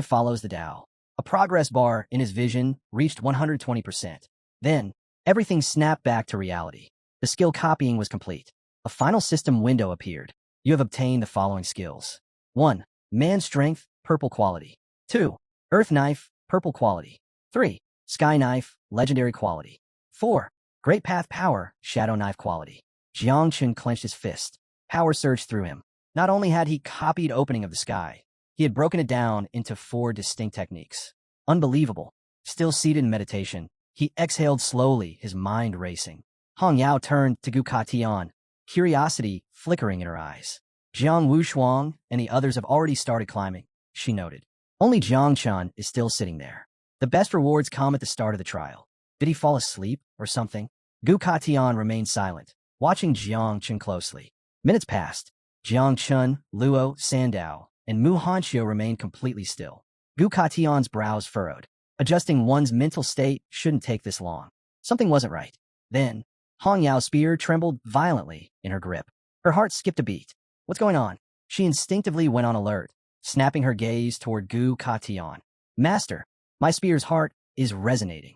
follows the Tao." A progress bar in his vision reached 120%. Then, everything snapped back to reality. The skill copying was complete. A final system window appeared. You have obtained the following skills. 1. Man strength, purple quality. 2. Earth knife, purple quality. 3. Sky knife, legendary quality. 4. Great path power, shadow knife quality. Jiang Chen clenched his fist. Power surged through him. Not only had he copied opening of the sky, he had broken it down into 4 distinct techniques. Unbelievable. Still seated in meditation, he exhaled slowly, his mind racing. Hong Yao turned to Gu Katian, curiosity flickering in her eyes. Jiang Wushuang and the others have already started climbing, she noted. Only Jiang Chun is still sitting there. The best rewards come at the start of the trial. Did he fall asleep or something? Gu Katian remained silent, watching Jiang Chun closely. Minutes passed. Jiang Chun, Luo, Sandao, and Mu Hanxiu remained completely still. Gu Katian's brows furrowed. Adjusting one's mental state shouldn't take this long. Something wasn't right. Then, Hong Yao's spear trembled violently in her grip. Her heart skipped a beat. What's going on? She instinctively went on alert, snapping her gaze toward Gu Katian. Master, my spear's heart is resonating.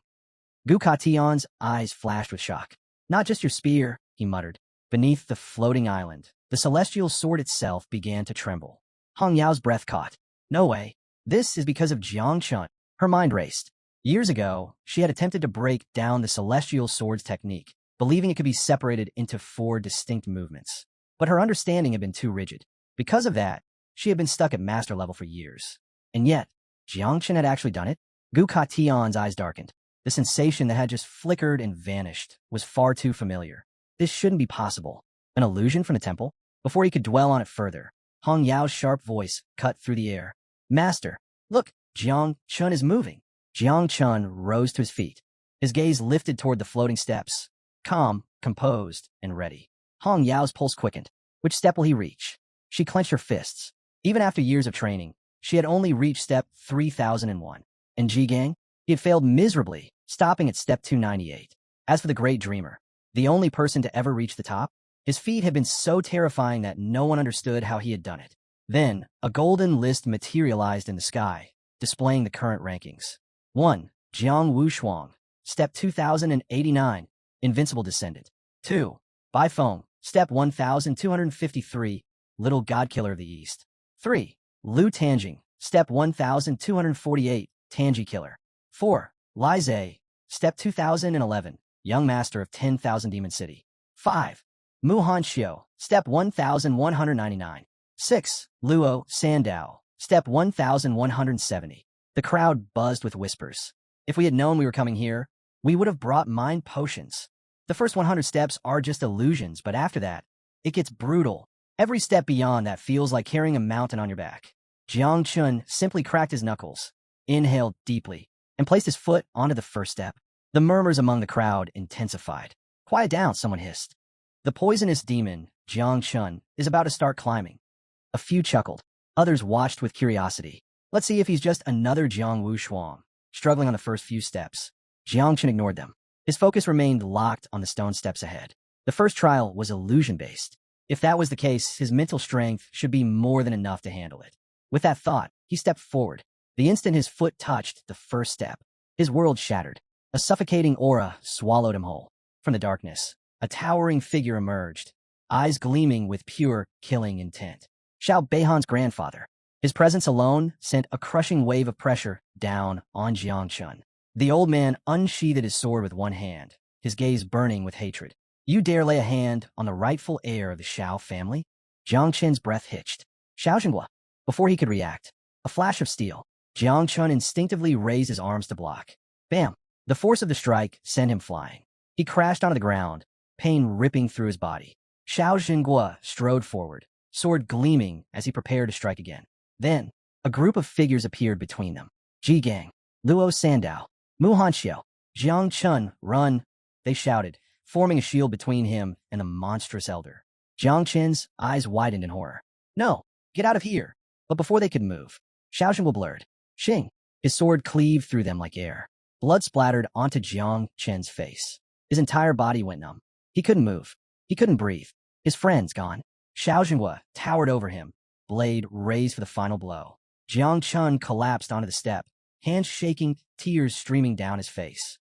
Gu Katian's eyes flashed with shock. Not just your spear, he muttered. Beneath the floating island, the celestial sword itself began to tremble. Hong Yao's breath caught. No way. This is because of Jiang Chun. Her mind raced. Years ago, she had attempted to break down the celestial sword's technique, believing it could be separated into 4 distinct movements. But her understanding had been too rigid. Because of that, she had been stuck at master level for years. And yet, Jiang Chen had actually done it? Gu Katian's eyes darkened. The sensation that had just flickered and vanished was far too familiar. This shouldn't be possible. An illusion from the temple? Before he could dwell on it further, Hong Yao's sharp voice cut through the air. Master, look, Jiang Chun is moving. Jiang Chun rose to his feet. His gaze lifted toward the floating steps. Calm, composed, and ready. Hong Yao's pulse quickened. Which step will he reach? She clenched her fists. Even after years of training, she had only reached step 3001. And Ji Gang? He had failed miserably, stopping at step 298. As for the great dreamer, the only person to ever reach the top, his feat had been so terrifying that no one understood how he had done it. Then, a golden list materialized in the sky, displaying the current rankings. 1. Jiang Wushuang, step 2089, invincible descendant. 2. Bai Feng, step 1253, little godkiller of the east. 3. Lu Tanjing, step 1248, Tanji killer. 4. Lai Zhe, step 2011, young master of 10,000 Demon City. 5. Mu Hanxiu, step 1199. 6. Luo Sandao, step 1170. The crowd buzzed with whispers. If we had known we were coming here, we would have brought mind potions. The first 100 steps are just illusions, but after that, it gets brutal. Every step beyond that feels like carrying a mountain on your back. Jiang Chun simply cracked his knuckles, inhaled deeply, and placed his foot onto the first step. The murmurs among the crowd intensified. Quiet down, someone hissed. The poisonous demon, Jiang Chun, is about to start climbing. A few chuckled. Others watched with curiosity. Let's see if he's just another Jiang Wushuang, struggling on the first few steps. Jiang Chen ignored them. His focus remained locked on the stone steps ahead. The first trial was illusion-based. If that was the case, his mental strength should be more than enough to handle it. With that thought, he stepped forward. The instant his foot touched the first step, his world shattered. A suffocating aura swallowed him whole. From the darkness, a towering figure emerged, eyes gleaming with pure, killing intent. Xiao Beihan's grandfather. His presence alone sent a crushing wave of pressure down on Jiang Chun. The old man unsheathed his sword with one hand, his gaze burning with hatred. You dare lay a hand on the rightful heir of the Xiao family? Jiang Chen's breath hitched. Xiao Xinghua. Before he could react, a flash of steel. Jiang Chun instinctively raised his arms to block. Bam! The force of the strike sent him flying. He crashed onto the ground, pain ripping through his body. Xiao Xinghua strode forward, sword gleaming as he prepared to strike again. Then, a group of figures appeared between them. Ji Gang, Luo Sandao, Mu Hanxiu, Jiang Chun, run, they shouted, forming a shield between him and the monstrous elder. Jiang Chen's eyes widened in horror. No, get out of here. But before they could move, Xiao Xinghua blurred. Xing. His sword cleaved through them like air. Blood splattered onto Jiang Chen's face. His entire body went numb. He couldn't move. He couldn't breathe. His friend's gone. Xiao Jinghua towered over him, blade raised for the final blow. Jiang Chun collapsed onto the step, hands shaking, tears streaming down his face.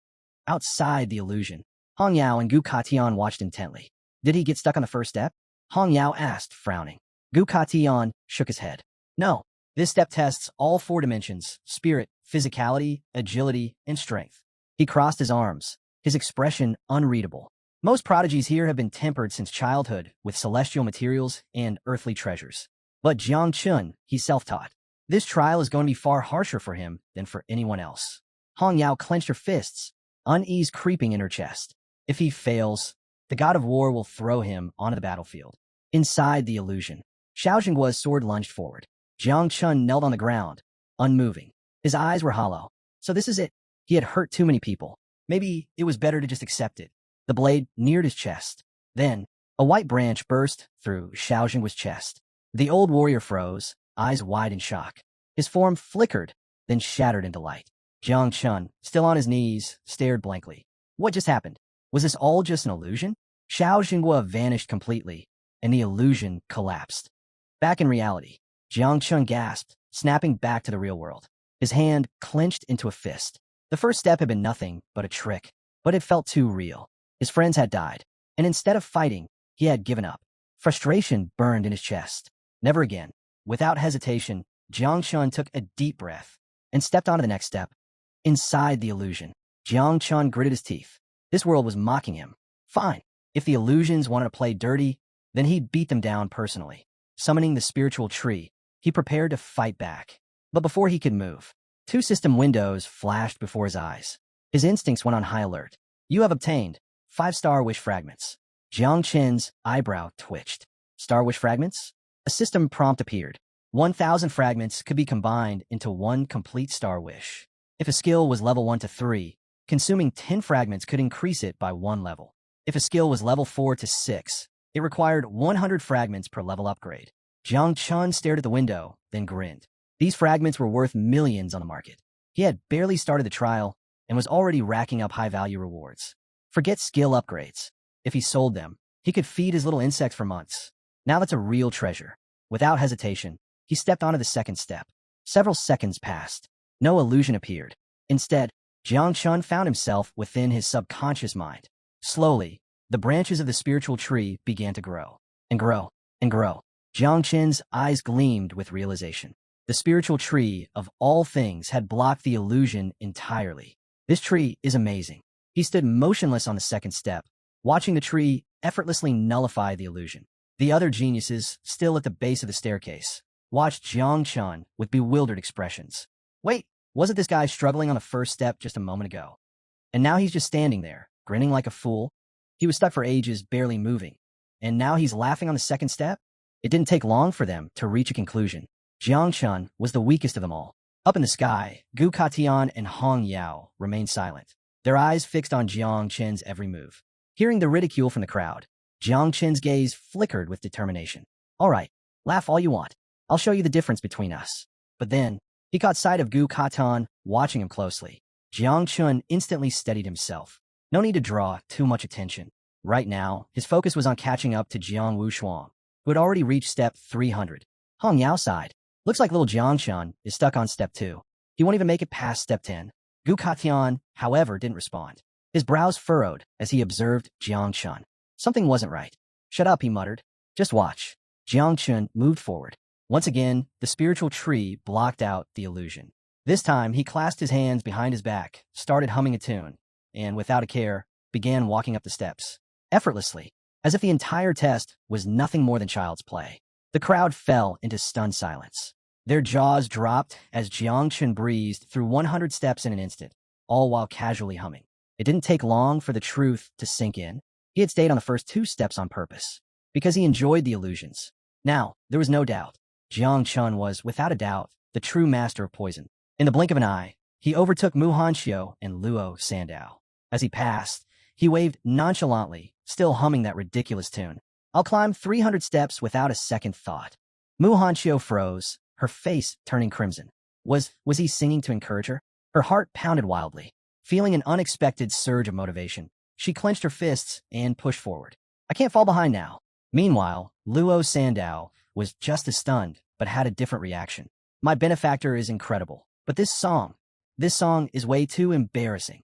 Outside the illusion, Hong Yao and Gu Katian watched intently. Did he get stuck on the first step? Hong Yao asked, frowning. Gu Katian shook his head. No. This step tests all 4 dimensions: spirit, physicality, agility, and strength. He crossed his arms, his expression unreadable. Most prodigies here have been tempered since childhood with celestial materials and earthly treasures. But Jiang Chun, he's self-taught. This trial is going to be far harsher for him than for anyone else. Hong Yao clenched her fists, unease creeping in her chest. If he fails, the god of war will throw him onto the battlefield. Inside the illusion, Xiao Jinggua's sword lunged forward. Jiang Chun knelt on the ground, unmoving. His eyes were hollow. So this is it. He had hurt too many people. Maybe it was better to just accept it. The blade neared his chest. Then, a white branch burst through Xiao Jinggua's chest. The old warrior froze, eyes wide in shock. His form flickered, then shattered into light. Jiang Chun, still on his knees, stared blankly. What just happened? Was this all just an illusion? Xiao Jinghua vanished completely, and the illusion collapsed. Back in reality, Jiang Chun gasped, snapping back to the real world. His hand clenched into a fist. The first step had been nothing but a trick, but it felt too real. His friends had died, and instead of fighting, he had given up. Frustration burned in his chest. Never again. Without hesitation, Jiang Chun took a deep breath and stepped onto the next step. Inside the illusion, Jiang Chun gritted his teeth. This world was mocking him. Fine. If the illusions wanted to play dirty, then he'd beat them down personally. Summoning the spiritual tree, he prepared to fight back. But before he could move, 2 system windows flashed before his eyes. His instincts went on high alert. You have obtained 5 star wish fragments. Jiang Chen's eyebrow twitched. Star wish fragments? A system prompt appeared. 1,000 fragments could be combined into 1 complete star wish. If a skill was level 1 to 3, consuming 10 fragments could increase it by 1 level. If a skill was level 4 to 6, it required 100 fragments per level upgrade. Jiang Chun stared at the window, then grinned. These fragments were worth millions on the market. He had barely started the trial and was already racking up high-value rewards. Forget skill upgrades. If he sold them, he could feed his little insects for months. Now that's a real treasure. Without hesitation, he stepped onto the second step. Several seconds passed. No illusion appeared. Instead, Jiang Chun found himself within his subconscious mind. Slowly, the branches of the spiritual tree began to grow, and grow, and grow. Jiang Chen's eyes gleamed with realization. The spiritual tree, of all things, had blocked the illusion entirely. This tree is amazing. He stood motionless on the second step, watching the tree effortlessly nullify the illusion. The other geniuses, still at the base of the staircase, watched Jiang Chun with bewildered expressions. Wait, wasn't this guy struggling on the first step just a moment ago? And now he's just standing there, grinning like a fool? He was stuck for ages, barely moving. And now he's laughing on the second step? It didn't take long for them to reach a conclusion. Jiang Chun was the weakest of them all. Up in the sky, Gu Katian and Hong Yao remained silent, their eyes fixed on Jiang Chen's every move. Hearing the ridicule from the crowd, Jiang Chen's gaze flickered with determination. All right, laugh all you want. I'll show you the difference between us. But then, he caught sight of Gu Katan watching him closely. Jiang Chun instantly steadied himself. No need to draw too much attention. Right now, his focus was on catching up to Jiang Wushuang, who had already reached step 300. Hong Yao sighed. Looks like little Jiang Chun is stuck on step 2. He won't even make it past step 10. Gu Katian, however, didn't respond. His brows furrowed as he observed Jiang Chun. Something wasn't right. Shut up, he muttered. Just watch. Jiang Chun moved forward. Once again, the spiritual tree blocked out the illusion. This time, he clasped his hands behind his back, started humming a tune, and without a care, began walking up the steps. Effortlessly, as if the entire test was nothing more than child's play. The crowd fell into stunned silence. Their jaws dropped as Jiang Chun breezed through 100 steps in an instant, all while casually humming. It didn't take long for the truth to sink in. He had stayed on the first 2 steps on purpose, because he enjoyed the illusions. Now, there was no doubt. Jiang Chun was, without a doubt, the true master of poison. In the blink of an eye, he overtook Mu Hanxiu and Luo Sandao. As he passed, he waved nonchalantly, still humming that ridiculous tune. I'll climb 300 steps without a second thought. Mu Hanxiu froze, her face turning crimson. Was he singing to encourage her? Her heart pounded wildly. Feeling an unexpected surge of motivation, She clenched her fists and pushed forward. I can't fall behind now. Meanwhile, Luo Sandow was just as stunned, but had a different reaction. My benefactor is incredible, but this song is way too embarrassing.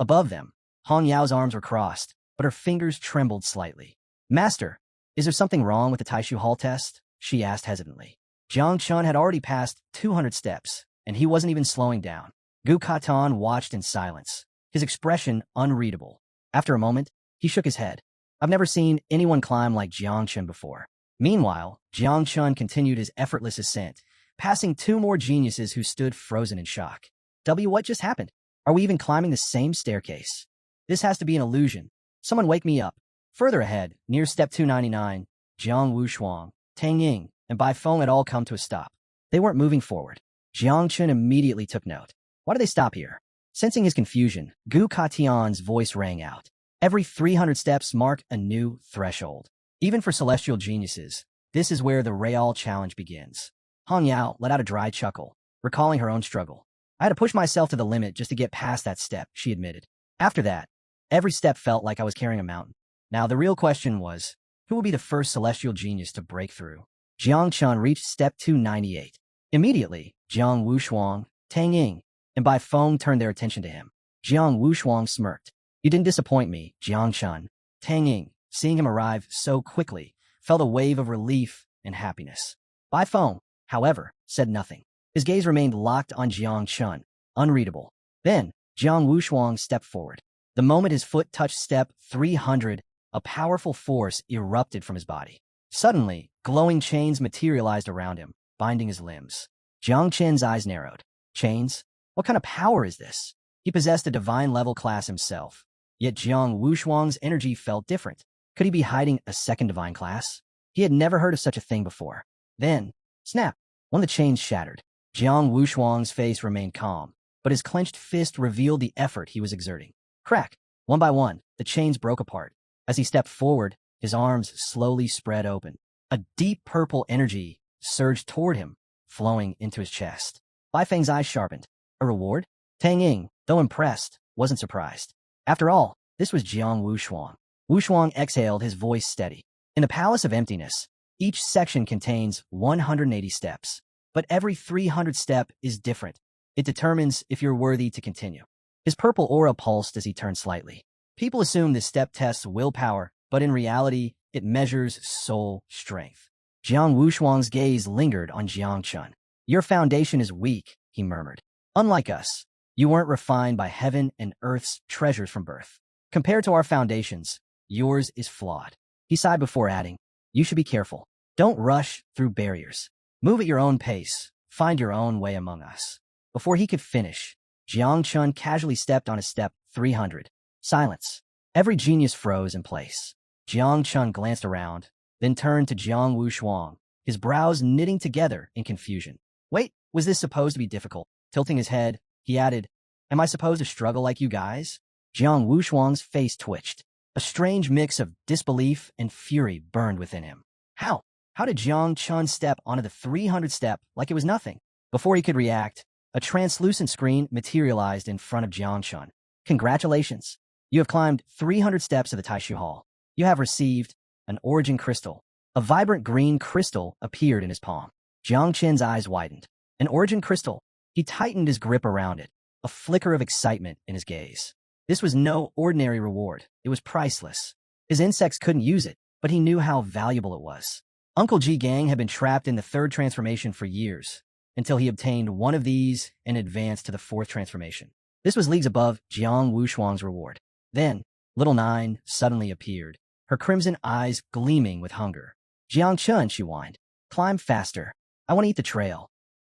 Above them, Hong Yao's arms were crossed, but her fingers trembled slightly. Master, is there something wrong with the Taishu Hall test? She asked hesitantly. Jiang Chun had already passed 200 steps, and he wasn't even slowing down. Gu Katan watched in silence, his expression unreadable. After a moment, he shook his head. I've never seen anyone climb like Jiang Chun before. Meanwhile, Jiang Chun continued his effortless ascent, passing 2 more geniuses who stood frozen in shock. What just happened? Are we even climbing the same staircase? This has to be an illusion. Someone wake me up. Further ahead, near step 299, Jiang Wushuang, Tang Ying, and Bai Feng had all come to a stop. They weren't moving forward. Jiang Chun immediately took note. Why do they stop here? Sensing his confusion, Gu Katian's voice rang out. Every 300 steps mark a new threshold. Even for celestial geniuses, this is where the real challenge begins. Hong Yao let out a dry chuckle, recalling her own struggle. I had to push myself to the limit just to get past that step, she admitted. After that, every step felt like I was carrying a mountain. Now the real question was, who will be the first celestial genius to break through? Jiang Chun reached step 298. Immediately, Jiang Wushuang, Tang Ying, and Bai Feng turned their attention to him. Jiang Wushuang smirked. You didn't disappoint me, Jiang Chun. Tang Ying, seeing him arrive so quickly, felt a wave of relief and happiness. Bai Feng, however, said nothing. His gaze remained locked on Jiang Chun, unreadable. Then, Jiang Wushuang stepped forward. The moment his foot touched step 300, a powerful force erupted from his body. Suddenly, glowing chains materialized around him, binding his limbs. Jiang Chen's eyes narrowed. Chains? What kind of power is this? He possessed a divine-level class himself. Yet Jiang Wushuang's energy felt different. Could he be hiding a second divine class? He had never heard of such a thing before. Then, snap! One of the chains shattered. Jiang Wushuang's face remained calm, but his clenched fist revealed the effort he was exerting. Crack! One by one, the chains broke apart. As he stepped forward, his arms slowly spread open. A deep purple energy surged toward him, flowing into his chest. Bai Feng's eyes sharpened. A reward? Tang Ying, though impressed, wasn't surprised. After all, this was Jiang Wushuang. Wushuang exhaled, his voice steady. In the Palace of Emptiness, each section contains 180 steps, but every 300 step is different. It determines if you're worthy to continue. His purple aura pulsed as he turned slightly. People assume this step tests willpower, but in reality, it measures soul strength. Jiang Wushuang's gaze lingered on Jiang Chun. Your foundation is weak, he murmured. Unlike us, you weren't refined by heaven and earth's treasures from birth. Compared to our foundations, yours is flawed. He sighed before adding, you should be careful. Don't rush through barriers. Move at your own pace. Find your own way among us. Before he could finish, Jiang Chun casually stepped on a step 300. Silence. Every genius froze in place. Jiang Chun glanced around, then turned to Jiang Wushuang, his brows knitting together in confusion. Wait, was this supposed to be difficult? Tilting his head, he added, am I supposed to struggle like you guys? Jiang Wushuang's face twitched. A strange mix of disbelief and fury burned within him. How? How did Jiang Chun step onto the 300 step like it was nothing? Before he could react, a translucent screen materialized in front of Jiang Chun. Congratulations. You have climbed 300 steps of the Taishu Hall. You have received an origin crystal. A vibrant green crystal appeared in his palm. Jiang Chen's eyes widened. An origin crystal. He tightened his grip around it, a flicker of excitement in his gaze. This was no ordinary reward. It was priceless. His insects couldn't use it, but he knew how valuable it was. Uncle Ji Gang had been trapped in the 3rd transformation for years, until he obtained one of these and advanced to the 4th transformation. This was leagues above Jiang Wushuang's reward. Then, Little Nine suddenly appeared, her crimson eyes gleaming with hunger. Jiang Chun, she whined. Climb faster. I want to eat the trail.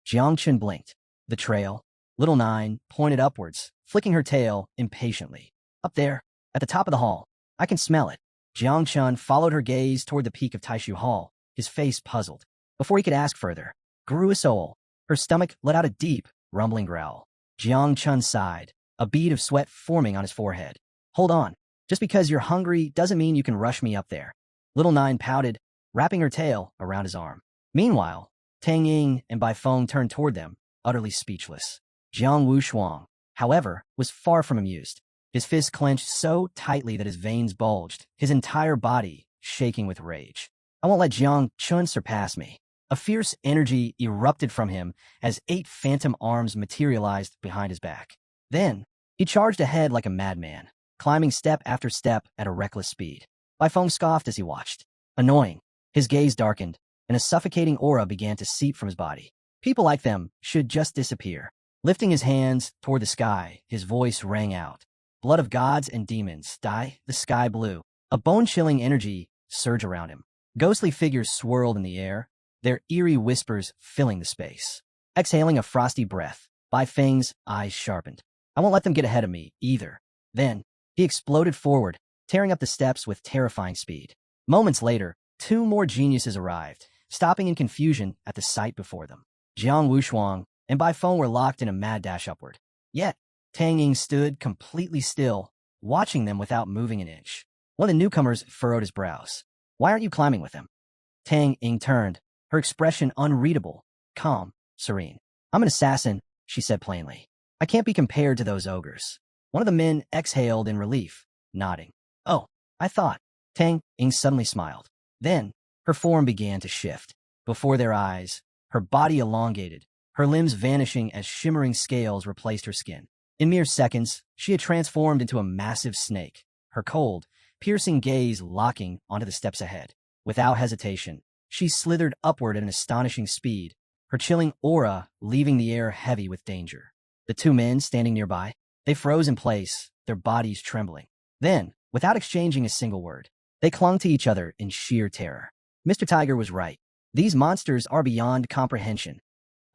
Jiang Chun blinked. The trail? Little Nine pointed upwards, flicking her tail impatiently. Up there, at the top of the hall. I can smell it. Jiang Chun followed her gaze toward the peak of Taishu Hall, his face puzzled. Before he could ask further, grew a soul. Her stomach let out a deep, rumbling growl. Jiang Chun sighed, a bead of sweat forming on his forehead. Hold on. Just because you're hungry doesn't mean you can rush me up there. Little Nine pouted, wrapping her tail around his arm. Meanwhile, Tang Ying and Bai Feng turned toward them, utterly speechless. Jiang Wushuang, however, was far from amused. his fists clenched so tightly that his veins bulged, his entire body shaking with rage. I won't let Jiang Chun surpass me. A fierce energy erupted from him as 8 phantom arms materialized behind his back. Then, he charged ahead like a madman, climbing step after step at a reckless speed. Bai Feng scoffed as he watched. Annoying, his gaze darkened, and a suffocating aura began to seep from his body. People like them should just disappear. Lifting his hands toward the sky, his voice rang out. Blood of gods and demons, dye the sky blue. A bone-chilling energy surged around him. Ghostly figures swirled in the air, their eerie whispers filling the space. Exhaling a frosty breath, Bai Feng's eyes sharpened. I won't let them get ahead of me, either. Then, he exploded forward, tearing up the steps with terrifying speed. Moments later, 2 more geniuses arrived, stopping in confusion at the sight before them. Jiang Wushuang and Bai Feng were locked in a mad dash upward. Yet, Tang Ying stood completely still, watching them without moving an inch. One of the newcomers furrowed his brows. Why aren't you climbing with him? Tang Ying turned, her expression unreadable, calm, serene. I'm an assassin, she said plainly. I can't be compared to those ogres. One of the men exhaled in relief, nodding. Oh, I thought. Tang Ying suddenly smiled. Then, her form began to shift. Before their eyes, her body elongated, her limbs vanishing as shimmering scales replaced her skin. In mere seconds, she had transformed into a massive snake, her cold, piercing gaze locking onto the steps ahead. Without hesitation, she slithered upward at an astonishing speed, her chilling aura leaving the air heavy with danger. The 2 men standing nearby, they froze in place, their bodies trembling. Then, without exchanging a single word, they clung to each other in sheer terror. Mr. Tiger was right. These monsters are beyond comprehension.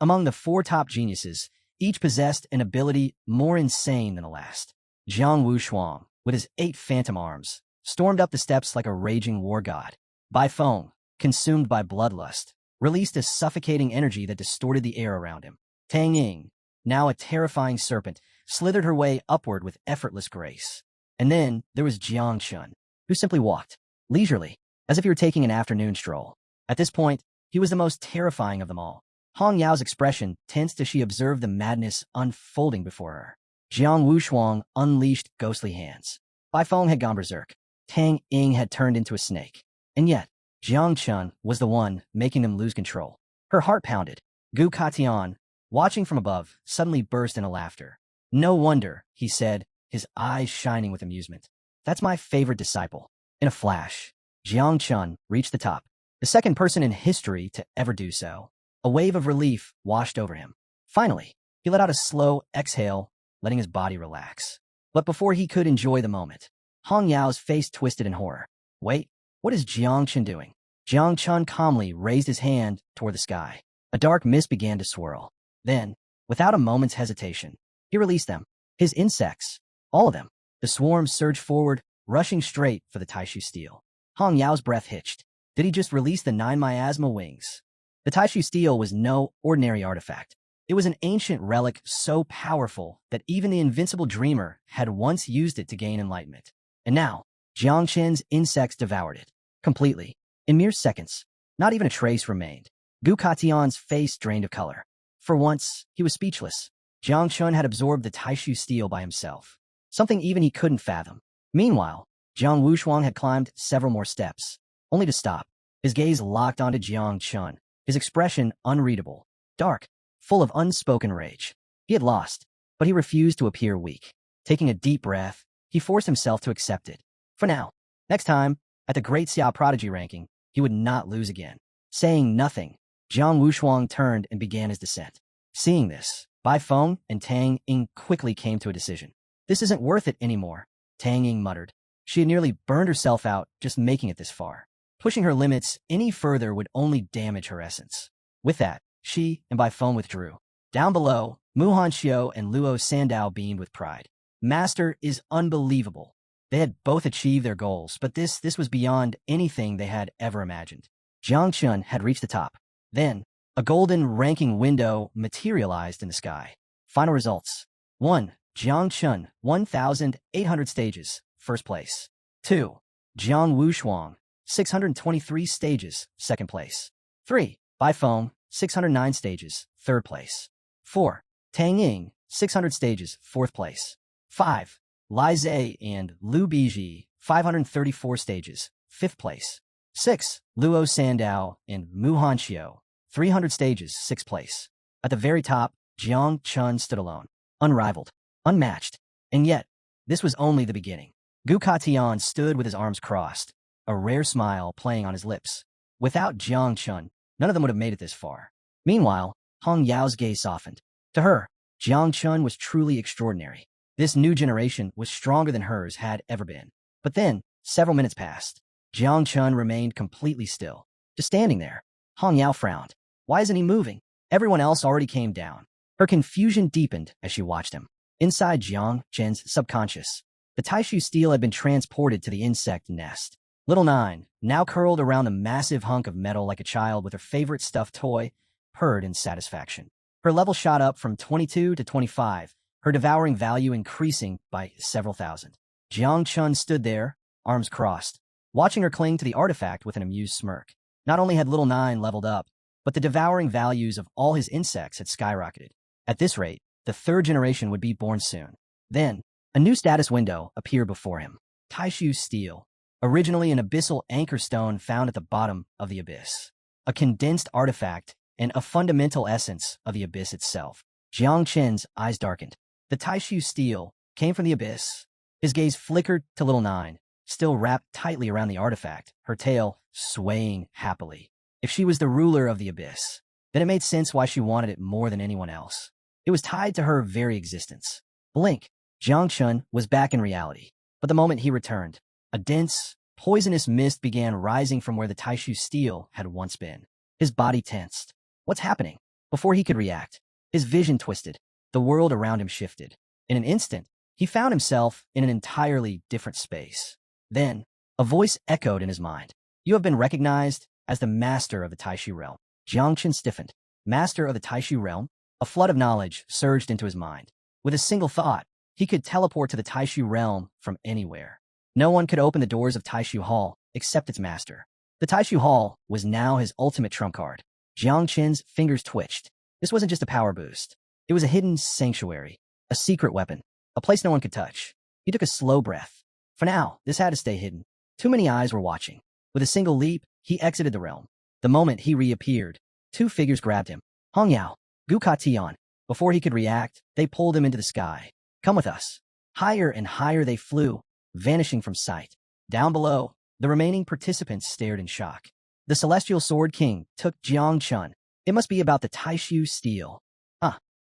Among the 4 top geniuses, each possessed an ability more insane than the last. Jiang Wushuang, with his 8 phantom arms, stormed up the steps like a raging war god. Bai Feng, consumed by bloodlust, released a suffocating energy that distorted the air around him. Tang Ying, now a terrifying serpent, slithered her way upward with effortless grace. And then there was Jiang Chun, who simply walked, leisurely, as if he were taking an afternoon stroll. At this point, he was the most terrifying of them all. Hong Yao's expression tensed as she observed the madness unfolding before her. Jiang Wushuang unleashed ghostly hands. Bai Feng had gone berserk. Tang Ying had turned into a snake. And yet, Jiang Chun was the one making them lose control. Her heart pounded. Gu Katian, watching from above, suddenly burst into laughter. No wonder, he said, his eyes shining with amusement. That's my favorite disciple. In a flash, Jiang Chun reached the top, the second person in history to ever do so. A wave of relief washed over him. Finally, he let out a slow exhale, letting his body relax. But before he could enjoy the moment, Hong Yao's face twisted in horror. Wait, what is Jiang Chun doing? Jiang Chun calmly raised his hand toward the sky. A dark mist began to swirl. Then, without a moment's hesitation, he released them. His insects, all of them. The swarm surged forward, rushing straight for the Taishu steel. Hong Yao's breath hitched. Did he just release the 9 miasma wings? The Taishu steel was no ordinary artifact. It was an ancient relic so powerful that even the invincible dreamer had once used it to gain enlightenment. And now, Jiang Chun's insects devoured it. Completely. In mere seconds. Not even a trace remained. Gu Katian's face drained of color. For once, he was speechless. Jiang Chun had absorbed the Taishu steel by himself. Something even he couldn't fathom. Meanwhile, Jiang Wushuang had climbed several more steps, only to stop. His gaze locked onto Jiang Chun, his expression unreadable, dark, full of unspoken rage. He had lost, but he refused to appear weak. Taking a deep breath, he forced himself to accept it. For now, next time, at the Great Xia Prodigy ranking, he would not lose again. Saying nothing, Jiang Wushuang turned and began his descent. Seeing this, Bai Feng and Tang Ying quickly came to a decision. This isn't worth it anymore, Tang Ying muttered. She had nearly burned herself out just making it this far. Pushing her limits any further would only damage her essence. With that, she and Bai Feng withdrew. Down below, Mu Hanxiu and Luo Sandao beamed with pride. Master is unbelievable. They had both achieved their goals, but this was beyond anything they had ever imagined. Jiang Chun had reached the top. Then, a golden ranking window materialized in the sky. Final results. 1. Jiang Chun, 1,800 stages, first place. 2. Jiang Wushuang, 623 stages, second place. 3. Bai Feng, 609 stages, third place. 4. Tang Ying, 600 stages, fourth place. 5. Lai Zhe and Liu Biji, 534 stages, 5th place. 6. Luo Sandao and Mu Hanxiu, 300 stages, 6th place. At the very top, Jiang Chun stood alone, unrivaled, unmatched. And yet, this was only the beginning. Gu Katian stood with his arms crossed, a rare smile playing on his lips. Without Jiang Chun, none of them would have made it this far. Meanwhile, Hong Yao's gaze softened. To her, Jiang Chun was truly extraordinary. This new generation was stronger than hers had ever been. But then, several minutes passed. Jiang Chun remained completely still, just standing there. Hong Yao frowned. Why isn't he moving? Everyone else already came down. Her confusion deepened as she watched him. Inside Jiang Chen's subconscious, the Taishu steel had been transported to the insect nest. Little Nine, now curled around a massive hunk of metal like a child with her favorite stuffed toy, purred in satisfaction. Her level shot up from 22 to 25, her devouring value increasing by several thousand. Jiang Chun stood there, arms crossed, watching her cling to the artifact with an amused smirk. Not only had Little Nine leveled up, but the devouring values of all his insects had skyrocketed. At this rate, the third generation would be born soon. Then, a new status window appeared before him. Taishu Steel, originally an abyssal anchor stone found at the bottom of the abyss. A condensed artifact and a fundamental essence of the abyss itself. Jiang Chen's eyes darkened. The Taishu Steel came from the abyss. His gaze flickered to Little Nine, still wrapped tightly around the artifact, her tail swaying happily. If she was the ruler of the abyss, then it made sense why she wanted it more than anyone else. It was tied to her very existence. Blink. Jiang Chun was back in reality. But the moment he returned, a dense, poisonous mist began rising from where the Taishu Steel had once been. His body tensed. What's happening? Before he could react, his vision twisted. The world around him shifted. In an instant, he found himself in an entirely different space. Then, a voice echoed in his mind. You have been recognized as the master of the Taishu realm. Jiang Chun stiffened. Master of the Taishu realm? A flood of knowledge surged into his mind. With a single thought, he could teleport to the Taishu realm from anywhere. No one could open the doors of Taishu Hall except its master. The Taishu Hall was now his ultimate trump card. Jiang Chen's fingers twitched. This wasn't just a power boost. It was a hidden sanctuary, a secret weapon, a place no one could touch. He took a slow breath. For now, this had to stay hidden. Too many eyes were watching. With a single leap, he exited the realm. The moment he reappeared, two figures grabbed him. Hong Yao, Gu Katian. Before he could react, they pulled him into the sky. Come with us. Higher and higher they flew, vanishing from sight. Down below, the remaining participants stared in shock. The Celestial Sword King took Jiang Chun. It must be about the Taishu Steel.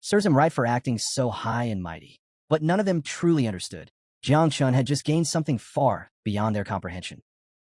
Serves him right for acting so high and mighty. But none of them truly understood. Jiang Chun had just gained something far beyond their comprehension.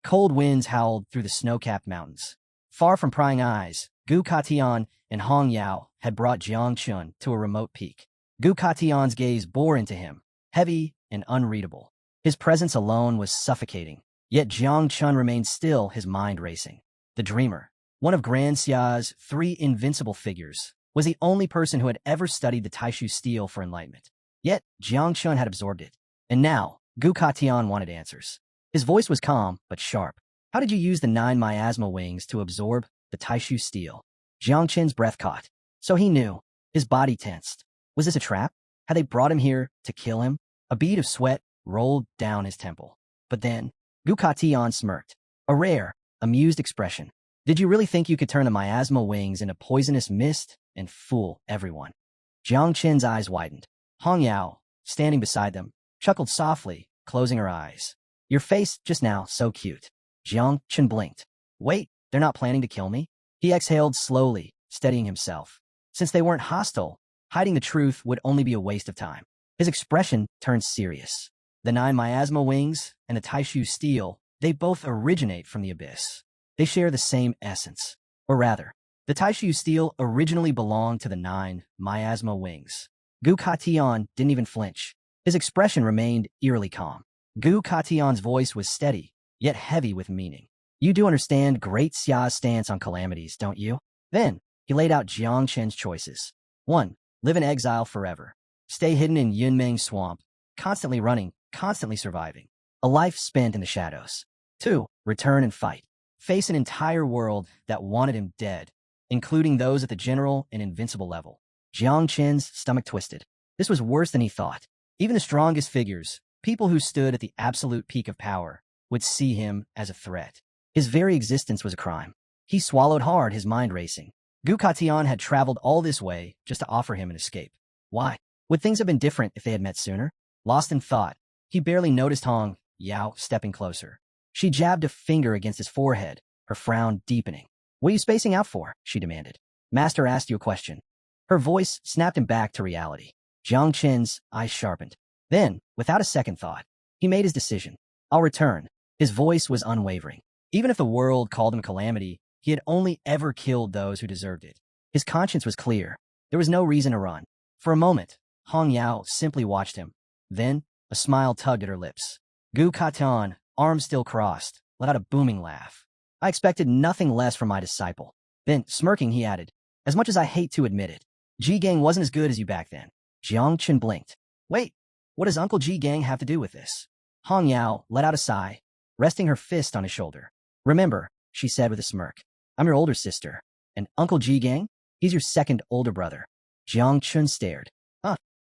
Cold winds howled through the snow-capped mountains. Far from prying eyes, Gu Katian and Hong Yao had brought Jiang Chun to a remote peak. Gu Katian's gaze bore into him, heavy and unreadable. His presence alone was suffocating, yet Jiang Chun remained still, his mind racing. The Dreamer, one of Grand Xia's 3 invincible figures, was the only person who had ever studied the Taishu Steel for enlightenment. Yet, Jiang Chun had absorbed it. And now, Gu Katian wanted answers. His voice was calm, but sharp. How did you use the 9 miasma wings to absorb the Taishu Steel? Jiang Chen's breath caught. So he knew. His body tensed. Was this a trap? Had they brought him here to kill him? A bead of sweat rolled down his temple. But then, Gu Katian smirked. A rare, amused expression. Did you really think you could turn the miasma wings into poisonous mist and fool everyone? Jiang Chen's eyes widened. Hong Yao, standing beside them, chuckled softly, closing her eyes. Your face just now, so cute. Jiang Chen blinked. Wait, they're not planning to kill me? He exhaled slowly, steadying himself. Since they weren't hostile, hiding the truth would only be a waste of time. His expression turned serious. The 9 miasma wings and the Taishu Steel, they both originate from the abyss. They share the same essence. Or rather, the Taishu Steel originally belonged to the 9 miasma wings. Gu Katian didn't even flinch. His expression remained eerily calm. Gu Katian's voice was steady, yet heavy with meaning. You do understand Great Xia's stance on calamities, don't you? Then, he laid out Jiang Chen's choices. 1. Live in exile forever. Stay hidden in Yunmeng Swamp, constantly running, constantly surviving. A life spent in the shadows. 2. Return and fight. Face an entire world that wanted him dead, including those at the general and invincible level. Jiang Chen's stomach twisted. This was worse than he thought. Even the strongest figures, People who stood at the absolute peak of power would see him as a threat. His very existence was a crime. He swallowed hard, his mind racing. Gukatian had traveled all this way just to offer him an escape. Why? Would things have been different if they had met sooner? Lost in thought, he barely noticed Hong Yao stepping closer. She jabbed a finger against his forehead, her frown deepening. "What are you spacing out for?" she demanded. "Master asked you a question." Her voice snapped him back to reality. Jiang Qin's eyes sharpened. Then, without a second thought, he made his decision. "I'll return." His voice was unwavering. Even if the world called him calamity, he had only ever killed those who deserved it. His conscience was clear. There was no reason to run. For a moment, Hong Yao simply watched him. Then, a smile tugged at her lips. Gu Katan, arms still crossed, let out a booming laugh. "I expected nothing less from my disciple." Then, smirking, he added, "As much as I hate to admit it, Ji Gang wasn't as good as you back then." Jiang Qin blinked. "Wait, what does Uncle Ji Gang have to do with this?" Hong Yao let out a sigh, resting her fist on his shoulder. "Remember," she said with a smirk, "I'm your older sister. And Uncle Ji Gang? He's your second older brother." Jiang Qin stared.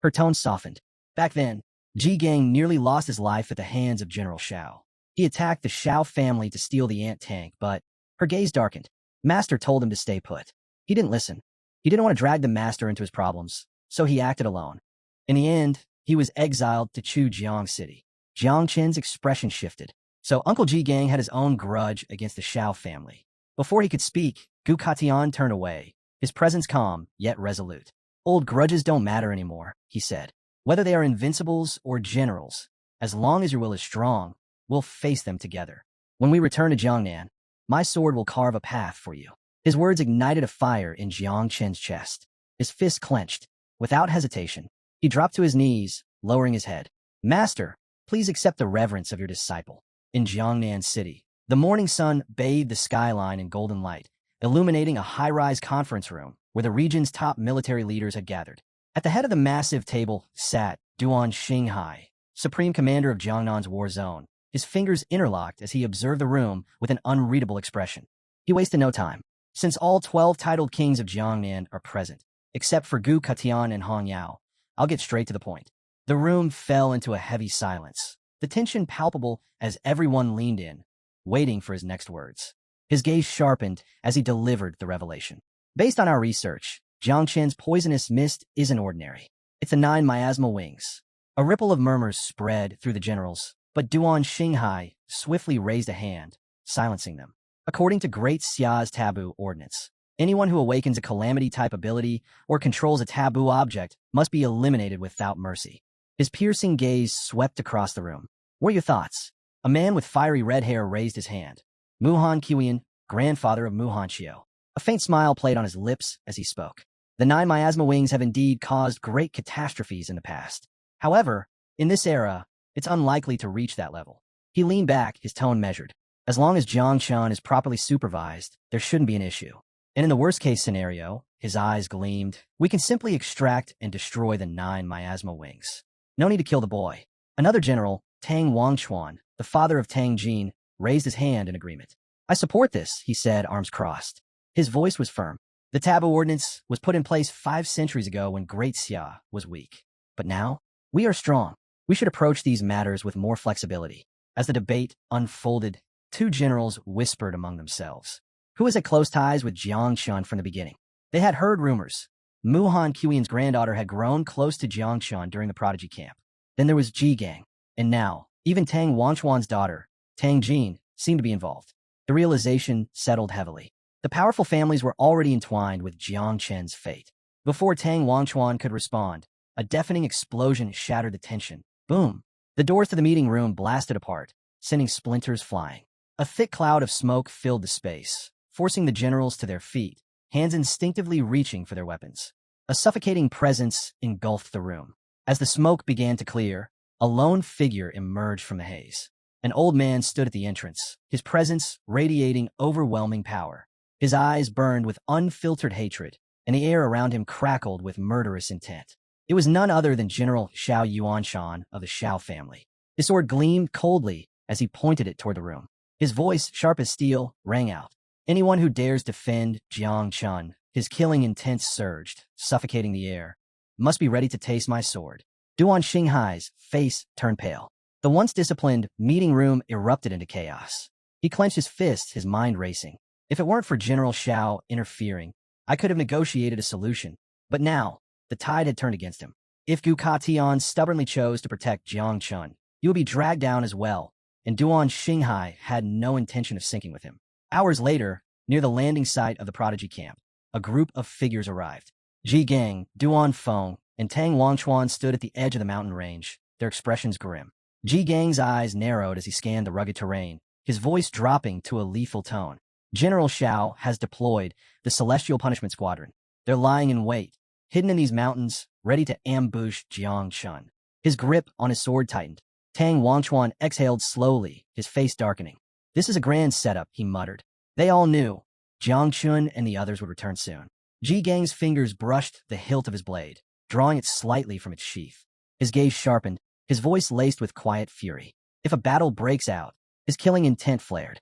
Her tone softened. "Back then, Ji Gang nearly lost his life at the hands of General Shao. He attacked the Shao family to steal the ant tank, but..." Her gaze darkened. "Master told him to stay put. He didn't listen. He didn't want to drag the master into his problems, so he acted alone. In the end, he was exiled to Chujiang City." Jiang Qin's expression shifted. So Uncle Ji Gang had his own grudge against the Shao family. Before he could speak, Gu Katian turned away, his presence calm, yet resolute. "Old grudges don't matter anymore," he said. "Whether they are invincibles or generals, as long as your will is strong, we'll face them together. When we return to Jiangnan, my sword will carve a path for you." His words ignited a fire in Jiang Qin's chest. His fist clenched. Without hesitation, he dropped to his knees, lowering his head. "Master, please accept the reverence of your disciple." In Jiangnan City, the morning sun bathed the skyline in golden light, illuminating a high-rise conference room where the region's top military leaders had gathered. At the head of the massive table sat Duan Xinghai, supreme commander of Jiangnan's war zone, his fingers interlocked as he observed the room with an unreadable expression. He wasted no time. Since all 12 titled kings of Jiangnan are present, except for Gu Katian and Hong Yao, I'll get straight to the point. The room fell into a heavy silence, the tension palpable as everyone leaned in, waiting for his next words. His gaze sharpened as he delivered the revelation. "Based on our research, Jiang Qin's poisonous mist isn't ordinary. It's the 9 miasmal wings." A ripple of murmurs spread through the generals, but Duan Xinghai swiftly raised a hand, silencing them. "According to Great Xia's taboo ordinance, anyone who awakens a calamity-type ability or controls a taboo object must be eliminated without mercy." His piercing gaze swept across the room. "What are your thoughts?" A man with fiery red hair raised his hand. Muhan Qian, grandfather of Muhan Xiao. A faint smile played on his lips as he spoke. "The 9 miasma wings have indeed caused great catastrophes in the past. However, in this era, it's unlikely to reach that level." He leaned back, his tone measured. "As long as Jiangshan is properly supervised, there shouldn't be an issue. And in the worst-case scenario," his eyes gleamed, "we can simply extract and destroy the 9 miasma wings. No need to kill the boy." Another general, Tang Wangchuan, the father of Tang Jin, raised his hand in agreement. "I support this," he said, arms crossed. His voice was firm. "The taboo ordinance was put in place 5 centuries ago when Great Xia was weak. But now, we are strong. We should approach these matters with more flexibility." As the debate unfolded, 2 generals whispered among themselves. Who was at close ties with Jiangshan from the beginning? They had heard rumors. Muhan Qian's granddaughter had grown close to Jiangshan during the prodigy camp. Then there was Ji Gang. And now, even Tang Wanchuan's daughter, Tang Jin, seemed to be involved. The realization settled heavily. The powerful families were already entwined with Jiang Chen's fate. Before Tang Wanchuan could respond, a deafening explosion shattered the tension. Boom! The doors to the meeting room blasted apart, sending splinters flying. A thick cloud of smoke filled the space, forcing the generals to their feet, hands instinctively reaching for their weapons. A suffocating presence engulfed the room. As the smoke began to clear, a lone figure emerged from the haze. An old man stood at the entrance, his presence radiating overwhelming power. His eyes burned with unfiltered hatred, and the air around him crackled with murderous intent. It was none other than General Shao Yuanshan of the Shao family. His sword gleamed coldly as he pointed it toward the room. His voice, sharp as steel, rang out. "Anyone who dares defend Jiang Chun," his killing intent surged, suffocating the air, "must be ready to taste my sword." Duan Xinghai's face turned pale. The once disciplined meeting room erupted into chaos. He clenched his fists, his mind racing. If it weren't for General Xiao interfering, I could have negotiated a solution. But now, the tide had turned against him. If Gu Katian stubbornly chose to protect Jiang Chun, he would be dragged down as well, and Duan Xinghai had no intention of sinking with him. Hours later, near the landing site of the prodigy camp, a group of figures arrived. Ji Gang, Duan Feng, and Tang Wangchuan stood at the edge of the mountain range, their expressions grim. Ji Gang's eyes narrowed as he scanned the rugged terrain, his voice dropping to a lethal tone. General Xiao has deployed the Celestial Punishment Squadron. They're lying in wait, hidden in these mountains, ready to ambush Jiang Chun. His grip on his sword tightened. Tang Wangchuan exhaled slowly, his face darkening. This is a grand setup, he muttered. They all knew. Jiang Chun and the others would return soon. Ji Gang's fingers brushed the hilt of his blade, drawing it slightly from its sheath. His gaze sharpened, his voice laced with quiet fury. If a battle breaks out, his killing intent flared.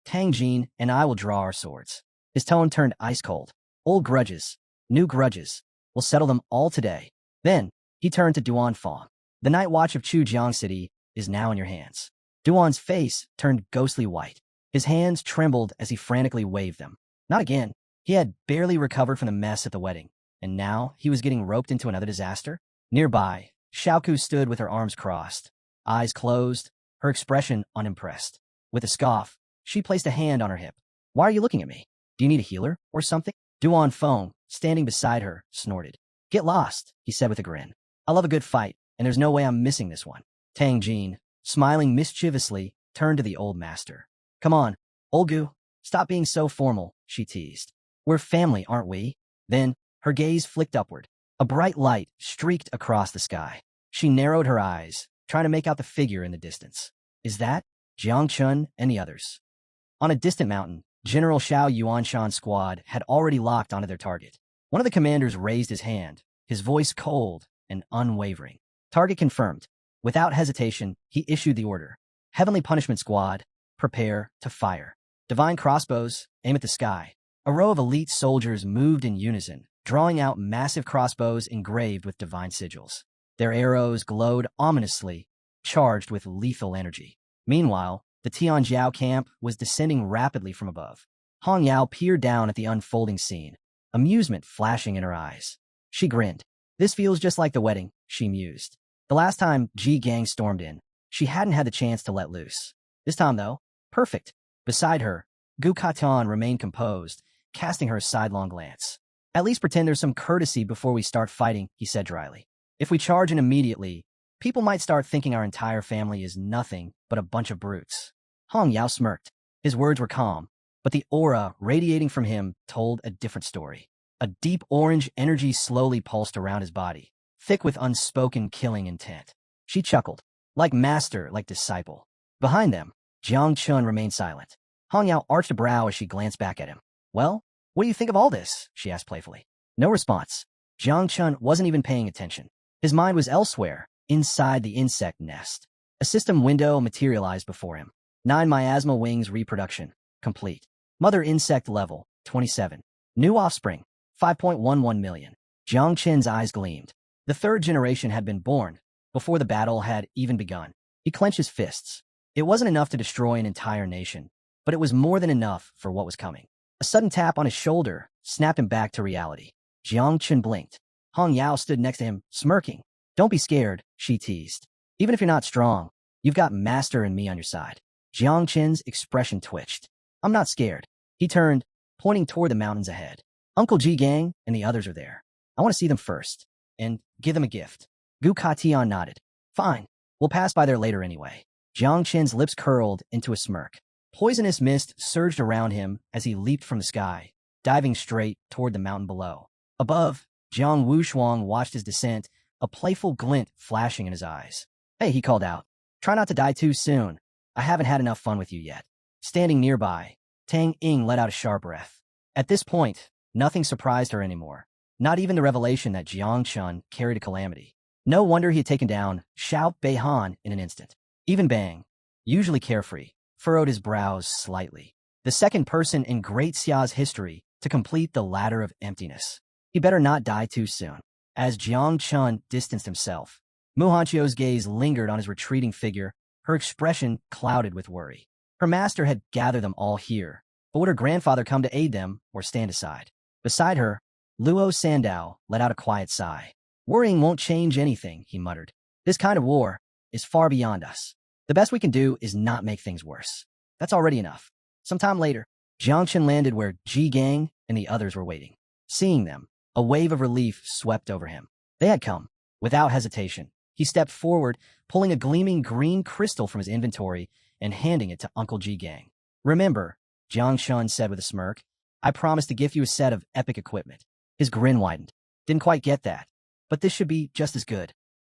Tang Jin and I will draw our swords. His tone turned ice cold. Old grudges, new grudges. We'll settle them all today. Then, he turned to Duan Feng. The night watch of Chujiang City is now in your hands. Duan's face turned ghostly white. His hands trembled as he frantically waved them. Not again. He had barely recovered from the mess at the wedding, and now he was getting roped into another disaster. Nearby, Xiaoku stood with her arms crossed, eyes closed, her expression unimpressed. With a scoff, she placed a hand on her hip. Why are you looking at me? Do you need a healer or something? Duan Feng, standing beside her, snorted. Get lost, he said with a grin. I love a good fight, and there's no way I'm missing this one. Tang Jin, smiling mischievously, turned to the old master. Come on, Olgu, stop being so formal, she teased. We're family, aren't we? Then, her gaze flicked upward. A bright light streaked across the sky. She narrowed her eyes, trying to make out the figure in the distance. Is that Jiang Chun and the others? On a distant mountain, General Xiao Yuanshan's squad had already locked onto their target. One of the commanders raised his hand, his voice cold and unwavering. Target confirmed. Without hesitation, he issued the order. Heavenly Punishment Squad, prepare to fire. Divine crossbows, aim at the sky. A row of elite soldiers moved in unison, drawing out massive crossbows engraved with divine sigils. Their arrows glowed ominously, charged with lethal energy. Meanwhile, the Tianjiao camp was descending rapidly from above. Hong Yao peered down at the unfolding scene, amusement flashing in her eyes. She grinned. This feels just like the wedding, she mused. The last time Ji Gang stormed in, she hadn't had the chance to let loose. This time, though, perfect. Beside her, Gu Katan remained composed, casting her a sidelong glance. At least pretend there's some courtesy before we start fighting, he said dryly. If we charge in immediately, people might start thinking our entire family is nothing but a bunch of brutes. Hong Yao smirked. His words were calm, but the aura radiating from him told a different story. A deep orange energy slowly pulsed around his body, thick with unspoken killing intent. She chuckled. Like master, like disciple. Behind them, Jiang Chun remained silent. Hong Yao arched a brow as she glanced back at him. Well, what do you think of all this? She asked playfully. No response. Jiang Chun wasn't even paying attention. His mind was elsewhere, inside the insect nest. A system window materialized before him. 9 miasma wings reproduction, complete. Mother insect level, 27. New offspring, 5.11 million. Jiang Chen's eyes gleamed. The third generation had been born, before the battle had even begun. He clenched his fists. It wasn't enough to destroy an entire nation, but it was more than enough for what was coming. A sudden tap on his shoulder snapped him back to reality. Jiang Chen blinked. Hong Yao stood next to him, smirking. Don't be scared, she teased. Even if you're not strong, you've got Master and me on your side. Jiang Chen's expression twitched. I'm not scared. He turned, pointing toward the mountains ahead. Uncle Ji Gang and the others are there. I want to see them first, and give them a gift. Gu Katian nodded. Fine, we'll pass by there later anyway. Jiang Chen's lips curled into a smirk. Poisonous mist surged around him as he leaped from the sky, diving straight toward the mountain below. Above, Jiang Wushuang watched his descent, a playful glint flashing in his eyes. Hey, he called out. Try not to die too soon. I haven't had enough fun with you yet. Standing nearby, Tang Ying let out a sharp breath. At this point, nothing surprised her anymore. Not even the revelation that Jiang Chun carried a calamity. No wonder he had taken down Xiao Beihan in an instant. Even Bang, usually carefree, furrowed his brows slightly. The second person in Great Xia's history to complete the ladder of emptiness. He better not die too soon. As Jiang Chun distanced himself, Mu Hanchio's gaze lingered on his retreating figure, her expression clouded with worry. Her master had gathered them all here, but would her grandfather come to aid them or stand aside? Beside her, Luo Sandow let out a quiet sigh. Worrying won't change anything, he muttered. This kind of war is far beyond us. The best we can do is not make things worse. That's already enough. Sometime later, Jiangchen landed where Ji Gang and the others were waiting. Seeing them, a wave of relief swept over him. They had come. Without hesitation, he stepped forward, pulling a gleaming green crystal from his inventory and handing it to Uncle Ji Gang. Remember, Jiang Shun said with a smirk, I promised to gift you a set of epic equipment. His grin widened. Didn't quite get that, but this should be just as good.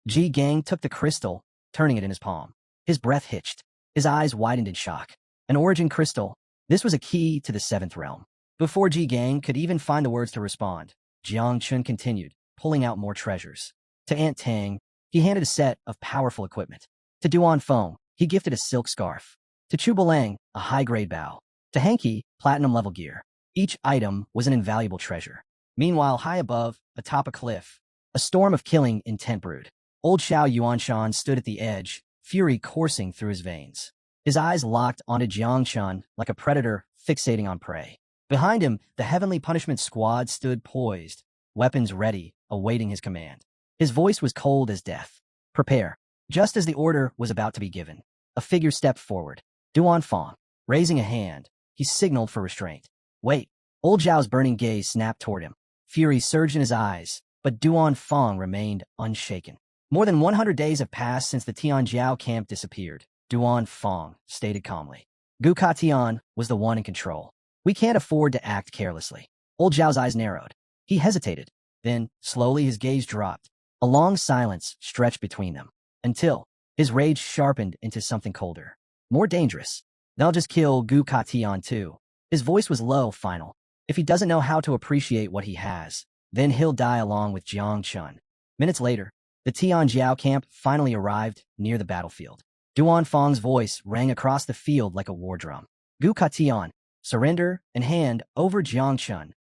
Ji Gang took the crystal, turning it in his palm. His breath hitched. His eyes widened in shock. An origin crystal. This was a key to the seventh realm. Before Ji Gang could even find the words to respond, Jiang Chun continued, pulling out more treasures. To Aunt Tang, he handed a set of powerful equipment. To Duan Feng, he gifted a silk scarf. To Chu Balang, a high-grade bow. To Hanky, platinum-level gear. Each item was an invaluable treasure. Meanwhile, high above, atop a cliff, a storm of killing intent brewed. Old Xiao Yuanshan stood at the edge, fury coursing through his veins. His eyes locked onto Jiangshan like a predator fixating on prey. Behind him, the Heavenly Punishment Squad stood poised, weapons ready, awaiting his command. His voice was cold as death. Prepare. Just as the order was about to be given, a figure stepped forward. Duan Feng. Raising a hand, he signaled for restraint. Wait. Old Zhao's burning gaze snapped toward him. Fury surged in his eyes, but Duan Feng remained unshaken. More than 100 days have passed since the Tianjiao camp disappeared. Duan Feng stated calmly. Gu Katian was the one in control. We can't afford to act carelessly. Old Zhao's eyes narrowed. He hesitated. Then, slowly, his gaze dropped. A long silence stretched between them, until his rage sharpened into something colder. More dangerous. They'll just kill Gu Katian too. His voice was low, final. If he doesn't know how to appreciate what he has, then he'll die along with Jiang Chun. Minutes later, the Tianjiao camp finally arrived near the battlefield. Duan Feng's voice rang across the field like a war drum. Gu Katian, surrender and hand over Jiang Chun.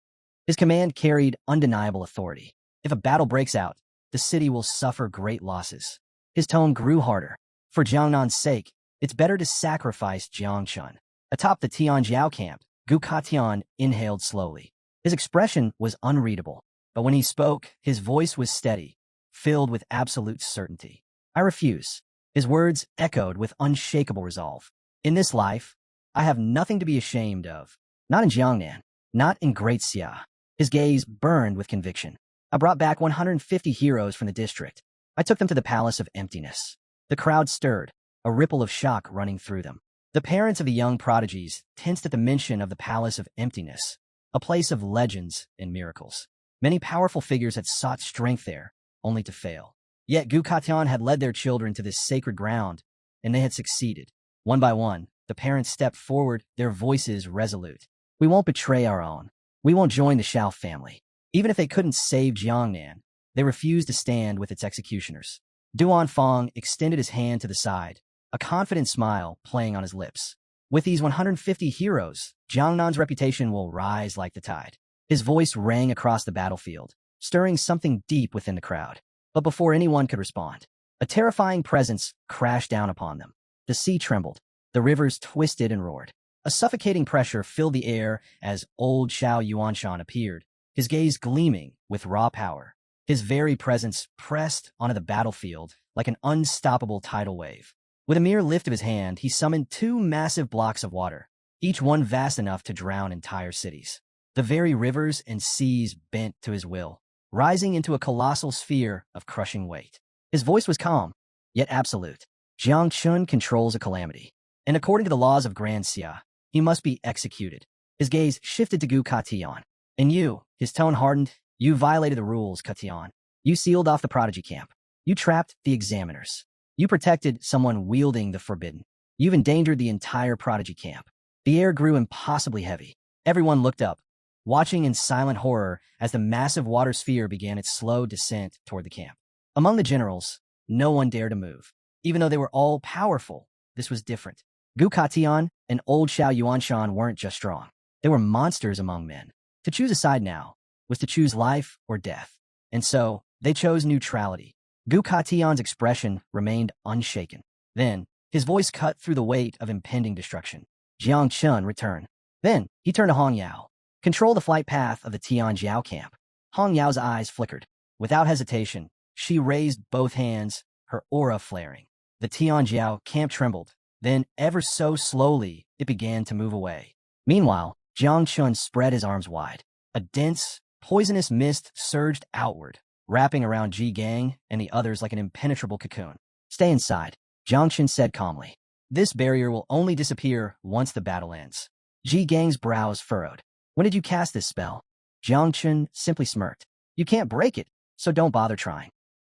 His command carried undeniable authority. If a battle breaks out, the city will suffer great losses. His tone grew harder. For Jiangnan's sake, it's better to sacrifice Jiang Chun. Atop the Tianjiao camp, Gu Katian inhaled slowly. His expression was unreadable, but when he spoke, his voice was steady, filled with absolute certainty. I refuse. His words echoed with unshakable resolve. In this life, I have nothing to be ashamed of. Not in Jiangnan, not in Great Xia. His gaze burned with conviction. I brought back 150 heroes from the district. I took them to the Palace of Emptiness. The crowd stirred, a ripple of shock running through them. The parents of the young prodigies tensed at the mention of the Palace of Emptiness, a place of legends and miracles. Many powerful figures had sought strength there, only to fail. Yet Gu Katian had led their children to this sacred ground, and they had succeeded. One by one, the parents stepped forward, their voices resolute. We won't betray our own. We won't join the Shao family. Even if they couldn't save Jiangnan, they refused to stand with its executioners. Duan Feng extended his hand to the side, a confident smile playing on his lips. With these 150 heroes, Jiangnan's reputation will rise like the tide. His voice rang across the battlefield, stirring something deep within the crowd. But before anyone could respond, a terrifying presence crashed down upon them. The sea trembled. The rivers twisted and roared. A suffocating pressure filled the air as old Xiao Yuanshan appeared, his gaze gleaming with raw power. His very presence pressed onto the battlefield like an unstoppable tidal wave. With a mere lift of his hand, he summoned 2 massive blocks of water, each one vast enough to drown entire cities. The very rivers and seas bent to his will, rising into a colossal sphere of crushing weight. His voice was calm, yet absolute. Jiang Chun controls a calamity, and according to the laws of Grand Xia, he must be executed. His gaze shifted to Gu Katian. And you, his tone hardened, you violated the rules, Katian. You sealed off the prodigy camp. You trapped the examiners. You protected someone wielding the forbidden. You've endangered the entire prodigy camp. The air grew impossibly heavy. Everyone looked up, watching in silent horror as the massive water sphere began its slow descent toward the camp. Among the generals, no one dared to move. Even though they were all powerful, this was different. Gu Katian and old Xiao Yuanshan weren't just strong. They were monsters among men. To choose a side now was to choose life or death. And so, they chose neutrality. Gu Katian's expression remained unshaken. Then, His voice cut through the weight of impending destruction. Jiang Chun, return. Then, he turned to Hong Yao. Control the flight path of the Tianjiao camp. Hong Yao's eyes flickered. Without hesitation, she raised both hands, her aura flaring. The Tianjiao camp trembled. Then, ever so slowly, it began to move away. Meanwhile, Jiang Chun spread his arms wide. A dense, poisonous mist surged outward, wrapping around Ji Gang and the others like an impenetrable cocoon. Stay inside, Jiang Chun said calmly. This barrier will only disappear once the battle ends. Ji Gang's brows furrowed. When did you cast this spell? Jiang Chun simply smirked. You can't break it, so don't bother trying.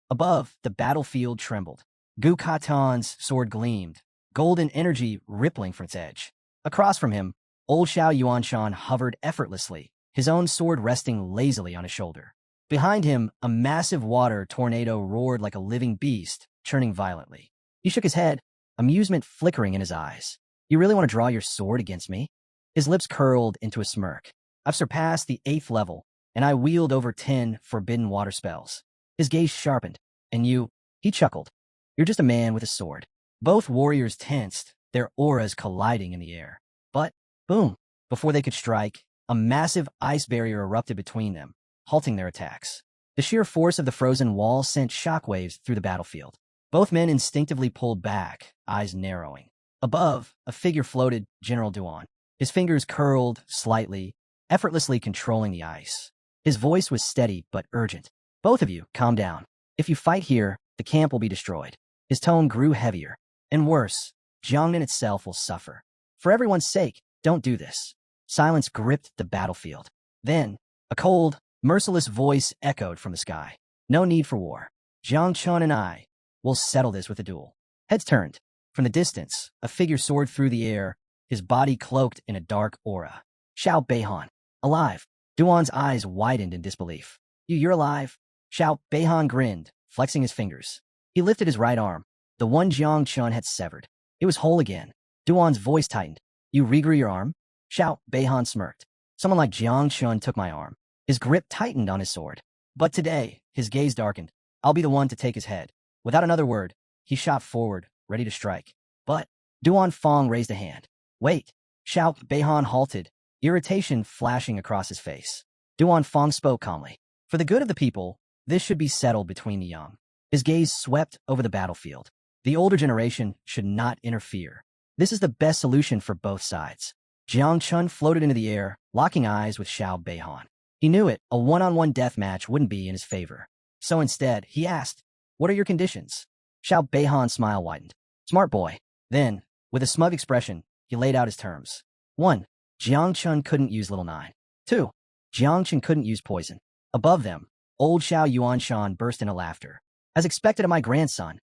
Above, the battlefield trembled. Gu Katan's sword gleamed, golden energy rippling from its edge. Across from him, old Xiao Yuanshan hovered effortlessly, his own sword resting lazily on his shoulder. Behind him, a massive water tornado roared like a living beast, churning violently. He shook his head, amusement flickering in his eyes. You really want to draw your sword against me? His lips curled into a smirk. I've surpassed the 8th level, and I wield over 10 forbidden water spells. His gaze sharpened. And you, he chuckled. You're just a man with a sword. Both warriors tensed, their auras colliding in the air. But, boom, before they could strike, a massive ice barrier erupted between them, halting their attacks. The sheer force of the frozen wall sent shockwaves through the battlefield. Both men instinctively pulled back, eyes narrowing. Above, a figure floated, General Duan. His fingers curled slightly, effortlessly controlling the ice. His voice was steady but urgent. Both of you, calm down. If you fight here, the camp will be destroyed. His tone grew heavier. And worse, Jiangnan itself will suffer. For everyone's sake, don't do this. Silence gripped the battlefield. Then, a cold, merciless voice echoed from the sky. No need for war. Jiang Chun and I will settle this with a duel. Heads turned. From the distance, a figure soared through the air, his body cloaked in a dark aura. Xiao Beihan. Alive. Duan's eyes widened in disbelief. You're alive? Xiao Beihan grinned, flexing his fingers. He lifted his right arm, the one Jiang Chun had severed. It was whole again. Duan's voice tightened. You regrew your arm? Xiao Beihan smirked. Someone like Jiang Chun took my arm. His grip tightened on his sword. But today, his gaze darkened. I'll be the one to take his head. Without another word, he shot forward, ready to strike. But Duan Fong raised a hand. Wait. Xiao Beihan halted, irritation flashing across his face. Duan Fong spoke calmly. For the good of the people, this should be settled between the young. His gaze swept over the battlefield. The older generation should not interfere. This is the best solution for both sides. Jiang Chun floated into the air, locking eyes with Xiao Beihan. He knew it, a one-on-one death match wouldn't be in his favor. So instead, he asked, what are your conditions? Xiao Beihan's smile widened. Smart boy. Then, with a smug expression, he laid out his terms. 1. Jiang Chun couldn't use Little Nine. 2. Jiang Chun couldn't use poison. Above them, old Xiao Yuanshan burst into laughter. As expected of my grandson.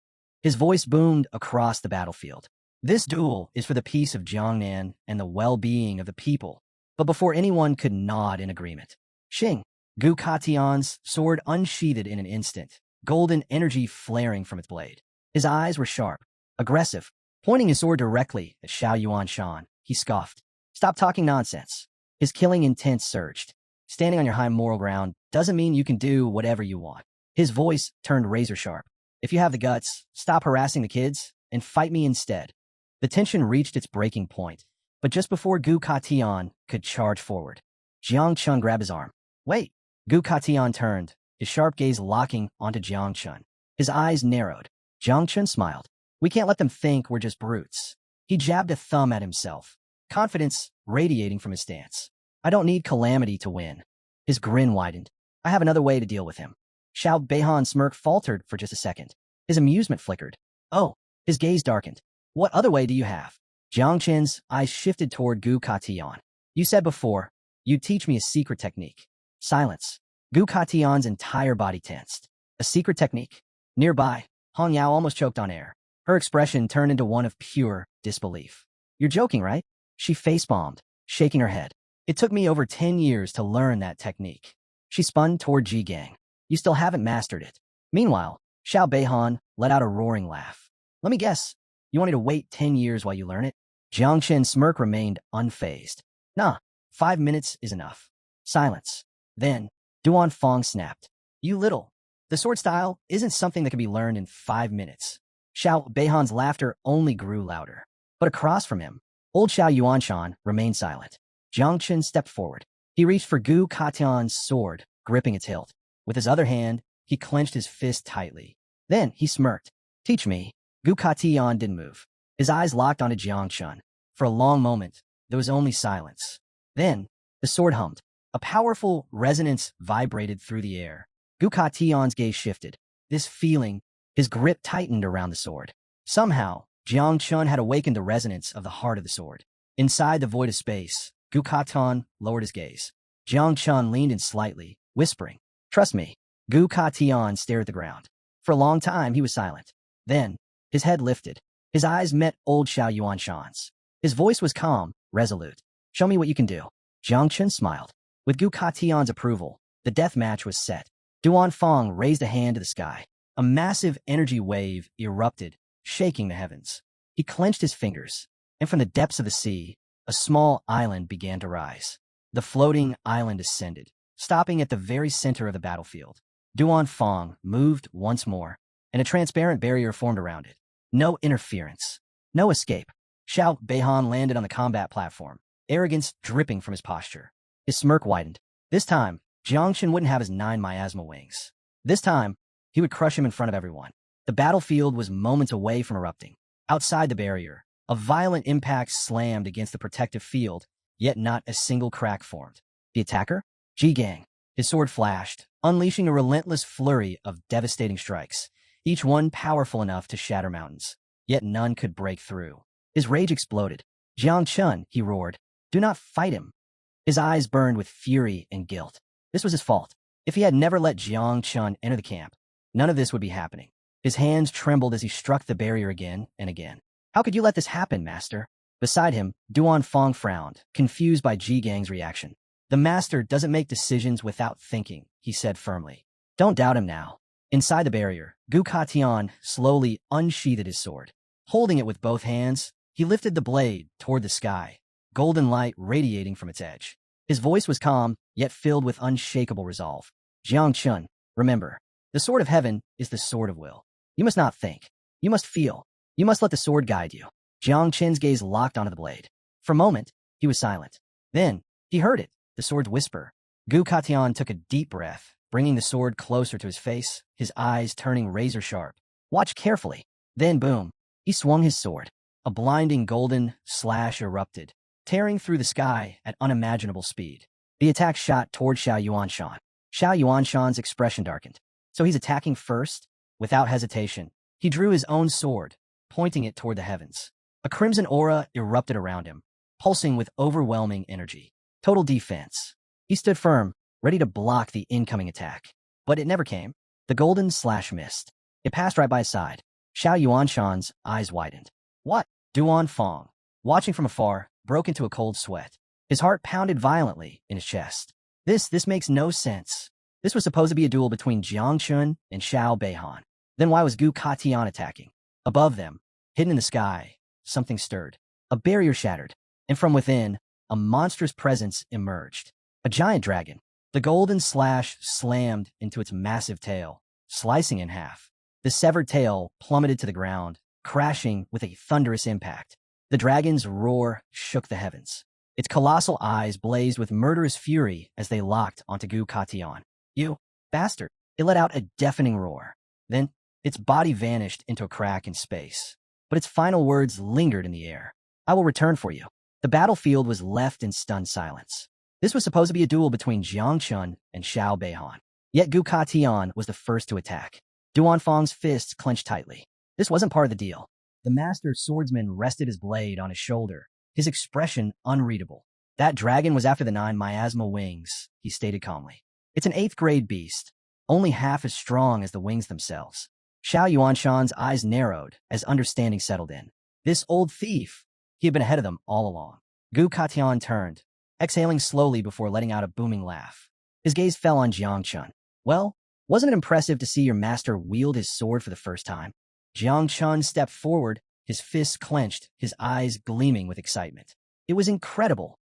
His voice boomed across the battlefield. This duel is for the peace of Jiangnan and the well-being of the people. But before anyone could nod in agreement, Xing, Gu Katian's sword unsheathed in an instant, golden energy flaring from its blade. His eyes were sharp, aggressive. Pointing his sword directly at Xiao Yuanshan, he scoffed. Stop talking nonsense. His killing intent surged. Standing on your high moral ground doesn't mean you can do whatever you want. His voice turned razor sharp. If you have the guts, stop harassing the kids and fight me instead. The tension reached its breaking point, but just before Gu Katian could charge forward, Jiang Chun grabbed his arm. Wait. Gu Katian turned, his sharp gaze locking onto Jiang Chun. His eyes narrowed. Jiang Chun smiled. We can't let them think we're just brutes. He jabbed a thumb at himself, confidence radiating from his stance. I don't need calamity to win. His grin widened. I have another way to deal with him. Xiao Beihan's smirk faltered for just a second. His amusement flickered. Oh, his gaze darkened. What other way do you have? Jiang Chen's eyes shifted toward Gu Katian. You said before, you'd teach me a secret technique. Silence. Gu Katian's entire body tensed. A secret technique? Nearby, Hong Yao almost choked on air. Her expression turned into one of pure disbelief. You're joking, right? She face-palmed, shaking her head. It took me over 10 years to learn that technique. She spun toward Ji Gang. You still haven't mastered it. Meanwhile, Xiao Beihan let out a roaring laugh. Let me guess. You want me to wait 10 years while you learn it? Jiang Chen's smirk remained unfazed. Nah, 5 minutes is enough. Silence. Then, Duan Fong snapped. You little. The sword style isn't something that can be learned in 5 minutes. Xiao Beihan's laughter only grew louder. But across from him, old Xiao Yuanshan remained silent. Jiang Chen stepped forward. He reached for Gu Katian's sword, gripping its hilt. With his other hand, he clenched his fist tightly. Then he smirked. Teach me. Gu Katian didn't move. His eyes locked onto Jiang Chen. For a long moment, there was only silence. Then, the sword hummed. A powerful resonance vibrated through the air. Gu Katian's gaze shifted. This feeling, his grip tightened around the sword. Somehow, Jiang Chen had awakened the resonance of the heart of the sword. Inside the void of space, Gu Katian lowered his gaze. Jiang Chen leaned in slightly, whispering, "Trust me." Gu Katian stared at the ground. For a long time, he was silent. Then, his head lifted. His eyes met old Xiao Yuanshan's. His voice was calm, resolute. "Show me what you can do." Jiang Chen smiled. With Gu Katian's approval, the death match was set. Duan Fong raised a hand to the sky. A massive energy wave erupted, shaking the heavens. He clenched his fingers, and from the depths of the sea, a small island began to rise. The floating island ascended, stopping at the very center of the battlefield. Duan Fong moved once more, and a transparent barrier formed around it. No interference. No escape. Xiao Beihan landed on the combat platform, arrogance dripping from his posture. His smirk widened. This time, Jiang Chen wouldn't have his 9 miasma wings. This time, he would crush him in front of everyone. The battlefield was moments away from erupting. Outside the barrier, a violent impact slammed against the protective field, yet not a single crack formed. The attacker? Ji Gang. His sword flashed, unleashing a relentless flurry of devastating strikes, each one powerful enough to shatter mountains. Yet none could break through. His rage exploded. "Jiang Chen," he roared, "do not fight him." His eyes burned with fury and guilt. This was his fault. If he had never let Jiang Chen enter the camp, none of this would be happening. His hands trembled as he struck the barrier again and again. "How could you let this happen, master?" Beside him, Duan Fong frowned, confused by Ji Gang's reaction. "The master doesn't make decisions without thinking," he said firmly. "Don't doubt him now." Inside the barrier, Gu Katian slowly unsheathed his sword. Holding it with both hands, he lifted the blade toward the sky, golden light radiating from its edge. His voice was calm, yet filled with unshakable resolve. "Jiang Chen, remember, the sword of heaven is the sword of will. You must not think. You must feel. You must let the sword guide you." Jiang Chen's gaze locked onto the blade. For a moment, he was silent. Then, he heard it, the sword's whisper. Gu Katian took a deep breath, bringing the sword closer to his face, his eyes turning razor-sharp. "Watch carefully." Then, boom, he swung his sword. A blinding golden slash erupted, tearing through the sky at unimaginable speed. The attack shot toward Xiao Yuanshan. Xiao Yuanshan's expression darkened. So he's attacking first? Without hesitation, he drew his own sword, pointing it toward the heavens. A crimson aura erupted around him, pulsing with overwhelming energy. Total defense. He stood firm, ready to block the incoming attack. But it never came. The golden slash missed. It passed right by his side. Xiao Yuanshan's eyes widened. "What?" Duan Fong, watching from afar, broke into a cold sweat. His heart pounded violently in his chest. This makes no sense. This was supposed to be a duel between Jiang Chen and Xiao Beihan. Then why was Gu Katian attacking? Above them, hidden in the sky, something stirred. A barrier shattered, and from within, a monstrous presence emerged. A giant dragon. The golden slash slammed into its massive tail, slicing in half. The severed tail plummeted to the ground, crashing with a thunderous impact. The dragon's roar shook the heavens. Its colossal eyes blazed with murderous fury as they locked onto Gu Katian. "You bastard!" It let out a deafening roar. Then, its body vanished into a crack in space. But its final words lingered in the air. "I will return for you." The battlefield was left in stunned silence. This was supposed to be a duel between Jiang Chen and Xiao Beihan. Yet Gu Katian was the first to attack. Duan Fong's fists clenched tightly. This wasn't part of the deal. The master swordsman rested his blade on his shoulder, his expression unreadable. "That dragon was after the 9 miasma wings," he stated calmly. "It's an 8th-grade beast, only half as strong as the wings themselves." Xiao Yuanshan's eyes narrowed as understanding settled in. This old thief, he had been ahead of them all along. Gu Katian turned, exhaling slowly before letting out a booming laugh. His gaze fell on Jiang Chen. "Well, wasn't it impressive to see your master wield his sword for the first time?" Jiang Chen stepped forward, his fists clenched, his eyes gleaming with excitement. "It was incredible."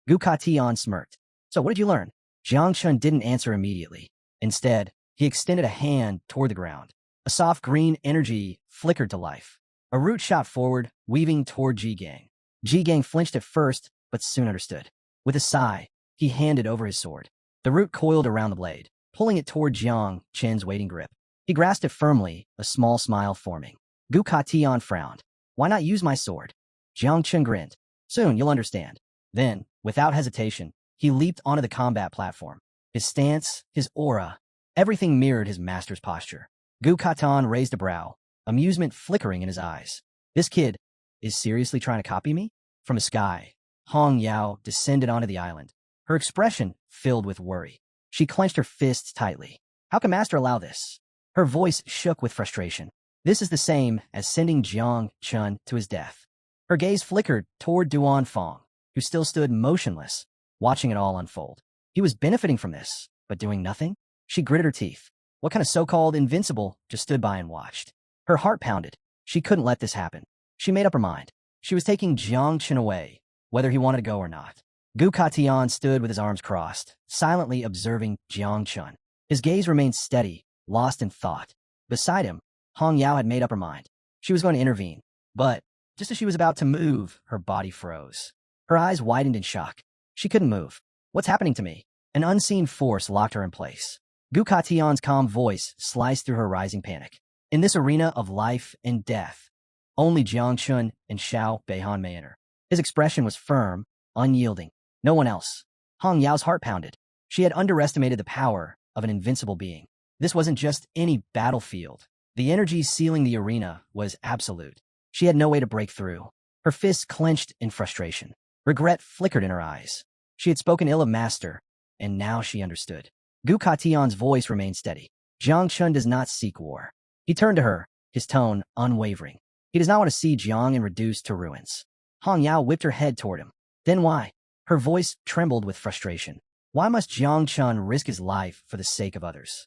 Gu Katian smirked. "So what did you learn?" Jiang Chen didn't answer immediately. Instead, he extended a hand toward the ground. A soft green energy flickered to life. A root shot forward, weaving toward Ji-gang. Ji-gang flinched at first, but soon understood. With a sigh, he handed over his sword. The root coiled around the blade, pulling it toward Jiang Chen's waiting grip. He grasped it firmly, a small smile forming. Gu Katian frowned. Why not use my sword? Jiang Chen grinned. Soon you'll understand. Then, without hesitation, he leaped onto the combat platform. His stance, his aura, everything mirrored his master's posture. Gu Katan raised a brow, amusement flickering in his eyes. This kid is seriously trying to copy me? From the sky, Hong Yao descended onto the island, her expression filled with worry. She clenched her fists tightly. How can Master allow this? Her voice shook with frustration. This is the same as sending Jiang Chun to his death. Her gaze flickered toward Duan Fong, who still stood motionless, watching it all unfold. He was benefiting from this, but doing nothing? She gritted her teeth. What kind of so-called invincible just stood by and watched? Her heart pounded. She couldn't let this happen. She made up her mind. She was taking Jiang Chen away, whether he wanted to go or not. Gu Katian stood with his arms crossed, silently observing Jiang Chun. His gaze remained steady, lost in thought. Beside him, Hong Yao had made up her mind. She was going to intervene. But, just as she was about to move, her body froze. Her eyes widened in shock. She couldn't move. What's happening to me? An unseen force locked her in place. Gu Katian's calm voice sliced through her rising panic. In this arena of life and death, only Jiang Chun and Xiao Beihan may enter. His expression was firm, unyielding. No one else. Hong Yao's heart pounded. She had underestimated the power of an invincible being. This wasn't just any battlefield. The energy sealing the arena was absolute. She had no way to break through. Her fists clenched in frustration. Regret flickered in her eyes. She had spoken ill of Master, and now she understood. Gu Katian's voice remained steady. Jiang Chun does not seek war. He turned to her, his tone unwavering. He does not want to see Jiang reduced to ruins. Hong Yao whipped her head toward him. Then why? Her voice trembled with frustration. Why must Jiang Chun risk his life for the sake of others?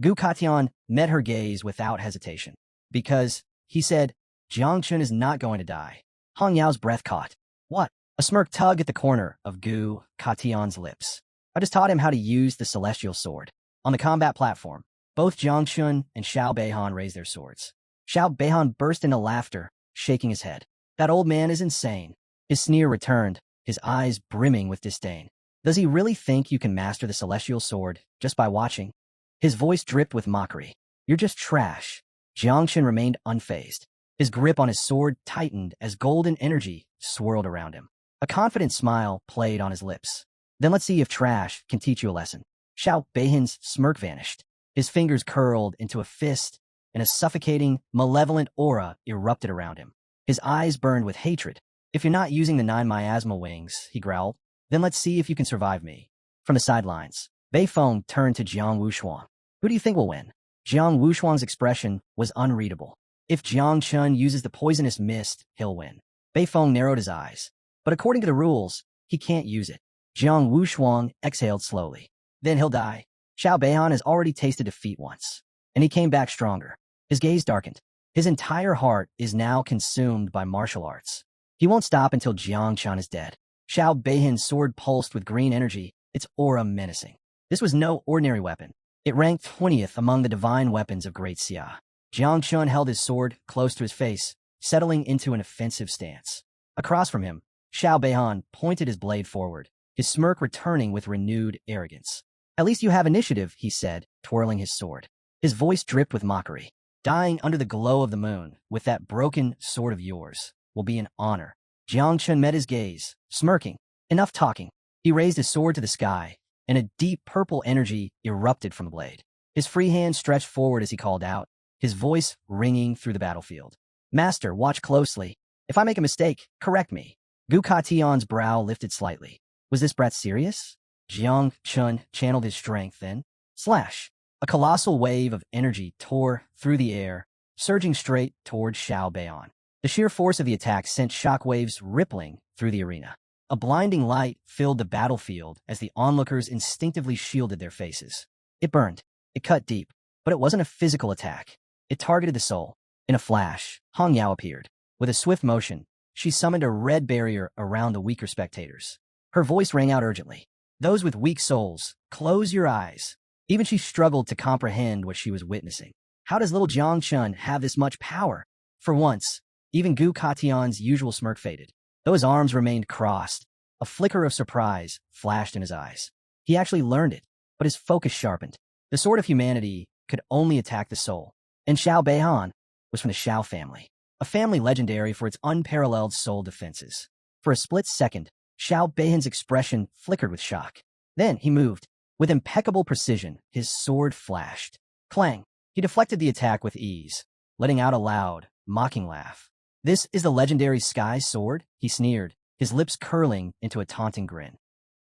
Gu Katian met her gaze without hesitation. Because, he said, Jiang Chun is not going to die. Hong Yao's breath caught. What? A smirk tugged at the corner of Gu Katian's lips. I just taught him how to use the celestial sword. On the combat platform, both Jiang Chun and Xiao Beihan raised their swords. Xiao Beihan burst into laughter, shaking his head. That old man is insane. His sneer returned, his eyes brimming with disdain. Does he really think you can master the celestial sword just by watching? His voice dripped with mockery. You're just trash. Jiang Chun remained unfazed. His grip on his sword tightened as golden energy swirled around him. A confident smile played on his lips. Then let's see if trash can teach you a lesson. Xiao Beihan's smirk vanished. His fingers curled into a fist, and a suffocating, malevolent aura erupted around him. His eyes burned with hatred. If you're not using the 9 miasma wings, he growled, then let's see if you can survive me. From the sidelines, Bei Feng turned to Jiang Wushuang. Who do you think will win? Jiang Wushuang's expression was unreadable. If Jiang Chun uses the poisonous mist, he'll win. Bei Feng narrowed his eyes. But according to the rules, he can't use it. Jiang Wushuang exhaled slowly. Then he'll die. Xiao Beihan has already tasted defeat once, and he came back stronger. His gaze darkened. His entire heart is now consumed by martial arts. He won't stop until Jiang Chun is dead. Xiao Beihan's sword pulsed with green energy, its aura menacing. This was no ordinary weapon. It ranked 20th among the divine weapons of Great Xia. Jiang Chun held his sword close to his face, settling into an offensive stance. Across from him, Xiao Beihan pointed his blade forward, his smirk returning with renewed arrogance. At least you have initiative, he said, twirling his sword. His voice dripped with mockery. Dying under the glow of the moon with that broken sword of yours will be an honor. Jiang Chun met his gaze, smirking. Enough talking. He raised his sword to the sky, and a deep purple energy erupted from the blade. His free hand stretched forward as he called out, his voice ringing through the battlefield. Master, watch closely. If I make a mistake, correct me. Gu Katian's brow lifted slightly. Was this brat serious? Jiang Chun channeled his strength then. Slash! A colossal wave of energy tore through the air, surging straight toward Xiao Beihan. The sheer force of the attack sent shockwaves rippling through the arena. A blinding light filled the battlefield as the onlookers instinctively shielded their faces. It burned. It cut deep. But it wasn't a physical attack. It targeted the soul. In a flash, Hong Yao appeared. With a swift motion, she summoned a red barrier around the weaker spectators. Her voice rang out urgently. Those with weak souls, close your eyes. Even she struggled to comprehend what she was witnessing. How does little Jiang Chun have this much power? For once, even Gu Katian's usual smirk faded. Though his arms remained crossed, a flicker of surprise flashed in his eyes. He actually learned it, but his focus sharpened. The sword of humanity could only attack the soul, and Xiao Beihan was from the Xiao family, a family legendary for its unparalleled soul defenses. For a split second, Xiao Beihan's expression flickered with shock. Then he moved. With impeccable precision, his sword flashed. Clang! He deflected the attack with ease, letting out a loud, mocking laugh. This is the legendary Sky Sword? He sneered, his lips curling into a taunting grin.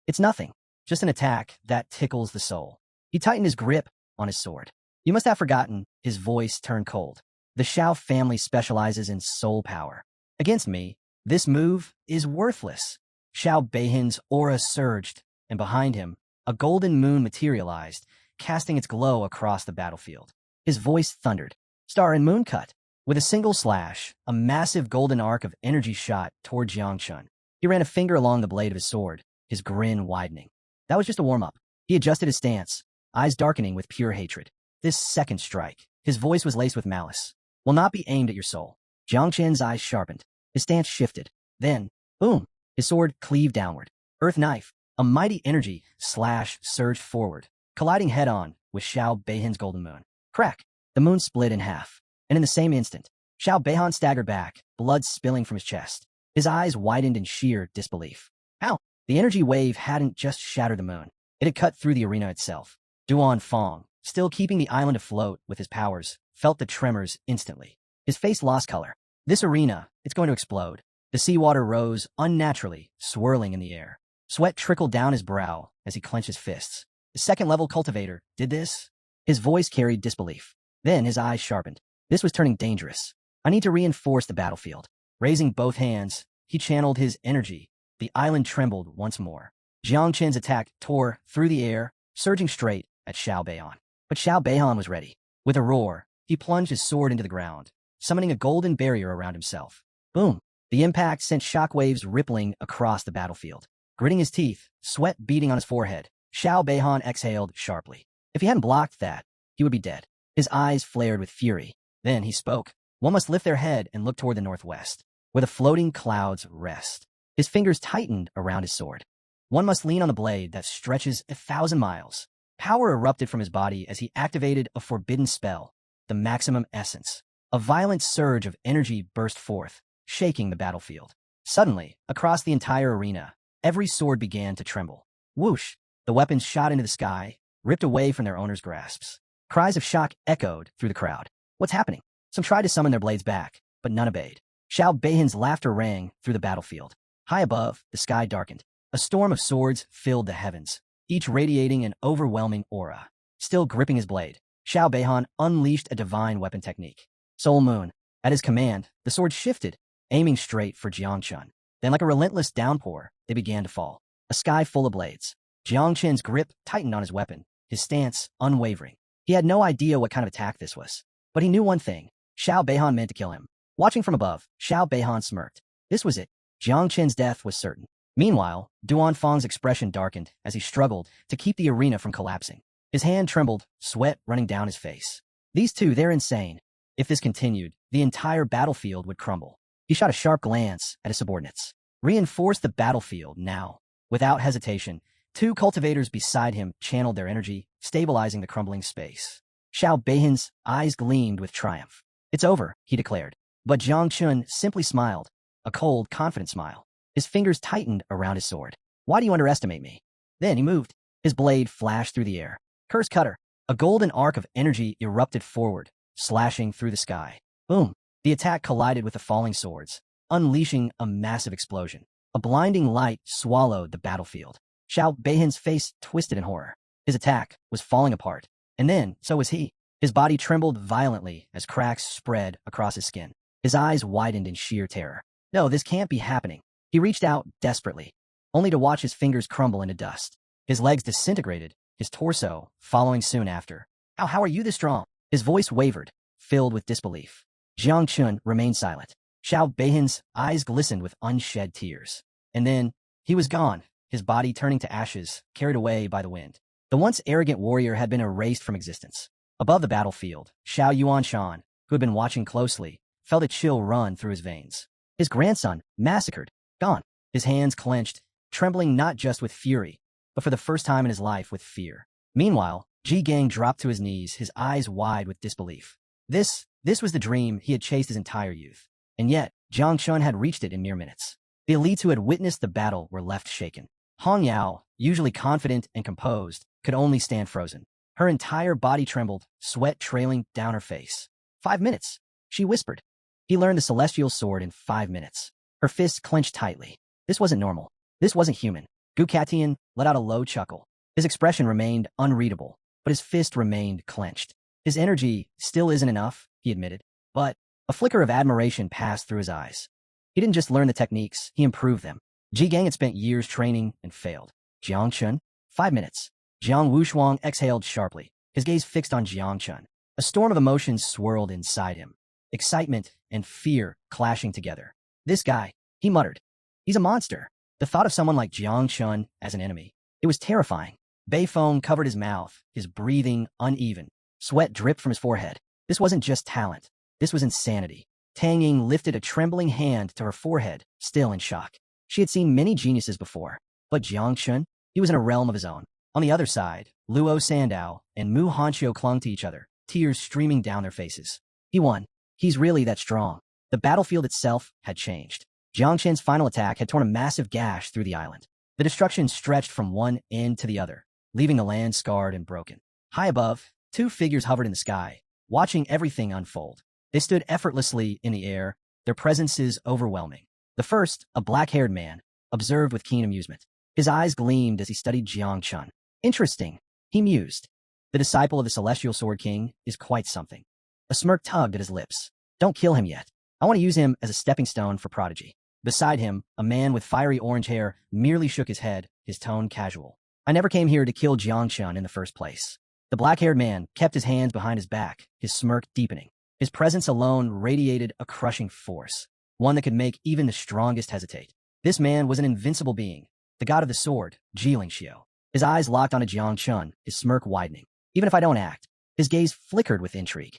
It's nothing, just an attack that tickles the soul. He tightened his grip on his sword. You must have forgotten, his voice turned cold. The Xiao family specializes in soul power. Against me, this move is worthless. Xiao Beihan's aura surged, and behind him, a golden moon materialized, casting its glow across the battlefield. His voice thundered. Star and moon cut. With a single slash, a massive golden arc of energy shot toward Jiang Chun. He ran a finger along the blade of his sword, his grin widening. That was just a warm-up. He adjusted his stance, eyes darkening with pure hatred. This second strike, his voice was laced with malice, will not be aimed at your soul. Jiang Chun's eyes sharpened. His stance shifted. Then, boom, his sword cleaved downward. Earth knife, a mighty energy slash surged forward, colliding head-on with Xiao Beihan's golden moon. Crack! The moon split in half. And in the same instant, Xiao Beihan staggered back, blood spilling from his chest. His eyes widened in sheer disbelief. How? The energy wave hadn't just shattered the moon. It had cut through the arena itself. Duan Fong, still keeping the island afloat with his powers, felt the tremors instantly. His face lost color. This arena, it's going to explode. The seawater rose unnaturally, swirling in the air. Sweat trickled down his brow as he clenched his fists. The second-level cultivator did this? His voice carried disbelief. Then his eyes sharpened. This was turning dangerous. I need to reinforce the battlefield. Raising both hands, he channeled his energy. The island trembled once more. Jiang Chun's attack tore through the air, surging straight at Xiao Beihan. But Xiao Beihan was ready. With a roar, he plunged his sword into the ground, summoning a golden barrier around himself. Boom! The impact sent shockwaves rippling across the battlefield. Gritting his teeth, sweat beading on his forehead, Xiao Beihan exhaled sharply. If he hadn't blocked that, he would be dead. His eyes flared with fury. Then he spoke. One must lift their head and look toward the northwest, where the floating clouds rest. His fingers tightened around his sword. One must lean on the blade that stretches 1,000 miles. Power erupted from his body as he activated a forbidden spell, the maximum essence. A violent surge of energy burst forth, shaking the battlefield. Suddenly, across the entire arena, every sword began to tremble. Whoosh! The weapons shot into the sky, ripped away from their owners' grasps. Cries of shock echoed through the crowd. What's happening? Some tried to summon their blades back, but none obeyed. Xiao Beihan's laughter rang through the battlefield. High above, the sky darkened. A storm of swords filled the heavens, each radiating an overwhelming aura. Still gripping his blade, Xiao Beihan unleashed a divine weapon technique. Soul Moon. At his command, the sword shifted, aiming straight for Jiang Chun. Then like a relentless downpour, they began to fall. A sky full of blades. Jiang Chun's grip tightened on his weapon, his stance unwavering. He had no idea what kind of attack this was. But he knew one thing. Xiao Beihan meant to kill him. Watching from above, Xiao Beihan smirked. This was it. Jiang Chun's death was certain. Meanwhile, Duan Fong's expression darkened as he struggled to keep the arena from collapsing. His hand trembled, sweat running down his face. These two, they're insane. If this continued, the entire battlefield would crumble. He shot a sharp glance at his subordinates. Reinforce the battlefield now. Without hesitation, two cultivators beside him channeled their energy, stabilizing the crumbling space. Xiao Beihan's eyes gleamed with triumph. It's over, he declared. But Jiang Chun simply smiled, a cold, confident smile. His fingers tightened around his sword. Why do you underestimate me? Then he moved. His blade flashed through the air. Curse cutter. A golden arc of energy erupted forward, slashing through the sky. Boom. The attack collided with the falling swords, unleashing a massive explosion. A blinding light swallowed the battlefield. Xiao Beihan's face twisted in horror. His attack was falling apart. And then, so was he. His body trembled violently as cracks spread across his skin. His eyes widened in sheer terror. No, this can't be happening. He reached out desperately, only to watch his fingers crumble into dust. His legs disintegrated, his torso following soon after. How are you this strong? His voice wavered, filled with disbelief. Jiang Chun remained silent. Xiao Beihan's eyes glistened with unshed tears. And then, he was gone, his body turning to ashes, carried away by the wind. The once arrogant warrior had been erased from existence. Above the battlefield, Xiao Yuanshan, who had been watching closely, felt a chill run through his veins. His grandson, massacred, gone. His hands clenched, trembling not just with fury, but for the first time in his life with fear. Meanwhile, Ji Gang dropped to his knees, his eyes wide with disbelief. This was the dream he had chased his entire youth. And yet, Jiang Chun had reached it in mere minutes. The elites who had witnessed the battle were left shaken. Hong Yao, usually confident and composed, could only stand frozen. Her entire body trembled, sweat trailing down her face. 5 minutes, she whispered. He learned the celestial sword in 5 minutes. Her fists clenched tightly. This wasn't normal. This wasn't human. Gu Katian let out a low chuckle. His expression remained unreadable, but his fist remained clenched. His energy still isn't enough, he admitted, but a flicker of admiration passed through his eyes. He didn't just learn the techniques, he improved them. Ji Gang had spent years training and failed. Jiang Chun? 5 minutes. Jiang Wushuang exhaled sharply, his gaze fixed on Jiang Chun. A storm of emotions swirled inside him. Excitement and fear clashing together. This guy, he muttered. He's a monster. The thought of someone like Jiang Chun as an enemy. It was terrifying. Bay foam covered his mouth, his breathing uneven. Sweat dripped from his forehead. This wasn't just talent. This was insanity. Tang Ying lifted a trembling hand to her forehead, still in shock. She had seen many geniuses before, but Jiang Chun, he was in a realm of his own. On the other side, Luo Sandao and Mu Hanqiu clung to each other, tears streaming down their faces. He won. He's really that strong. The battlefield itself had changed. Jiang Chen's final attack had torn a massive gash through the island. The destruction stretched from one end to the other, leaving the land scarred and broken. High above, 2 figures hovered in the sky, watching everything unfold. They stood effortlessly in the air, their presences overwhelming. The first, a black-haired man, observed with keen amusement. His eyes gleamed as he studied Jiang Chun. Interesting, he mused. The disciple of the Celestial Sword King is quite something. A smirk tugged at his lips. Don't kill him yet. I want to use him as a stepping stone for prodigy. Beside him, a man with fiery orange hair merely shook his head, his tone casual. I never came here to kill Jiang Chun in the first place. The black-haired man kept his hands behind his back, his smirk deepening. His presence alone radiated a crushing force, one that could make even the strongest hesitate. This man was an invincible being, the god of the sword, Ji Lingxiu. His eyes locked onto Jiang Chun, his smirk widening. Even if I don't act, his gaze flickered with intrigue.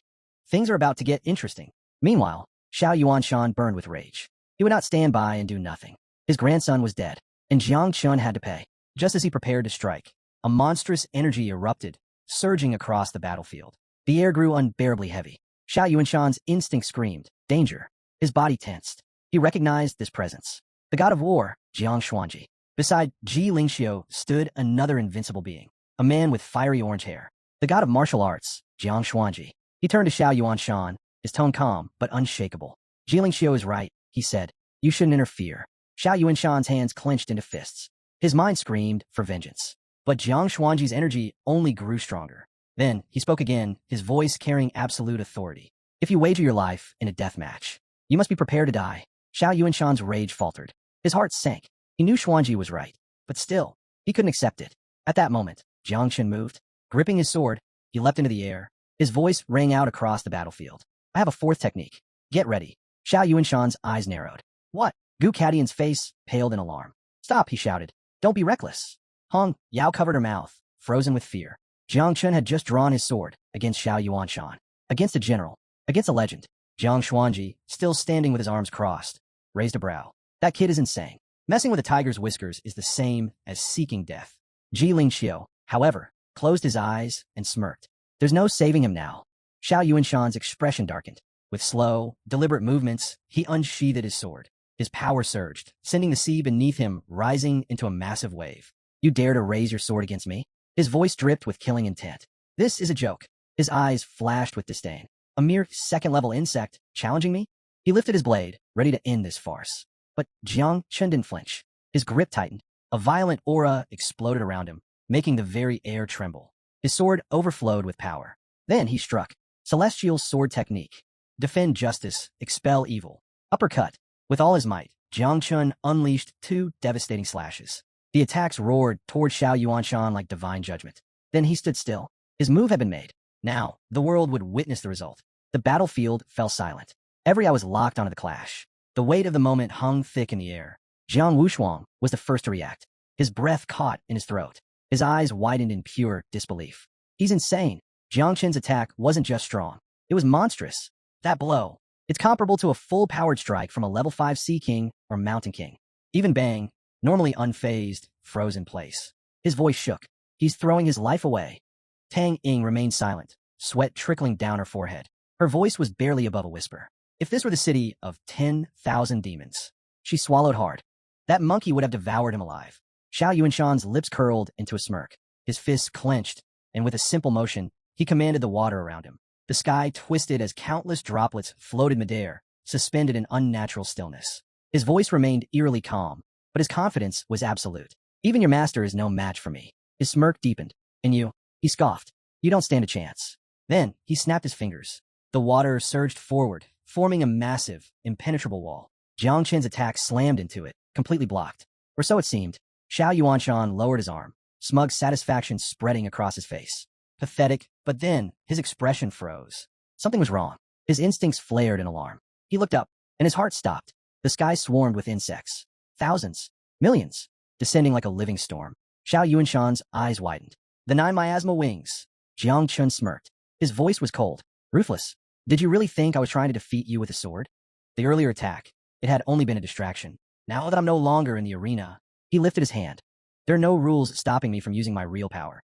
Things are about to get interesting. Meanwhile, Xiao Yuanshan burned with rage. He would not stand by and do nothing. His grandson was dead, and Jiang Chun had to pay. Just as he prepared to strike, a monstrous energy erupted, surging across the battlefield. The air grew unbearably heavy. Xiao Yuanshan's instinct screamed, danger. His body tensed. He recognized this presence. The god of war, Jiang Xuanji. Beside Ji Lingxiu stood another invincible being, a man with fiery orange hair. The god of martial arts, Jiang Xuanji. He turned to Xiao Yuanshan, his tone calm but unshakable. Ji Lingxiu is right, he said. You shouldn't interfere. Xiao Yuanshan's hands clenched into fists. His mind screamed for vengeance. But Jiang Xuanji's energy only grew stronger. Then, he spoke again, his voice carrying absolute authority. If you wager your life in a death match, you must be prepared to die. Xiao Yuanshan's rage faltered. His heart sank. He knew Xuanji was right, but still, he couldn't accept it. At that moment, Jiang Chen moved. Gripping his sword, he leapt into the air. His voice rang out across the battlefield. I have a 4th technique. Get ready. Xiao Yuanshan's eyes narrowed. What? Gu Katian's face paled in alarm. Stop, he shouted. Don't be reckless. Hong Yao covered her mouth, frozen with fear. Jiang Chen had just drawn his sword against Xiao Yuanshan. Against a general. Against a legend. Jiang Xuanji, still standing with his arms crossed, raised a brow. That kid is insane. Messing with a tiger's whiskers is the same as seeking death. Ji Lingxiu, however, closed his eyes and smirked. There's no saving him now. Xiao Yuanshan's expression darkened. With slow, deliberate movements, he unsheathed his sword. His power surged, sending the sea beneath him rising into a massive wave. You dare to raise your sword against me? His voice dripped with killing intent. This is a joke. His eyes flashed with disdain. A mere 2nd-level insect challenging me? He lifted his blade, ready to end this farce. But Jiang Chen didn't flinch. His grip tightened. A violent aura exploded around him, making the very air tremble. His sword overflowed with power. Then he struck. Celestial sword technique. Defend justice, expel evil. Uppercut. With all his might, Jiang Chun unleashed 2 devastating slashes. The attacks roared toward Xiao Yuanshan like divine judgment. Then he stood still. His move had been made. Now, the world would witness the result. The battlefield fell silent. Every eye was locked onto the clash. The weight of the moment hung thick in the air. Jiang Wushuang was the first to react. His breath caught in his throat. His eyes widened in pure disbelief. He's insane. Jiang Qin's attack wasn't just strong. It was monstrous. That blow. It's comparable to a full-powered strike from a level 5 Sea King or Mountain King. Even Bang, normally unfazed, froze in place. His voice shook. He's throwing his life away. Tang Ying remained silent, sweat trickling down her forehead. Her voice was barely above a whisper. If this were the city of 10,000 demons, she swallowed hard. That monkey would have devoured him alive. Xiao Yuanshan's lips curled into a smirk. His fists clenched, and with a simple motion, he commanded the water around him. The sky twisted as countless droplets floated midair, suspended in unnatural stillness. His voice remained eerily calm, but his confidence was absolute. Even your master is no match for me. His smirk deepened. And you, he scoffed. You don't stand a chance. Then, he snapped his fingers. The water surged forward, forming a massive, impenetrable wall. Jiang Qin's attack slammed into it, completely blocked. Or so it seemed. Xiao Yuanshan lowered his arm, smug satisfaction spreading across his face. Pathetic, but then, his expression froze. Something was wrong. His instincts flared in alarm. He looked up, and his heart stopped. The sky swarmed with insects. Thousands. Millions. Descending like a living storm. Xiao Yuanshan's eyes widened. The 9 miasma wings. Jiang Qin smirked. His voice was cold. Ruthless. Did you really think I was trying to defeat you with a sword? The earlier attack, it had only been a distraction. Now that I'm no longer in the arena, he lifted his hand. There are no rules stopping me from using my real power.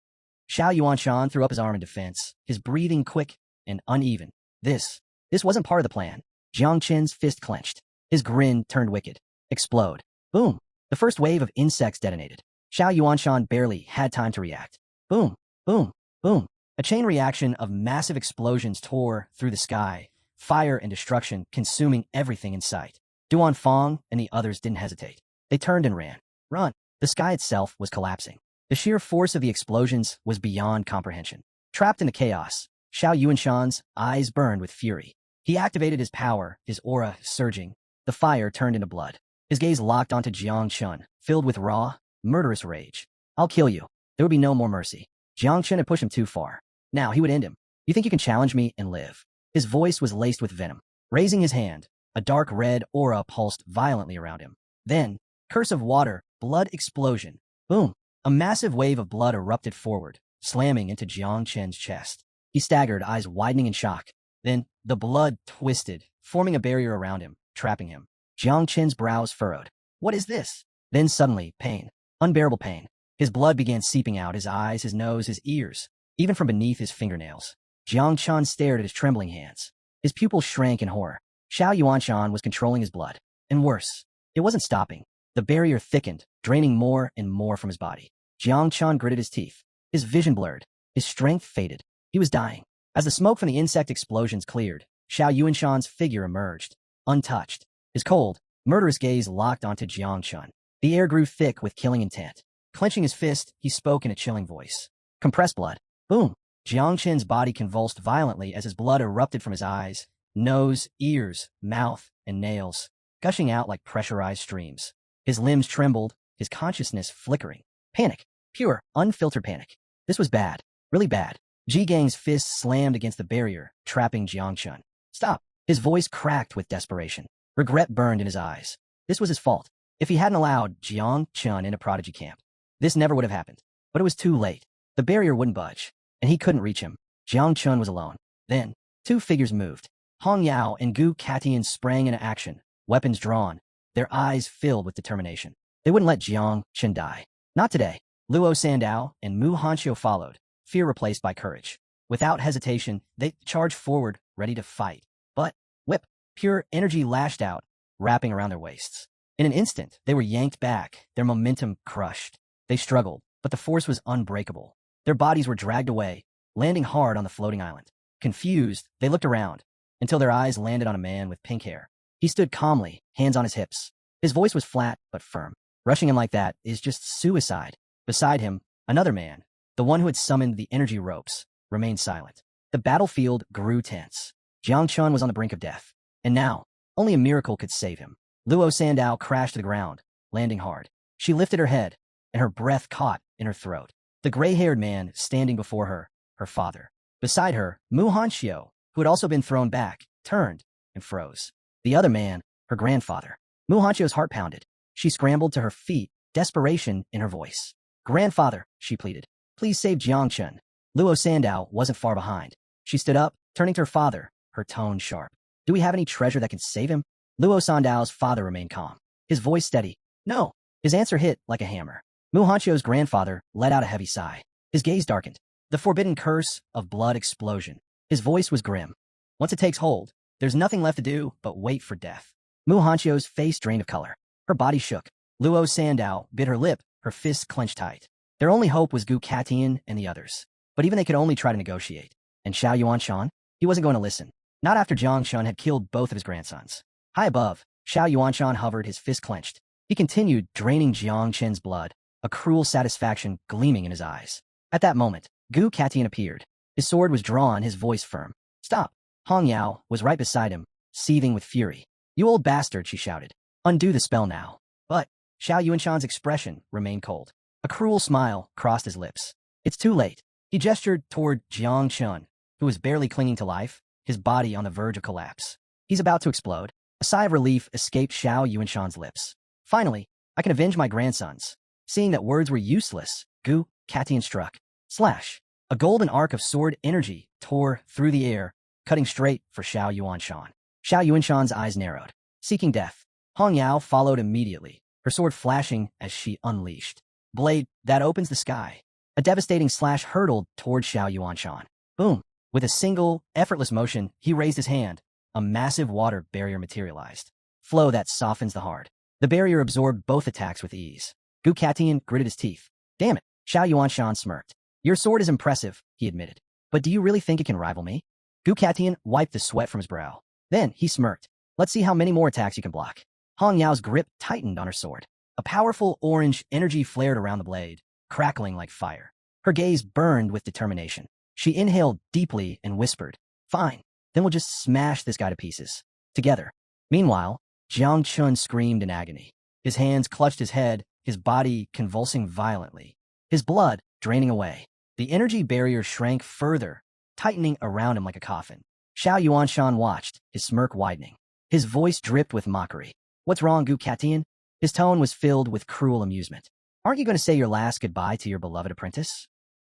Xiao Yuanshan threw up his arm in defense, his breathing quick and uneven. This wasn't part of the plan. Jiang Qin's fist clenched. His grin turned wicked. Explode. Boom. The first wave of insects detonated. Xiao Yuanshan barely had time to react. Boom. Boom. Boom. A chain reaction of massive explosions tore through the sky, fire and destruction consuming everything in sight. Duan Fong and the others didn't hesitate. They turned and ran. Run. The sky itself was collapsing. The sheer force of the explosions was beyond comprehension. Trapped in the chaos, Xiao Yuanshan's eyes burned with fury. He activated his power, his aura surging. The fire turned into blood. His gaze locked onto Jiang Qin, filled with raw, murderous rage. I'll kill you. There would be no more mercy. Jiang Qin had pushed him too far. Now he would end him. You think you can challenge me and live? His voice was laced with venom. Raising his hand, a dark red aura pulsed violently around him. Then, curse of water, blood explosion. Boom. A massive wave of blood erupted forward, slamming into Jiang Qin's chest. He staggered, eyes widening in shock. Then, the blood twisted, forming a barrier around him, trapping him. Jiang Qin's brows furrowed. What is this? Then suddenly, pain. Unbearable pain. His blood began seeping out, his eyes, his nose, his ears, even from beneath his fingernails. Jiang Qin stared at his trembling hands. His pupils shrank in horror. Xiao Yuanshan was controlling his blood. And worse, it wasn't stopping. The barrier thickened, draining more and more from his body. Jiang Qin gritted his teeth. His vision blurred. His strength faded. He was dying. As the smoke from the insect explosions cleared, Xiao Yuanshan's figure emerged, untouched. His cold, murderous gaze locked onto Jiang Qin. The air grew thick with killing intent. Clenching his fist, he spoke in a chilling voice. Compressed blood. Boom. Jiang Qin's body convulsed violently as his blood erupted from his eyes, nose, ears, mouth, and nails, gushing out like pressurized streams. His limbs trembled, his consciousness flickering. Panic. Pure, unfiltered panic. This was bad. Really bad. Ji Gang's fist slammed against the barrier, trapping Jiang Qin. Stop. His voice cracked with desperation. Regret burned in his eyes. This was his fault. If he hadn't allowed Jiang Qin into Prodigy Camp, this never would have happened. But it was too late. The barrier wouldn't budge, and he couldn't reach him. Jiang Qin was alone. Then, 2 figures moved. Hong Yao and Gu Katian sprang into action, weapons drawn, their eyes filled with determination. They wouldn't let Jiang Qin die. Not today. Luo Sandao and Mu Hanxiu followed, fear replaced by courage. Without hesitation, they charged forward, ready to fight. But, whip, pure energy lashed out, wrapping around their waists. In an instant, they were yanked back, their momentum crushed. They struggled, but the force was unbreakable. Their bodies were dragged away, landing hard on the floating island. Confused, they looked around, until their eyes landed on a man with pink hair. He stood calmly, hands on his hips. His voice was flat, but firm. Rushing him like that is just suicide. Beside him, another man, the one who had summoned the energy ropes, remained silent. The battlefield grew tense. Jiang Qin was on the brink of death. And now, only a miracle could save him. Luo Sandao crashed to the ground, landing hard. She lifted her head, and her breath caught in her throat. The gray-haired man standing before her, her father. Beside her, Mu Hanxiu, who had also been thrown back, turned and froze. The other man, her grandfather. Mu Hanxiu's heart pounded. She scrambled to her feet, desperation in her voice. Grandfather, she pleaded, please save Jiang Qin. Luo Sandao wasn't far behind. She stood up, turning to her father, her tone sharp. Do we have any treasure that can save him? Luo Sandao's father remained calm, his voice steady. No. His answer hit like a hammer. Mu Hancho's grandfather let out a heavy sigh. His gaze darkened. The forbidden curse of blood explosion. His voice was grim. Once it takes hold, there's nothing left to do but wait for death. Mu Hancho's face drained of color. Her body shook. Luo Sandao bit her lip, her fists clenched tight. Their only hope was Gu Katian and the others. But even they could only try to negotiate. And Xiao Yuanshan? He wasn't going to listen. Not after Jiang Shun had killed both of his grandsons. High above, Xiao Yuanshan hovered, his fist clenched. He continued draining Jiang Chen's blood, a cruel satisfaction gleaming in his eyes. At that moment, Gu Katian appeared. His sword was drawn, his voice firm. Stop! Hong Yao was right beside him, seething with fury. You old bastard, she shouted. Undo the spell now. But Xiao Yuanshan's expression remained cold. A cruel smile crossed his lips. It's too late. He gestured toward Jiang Chun, who was barely clinging to life, his body on the verge of collapse. He's about to explode. A sigh of relief escaped Xiao Yuanshan's lips. Finally, I can avenge my grandsons. Seeing that words were useless, Gu Katian struck. Slash! A golden arc of sword energy tore through the air, cutting straight for Xiao Yuanshan. Xiao Yuanshan's eyes narrowed, seeking death. Hong Yao followed immediately, her sword flashing as she unleashed. Blade that opens the sky. A devastating slash hurtled toward Xiao Yuanshan. Boom! With a single, effortless motion, he raised his hand. A massive water barrier materialized. Flow that softens the heart. The barrier absorbed both attacks with ease. Gu Katian gritted his teeth. Damn it, Xiao Yuanshan smirked. Your sword is impressive, he admitted. But do you really think it can rival me? Gu Katian wiped the sweat from his brow. Then he smirked. Let's see how many more attacks you can block. Hong Yao's grip tightened on her sword. A powerful orange energy flared around the blade, crackling like fire. Her gaze burned with determination. She inhaled deeply and whispered, Fine, then we'll just smash this guy to pieces. Together. Meanwhile, Jiang Chun screamed in agony. His hands clutched his head, his body convulsing violently. His blood draining away. The energy barrier shrank further, tightening around him like a coffin. Xiao Yuanshan watched, his smirk widening. His voice dripped with mockery. What's wrong, Gu Katian? His tone was filled with cruel amusement. Aren't you going to say your last goodbye to your beloved apprentice?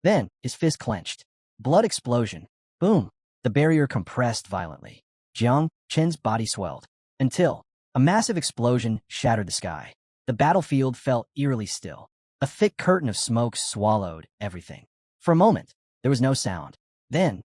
Then, his fist clenched. Blood explosion. Boom. The barrier compressed violently. Jiang Chen's body swelled. Until a massive explosion shattered the sky. The battlefield felt eerily still. A thick curtain of smoke swallowed everything. For a moment, there was no sound. Then,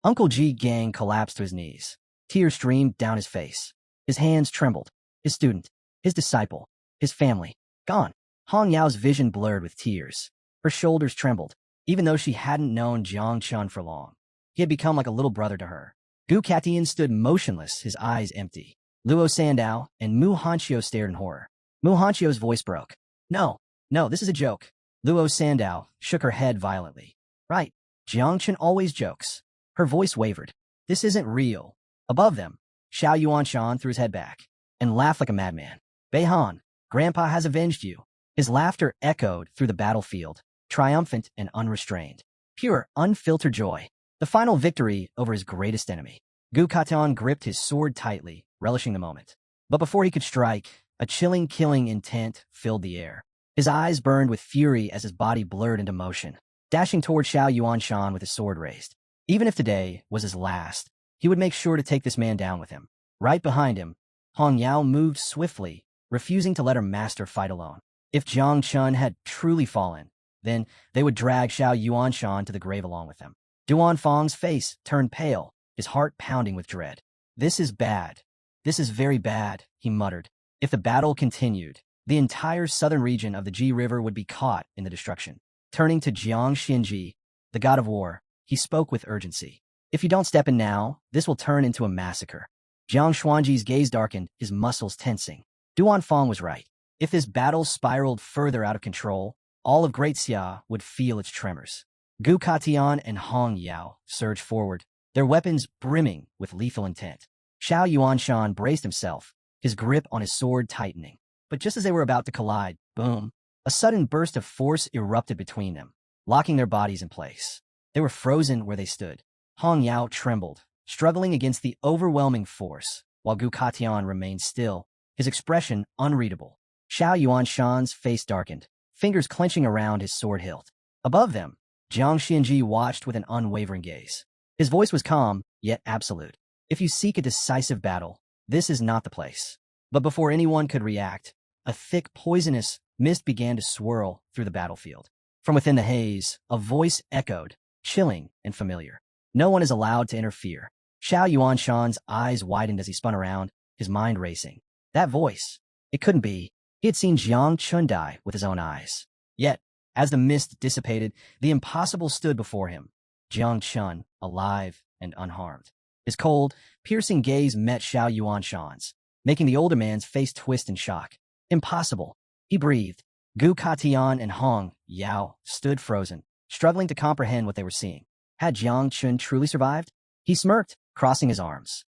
Uncle Ji Gang collapsed to his knees. Tears streamed down his face. His hands trembled. His student, his disciple, his family, gone. Hong Yao's vision blurred with tears. Her shoulders trembled, even though she hadn't known Jiang Chun for long. He had become like a little brother to her. Gu Katian stood motionless, his eyes empty. Luo Sandao and Mu Hanchio stared in horror. Mu Hanchio's voice broke. No, this is a joke. Luo Sandao shook her head violently. Right, Jiang Chun always jokes. Her voice wavered. This isn't real. Above them, Xiao Yuanshan threw his head back and laughed like a madman. Beihan, Grandpa has avenged you. His laughter echoed through the battlefield, triumphant and unrestrained. Pure, unfiltered joy. The final victory over his greatest enemy. Gu Katian gripped his sword tightly, relishing the moment. But before he could strike, a chilling, killing intent filled the air. His eyes burned with fury as his body blurred into motion, dashing toward Xiao Yuanshan with his sword raised. Even if today was his last, he would make sure to take this man down with him. Right behind him, Hong Yao moved swiftly, refusing to let her master fight alone. If Jiang Chun had truly fallen, then they would drag Xiao Yuanshan to the grave along with them. Duan Fang's face turned pale, his heart pounding with dread. This is bad. This is very bad, he muttered. If the battle continued, the entire southern region of the Ji River would be caught in the destruction. Turning to Jiang Xinji, the god of war, he spoke with urgency. If you don't step in now, this will turn into a massacre. Jiang Xuanji's gaze darkened, his muscles tensing. Duan Fang was right. If this battle spiraled further out of control, all of Great Xia would feel its tremors. Gu Katian and Hong Yao surged forward, their weapons brimming with lethal intent. Xiao Yuanshan braced himself, his grip on his sword tightening. But just as they were about to collide, boom, a sudden burst of force erupted between them, locking their bodies in place. They were frozen where they stood. Hong Yao trembled, struggling against the overwhelming force, while Gu Katian remained still, his expression unreadable. Xiao Yuanshan's face darkened, fingers clenching around his sword hilt. Above them, Jiang Xianji watched with an unwavering gaze. His voice was calm, yet absolute. If you seek a decisive battle, this is not the place. But before anyone could react, a thick, poisonous mist began to swirl through the battlefield. From within the haze, a voice echoed, chilling and familiar. No one is allowed to interfere. Xiao Yuanshan's eyes widened as he spun around, his mind racing. That voice. It couldn't be. He had seen Jiang Chun die with his own eyes. Yet, as the mist dissipated, the impossible stood before him. Jiang Chun, alive and unharmed. His cold, piercing gaze met Xiao Yuanshan's, making the older man's face twist in shock. Impossible. He breathed. Gu Katian and Hong Yao stood frozen, struggling to comprehend what they were seeing. Had Jiang Chun truly survived? He smirked, crossing his arms.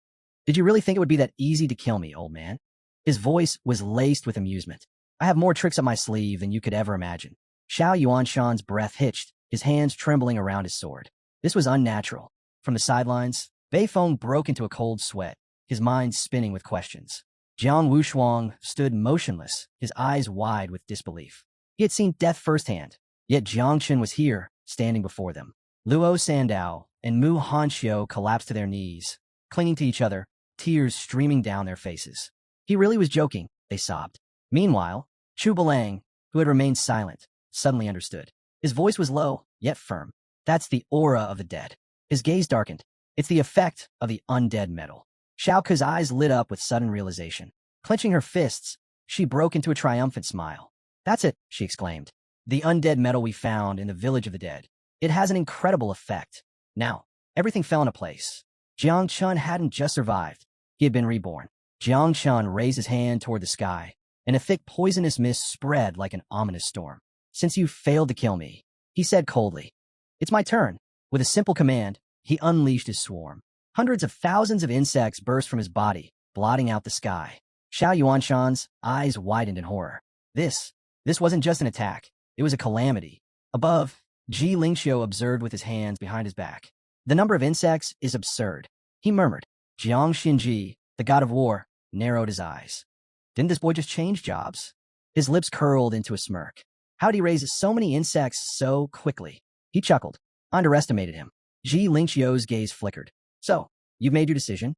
Did you really think it would be that easy to kill me, old man? His voice was laced with amusement. I have more tricks up my sleeve than you could ever imagine. Xiao Yuanshan's breath hitched, his hands trembling around his sword. This was unnatural. From the sidelines, Bei Feng broke into a cold sweat, his mind spinning with questions. Jiang Wushuang stood motionless, his eyes wide with disbelief. He had seen death firsthand, yet Jiang Chun was here, standing before them. Luo Sandao and Mu Hanxiu collapsed to their knees, clinging to each other, tears streaming down their faces. He really was joking, they sobbed. Meanwhile, Chu Belang, who had remained silent, suddenly understood. His voice was low, yet firm. That's the aura of the dead. His gaze darkened. It's the effect of the undead metal. Xiao Ke's eyes lit up with sudden realization. Clenching her fists, she broke into a triumphant smile. That's it, she exclaimed. The undead metal we found in the village of the dead. It has an incredible effect. Now, everything fell into place. Jiang Chun hadn't just survived. He had been reborn. Jiang Chun raised his hand toward the sky, and a thick poisonous mist spread like an ominous storm. Since you failed to kill me, he said coldly. It's my turn. With a simple command, he unleashed his swarm. Hundreds of thousands of insects burst from his body, blotting out the sky. Xiao Yuanshan's eyes widened in horror. This wasn't just an attack. It was a calamity. Above, Ji Lingxiu observed with his hands behind his back. The number of insects is absurd, he murmured. Jiang Xinji, the god of war, narrowed his eyes. Didn't this boy just change jobs? His lips curled into a smirk. How'd he raise so many insects so quickly? He chuckled. Underestimated him. Ji Lingxiu's gaze flickered. So, you've made your decision?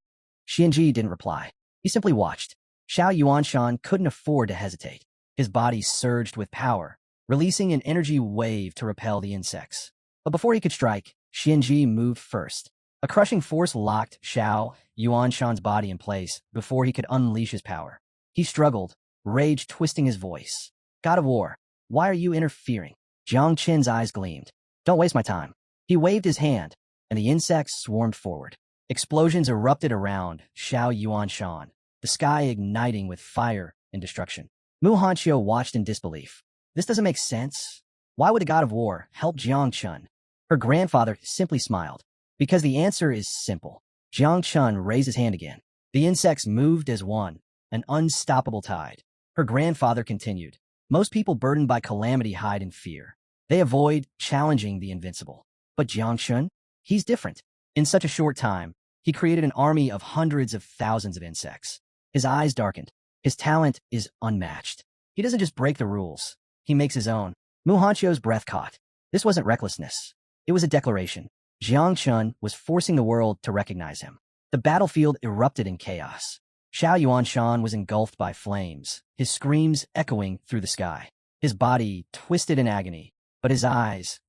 Xianji didn't reply. He simply watched. Xiao Yuanshan couldn't afford to hesitate. His body surged with power, releasing an energy wave to repel the insects. But before he could strike, Xianji moved first. A crushing force locked Xiao Yuanshan's body in place before he could unleash his power. He struggled, rage twisting his voice. God of war, why are you interfering? Jiang Qin's eyes gleamed. Don't waste my time. He waved his hand, and the insects swarmed forward. Explosions erupted around Xiao Yuanshan, the sky igniting with fire and destruction. Mu Hanxiu watched in disbelief. This doesn't make sense. Why would the god of war help Jiang Chun? Her grandfather simply smiled. Because the answer is simple. Jiang Chun raised his hand again. The insects moved as one, an unstoppable tide. Her grandfather continued. Most people burdened by calamity hide in fear. They avoid challenging the invincible. But Jiang Chun? He's different. In such a short time, he created an army of hundreds of thousands of insects. His eyes darkened. His talent is unmatched. He doesn't just break the rules. He makes his own. Mu Hanxiu's breath caught. This wasn't recklessness. It was a declaration. Jiang Chun was forcing the world to recognize him. The battlefield erupted in chaos. Xiao Yuanshan was engulfed by flames, his screams echoing through the sky. His body twisted in agony, but his eyes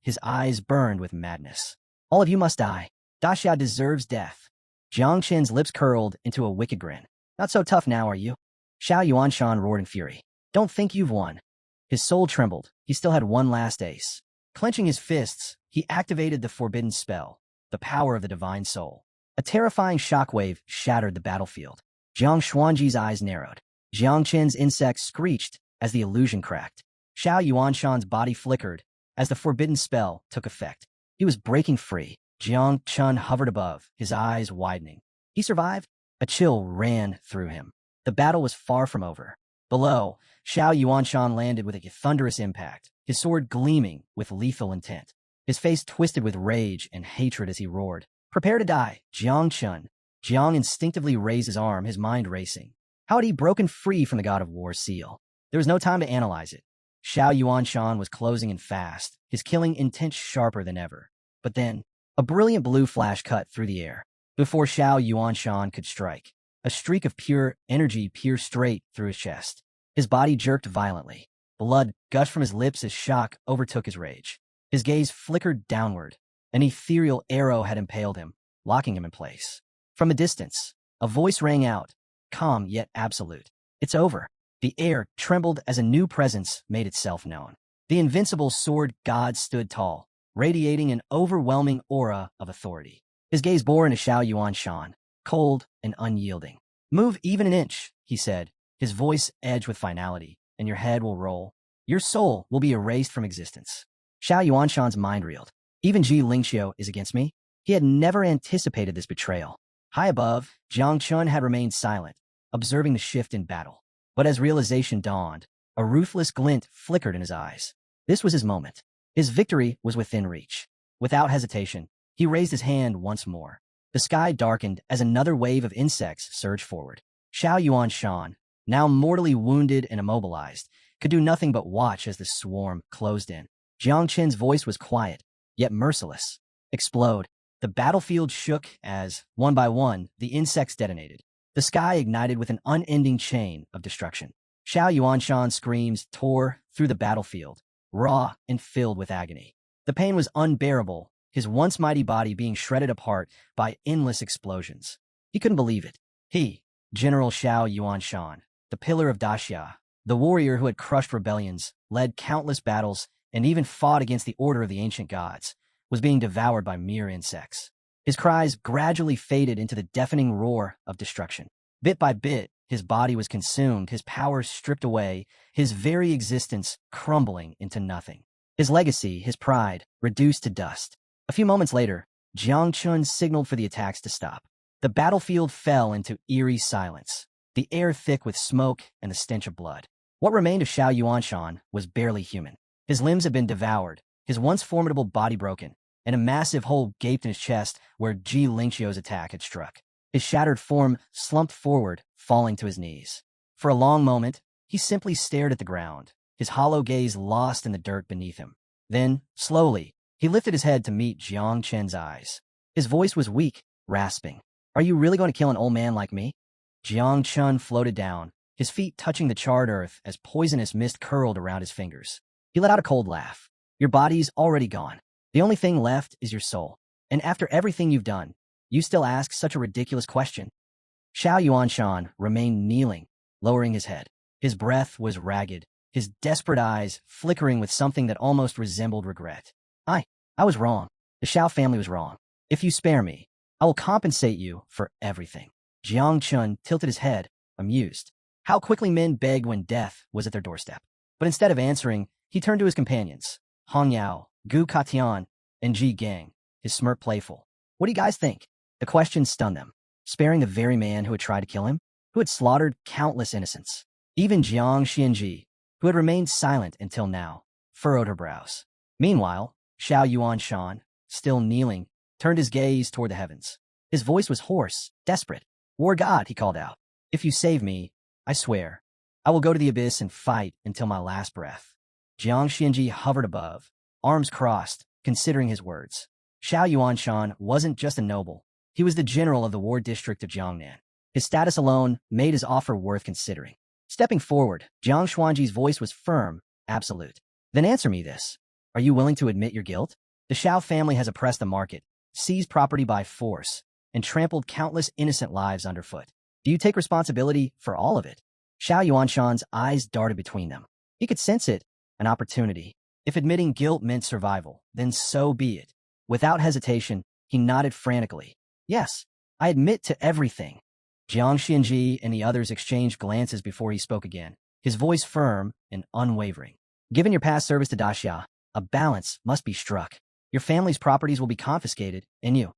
burned with madness. All of you must die. Da Xiao deserves death. Jiang Qin's lips curled into a wicked grin. Not so tough now, are you? Xiao Yuanshan roared in fury. Don't think you've won. His soul trembled. He still had one last ace. Clenching his fists, he activated the forbidden spell, the power of the divine soul. A terrifying shockwave shattered the battlefield. Jiang Xuanji's eyes narrowed. Jiang Qin's insects screeched as the illusion cracked. Xiao Yuanshan's body flickered as the forbidden spell took effect. He was breaking free. Jiang Chun hovered above, his eyes widening. He survived? A chill ran through him. The battle was far from over. Below, Xiao Yuanshan landed with a thunderous impact, his sword gleaming with lethal intent. His face twisted with rage and hatred as he roared. Prepare to die, Jiang Chun. Jiang instinctively raised his arm, his mind racing. How had he broken free from the god of war's seal? There was no time to analyze it. Xiao Yuanshan was closing in fast, his killing intent sharper than ever. But then, a brilliant blue flash cut through the air. Before Xiao Yuanshan could strike, a streak of pure energy pierced straight through his chest. His body jerked violently. Blood gushed from his lips as shock overtook his rage. His gaze flickered downward. An ethereal arrow had impaled him, locking him in place. From a distance, a voice rang out, calm yet absolute. "It's over." The air trembled as a new presence made itself known. The invincible sword god stood tall, radiating an overwhelming aura of authority. His gaze bore into Xiao Yuanshan, cold and unyielding. "Move even an inch," he said, his voice edged with finality, "and your head will roll. Your soul will be erased from existence." Xiao Yuanshan's mind reeled. Even Ji Lingxiu is against me? He had never anticipated this betrayal. High above, Jiang Chun had remained silent, observing the shift in battle. But as realization dawned, a ruthless glint flickered in his eyes. This was his moment. His victory was within reach. Without hesitation, he raised his hand once more. The sky darkened as another wave of insects surged forward. Xiao Yuanshan, now mortally wounded and immobilized, could do nothing but watch as the swarm closed in. Jiang Chen's voice was quiet, yet merciless. "Explode." The battlefield shook as, one by one, the insects detonated. The sky ignited with an unending chain of destruction. Xiao Yuanshan's screams tore through the battlefield, raw and filled with agony. The pain was unbearable, his once mighty body being shredded apart by endless explosions. He couldn't believe it. He, General Xiao Yuanshan, the pillar of Daxia, the warrior who had crushed rebellions, led countless battles, and even fought against the order of the ancient gods, was being devoured by mere insects. His cries gradually faded into the deafening roar of destruction. Bit by bit, his body was consumed, his powers stripped away, his very existence crumbling into nothing. His legacy, his pride, reduced to dust. A few moments later, Jiang Chun signaled for the attacks to stop. The battlefield fell into eerie silence, the air thick with smoke and the stench of blood. What remained of Xiao Yuanshan was barely human. His limbs had been devoured, his once formidable body broken, and a massive hole gaped in his chest where Ji Lingxiu's attack had struck. His shattered form slumped forward, falling to his knees. For a long moment, he simply stared at the ground, his hollow gaze lost in the dirt beneath him. Then, slowly, he lifted his head to meet Jiang Chen's eyes. His voice was weak, rasping. "Are you really going to kill an old man like me?" Jiang Chun floated down, his feet touching the charred earth as poisonous mist curled around his fingers. He let out a cold laugh. "Your body's already gone. The only thing left is your soul. And after everything you've done, you still ask such a ridiculous question?" Xiao Yuanshan remained kneeling, lowering his head. His breath was ragged, his desperate eyes flickering with something that almost resembled regret. I was wrong. The Xiao family was wrong. If you spare me, I will compensate you for everything." Jiang Chun tilted his head, amused. How quickly men begged when death was at their doorstep. But instead of answering, he turned to his companions, Hong Yao, Gu Katian, and Ji Gang, his smirk playful. "What do you guys think?" The question stunned them. Sparing the very man who had tried to kill him, who had slaughtered countless innocents. Even Jiang Xianji, who had remained silent until now, furrowed her brows. Meanwhile, Xiao Yuanshan, still kneeling, turned his gaze toward the heavens. His voice was hoarse, desperate. "War God," he called out, "if you save me, I swear, I will go to the abyss and fight until my last breath." Jiang Xianji hovered above, arms crossed, considering his words. Xiao Yuanshan wasn't just a noble. He was the general of the war district of Jiangnan. His status alone made his offer worth considering. Stepping forward, Jiang Xuanji's voice was firm, absolute. "Then answer me this. Are you willing to admit your guilt? The Xiao family has oppressed the market, seized property by force, and trampled countless innocent lives underfoot. Do you take responsibility for all of it?" Xiao Yuanshan's eyes darted between them. He could sense it, an opportunity. If admitting guilt meant survival, then so be it. Without hesitation, he nodded frantically. "Yes, I admit to everything." Jiang Xianji and the others exchanged glances before he spoke again, his voice firm and unwavering. "Given your past service to Daxia, a balance must be struck. Your family's properties will be confiscated, and you."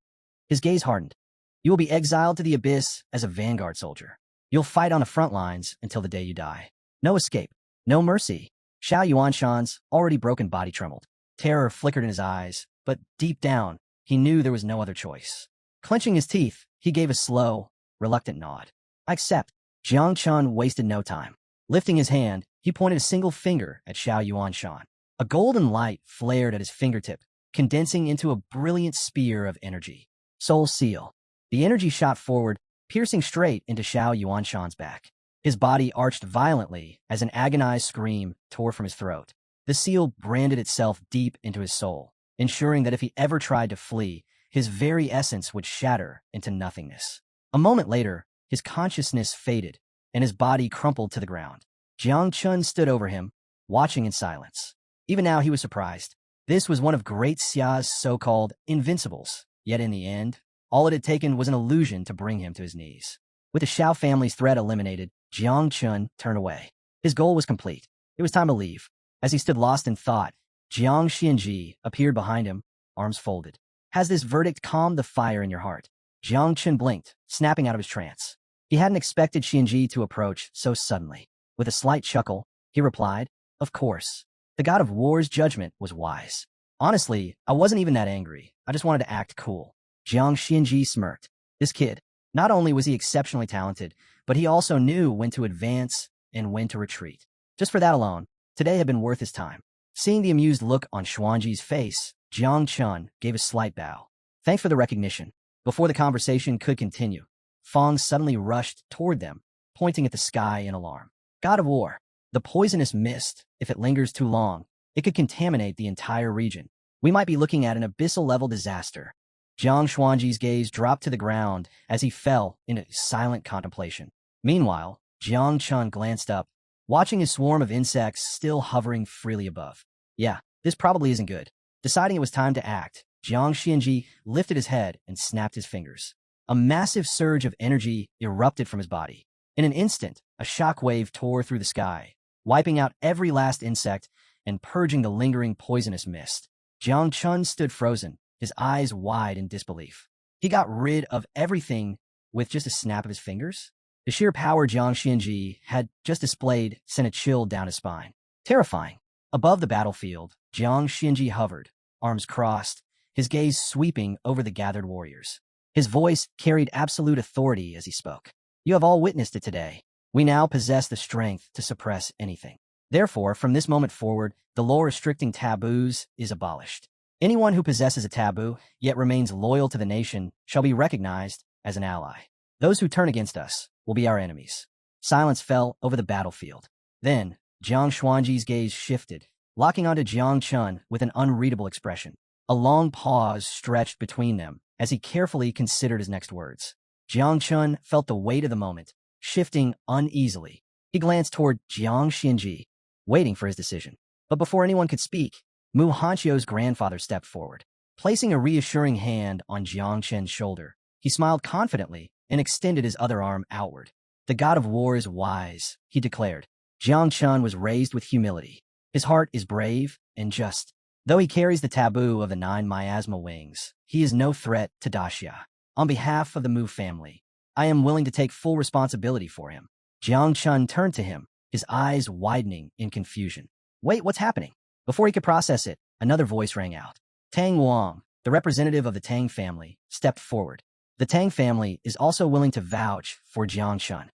His gaze hardened. "You will be exiled to the abyss as a vanguard soldier. You'll fight on the front lines until the day you die. No escape, no mercy." Xiao Yuanshan's already broken body trembled. Terror flickered in his eyes, but deep down, he knew there was no other choice. Clenching his teeth, he gave a slow, reluctant nod. "I accept." Jiang Chun wasted no time. Lifting his hand, he pointed a single finger at Xiao Yuanshan. A golden light flared at his fingertip, condensing into a brilliant spear of energy. Soul Seal. The energy shot forward, piercing straight into Xiao Yuanshan's back. His body arched violently as an agonized scream tore from his throat. The seal branded itself deep into his soul, ensuring that if he ever tried to flee, his very essence would shatter into nothingness. A moment later, his consciousness faded, and his body crumpled to the ground. Jiang Chun stood over him, watching in silence. Even now he was surprised. This was one of Great Xia's so-called invincibles, yet in the end, all it had taken was an illusion to bring him to his knees. With the Xiao family's threat eliminated, Jiang Chun turned away. His goal was complete. It was time to leave. As he stood lost in thought, Jiang Xianji appeared behind him, arms folded. Has this verdict calmed the fire in your heart? Jiang Chun blinked, snapping out of his trance. He hadn't expected Xianji to approach so suddenly. With a slight chuckle, he replied, "Of course. The god of war's judgment was wise. Honestly, I wasn't even that angry. I just wanted to act cool." Jiang Xianji smirked. This kid, not only was he exceptionally talented, but he also knew when to advance and when to retreat. Just for that alone, today had been worth his time. Seeing the amused look on Xuanji's face, Jiang Chun gave a slight bow. Thanks for the recognition. Before the conversation could continue, Fong suddenly rushed toward them, pointing at the sky in alarm. God of War. The poisonous mist, if it lingers too long, it could contaminate the entire region. We might be looking at an abyssal-level disaster. Jiang Xuanji's gaze dropped to the ground as he fell into silent contemplation. Meanwhile, Jiang Chun glanced up, watching his swarm of insects still hovering freely above. Yeah, this probably isn't good. Deciding it was time to act, Jiang Xianji lifted his head and snapped his fingers. A massive surge of energy erupted from his body. In an instant, a shockwave tore through the sky, wiping out every last insect and purging the lingering poisonous mist. Jiang Chun stood frozen, his eyes wide in disbelief. He got rid of everything with just a snap of his fingers? The sheer power Jiang Xianji had just displayed sent a chill down his spine. Terrifying. Above the battlefield, Jiang Xianji hovered, arms crossed, his gaze sweeping over the gathered warriors. His voice carried absolute authority as he spoke. You have all witnessed it today. We now possess the strength to suppress anything. Therefore, from this moment forward, the law restricting taboos is abolished. Anyone who possesses a taboo, yet remains loyal to the nation, shall be recognized as an ally. Those who turn against us will be our enemies. Silence fell over the battlefield. Then, Jiang Xuanji's gaze shifted, locking onto Jiang Chun with an unreadable expression. A long pause stretched between them as he carefully considered his next words. Jiang Chun felt the weight of the moment, shifting uneasily. He glanced toward Jiang Xianji, waiting for his decision. But before anyone could speak, Mu Hanchio's grandfather stepped forward. Placing a reassuring hand on Jiang Chen's shoulder, he smiled confidently and extended his other arm outward. The god of war is wise, he declared. Jiang Chun was raised with humility. His heart is brave and just. Though he carries the taboo of the 9 miasma wings, he is no threat to Daxia. On behalf of the Mu family, I am willing to take full responsibility for him. Jiang Chun turned to him, his eyes widening in confusion. Wait, what's happening? Before he could process it, another voice rang out. Tang Wang, the representative of the Tang family, stepped forward. The Tang family is also willing to vouch for Jiang Chun.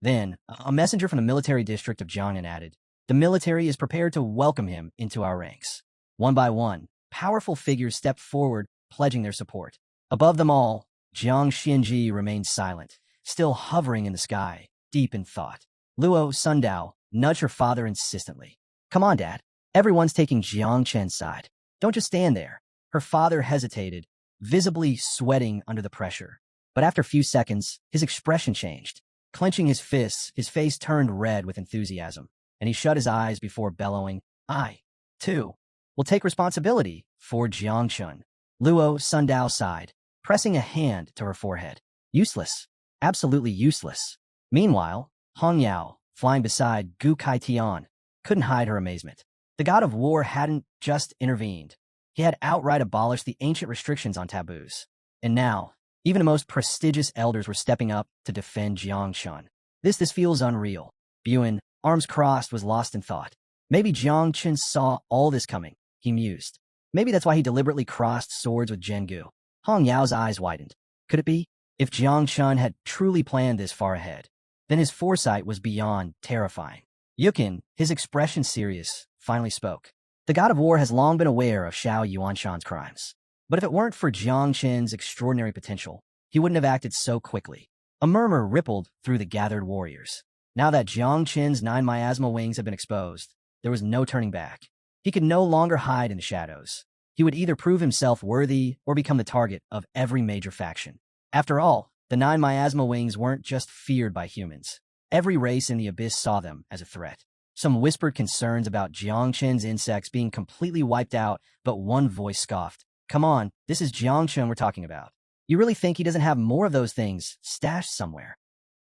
Then, a messenger from the military district of Jiangnan added, the military is prepared to welcome him into our ranks. One by one, powerful figures stepped forward, pledging their support. Above them all, Jiang Xianji remained silent, still hovering in the sky, deep in thought. Luo Sundao nudged her father insistently. Come on, Dad. Everyone's taking Jiang Chen's side. Don't just stand there. Her father hesitated, visibly sweating under the pressure. But after a few seconds, his expression changed. Clenching his fists, his face turned red with enthusiasm, and he shut his eyes before bellowing, I, too, will take responsibility for Jiang Chun. Luo Sundao sighed, pressing a hand to her forehead. Useless. Absolutely useless. Meanwhile, Hong Yao, flying beside Gu Kaitian, couldn't hide her amazement. The god of war hadn't just intervened. He had outright abolished the ancient restrictions on taboos. And now, even the most prestigious elders were stepping up to defend Jiang Chun. This feels unreal. Buin, arms crossed, was lost in thought. Maybe Jiang Chun saw all this coming, he mused. Maybe that's why he deliberately crossed swords with Zhengu. Hong Yao's eyes widened. Could it be? If Jiang Chun had truly planned this far ahead, then his foresight was beyond terrifying. Yukin, his expression serious, finally spoke. The god of war has long been aware of Xiao Yuanshan's crimes. But if it weren't for Jiang Qin's extraordinary potential, he wouldn't have acted so quickly. A murmur rippled through the gathered warriors. Now that Jiang Qin's 9 miasma wings had been exposed, there was no turning back. He could no longer hide in the shadows. He would either prove himself worthy or become the target of every major faction. After all, the 9 miasma wings weren't just feared by humans. Every race in the abyss saw them as a threat. Some whispered concerns about Jiang Qin's insects being completely wiped out, but one voice scoffed. Come on, this is Jiang Qin we're talking about. You really think he doesn't have more of those things stashed somewhere?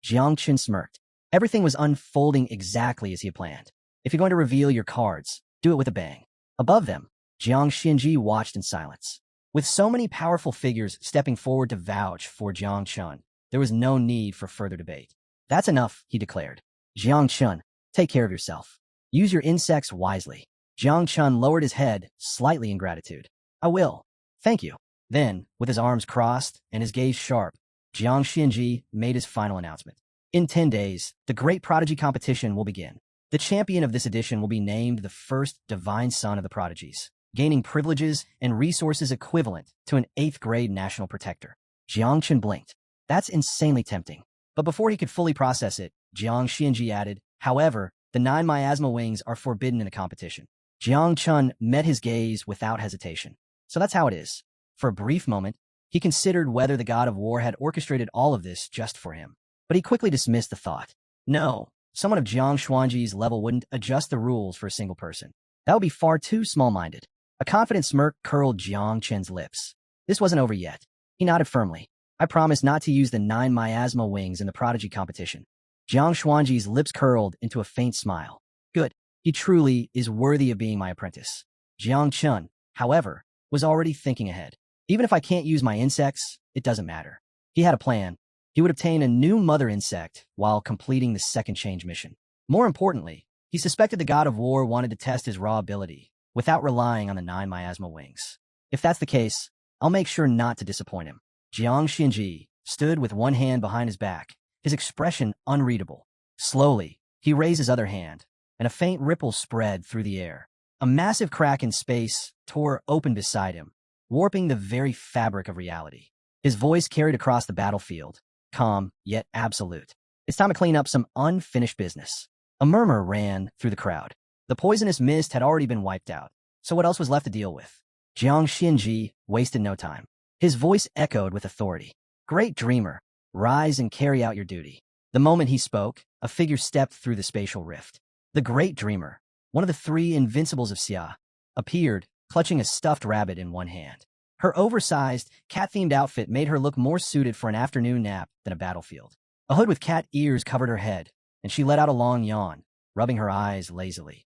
Jiang Qin smirked. Everything was unfolding exactly as he had planned. If you're going to reveal your cards, do it with a bang. Above them, Jiang Xinji watched in silence. With so many powerful figures stepping forward to vouch for Jiang Chun, there was no need for further debate. That's enough, he declared. Jiang Chun, take care of yourself. Use your insects wisely. Jiang Chun lowered his head slightly in gratitude. I will. Thank you. Then, with his arms crossed and his gaze sharp, Jiang Xinji made his final announcement. In 10 days, the Great Prodigy Competition will begin. The champion of this edition will be named the first divine son of the prodigies, gaining privileges and resources equivalent to an 8th grade national protector. Jiang Chun blinked. That's insanely tempting. But before he could fully process it, Jiang Xinji added, however, the 9 miasma wings are forbidden in the competition. Jiang Chun met his gaze without hesitation. So that's how it is. For a brief moment, he considered whether the god of war had orchestrated all of this just for him. But he quickly dismissed the thought. No, someone of Jiang Xuanji's level wouldn't adjust the rules for a single person. That would be far too small-minded. A confident smirk curled Jiang Qin's lips. This wasn't over yet. He nodded firmly. I promise not to use the 9 miasma wings in the prodigy competition. Jiang Xuanji's lips curled into a faint smile. Good. He truly is worthy of being my apprentice. Jiang Chun, however, was already thinking ahead. Even if I can't use my insects, it doesn't matter. He had a plan. He would obtain a new mother insect while completing the second change mission. More importantly, he suspected the god of war wanted to test his raw ability without relying on the 9 miasma wings. If that's the case, I'll make sure not to disappoint him. Jiang Xinji stood with one hand behind his back, his expression unreadable. Slowly, he raised his other hand, and a faint ripple spread through the air. A massive crack in space tore open beside him, warping the very fabric of reality. His voice carried across the battlefield, calm yet absolute. It's time to clean up some unfinished business. A murmur ran through the crowd. The poisonous mist had already been wiped out, so what else was left to deal with? Jiang Xinji wasted no time. His voice echoed with authority. Great dreamer, rise and carry out your duty. The moment he spoke, a figure stepped through the spatial rift. The great dreamer, one of the 3 invincibles of Xia, appeared, clutching a stuffed rabbit in one hand. Her oversized, cat-themed outfit made her look more suited for an afternoon nap than a battlefield. A hood with cat ears covered her head, and she let out a long yawn, rubbing her eyes lazily.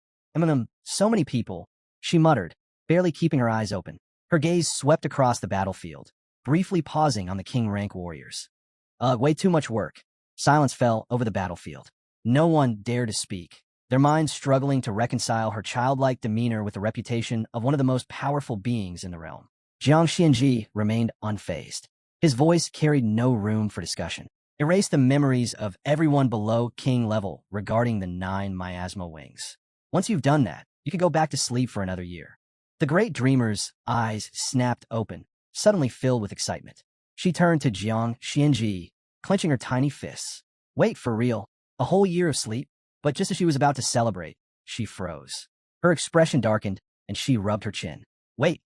So many people, she muttered, barely keeping her eyes open. Her gaze swept across the battlefield, briefly pausing on the king-rank warriors. Way too much work. Silence fell over the battlefield. No one dared to speak, their minds struggling to reconcile her childlike demeanor with the reputation of one of the most powerful beings in the realm. Jiang Xinji remained unfazed. His voice carried no room for discussion. Erase the memories of everyone below king level regarding the 9 miasma wings. Once you've done that, you can go back to sleep for another year. The great dreamer's eyes snapped open, suddenly filled with excitement. She turned to Jiang Xinji, clenching her tiny fists. Wait, for real? A whole year of sleep? But just as she was about to celebrate, she froze. Her expression darkened, and she rubbed her chin. Wait,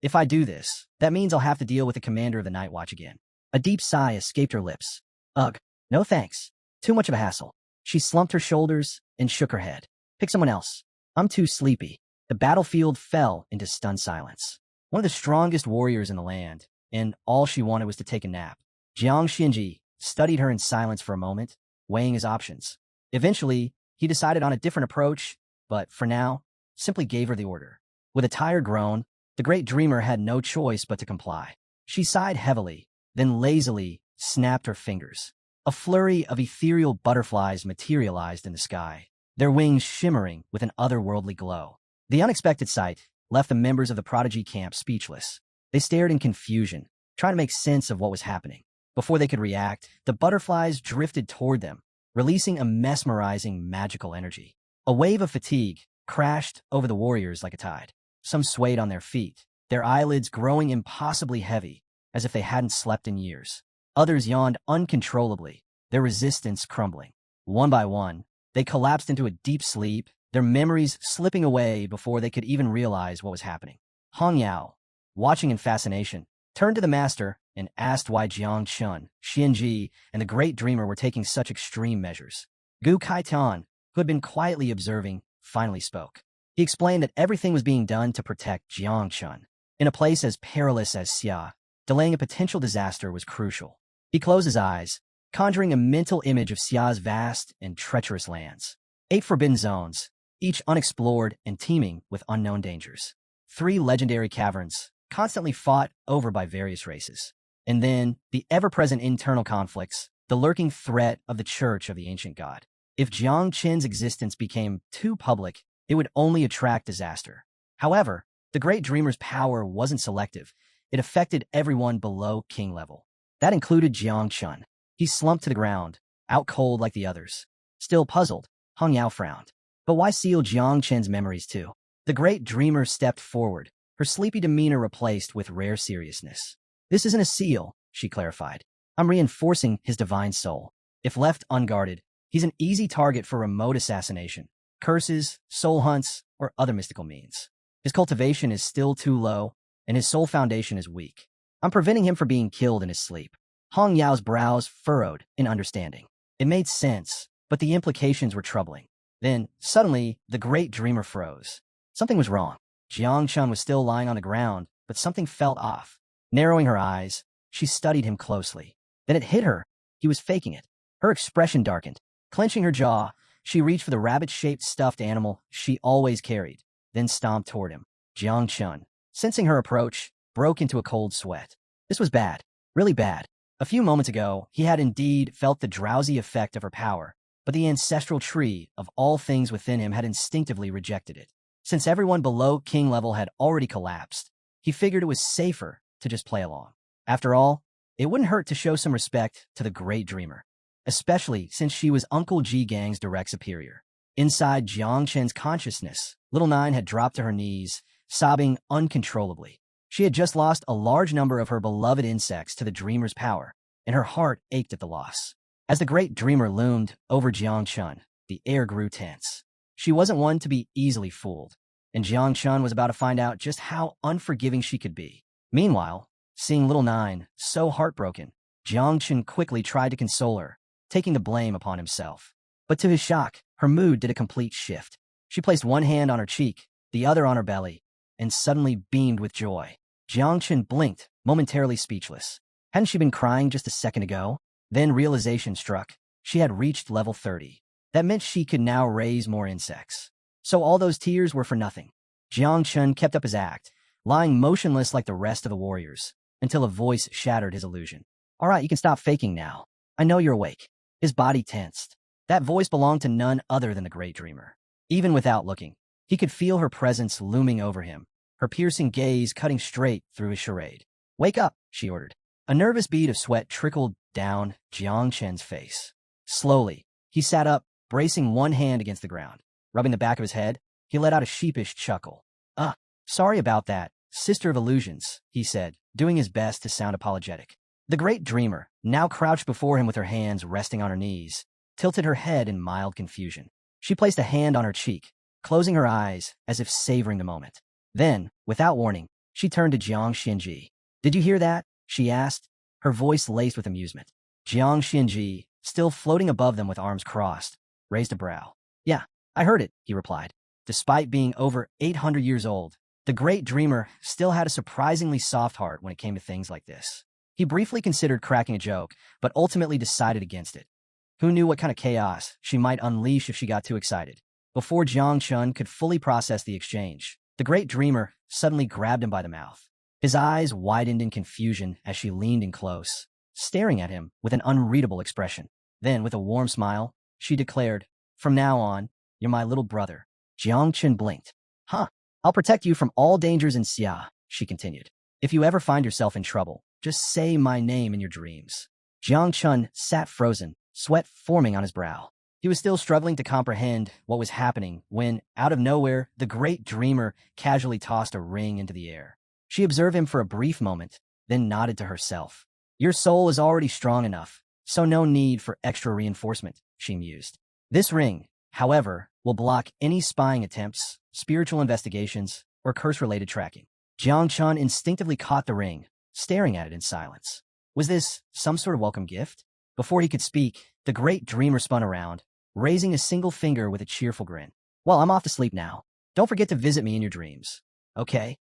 if I do this, that means I'll have to deal with the commander of the Night Watch again. A deep sigh escaped her lips. Ugh, no thanks. Too much of a hassle. She slumped her shoulders and shook her head. Pick someone else. I'm too sleepy. The battlefield fell into stunned silence. One of the strongest warriors in the land, and all she wanted was to take a nap. Jiang Xinji studied her in silence for a moment, weighing his options. Eventually, he decided on a different approach, but for now, simply gave her the order. With a tired groan, the great dreamer had no choice but to comply. She sighed heavily, then lazily snapped her fingers. A flurry of ethereal butterflies materialized in the sky, their wings shimmering with an otherworldly glow. The unexpected sight left the members of the prodigy camp speechless. They stared in confusion, trying to make sense of what was happening. Before they could react, the butterflies drifted toward them, releasing a mesmerizing magical energy. A wave of fatigue crashed over the warriors like a tide. Some swayed on their feet, their eyelids growing impossibly heavy, as if they hadn't slept in years. Others yawned uncontrollably, their resistance crumbling. One by one, they collapsed into a deep sleep, their memories slipping away before they could even realize what was happening. Hong Yao, watching in fascination, turned to the master and asked why Jiang Chun, Xianji, and the Great Dreamer were taking such extreme measures. Gu Kaitan, who had been quietly observing, finally spoke. He explained that everything was being done to protect Jiang Chun. In a place as perilous as Xia, delaying a potential disaster was crucial. He closed his eyes, conjuring a mental image of Xia's vast and treacherous lands. 8 forbidden zones, each unexplored and teeming with unknown dangers. 3 legendary caverns, constantly fought over by various races. And then, the ever-present internal conflicts, the lurking threat of the Church of the Ancient God. If Jiang Qin's existence became too public, it would only attract disaster. However, the Great Dreamer's power wasn't selective. It affected everyone below king level. That included Jiang Chun. He slumped to the ground, out cold like the others. Still puzzled, Hong Yao frowned. But why seal Jiang Chen's memories too? The Great Dreamer stepped forward, her sleepy demeanor replaced with rare seriousness. This isn't a seal, she clarified. I'm reinforcing his divine soul. If left unguarded, he's an easy target for remote assassination, curses, soul hunts, or other mystical means. His cultivation is still too low, and his soul foundation is weak. I'm preventing him from being killed in his sleep. Hong Yao's brows furrowed in understanding. It made sense, but the implications were troubling. Then, suddenly, the Great Dreamer froze. Something was wrong. Jiang Chun was still lying on the ground, but something felt off. Narrowing her eyes, she studied him closely. Then it hit her. He was faking it. Her expression darkened. Clenching her jaw, she reached for the rabbit-shaped stuffed animal she always carried, then stomped toward him. Jiang Chun, sensing her approach, broke into a cold sweat. This was bad. Really bad. A few moments ago, he had indeed felt the drowsy effect of her power, but the ancestral tree of all things within him had instinctively rejected it. Since everyone below king level had already collapsed, he figured it was safer to just play along. After all, it wouldn't hurt to show some respect to the Great Dreamer, especially since she was Uncle Ji Gang's direct superior. Inside Jiang Chen's consciousness, Little Nine had dropped to her knees, sobbing uncontrollably. She had just lost a large number of her beloved insects to the Dreamer's power, and her heart ached at the loss. As the Great Dreamer loomed over Jiang Chun, the air grew tense. She wasn't one to be easily fooled, and Jiang Chun was about to find out just how unforgiving she could be. Meanwhile, seeing Little Nine so heartbroken, Jiang Chun quickly tried to console her, taking the blame upon himself. But to his shock, her mood did a complete shift. She placed one hand on her cheek, the other on her belly, and suddenly beamed with joy. Jiang Chun blinked, momentarily speechless. Hadn't she been crying just a second ago? Then realization struck. She had reached level 30. That meant she could now raise more insects. So all those tears were for nothing. Jiang Chun kept up his act, lying motionless like the rest of the warriors, until a voice shattered his illusion. All right, you can stop faking now. I know you're awake. His body tensed. That voice belonged to none other than the Great Dreamer. Even without looking, he could feel her presence looming over him, her piercing gaze cutting straight through his charade. Wake up, she ordered. A nervous bead of sweat trickled down Jiang Chen's face. Slowly, he sat up, bracing one hand against the ground. Rubbing the back of his head, he let out a sheepish chuckle. Sorry about that, Sister of Illusions, he said, doing his best to sound apologetic. The Great Dreamer, now crouched before him with her hands resting on her knees, tilted her head in mild confusion. She placed a hand on her cheek, closing her eyes as if savoring the moment. Then, without warning, she turned to Jiang Xianji. Did you hear that? She asked, her voice laced with amusement. Jiang Xianji, still floating above them with arms crossed, raised a brow. Yeah, I heard it, he replied. Despite being over 800 years old, the Great Dreamer still had a surprisingly soft heart when it came to things like this. He briefly considered cracking a joke, but ultimately decided against it. Who knew what kind of chaos she might unleash if she got too excited? Before Jiang Chun could fully process the exchange, the Great Dreamer suddenly grabbed him by the mouth. His eyes widened in confusion as she leaned in close, staring at him with an unreadable expression. Then, with a warm smile, she declared, "From now on, you're my little brother." Jiang Chun blinked. Huh, I'll protect you from all dangers in Xia, she continued. If you ever find yourself in trouble, just say my name in your dreams. Jiang Chun sat frozen, sweat forming on his brow. He was still struggling to comprehend what was happening when, out of nowhere, the great dreamer casually tossed a ring into the air. She observed him for a brief moment, then nodded to herself. Your soul is already strong enough, so no need for extra reinforcement, she mused. This ring, however, will block any spying attempts, spiritual investigations, or curse-related tracking. Jiang Chun instinctively caught the ring, staring at it in silence. Was this some sort of welcome gift? Before he could speak, the great dreamer spun around, raising a single finger with a cheerful grin. Well, I'm off to sleep now. Don't forget to visit me in your dreams. Okay?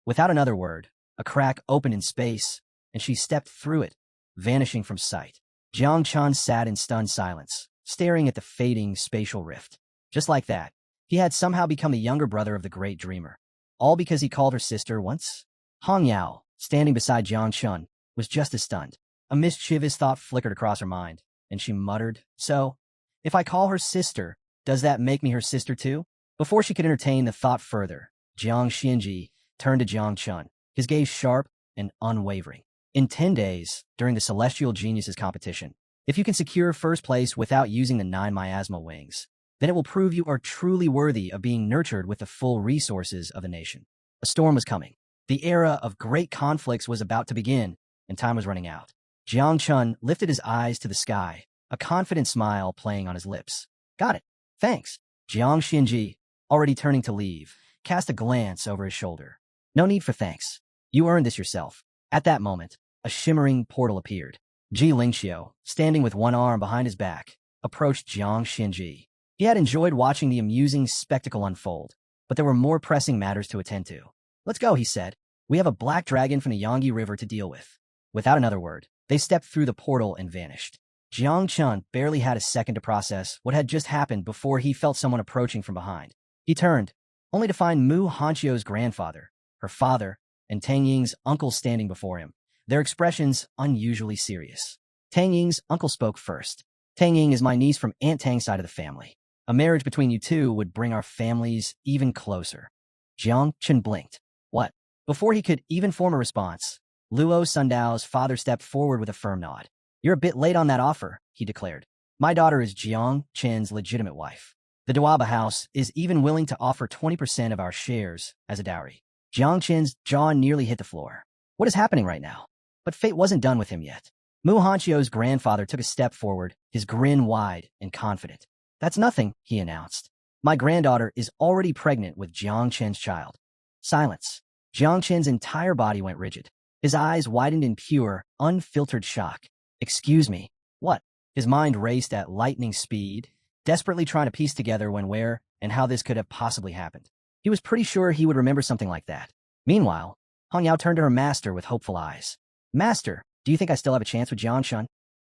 Without another word, a crack opened in space, and she stepped through it, vanishing from sight. Jiang Chun sat in stunned silence, staring at the fading spatial rift. Just like that, he had somehow become the younger brother of the great dreamer. All because he called her sister once? Hong Yao, standing beside Jiang Chun, was just as stunned. A mischievous thought flickered across her mind, and she muttered, So, if I call her sister, does that make me her sister too? Before she could entertain the thought further, Jiang Xianji turned to Jiang Chun, his gaze sharp and unwavering. In 10 days, during the Celestial Geniuses competition, if you can secure first place without using the 9 miasma wings, then it will prove you are truly worthy of being nurtured with the full resources of the nation. A storm was coming. The era of great conflicts was about to begin, and time was running out. Jiang Chun lifted his eyes to the sky, a confident smile playing on his lips. Got it. Thanks. Jiang Xianji, already turning to leave, cast a glance over his shoulder. No need for thanks. You earned this yourself. At that moment, a shimmering portal appeared. Ji Lingxiu, standing with one arm behind his back, approached Jiang Xianji. He had enjoyed watching the amusing spectacle unfold, but there were more pressing matters to attend to. Let's go, he said. We have a black dragon from the Yangtze River to deal with. Without another word, they stepped through the portal and vanished. Jiang Chun barely had a second to process what had just happened before he felt someone approaching from behind. He turned, only to find Mu Hanqiu's grandfather, her father, and Tang Ying's uncle standing before him, their expressions unusually serious. Tang Ying's uncle spoke first. Tang Ying is my niece from Aunt Tang's side of the family. A marriage between you two would bring our families even closer. Jiang Chun blinked. What? Before he could even form a response, Luo Sundao's father stepped forward with a firm nod. You're a bit late on that offer, he declared. My daughter is Jiang Chen's legitimate wife. The Dawaba house is even willing to offer 20% of our shares as a dowry. Jiang Chen's jaw nearly hit the floor. What is happening right now? But fate wasn't done with him yet. Mu Hanqiu's grandfather took a step forward, his grin wide and confident. That's nothing, he announced. My granddaughter is already pregnant with Jiang Chen's child. Silence. Jiang Chen's entire body went rigid. His eyes widened in pure, unfiltered shock. Excuse me. What? His mind raced at lightning speed, desperately trying to piece together when, where, and how this could have possibly happened. He was pretty sure he would remember something like that. Meanwhile, Hong Yao turned to her master with hopeful eyes. Master, do you think I still have a chance with Jiang Chun?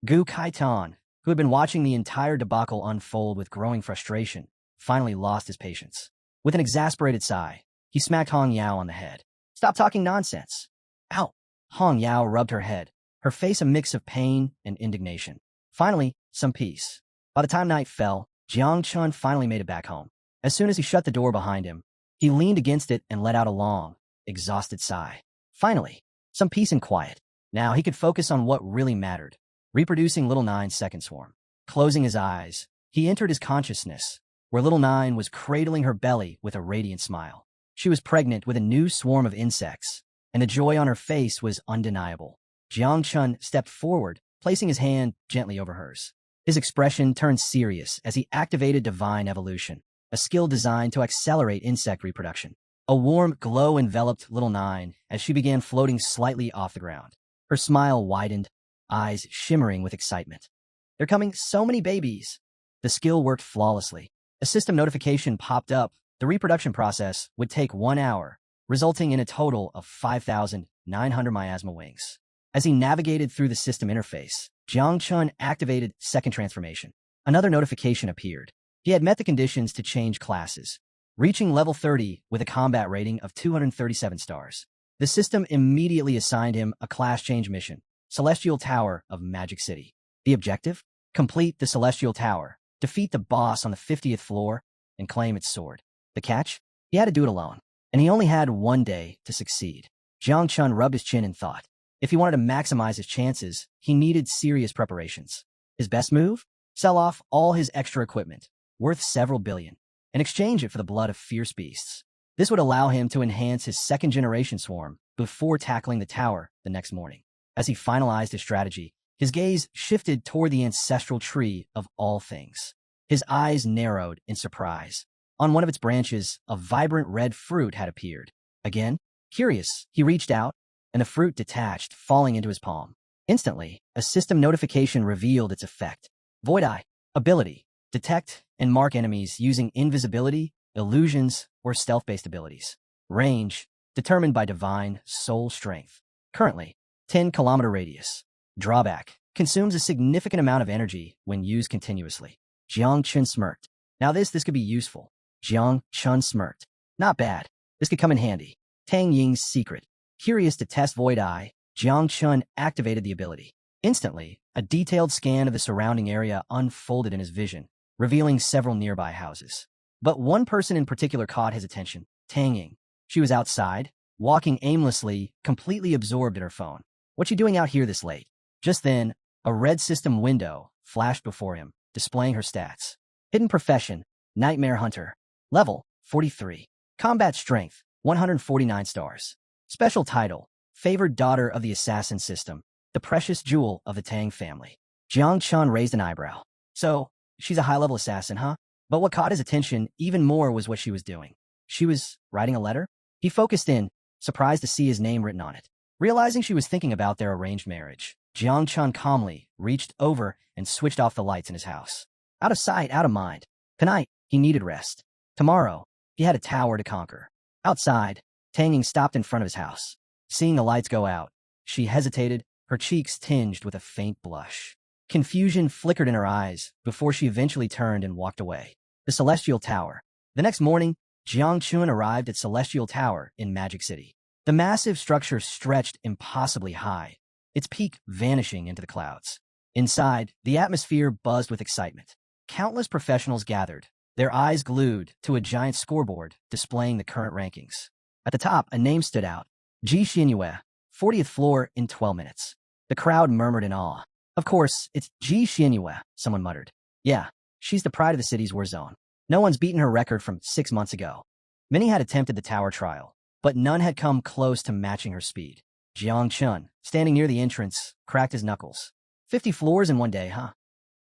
Gu Kaitan, who had been watching the entire debacle unfold with growing frustration, finally lost his patience. With an exasperated sigh, he smacked Hong Yao on the head. Stop talking nonsense. Ow! Hong Yao rubbed her head, her face a mix of pain and indignation. Finally, some peace. By the time night fell, Jiang Chun finally made it back home. As soon as he shut the door behind him, he leaned against it and let out a long, exhausted sigh. Finally, some peace and quiet. Now he could focus on what really mattered, reproducing Little Nine's second swarm. Closing his eyes, he entered his consciousness, where Little Nine was cradling her belly with a radiant smile. She was pregnant with a new swarm of insects, and the joy on her face was undeniable. Jiang Chun stepped forward, placing his hand gently over hers. His expression turned serious as he activated Divine Evolution, a skill designed to accelerate insect reproduction. A warm glow enveloped Little Nine as she began floating slightly off the ground. Her smile widened, eyes shimmering with excitement. They're coming so many babies. The skill worked flawlessly. A system notification popped up. The reproduction process would take 1 hour, resulting in a total of 5,900 miasma wings. As he navigated through the system interface, Jiang Chun activated Second Transformation. Another notification appeared. He had met the conditions to change classes, reaching level 30 with a combat rating of 237 stars. The system immediately assigned him a class change mission, Celestial Tower of Magic City. The objective? Complete the Celestial Tower, defeat the boss on the 50th floor, and claim its sword. The catch? He had to do it alone, and he only had 1 day to succeed. Jiang Chun rubbed his chin and thought. If he wanted to maximize his chances, he needed serious preparations. His best move? sell off all his extra equipment, worth several billion, and exchange it for the blood of fierce beasts. This would allow him to enhance his second-generation swarm before tackling the tower the next morning. As he finalized his strategy, his gaze shifted toward the ancestral tree of all things. His eyes narrowed in surprise. On one of its branches, a vibrant red fruit had appeared. Again, curious, he reached out, and the fruit detached, falling into his palm. Instantly, a system notification revealed its effect. Void Eye. Ability. Detect and mark enemies using invisibility, illusions, or stealth-based abilities. Range. Determined by divine soul strength. Currently, 10-kilometer radius. Drawback. Consumes a significant amount of energy when used continuously. Jiang Chun smirked. Now this could be useful. Jiang Chun smirked. Not bad. This could come in handy. Tang Ying's secret. Curious to test Void Eye, Jiang Chun activated the ability. Instantly, a detailed scan of the surrounding area unfolded in his vision, revealing several nearby houses. But one person in particular caught his attention, Tang Ying. She was outside, walking aimlessly, completely absorbed in her phone. "What you doing out here this late?" Just then, a red system window flashed before him, displaying her stats. Hidden profession, Nightmare Hunter. Level, 43. Combat strength, 149 stars. Special title, Favored Daughter of the Assassin System, the precious jewel of the Tang family. Jiang Chun raised an eyebrow. So, she's a high-level assassin, huh? But what caught his attention even more was what she was doing. She was writing a letter? He focused in, surprised to see his name written on it. Realizing she was thinking about their arranged marriage, Jiang Chun calmly reached over and switched off the lights in his house. Out of sight, out of mind. Tonight, he needed rest. Tomorrow, he had a tower to conquer. Outside, Tang Ying stopped in front of his house. Seeing the lights go out, she hesitated, her cheeks tinged with a faint blush. Confusion flickered in her eyes before she eventually turned and walked away. The Celestial Tower. The next morning, Jiang Chun arrived at Celestial Tower in Magic City. The massive structure stretched impossibly high, its peak vanishing into the clouds. Inside, the atmosphere buzzed with excitement. Countless professionals gathered, their eyes glued to a giant scoreboard displaying the current rankings. At the top, a name stood out. Ji Xinyue, 40th floor in 12 minutes. The crowd murmured in awe. Of course, it's Ji Xinyue, someone muttered. Yeah, she's the pride of the city's war zone. No one's beaten her record from 6 months ago. Many had attempted the tower trial, but none had come close to matching her speed. Jiang Chun, standing near the entrance, cracked his knuckles. 50 floors in one day, huh?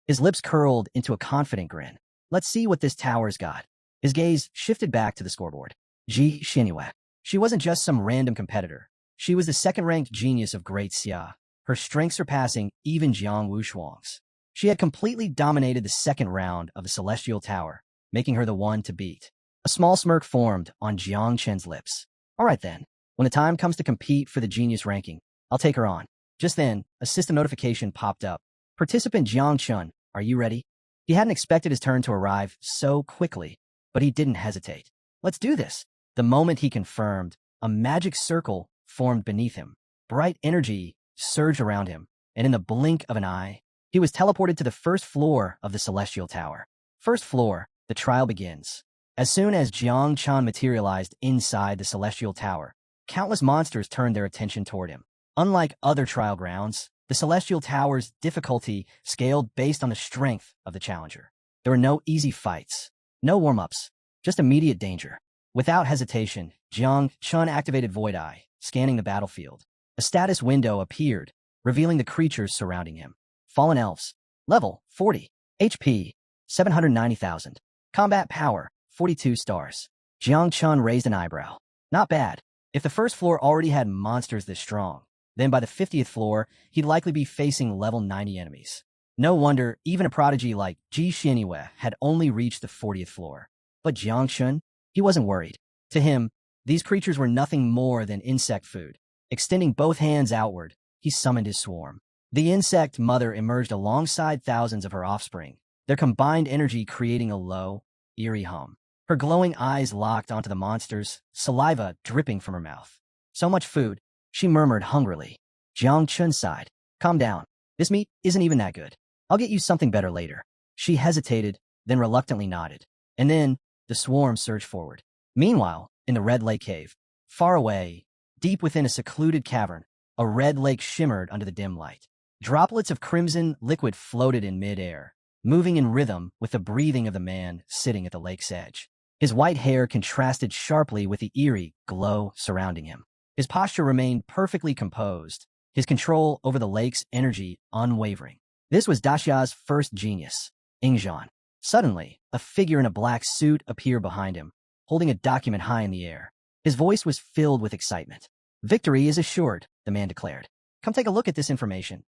His lips curled into a confident grin. Let's see what this tower's got. His gaze shifted back to the scoreboard. Ji Xinyue. She wasn't just some random competitor. She was the second-ranked genius of Great Xia, her strength surpassing even Jiang Wushuang's. She had completely dominated the second round of the Celestial Tower, making her the one to beat. A small smirk formed on Jiang Chen's lips. All right then, when the time comes to compete for the genius ranking, I'll take her on. Just then, a system notification popped up. Participant Jiang Chun, are you ready? He hadn't expected his turn to arrive so quickly, but he didn't hesitate. Let's do this. The moment he confirmed, a magic circle formed beneath him. Bright energy surged around him, and in the blink of an eye, he was teleported to the first floor of the Celestial Tower. First floor, the trial begins. As soon as Jiang Chun materialized inside the Celestial Tower, countless monsters turned their attention toward him. Unlike other trial grounds, the Celestial Tower's difficulty scaled based on the strength of the challenger. There were no easy fights, no warm-ups, just immediate danger. Without hesitation, Jiang Chun activated Void Eye, scanning the battlefield. A status window appeared, revealing the creatures surrounding him. Fallen Elves. Level, 40. HP, 790,000. Combat Power, 42 stars. Jiang Chun raised an eyebrow. Not bad. If the first floor already had monsters this strong, then by the 50th floor, he'd likely be facing level 90 enemies. No wonder even a prodigy like Ji Xinyue had only reached the 40th floor. But Jiang Chun? He wasn't worried. To him, these creatures were nothing more than insect food. Extending both hands outward, he summoned his swarm. The insect mother emerged alongside thousands of her offspring, their combined energy creating a low, eerie hum. Her glowing eyes locked onto the monsters, saliva dripping from her mouth. So much food, she murmured hungrily. Jiang Chun sighed. Calm down. This meat isn't even that good. I'll get you something better later. She hesitated, then reluctantly nodded. And then, the swarm surged forward. Meanwhile, in the Red Lake Cave, far away, deep within a secluded cavern, a red lake shimmered under the dim light. Droplets of crimson liquid floated in mid-air, moving in rhythm with the breathing of the man sitting at the lake's edge. His white hair contrasted sharply with the eerie glow surrounding him. His posture remained perfectly composed, his control over the lake's energy unwavering. This was Daxia's first genius, Ingzhan. Suddenly, a figure in a black suit appeared behind him, holding a document high in the air. His voice was filled with excitement. "Victory is assured," the man declared. "Come take a look at this information."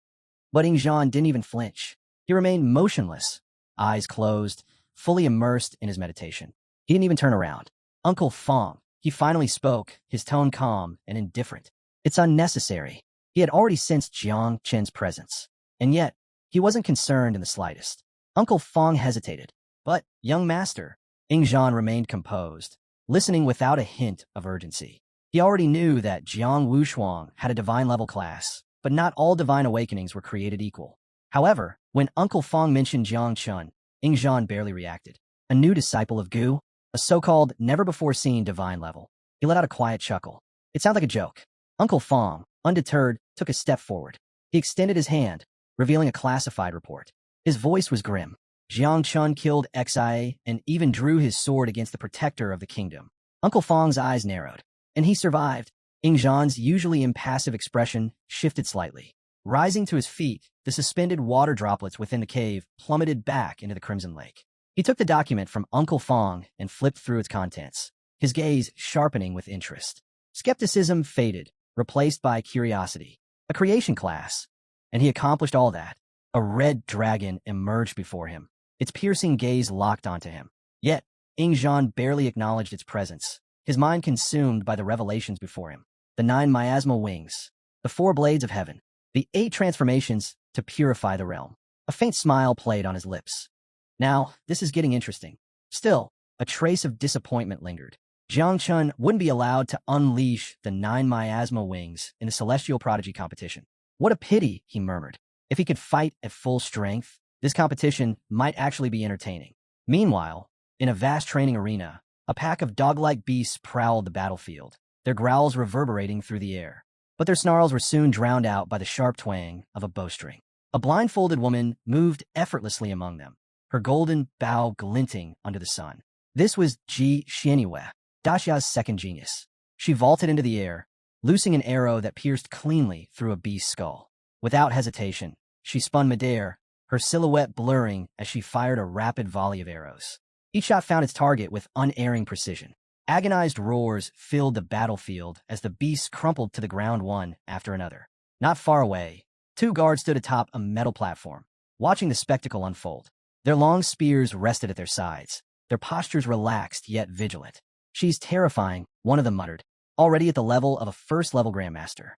But Ingzhan didn't even flinch. He remained motionless, eyes closed, fully immersed in his meditation. He didn't even turn around. "Uncle Fong," he finally spoke, his tone calm and indifferent. "It's unnecessary." He had already sensed Jiang Chen's presence, and yet he wasn't concerned in the slightest. Uncle Fong hesitated. "But, young master," Ingzhan remained composed, listening without a hint of urgency. He already knew that Jiang Wushuang had a divine-level class, but not all divine awakenings were created equal. However, when Uncle Fong mentioned Jiang Chun, Ingzhan barely reacted. A new disciple of Gu, a so-called never-before-seen divine level. He let out a quiet chuckle. It sounded like a joke. Uncle Fong, undeterred, took a step forward. He extended his hand, revealing a classified report. His voice was grim. Jiang Chun killed Xia and even drew his sword against the protector of the kingdom. Uncle Fong's eyes narrowed. And he survived. Ingzhan's usually impassive expression shifted slightly. Rising to his feet, the suspended water droplets within the cave plummeted back into the crimson lake. He took the document from Uncle Fong and flipped through its contents, his gaze sharpening with interest. Skepticism faded, replaced by curiosity. A creation class. And he accomplished all that. A red dragon emerged before him, its piercing gaze locked onto him. Yet, Ingzhan barely acknowledged its presence, his mind consumed by the revelations before him. The 9 miasmal wings, the 4 blades of heaven, the 8 transformations to purify the realm. A faint smile played on his lips. Now, this is getting interesting. Still, a trace of disappointment lingered. Jiang Chun wouldn't be allowed to unleash the 9 miasmal wings in the celestial prodigy competition. What a pity, he murmured. If he could fight at full strength, this competition might actually be entertaining. Meanwhile, in a vast training arena, a pack of dog-like beasts prowled the battlefield, their growls reverberating through the air. But their snarls were soon drowned out by the sharp twang of a bowstring. A blindfolded woman moved effortlessly among them, her golden bow glinting under the sun. This was Ji Xianyue, Daxia's second genius. She vaulted into the air, loosing an arrow that pierced cleanly through a beast's skull. Without hesitation, she spun midair, her silhouette blurring as she fired a rapid volley of arrows. Each shot found its target with unerring precision. Agonized roars filled the battlefield as the beasts crumpled to the ground one after another. Not far away, 2 guards stood atop a metal platform, watching the spectacle unfold. Their long spears rested at their sides, their postures relaxed yet vigilant. "She's terrifying," one of them muttered, already at the level of a first-level grandmaster.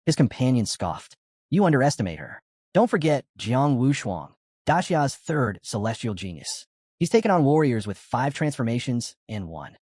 His companion scoffed. "You underestimate her. Don't forget Jiang Wushuang, Daxia's third celestial genius. He's taken on warriors with 5 transformations and won."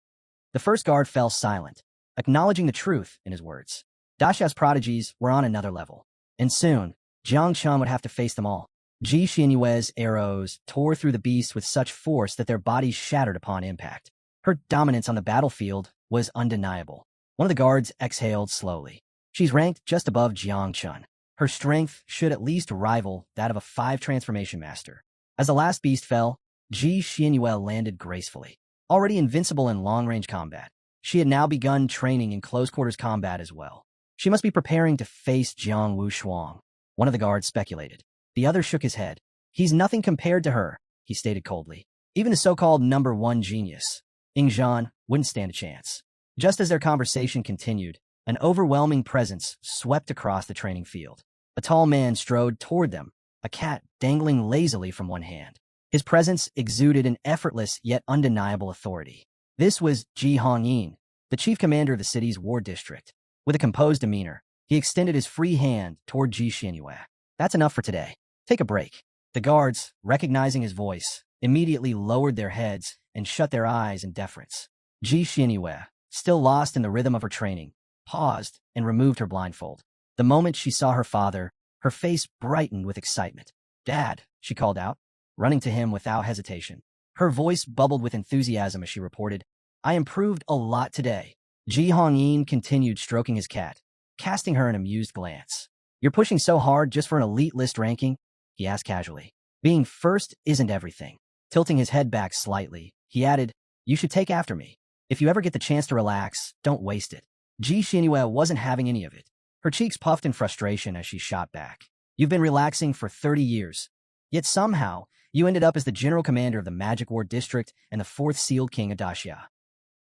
The first guard fell silent, acknowledging the truth in his words. Daxia's prodigies were on another level, and soon, Jiang Chun would have to face them all. Ji Xianyue's arrows tore through the beasts with such force that their bodies shattered upon impact. Her dominance on the battlefield was undeniable. One of the guards exhaled slowly. "She's ranked just above Jiang Chun. Her strength should at least rival that of a 5 transformation master." As the last beast fell, Ji Xianyue landed gracefully. Already invincible in long-range combat, she had now begun training in close-quarters combat as well. She must be preparing to face Jiang Wushuang, one of the guards speculated. The other shook his head. "He's nothing compared to her," he stated coldly. Even the so-called number 1 genius, Ingzhan, wouldn't stand a chance. Just as their conversation continued, an overwhelming presence swept across the training field. A tall man strode toward them, a cat dangling lazily from one hand. His presence exuded an effortless yet undeniable authority. This was Ji Hongyin, the chief commander of the city's war district. With a composed demeanor, he extended his free hand toward Ji Xianyue. "That's enough for today. Take a break." The guards, recognizing his voice, immediately lowered their heads and shut their eyes in deference. Ji Xianyue, still lost in the rhythm of her training, paused and removed her blindfold. The moment she saw her father, her face brightened with excitement. "Dad," she called out, running to him without hesitation. Her voice bubbled with enthusiasm as she reported, "I improved a lot today." Ji Hongyin continued stroking his cat, casting her an amused glance. "You're pushing so hard just for an elite list ranking?" he asked casually. Being first isn't everything. Tilting his head back slightly, he added, you should take after me. If you ever get the chance to relax, don't waste it. Ji Xinyue wasn't having any of it. Her cheeks puffed in frustration as she shot back. You've been relaxing for 30 years. Yet somehow, you ended up as the general commander of the Magic Ward District and the fourth sealed king of Daxia.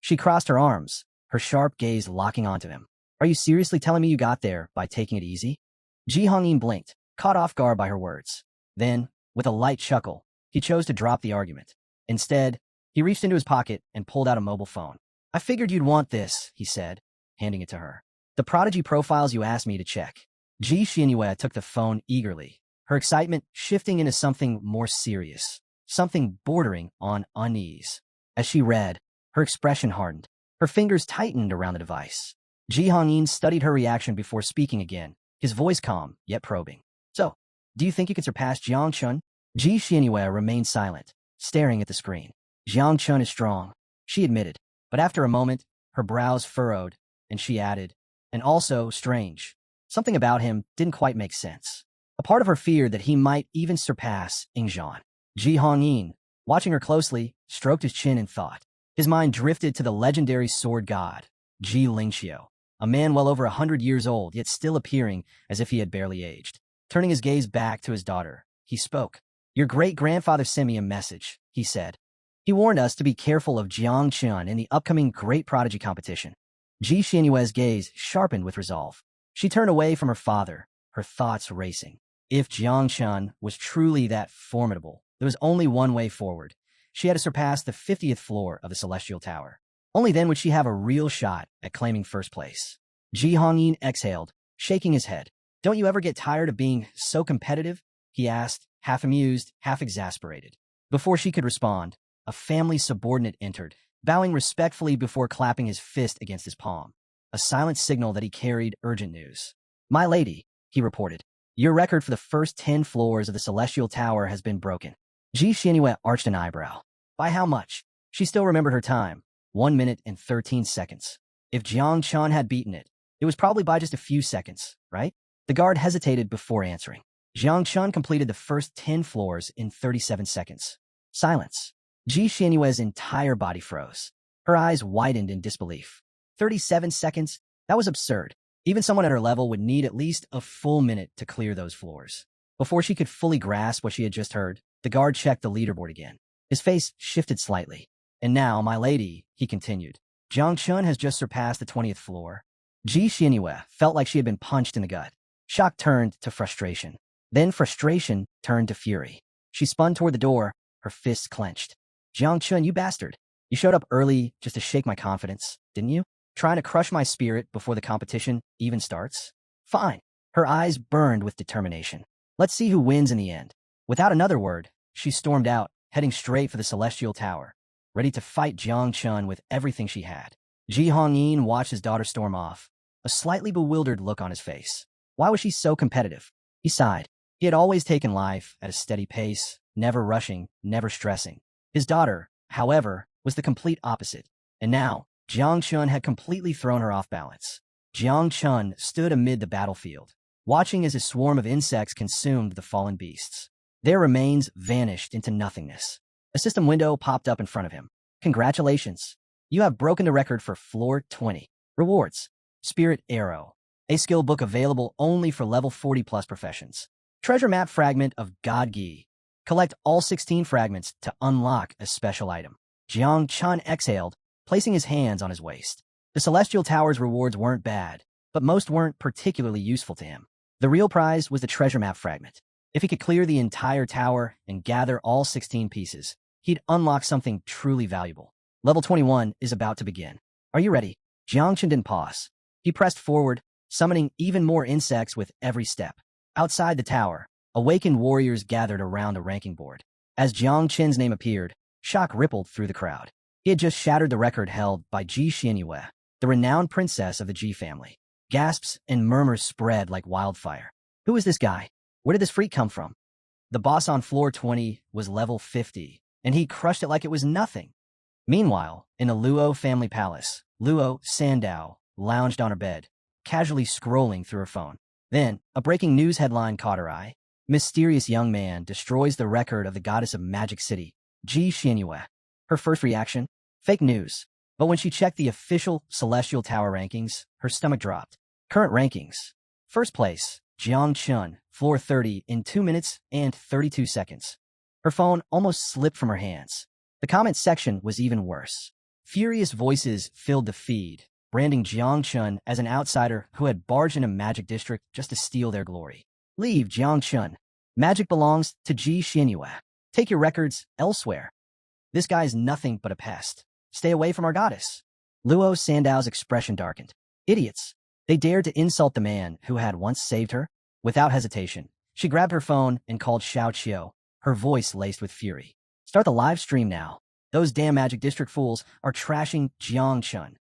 She crossed her arms, her sharp gaze locking onto him. Are you seriously telling me you got there by taking it easy? Ji Hongyin blinked, caught off guard by her words. Then, with a light chuckle, he chose to drop the argument. Instead, he reached into his pocket and pulled out a mobile phone. I figured you'd want this, he said, handing it to her. The prodigy profiles you asked me to check. Ji Xinyue took the phone eagerly, her excitement shifting into something more serious, something bordering on unease. As she read, her expression hardened. Her fingers tightened around the device. Ji Hongyin studied her reaction before speaking again, his voice calm, yet probing. So, do you think you can surpass Jiang Chun? Ji Xinyue remained silent, staring at the screen. Jiang Chun is strong, she admitted, but after a moment, her brows furrowed, and she added, and also strange. Something about him didn't quite make sense. A part of her feared that he might even surpass Ingzhan. Ji Hongyin, watching her closely, stroked his chin in thought. His mind drifted to the legendary sword god, Ji Lingqiu, a man well over 100 years old, yet still appearing as if he had barely aged. Turning his gaze back to his daughter, he spoke. Your great-grandfather sent me a message, he said. He warned us to be careful of Jiang Chun in the upcoming Great Prodigy competition. Ji Xinyue's gaze sharpened with resolve. She turned away from her father, her thoughts racing. If Jiang Chun was truly that formidable, there was only one way forward. She had to surpass the 50th floor of the Celestial Tower. Only then would she have a real shot at claiming first place. Ji Hongyin exhaled, shaking his head. Don't you ever get tired of being so competitive? He asked, half amused, half exasperated. Before she could respond, a family subordinate entered, bowing respectfully before clapping his fist against his palm. A silent signal that he carried urgent news. My lady, he reported, your record for the first 10 floors of the Celestial Tower has been broken. Ji Xinyue arched an eyebrow. By how much? She still remembered her time, 1 minute and 13 seconds. If Jiang Chun had beaten it, it was probably by just a few seconds, right? The guard hesitated before answering. Jiang Chun completed the first 10 floors in 37 seconds. Silence. Ji Xinyue's entire body froze. Her eyes widened in disbelief. 37 seconds? That was absurd. Even someone at her level would need at least a full minute to clear those floors. Before she could fully grasp what she had just heard, the guard checked the leaderboard again. His face shifted slightly. And now, my lady, he continued, Jiang Chun has just surpassed the 20th floor. Ji Xinyue felt like she had been punched in the gut. Shock turned to frustration. Then frustration turned to fury. She spun toward the door, her fists clenched. Jiang Chun, you bastard. You showed up early just to shake my confidence, didn't you? Trying to crush my spirit before the competition even starts? Fine. Her eyes burned with determination. Let's see who wins in the end. Without another word, she stormed out, heading straight for the Celestial Tower, ready to fight Jiang Chun with everything she had. Ji Hongyin watched his daughter storm off, a slightly bewildered look on his face. Why was she so competitive? He sighed. He had always taken life at a steady pace, never rushing, never stressing. His daughter, however, was the complete opposite. And now, Jiang Chun had completely thrown her off balance. Jiang Chun stood amid the battlefield, watching as a swarm of insects consumed the fallen beasts. Their remains vanished into nothingness. A system window popped up in front of him. Congratulations. You have broken the record for floor 20. Rewards. Spirit Arrow. A skill book available only for level 40 plus professions. Treasure map fragment of God Gi. Collect all 16 fragments to unlock a special item. Jiang Chun exhaled, placing his hands on his waist. The Celestial Tower's rewards weren't bad, but most weren't particularly useful to him. The real prize was the treasure map fragment. If he could clear the entire tower and gather all 16 pieces, he'd unlock something truly valuable. Level 21 is about to begin. Are you ready? Jiang Chun didn't pause. He pressed forward, summoning even more insects with every step. Outside the tower, awakened warriors gathered around the ranking board. As Jiang Chun's name appeared, shock rippled through the crowd. He had just shattered the record held by Ji Xinyue, the renowned princess of the Ji family. Gasps and murmurs spread like wildfire. Who is this guy? Where did this freak come from? The boss on floor 20 was level 50, and he crushed it like it was nothing. Meanwhile, in the Luo family palace, Luo Sandow lounged on her bed, casually scrolling through her phone. Then, a breaking news headline caught her eye. Mysterious young man destroys the record of the goddess of Magic City, Ji Xianyue. Her first reaction? Fake news. But when she checked the official Celestial Tower rankings, her stomach dropped. Current rankings. First place, Jiang Chun, floor 30 in 2 minutes and 32 seconds. Her phone almost slipped from her hands. The comment section was even worse. Furious voices filled the feed, branding Jiang Chun as an outsider who had barged into Magic District just to steal their glory. Leave, Jiang Chun. Magic belongs to Ji Xianyue. Take your records elsewhere. This guy's nothing but a pest. Stay away from our goddess. Luo Sandao's expression darkened. Idiots. They dared to insult the man who had once saved her. Without hesitation, she grabbed her phone and called Xiao Qiu, her voice laced with fury. Start the live stream now. Those damn Magic District fools are trashing Jiang Chun.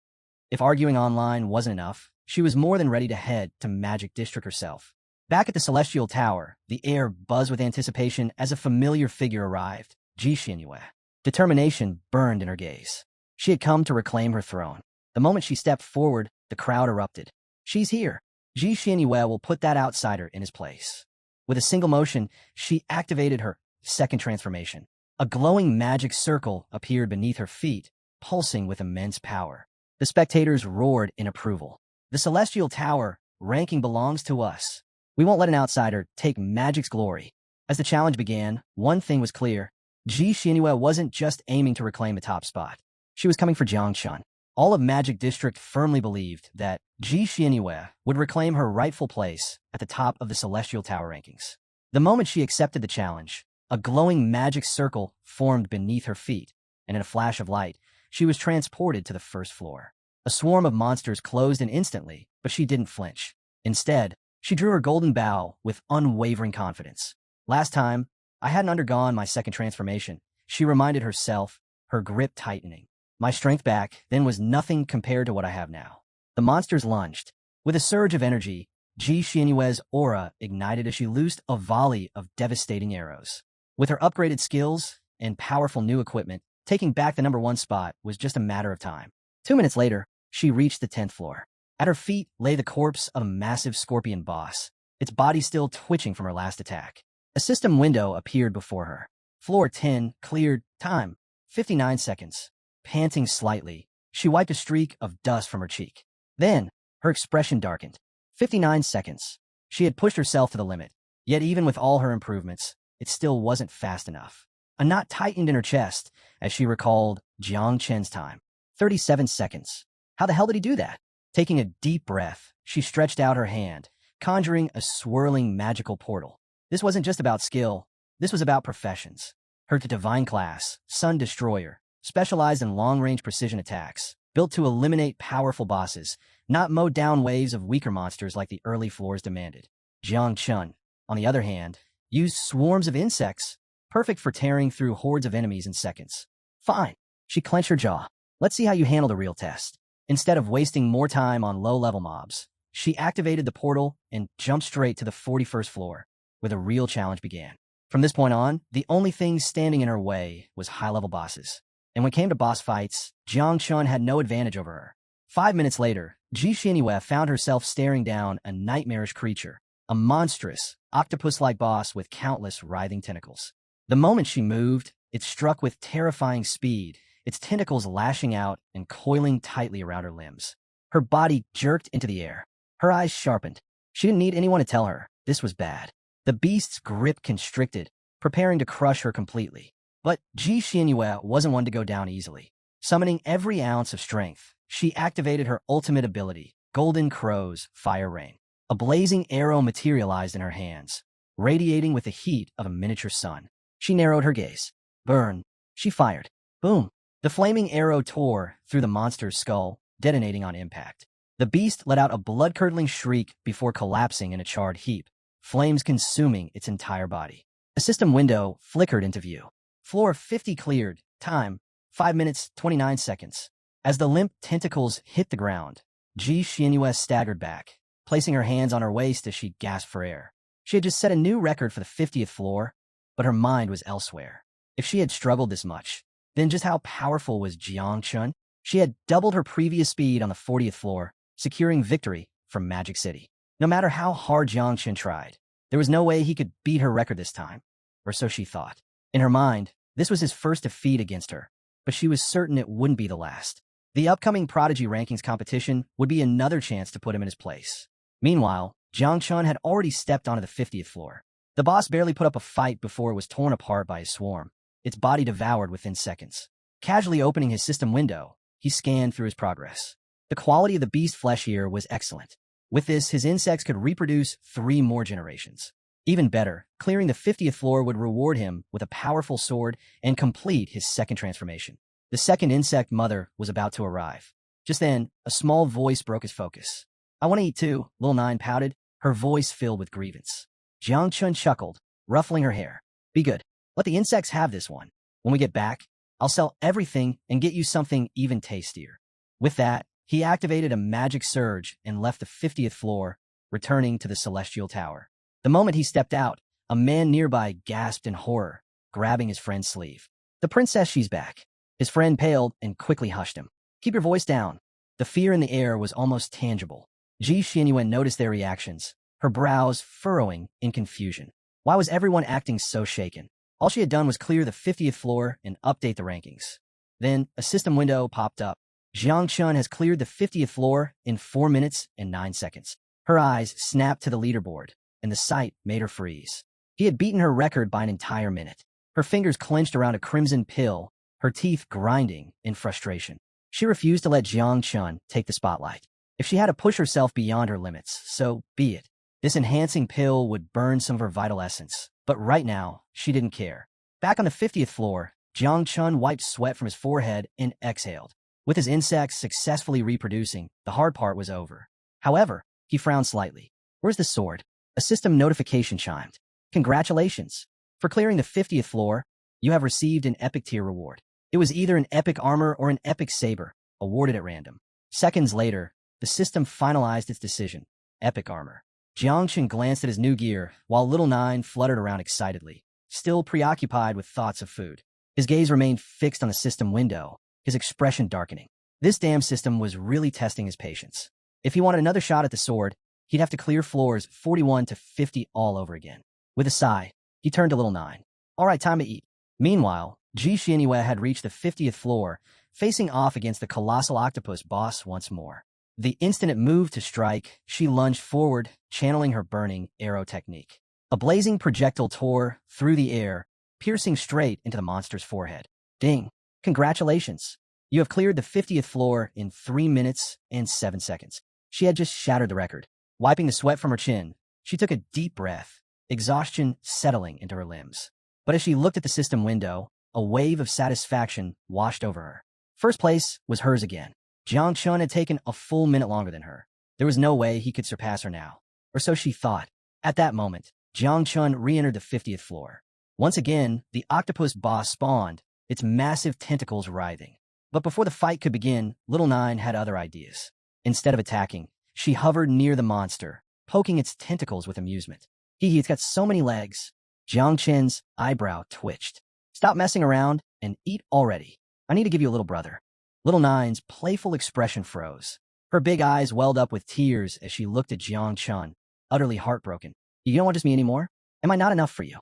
If arguing online wasn't enough, she was more than ready to head to Magic District herself. Back at the Celestial Tower, the air buzzed with anticipation as a familiar figure arrived, Ji Xianyue. Determination burned in her gaze. She had come to reclaim her throne. The moment she stepped forward, the crowd erupted. She's here. Ji Xianyue will put that outsider in his place. With a single motion, she activated her second transformation. A glowing magic circle appeared beneath her feet, pulsing with immense power. The spectators roared in approval. The Celestial Tower ranking belongs to us. We won't let an outsider take Magic's glory. As the challenge began, one thing was clear. Ji Xianyue wasn't just aiming to reclaim a top spot. She was coming for Jiang Chun. All of Magic District firmly believed that Ji Xianyue would reclaim her rightful place at the top of the Celestial Tower rankings. The moment she accepted the challenge, a glowing magic circle formed beneath her feet, and in a flash of light, she was transported to the first floor. A swarm of monsters closed in instantly, but she didn't flinch. Instead, she drew her golden bow with unwavering confidence. Last time, I hadn't undergone my second transformation, she reminded herself, her grip tightening. My strength back then was nothing compared to what I have now. The monsters lunged. With a surge of energy, Ji Xianyue's aura ignited as she loosed a volley of devastating arrows. With her upgraded skills and powerful new equipment, taking back the #1 spot was just a matter of time. 2 minutes later, she reached the 10th floor. At her feet lay the corpse of a massive scorpion boss, its body still twitching from her last attack. A system window appeared before her. Floor 10 cleared. Time, 59 seconds. Panting slightly, she wiped a streak of dust from her cheek. Then, her expression darkened. 59 seconds. She had pushed herself to the limit. Yet even with all her improvements, it still wasn't fast enough. A knot tightened in her chest as she recalled Jiang Chen's time. 37 seconds. How the hell did he do that? Taking a deep breath, she stretched out her hand, conjuring a swirling magical portal. This wasn't just about skill. This was about professions. Her divine class, Sun Destroyer, specialized in long-range precision attacks, built to eliminate powerful bosses, not mow down waves of weaker monsters like the early floors demanded. Jiang Chun, on the other hand, used swarms of insects, perfect for tearing through hordes of enemies in seconds. Fine. She clenched her jaw. Let's see how you handle the real test. Instead of wasting more time on low-level mobs, she activated the portal and jumped straight to the 41st floor, where the real challenge began. From this point on, the only thing standing in her way was high-level bosses. And when it came to boss fights, Jiang Chun had no advantage over her. 5 minutes later, Ji Xianyue found herself staring down a nightmarish creature, a monstrous, octopus-like boss with countless writhing tentacles. The moment she moved, it struck with terrifying speed, its tentacles lashing out and coiling tightly around her limbs. Her body jerked into the air. Her eyes sharpened. She didn't need anyone to tell her this was bad. The beast's grip constricted, preparing to crush her completely. But Ji Xianyue wasn't one to go down easily. Summoning every ounce of strength, she activated her ultimate ability, Golden Crow's Fire Rain. A blazing arrow materialized in her hands, radiating with the heat of a miniature sun. She narrowed her gaze. Burn. She fired. Boom. The flaming arrow tore through the monster's skull, detonating on impact. The beast let out a blood-curdling shriek before collapsing in a charred heap, flames consuming its entire body. A system window flickered into view. Floor 50 cleared. Time, 5 minutes, 29 seconds. As the limp tentacles hit the ground, Ji Xianyue staggered back, placing her hands on her waist as she gasped for air. She had just set a new record for the 50th floor, but her mind was elsewhere. If she had struggled this much, then just how powerful was Jiang Chun? She had doubled her previous speed on the 40th floor, securing victory from Magic City. No matter how hard Jiang Chun tried, There was no way he could beat her record this time, or so she thought. In her mind, this was his first defeat against her, but she was certain it wouldn't be the last. The upcoming Prodigy Rankings competition would be another chance to put him in his place. Meanwhile, Jiang Chun had already stepped onto the 50th floor. The boss barely put up a fight before it was torn apart by his swarm, its body devoured within seconds. Casually opening his system window, he scanned through his progress. The quality of the beast flesh here was excellent. With this, his insects could reproduce 3 more generations. Even better, clearing the 50th floor would reward him with a powerful sword and complete his second transformation. The second insect mother was about to arrive. Just then, a small voice broke his focus. "I want to eat too," Lil Nine pouted, her voice filled with grievance. Jiang Chun chuckled, ruffling her hair. "Be good. Let the insects have this one. When we get back, I'll sell everything and get you something even tastier." With that, he activated a magic surge and left the 50th floor, returning to the Celestial Tower. The moment he stepped out, a man nearby gasped in horror, grabbing his friend's sleeve. "The princess, she's back." His friend paled and quickly hushed him. "Keep your voice down." The fear in the air was almost tangible. Ji Xianyuan noticed their reactions, her brows furrowing in confusion. Why was everyone acting so shaken? All she had done was clear the 50th floor and update the rankings. Then, a system window popped up. Jiang Chun has cleared the 50th floor in 4 minutes and 9 seconds. Her eyes snapped to the leaderboard, and the sight made her freeze. He had beaten her record by an entire minute. Her fingers clenched around a crimson pill, her teeth grinding in frustration. She refused to let Jiang Chun take the spotlight. If she had to push herself beyond her limits, so be it. This enhancing pill would burn some of her vital essence, but right now, she didn't care. Back on the 50th floor, Jiang Chun wiped sweat from his forehead and exhaled. With his insects successfully reproducing, the hard part was over. However, he frowned slightly. "Where's the sword?" A system notification chimed. "Congratulations! For clearing the 50th floor, you have received an epic tier reward." It was either an epic armor or an epic saber, awarded at random. Seconds later, the system finalized its decision. Epic armor. Jiang Chun glanced at his new gear, while Little Nine fluttered around excitedly, still preoccupied with thoughts of food. His gaze remained fixed on the system window, his expression darkening. This damn system was really testing his patience. If he wanted another shot at the sword, he'd have to clear floors 41 to 50 all over again. With a sigh, he turned to Little Nine. "All right, time to eat." Meanwhile, Ji Xianyue had reached the 50th floor, facing off against the colossal octopus boss once more. The instant it moved to strike, she lunged forward, channeling her burning arrow technique. A blazing projectile tore through the air, piercing straight into the monster's forehead. Ding! Congratulations! You have cleared the 50th floor in 3 minutes and 7 seconds. She had just shattered the record. Wiping the sweat from her chin, she took a deep breath, exhaustion settling into her limbs. But as she looked at the system window, a wave of satisfaction washed over her. First place was hers again. Jiang Chun had taken a full minute longer than her. There was no way he could surpass her now. Or so she thought. At that moment, Jiang Chun re-entered the 50th floor. Once again, the octopus boss spawned, its massive tentacles writhing. But before the fight could begin, Little Nine had other ideas. Instead of attacking, she hovered near the monster, poking its tentacles with amusement. It's got so many legs." Jiang Chun's eyebrow twitched. "Stop messing around and eat already. I need to give you a little brother." Little Nine's playful expression froze. Her big eyes welled up with tears as she looked at Jiang Chun, utterly heartbroken. "You don't want just me anymore? Am I not enough for you?"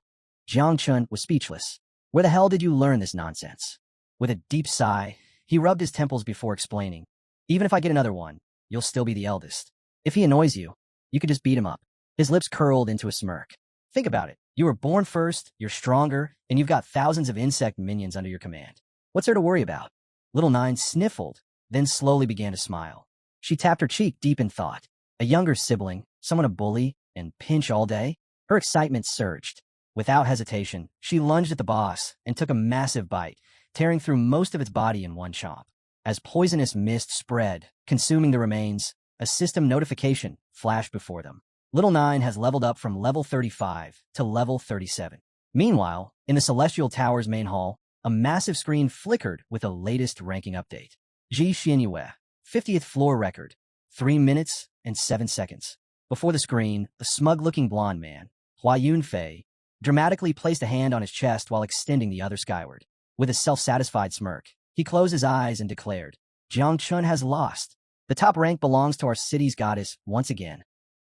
Jiang Chun was speechless. "Where the hell did you learn this nonsense?" With a deep sigh, he rubbed his temples before explaining. "Even if I get another one, you'll still be the eldest. If he annoys you, you could just beat him up." His lips curled into a smirk. "Think about it. You were born first, you're stronger, and you've got thousands of insect minions under your command. What's there to worry about?" Little Nine sniffled, then slowly began to smile. She tapped her cheek deep in thought. A younger sibling, someone to bully and pinch all day? Her excitement surged. Without hesitation, she lunged at the boss and took a massive bite, tearing through most of its body in one chomp. As poisonous mist spread, consuming the remains, a system notification flashed before them. Little Nine has leveled up from level 35 to level 37. Meanwhile, in the Celestial Tower's main hall, a massive screen flickered with the latest ranking update. Ji Xianyue, 50th floor record, 3 minutes and 7 seconds. Before the screen, a smug-looking blonde man, Hua Yunfei, dramatically placed a hand on his chest while extending the other skyward. With a self-satisfied smirk, he closed his eyes and declared, "Jiang Chun has lost. The top rank belongs to our city's goddess once again."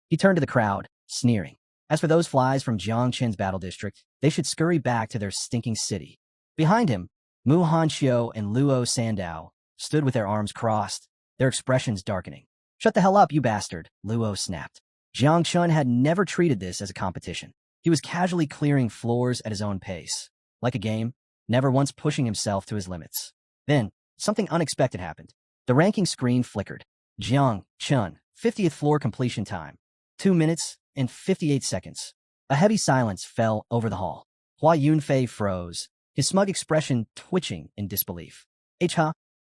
He turned to the crowd, sneering. As for those flies from Jiang Chen's battle district, they should scurry back to their stinking city. Behind him, Mu Hanxiu and Luo Sandao stood with their arms crossed, their expressions darkening. "Shut the hell up, you bastard," Luo snapped. Jiang Chun had never treated this as a competition. He was casually clearing floors at his own pace, like a game, never once pushing himself to his limits. Then, something unexpected happened. The ranking screen flickered. Jiang Chun, 50th floor completion time, 2 minutes and 58 seconds. A heavy silence fell over the hall. Hua Yunfei froze, his smug expression twitching in disbelief.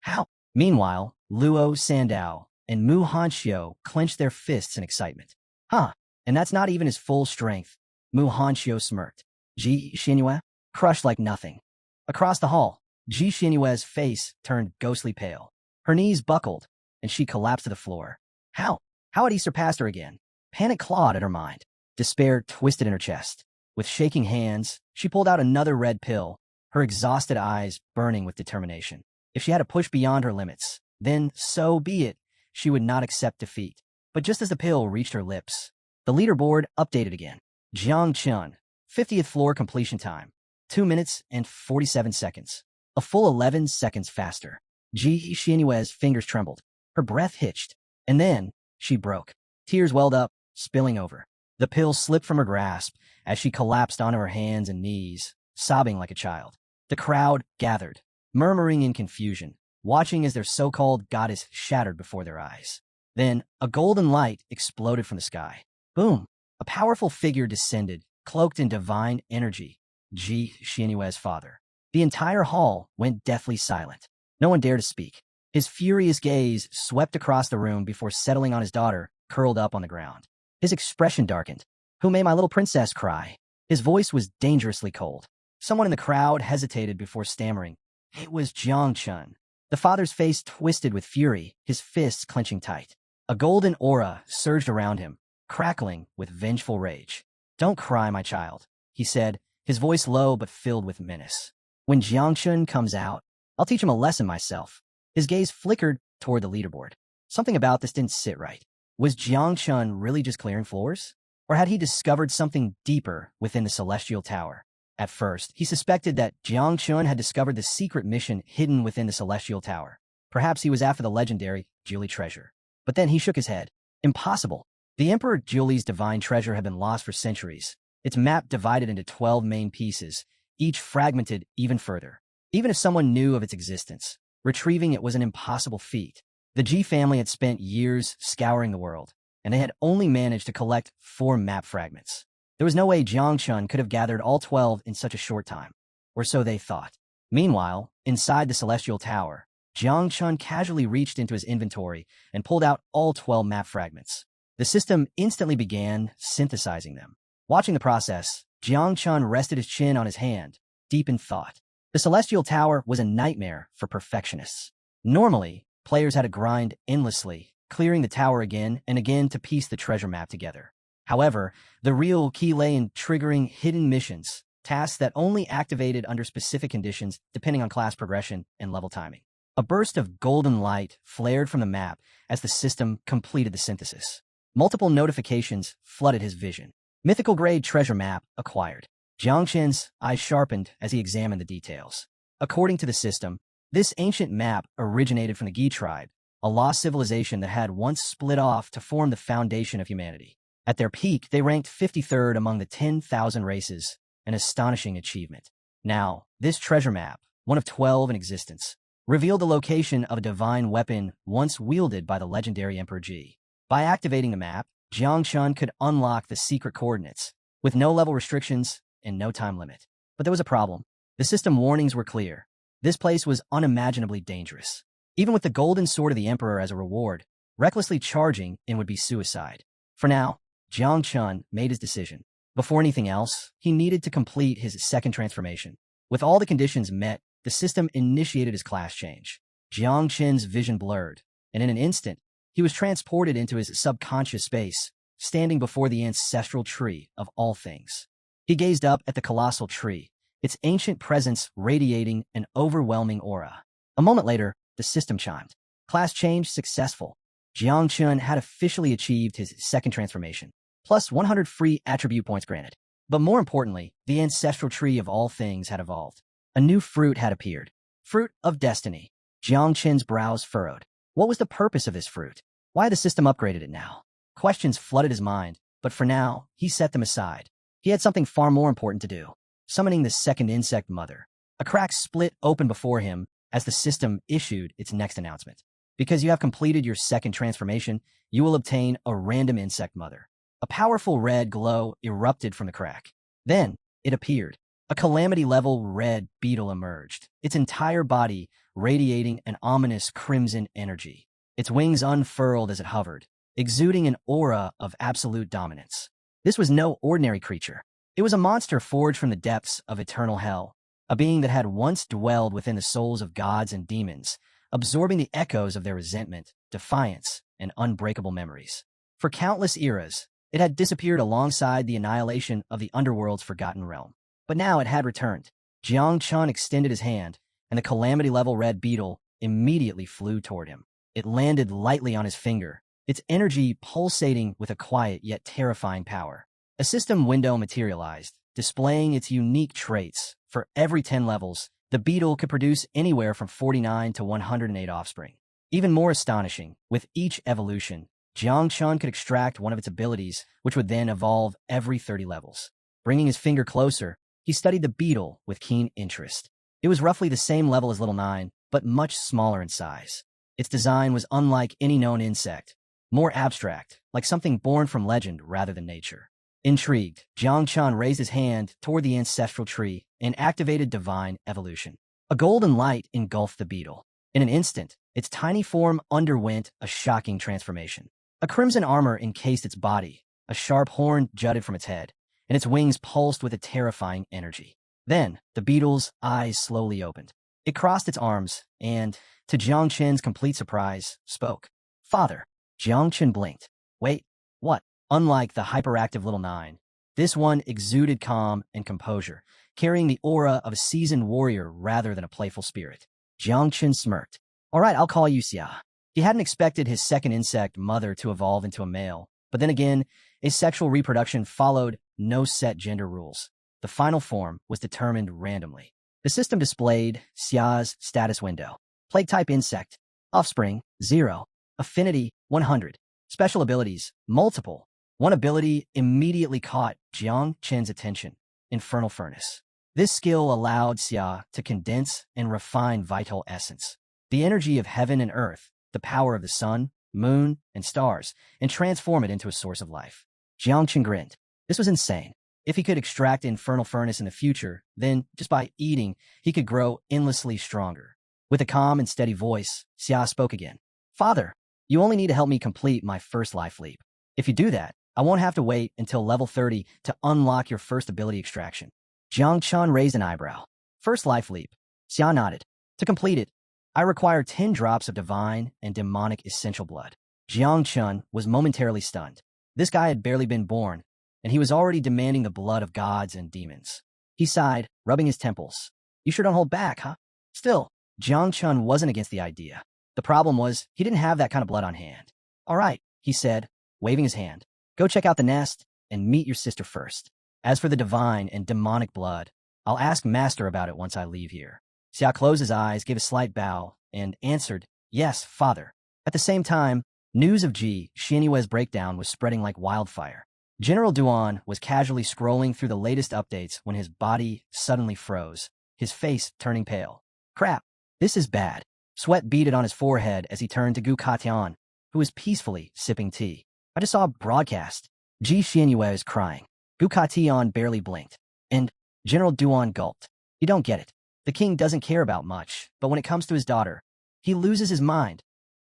How? Meanwhile, Luo Sandao and Mu Hanxiu clenched their fists in excitement. And that's not even his full strength. Mu Hanxiu smirked. Ji Xinyue? Crushed like nothing. Across the hall, Ji Xinyue's face turned ghostly pale. Her knees buckled, and she collapsed to the floor. How had he surpassed her again? Panic clawed at her mind. Despair twisted in her chest. With shaking hands, she pulled out another red pill, her exhausted eyes burning with determination. If she had to push beyond her limits, then so be it. She would not accept defeat. But just as the pill reached her lips, the leaderboard updated again. Jiang Chun, 50th floor completion time, 2 minutes and 47 seconds. A full 11 seconds faster. Ji Xinyue's fingers trembled. Her breath hitched. And then she broke. Tears welled up, spilling over. The pill slipped from her grasp as she collapsed onto her hands and knees, sobbing like a child. The crowd gathered, murmuring in confusion, watching as their so-called goddess shattered before their eyes. Then a golden light exploded from the sky. Boom! A powerful figure descended, cloaked in divine energy. Ji Xinyue's father. The entire hall went deathly silent. No one dared to speak. His furious gaze swept across the room before settling on his daughter, curled up on the ground. His expression darkened. "Who made my little princess cry?" His voice was dangerously cold. Someone in the crowd hesitated before stammering. It was Jiang Chun. The father's face twisted with fury, his fists clenching tight. A golden aura surged around him, crackling with vengeful rage. "Don't cry, my child," he said, his voice low but filled with menace. "When Jiang Chun comes out, I'll teach him a lesson myself." His gaze flickered toward the leaderboard. Something about this didn't sit right. Was Jiang Chun really just clearing floors? Or had he discovered something deeper within the Celestial Tower? At first, he suspected that Jiang Chun had discovered the secret mission hidden within the Celestial Tower. Perhaps he was after the legendary Julie treasure. But then he shook his head. Impossible. The Emperor Julie's divine treasure had been lost for centuries, its map divided into 12 main pieces, each fragmented even further. Even if someone knew of its existence, retrieving it was an impossible feat. The Ji family had spent years scouring the world, and they had only managed to collect 4 map fragments. There was no way Jiang Chun could have gathered all 12 in such a short time, or so they thought. Meanwhile, inside the Celestial Tower, Jiang Chun casually reached into his inventory and pulled out all 12 map fragments. The system instantly began synthesizing them. Watching the process, Jiang Chun rested his chin on his hand, deep in thought. The Celestial Tower was a nightmare for perfectionists. Normally, players had to grind endlessly, clearing the tower again and again to piece the treasure map together. However, the real key lay in triggering hidden missions, tasks that only activated under specific conditions depending on class progression and level timing. A burst of golden light flared from the map as the system completed the synthesis. Multiple notifications flooded his vision. Mythical-grade treasure map acquired. Jiang Chen's eyes sharpened as he examined the details. According to the system, this ancient map originated from the Gi tribe, a lost civilization that had once split off to form the foundation of humanity. At their peak, they ranked 53rd among the 10,000 races, an astonishing achievement. Now, this treasure map, one of 12 in existence, revealed the location of a divine weapon once wielded by the legendary Emperor Ji. By activating the map, Jiang Chun could unlock the secret coordinates, with no level restrictions and no time limit. But there was a problem. The system warnings were clear. This place was unimaginably dangerous. Even with the golden sword of the Emperor as a reward, recklessly charging in would be suicide. For now, Jiang Chun made his decision. Before anything else, he needed to complete his second transformation. With all the conditions met, the system initiated his class change. Jiang Chun's vision blurred, and in an instant, he was transported into his subconscious space, standing before the ancestral tree of all things. He gazed up at the colossal tree, its ancient presence radiating an overwhelming aura. A moment later, the system chimed. Class change successful. Jiang Chun had officially achieved his second transformation. plus 100 free attribute points granted. But more importantly, the ancestral tree of all things had evolved. A new fruit had appeared. Fruit of Destiny. Jiang Qin's brows furrowed. What was the purpose of this fruit? Why had the system upgraded it now? Questions flooded his mind, but for now, he set them aside. He had something far more important to do. Summoning the second insect mother. A crack split open before him as the system issued its next announcement. Because you have completed your second transformation, you will obtain a random insect mother. A powerful red glow erupted from the crack. Then, it appeared. A calamity-level red beetle emerged, its entire body radiating an ominous crimson energy. Its wings unfurled as it hovered, exuding an aura of absolute dominance. This was no ordinary creature. It was a monster forged from the depths of eternal hell, a being that had once dwelled within the souls of gods and demons, absorbing the echoes of their resentment, defiance, and unbreakable memories. For countless eras, it had disappeared alongside the annihilation of the underworld's forgotten realm. But now it had returned. Jiang Chun extended his hand, and the calamity-level red beetle immediately flew toward him. It landed lightly on his finger, its energy pulsating with a quiet yet terrifying power. A system window materialized, displaying its unique traits. For every 10 levels, the beetle could produce anywhere from 49 to 108 offspring. Even more astonishing, with each evolution, Jiang Chun could extract one of its abilities, which would then evolve every 30 levels. Bringing his finger closer, he studied the beetle with keen interest. It was roughly the same level as Little Nine, but much smaller in size. Its design was unlike any known insect, more abstract, like something born from legend rather than nature. Intrigued, Jiang Chun raised his hand toward the ancestral tree and activated divine evolution. A golden light engulfed the beetle. In an instant, its tiny form underwent a shocking transformation. A crimson armor encased its body, a sharp horn jutted from its head, and its wings pulsed with a terrifying energy. Then, the beetle's eyes slowly opened. It crossed its arms and, to Jiang Chen's complete surprise, spoke. "Father." Jiang Chen blinked. "Wait, what?" Unlike the hyperactive Little Nine, this one exuded calm and composure, carrying the aura of a seasoned warrior rather than a playful spirit. Jiang Chen smirked. "All right, I'll call you Xia." He hadn't expected his second insect mother to evolve into a male, but then again, asexual reproduction followed no set gender rules. The final form was determined randomly. The system displayed Xia's status window. Plague-type insect. Offspring, 0. Affinity, 100. Special abilities, multiple. One ability immediately caught Jiang Chen's attention, Infernal Furnace. This skill allowed Xia to condense and refine vital essence, the energy of heaven and earth, the power of the sun, moon, and stars, and transform it into a source of life. Jiang Chen grinned. This was insane. If he could extract Infernal Furnace in the future, then, just by eating, he could grow endlessly stronger. With a calm and steady voice, Xia spoke again. "Father, you only need to help me complete my first life leap. If you do that, I won't have to wait until level 30 to unlock your first ability extraction." Jiang Chun raised an eyebrow. "First life leap." Xia nodded. "To complete it, I require 10 drops of divine and demonic essential blood." Jiang Chun was momentarily stunned. This guy had barely been born, and he was already demanding the blood of gods and demons. He sighed, rubbing his temples. "You sure don't hold back, huh?" Still, Jiang Chun wasn't against the idea. The problem was, he didn't have that kind of blood on hand. "All right," he said, waving his hand. "Go check out the nest and meet your sister first. As for the divine and demonic blood, I'll ask Master about it once I leave here." Xia closed his eyes, gave a slight bow, and answered, "Yes, father." At the same time, news of Ji Xianyue's breakdown was spreading like wildfire. General Duan was casually scrolling through the latest updates when his body suddenly froze, his face turning pale. "Crap, this is bad." Sweat beaded on his forehead as he turned to Gu Katian, who was peacefully sipping tea. "I just saw a broadcast. Ji Xianyue is crying." Gu Katian barely blinked, and General Duan gulped. "You don't get it. The king doesn't care about much, but when it comes to his daughter, he loses his mind."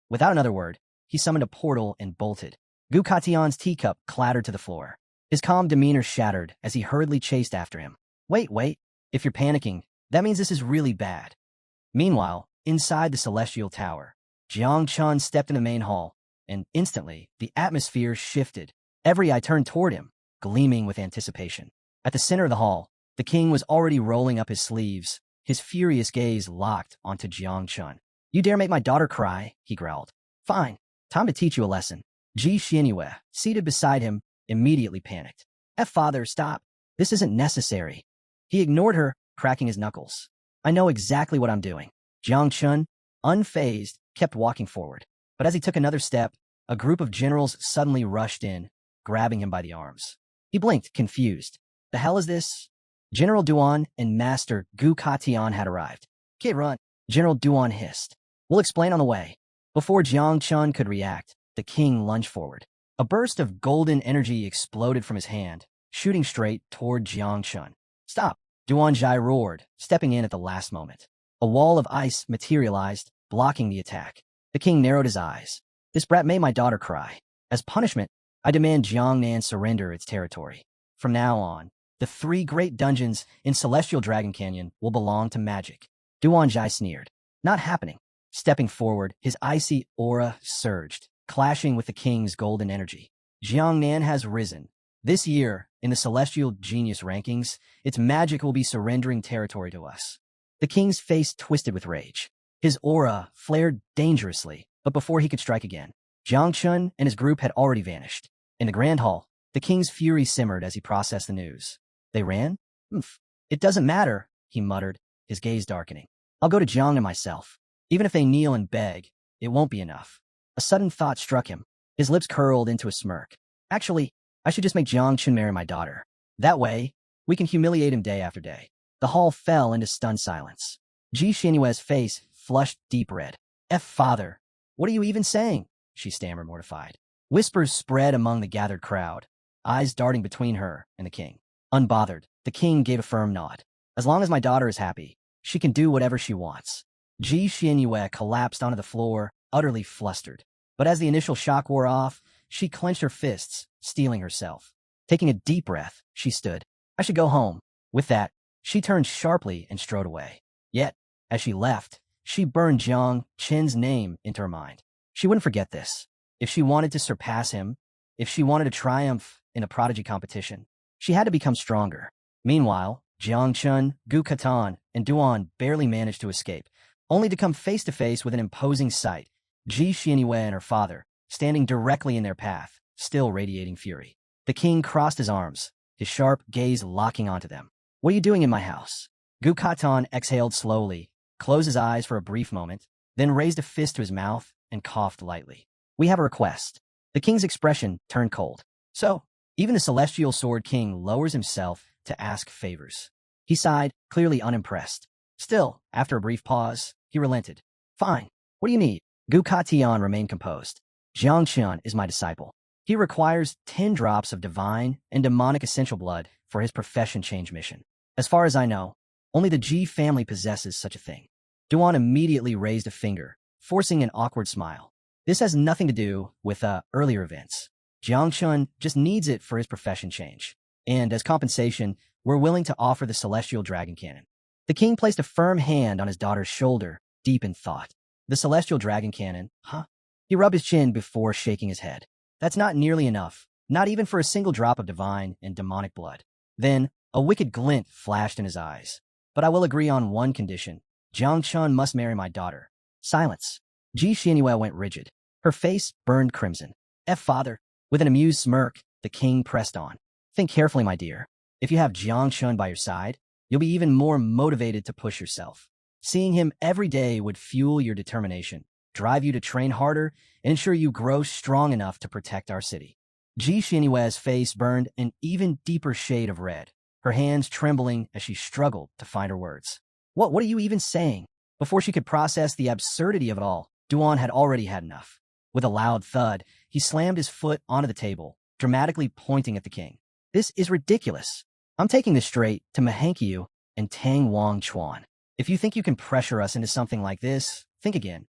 Without another word, he summoned a portal and bolted. Gu Katian's teacup clattered to the floor. His calm demeanor shattered as he hurriedly chased after him. Wait. If you're panicking, that means this is really bad." Meanwhile, inside the Celestial Tower, Jiang Chun stepped in the main hall, and instantly, the atmosphere shifted. Every eye turned toward him, gleaming with anticipation. At the center of the hall, the king was already rolling up his sleeves, his furious gaze locked onto Jiang Chun. "You dare make my daughter cry?" he growled. "Fine. Time to teach you a lesson." Ji Xianyue, seated beside him, immediately panicked. Father, stop. This isn't necessary. He ignored her, cracking his knuckles. I know exactly what I'm doing. Jiang Chun, unfazed, kept walking forward. But as he took another step, a group of generals suddenly rushed in, grabbing him by the arms. He blinked, confused. The hell is this? General Duan and Master Gu Katian had arrived. "Okay, run," General Duan hissed. "We'll explain on the way." Before Jiang Chun could react, the king lunged forward. A burst of golden energy exploded from his hand, shooting straight toward Jiang Chun. "Stop!" Duan Jai roared, stepping in at the last moment. A wall of ice materialized, blocking the attack. The king narrowed his eyes. "This brat made my daughter cry. As punishment, I demand Jiangnan surrender its territory. From now on, the 3 great dungeons in Celestial Dragon Canyon will belong to magic." Duan Jai sneered. "Not happening." Stepping forward, his icy aura surged, clashing with the king's golden energy. "Jiangnan has risen. This year, in the Celestial Genius rankings, its magic will be surrendering territory to us." The king's face twisted with rage. His aura flared dangerously, but before he could strike again, Jiang Chun and his group had already vanished. In the Grand Hall, the king's fury simmered as he processed the news. "They ran? Oof. It doesn't matter," he muttered, his gaze darkening. "I'll go to Jiangnan myself. Even if they kneel and beg, it won't be enough." A sudden thought struck him. His lips curled into a smirk. "Actually, I should just make Jiang Chun marry my daughter. That way, we can humiliate him day after day." The hall fell into stunned silence. Ji Xinyue's face flushed deep red. Father, what are you even saying?" she stammered, mortified. Whispers spread among the gathered crowd, eyes darting between her and the king. Unbothered, the king gave a firm nod. "As long as my daughter is happy, she can do whatever she wants." Ji Xinyue collapsed onto the floor, utterly flustered. But as the initial shock wore off, she clenched her fists, steeling herself. Taking a deep breath, she stood. "I should go home." With that, she turned sharply and strode away. Yet, as she left, she burned Jiang Chen's name into her mind. She wouldn't forget this. If she wanted to surpass him, if she wanted to triumph in a prodigy competition, she had to become stronger. Meanwhile, Jiang Chun, Gu Katan, and Duan barely managed to escape, only to come face to face with an imposing sight: Ji Xinyue and her father, standing directly in their path, still radiating fury. The king crossed his arms, his sharp gaze locking onto them. "What are you doing in my house?" Gu Katan exhaled slowly, closed his eyes for a brief moment, then raised a fist to his mouth and coughed lightly. "We have a request." The king's expression turned cold. "So, even the Celestial Sword King lowers himself to ask favors." He sighed, clearly unimpressed. Still, after a brief pause, he relented. "Fine. What do you need?" Gu Katian remained composed. "Jiang Chun is my disciple. He requires 10 drops of divine and demonic essential blood for his profession change mission. As far as I know, only the Ji family possesses such a thing." Duan immediately raised a finger, forcing an awkward smile. "This has nothing to do with earlier events. Jiang Chun just needs it for his profession change. And as compensation, we're willing to offer the Celestial Dragon Cannon." The king placed a firm hand on his daughter's shoulder, deep in thought. "The Celestial Dragon Cannon, huh?" He rubbed his chin before shaking his head. "That's not nearly enough, not even for a single drop of divine and demonic blood." Then, a wicked glint flashed in his eyes. "But I will agree on one condition. Jiang Chun must marry my daughter." Silence. Ji Xinyue went rigid. Her face burned crimson. Father." With an amused smirk, the king pressed on. "Think carefully, my dear. If you have Jiang Chun by your side, you'll be even more motivated to push yourself. Seeing him every day would fuel your determination, drive you to train harder, and ensure you grow strong enough to protect our city." Ji Xinyue's face burned an even deeper shade of red, her hands trembling as she struggled to find her words. What are you even saying?" Before she could process the absurdity of it all, Duan had already had enough. With a loud thud, he slammed his foot onto the table, dramatically pointing at the king. "This is ridiculous. I'm taking this straight to Mahankyu and Tang Wang Chuan. If you think you can pressure us into something like this, think again."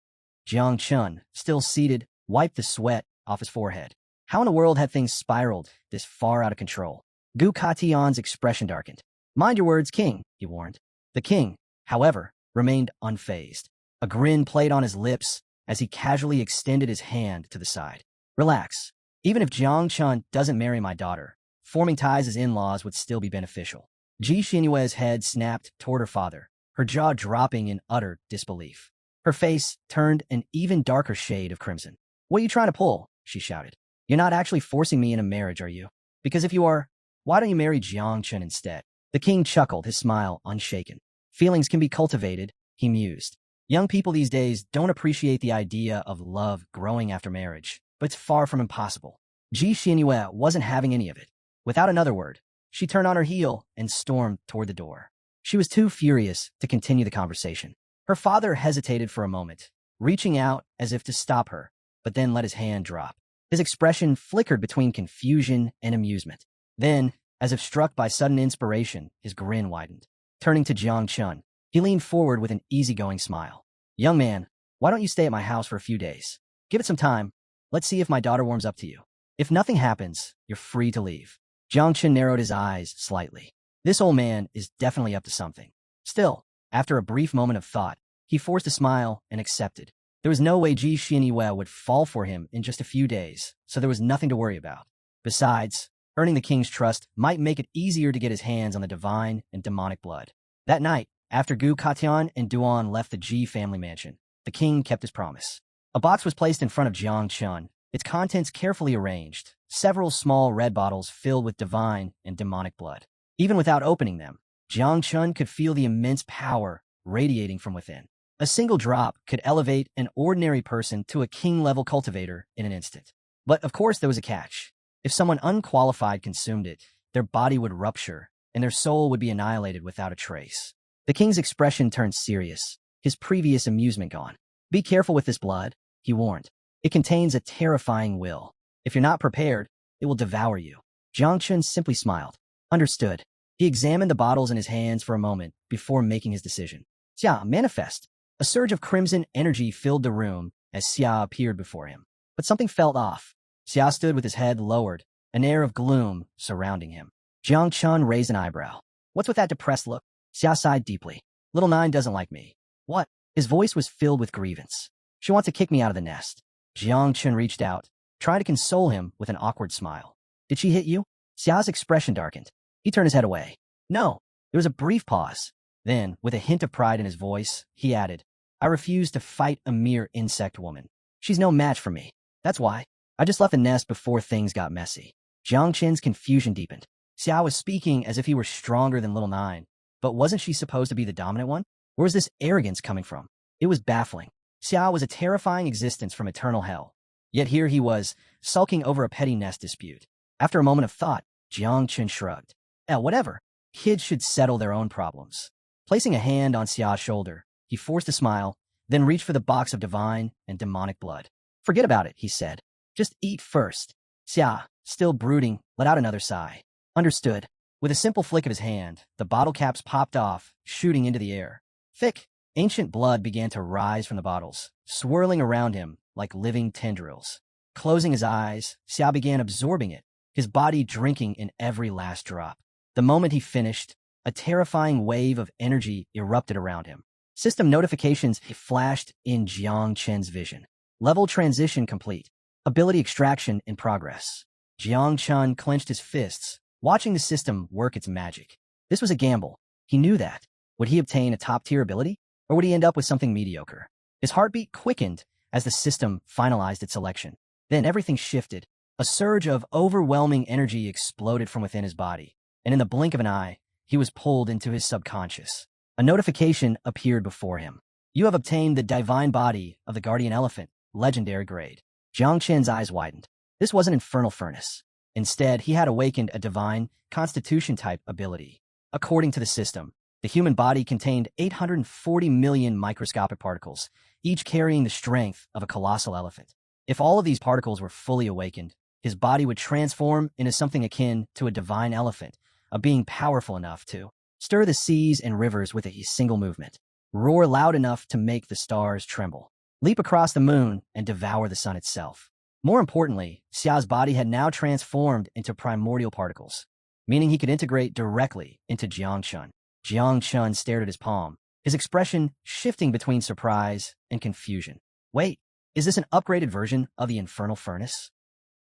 Jiang Chun, still seated, wiped the sweat off his forehead. How in the world had things spiraled this far out of control? Gu Katian's expression darkened. "Mind your words, king," he warned. The king, however, remained unfazed. A grin played on his lips as he casually extended his hand to the side. "Relax. Even if Jiang Chun doesn't marry my daughter, forming ties as in-laws would still be beneficial." Ji Xinyue's head snapped toward her father, her jaw dropping in utter disbelief. Her face turned an even darker shade of crimson. "What are you trying to pull?" she shouted. "You're not actually forcing me in a marriage, are you?" Because if you are, why don't you marry Jiang Chen instead? The king chuckled, his smile unshaken. Feelings can be cultivated, he mused. Young people these days don't appreciate the idea of love growing after marriage, but it's far from impossible. Ji Xianyue wasn't having any of it. Without another word, she turned on her heel and stormed toward the door. She was too furious to continue the conversation. Her father hesitated for a moment, reaching out as if to stop her, but then let his hand drop. His expression flickered between confusion and amusement. Then, as if struck by sudden inspiration, his grin widened. Turning to Jiang Chun, he leaned forward with an easygoing smile. Young man, why don't you stay at my house for a few days? Give it some time. Let's see if my daughter warms up to you. If nothing happens, you're free to leave. Jiang Chun narrowed his eyes slightly. This old man is definitely up to something. Still, after a brief moment of thought, he forced a smile and accepted. There was no way Ji Xianyue would fall for him in just a few days, so there was nothing to worry about. Besides, earning the king's trust might make it easier to get his hands on the divine and demonic blood. That night, after Gu Katian and Duan left the Ji family mansion, the king kept his promise. A box was placed in front of Jiang Chun, its contents carefully arranged, several small red bottles filled with divine and demonic blood. Even without opening them, Jiang Chun could feel the immense power radiating from within. A single drop could elevate an ordinary person to a king-level cultivator in an instant. But of course there was a catch. If someone unqualified consumed it, their body would rupture, and their soul would be annihilated without a trace. The king's expression turned serious, his previous amusement gone. Be careful with this blood, he warned. It contains a terrifying will. If you're not prepared, it will devour you. Jiang Chun simply smiled. Understood. He examined the bottles in his hands for a moment before making his decision. Xia, manifest. A surge of crimson energy filled the room as Xia appeared before him. But something felt off. Xia stood with his head lowered, an air of gloom surrounding him. Jiang Chun raised an eyebrow. What's with that depressed look? Xia sighed deeply. Little Nine doesn't like me. What? His voice was filled with grievance. She wants to kick me out of the nest. Jiang Chun reached out, trying to console him with an awkward smile. Did she hit you? Xia's expression darkened. He turned his head away. No. There was a brief pause. Then, with a hint of pride in his voice, he added, I refuse to fight a mere insect woman. She's no match for me. That's why. I just left the nest before things got messy. Jiang Chen's confusion deepened. Xia was speaking as if he were stronger than Little Nine, but wasn't she supposed to be the dominant one? Where was this arrogance coming from? It was baffling. Xia was a terrifying existence from eternal hell. Yet here he was, sulking over a petty nest dispute. After a moment of thought, Jiang Chen shrugged. Whatever. Kids should settle their own problems. Placing a hand on Xia's shoulder, he forced a smile, then reached for the box of divine and demonic blood. Forget about it, he said. Just eat first. Xia, still brooding, let out another sigh. Understood. With a simple flick of his hand, the bottle caps popped off, shooting into the air. Thick, ancient blood began to rise from the bottles, swirling around him like living tendrils. Closing his eyes, Xia began absorbing it, his body drinking in every last drop. The moment he finished, a terrifying wave of energy erupted around him. System notifications flashed in Jiang Chen's vision. Level transition complete. Ability extraction in progress. Jiang Chen clenched his fists, watching the system work its magic. This was a gamble. He knew that. Would he obtain a top-tier ability, or would he end up with something mediocre? His heartbeat quickened as the system finalized its selection. Then everything shifted. A surge of overwhelming energy exploded from within his body, and in the blink of an eye, he was pulled into his subconscious. A notification appeared before him. You have obtained the divine body of the guardian elephant, legendary grade. Jiang Chen's eyes widened. This wasn't infernal furnace. Instead, he had awakened a divine, constitution-type ability. According to the system, the human body contained 840 million microscopic particles, each carrying the strength of a colossal elephant. If all of these particles were fully awakened, his body would transform into something akin to a divine elephant, a being powerful enough to stir the seas and rivers with a single movement, roar loud enough to make the stars tremble, leap across the moon and devour the sun itself. More importantly, Xia's body had now transformed into primordial particles, meaning he could integrate directly into Jiang Chun. Jiang Chun stared at his palm, his expression shifting between surprise and confusion. Wait, is this an upgraded version of the infernal furnace?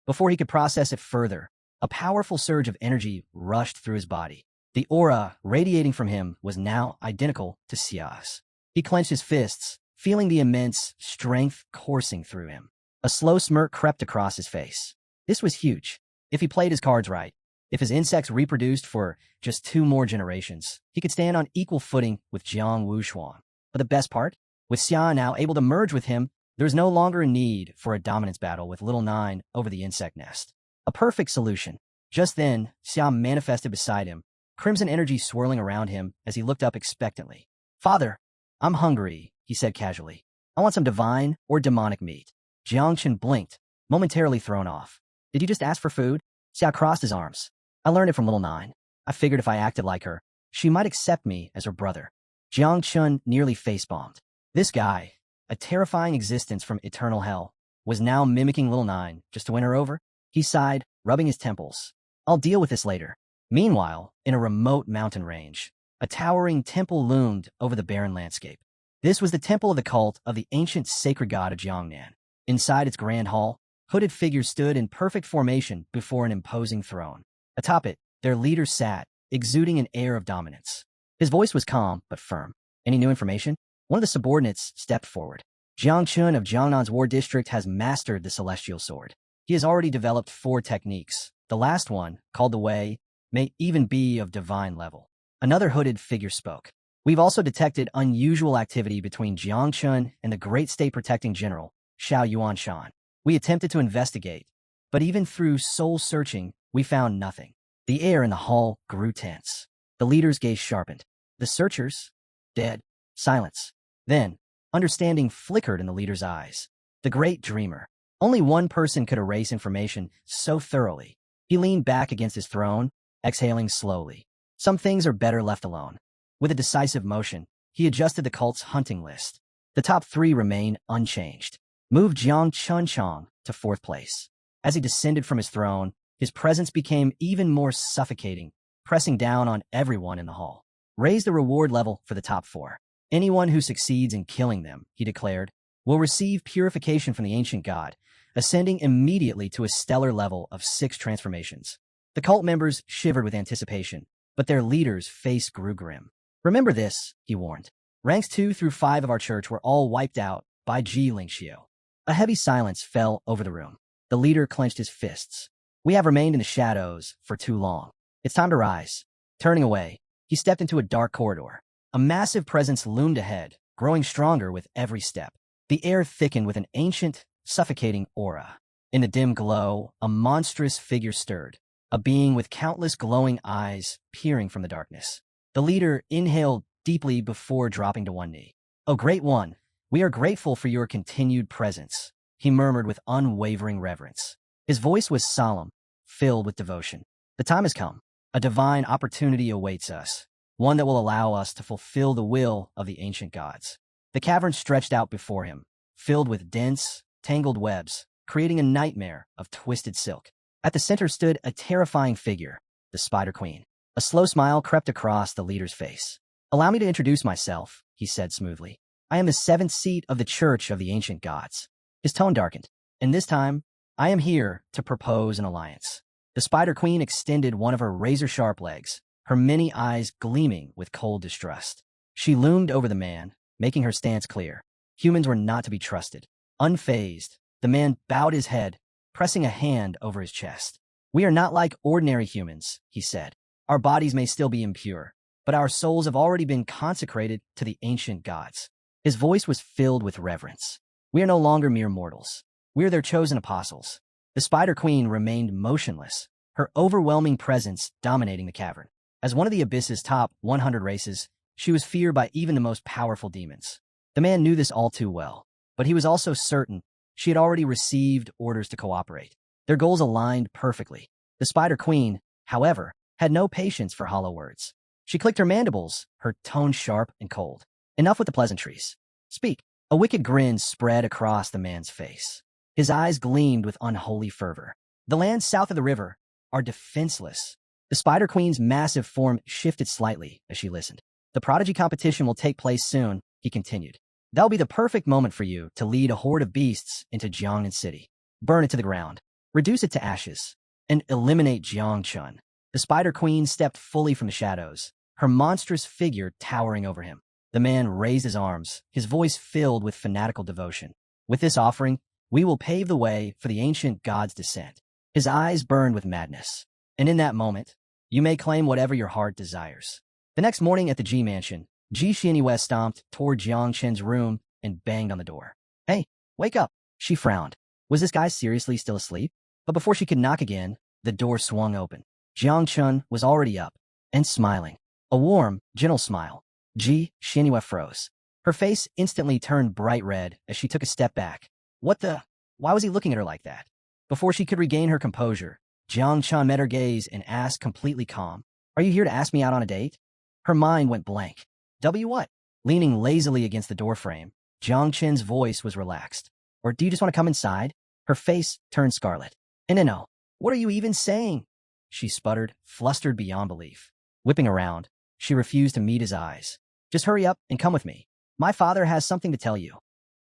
Before he could process it further, a powerful surge of energy rushed through his body. The aura radiating from him was now identical to Xia's. He clenched his fists, feeling the immense strength coursing through him. A slow smirk crept across his face. This was huge. If he played his cards right, If his insects reproduced for just 2 more generations, he could stand on equal footing with Jiang Wuxuan. But the best part? With Xia now able to merge with him, there is no longer a need for a dominance battle with Little Nine over the insect nest. A perfect solution. Just then, Xia manifested beside him, crimson energy swirling around him as he looked up expectantly. "Father, I'm hungry," he said casually. "I want some divine or demonic meat." Jiang Chen blinked, momentarily thrown off. "Did you just ask for food?" Xia crossed his arms. "I learned it from Little Nine. I figured if I acted like her, she might accept me as her brother." Jiang Chen nearly face-bombed. This guy, a terrifying existence from eternal hell, was now mimicking Little Nine just to win her over? He sighed, rubbing his temples. "I'll deal with this later." Meanwhile, in a remote mountain range, a towering temple loomed over the barren landscape. This was the temple of the cult of the ancient sacred god of Jiangnan. Inside its grand hall, hooded figures stood in perfect formation before an imposing throne. Atop it, their leader sat, exuding an air of dominance. His voice was calm but firm. "Any new information?" One of the subordinates stepped forward. "Jiang Chun of Jiangnan's war district has mastered the celestial sword. He has already developed 4 techniques. The last one, called the Wei, may even be of divine level." Another hooded figure spoke. "We've also detected unusual activity between Jiang Chun and the great state-protecting general, Xiao Yuanshan. We attempted to investigate, but even through soul-searching, we found nothing." The air in the hall grew tense. The leader's gaze sharpened. The searchers? Dead. Silence. Then, understanding flickered in the leader's eyes. The great dreamer. Only one person could erase information so thoroughly. He leaned back against his throne, exhaling slowly. Some things are better left alone. With a decisive motion, he adjusted the cult's hunting list. The top 3 remained unchanged. Moved Jiang Chunchong to 4th place. As he descended from his throne, his presence became even more suffocating, pressing down on everyone in the hall. "Raise the reward level for the top 4. Anyone who succeeds in killing them," he declared, "will receive purification from the ancient god, ascending immediately to a stellar level of 6 transformations." The cult members shivered with anticipation, but their leader's face grew grim. "Remember this," he warned. "Ranks 2 through 5 of our church were all wiped out by Ji Lingxiu." A heavy silence fell over the room. The leader clenched his fists. "We have remained in the shadows for too long. It's time to rise." Turning away, he stepped into a dark corridor. A massive presence loomed ahead, growing stronger with every step. The air thickened with an ancient, suffocating aura. In the dim glow, a monstrous figure stirred, a being with countless glowing eyes peering from the darkness. The leader inhaled deeply before dropping to one knee. "O Great One, we are grateful for your continued presence," he murmured with unwavering reverence. His voice was solemn, filled with devotion. "The time has come. A divine opportunity awaits us, one that will allow us to fulfill the will of the ancient gods." The cavern stretched out before him, filled with dense, tangled webs, creating a nightmare of twisted silk. At the center stood a terrifying figure, the Spider Queen. A slow smile crept across the leader's face. "Allow me to introduce myself," he said smoothly. "I am the 7th seat of the Church of the Ancient Gods." His tone darkened. "And this time, I am here to propose an alliance." The Spider Queen extended one of her razor-sharp legs, her many eyes gleaming with cold distrust. She loomed over the man, making her stance clear. Humans were not to be trusted. Unfazed, the man bowed his head, pressing a hand over his chest. "We are not like ordinary humans," he said. "Our bodies may still be impure, but our souls have already been consecrated to the ancient gods." His voice was filled with reverence. "We are no longer mere mortals. We are their chosen apostles." The Spider Queen remained motionless, her overwhelming presence dominating the cavern. As one of the Abyss's top 100 races, she was feared by even the most powerful demons. The man knew this all too well, but he was also certain she had already received orders to cooperate. Their goals aligned perfectly. The Spider Queen, however, had no patience for hollow words. She clicked her mandibles, her tone sharp and cold. "Enough with the pleasantries. Speak." A wicked grin spread across the man's face. His eyes gleamed with unholy fervor. "The lands south of the river are defenseless." The Spider Queen's massive form shifted slightly as she listened. "The prodigy competition will take place soon," he continued. "That'll be the perfect moment for you to lead a horde of beasts into Jiangnan City. Burn it to the ground, reduce it to ashes, and eliminate Jiangchun." The Spider Queen stepped fully from the shadows, her monstrous figure towering over him. The man raised his arms, his voice filled with fanatical devotion. "With this offering, we will pave the way for the ancient god's descent." His eyes burned with madness. And in that moment, you may claim whatever your heart desires. The next morning at the Ji mansion, Ji Xianyue stomped toward Jiang Chen's room and banged on the door. Hey, wake up, she frowned. Was this guy seriously still asleep? But before she could knock again, the door swung open. Jiang Chen was already up and smiling. A warm, gentle smile. Ji Xianyue froze. Her face instantly turned bright red as she took a step back. What the? Why was he looking at her like that? Before she could regain her composure, Jiang Chen met her gaze and asked completely calm, "Are you here to ask me out on a date?" Her mind went blank. W what? Leaning lazily against the doorframe, Jiang Chen's voice was relaxed. Or do you just want to come inside? Her face turned scarlet. No. What are you even saying? She sputtered, flustered beyond belief. Whipping around, she refused to meet his eyes. Just hurry up and come with me. My father has something to tell you.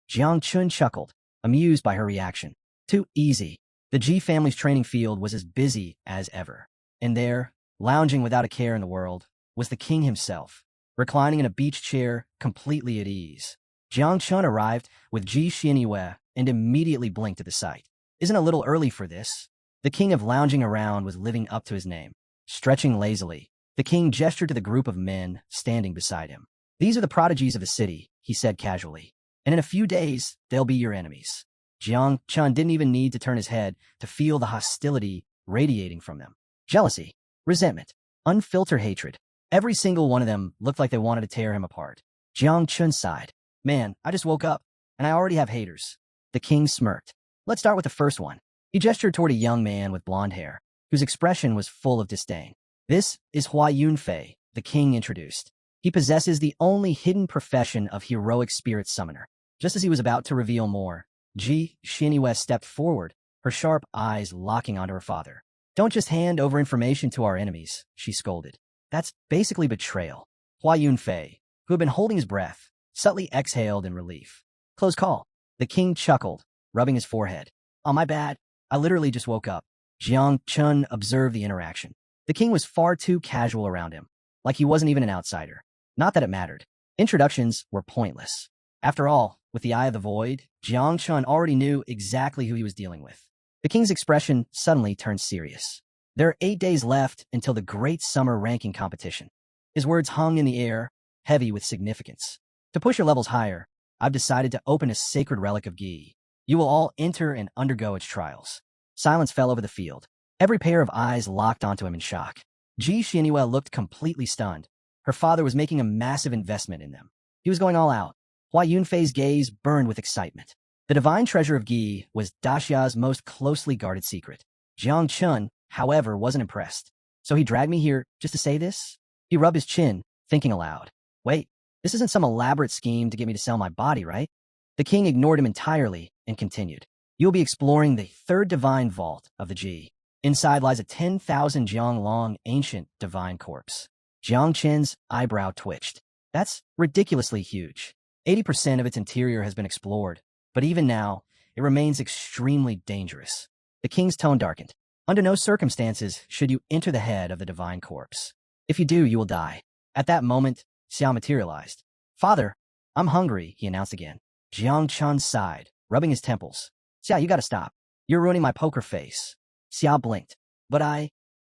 Jiang Chun chuckled, amused by her reaction. Too easy. The Ji family's training field was as busy as ever. And there, lounging without a care in the world, was the king himself, reclining in a beach chair, completely at ease. Jiang Chun arrived with Ji Xianyue and immediately blinked at the sight. Isn't a little early for this? The king of lounging around was living up to his name. Stretching lazily, the king gestured to the group of men standing beside him. These are the prodigies of the city, he said casually. And in a few days, they'll be your enemies. Jiang Chun didn't even need to turn his head to feel the hostility radiating from them. Jealousy, resentment, unfiltered hatred. Every single one of them looked like they wanted to tear him apart. Jiang Chun sighed. Man, I just woke up, and I already have haters. The king smirked. Let's start with the first one. He gestured toward a young man with blonde hair, whose expression was full of disdain. This is Hua Yunfei, the king introduced. He possesses the only hidden profession of heroic spirit summoner. Just as he was about to reveal more, Ji Xianyue stepped forward, her sharp eyes locking onto her father. Don't just hand over information to our enemies, she scolded. That's basically betrayal. Hua Yunfei, who had been holding his breath, subtly exhaled in relief. Close call. The king chuckled, rubbing his forehead. Oh, my bad. I literally just woke up. Jiang Chun observed the interaction. The king was far too casual around him, like he wasn't even an outsider. Not that it mattered. Introductions were pointless. After all, with the eye of the void, Jiang Chun already knew exactly who he was dealing with. The king's expression suddenly turned serious. There are 8 days left until the great summer ranking competition. His words hung in the air, heavy with significance. To push your levels higher, I've decided to open a sacred relic of Gi. You will all enter and undergo its trials. Silence fell over the field. Every pair of eyes locked onto him in shock. Ji Xianyue looked completely stunned. Her father was making a massive investment in them. He was going all out. Hua Yunfei's gaze burned with excitement. The divine treasure of Gi was Daxia's most closely guarded secret. Jiang Chun, however, wasn't impressed. So he dragged me here just to say this? He rubbed his chin, thinking aloud. Wait, this isn't some elaborate scheme to get me to sell my body, right? The king ignored him entirely and continued. You'll be exploring the third divine vault of the Ji. Inside lies a 10,000 jiang long ancient divine corpse. Jiang Chen's eyebrow twitched. That's ridiculously huge. 80% of its interior has been explored, but even now, it remains extremely dangerous. The king's tone darkened. Under no circumstances should you enter the head of the divine corpse. If you do, you will die. At that moment, Xiao materialized. Father, I'm hungry, he announced again. Jiang Chun sighed, rubbing his temples. Xiao, you gotta stop. You're ruining my poker face. Xiao blinked. But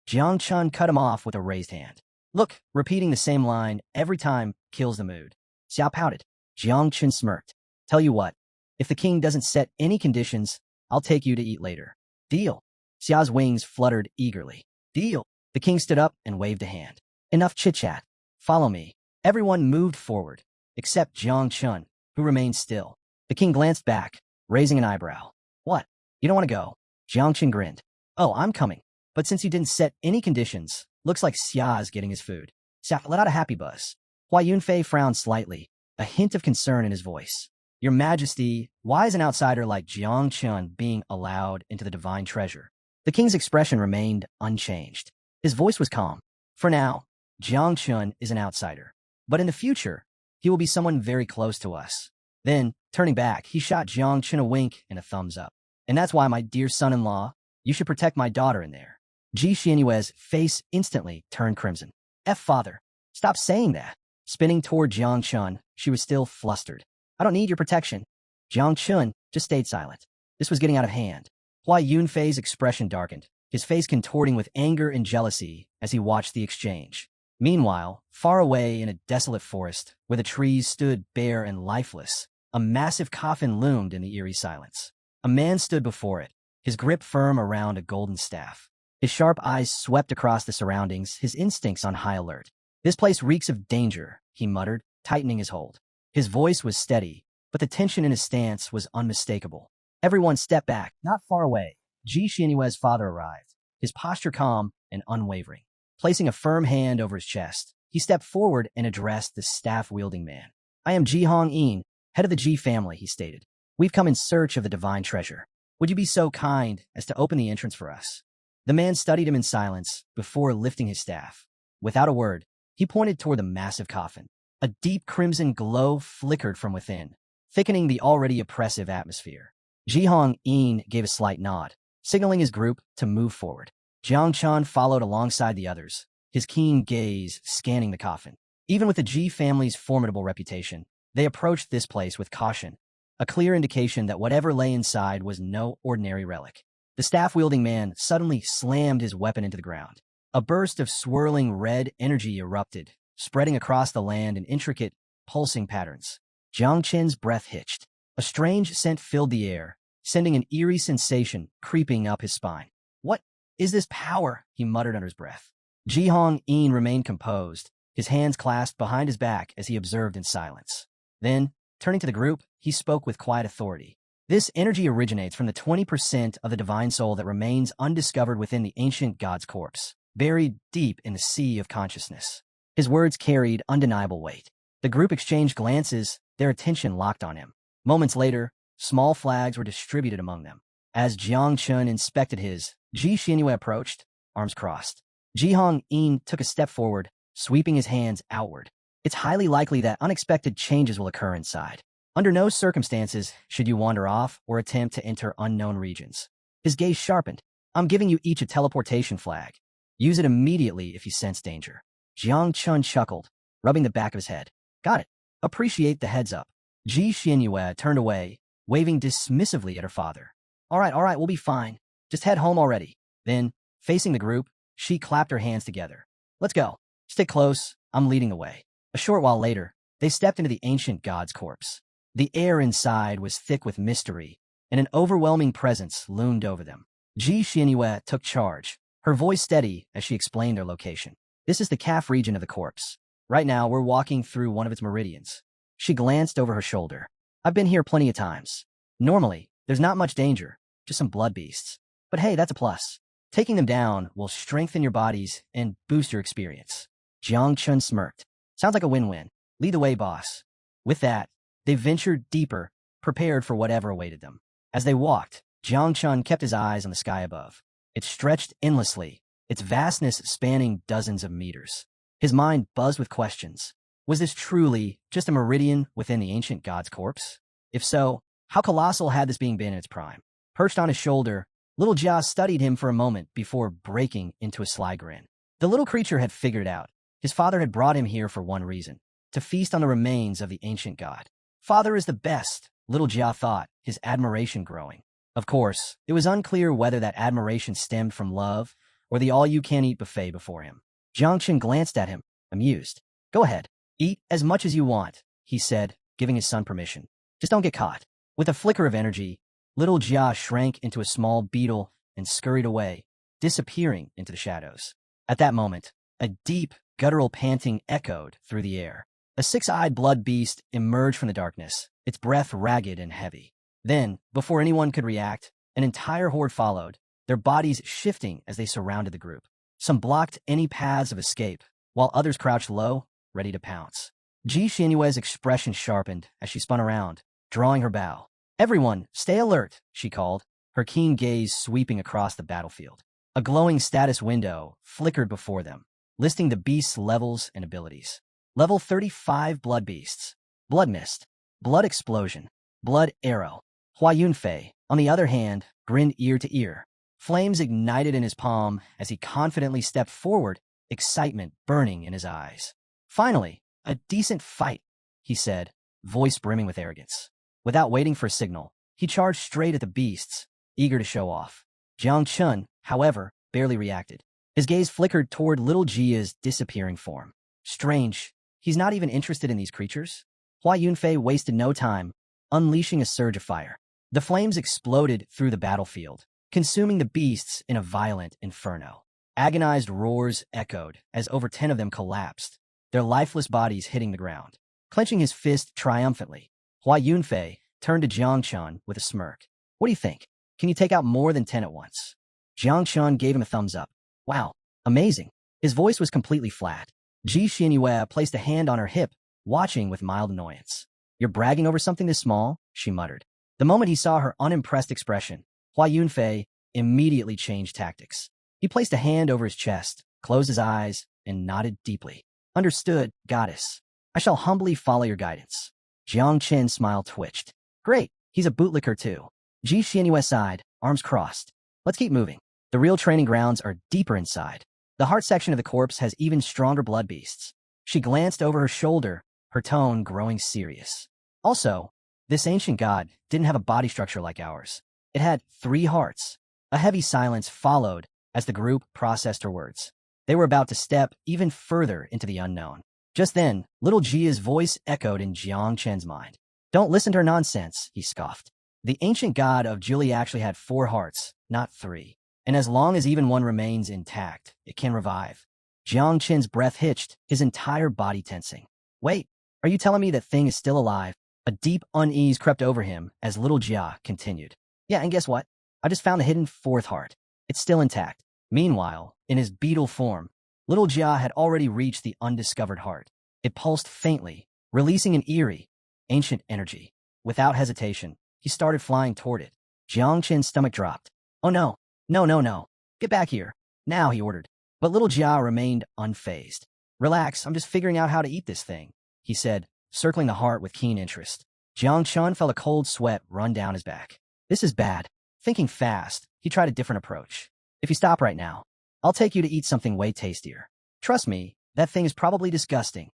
Jiang Chun cut him off with a raised hand. Look, repeating the same line every time kills the mood. Xiao pouted. Jiang Chun smirked. Tell you what, if the king doesn't set any conditions, I'll take you to eat later. Deal. Xiao's wings fluttered eagerly. Deal. The king stood up and waved a hand. Enough chit-chat. Follow me. Everyone moved forward, except Jiang Chun, who remained still. The king glanced back, raising an eyebrow. What? You don't want to go? Jiang Chun grinned. Oh, I'm coming. But since you didn't set any conditions, looks like Xia's getting his food. Xia let out a happy buzz. Hua Yunfei frowned slightly, a hint of concern in his voice. Your Majesty, why is an outsider like Jiang Chun being allowed into the divine treasure? The king's expression remained unchanged. His voice was calm. For now, Jiang Chun is an outsider. But in the future, he will be someone very close to us. Then, turning back, he shot Jiang Chun a wink and a thumbs up. And that's why, my dear son-in-law, you should protect my daughter in there. Ji Xianyue's face instantly turned crimson. Father, stop saying that. Spinning toward Jiang Chun, she was still flustered. I don't need your protection. Jiang Chun just stayed silent. This was getting out of hand. Hua Yunfei's expression darkened. his face contorting with anger and jealousy as he watched the exchange. Meanwhile, far away in a desolate forest, where the trees stood bare and lifeless, a massive coffin loomed in the eerie silence. A man stood before it, his grip firm around a golden staff. His sharp eyes swept across the surroundings, his instincts on high alert. "This place reeks of danger," he muttered, tightening his hold. His voice was steady, but the tension in his stance was unmistakable. Everyone stepped back. Not far away, Ji Xianyue's father arrived, his posture calm and unwavering. Placing a firm hand over his chest, he stepped forward and addressed the staff-wielding man. "I am Ji Hong-in, head of the Ji family," he stated. "We've come in search of the divine treasure. Would you be so kind as to open the entrance for us?" The man studied him in silence before lifting his staff. Without a word, he pointed toward the massive coffin. A deep crimson glow flickered from within, thickening the already oppressive atmosphere. Ji Hong-in gave a slight nod, signaling his group to move forward. Jiang Chun followed alongside the others, his keen gaze scanning the coffin. Even with the Ji family's formidable reputation, they approached this place with caution, a clear indication that whatever lay inside was no ordinary relic. The staff-wielding man suddenly slammed his weapon into the ground. A burst of swirling red energy erupted, spreading across the land in intricate, pulsing patterns. Jiang Chen's breath hitched. A strange scent filled the air, sending an eerie sensation creeping up his spine. "What is this power?" he muttered under his breath. Ji Hong-in remained composed, his hands clasped behind his back as he observed in silence. Then, turning to the group, he spoke with quiet authority. "This energy originates from the 20% of the divine soul that remains undiscovered within the ancient god's corpse, buried deep in the sea of consciousness." His words carried undeniable weight. The group exchanged glances, their attention locked on him. Moments later, small flags were distributed among them. As Jiang Chun inspected his, Ji Xianyue approached, arms crossed. Ji Hong-in took a step forward, sweeping his hands outward. "It's highly likely that unexpected changes will occur inside. Under no circumstances should you wander off or attempt to enter unknown regions." His gaze sharpened. "I'm giving you each a teleportation flag. Use it immediately if you sense danger." Jiang Chun chuckled, rubbing the back of his head. "Got it. Appreciate the heads up." Ji Xianyue turned away, waving dismissively at her father. All right, we'll be fine. Just head home already." Then, facing the group, she clapped her hands together. "Let's go. Stick close. I'm leading the way." A short while later, they stepped into the ancient god's corpse. The air inside was thick with mystery, and an overwhelming presence loomed over them. Ji Xianyue took charge, her voice steady as she explained their location. "This is the calf region of the corpse. Right now, we're walking through one of its meridians." She glanced over her shoulder. "I've been here plenty of times. Normally, there's not much danger, just some blood beasts. But hey, that's a plus. Taking them down will strengthen your bodies and boost your experience." Jiang Chun smirked. "Sounds like a win-win. Lead the way, boss." With that, they ventured deeper, prepared for whatever awaited them. As they walked, Jiang Chun kept his eyes on the sky above. It stretched endlessly, its vastness spanning dozens of meters. His mind buzzed with questions. Was this truly just a meridian within the ancient god's corpse? If so, how colossal had this being been in its prime? Perched on his shoulder, little Jia studied him for a moment before breaking into a sly grin. The little creature had figured it out. His father had brought him here for one reason: to feast on the remains of the ancient god. Father is the best, little Jia thought, his admiration growing. Of course, it was unclear whether that admiration stemmed from love or the all-you-can-eat buffet before him. Jiang Chen glanced at him, amused. "Go ahead. Eat as much as you want," he said, giving his son permission. "Just don't get caught." With a flicker of energy, little Jia shrank into a small beetle and scurried away, disappearing into the shadows. At that moment, a deep, guttural panting echoed through the air. A six-eyed blood beast emerged from the darkness, its breath ragged and heavy. Then, before anyone could react, an entire horde followed, their bodies shifting as they surrounded the group. Some blocked any paths of escape, while others crouched low, ready to pounce. Ji Xianyue's expression sharpened as she spun around, drawing her bow. "Everyone, stay alert," she called, her keen gaze sweeping across the battlefield. A glowing status window flickered before them, listing the beast's levels and abilities. Level 35 Blood Beasts. Blood Mist. Blood Explosion. Blood Arrow. Hua Yunfei, on the other hand, grinned ear to ear. Flames ignited in his palm as he confidently stepped forward, excitement burning in his eyes. "Finally, a decent fight," he said, voice brimming with arrogance. Without waiting for a signal, he charged straight at the beasts, eager to show off. Jiang Chun, however, barely reacted. His gaze flickered toward little Jia's disappearing form. Strange. He's not even interested in these creatures? Hua Yunfei wasted no time, unleashing a surge of fire. The flames exploded through the battlefield, consuming the beasts in a violent inferno. Agonized roars echoed as over 10 of them collapsed, their lifeless bodies hitting the ground. Clenching his fist triumphantly, Hua Yunfei turned to Jiang Chun with a smirk. What do you think? Can you take out more than 10 at once? Jiang Chun gave him a thumbs up. Wow, amazing. His voice was completely flat. Ji Xianyue placed a hand on her hip, watching with mild annoyance. You're bragging over something this small? She muttered. The moment he saw her unimpressed expression, Hua Yunfei immediately changed tactics. He placed a hand over his chest, closed his eyes, and nodded deeply. Understood, goddess. I shall humbly follow your guidance. Jiang Chen's smile twitched. Great, he's a bootlicker too. Ji Xianyue sighed, arms crossed. Let's keep moving. The real training grounds are deeper inside. The heart section of the corpse has even stronger blood beasts. She glanced over her shoulder, her tone growing serious. Also, this ancient god didn't have a body structure like ours. It had 3 hearts. A heavy silence followed as the group processed her words. They were about to step even further into the unknown. Just then, little Jia's voice echoed in Jiang Chen's mind. Don't listen to her nonsense, he scoffed. The ancient god of Julie actually had 4 hearts, not 3. And as long as even one remains intact, it can revive. Jiang Chen's breath hitched, his entire body tensing. Wait, are you telling me that thing is still alive? A deep unease crept over him as little Jia continued. Yeah, and guess what? I just found the hidden 4th heart. It's still intact. Meanwhile, in his beetle form, little Jia had already reached the undiscovered heart. It pulsed faintly, releasing an eerie, ancient energy. Without hesitation, he started flying toward it. Jiang Chen's stomach dropped. Oh no, no. Get back here. Now, he ordered. But little Jia remained unfazed. Relax, I'm just figuring out how to eat this thing, he said, circling the heart with keen interest. Jiang Chun felt a cold sweat run down his back. This is bad. Thinking fast, he tried a different approach. If you stop right now, I'll take you to eat something way tastier. Trust me, that thing is probably disgusting.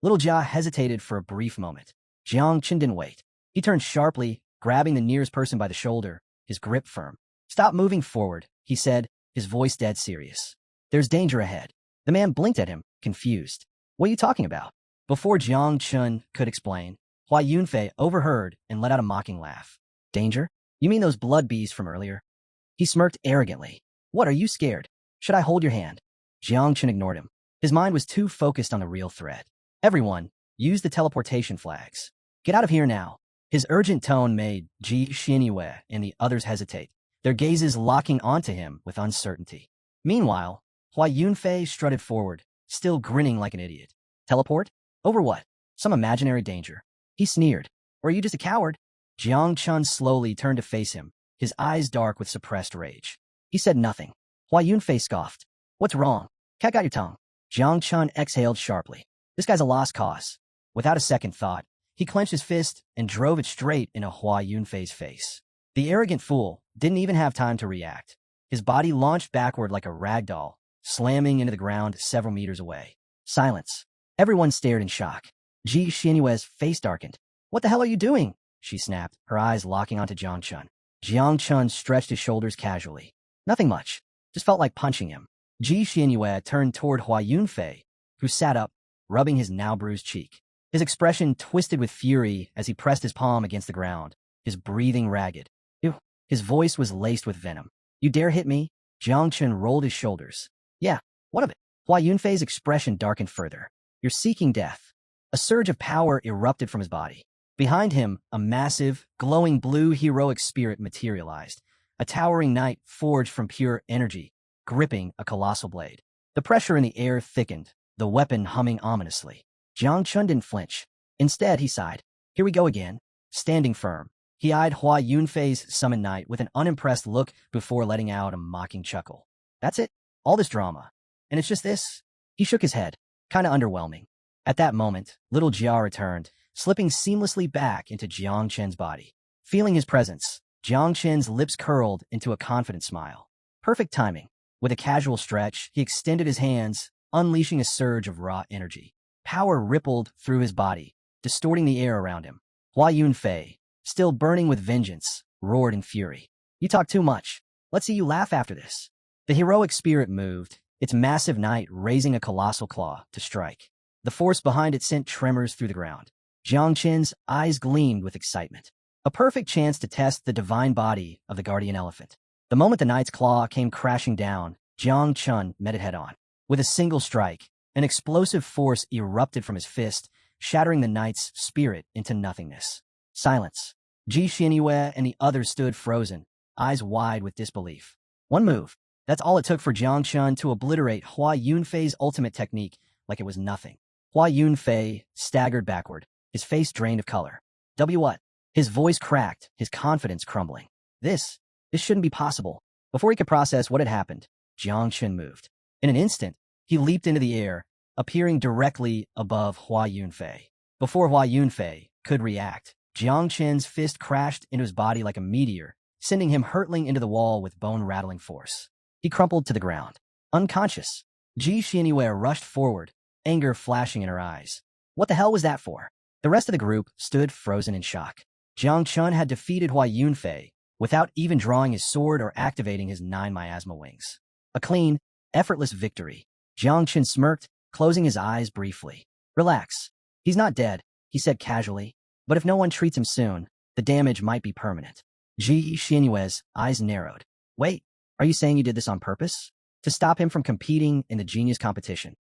Little Jia hesitated for a brief moment. Jiang Chun didn't wait. He turned sharply, grabbing the nearest person by the shoulder, his grip firm. Stop moving forward, he said, his voice dead serious. There's danger ahead. The man blinked at him, confused. What are you talking about? Before Jiang Chun could explain, Hua Yunfei overheard and let out a mocking laugh. Danger? You mean those blood bees from earlier? He smirked arrogantly. What, are you scared? Should I hold your hand? Jiang Chun ignored him. His mind was too focused on the real threat. Everyone, use the teleportation flags. Get out of here now. His urgent tone made Ji Xianyue and the others hesitate, their gazes locking onto him with uncertainty. Meanwhile, Hua Yunfei strutted forward, still grinning like an idiot. Teleport? Over what? Some imaginary danger. He sneered. Or are you just a coward? Jiang Chun slowly turned to face him, his eyes dark with suppressed rage. He said nothing. Hua Yunfei scoffed. What's wrong? Cat got your tongue. Jiang Chun exhaled sharply. This guy's a lost cause. Without a second thought, he clenched his fist and drove it straight into Hua Yunfei's face. The arrogant fool didn't even have time to react. His body launched backward like a rag doll, slamming into the ground several meters away. Silence. Everyone stared in shock. Ji Xianyue's face darkened. What the hell are you doing? She snapped, her eyes locking onto Jiang Chun. Jiang Chun stretched his shoulders casually. Nothing much. Just felt like punching him. Ji Xianyue turned toward Hua Yunfei, who sat up, rubbing his now bruised cheek. His expression twisted with fury as he pressed his palm against the ground, his breathing ragged. Ew. His voice was laced with venom. You dare hit me? Jiang Chun rolled his shoulders. Yeah, what of it? Hua Yunfei's expression darkened further. You're seeking death. A surge of power erupted from his body. Behind him, a massive, glowing blue heroic spirit materialized, a towering knight forged from pure energy, gripping a colossal blade. The pressure in the air thickened, the weapon humming ominously. Jiang Chun didn't flinch. Instead, he sighed. Here we go again. Standing firm, he eyed Hua Yunfei's summoned knight with an unimpressed look before letting out a mocking chuckle. That's it? All this drama. And it's just this? He shook his head. Kinda underwhelming. At that moment, little Jia returned, slipping seamlessly back into Jiang Chen's body. Feeling his presence, Jiang Chen's lips curled into a confident smile. Perfect timing. With a casual stretch, he extended his hands, unleashing a surge of raw energy. Power rippled through his body, distorting the air around him. Hua Yunfei, still burning with vengeance, roared in fury. You talk too much. Let's see you laugh after this. The heroic spirit moved, its massive knight raising a colossal claw to strike. The force behind it sent tremors through the ground. Jiang Qin's eyes gleamed with excitement. A perfect chance to test the divine body of the guardian elephant. The moment the knight's claw came crashing down, Jiang Chun met it head-on. With a single strike, an explosive force erupted from his fist, shattering the knight's spirit into nothingness. Silence. Ji Xianyue and the others stood frozen, eyes wide with disbelief. One move. That's all it took for Jiang Chun to obliterate Hua Yunfei's ultimate technique like it was nothing. Hua Yunfei staggered backward, his face drained of color. What? His voice cracked, his confidence crumbling. This shouldn't be possible. Before he could process what had happened, Jiang Chun moved. In an instant, he leaped into the air, appearing directly above Hua Yunfei. Before Hua Yunfei could react, Jiang Chun's fist crashed into his body like a meteor, sending him hurtling into the wall with bone-rattling force. He crumpled to the ground, unconscious. Ji Xianyue rushed forward, anger flashing in her eyes. What the hell was that for? The rest of the group stood frozen in shock. Jiang Chun had defeated Hua Yunfei without even drawing his sword or activating his 9 miasma wings. A clean, effortless victory. Jiang Chun smirked, closing his eyes briefly. Relax. He's not dead, he said casually. But if no one treats him soon, the damage might be permanent. Ji Xianyue's eyes narrowed. Wait, are you saying you did this on purpose? To stop him from competing in the genius competition?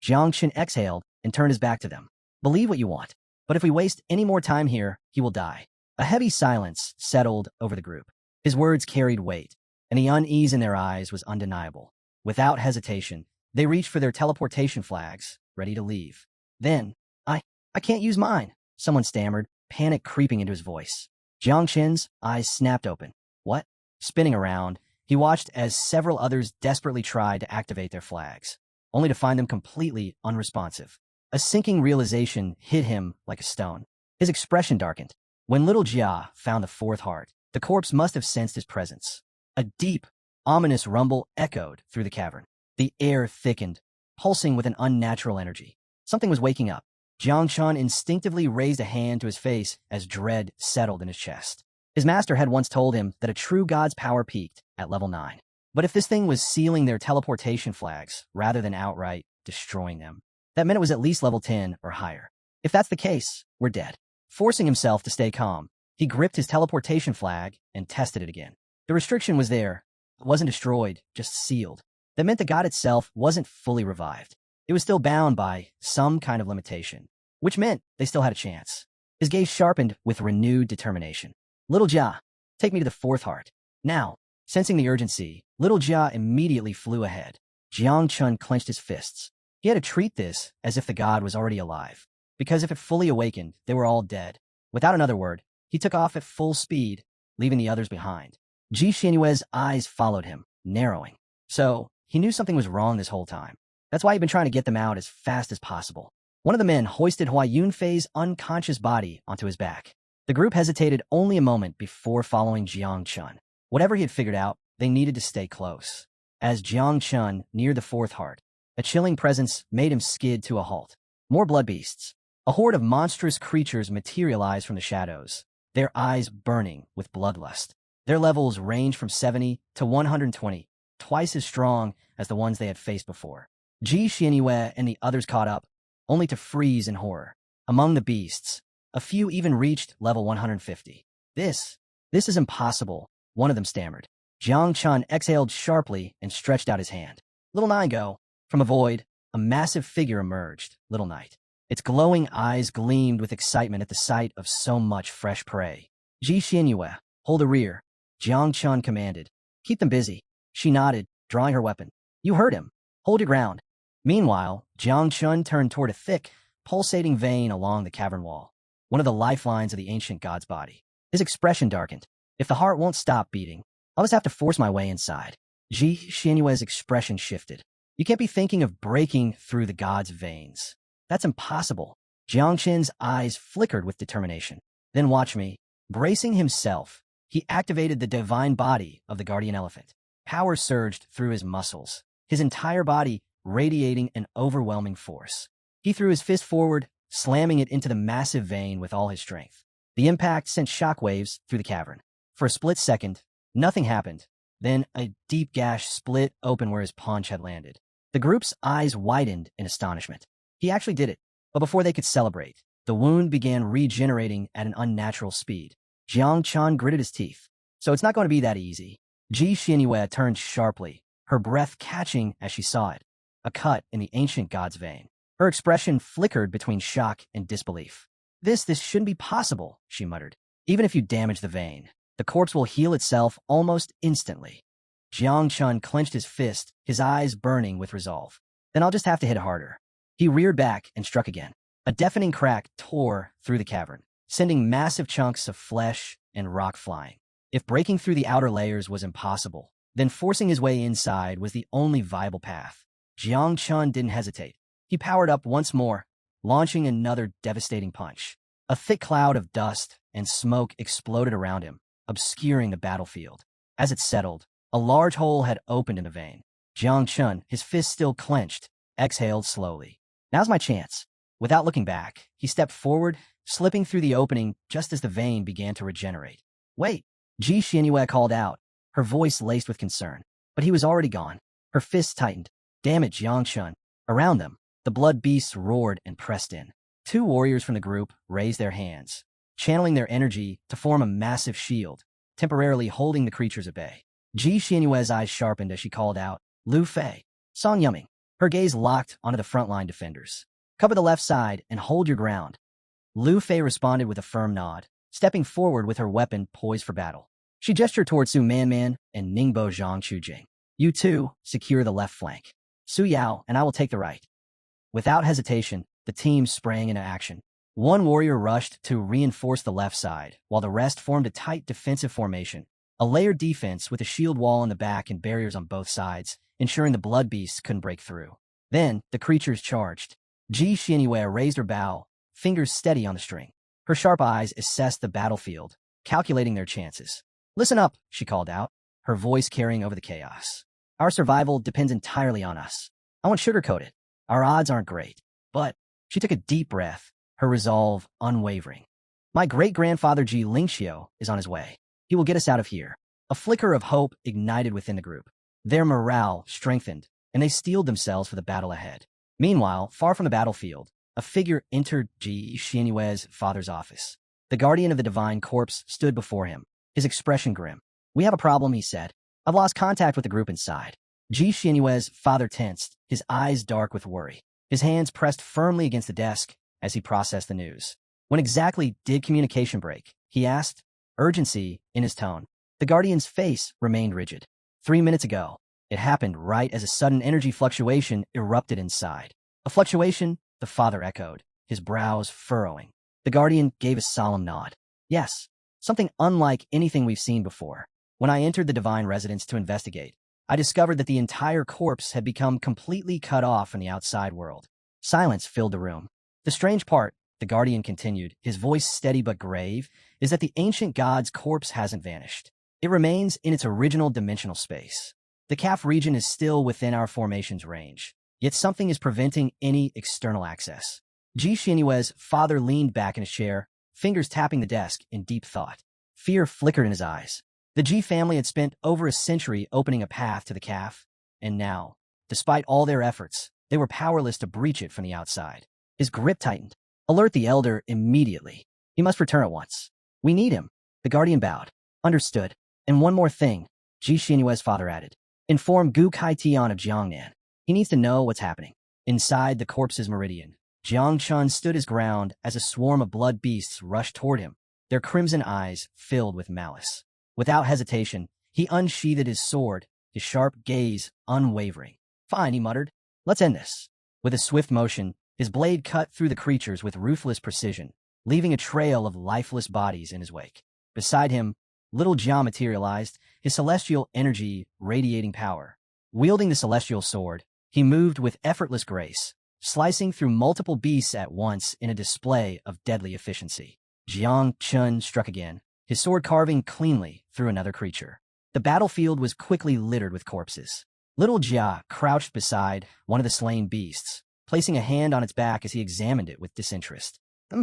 Jiang Chun exhaled and turned his back to them. Believe what you want, but if we waste any more time here, he will die. A heavy silence settled over the group. His words carried weight, and the unease in their eyes was undeniable. Without hesitation, they reached for their teleportation flags, ready to leave. Then, I can't use mine, someone stammered, panic creeping into his voice. Jiang Chun's eyes snapped open. What? Spinning around, he watched as several others desperately tried to activate their flags, only to find them completely unresponsive. A sinking realization hit him like a stone. His expression darkened. When little Jia found the fourth heart, the corpse must have sensed his presence. A deep, ominous rumble echoed through the cavern. The air thickened, pulsing with an unnatural energy. Something was waking up. Jiang Chun instinctively raised a hand to his face as dread settled in his chest. His master had once told him that a true god's power peaked at level 9. But if this thing was sealing their teleportation flags rather than outright destroying them, that meant it was at least level 10 or higher. If that's the case, we're dead. Forcing himself to stay calm, he gripped his teleportation flag and tested it again. The restriction was there. It wasn't destroyed, just sealed. That meant the god itself wasn't fully revived. It was still bound by some kind of limitation, which meant they still had a chance. His gaze sharpened with renewed determination. Little Jia, take me to the fourth heart. Now, sensing the urgency, little Jia immediately flew ahead. Jiang Chun clenched his fists. He had to treat this as if the god was already alive, because if it fully awakened, they were all dead. Without another word, he took off at full speed, leaving the others behind. Ji Xianyue's eyes followed him, narrowing. So, he knew something was wrong this whole time. That's why he'd been trying to get them out as fast as possible. One of the men hoisted Hua Yunfei's unconscious body onto his back. The group hesitated only a moment before following Jiang Chun. Whatever he had figured out, they needed to stay close. As Jiang Chun neared the fourth heart, a chilling presence made him skid to a halt. More blood beasts. A horde of monstrous creatures materialized from the shadows, their eyes burning with bloodlust. Their levels ranged from 70 to 120, twice as strong as the ones they had faced before. Ji Xianyue and the others caught up, only to freeze in horror. Among the beasts, a few even reached level 150. This is impossible, one of them stammered. Jiang Chun exhaled sharply and stretched out his hand. Little Nine go. From a void, a massive figure emerged, Little Knight. Its glowing eyes gleamed with excitement at the sight of so much fresh prey. Ji Xianyue, hold a rear, Jiang Chun commanded. Keep them busy. She nodded, drawing her weapon. You heard him. Hold your ground. Meanwhile, Jiang Chun turned toward a thick, pulsating vein along the cavern wall, one of the lifelines of the ancient god's body. His expression darkened. If the heart won't stop beating, I'll just have to force my way inside. Ji Xianyue's expression shifted. You can't be thinking of breaking through the god's veins. That's impossible. Jiang Chun's eyes flickered with determination. Then watch me. Bracing himself, he activated the divine body of the guardian elephant. Power surged through his muscles, his entire body radiating an overwhelming force. He threw his fist forward, slamming it into the massive vein with all his strength. The impact sent shockwaves through the cavern. For a split second, nothing happened. Then a deep gash split open where his punch had landed. The group's eyes widened in astonishment. He actually did it, but before they could celebrate, the wound began regenerating at an unnatural speed. Jiang Chun gritted his teeth. So it's not going to be that easy. Ji Xianyue turned sharply, her breath catching as she saw it. A cut in the ancient god's vein. Her expression flickered between shock and disbelief. This shouldn't be possible, she muttered. Even if you damage the vein, the corpse will heal itself almost instantly. Jiang Chun clenched his fist, his eyes burning with resolve. Then I'll just have to hit harder. He reared back and struck again. A deafening crack tore through the cavern, sending massive chunks of flesh and rock flying. If breaking through the outer layers was impossible, then forcing his way inside was the only viable path. Jiang Chun didn't hesitate. He powered up once more, launching another devastating punch. A thick cloud of dust and smoke exploded around him, obscuring the battlefield. As it settled, a large hole had opened in the vein. Jiang Chun, his fist still clenched, exhaled slowly. Now's my chance. Without looking back, he stepped forward, slipping through the opening just as the vein began to regenerate. Wait, Ji Xianyue called out, her voice laced with concern. But he was already gone. Her fists tightened. Damn it, Jiang Chun. Around them, the blood beasts roared and pressed in. Two warriors from the group raised their hands, channeling their energy to form a massive shield, temporarily holding the creatures at bay. Ji Xianyue's eyes sharpened as she called out, Lu Fei, Song Yuming. Her gaze locked onto the frontline defenders. Cover the left side and hold your ground. Lu Fei responded with a firm nod, stepping forward with her weapon poised for battle. She gestured toward Su Manman and Ningbo Zhang Chujing. You two, secure the left flank. Su Yao and I will take the right. Without hesitation, the team sprang into action. One warrior rushed to reinforce the left side, while the rest formed a tight defensive formation, a layered defense with a shield wall in the back and barriers on both sides, ensuring the blood beasts couldn't break through. Then, the creatures charged. Ji Xianyue raised her bow, fingers steady on the string. Her sharp eyes assessed the battlefield, calculating their chances. Listen up, she called out, her voice carrying over the chaos. Our survival depends entirely on us. I won't sugarcoat it. Our odds aren't great. But she took a deep breath, her resolve unwavering. My great-grandfather Ji Lingxiu is on his way. He will get us out of here. A flicker of hope ignited within the group. Their morale strengthened, and they steeled themselves for the battle ahead. Meanwhile, far from the battlefield, a figure entered Ji Xianyue's father's office. The guardian of the divine corpse stood before him, his expression grim. We have a problem, he said. I've lost contact with the group inside. Ji Xianyue's father tensed, his eyes dark with worry. His hands pressed firmly against the desk as he processed the news. When exactly did communication break? He asked, urgency in his tone. The guardian's face remained rigid. 3 minutes ago. It happened right as a sudden energy fluctuation erupted inside. A fluctuation? The father echoed, his brows furrowing. The guardian gave a solemn nod. Yes, something unlike anything we've seen before. When I entered the divine residence to investigate, I discovered that the entire corpse had become completely cut off from the outside world. Silence filled the room. The strange part, the guardian continued, his voice steady but grave, is that the ancient god's corpse hasn't vanished. It remains in its original dimensional space. The CAF region is still within our formation's range, yet something is preventing any external access. Ji Xianyue's father leaned back in his chair, fingers tapping the desk in deep thought. Fear flickered in his eyes. The Ji family had spent over a century opening a path to the CAF, and now, despite all their efforts, they were powerless to breach it from the outside. His grip tightened. Alert the elder immediately. He must return at once. We need him. The guardian bowed. Understood. And one more thing, Ji Xianyue's father added. Inform Gu Kaitian of Jiangnan. He needs to know what's happening. Inside the corpse's meridian, Jiang Chun stood his ground as a swarm of blood beasts rushed toward him, their crimson eyes filled with malice. Without hesitation, he unsheathed his sword, his sharp gaze unwavering. Fine, he muttered. Let's end this. With a swift motion, his blade cut through the creatures with ruthless precision, leaving a trail of lifeless bodies in his wake. Beside him, little Jia materialized, his celestial energy radiating power. Wielding the celestial sword, he moved with effortless grace, slicing through multiple beasts at once in a display of deadly efficiency. Jiang Chun struck again, his sword carving cleanly through another creature. The battlefield was quickly littered with corpses. Little Jia crouched beside one of the slain beasts, placing a hand on its back as he examined it with disinterest.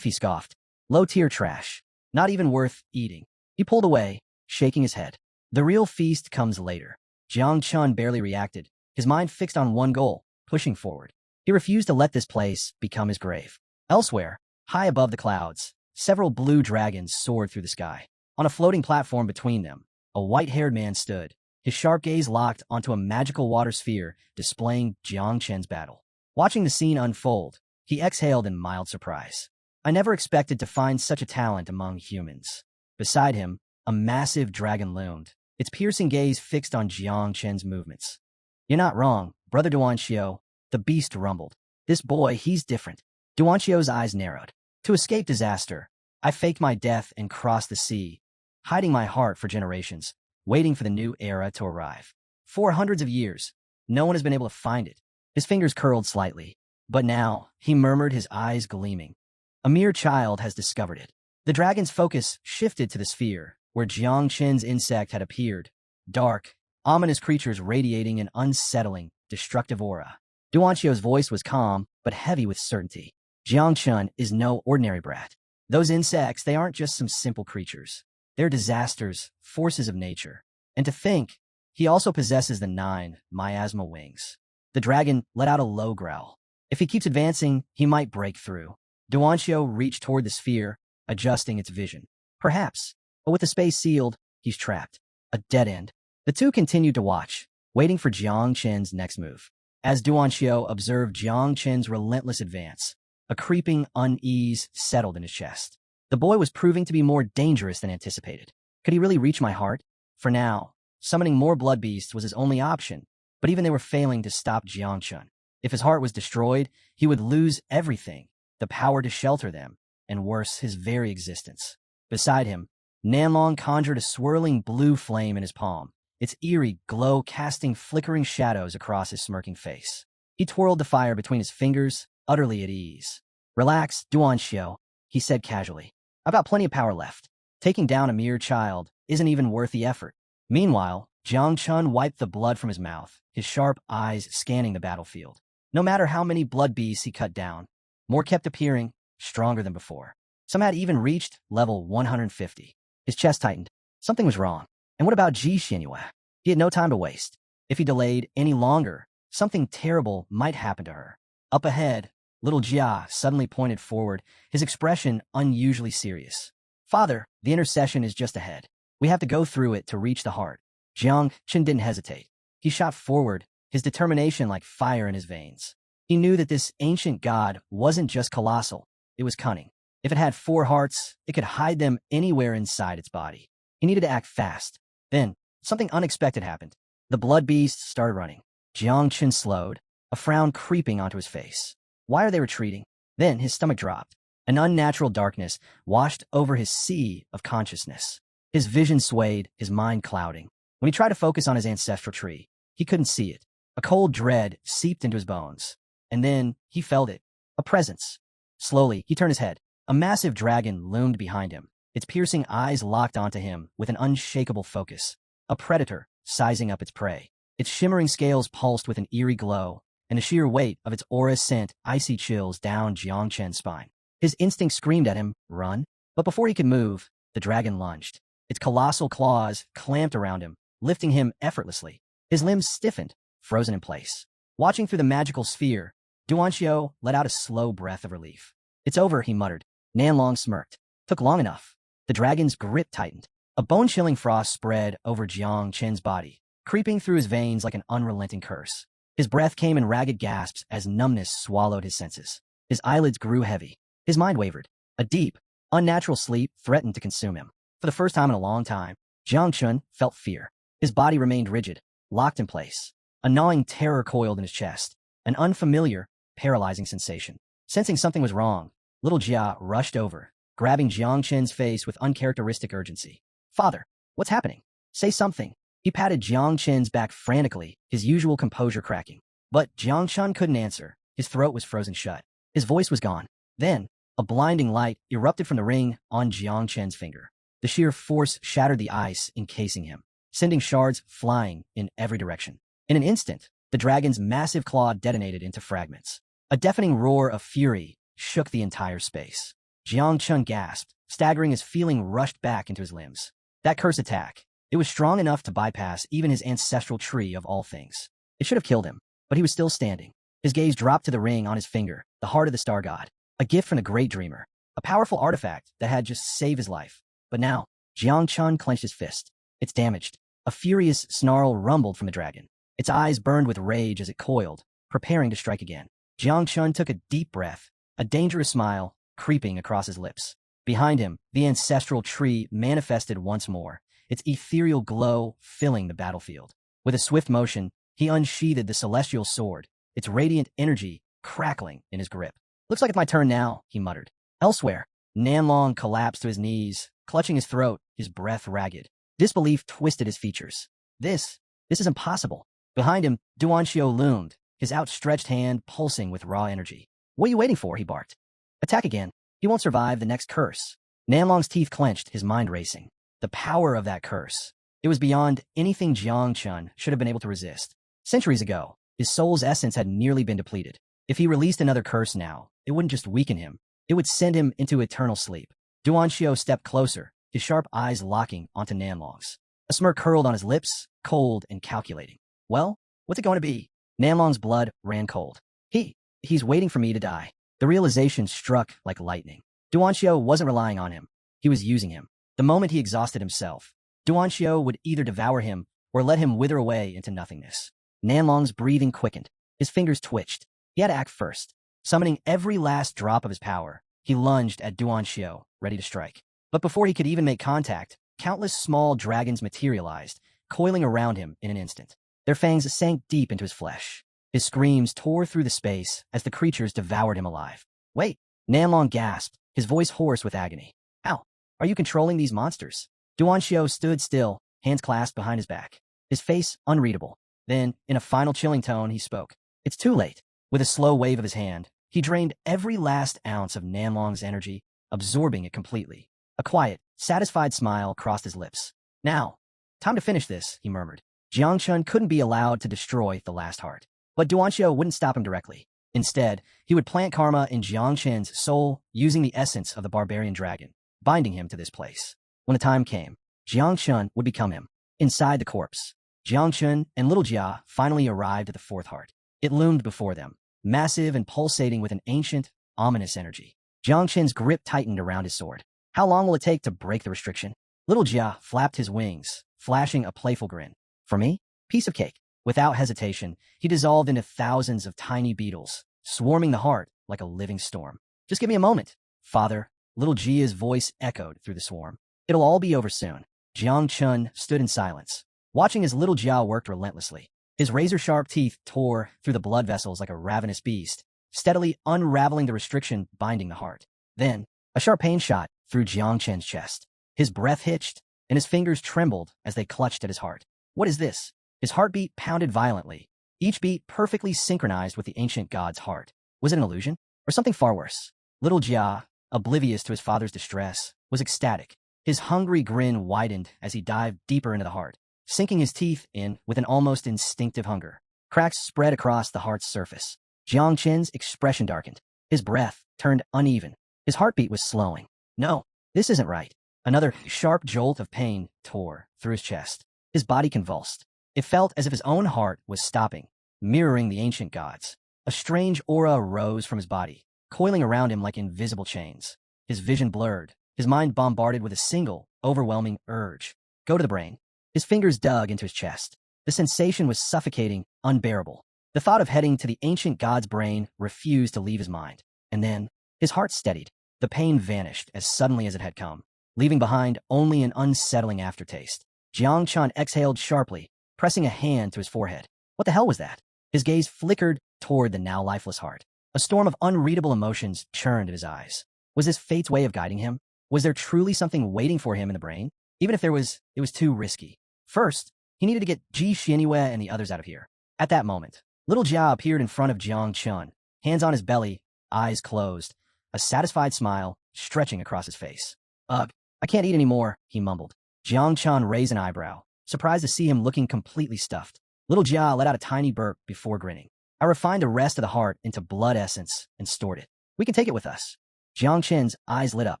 He scoffed. Low-tier trash. Not even worth eating. He pulled away, shaking his head. The real feast comes later. Jiang Chun barely reacted, his mind fixed on one goal, pushing forward. He refused to let this place become his grave. Elsewhere, high above the clouds, several blue dragons soared through the sky. On a floating platform between them, a white-haired man stood, his sharp gaze locked onto a magical water sphere displaying Jiang Chen's battle. Watching the scene unfold, he exhaled in mild surprise. I never expected to find such a talent among humans. Beside him, a massive dragon loomed, its piercing gaze fixed on Jiang Chen's movements. You're not wrong, Brother Duanxiu, the beast rumbled. This boy, he's different. Duanxio's eyes narrowed. To escape disaster, I faked my death and crossed the sea, hiding my heart for generations, waiting for the new era to arrive. For hundreds of years, no one has been able to find it. His fingers curled slightly. But now, he murmured, his eyes gleaming. A mere child has discovered it. The dragon's focus shifted to the sphere, where Jiang Chen's insect had appeared. Dark, ominous creatures radiating an unsettling, destructive aura. Duanxio's voice was calm, but heavy with certainty. Jiang Chen is no ordinary brat. Those insects, they aren't just some simple creatures. They're disasters, forces of nature. And to think, he also possesses the 9 miasma wings. The dragon let out a low growl. If he keeps advancing, he might break through. Duanxio reached toward the sphere, adjusting its vision. Perhaps, but with the space sealed, he's trapped. A dead end. The two continued to watch, waiting for Jiang Chen's next move. As Duanxio observed Jiang Chen's relentless advance, a creeping unease settled in his chest. The boy was proving to be more dangerous than anticipated. Could he really reach my heart? For now, summoning more blood beasts was his only option, but even they were failing to stop Jiang Chen. If his heart was destroyed, he would lose everything, the power to shelter them, and worse, his very existence. Beside him, Nanlong conjured a swirling blue flame in his palm, its eerie glow casting flickering shadows across his smirking face. He twirled the fire between his fingers, utterly at ease. Relax, Duanxiu, he said casually. I've got plenty of power left. Taking down a mere child isn't even worth the effort. Meanwhile, Jiang Chun wiped the blood from his mouth, his sharp eyes scanning the battlefield. No matter how many blood beasts he cut down, more kept appearing, stronger than before. Some had even reached level 150. His chest tightened. Something was wrong. And what about Ji Xinyue? He had no time to waste. If he delayed any longer, something terrible might happen to her. Up ahead, little Jia suddenly pointed forward, his expression unusually serious. Father, the intercession is just ahead. We have to go through it to reach the heart. Jiang Chen didn't hesitate. He shot forward, his determination like fire in his veins. He knew that this ancient god wasn't just colossal, it was cunning. If it had 4 hearts, it could hide them anywhere inside its body. He needed to act fast. Then, something unexpected happened. The blood beast started running. Jiang Chen slowed, a frown creeping onto his face. Why are they retreating? Then his stomach dropped. An unnatural darkness washed over his sea of consciousness. His vision swayed, his mind clouding. When he tried to focus on his ancestral tree, he couldn't see it. A cold dread seeped into his bones. And then he felt it. A presence. Slowly, he turned his head. A massive dragon loomed behind him, its piercing eyes locked onto him with an unshakable focus. A predator, sizing up its prey. Its shimmering scales pulsed with an eerie glow, and the sheer weight of its aura sent icy chills down Jiang Chen's spine. His instinct screamed at him, run. But before he could move, the dragon lunged. Its colossal claws clamped around him, lifting him effortlessly. His limbs stiffened, frozen in place. Watching through the magical sphere, Duanxiu let out a slow breath of relief. It's over, he muttered. Nanlong smirked. Took long enough. The dragon's grip tightened. A bone-chilling frost spread over Jiang Chen's body, creeping through his veins like an unrelenting curse. His breath came in ragged gasps as numbness swallowed his senses. His eyelids grew heavy. His mind wavered. A deep, unnatural sleep threatened to consume him. For the first time in a long time, Jiang Chun felt fear. His body remained rigid, locked in place. A gnawing terror coiled in his chest, an unfamiliar, paralyzing sensation. Sensing something was wrong, little Jia rushed over, grabbing Jiang Chen's face with uncharacteristic urgency. Father, what's happening? Say something. He patted Jiang Chen's back frantically, his usual composure cracking. But Jiang Chen couldn't answer. His throat was frozen shut. His voice was gone. Then, a blinding light erupted from the ring on Jiang Chen's finger. The sheer force shattered the ice encasing him, sending shards flying in every direction. In an instant, the dragon's massive claw detonated into fragments. A deafening roar of fury shook the entire space. Jiang Chen gasped, staggering as feeling rushed back into his limbs. That curse attack. It was strong enough to bypass even his ancestral tree of all things. It should have killed him, but he was still standing. His gaze dropped to the ring on his finger, the heart of the star god, a gift from the great dreamer, a powerful artifact that had just saved his life. But now, Jiang Chun clenched his fist. It's damaged. A furious snarl rumbled from the dragon. Its eyes burned with rage as it coiled, preparing to strike again. Jiang Chun took a deep breath, a dangerous smile creeping across his lips. Behind him, the ancestral tree manifested once more, its ethereal glow filling the battlefield. With a swift motion, he unsheathed the celestial sword, its radiant energy crackling in his grip. "Looks like it's my turn now," he muttered. Elsewhere, Nanlong collapsed to his knees, clutching his throat, his breath ragged. Disbelief twisted his features. This is impossible. Behind him, Duanxiu loomed, his outstretched hand pulsing with raw energy. "What are you waiting for?" he barked. "Attack again. He won't survive the next curse." Nanlong's teeth clenched, his mind racing. The power of that curse. It was beyond anything Jiang Chun should have been able to resist. Centuries ago, his soul's essence had nearly been depleted. If he released another curse now, it wouldn't just weaken him, it would send him into eternal sleep. Duanxiu stepped closer, his sharp eyes locking onto Nanlong's. A smirk curled on his lips, cold and calculating. "Well, what's it going to be?" Nanlong's blood ran cold. He's waiting for me to die. The realization struck like lightning. Duanxiu wasn't relying on him. He was using him. The moment he exhausted himself, Duanxiu would either devour him or let him wither away into nothingness. Nanlong's breathing quickened. His fingers twitched. He had to act first. Summoning every last drop of his power, he lunged at Duanxiu, ready to strike. But before he could even make contact, countless small dragons materialized, coiling around him in an instant. Their fangs sank deep into his flesh. His screams tore through the space as the creatures devoured him alive. "Wait!" Nanlong gasped, his voice hoarse with agony. "How? Are you controlling these monsters?" Duanxiu stood still, hands clasped behind his back, his face unreadable. Then, in a final chilling tone, he spoke. "It's too late." With a slow wave of his hand, he drained every last ounce of Nanlong's energy, absorbing it completely. A quiet, satisfied smile crossed his lips. "Now, time to finish this," he murmured. Jiang Chun couldn't be allowed to destroy the last heart. But Duanxiu wouldn't stop him directly. Instead, he would plant karma in Jiang Chun's soul using the essence of the barbarian dragon, binding him to this place. When the time came, Jiang Chun would become him. Inside the corpse, Jiang Chun and Little Jia finally arrived at the fourth heart. It loomed before them, massive and pulsating with an ancient, ominous energy. Jiang Chun's grip tightened around his sword. How long will it take to break the restriction? Little Jia flapped his wings, flashing a playful grin. "For me? Piece of cake." Without hesitation, he dissolved into thousands of tiny beetles, swarming the heart like a living storm. "Just give me a moment, Father." Little Jia's voice echoed through the swarm. "It'll all be over soon." Jiang Chun stood in silence, watching as Little Jia worked relentlessly. His razor-sharp teeth tore through the blood vessels like a ravenous beast, steadily unraveling the restriction binding the heart. Then, a sharp pain shot through Jiang Chun's chest. His breath hitched, and his fingers trembled as they clutched at his heart. "What is this?" His heartbeat pounded violently, each beat perfectly synchronized with the ancient god's heart. Was it an illusion? Or something far worse? Little Jia, oblivious to his father's distress, was ecstatic. His hungry grin widened as he dived deeper into the heart, sinking his teeth in with an almost instinctive hunger. Cracks spread across the heart's surface. Jiang Chen's expression darkened. His breath turned uneven. His heartbeat was slowing. "No, this isn't right." Another sharp jolt of pain tore through his chest. His body convulsed. It felt as if his own heart was stopping, mirroring the ancient gods. A strange aura rose from his body, coiling around him like invisible chains. His vision blurred, his mind bombarded with a single, overwhelming urge. Go to the brain. His fingers dug into his chest. The sensation was suffocating, unbearable. The thought of heading to the ancient god's brain refused to leave his mind. And then, his heart steadied. The pain vanished as suddenly as it had come, leaving behind only an unsettling aftertaste. Jiang Chun exhaled sharply, pressing a hand to his forehead. What the hell was that? His gaze flickered toward the now lifeless heart. A storm of unreadable emotions churned in his eyes. Was this fate's way of guiding him? Was there truly something waiting for him in the brain? Even if there was, it was too risky. First, he needed to get Ji Xianyue and the others out of here. At that moment, Little Jia appeared in front of Jiang Chun, hands on his belly, eyes closed, a satisfied smile stretching across his face. "Ugh, I can't eat anymore," he mumbled. Jiang Chun raised an eyebrow, surprised to see him looking completely stuffed. Little Jia let out a tiny burp before grinning. "I refined the rest of the heart into blood essence and stored it. We can take it with us." Jiang Chen's eyes lit up.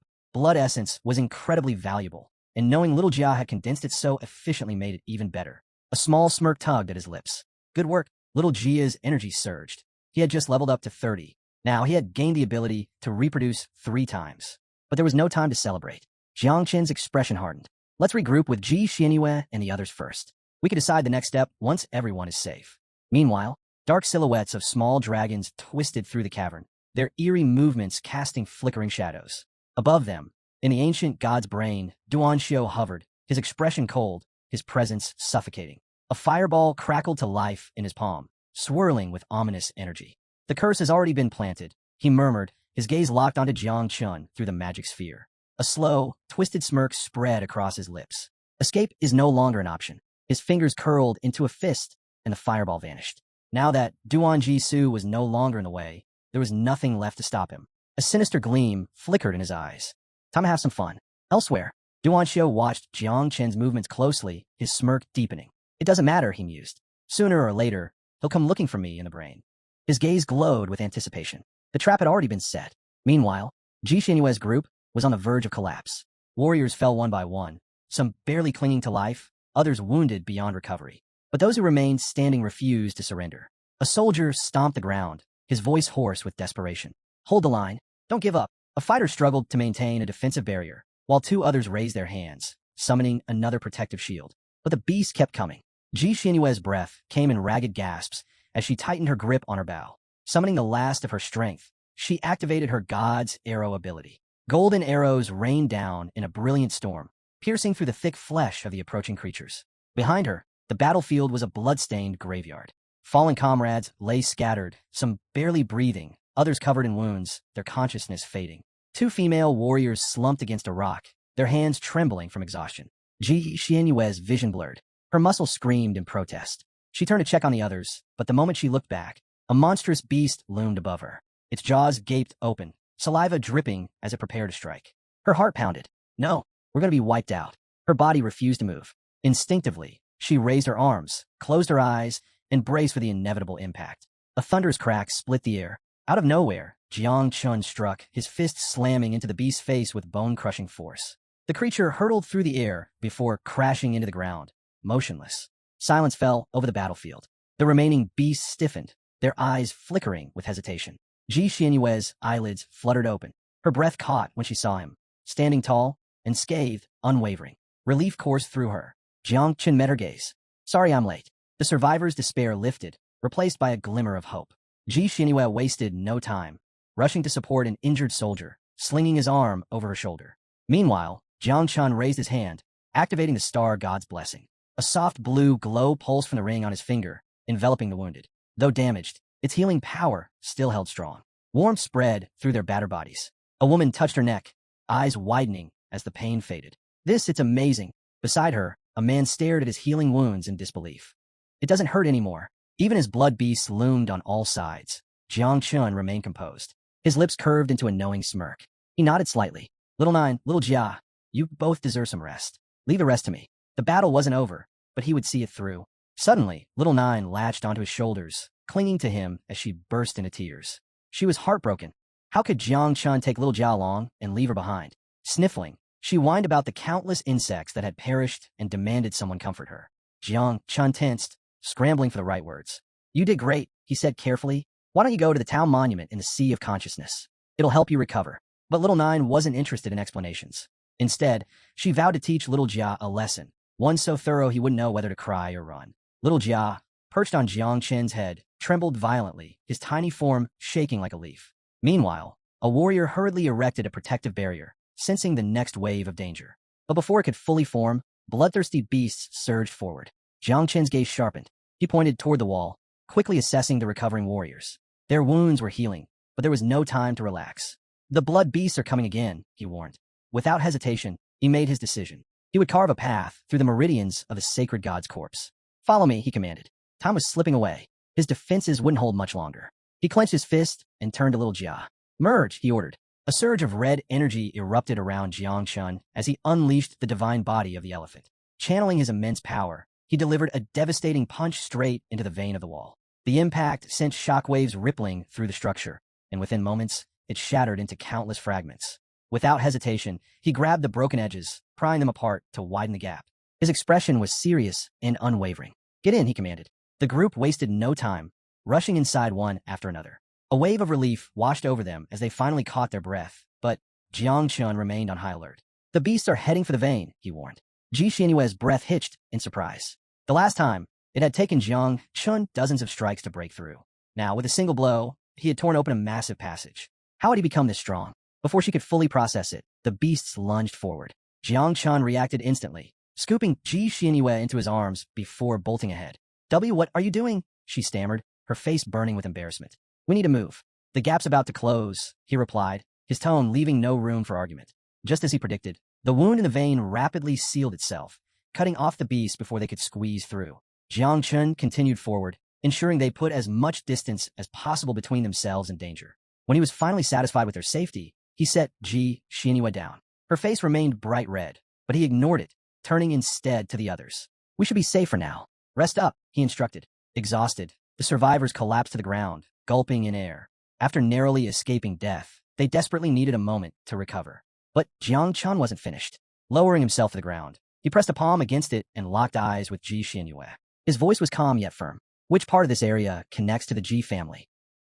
Blood essence was incredibly valuable. and knowing little Jia had condensed it so efficiently made it even better. A small smirk tugged at his lips. Good work. Little Jia's energy surged. He had just leveled up to 30. Now he had gained the ability to reproduce 3 times. But there was no time to celebrate. Jiang Chen's expression hardened. Let's regroup with Ji Xianyue and the others first. We can decide the next step once everyone is safe. Meanwhile, dark silhouettes of small dragons twisted through the cavern, their eerie movements casting flickering shadows. Above them, in the ancient god's brain, Duanxiu hovered, his expression cold, his presence suffocating. A fireball crackled to life in his palm, swirling with ominous energy. The curse has already been planted, he murmured, his gaze locked onto Jiang Chun through the magic sphere. A slow, twisted smirk spread across his lips. Escape is no longer an option. His fingers curled into a fist, and the fireball vanished. Now that Duan Jisoo was no longer in the way, there was nothing left to stop him. A sinister gleam flickered in his eyes. Time to have some fun. Elsewhere, Duanxiu watched Jiang Chen's movements closely, his smirk deepening. It doesn't matter, he mused. Sooner or later, he'll come looking for me in the brain. His gaze glowed with anticipation. The trap had already been set. Meanwhile, Ji Xianyue's group was on the verge of collapse. Warriors fell one by one, some barely clinging to life, others wounded beyond recovery. But those who remained standing refused to surrender. A soldier stomped the ground, his voice hoarse with desperation. Hold the line. Don't give up. A fighter struggled to maintain a defensive barrier, while 2 others raised their hands, summoning another protective shield. But the beast kept coming. Ji Xianyue's breath came in ragged gasps as she tightened her grip on her bow. Summoning the last of her strength, she activated her god's arrow ability. Golden arrows rained down in a brilliant storm, piercing through the thick flesh of the approaching creatures. Behind her, the battlefield was a blood-stained graveyard. Fallen comrades lay scattered, some barely breathing, others covered in wounds, their consciousness fading. 2 female warriors slumped against a rock, their hands trembling from exhaustion. Ji Xianyue's vision blurred. Her muscles screamed in protest. She turned to check on the others, but the moment she looked back, a monstrous beast loomed above her. Its jaws gaped open, saliva dripping as it prepared to strike. Her heart pounded. No, we're going to be wiped out. Her body refused to move. Instinctively, she raised her arms, closed her eyes, and braced for the inevitable impact. A thunderous crack split the air. Out of nowhere, Jiang Chun struck, his fist slamming into the beast's face with bone-crushing force. The creature hurtled through the air before crashing into the ground, motionless. Silence fell over the battlefield. The remaining beasts stiffened, their eyes flickering with hesitation. Ji Xianyue's eyelids fluttered open. Her breath caught when she saw him, standing tall, unscathed, unwavering. Relief coursed through her. Jiang Chun met her gaze. Sorry I'm late. The survivor's despair lifted, replaced by a glimmer of hope. Ji Xianyue wasted no time, rushing to support an injured soldier, slinging his arm over her shoulder. Meanwhile, Jiang Chun raised his hand, activating the star god's blessing. A soft blue glow pulsed from the ring on his finger, enveloping the wounded. Though damaged, its healing power still held strong. Warmth spread through their battered bodies. A woman touched her neck, eyes widening as the pain faded. It's amazing. Beside her, a man stared at his healing wounds in disbelief. It doesn't hurt anymore. Even as blood beasts loomed on all sides, Jiang Chun remained composed. His lips curved into a knowing smirk. He nodded slightly. Little Nine, Little Jia, you both deserve some rest. Leave the rest to me. The battle wasn't over, but he would see it through. Suddenly, Little Nine latched onto his shoulders, clinging to him as she burst into tears. She was heartbroken. How could Jiang Chun take Little Jia along and leave her behind? Sniffling, she whined about the countless insects that had perished and demanded someone comfort her. Jiang Chun tensed, scrambling for the right words. You did great, he said carefully. Why don't you go to the town monument in the Sea of Consciousness? It'll help you recover. But Little Nine wasn't interested in explanations. Instead, she vowed to teach Little Jia a lesson, one so thorough he wouldn't know whether to cry or run. Little Jia, perched on Jiang Chen's head, trembled violently, his tiny form shaking like a leaf. Meanwhile, a warrior hurriedly erected a protective barrier, sensing the next wave of danger. But before it could fully form, bloodthirsty beasts surged forward. Jiang Chen's gaze sharpened. He pointed toward the wall, quickly assessing the recovering warriors. Their wounds were healing, but there was no time to relax. The blood beasts are coming again, he warned. Without hesitation, he made his decision. He would carve a path through the meridians of the sacred god's corpse. Follow me, he commanded. Time was slipping away. His defenses wouldn't hold much longer. He clenched his fist and turned to Little Jia. Merge, he ordered. A surge of red energy erupted around Jiang Chun as he unleashed the divine body of the elephant. Channeling his immense power, he delivered a devastating punch straight into the vein of the wall. The impact sent shockwaves rippling through the structure, and within moments, it shattered into countless fragments. Without hesitation, he grabbed the broken edges, prying them apart to widen the gap. His expression was serious and unwavering. "Get in," he commanded. The group wasted no time, rushing inside one after another. A wave of relief washed over them as they finally caught their breath, but Jiang Chun remained on high alert. "The beasts are heading for the vein," he warned. Ji Xianyue's breath hitched in surprise. The last time, it had taken Jiang Chun dozens of strikes to break through. Now, with a single blow, he had torn open a massive passage. How had he become this strong? Before she could fully process it, the beasts lunged forward. Jiang Chun reacted instantly, scooping Ji Xianyue into his arms before bolting ahead. "What are you doing?" she stammered, her face burning with embarrassment. "We need to move. The gap's about to close," he replied, his tone leaving no room for argument. Just as he predicted, the wound in the vein rapidly sealed itself, cutting off the beast before they could squeeze through. Jiang Chun continued forward, ensuring they put as much distance as possible between themselves and danger. When he was finally satisfied with their safety, he set Ji Xianyue down. Her face remained bright red, but he ignored it, turning instead to the others. "We should be safer now. Rest up," he instructed. Exhausted, the survivors collapsed to the ground, gulping in air. After narrowly escaping death, they desperately needed a moment to recover. But Jiang Chun wasn't finished. Lowering himself to the ground, he pressed a palm against it and locked eyes with Ji Xianyue. His voice was calm yet firm. "Which part of this area connects to the Ji family?"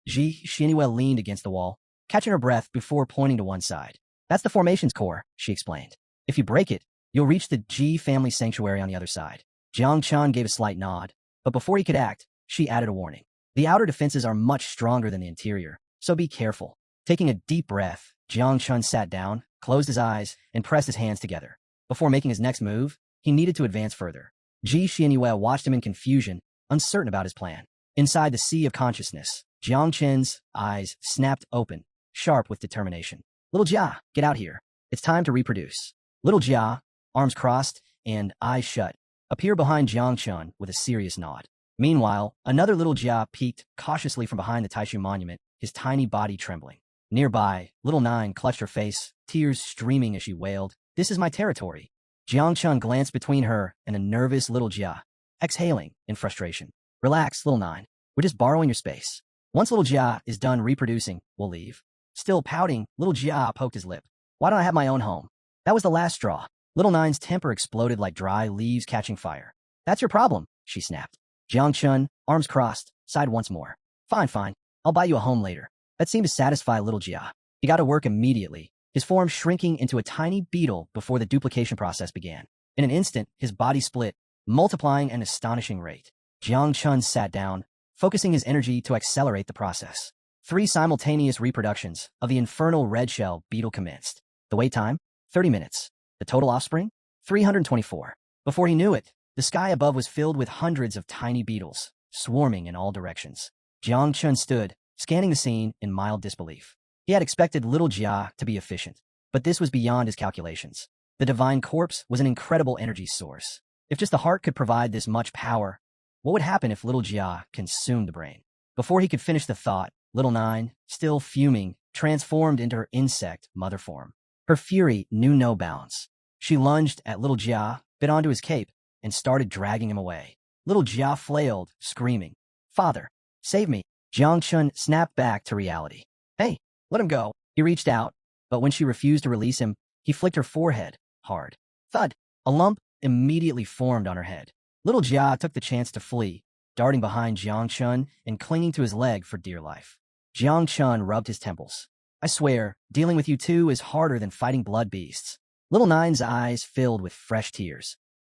Ji Xianyue leaned against the wall, catching her breath before pointing to one side. "That's the formation's core," she explained. "If you break it, you'll reach the Ji family sanctuary on the other side." Jiang Chun gave a slight nod, but before he could act, she added a warning. "The outer defenses are much stronger than the interior, so be careful." Taking a deep breath, Jiang Chun sat down, closed his eyes, and pressed his hands together. Before making his next move, he needed to advance further. Ji Xianyue watched him in confusion, uncertain about his plan. Inside the sea of consciousness, Jiang Chun's eyes snapped open, sharp with determination. "Little Jia, get out here. It's time to reproduce." Little Jia, arms crossed and eyes shut, appeared behind Jiang Chun with a serious nod. Meanwhile, another little Jia peeked cautiously from behind the Taishu monument, his tiny body trembling. Nearby, little Nine clutched her face, tears streaming as she wailed, "This is my territory." Jiang Chun glanced between her and a nervous little Jia, exhaling in frustration. "Relax, little Nine. We're just borrowing your space. Once little Jia is done reproducing, we'll leave." Still pouting, little Jia poked his lip. "Why don't I have my own home?" That was the last straw. Little Nine's temper exploded like dry leaves catching fire. "That's your problem," she snapped. Jiang Chun, arms crossed, sighed once more. Fine. I'll buy you a home later." That seemed to satisfy little Jia. He got to work immediately, his form shrinking into a tiny beetle before the duplication process began. In an instant, his body split, multiplying at an astonishing rate. Jiang Chun sat down, focusing his energy to accelerate the process. 3 simultaneous reproductions of the infernal red shell beetle commenced. The wait time? 30 minutes. The total offspring? 324. Before he knew it, the sky above was filled with hundreds of tiny beetles, swarming in all directions. Jiang Chun stood, scanning the scene in mild disbelief. He had expected little Jia to be efficient, but this was beyond his calculations. The divine corpse was an incredible energy source. If just the heart could provide this much power, what would happen if little Jia consumed the brain? Before he could finish the thought, little Nine, still fuming, transformed into her insect mother form. Her fury knew no bounds. She lunged at little Jia, bit onto his cape, and started dragging him away. Little Jia flailed, screaming, "Father, save me." Jiang Chun snapped back to reality. "Hey, let him go." He reached out, but when she refused to release him, he flicked her forehead hard. Thud! A lump immediately formed on her head. Little Jia took the chance to flee, darting behind Jiang Chun and clinging to his leg for dear life. Jiang Chun rubbed his temples. "I swear, dealing with you two is harder than fighting blood beasts." Little Nine's eyes filled with fresh tears.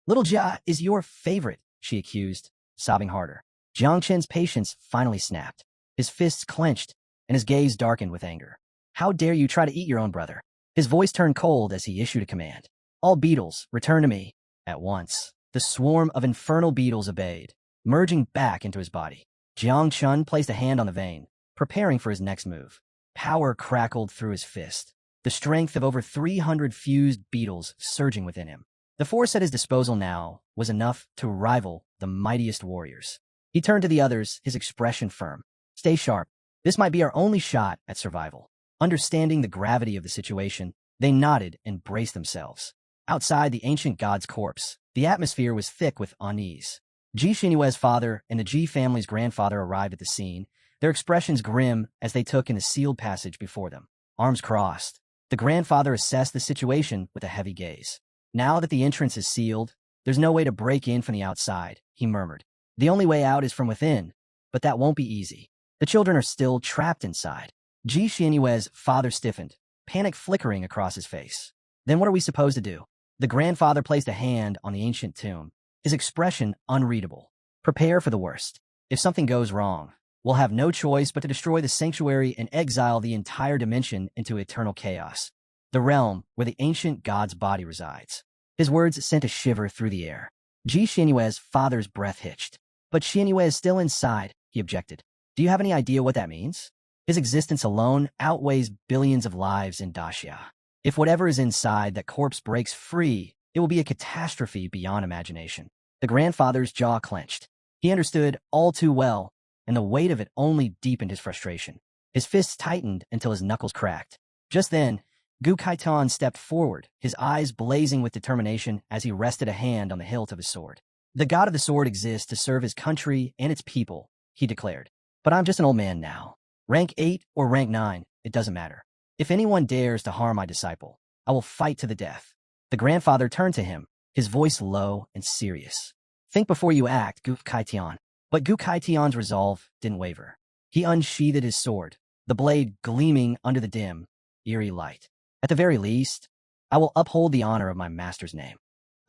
"Little Jia is your favorite," she accused, sobbing harder. Jiang Chun's patience finally snapped. His fists clenched, and his gaze darkened with anger. "How dare you try to eat your own brother?" His voice turned cold as he issued a command. "All beetles, return to me." At once, the swarm of infernal beetles obeyed, merging back into his body. Jiang Chun placed a hand on the vein, preparing for his next move. Power crackled through his fist, the strength of over 300 fused beetles surging within him. The force at his disposal now was enough to rival the mightiest warriors. He turned to the others, his expression firm. "Stay sharp. This might be our only shot at survival." Understanding the gravity of the situation, they nodded and braced themselves. Outside the ancient god's corpse, the atmosphere was thick with unease. Ji Xianyue's father and the Ji family's grandfather arrived at the scene, their expressions grim as they took in the sealed passage before them. Arms crossed, the grandfather assessed the situation with a heavy gaze. Now that the entrance is sealed, there's no way to break in from the outside, he murmured. The only way out is from within, but that won't be easy. The children are still trapped inside. Ji Xianyue's father stiffened, panic flickering across his face. Then what are we supposed to do? The grandfather placed a hand on the ancient tomb, his expression unreadable. Prepare for the worst. If something goes wrong, we'll have no choice but to destroy the sanctuary and exile the entire dimension into eternal chaos, the realm where the ancient god's body resides. His words sent a shiver through the air. Ji Xianyue's father's breath hitched. But Xianyue is still inside, he objected. Do you have any idea what that means? His existence alone outweighs billions of lives in Daxia. If whatever is inside that corpse breaks free, it will be a catastrophe beyond imagination. The grandfather's jaw clenched. He understood all too well, and the weight of it only deepened his frustration. His fists tightened until his knuckles cracked. Just then, Gu Kaitan stepped forward, his eyes blazing with determination as he rested a hand on the hilt of his sword. The god of the sword exists to serve his country and its people, he declared. But I'm just an old man now. Rank 8 or rank 9, it doesn't matter. If anyone dares to harm my disciple, I will fight to the death. The grandfather turned to him, his voice low and serious. Think before you act, Gu Kaitian. But Gu Kaitian's resolve didn't waver. He unsheathed his sword, the blade gleaming under the dim, eerie light. At the very least, I will uphold the honor of my master's name.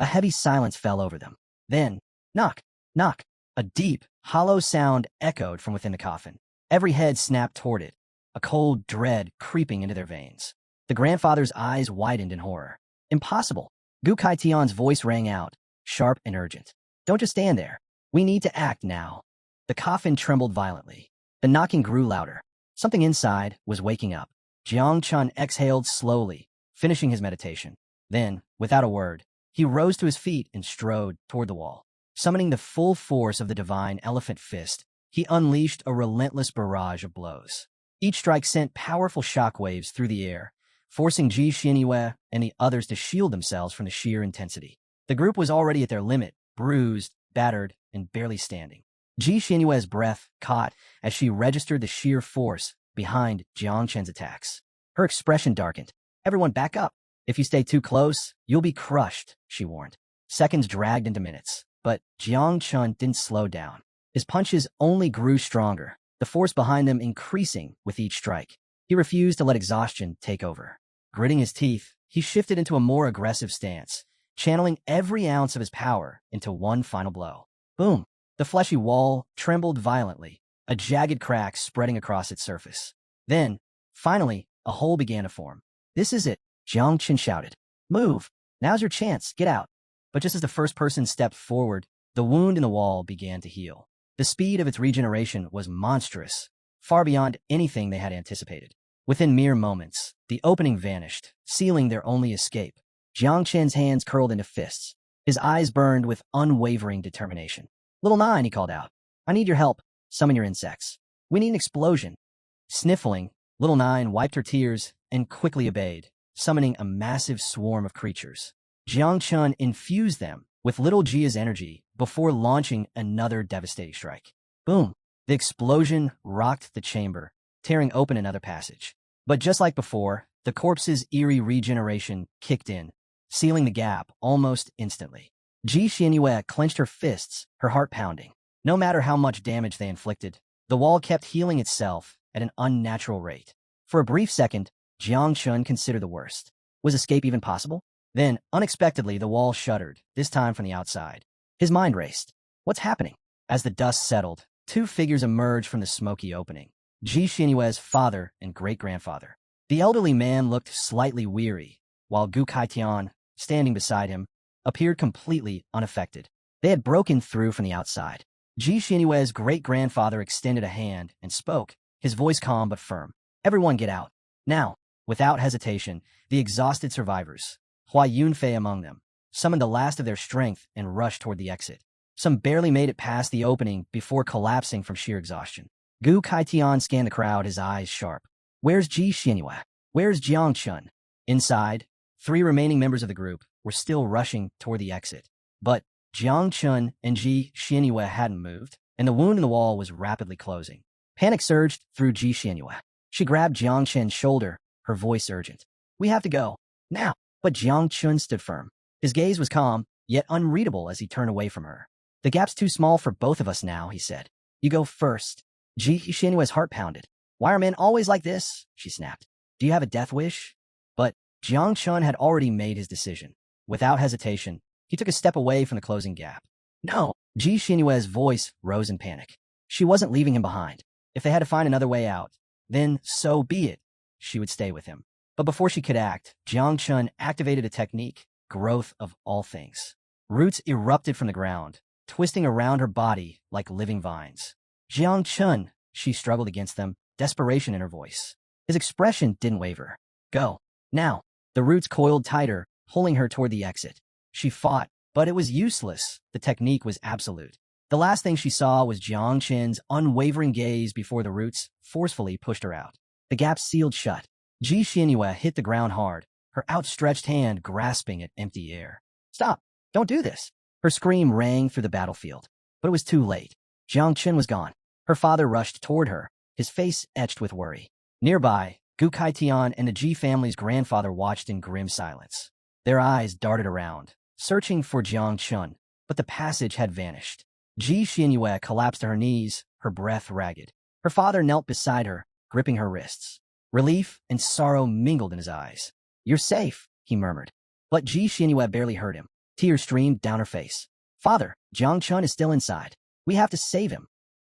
A heavy silence fell over them. Then, knock, knock. A deep, hollow sound echoed from within the coffin. Every head snapped toward it, a cold dread creeping into their veins. The grandfather's eyes widened in horror. Impossible. Gu Kaitian's voice rang out, sharp and urgent. Don't just stand there. We need to act now. The coffin trembled violently. The knocking grew louder. Something inside was waking up. Jiang Chun exhaled slowly, finishing his meditation. Then, without a word, he rose to his feet and strode toward the wall. Summoning the full force of the divine elephant fist, he unleashed a relentless barrage of blows. Each strike sent powerful shockwaves through the air, forcing Ji Xianyue and the others to shield themselves from the sheer intensity. The group was already at their limit, bruised, battered, and barely standing. Ji Xianyue's breath caught as she registered the sheer force behind Jiang Chen's attacks. Her expression darkened. Everyone back up. If you stay too close, you'll be crushed, she warned. Seconds dragged into minutes, but Jiang Chun didn't slow down. His punches only grew stronger, the force behind them increasing with each strike. He refused to let exhaustion take over. Gritting his teeth, he shifted into a more aggressive stance, channeling every ounce of his power into one final blow. Boom! The fleshy wall trembled violently, a jagged crack spreading across its surface. Then, finally, a hole began to form. This is it, Jiang Chen shouted. Move! Now's your chance, get out. But just as the first person stepped forward, the wound in the wall began to heal. The speed of its regeneration was monstrous, far beyond anything they had anticipated. Within mere moments, the opening vanished, sealing their only escape. Jiang Chen's hands curled into fists. His eyes burned with unwavering determination. Little Nine, he called out. I need your help. Summon your insects. We need an explosion. Sniffling, Little Nine wiped her tears and quickly obeyed, summoning a massive swarm of creatures. Jiang Chun infused them with Little Jia's energy before launching another devastating strike. Boom! The explosion rocked the chamber, tearing open another passage. But just like before, the corpse's eerie regeneration kicked in, sealing the gap almost instantly. Ji Xianyue clenched her fists, her heart pounding. No matter how much damage they inflicted, the wall kept healing itself at an unnatural rate. For a brief second, Jiang Chun considered the worst. Was escape even possible? Then, unexpectedly, the wall shuddered, this time from the outside. His mind raced. What's happening? As the dust settled, two figures emerged from the smoky opening. Ji Xianyue's father and great-grandfather. The elderly man looked slightly weary, while Gu Kaitian, standing beside him, appeared completely unaffected. They had broken through from the outside. Ji Xianyue's great-grandfather extended a hand and spoke, his voice calm but firm. Everyone get out. Now. Without hesitation, the exhausted survivors, Hua Yunfei among them, summoned the last of their strength and rushed toward the exit. Some barely made it past the opening before collapsing from sheer exhaustion. Gu Kaitian scanned the crowd, his eyes sharp. Where's Ji Xianyue? Where's Jiang Chun? Inside, 3 remaining members of the group were still rushing toward the exit. But Jiang Chun and Ji Xianyue hadn't moved, and the wound in the wall was rapidly closing. Panic surged through Ji Xianyue. She grabbed Jiang Chen's shoulder, her voice urgent. We have to go. Now. But Jiang Chun stood firm. His gaze was calm, yet unreadable as he turned away from her. The gap's too small for both of us now, he said. You go first. Ji Xianyue's heart pounded. Why are men always like this? She snapped. Do you have a death wish? But Jiang Chun had already made his decision. Without hesitation, he took a step away from the closing gap. No! Ji Xianyue's voice rose in panic. She wasn't leaving him behind. If they had to find another way out, then so be it. She would stay with him. But before she could act, Jiang Chun activated a technique, growth of all things. Roots erupted from the ground, twisting around her body like living vines. Jiang Chun, she struggled against them, desperation in her voice. His expression didn't waver. Go. Now. The roots coiled tighter, pulling her toward the exit. She fought, but it was useless. The technique was absolute. The last thing she saw was Jiang Chun's unwavering gaze before the roots forcefully pushed her out. The gap sealed shut. Ji Xianyue hit the ground hard, her outstretched hand grasping at empty air. Stop! Don't do this! Her scream rang through the battlefield. But it was too late. Jiang Chun was gone. Her father rushed toward her, his face etched with worry. Nearby, Gu Kaitian and the Ji family's grandfather watched in grim silence. Their eyes darted around, searching for Jiang Chun, but the passage had vanished. Ji Xianyue collapsed to her knees, her breath ragged. Her father knelt beside her, gripping her wrists. Relief and sorrow mingled in his eyes. You're safe, he murmured. But Ji Xianyue barely heard him. Tears streamed down her face. Father, Jiang Chun is still inside. We have to save him.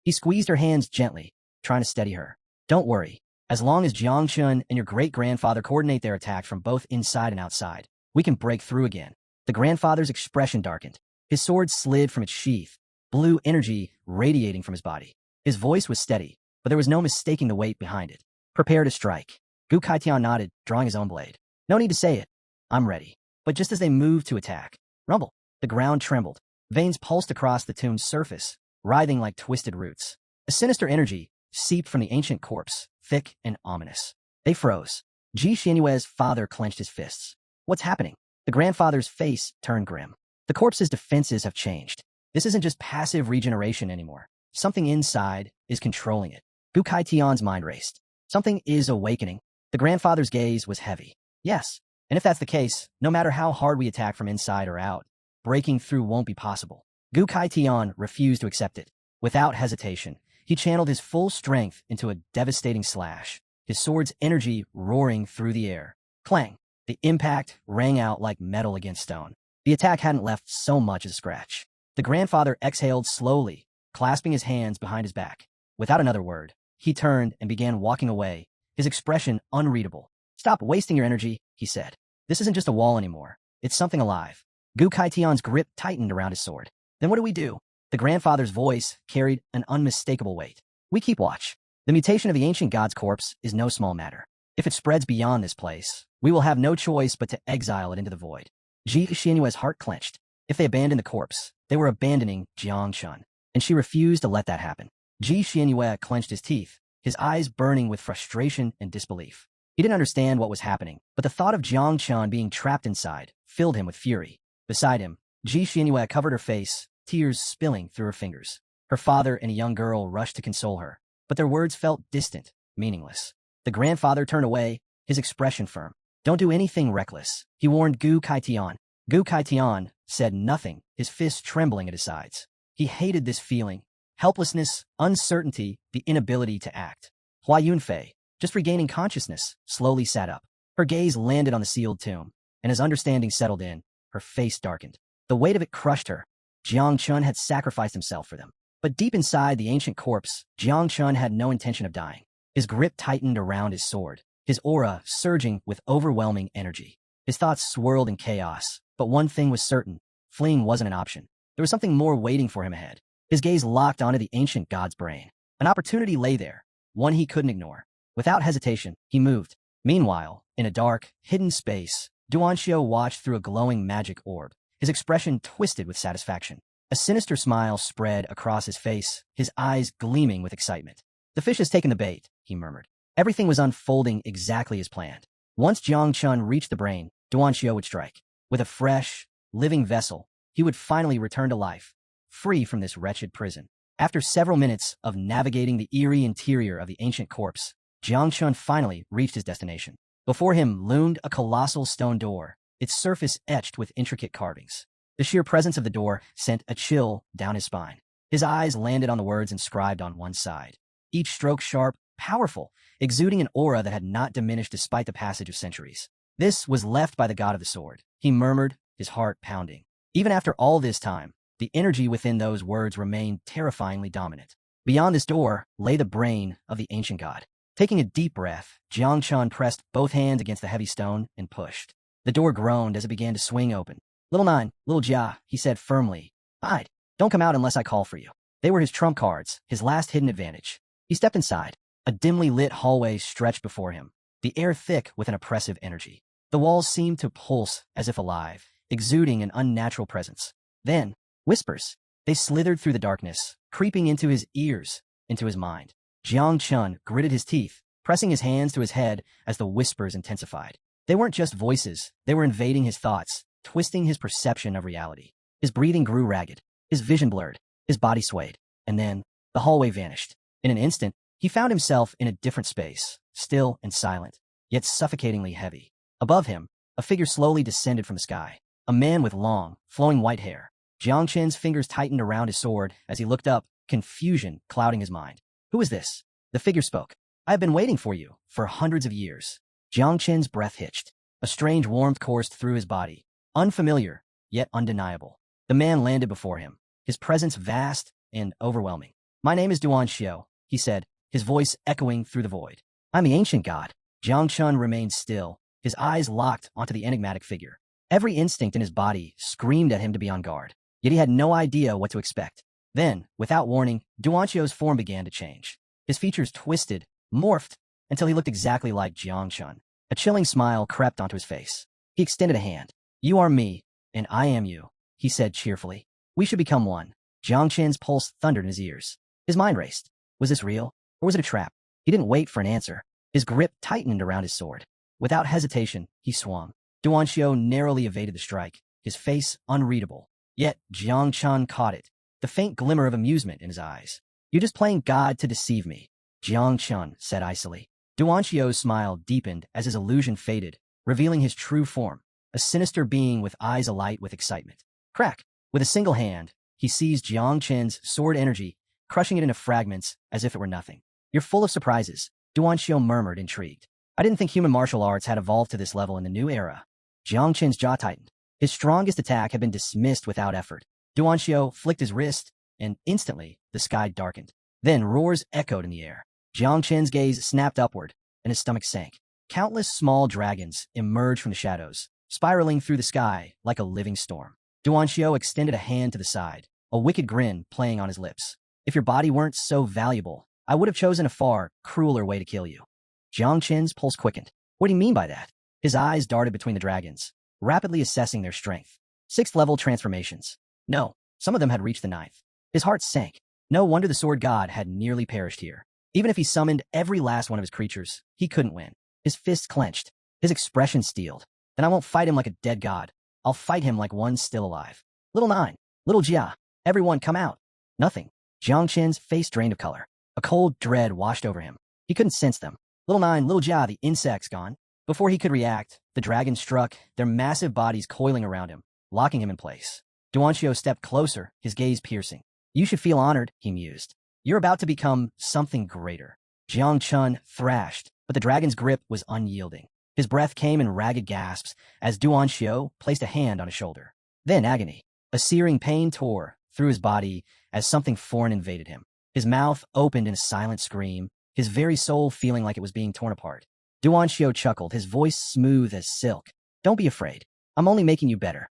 He squeezed her hands gently, trying to steady her. Don't worry. As long as Jiang Chun and your great-grandfather coordinate their attack from both inside and outside, we can break through again. The grandfather's expression darkened. His sword slid from its sheath, blue energy radiating from his body. His voice was steady, but there was no mistaking the weight behind it. Prepare to strike. Gu Kaitian nodded, drawing his own blade. No need to say it. I'm ready. But just as they moved to attack, rumble, the ground trembled. Veins pulsed across the tomb's surface, writhing like twisted roots. A sinister energy seeped from the ancient corpse, thick and ominous. They froze. Ji Xianyue's father clenched his fists. What's happening? The grandfather's face turned grim. The corpse's defenses have changed. This isn't just passive regeneration anymore. Something inside is controlling it. Gu Kaitian's mind raced. Something is awakening. The grandfather's gaze was heavy. Yes, and if that's the case, no matter how hard we attack from inside or out, breaking through won't be possible. Gu Kaitian refused to accept it. Without hesitation, he channeled his full strength into a devastating slash, his sword's energy roaring through the air. Clang! The impact rang out like metal against stone. The attack hadn't left so much as a scratch. The grandfather exhaled slowly, clasping his hands behind his back. Without another word, he turned and began walking away, his expression unreadable. Stop wasting your energy, he said. This isn't just a wall anymore. It's something alive. Gu Kaitian's grip tightened around his sword. Then what do we do? The grandfather's voice carried an unmistakable weight. We keep watch. The mutation of the ancient god's corpse is no small matter. If it spreads beyond this place, we will have no choice but to exile it into the void. Ji Xianyue's heart clenched. If they abandoned the corpse, they were abandoning Jiang Chun, and she refused to let that happen. Ji Xianyue clenched his teeth, his eyes burning with frustration and disbelief. He didn't understand what was happening, but the thought of Jiang Chun being trapped inside filled him with fury. Beside him, Ji Xianyue covered her face, tears spilling through her fingers. Her father and a young girl rushed to console her, but their words felt distant, meaningless. The grandfather turned away, his expression firm. Don't do anything reckless, he warned Gu Kaitian. Gu Kaitian said nothing, his fists trembling at his sides. He hated this feeling. Helplessness, uncertainty, the inability to act. Hua Yunfei, just regaining consciousness, slowly sat up. Her gaze landed on the sealed tomb, and as understanding settled in, her face darkened. The weight of it crushed her. Jiang Chun had sacrificed himself for them. But deep inside the ancient corpse, Jiang Chun had no intention of dying. His grip tightened around his sword, his aura surging with overwhelming energy. His thoughts swirled in chaos, but one thing was certain. Fleeing wasn't an option. There was something more waiting for him ahead. His gaze locked onto the ancient god's brain. An opportunity lay there, one he couldn't ignore. Without hesitation, he moved. Meanwhile, in a dark, hidden space, Duanxiu watched through a glowing magic orb, his expression twisted with satisfaction. A sinister smile spread across his face, his eyes gleaming with excitement. The fish has taken the bait, he murmured. Everything was unfolding exactly as planned. Once Jiang Chun reached the brain, Duanxiu would strike. With a fresh, living vessel, he would finally return to life, free from this wretched prison. After several minutes of navigating the eerie interior of the ancient corpse, Jiang Chun finally reached his destination. Before him loomed a colossal stone door, its surface etched with intricate carvings. The sheer presence of the door sent a chill down his spine. His eyes landed on the words inscribed on one side, each stroke sharp, powerful, exuding an aura that had not diminished despite the passage of centuries. This was left by the god of the sword, he murmured, his heart pounding. Even after all this time, the energy within those words remained terrifyingly dominant. Beyond this door lay the brain of the ancient god. Taking a deep breath, Jiang Chun pressed both hands against the heavy stone and pushed. The door groaned as it began to swing open. "Little Nine, little Jia," he said firmly. "Hide. Don't come out unless I call for you." They were his trump cards, his last hidden advantage. He stepped inside. A dimly lit hallway stretched before him, the air thick with an oppressive energy. The walls seemed to pulse as if alive, exuding an unnatural presence. Then, whispers. They slithered through the darkness, creeping into his ears, into his mind. Jiang Chun gritted his teeth, pressing his hands to his head as the whispers intensified. They weren't just voices, they were invading his thoughts, twisting his perception of reality. His breathing grew ragged, his vision blurred, his body swayed, and then the hallway vanished. In an instant, he found himself in a different space, still and silent, yet suffocatingly heavy. Above him, a figure slowly descended from the sky, a man with long, flowing white hair. Jiang Chen's fingers tightened around his sword as he looked up, confusion clouding his mind. "Who is this?" The figure spoke. "I have been waiting for you, for hundreds of years." Jiang Chen's breath hitched. A strange warmth coursed through his body, unfamiliar, yet undeniable. The man landed before him, his presence vast and overwhelming. "My name is Duan Xiao," he said, his voice echoing through the void. "I'm the ancient god." Jiang Chun remained still, his eyes locked onto the enigmatic figure. Every instinct in his body screamed at him to be on guard, yet he had no idea what to expect. Then, without warning, Duan Xiao's form began to change. His features twisted, morphed, until he looked exactly like Jiang Chun. A chilling smile crept onto his face. He extended a hand. "You are me, and I am you," he said cheerfully. "We should become one." Jiang Chen's pulse thundered in his ears. His mind raced. Was this real, or was it a trap? He didn't wait for an answer. His grip tightened around his sword. Without hesitation, he swung. Duan Xiao narrowly evaded the strike, his face unreadable. Yet Jiang Chun caught it, the faint glimmer of amusement in his eyes. "You're just playing God to deceive me," Jiang Chun said icily. Duan Xiao's smile deepened as his illusion faded, revealing his true form, a sinister being with eyes alight with excitement. Crack! With a single hand, he seized Jiang Chen's sword energy, crushing it into fragments as if it were nothing. "You're full of surprises," Duan Xiao murmured, intrigued. "I didn't think human martial arts had evolved to this level in the new era." Jiang Chen's jaw tightened. His strongest attack had been dismissed without effort. Duan Xiao flicked his wrist, and instantly the sky darkened. Then roars echoed in the air. Jiang Chen's gaze snapped upward, and his stomach sank. Countless small dragons emerged from the shadows, spiraling through the sky like a living storm. Duan Xiao extended a hand to the side, a wicked grin playing on his lips. "If your body weren't so valuable, I would have chosen a far crueler way to kill you." Jiang Chen's pulse quickened. What do you mean by that? His eyes darted between the dragons, rapidly assessing their strength. 6th-level transformations. No, some of them had reached the 9th. His heart sank. No wonder the sword god had nearly perished here. Even if he summoned every last one of his creatures, he couldn't win. His fists clenched, his expression steeled. "Then I won't fight him like a dead god. I'll fight him like one still alive." "Little Nine, little Jia, everyone come out." Nothing. Jiang Chen's face drained of color. A cold dread washed over him. He couldn't sense them. "Little Nine, little Jia, the insect's gone." Before he could react, the dragons struck, their massive bodies coiling around him, locking him in place. Duan Xiao stepped closer, his gaze piercing. "You should feel honored," he mused. "You're about to become something greater." Jiang Chun thrashed, but the dragon's grip was unyielding. His breath came in ragged gasps as Duan Xiao placed a hand on his shoulder. Then agony. A searing pain tore through his body as something foreign invaded him. His mouth opened in a silent scream, his very soul feeling like it was being torn apart. Duan Xiao chuckled, his voice smooth as silk. "Don't be afraid. I'm only making you better."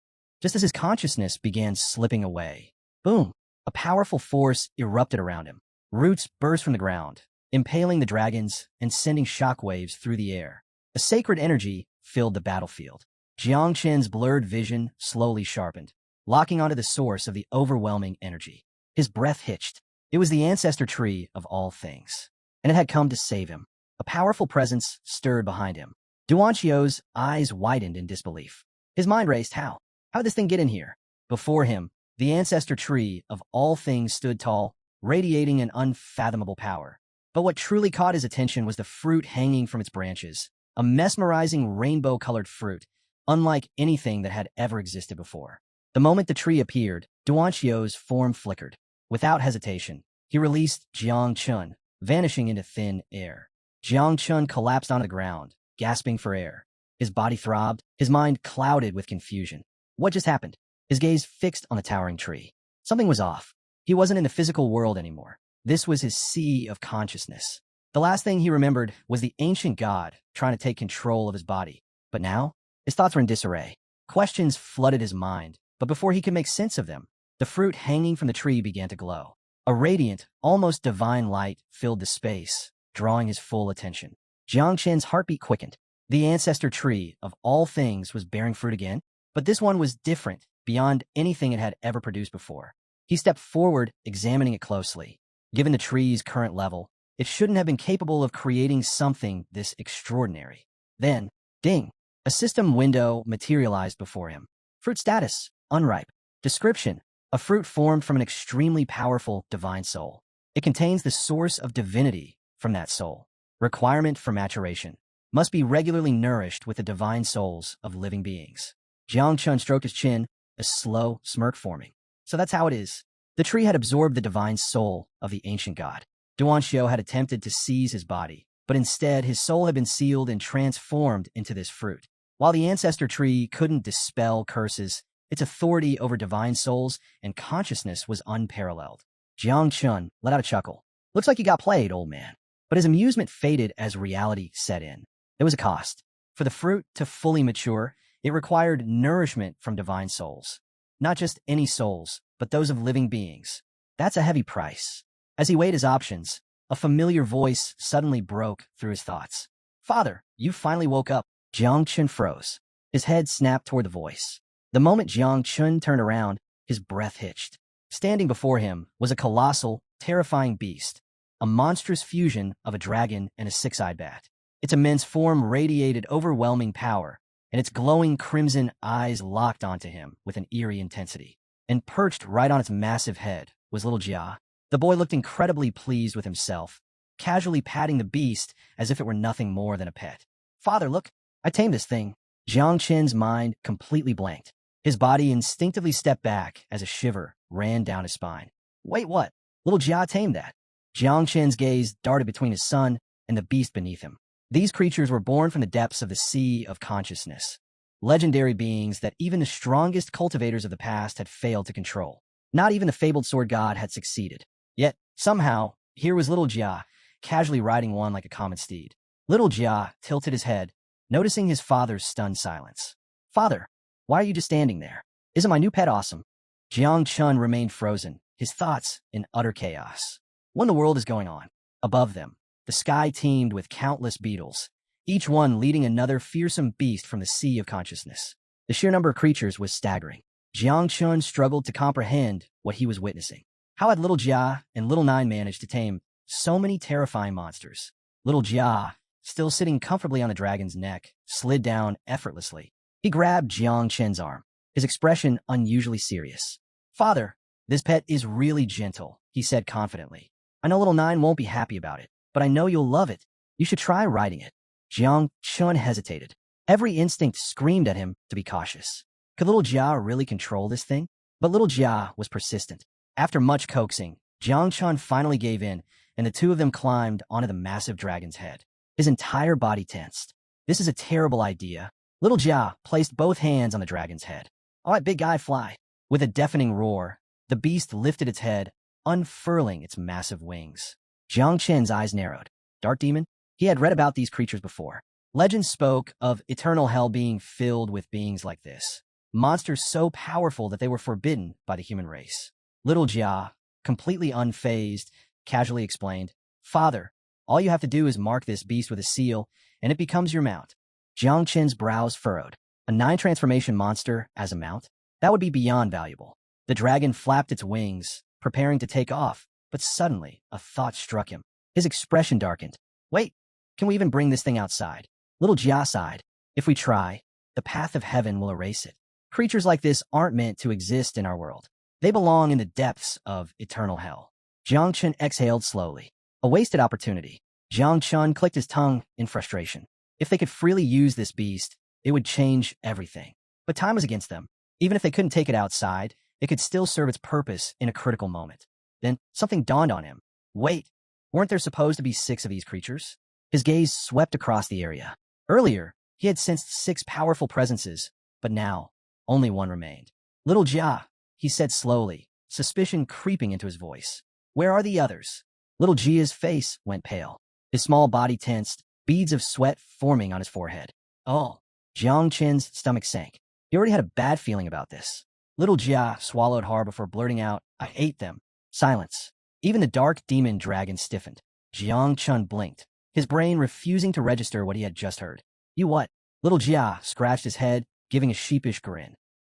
Just as his consciousness began slipping away, boom, a powerful force erupted around him. Roots burst from the ground, impaling the dragons and sending shockwaves through the air. A sacred energy filled the battlefield. Jiang Chen's blurred vision slowly sharpened, locking onto the source of the overwhelming energy. His breath hitched. It was the ancestor tree of all things, and it had come to save him. A powerful presence stirred behind him. Duan Xiao's eyes widened in disbelief. His mind raced. How? How'd this thing get in here? Before him, the ancestor tree of all things stood tall, radiating an unfathomable power. But what truly caught his attention was the fruit hanging from its branches, a mesmerizing rainbow-colored fruit, unlike anything that had ever existed before. The moment the tree appeared, Duanxio's form flickered. Without hesitation, he released Jiang Chun, vanishing into thin air. Jiang Chun collapsed onto the ground, gasping for air. His body throbbed, his mind clouded with confusion. What just happened? His gaze fixed on the towering tree. Something was off. He wasn't in the physical world anymore. This was his sea of consciousness. The last thing he remembered was the ancient god trying to take control of his body. But now, his thoughts were in disarray. Questions flooded his mind, but before he could make sense of them, the fruit hanging from the tree began to glow. A radiant, almost divine light filled the space, drawing his full attention. Jiang Chen's heartbeat quickened. The ancestor tree of all things was bearing fruit again, but this one was different, beyond anything it had ever produced before. He stepped forward, examining it closely. Given the tree's current level, it shouldn't have been capable of creating something this extraordinary. Then, ding, a system window materialized before him. Fruit status, unripe. Description, a fruit formed from an extremely powerful divine soul. It contains the source of divinity from that soul. Requirement for maturation, must be regularly nourished with the divine souls of living beings. Jiang Chun stroked his chin, a slow smirk forming. So that's how it is. The tree had absorbed the divine soul of the ancient god. Duanxio had attempted to seize his body, but instead his soul had been sealed and transformed into this fruit. While the ancestor tree couldn't dispel curses, its authority over divine souls and consciousness was unparalleled. Jiang Chun let out a chuckle. Looks like you got played, old man. But his amusement faded as reality set in. There was a cost. For the fruit to fully mature, it required nourishment from divine souls. Not just any souls, but those of living beings. That's a heavy price. As he weighed his options, a familiar voice suddenly broke through his thoughts. Father, you finally woke up. Jiang Chun froze. His head snapped toward the voice. The moment Jiang Chun turned around, his breath hitched. Standing before him was a colossal, terrifying beast, a monstrous fusion of a dragon and a six-eyed bat. Its immense form radiated overwhelming power, and its glowing crimson eyes locked onto him with an eerie intensity. And perched right on its massive head was little Jia. The boy looked incredibly pleased with himself, casually patting the beast as if it were nothing more than a pet. Father, look, I tamed this thing. Jiang Chen's mind completely blanked. His body instinctively stepped back as a shiver ran down his spine. Wait, what? Little Jia tamed that. Jiang Chen's gaze darted between his son and the beast beneath him. These creatures were born from the depths of the sea of consciousness. Legendary beings that even the strongest cultivators of the past had failed to control. Not even the fabled sword god had succeeded. Yet, somehow, here was little Jia, casually riding one like a common steed. Little Jia tilted his head, noticing his father's stunned silence. Father, why are you just standing there? Isn't my new pet awesome? Jiang Chun remained frozen, his thoughts in utter chaos. What in the world is going on? Above them, the sky teemed with countless beetles, each one leading another fearsome beast from the sea of consciousness. The sheer number of creatures was staggering. Jiang Chun struggled to comprehend what he was witnessing. How had little Jia and little Nine managed to tame so many terrifying monsters? Little Jia, still sitting comfortably on the dragon's neck, slid down effortlessly. He grabbed Jiang Chen's arm, his expression unusually serious. Father, this pet is really gentle, he said confidently. I know little Nine won't be happy about it, but I know you'll love it. You should try riding it. Jiang Chun hesitated. Every instinct screamed at him to be cautious. Could little Jia really control this thing? But little Jia was persistent. After much coaxing, Jiang Chun finally gave in, and the two of them climbed onto the massive dragon's head. His entire body tensed. This is a terrible idea. Little Jia placed both hands on the dragon's head. All right, big guy, fly. With a deafening roar, the beast lifted its head, unfurling its massive wings. Jiang Chen's eyes narrowed. Dark demon? He had read about these creatures before. Legends spoke of eternal hell being filled with beings like this. Monsters so powerful that they were forbidden by the human race. Little Jia, completely unfazed, casually explained, Father, all you have to do is mark this beast with a seal, and it becomes your mount. Jiang Chen's brows furrowed. A 9 transformation monster as a mount? That would be beyond valuable. The dragon flapped its wings, preparing to take off, but suddenly a thought struck him. His expression darkened. Wait, can we even bring this thing outside? Little Jia sighed. If we try, the path of heaven will erase it. Creatures like this aren't meant to exist in our world. They belong in the depths of eternal hell. Jiang Chun exhaled slowly. A wasted opportunity. Jiang Chun clicked his tongue in frustration. If they could freely use this beast, It would change everything. But time was against them. Even if they couldn't take it outside, it could still serve its purpose in a critical moment. Then something dawned on him. Wait, weren't there supposed to be 6 of these creatures? His gaze swept across the area. Earlier, he had sensed 6 powerful presences, but now, only one remained. Little Jia, he said slowly, suspicion creeping into his voice. Where are the others? Little Jia's face went pale. His small body tensed, beads of sweat forming on his forehead. Oh, Jiang Qin's stomach sank. He already had a bad feeling about this. Little Jia swallowed hard before blurting out, I ate them. Silence. Even the dark demon dragon stiffened. Jiang Chun blinked, his brain refusing to register what he had just heard. You what? Little Jia scratched his head, giving a sheepish grin.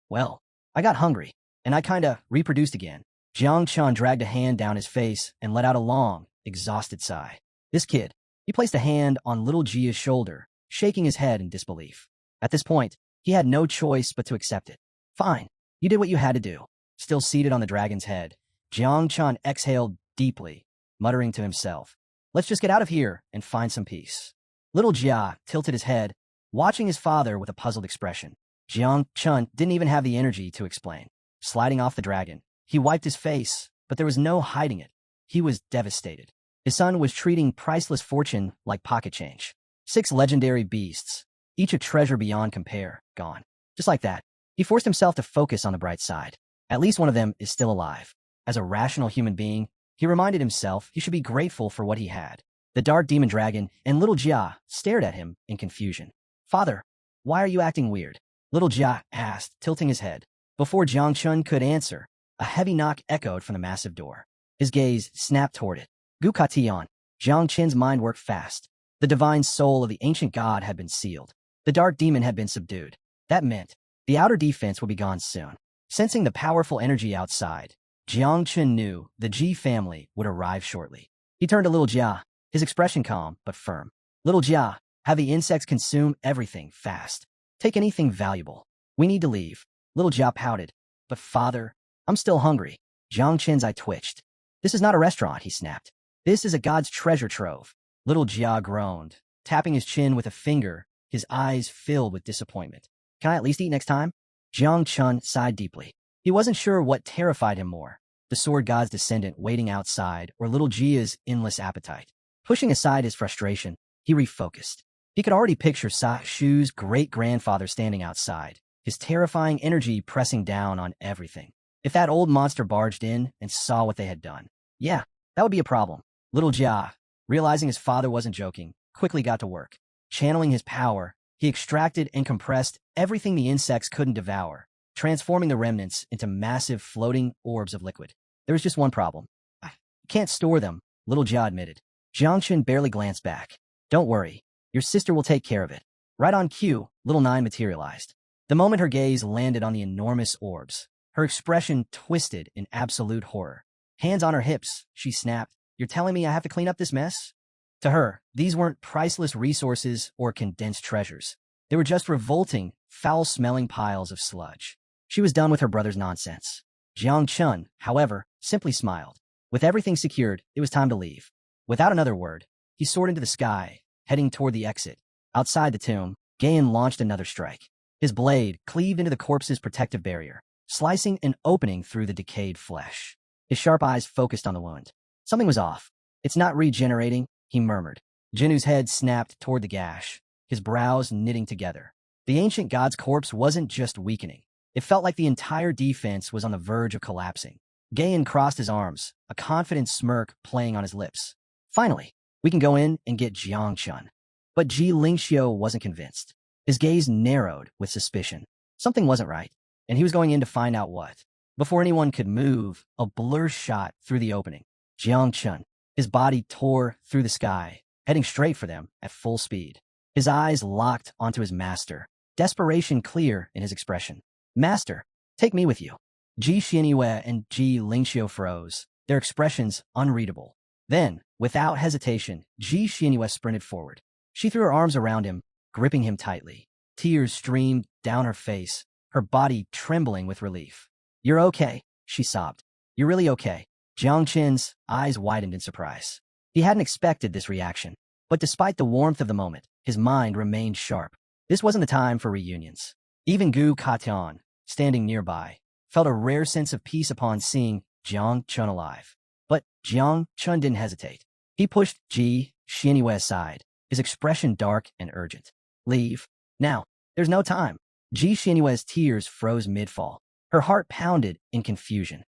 Well, I got hungry, and I kinda reproduced again. Jiang Chun dragged a hand down his face and let out a long, exhausted sigh. This kid, he placed a hand on little Jia's shoulder, shaking his head in disbelief. At this point, he had no choice but to accept it. Fine, you did what you had to do. Still seated on the dragon's head, Jiang Chun exhaled deeply, muttering to himself, let's just get out of here and find some peace. Little Jia tilted his head, watching his father with a puzzled expression. Jiang Chun didn't even have the energy to explain. Sliding off the dragon, he wiped his face, but there was no hiding it. He was devastated. His son was treating priceless fortune like pocket change. 6 legendary beasts, each a treasure beyond compare, gone. Just like that, he forced himself to focus on the bright side. At least one of them is still alive. As a rational human being, he reminded himself he should be grateful for what he had. The dark demon dragon and little Jia stared at him in confusion. Father, why are you acting weird? Little Jia asked, tilting his head. Before Jiang Chun could answer, a heavy knock echoed from the massive door. His gaze snapped toward it. Gukation. Jiang Chen's mind worked fast. The divine soul of the ancient god had been sealed. The dark demon had been subdued. That meant the outer defense would be gone soon. Sensing the powerful energy outside, Jiang Chen knew the Ji family would arrive shortly. He turned to little Jia, his expression calm but firm. Little Jia, have the insects consume everything fast. Take anything valuable. We need to leave. Little Jia pouted. But father, I'm still hungry. Jiang Chen's eye twitched. This is not a restaurant, he snapped. This is a god's treasure trove. Little Jia groaned, tapping his chin with a finger, his eyes filled with disappointment. Can I at least eat next time? Jiang Chun sighed deeply. He wasn't sure what terrified him more, the sword god's descendant waiting outside or little Jia's endless appetite. Pushing aside his frustration, he refocused. He could already picture Sa Shu's great-grandfather standing outside, his terrifying energy pressing down on everything. If that old monster barged in and saw what they had done, yeah, that would be a problem. Little Jia, realizing his father wasn't joking, quickly got to work. Channeling his power, he extracted and compressed everything the insects couldn't devour, transforming the remnants into massive floating orbs of liquid. There was just one problem. I can't store them, little Jia admitted. Jiangchen barely glanced back. Don't worry, your sister will take care of it. Right on cue, little Nine materialized. The moment her gaze landed on the enormous orbs, her expression twisted in absolute horror. Hands on her hips, she snapped, You're telling me I have to clean up this mess? To her, these weren't priceless resources or condensed treasures. They were just revolting, foul-smelling piles of sludge. She was done with her brother's nonsense. Jiang Chun, however, simply smiled. With everything secured, it was time to leave. Without another word, he soared into the sky, heading toward the exit. Outside the tomb, Gayan launched another strike. His blade cleaved into the corpse's protective barrier, slicing an opening through the decayed flesh. His sharp eyes focused on the wound. Something was off. It's not regenerating, he murmured. Jinu's head snapped toward the gash, his brows knitting together. The ancient god's corpse wasn't just weakening. It felt like the entire defense was on the verge of collapsing. Gayan crossed his arms, a confident smirk playing on his lips. Finally, we can go in and get Jiang Chun. But Ji Lingxiu wasn't convinced. His gaze narrowed with suspicion. Something wasn't right, and he was going in to find out what. Before anyone could move, a blur shot through the opening. Jiang Chun, his body tore through the sky, heading straight for them at full speed. His eyes locked onto his master, desperation clear in his expression. Master, take me with you. Ji Xianyue and Ji Lingxiu froze, their expressions unreadable. Then, without hesitation, Ji Xianyue sprinted forward. She threw her arms around him, gripping him tightly. Tears streamed down her face, her body trembling with relief. You're okay, she sobbed. You're really okay. Jiang Chen's eyes widened in surprise. He hadn't expected this reaction, but despite the warmth of the moment, his mind remained sharp. This wasn't the time for reunions. Even Gu Katian, standing nearby, felt a rare sense of peace upon seeing Jiang Chun alive. But Jiang Chun didn't hesitate. He pushed Ji Xianyue aside, his expression dark and urgent. Leave. Now. There's no time. Ji Xianyue's tears froze mid-fall. Her heart pounded in confusion.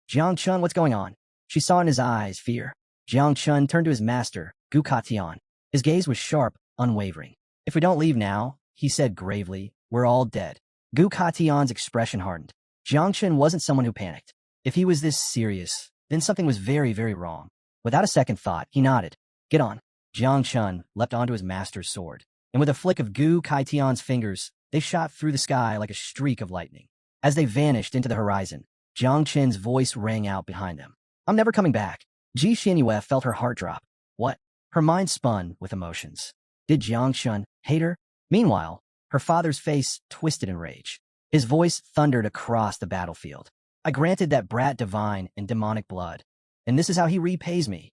Jiang Chun, what's going on? She saw in his eyes fear. Jiang Chun turned to his master, Gu Katian. His gaze was sharp, unwavering. If we don't leave now, he said gravely, we're all dead. Gu Katian's expression hardened. Jiang Chun wasn't someone who panicked. If he was this serious, then something was very, very wrong. Without a second thought, he nodded. Get on. Jiang Chun leapt onto his master's sword, and with a flick of Gu Katian's fingers, they shot through the sky like a streak of lightning. As they vanished into the horizon, Jiang Chen's voice rang out behind them. I'm never coming back. Ji Xianyue felt her heart drop. What? Her mind spun with emotions. Did Jiang Chun hate her? Meanwhile, her father's face twisted in rage. His voice thundered across the battlefield. I granted that brat divine and demonic blood, and this is how he repays me.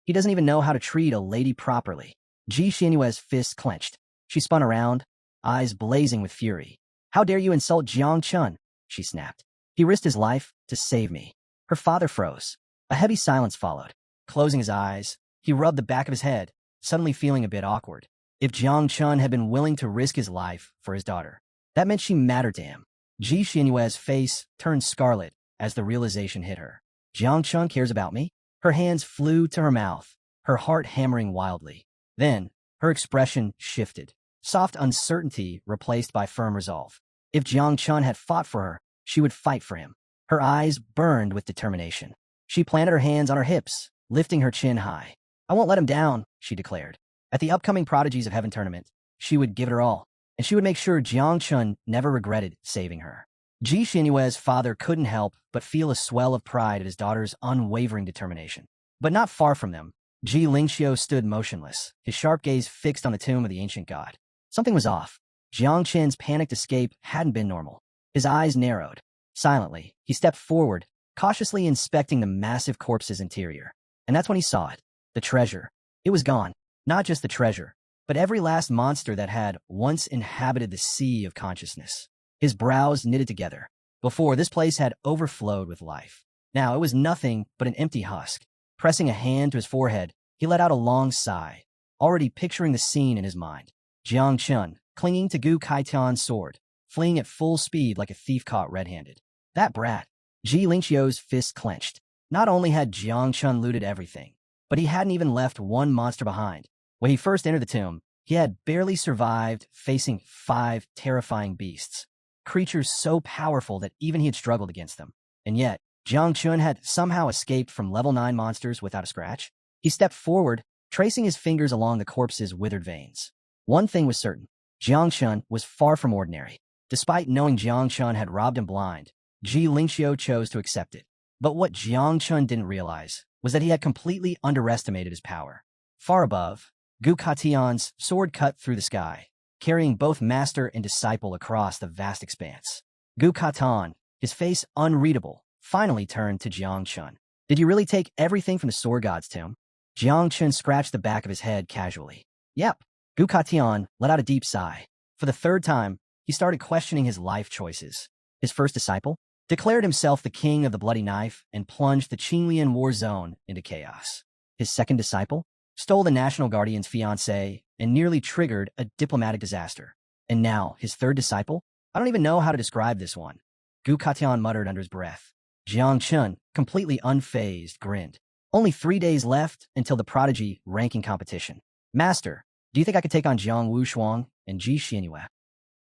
He doesn't even know how to treat a lady properly. Ji Xianyue's fist clenched. She spun around, eyes blazing with fury. How dare you insult Jiang Chun? She snapped. He risked his life to save me. Her father froze. A heavy silence followed. Closing his eyes, he rubbed the back of his head, suddenly feeling a bit awkward. If Jiang Chun had been willing to risk his life for his daughter, that meant she mattered to him. Ji Xianyue's face turned scarlet as the realization hit her. Jiang Chun cares about me? Her hands flew to her mouth, her heart hammering wildly. Then, her expression shifted. Soft uncertainty replaced by firm resolve. If Jiang Chun had fought for her, she would fight for him. Her eyes burned with determination. She planted her hands on her hips, lifting her chin high. I won't let him down, she declared. At the upcoming Prodigies of Heaven tournament, she would give it her all, and she would make sure Jiang Chun never regretted saving her. Ji Xianyue's father couldn't help but feel a swell of pride at his daughter's unwavering determination. But not far from them, Ji Lingxiu stood motionless, his sharp gaze fixed on the tomb of the ancient god. Something was off. Jiang Chen's panicked escape hadn't been normal. His eyes narrowed. Silently, he stepped forward, cautiously inspecting the massive corpse's interior. And that's when he saw it. The treasure. It was gone. Not just the treasure, but every last monster that had once inhabited the sea of consciousness. His brows knitted together. Before, this place had overflowed with life. Now, it was nothing but an empty husk. Pressing a hand to his forehead, he let out a long sigh, already picturing the scene in his mind. Jiang Chun, clinging to Gu Kaitan's sword, fleeing at full speed like a thief caught red-handed. That brat. Ji Lingxiu's fist clenched. Not only had Jiang Chun looted everything, but he hadn't even left one monster behind. When he first entered the tomb, he had barely survived facing 5 terrifying beasts. Creatures so powerful that even he had struggled against them. And yet, Jiang Chun had somehow escaped from level 9 monsters without a scratch. He stepped forward, tracing his fingers along the corpse's withered veins. One thing was certain. Jiang Chun was far from ordinary. Despite knowing Jiang Chun had robbed him blind, Ji Lingxiu chose to accept it. But what Jiang Chun didn't realize was that he had completely underestimated his power. Far above, Gu Katian's sword cut through the sky, carrying both master and disciple across the vast expanse. Gu Katan, his face unreadable, finally turned to Jiang Chun. Did you really take everything from the sword god's tomb? Jiang Chun scratched the back of his head casually. Yep. Gu Katian let out a deep sigh. For the third time, he started questioning his life choices. His first disciple declared himself the king of the bloody knife and plunged the Qinglian war zone into chaos. His second disciple stole the National Guardian's fiancée and nearly triggered a diplomatic disaster. And now, his third disciple? I don't even know how to describe this one. Gu Katian muttered under his breath. Jiang Chun, completely unfazed, grinned. Only 3 days left until the Prodigy ranking competition. Master, do you think I could take on Jiang Wushuang and Ji Xianyue?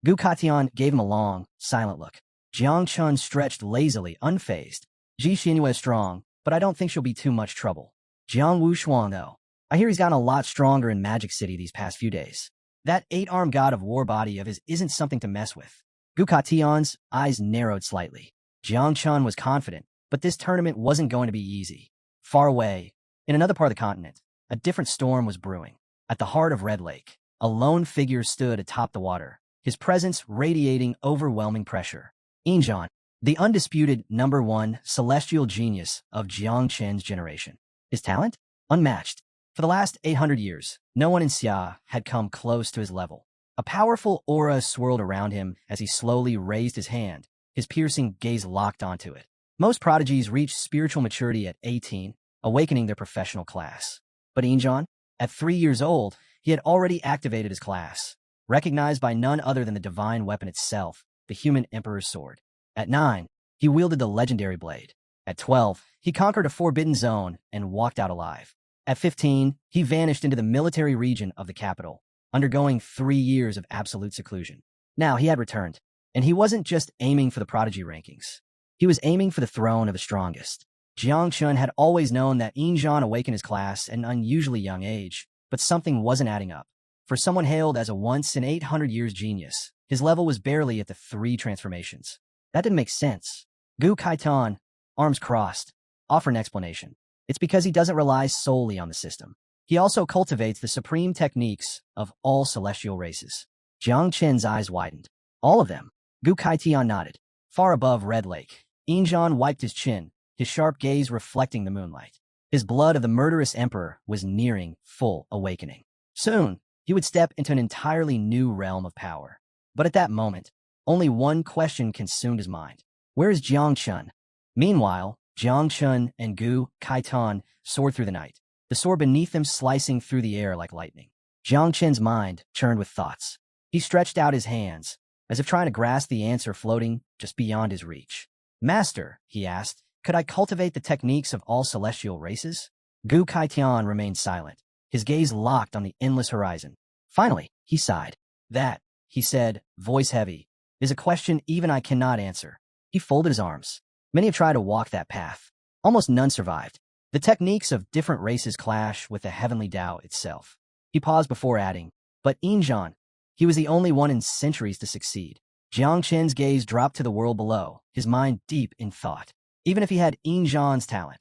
Gu Katian gave him a long, silent look. Jiang Chun stretched lazily, unfazed. Ji Xianyue is strong, but I don't think she'll be too much trouble. Jiang Wushuang, though. I hear he's gotten a lot stronger in Magic City these past few days. That 8-armed god of war body of his isn't something to mess with. Gu Katian's eyes narrowed slightly. Jiang Chun was confident, but this tournament wasn't going to be easy. Far away, in another part of the continent, a different storm was brewing. At the heart of Red Lake, a lone figure stood atop the water, his presence radiating overwhelming pressure. Injan, the undisputed #1 celestial genius of Jiang Chen's generation. His talent? Unmatched. For the last 800 years, no one in Xia had come close to his level. A powerful aura swirled around him as he slowly raised his hand, his piercing gaze locked onto it. Most prodigies reach spiritual maturity at 18, awakening their professional class. But Injan, at 3 years old, he had already activated his class, recognized by none other than the divine weapon itself, the human emperor's sword. At 9, he wielded the legendary blade. At 12, he conquered a forbidden zone and walked out alive. At 15, he vanished into the military region of the capital, undergoing 3 years of absolute seclusion. Now he had returned, and he wasn't just aiming for the prodigy rankings. He was aiming for the throne of the strongest. Jiang Chun had always known that Injan awakened his class at an unusually young age, but something wasn't adding up. For someone hailed as a once-in-800-years genius, his level was barely at the 3 transformations. That didn't make sense. Gu Kaitan, arms crossed, offered an explanation. It's because he doesn't rely solely on the system. He also cultivates the supreme techniques of all celestial races. Jiang Chen's eyes widened. All of them. Gu Kaitian nodded. Far above Red Lake, Injan wiped his chin, his sharp gaze reflecting the moonlight. His blood of the murderous emperor was nearing full awakening. Soon, he would step into an entirely new realm of power. But at that moment, only one question consumed his mind. Where is Jiang Chun? Meanwhile, Jiang Chun and Gu Kaitan soared through the night, the sword beneath them slicing through the air like lightning. Jiang Chen's mind churned with thoughts. He stretched out his hands, as if trying to grasp the answer floating just beyond his reach. Master, he asked, could I cultivate the techniques of all celestial races? Gu Kaitian remained silent, his gaze locked on the endless horizon. Finally, he sighed. That, he said, voice heavy, is a question even I cannot answer. He folded his arms. Many have tried to walk that path. Almost none survived. The techniques of different races clash with the heavenly Tao itself. He paused before adding, but Injan, he was the only one in centuries to succeed. Jiang Chen's gaze dropped to the world below, his mind deep in thought. Even if he had Injan's talent,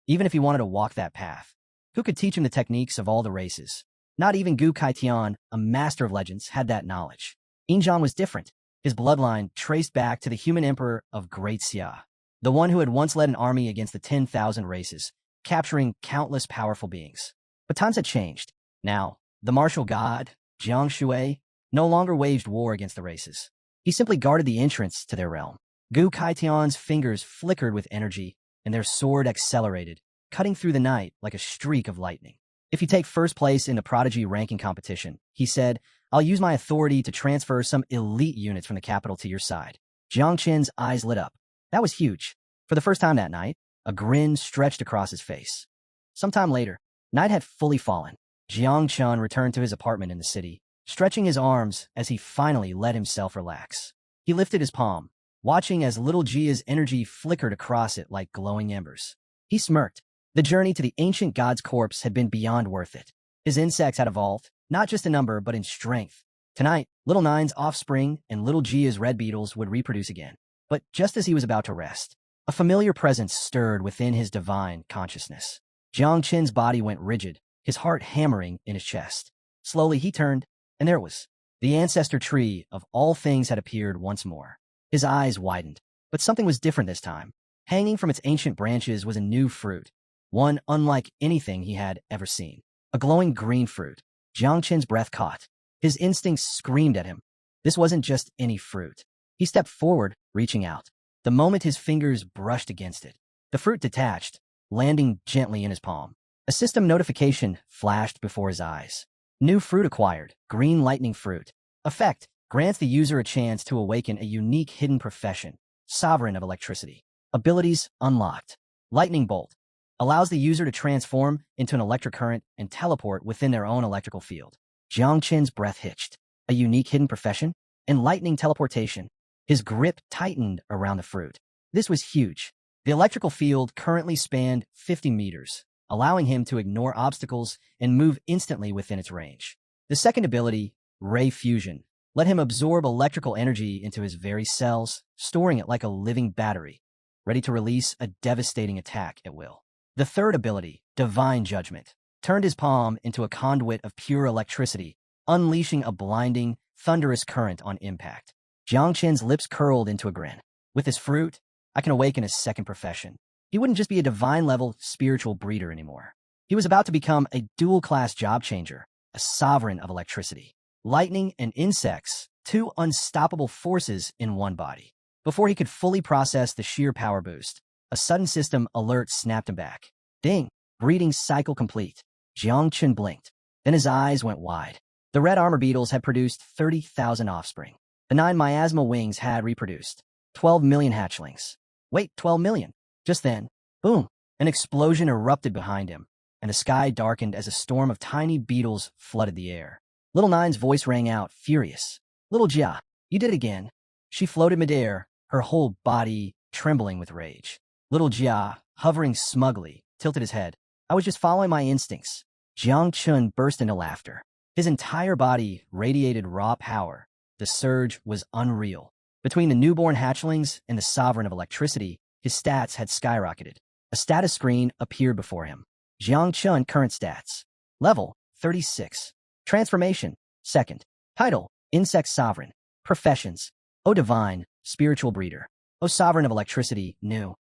even if he wanted to walk that path, who could teach him the techniques of all the races? Not even Gu Kaitian, a master of legends, had that knowledge. Injan was different. His bloodline traced back to the human emperor of Great Xia, the one who had once led an army against the 10,000 races, capturing countless powerful beings. But times had changed. Now, the martial god, Jiang Shui, no longer waged war against the races. He simply guarded the entrance to their realm. Gu Kaitian's fingers flickered with energy, and their sword accelerated, cutting through the night like a streak of lightning. If you take first place in the prodigy ranking competition, he said, I'll use my authority to transfer some elite units from the capital to your side. Jiang Chen's eyes lit up. That was huge. For the first time that night, a grin stretched across his face. Sometime later, night had fully fallen. Jiang Chun returned to his apartment in the city, stretching his arms as he finally let himself relax. He lifted his palm, watching as little Jia's energy flickered across it like glowing embers. He smirked. The journey to the ancient god's corpse had been beyond worth it. His insects had evolved, not just in number, but in strength. Tonight, Little Nine's offspring and Little Jia's red beetles would reproduce again. But just as he was about to rest, a familiar presence stirred within his divine consciousness. Jiang Chen's body went rigid, his heart hammering in his chest. Slowly he turned, and there it was. The ancestor tree of all things had appeared once more. His eyes widened, but something was different this time. Hanging from its ancient branches was a new fruit, one unlike anything he had ever seen. A glowing green fruit. Jiang Chen's breath caught. His instincts screamed at him. This wasn't just any fruit. He stepped forward, reaching out. The moment his fingers brushed against it, the fruit detached, landing gently in his palm. A system notification flashed before his eyes. New fruit acquired, green lightning fruit. Effect, grants the user a chance to awaken a unique hidden profession, sovereign of electricity. Abilities unlocked. Lightning bolt, allows the user to transform into an electric current and teleport within their own electrical field. Jiang Chen's breath hitched. A unique hidden profession? Enlightening teleportation. His grip tightened around the fruit. This was huge. The electrical field currently spanned 50 meters, allowing him to ignore obstacles and move instantly within its range. The second ability, Ray Fusion, let him absorb electrical energy into his very cells, storing it like a living battery, ready to release a devastating attack at will. The third ability, Divine Judgment, turned his palm into a conduit of pure electricity, unleashing a blinding, thunderous current on impact. Jiang Chen's lips curled into a grin. With this fruit, I can awaken a second profession. He wouldn't just be a divine-level spiritual breeder anymore. He was about to become a dual-class job changer, a sovereign of electricity. lightning, and insects, two unstoppable forces in one body. Before he could fully process the sheer power boost, a sudden system alert snapped him back. Ding! Breeding cycle complete. Jiang Chun blinked. Then his eyes went wide. The red armor beetles had produced 30,000 offspring. The 9 miasma wings had reproduced 12 million hatchlings. Wait, 12 million. Just then, boom, an explosion erupted behind him, and the sky darkened as a storm of tiny beetles flooded the air. Little Nine's voice rang out, furious. Little Jia, you did it again. She floated midair, her whole body trembling with rage. Little Jia, hovering smugly, tilted his head. I was just following my instincts. Jiang Chun burst into laughter. His entire body radiated raw power. The surge was unreal. Between the newborn hatchlings and the sovereign of electricity, his stats had skyrocketed. A status screen appeared before him. Jiang Chun current stats. Level, 36. Transformation, second. Title, Insect Sovereign. Professions, O Divine, Spiritual Breeder. O Sovereign of Electricity, New.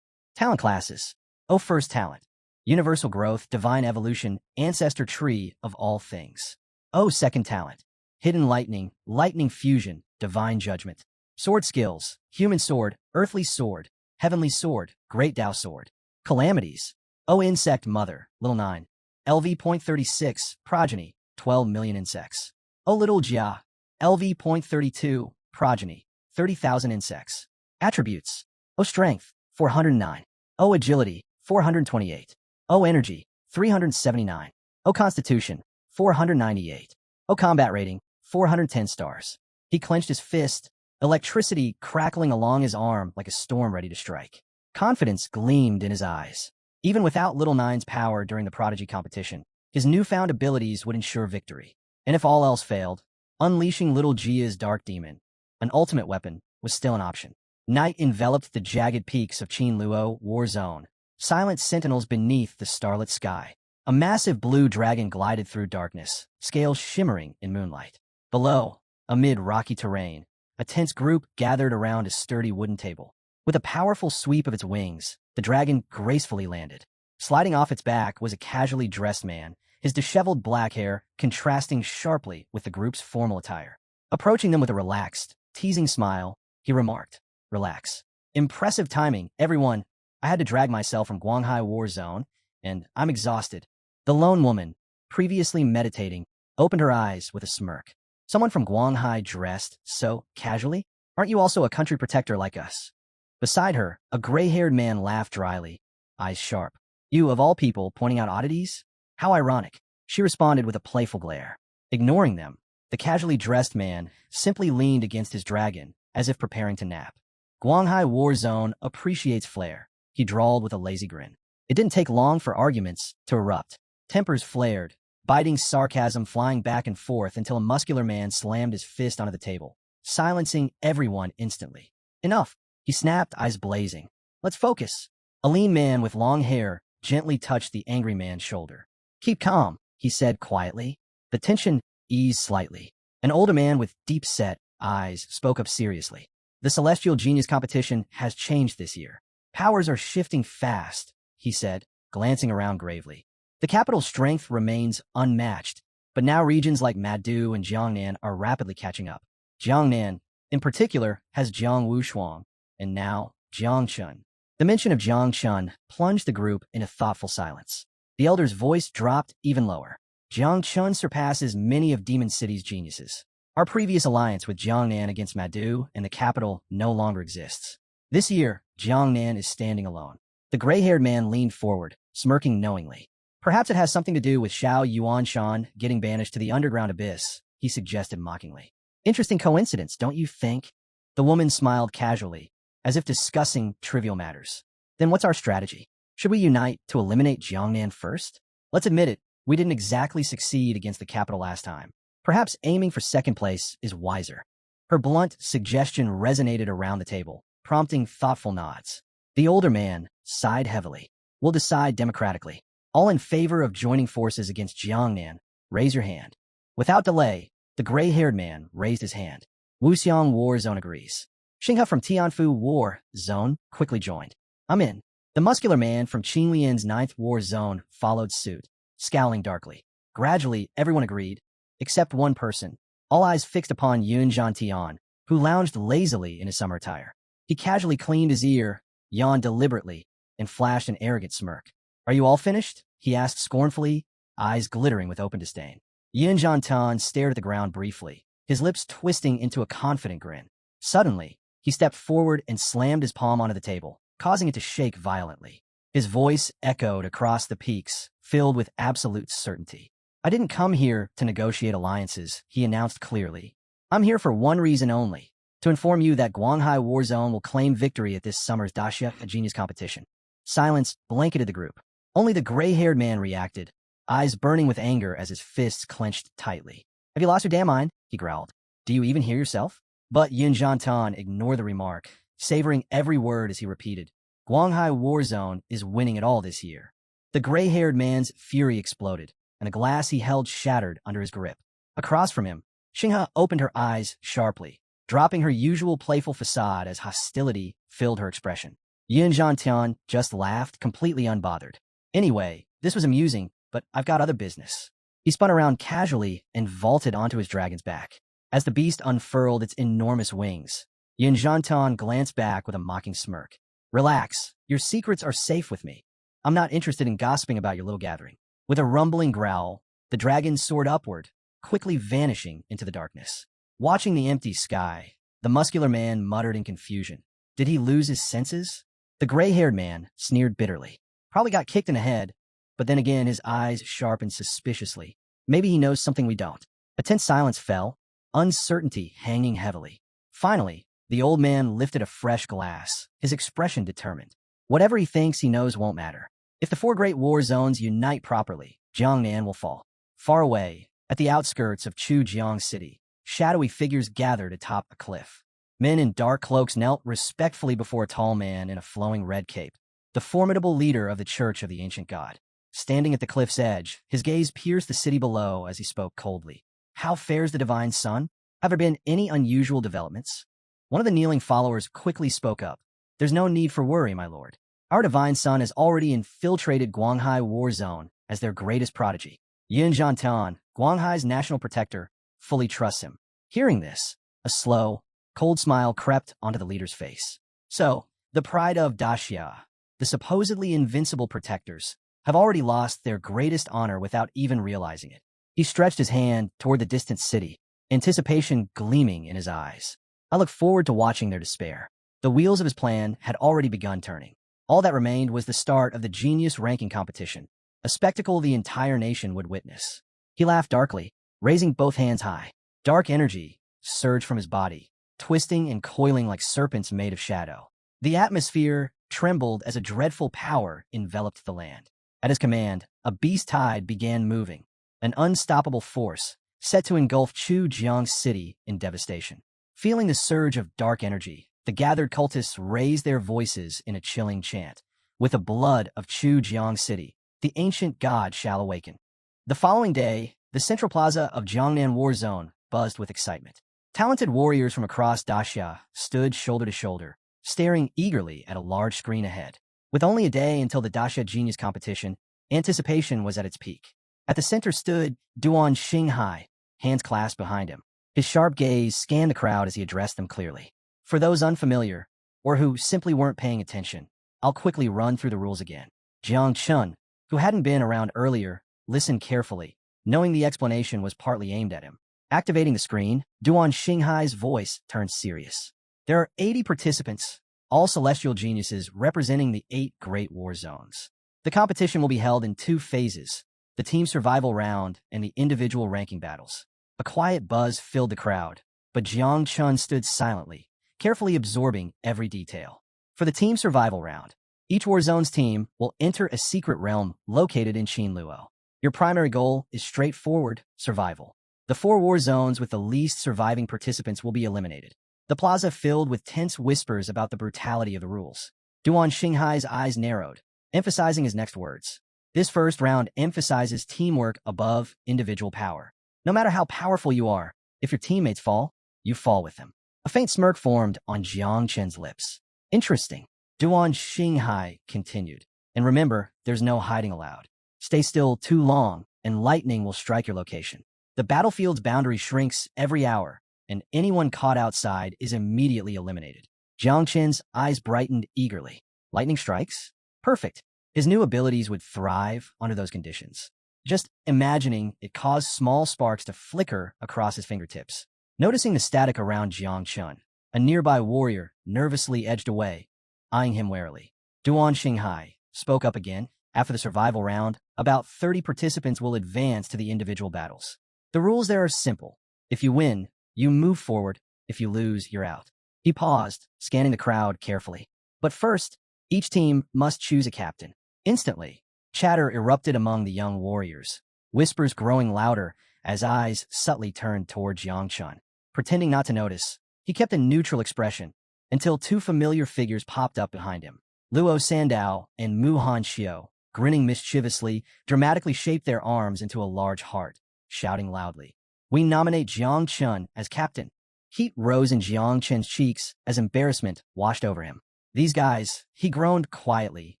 Talent classes, O First Talent. Universal Growth, Divine Evolution, Ancestor Tree of All Things. O Second Talent. Hidden Lightning, Lightning Fusion, Divine Judgment. Sword Skills, Human Sword, Earthly Sword, Heavenly Sword, Great Tao Sword. Calamities, O Insect Mother, Little 9. LV.36, Progeny, 12 million insects. O Little Jia, LV.32, Progeny, 30,000 insects. Attributes, O Strength, 409. O Agility, 428. O Energy, 379. O Constitution, 498. O Combat Rating, 410 stars. He clenched his fist, electricity crackling along his arm like a storm ready to strike. Confidence gleamed in his eyes. Even without Little Nine's power during the Prodigy competition, his newfound abilities would ensure victory. And if all else failed, unleashing Little Jia's dark demon, an ultimate weapon, was still an option. Night enveloped the jagged peaks of Qinluo War Zone, silent sentinels beneath the starlit sky. A massive blue dragon glided through darkness, scales shimmering in moonlight. Below, amid rocky terrain, a tense group gathered around a sturdy wooden table. With a powerful sweep of its wings, the dragon gracefully landed. Sliding off its back was a casually dressed man, his disheveled black hair contrasting sharply with the group's formal attire. Approaching them with a relaxed, teasing smile, he remarked, "Relax. Impressive timing, everyone. I had to drag myself from Guanghai War Zone, and I'm exhausted." The lone woman, previously meditating, opened her eyes with a smirk. "Someone from Guanghai dressed so casually? Aren't you also a country protector like us?" Beside her, a gray-haired man laughed dryly, eyes sharp. "You, of all people, pointing out oddities? How ironic." She responded with a playful glare. Ignoring them, the casually dressed man simply leaned against his dragon, as if preparing to nap. "Guanghai War Zone appreciates flair," he drawled with a lazy grin. It didn't take long for arguments to erupt. Tempers flared, biting sarcasm flying back and forth until a muscular man slammed his fist onto the table, silencing everyone instantly. "Enough," he snapped, eyes blazing. "Let's focus." A lean man with long hair gently touched the angry man's shoulder. "Keep calm," he said quietly. The tension eased slightly. An older man with deep-set eyes spoke up seriously. "The Celestial Genius competition has changed this year. Powers are shifting fast," he said, glancing around gravely. "The capital's strength remains unmatched, but now regions like Madu and Jiangnan are rapidly catching up. Jiangnan, in particular, has Jiang Wushuang, and now Jiangchun." The mention of Jiangchun plunged the group in a thoughtful silence. The elder's voice dropped even lower. "Jiangchun surpasses many of Demon City's geniuses. Our previous alliance with Jiangnan against Madu and the capital no longer exists. This year, Jiangnan is standing alone." The gray-haired man leaned forward, smirking knowingly. "Perhaps it has something to do with Xiao Yuanshan getting banished to the underground abyss," he suggested mockingly. "Interesting coincidence, don't you think?" The woman smiled casually, as if discussing trivial matters. "Then what's our strategy? Should we unite to eliminate Jiangnan first? Let's admit it, we didn't exactly succeed against the capital last time. Perhaps aiming for second place is wiser." Her blunt suggestion resonated around the table, prompting thoughtful nods. The older man sighed heavily. "We'll decide democratically. All in favor of joining forces against Jiangnan, raise your hand." Without delay, the gray-haired man raised his hand. "Wuxiang War Zone agrees." Xinghe from Tianfu War Zone quickly joined. "I'm in." The muscular man from Qinlian's 9th War Zone followed suit, scowling darkly. Gradually, everyone agreed, except one person, all eyes fixed upon Yun Zhantian, who lounged lazily in his summer attire. He casually cleaned his ear, yawned deliberately, and flashed an arrogant smirk. "Are you all finished?" he asked scornfully, eyes glittering with open disdain. Yun Zhantian stared at the ground briefly, his lips twisting into a confident grin. Suddenly, he stepped forward and slammed his palm onto the table, causing it to shake violently. His voice echoed across the peaks, filled with absolute certainty. "I didn't come here to negotiate alliances," he announced clearly. "I'm here for one reason only, to inform you that Guanghai War Zone will claim victory at this summer's Daxia Genius competition." Silence blanketed the group. Only the gray-haired man reacted, eyes burning with anger as his fists clenched tightly. "Have you lost your damn mind?" he growled. "Do you even hear yourself?" But Yun Zhantian ignored the remark, savoring every word as he repeated, "Guanghai War Zone is winning it all this year." The gray-haired man's fury exploded, and a glass he held shattered under his grip. Across from him, Xinghe opened her eyes sharply, dropping her usual playful facade as hostility filled her expression. Yun Zhantian just laughed, completely unbothered. "Anyway, this was amusing, but I've got other business." He spun around casually and vaulted onto his dragon's back. As the beast unfurled its enormous wings, Yun Zhantian glanced back with a mocking smirk. "Relax, your secrets are safe with me. I'm not interested in gossiping about your little gathering." With a rumbling growl, the dragon soared upward, quickly vanishing into the darkness. Watching the empty sky, the muscular man muttered in confusion. Did he lose his senses? The gray-haired man sneered bitterly. Probably got kicked in the head, but then again his eyes sharpened suspiciously. Maybe he knows something we don't. A tense silence fell, uncertainty hanging heavily. Finally, the old man lifted a fresh glass, his expression determined. Whatever he thinks he knows won't matter. If the four great war zones unite properly, Jiangnan will fall. Far away, at the outskirts of Chujiang City, shadowy figures gathered atop a cliff. Men in dark cloaks knelt respectfully before a tall man in a flowing red cape, the formidable leader of the Church of the Ancient God. Standing at the cliff's edge, his gaze pierced the city below as he spoke coldly. "How fares the divine sun? Have there been any unusual developments?" One of the kneeling followers quickly spoke up. "There's no need for worry, my lord. Our divine son has already infiltrated Guanghai War Zone as their greatest prodigy. Yun Zhantian, Guanghai's national protector, fully trusts him." Hearing this, a slow, cold smile crept onto the leader's face. "So, the pride of Daxia, the supposedly invincible protectors, have already lost their greatest honor without even realizing it." He stretched his hand toward the distant city, anticipation gleaming in his eyes. "I look forward to watching their despair." The wheels of his plan had already begun turning. All that remained was the start of the genius ranking competition, a spectacle the entire nation would witness. He laughed darkly, raising both hands high. Dark energy surged from his body, twisting and coiling like serpents made of shadow. The atmosphere trembled as a dreadful power enveloped the land. At his command, a beast tide began moving, an unstoppable force set to engulf Chujiang City in devastation. Feeling the surge of dark energy, the gathered cultists raised their voices in a chilling chant. "With the blood of Chujiang City, the ancient god shall awaken." The following day, the central plaza of Jiangnan War Zone buzzed with excitement. Talented warriors from across Daxia stood shoulder to shoulder, staring eagerly at a large screen ahead. With only a day until the Daxia Genius competition, anticipation was at its peak. At the center stood Duan Xinghai, hands clasped behind him. His sharp gaze scanned the crowd as he addressed them clearly. For those unfamiliar, or who simply weren't paying attention, I'll quickly run through the rules again. Jiang Chun, who hadn't been around earlier, listened carefully, knowing the explanation was partly aimed at him. Activating the screen, Duan Xinghai's voice turned serious. There are 80 participants, all celestial geniuses representing the 8 great war zones. The competition will be held in 2 phases, the team survival round and the individual ranking battles. A quiet buzz filled the crowd, but Jiang Chun stood silently, carefully absorbing every detail. For the team survival round, each war zone's team will enter a secret realm located in Qinluo. Your primary goal is straightforward survival. The 4 war zones with the least surviving participants will be eliminated. The plaza filled with tense whispers about the brutality of the rules. Duan Xinghai's eyes narrowed, emphasizing his next words. This first round emphasizes teamwork above individual power. No matter how powerful you are, if your teammates fall, you fall with them. A faint smirk formed on Jiang Chen's lips. Interesting. Duan Xinghai continued. And remember, there's no hiding allowed. Stay still too long, and lightning will strike your location. The battlefield's boundary shrinks every hour, and anyone caught outside is immediately eliminated. Jiang Chen's eyes brightened eagerly. Lightning strikes? Perfect. His new abilities would thrive under those conditions. Just imagining it caused small sparks to flicker across his fingertips. Noticing the static around Jiang Chun, a nearby warrior nervously edged away, eyeing him warily. Duan Xinghai spoke up again. After the survival round, about 30 participants will advance to the individual battles. The rules there are simple. If you win, you move forward. If you lose, you're out. He paused, scanning the crowd carefully. But first, each team must choose a captain. Instantly, chatter erupted among the young warriors, whispers growing louder as eyes subtly turned toward Jiang Chun. Pretending not to notice, he kept a neutral expression until two familiar figures popped up behind him. Luo Sandao and Mu Han Xiao, grinning mischievously, dramatically shaped their arms into a large heart, shouting loudly, "We nominate Jiang Chun as captain." Heat rose in Jiang Chen's cheeks as embarrassment washed over him. These guys, he groaned quietly,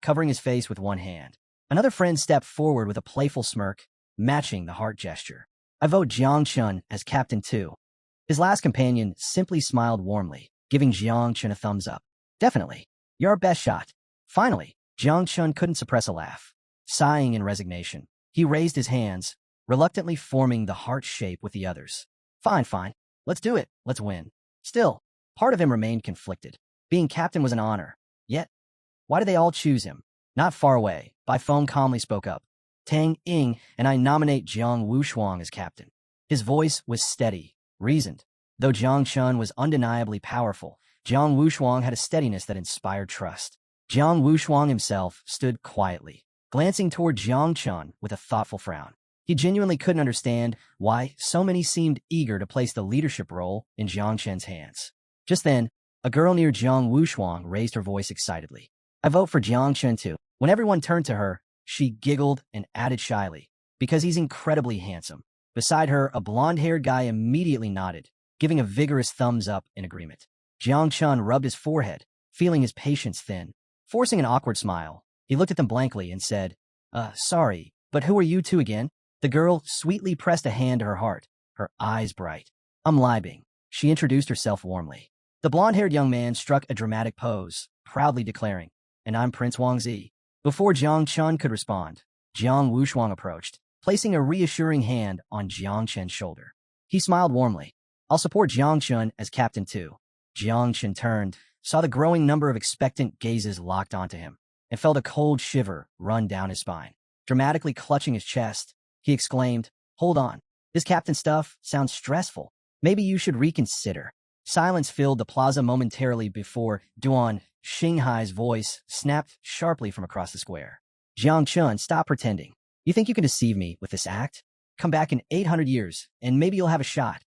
covering his face with one hand. Another friend stepped forward with a playful smirk, matching the heart gesture. "I vote Jiang Chun as captain too." His last companion simply smiled warmly, giving Jiang Chun a thumbs up. "Definitely. You're our best shot." Finally, Jiang Chun couldn't suppress a laugh. Sighing in resignation, he raised his hands, reluctantly forming the heart shape with the others. Fine. Let's do it. Let's win." Still, part of him remained conflicted. Being captain was an honor. Yet, why did they all choose him? Not far away, Bai Feng calmly spoke up. "Tang Ying and I nominate Jiang Wushuang as captain." His voice was steady, reasoned. Though Jiang Chun was undeniably powerful, Jiang Wushuang had a steadiness that inspired trust. Jiang Wushuang himself stood quietly, glancing toward Jiang Chun with a thoughtful frown. He genuinely couldn't understand why so many seemed eager to place the leadership role in Jiang Chen's hands. Just then, a girl near Jiang Wushuang raised her voice excitedly. "I vote for Jiang Chun too." When everyone turned to her, she giggled and added shyly, "Because he's incredibly handsome." Beside her, a blonde-haired guy immediately nodded, giving a vigorous thumbs up in agreement. Jiang Chun rubbed his forehead, feeling his patience thin. Forcing an awkward smile, he looked at them blankly and said, Sorry, but who are you two again?" The girl sweetly pressed a hand to her heart, her eyes bright. "I'm Lai Bing." She introduced herself warmly. The blonde-haired young man struck a dramatic pose, proudly declaring, "And I'm Prince Wang Zi." Before Jiang Chun could respond, Jiang Wushuang approached, placing a reassuring hand on Jiang Chen's shoulder. He smiled warmly. "I'll support Jiang Chun as captain too." Jiang Chen turned, saw the growing number of expectant gazes locked onto him, and felt a cold shiver run down his spine. Dramatically clutching his chest, he exclaimed, "Hold on. This captain stuff sounds stressful. Maybe you should reconsider." Silence filled the plaza momentarily before Duan Xinghai's voice snapped sharply from across the square. "Jiang Chun, stop pretending. You think you can deceive me with this act? Come back in 800 years, and maybe you'll have a shot."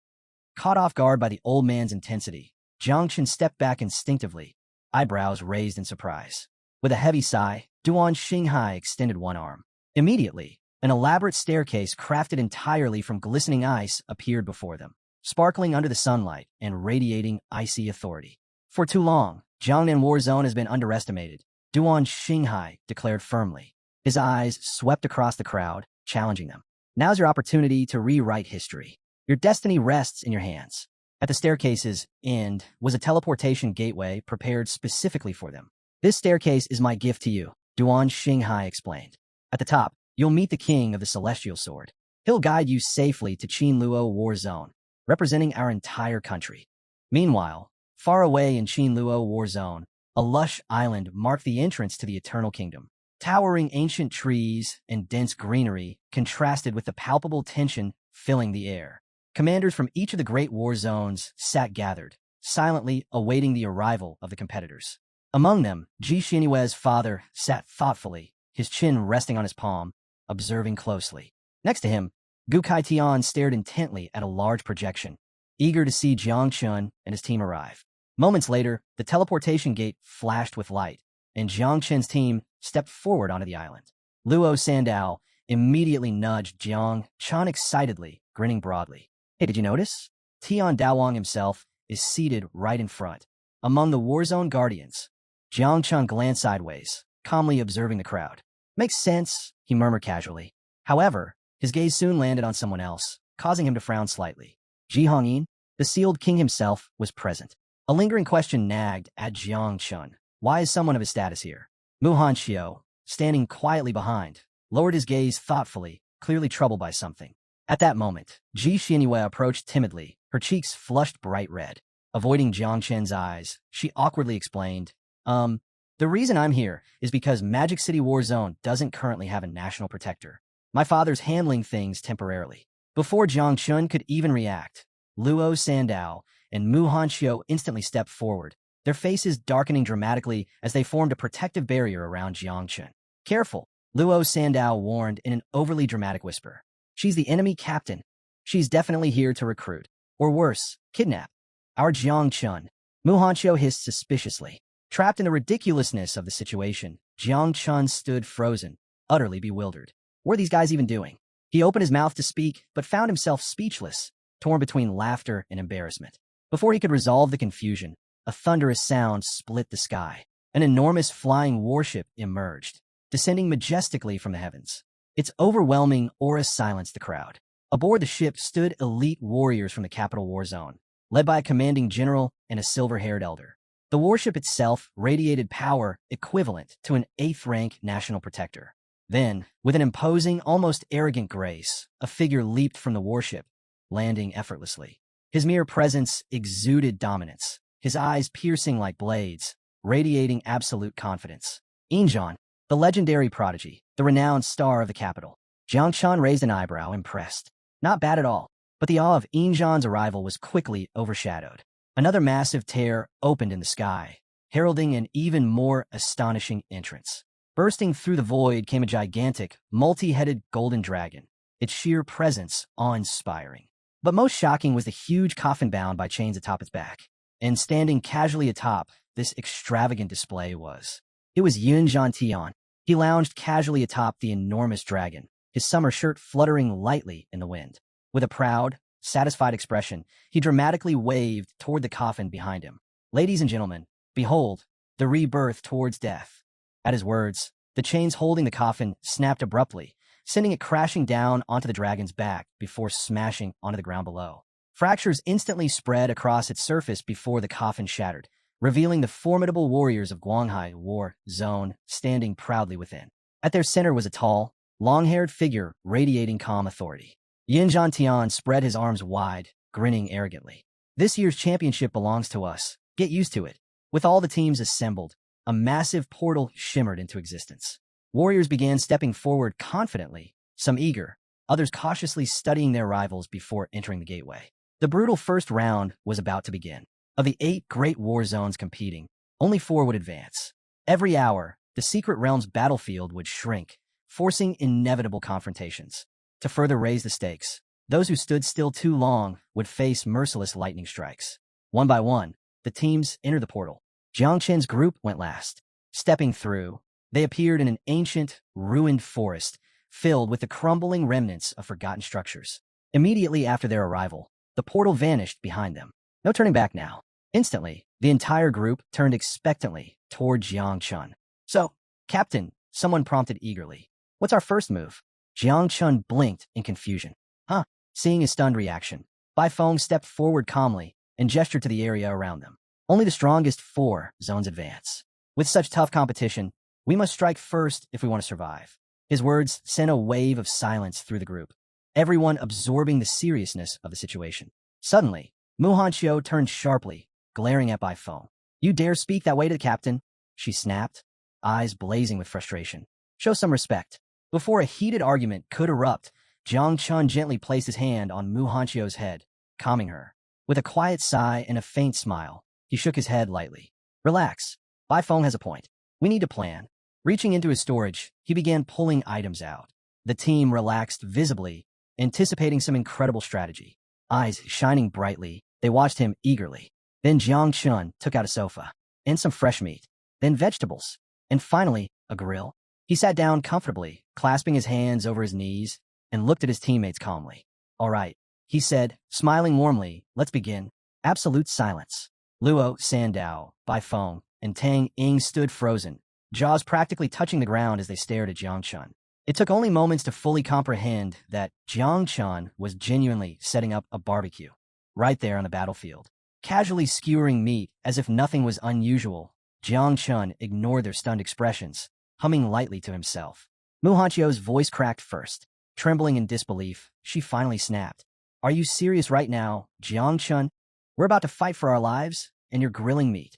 Caught off guard by the old man's intensity, Jiang Chun stepped back instinctively, eyebrows raised in surprise. With a heavy sigh, Duan Xinghai extended one arm. Immediately, an elaborate staircase crafted entirely from glistening ice appeared before them, sparkling under the sunlight and radiating icy authority. "For too long, Jiangnan War Zone has been underestimated," Duan Xinghai declared firmly. His eyes swept across the crowd, challenging them. "Now's your opportunity to rewrite history. Your destiny rests in your hands." At the staircase's end was a teleportation gateway prepared specifically for them. "This staircase is my gift to you," Duan Xinghai explained. "At the top, you'll meet the king of the Celestial Sword. He'll guide you safely to Qinluo War Zone, representing our entire country." Meanwhile, far away in Qinluo War Zone, a lush island marked the entrance to the Eternal Kingdom. Towering ancient trees and dense greenery contrasted with the palpable tension filling the air. Commanders from each of the great war zones sat gathered, silently awaiting the arrival of the competitors. Among them, Ji Xinyue's father sat thoughtfully, his chin resting on his palm, observing closely. Next to him, Gu Kaitian stared intently at a large projection, eager to see Jiang Chun and his team arrive. Moments later, the teleportation gate flashed with light, and Jiang Chen's team stepped forward onto the island. Luo Sandao immediately nudged Jiang Chun excitedly, grinning broadly. "Hey, did you notice? Tian Daowang himself is seated right in front, among the Warzone Guardians." Jiang Chun glanced sideways, calmly observing the crowd. "Makes sense," he murmured casually. However, his gaze soon landed on someone else, causing him to frown slightly. Ji Hongyin, the sealed king himself, was present. A lingering question nagged at Jiang Chun. Why is someone of his status here? Mu Hanxiu, standing quietly behind, lowered his gaze thoughtfully, clearly troubled by something. At that moment, Ji Xinyue approached timidly, her cheeks flushed bright red. Avoiding Jiang Chen's eyes, she awkwardly explained, the reason I'm here is because Magic City War Zone doesn't currently have a national protector. My father's handling things temporarily. Before Jiang Chun could even react, Luo Sandao and Mu Hanxiu instantly stepped forward, their faces darkening dramatically as they formed a protective barrier around Jiang Chun. Careful, Luo Sandao warned in an overly dramatic whisper. She's the enemy captain. She's definitely here to recruit. Or worse, kidnap. Our Jiang Chun. Mu Hanxiu hissed suspiciously. Trapped in the ridiculousness of the situation, Jiang Chun stood frozen, utterly bewildered. What are these guys even doing? He opened his mouth to speak, but found himself speechless, torn between laughter and embarrassment. Before he could resolve the confusion, a thunderous sound split the sky. An enormous flying warship emerged, descending majestically from the heavens. Its overwhelming aura silenced the crowd. Aboard the ship stood elite warriors from the capital war zone, led by a commanding general and a silver-haired elder. The warship itself radiated power equivalent to an 8th-rank national protector. Then, with an imposing, almost arrogant grace, a figure leaped from the warship, landing effortlessly. His mere presence exuded dominance, his eyes piercing like blades, radiating absolute confidence. Injan, the legendary prodigy, the renowned star of the capital. Jiang Chun raised an eyebrow, impressed. Not bad at all, but the awe of Injan's arrival was quickly overshadowed. Another massive tear opened in the sky, heralding an even more astonishing entrance. Bursting through the void came a gigantic, multi-headed golden dragon, its sheer presence awe-inspiring. But most shocking was the huge coffin bound by chains atop its back. And standing casually atop this extravagant display was Yun Zhantian. He lounged casually atop the enormous dragon, his summer shirt fluttering lightly in the wind. With a proud, satisfied expression, he dramatically waved toward the coffin behind him. Ladies and gentlemen, behold, the rebirth towards death. At his words, the chains holding the coffin snapped abruptly, sending it crashing down onto the dragon's back before smashing onto the ground below. Fractures instantly spread across its surface before the coffin shattered, revealing the formidable warriors of Guanghai War Zone standing proudly within. At their center was a tall, long-haired figure radiating calm authority. Yin Zhantian spread his arms wide, grinning arrogantly. This year's championship belongs to us. Get used to it. With all the teams assembled, a massive portal shimmered into existence. Warriors began stepping forward confidently, some eager, others cautiously studying their rivals before entering the gateway. The brutal first round was about to begin. Of the 8 great war zones competing, only 4 would advance. Every hour, the Secret Realm's battlefield would shrink, forcing inevitable confrontations. To further raise the stakes, those who stood still too long would face merciless lightning strikes. One by one, the teams entered the portal. Jiang Chen's group went last. Stepping through, they appeared in an ancient, ruined forest filled with the crumbling remnants of forgotten structures. Immediately after their arrival, the portal vanished behind them. No turning back now. Instantly, the entire group turned expectantly toward Jiang Chun. So, Captain, someone prompted eagerly. What's our first move? Jiang Chun blinked in confusion. Huh? Seeing his stunned reaction, Bai Feng stepped forward calmly and gestured to the area around them. Only the strongest 4 zones advance. With such tough competition, we must strike first if we want to survive. His words sent a wave of silence through the group, everyone absorbing the seriousness of the situation. Suddenly, Mu Hanxiu turned sharply, glaring at Bai Feng. You dare speak that way to the captain? She snapped, eyes blazing with frustration. Show some respect. Before a heated argument could erupt, Jiang Chun gently placed his hand on Mu Hanxiu's head, calming her. With a quiet sigh and a faint smile, he shook his head lightly. Relax. Bai Feng has a point. We need to plan. Reaching into his storage, he began pulling items out. The team relaxed visibly, anticipating some incredible strategy. Eyes shining brightly, they watched him eagerly. Then Jiang Chun took out a sofa, and some fresh meat, then vegetables, and finally, a grill. He sat down comfortably, clasping his hands over his knees, and looked at his teammates calmly. All right, he said, smiling warmly, let's begin. Absolute silence. Luo Sandao, Bai Feng, and Tang Ying stood frozen, jaws practically touching the ground as they stared at Jiang Chun. It took only moments to fully comprehend that Jiang Chun was genuinely setting up a barbecue, right there on the battlefield. Casually skewering meat as if nothing was unusual, Jiang Chun ignored their stunned expressions, humming lightly to himself. Mu Hanchio's voice cracked first. Trembling in disbelief, she finally snapped. Are you serious right now, Jiang Chun? We're about to fight for our lives, and you're grilling meat.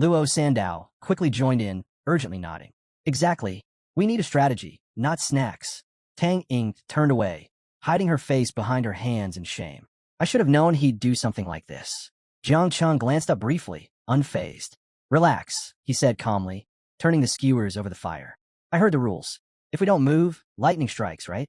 Luo Sandao quickly joined in, urgently nodding. Exactly. We need a strategy, not snacks. Tang Ying turned away, hiding her face behind her hands in shame. I should have known he'd do something like this. Jiang Chun glanced up briefly, unfazed. Relax, he said calmly, turning the skewers over the fire. I heard the rules. If we don't move, lightning strikes, right?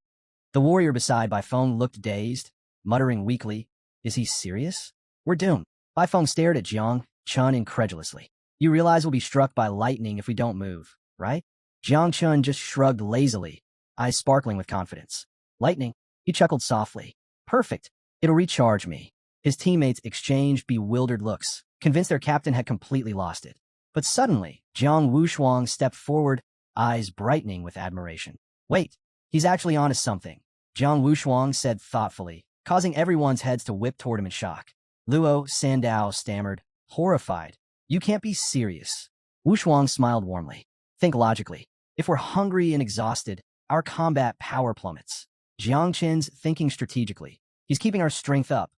The warrior beside Baifeng looked dazed, muttering weakly, is he serious? We're doomed. Baifeng stared at Jiang Chun incredulously. You realize we'll be struck by lightning if we don't move, right? Jiang Chun just shrugged lazily, eyes sparkling with confidence. Lightning? He chuckled softly. Perfect. It'll recharge me. His teammates exchanged bewildered looks, convinced their captain had completely lost it. But suddenly, Jiang Wushuang stepped forward, eyes brightening with admiration. Wait, he's actually onto something, Jiang Wushuang said thoughtfully, causing everyone's heads to whip toward him in shock. Luo Sandao stammered, horrified. You can't be serious. Wushuang smiled warmly. Think logically. If we're hungry and exhausted, our combat power plummets. Jiang Chen's thinking strategically. He's keeping our strength up.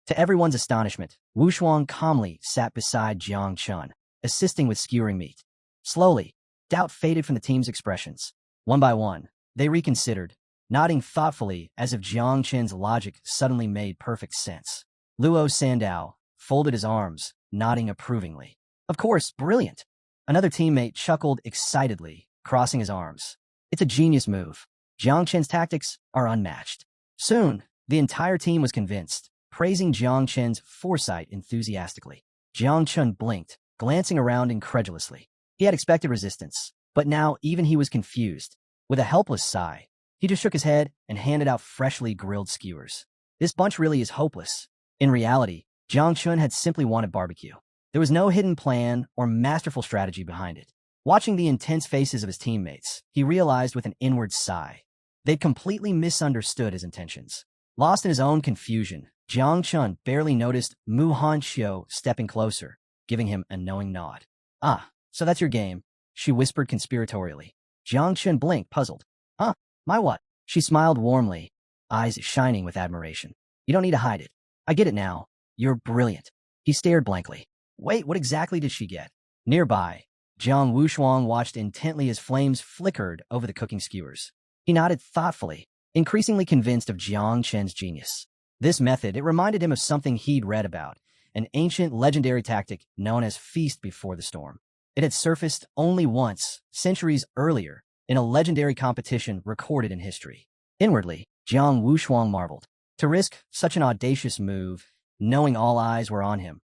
To everyone's astonishment, Wushuang calmly sat beside Jiang Chun, assisting with skewering meat. Slowly, doubt faded from the team's expressions. One by one, they reconsidered, nodding thoughtfully as if Jiang Chen's logic suddenly made perfect sense. Luo Sandao folded his arms, nodding approvingly. Of course, brilliant. Another teammate chuckled excitedly, crossing his arms. It's a genius move. Jiang Chen's tactics are unmatched. Soon, the entire team was convinced, praising Jiang Chen's foresight enthusiastically. Jiang Chun blinked, glancing around incredulously. He had expected resistance, but now even he was confused. With a helpless sigh, he just shook his head and handed out freshly grilled skewers. This bunch really is hopeless. In reality, Jiang Chun had simply wanted barbecue. There was no hidden plan or masterful strategy behind it. Watching the intense faces of his teammates, he realized with an inward sigh. They'd completely misunderstood his intentions. Lost in his own confusion, Jiang Chun barely noticed Mu Hanxiu stepping closer, giving him a knowing nod. Ah, so that's your game, she whispered conspiratorially. Jiang Chun blinked, puzzled. Huh? My what? She smiled warmly, eyes shining with admiration. You don't need to hide it. I get it now. You're brilliant. He stared blankly. Wait, what exactly did she get? Nearby, Jiang Wushuang watched intently as flames flickered over the cooking skewers. He nodded thoughtfully, increasingly convinced of Jiang Chen's genius. This method, it reminded him of something he'd read about, an ancient legendary tactic known as Feast Before the Storm. It had surfaced only once, centuries earlier, in a legendary competition recorded in history. Inwardly, Jiang Wushuang marveled. To risk such an audacious move, knowing all eyes were on him,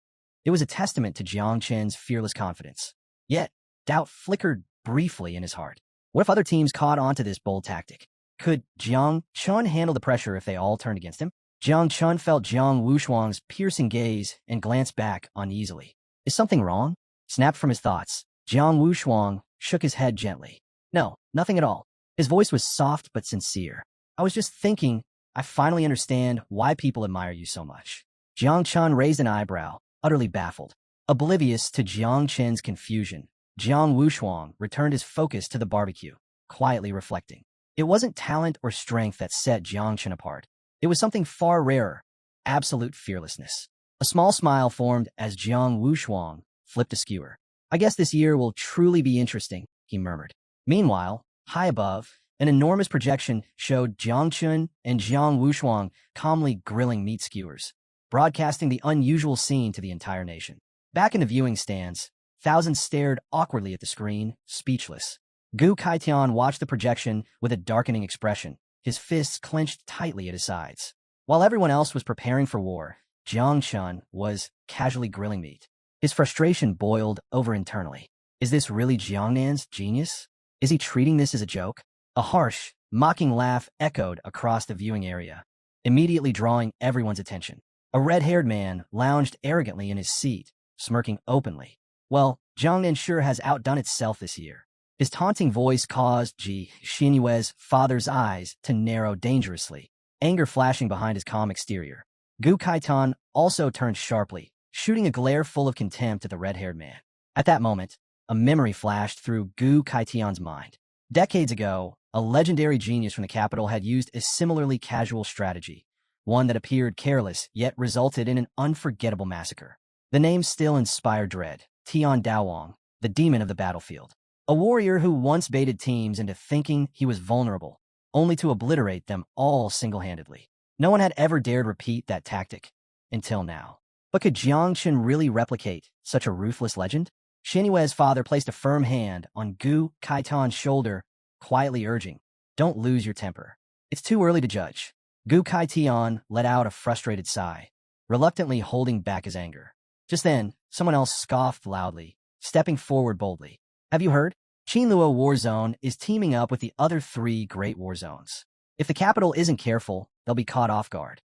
it was a testament to Jiang Chen's fearless confidence. Yet, doubt flickered briefly in his heart. What if other teams caught on to this bold tactic? Could Jiang Chun handle the pressure if they all turned against him? Jiang Chun felt Jiang Wushuang's piercing gaze and glanced back uneasily. Is something wrong? Snapped from his thoughts, Jiang Wushuang shook his head gently. No, nothing at all. His voice was soft but sincere. I was just thinking, I finally understand why people admire you so much. Jiang Chun raised an eyebrow, utterly baffled. Oblivious to Jiang Chen's confusion, Jiang Wushuang returned his focus to the barbecue, quietly reflecting. It wasn't talent or strength that set Jiang Chen apart. It was something far rarer, absolute fearlessness. A small smile formed as Jiang Wushuang flipped a skewer. I guess this year will truly be interesting, he murmured. Meanwhile, high above, an enormous projection showed Jiang Chun and Jiang Wushuang calmly grilling meat skewers, broadcasting the unusual scene to the entire nation. Back in the viewing stands, thousands stared awkwardly at the screen, speechless. Gu Kaitian watched the projection with a darkening expression, his fists clenched tightly at his sides. While everyone else was preparing for war, Jiang Chun was casually grilling meat. His frustration boiled over internally. Is this really Jiangnan's genius? Is he treating this as a joke? A harsh, mocking laugh echoed across the viewing area, immediately drawing everyone's attention. A red-haired man lounged arrogantly in his seat, smirking openly. Well, Jiangnan sure has outdone itself this year. His taunting voice caused Xinyue's father's eyes to narrow dangerously, anger flashing behind his calm exterior. Gu Kaitan also turned sharply, shooting a glare full of contempt at the red-haired man. At that moment, a memory flashed through Gu Kaitian's mind. Decades ago, a legendary genius from the capital had used a similarly casual strategy, one that appeared careless yet resulted in an unforgettable massacre. The name still inspired dread: Tian Daowang, the demon of the battlefield. A warrior who once baited teams into thinking he was vulnerable, only to obliterate them all single-handedly. No one had ever dared repeat that tactic, until now. But could Jiang Chen really replicate such a ruthless legend? Xinyue's father placed a firm hand on Gu Kaitan's shoulder, quietly urging, "Don't lose your temper. It's too early to judge." Gu Kaitian let out a frustrated sigh, reluctantly holding back his anger. Just then, someone else scoffed loudly, stepping forward boldly. "Have you heard? Qinluo War Zone is teaming up with the other 3 great war zones. If the capital isn't careful, they'll be caught off guard."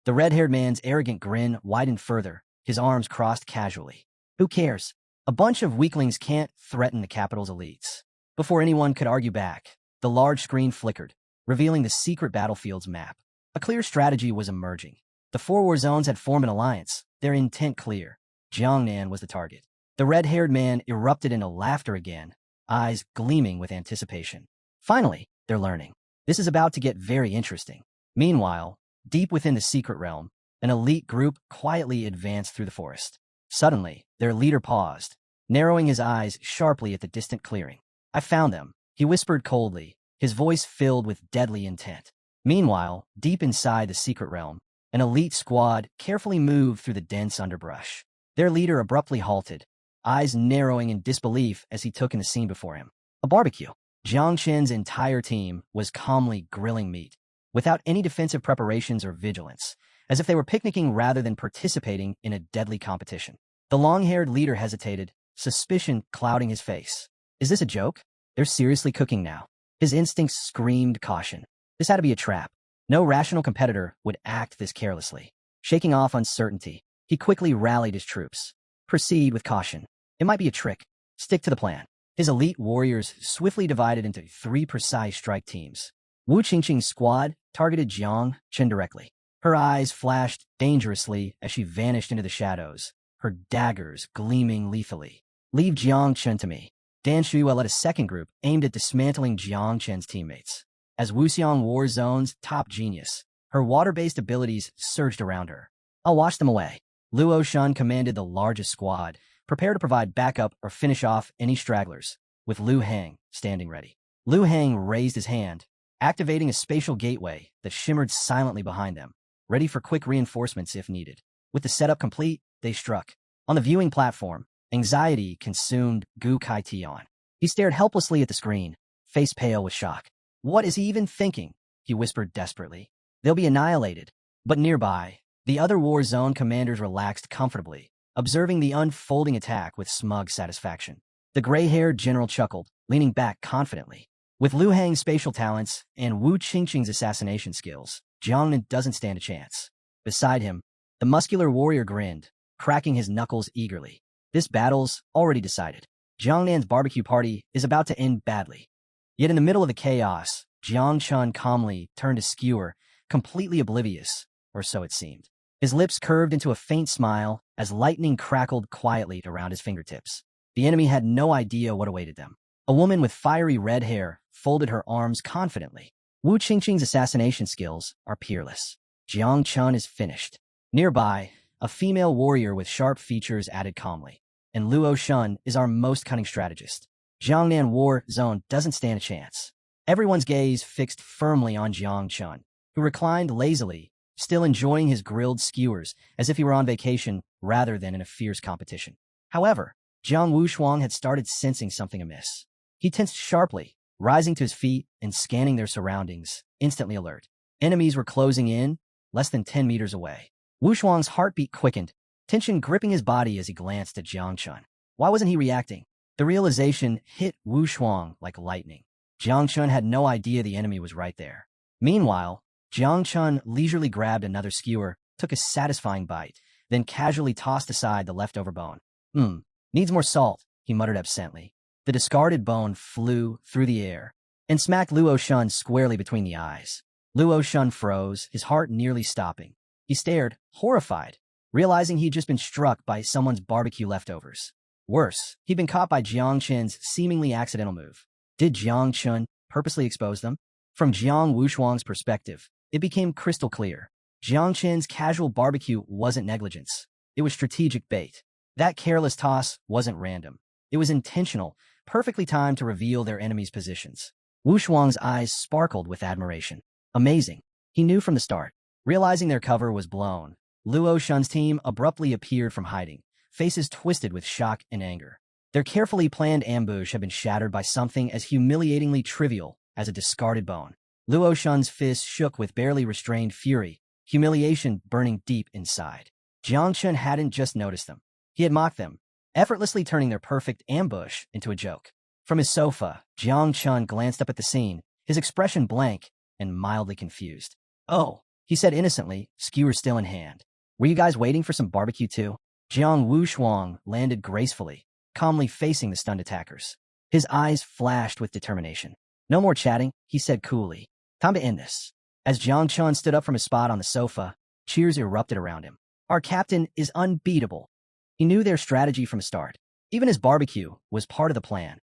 The red-haired man's arrogant grin widened further, his arms crossed casually. "Who cares? A bunch of weaklings can't threaten the capital's elites." Before anyone could argue back, the large screen flickered, revealing the secret battlefield's map. A clear strategy was emerging. The 4 war zones had formed an alliance, their intent clear. Jiangnan was the target. The red-haired man erupted into laughter again, eyes gleaming with anticipation. "Finally, they're learning. This is about to get very interesting." Meanwhile, deep within the secret realm, an elite group quietly advanced through the forest. Suddenly, their leader paused, narrowing his eyes sharply at the distant clearing. "I found them," he whispered coldly, his voice filled with deadly intent. Meanwhile, deep inside the secret realm, an elite squad carefully moved through the dense underbrush. Their leader abruptly halted, eyes narrowing in disbelief as he took in the scene before him. A barbecue. Jiang Chen's entire team was calmly grilling meat, without any defensive preparations or vigilance, as if they were picnicking rather than participating in a deadly competition. The long-haired leader hesitated, suspicion clouding his face. "Is this a joke? They're seriously cooking now." His instincts screamed caution. This had to be a trap. No rational competitor would act this carelessly. Shaking off uncertainty, he quickly rallied his troops. "Proceed with caution. It might be a trick. Stick to the plan." His elite warriors swiftly divided into 3 precise strike teams. Wu Qingqing's squad targeted Jiang Chen directly. Her eyes flashed dangerously as she vanished into the shadows, her daggers gleaming lethally. "Leave Jiang Chen to me." Dan Shuya led a second group aimed at dismantling Jiang Chen's teammates. As Wuxiang War Zone's top genius, her water-based abilities surged around her. "I'll wash them away." Luo Shun commanded the largest squad, prepare to provide backup or finish off any stragglers, with Lu Hang standing ready. Lu Hang raised his hand, activating a spatial gateway that shimmered silently behind them, ready for quick reinforcements if needed. With the setup complete, they struck. On the viewing platform, anxiety consumed Gu Kaitian. He stared helplessly at the screen, face pale with shock. "What is he even thinking?" he whispered desperately. "They'll be annihilated." But nearby, the other war zone commanders relaxed comfortably, observing the unfolding attack with smug satisfaction. The gray-haired general chuckled, leaning back confidently. With Lu Hang's spatial talents and Wu Qingqing's assassination skills, Jiangnan doesn't stand a chance. Beside him, the muscular warrior grinned, cracking his knuckles eagerly. This battle's already decided. Jiangnan's barbecue party is about to end badly. Yet in the middle of the chaos, Jiang Chun calmly turned a skewer, completely oblivious, or so it seemed. His lips curved into a faint smile as lightning crackled quietly around his fingertips. The enemy had no idea what awaited them. A woman with fiery red hair folded her arms confidently. Wu Qingqing's assassination skills are peerless. Jiang Chun is finished. Nearby, a female warrior with sharp features added calmly. And Luo Shun is our most cunning strategist. Jiangnan War Zone doesn't stand a chance. Everyone's gaze fixed firmly on Jiang Chun, who reclined lazily, still enjoying his grilled skewers as if he were on vacation rather than in a fierce competition. However, Jiang Wushuang had started sensing something amiss. He tensed sharply, rising to his feet and scanning their surroundings, instantly alert. Enemies were closing in, less than 10 meters away. Wushuang's heartbeat quickened, tension gripping his body as he glanced at Jiang Chun. Why wasn't he reacting? The realization hit Wushuang like lightning. Jiang Chun had no idea the enemy was right there. Meanwhile, Jiang Chun leisurely grabbed another skewer, took a satisfying bite, then casually tossed aside the leftover bone. Needs more salt," he muttered absently. The discarded bone flew through the air and smacked Luo Shun squarely between the eyes. Luo Shun froze, his heart nearly stopping. He stared, horrified, realizing he'd just been struck by someone's barbecue leftovers. Worse, he'd been caught by Jiang Chen's seemingly accidental move. Did Jiang Chun purposely expose them? From Jiang Wushuang's perspective, it became crystal clear. Jiang Chen's casual barbecue wasn't negligence. It was strategic bait. That careless toss wasn't random. It was intentional, perfectly timed to reveal their enemies' positions. Wushuang's eyes sparkled with admiration. Amazing. He knew from the start. Realizing their cover was blown, Luo Shun's team abruptly appeared from hiding, faces twisted with shock and anger. Their carefully planned ambush had been shattered by something as humiliatingly trivial as a discarded bone. Luo Shun's fist shook with barely restrained fury, humiliation burning deep inside. Jiang Chun hadn't just noticed them. He had mocked them, effortlessly turning their perfect ambush into a joke. From his sofa, Jiang Chun glanced up at the scene, his expression blank and mildly confused. "Oh," he said innocently, skewer still in hand. "Were you guys waiting for some barbecue too?" Jiang Wushuang landed gracefully, calmly facing the stunned attackers. His eyes flashed with determination. "No more chatting," he said coolly. "Time to end this." As Jiang Chun stood up from his spot on the sofa, cheers erupted around him. "Our captain is unbeatable." He knew their strategy from the start. Even his barbecue was part of the plan.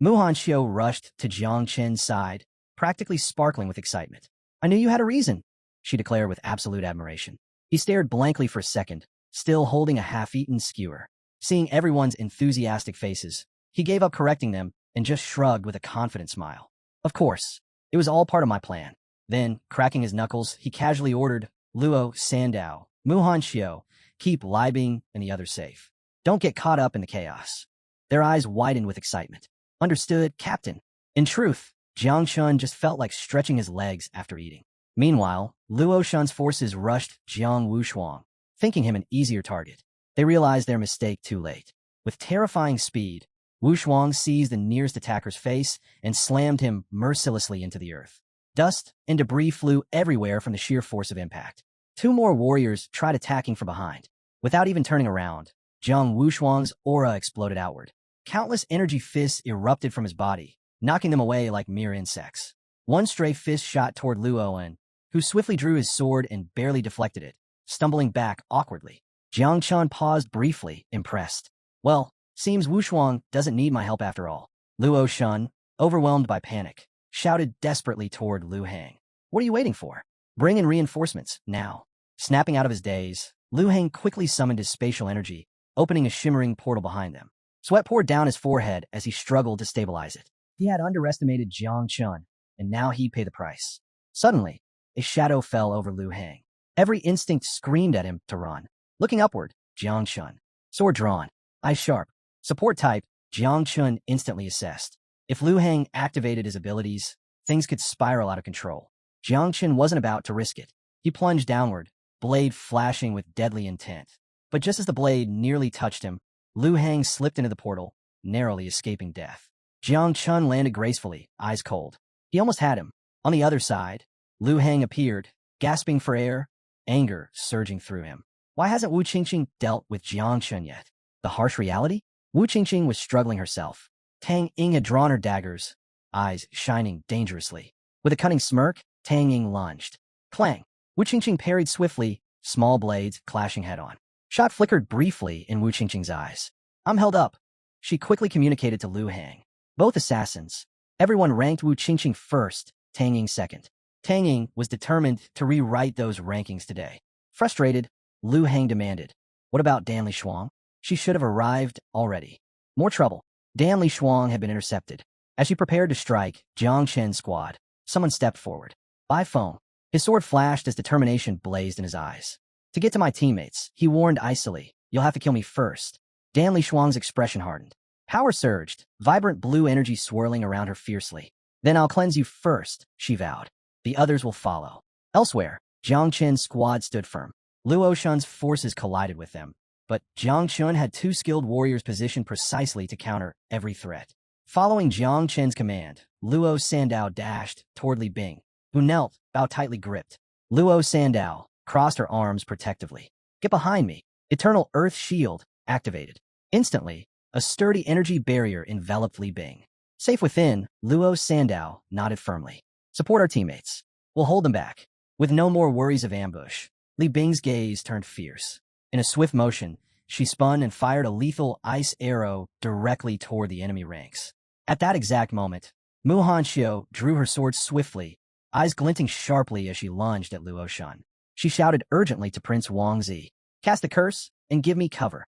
Muhan Xiu rushed to Jiang Chen's side, practically sparkling with excitement. "I knew you had a reason," she declared with absolute admiration. He stared blankly for a second, still holding a half-eaten skewer. Seeing everyone's enthusiastic faces, he gave up correcting them and just shrugged with a confident smile. "Of course, it was all part of my plan." Then, cracking his knuckles, he casually ordered, "Luo, Sandao, Muhan Xiu, keep Li Bing and the others safe. Don't get caught up in the chaos." Their eyes widened with excitement. "Understood, Captain." In truth, Jiang Chun just felt like stretching his legs after eating. Meanwhile, Luo Shun's forces rushed Jiang Wushuang, thinking him an easier target. They realized their mistake too late. With terrifying speed, Wushuang seized the nearest attacker's face and slammed him mercilessly into the earth. Dust and debris flew everywhere from the sheer force of impact. Two more warriors tried attacking from behind. Without even turning around, Jiang Wushuang's aura exploded outward. Countless energy fists erupted from his body, knocking them away like mere insects. One stray fist shot toward Luoan, who swiftly drew his sword and barely deflected it, stumbling back awkwardly. Jiang Chun paused briefly, impressed. "Well, seems Wushuang doesn't need my help after all." Luo Shun, overwhelmed by panic, shouted desperately toward Lu Hang. "What are you waiting for? Bring in reinforcements, now." Snapping out of his daze, Lu Hang quickly summoned his spatial energy, opening a shimmering portal behind them. Sweat poured down his forehead as he struggled to stabilize it. He had underestimated Jiang Chun, and now he'd pay the price. Suddenly, a shadow fell over Lu Hang. Every instinct screamed at him to run. Looking upward, Jiang Chun. Sword drawn, eyes sharp. Support type, Jiang Chun instantly assessed. If Lu Hang activated his abilities, things could spiral out of control. Jiang Chun wasn't about to risk it. He plunged downward, blade flashing with deadly intent. But just as the blade nearly touched him, Lu Hang slipped into the portal, narrowly escaping death. Jiang Chun landed gracefully, eyes cold. He almost had him. On the other side, Lu Hang appeared, gasping for air, anger surging through him. Why hasn't Wu Qingqing dealt with Jiang Chun yet? The harsh reality? Wu Qingqing was struggling herself. Tang Ying had drawn her daggers, eyes shining dangerously. With a cunning smirk, Tang Ying lunged. Clang! Wu Qingqing parried swiftly, small blades clashing head-on. Shot flickered briefly in Wu Qingqing's eyes. "I'm held up," she quickly communicated to Lu Hang. Both assassins. Everyone ranked Wu Qingqing first, Tang Ying second. Tang Ying was determined to rewrite those rankings today. Frustrated, Lu Hang demanded, "What about Dan Li Shuang? She should have arrived already." More trouble. Dan Li Shuang had been intercepted. As she prepared to strike Jiang Chen's squad, someone stepped forward. By phone. His sword flashed as determination blazed in his eyes. "To get to my teammates," he warned icily, "you'll have to kill me first." Dan Li Shuang's expression hardened. Power surged, vibrant blue energy swirling around her fiercely. "Then I'll cleanse you first," she vowed. "The others will follow." Elsewhere, Jiang Chen's squad stood firm. Luo Shun's forces collided with them, but Jiang Chun had two skilled warriors positioned precisely to counter every threat. Following Jiang Chen's command, Luo Sandao dashed toward Li Bing, who knelt, bow tightly gripped. Luo Sandao crossed her arms protectively. "Get behind me." Eternal Earth Shield activated. Instantly, A sturdy energy barrier enveloped Li Bing. Safe within, Luo Sandow nodded firmly. Support our teammates. We'll hold them back. With no more worries of ambush, Li Bing's gaze turned fierce. In a swift motion, she spun and fired a lethal ice arrow directly toward the enemy ranks. At that exact moment, Mu Hanxiu drew her sword swiftly, eyes glinting sharply as she lunged at Luo Shun. She shouted urgently to Prince Wangzi, "Cast a curse and give me cover."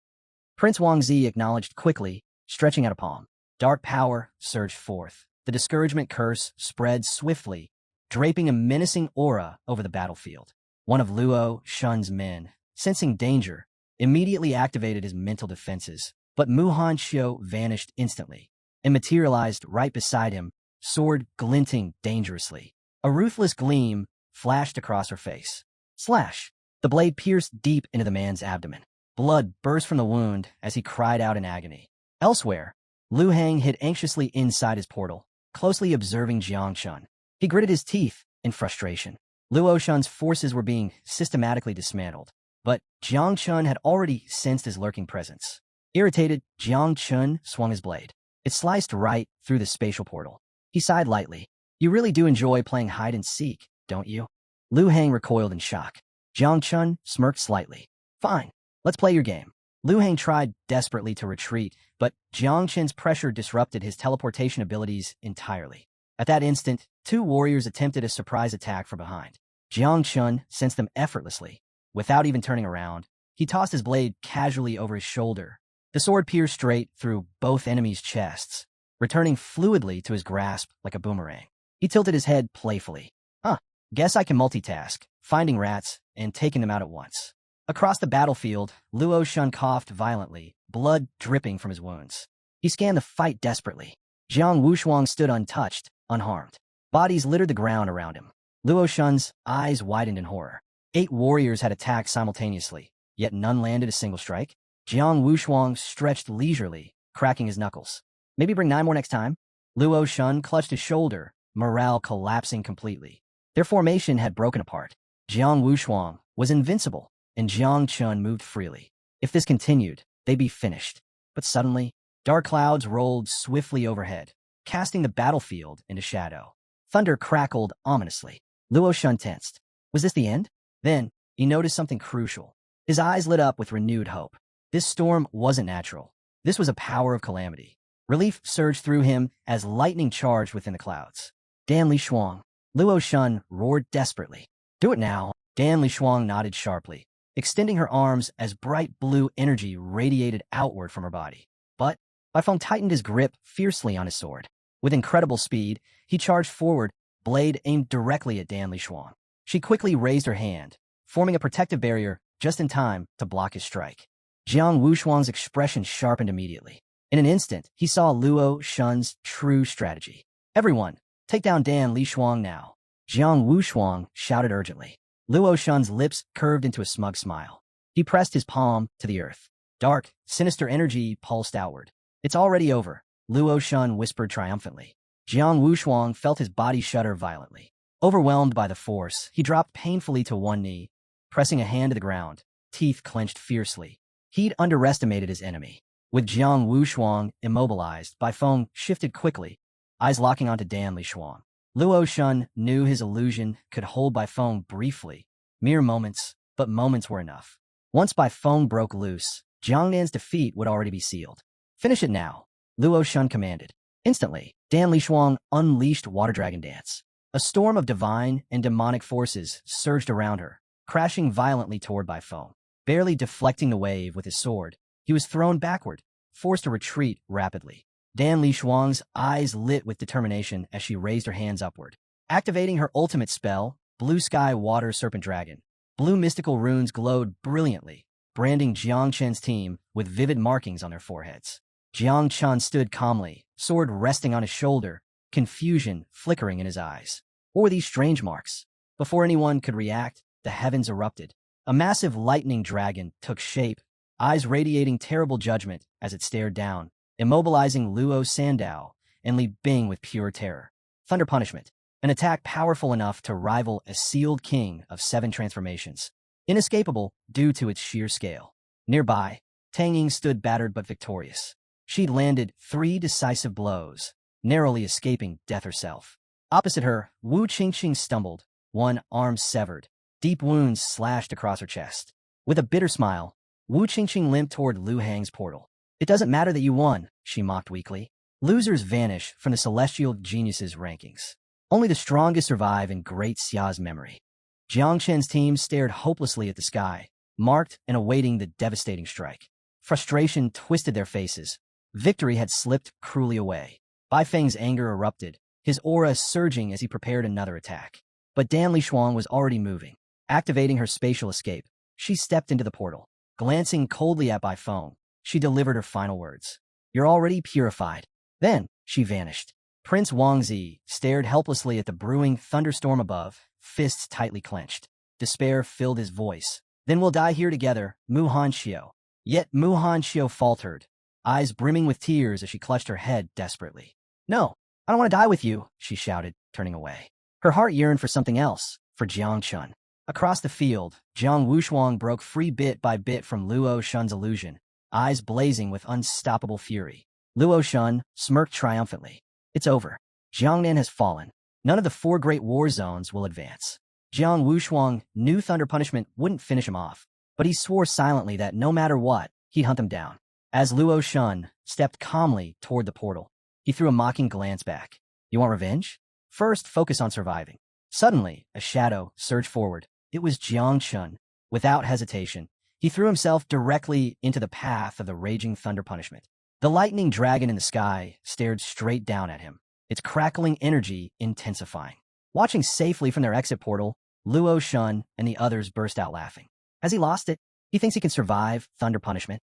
Prince Wangzi acknowledged quickly, stretching out a palm. Dark power surged forth. The discouragement curse spread swiftly, draping a menacing aura over the battlefield. One of Luo Shun's men, sensing danger, immediately activated his mental defenses, but Mu Hanxiu vanished instantly and materialized right beside him, sword glinting dangerously. A ruthless gleam flashed across her face. Slash! The blade pierced deep into the man's abdomen. Blood burst from the wound as he cried out in agony. Elsewhere, Lu Hang hid anxiously inside his portal, closely observing Jiang Chun. He gritted his teeth in frustration. Luo Shun's forces were being systematically dismantled, but Jiang Chun had already sensed his lurking presence. Irritated, Jiang Chun swung his blade. It sliced right through the spatial portal. He sighed lightly. "You really do enjoy playing hide-and-seek, don't you?" Lu Hang recoiled in shock. Jiang Chun smirked slightly. "Fine, let's play your game." Lu Hang tried desperately to retreat, but Jiang Chun's pressure disrupted his teleportation abilities entirely. At that instant, two warriors attempted a surprise attack from behind. Jiang Chun sensed them effortlessly. Without even turning around, he tossed his blade casually over his shoulder. The sword pierced straight through both enemies' chests, returning fluidly to his grasp like a boomerang. He tilted his head playfully. Guess I can multitask, finding rats and taking them out at once." Across the battlefield, Luo Shun coughed violently, blood dripping from his wounds. He scanned the fight desperately. Jiang Wushuang stood untouched, unharmed. Bodies littered the ground around him. Luo Shun's eyes widened in horror. 8 warriors had attacked simultaneously, yet none landed a single strike. Jiang Wushuang stretched leisurely, cracking his knuckles. "Maybe bring 9 more next time?" Luo Shun clutched his shoulder, morale collapsing completely. Their formation had broken apart. Jiang Wushuang was invincible, and Jiang Chun moved freely. If this continued, they'd be finished. But suddenly, dark clouds rolled swiftly overhead, casting the battlefield into shadow. Thunder crackled ominously. Luo Shun tensed. Was this the end? Then, he noticed something crucial. His eyes lit up with renewed hope. This storm wasn't natural. This was a power of calamity. Relief surged through him as lightning charged within the clouds. "Dan Li Shuang." Luo Shun roared desperately. "Do it now." Dan Li Shuang nodded sharply, extending her arms as bright blue energy radiated outward from her body. But Bai Feng tightened his grip fiercely on his sword. With incredible speed, he charged forward, blade aimed directly at Dan Li Shuang. She quickly raised her hand, forming a protective barrier just in time to block his strike. Jiang Wushuang's expression sharpened immediately. In an instant, he saw Luo Shun's true strategy. "Everyone, take down Dan Li Shuang now." Jiang Wushuang shouted urgently. Luo Shun's lips curved into a smug smile. He pressed his palm to the earth. Dark, sinister energy pulsed outward. "It's already over," Luo Shun whispered triumphantly. Jiang Wushuang felt his body shudder violently. Overwhelmed by the force, he dropped painfully to one knee, pressing a hand to the ground, teeth clenched fiercely. He'd underestimated his enemy. With Jiang Wushuang immobilized, Bai Feng shifted quickly, eyes locking onto Dan Li Shuang. Luo Shun knew his illusion could hold Bai Feng briefly. Mere moments, but moments were enough. Once Bai Feng broke loose, Jiang Nan's defeat would already be sealed. "Finish it now," Luo Shun commanded. Instantly, Dan Li Shuang unleashed Water Dragon Dance. A storm of divine and demonic forces surged around her, crashing violently toward Bai Feng. Barely deflecting the wave with his sword, he was thrown backward, forced to retreat rapidly. Dan Li Shuang's eyes lit with determination as she raised her hands upward. Activating her ultimate spell, Blue Sky Water Serpent Dragon, blue mystical runes glowed brilliantly, branding Jiang Chen's team with vivid markings on their foreheads. Jiang Chen stood calmly, sword resting on his shoulder, confusion flickering in his eyes. What were these strange marks? Before anyone could react, the heavens erupted. A massive lightning dragon took shape, eyes radiating terrible judgment as it stared down, immobilizing Luo Sandow and Li Bing with pure terror. Thunder Punishment, an attack powerful enough to rival a sealed king of 7 transformations. Inescapable due to its sheer scale. Nearby, Tang Ying stood battered but victorious. She'd landed 3 decisive blows, narrowly escaping death herself. Opposite her, Wu Qingqing stumbled, one arm severed, deep wounds slashed across her chest. With a bitter smile, Wu Qingqing limped toward Lu Hang's portal. It doesn't matter that you won, she mocked weakly. Losers vanish from the celestial geniuses' rankings. Only the strongest survive in Great Xia's memory. Jiang Chen's team stared hopelessly at the sky, marked and awaiting the devastating strike. Frustration twisted their faces. Victory had slipped cruelly away. Bai Feng's anger erupted, his aura surging as he prepared another attack. But Dan Lishuang was already moving. Activating her spatial escape, she stepped into the portal. Glancing coldly at Bai Feng, she delivered her final words. You're already purified. Then, she vanished. Prince Wangzi stared helplessly at the brewing thunderstorm above, fists tightly clenched. Despair filled his voice. Then we'll die here together, Mu Hanxiu. Yet Mu Hanxiu faltered, eyes brimming with tears as she clutched her head desperately. No, I don't want to die with you, she shouted, turning away. Her heart yearned for something else, for Jiang Chun. Across the field, Jiang Wushuang broke free bit by bit from Luo Shun's illusion, eyes blazing with unstoppable fury. Luo Shun smirked triumphantly. It's over. Jiangnan has fallen. None of the 4 great war zones will advance. Jiang Wushuang knew Thunder Punishment wouldn't finish him off, but he swore silently that no matter what, he'd hunt him down. As Luo Shun stepped calmly toward the portal, he threw a mocking glance back. You want revenge? First, focus on surviving. Suddenly, a shadow surged forward. It was Jiang Chun. Without hesitation, he threw himself directly into the path of the raging Thunder Punishment. The lightning dragon in the sky stared straight down at him, its crackling energy intensifying. Watching safely from their exit portal, Luo Shun and the others burst out laughing. Has he lost it? He thinks he can survive Thunder Punishment?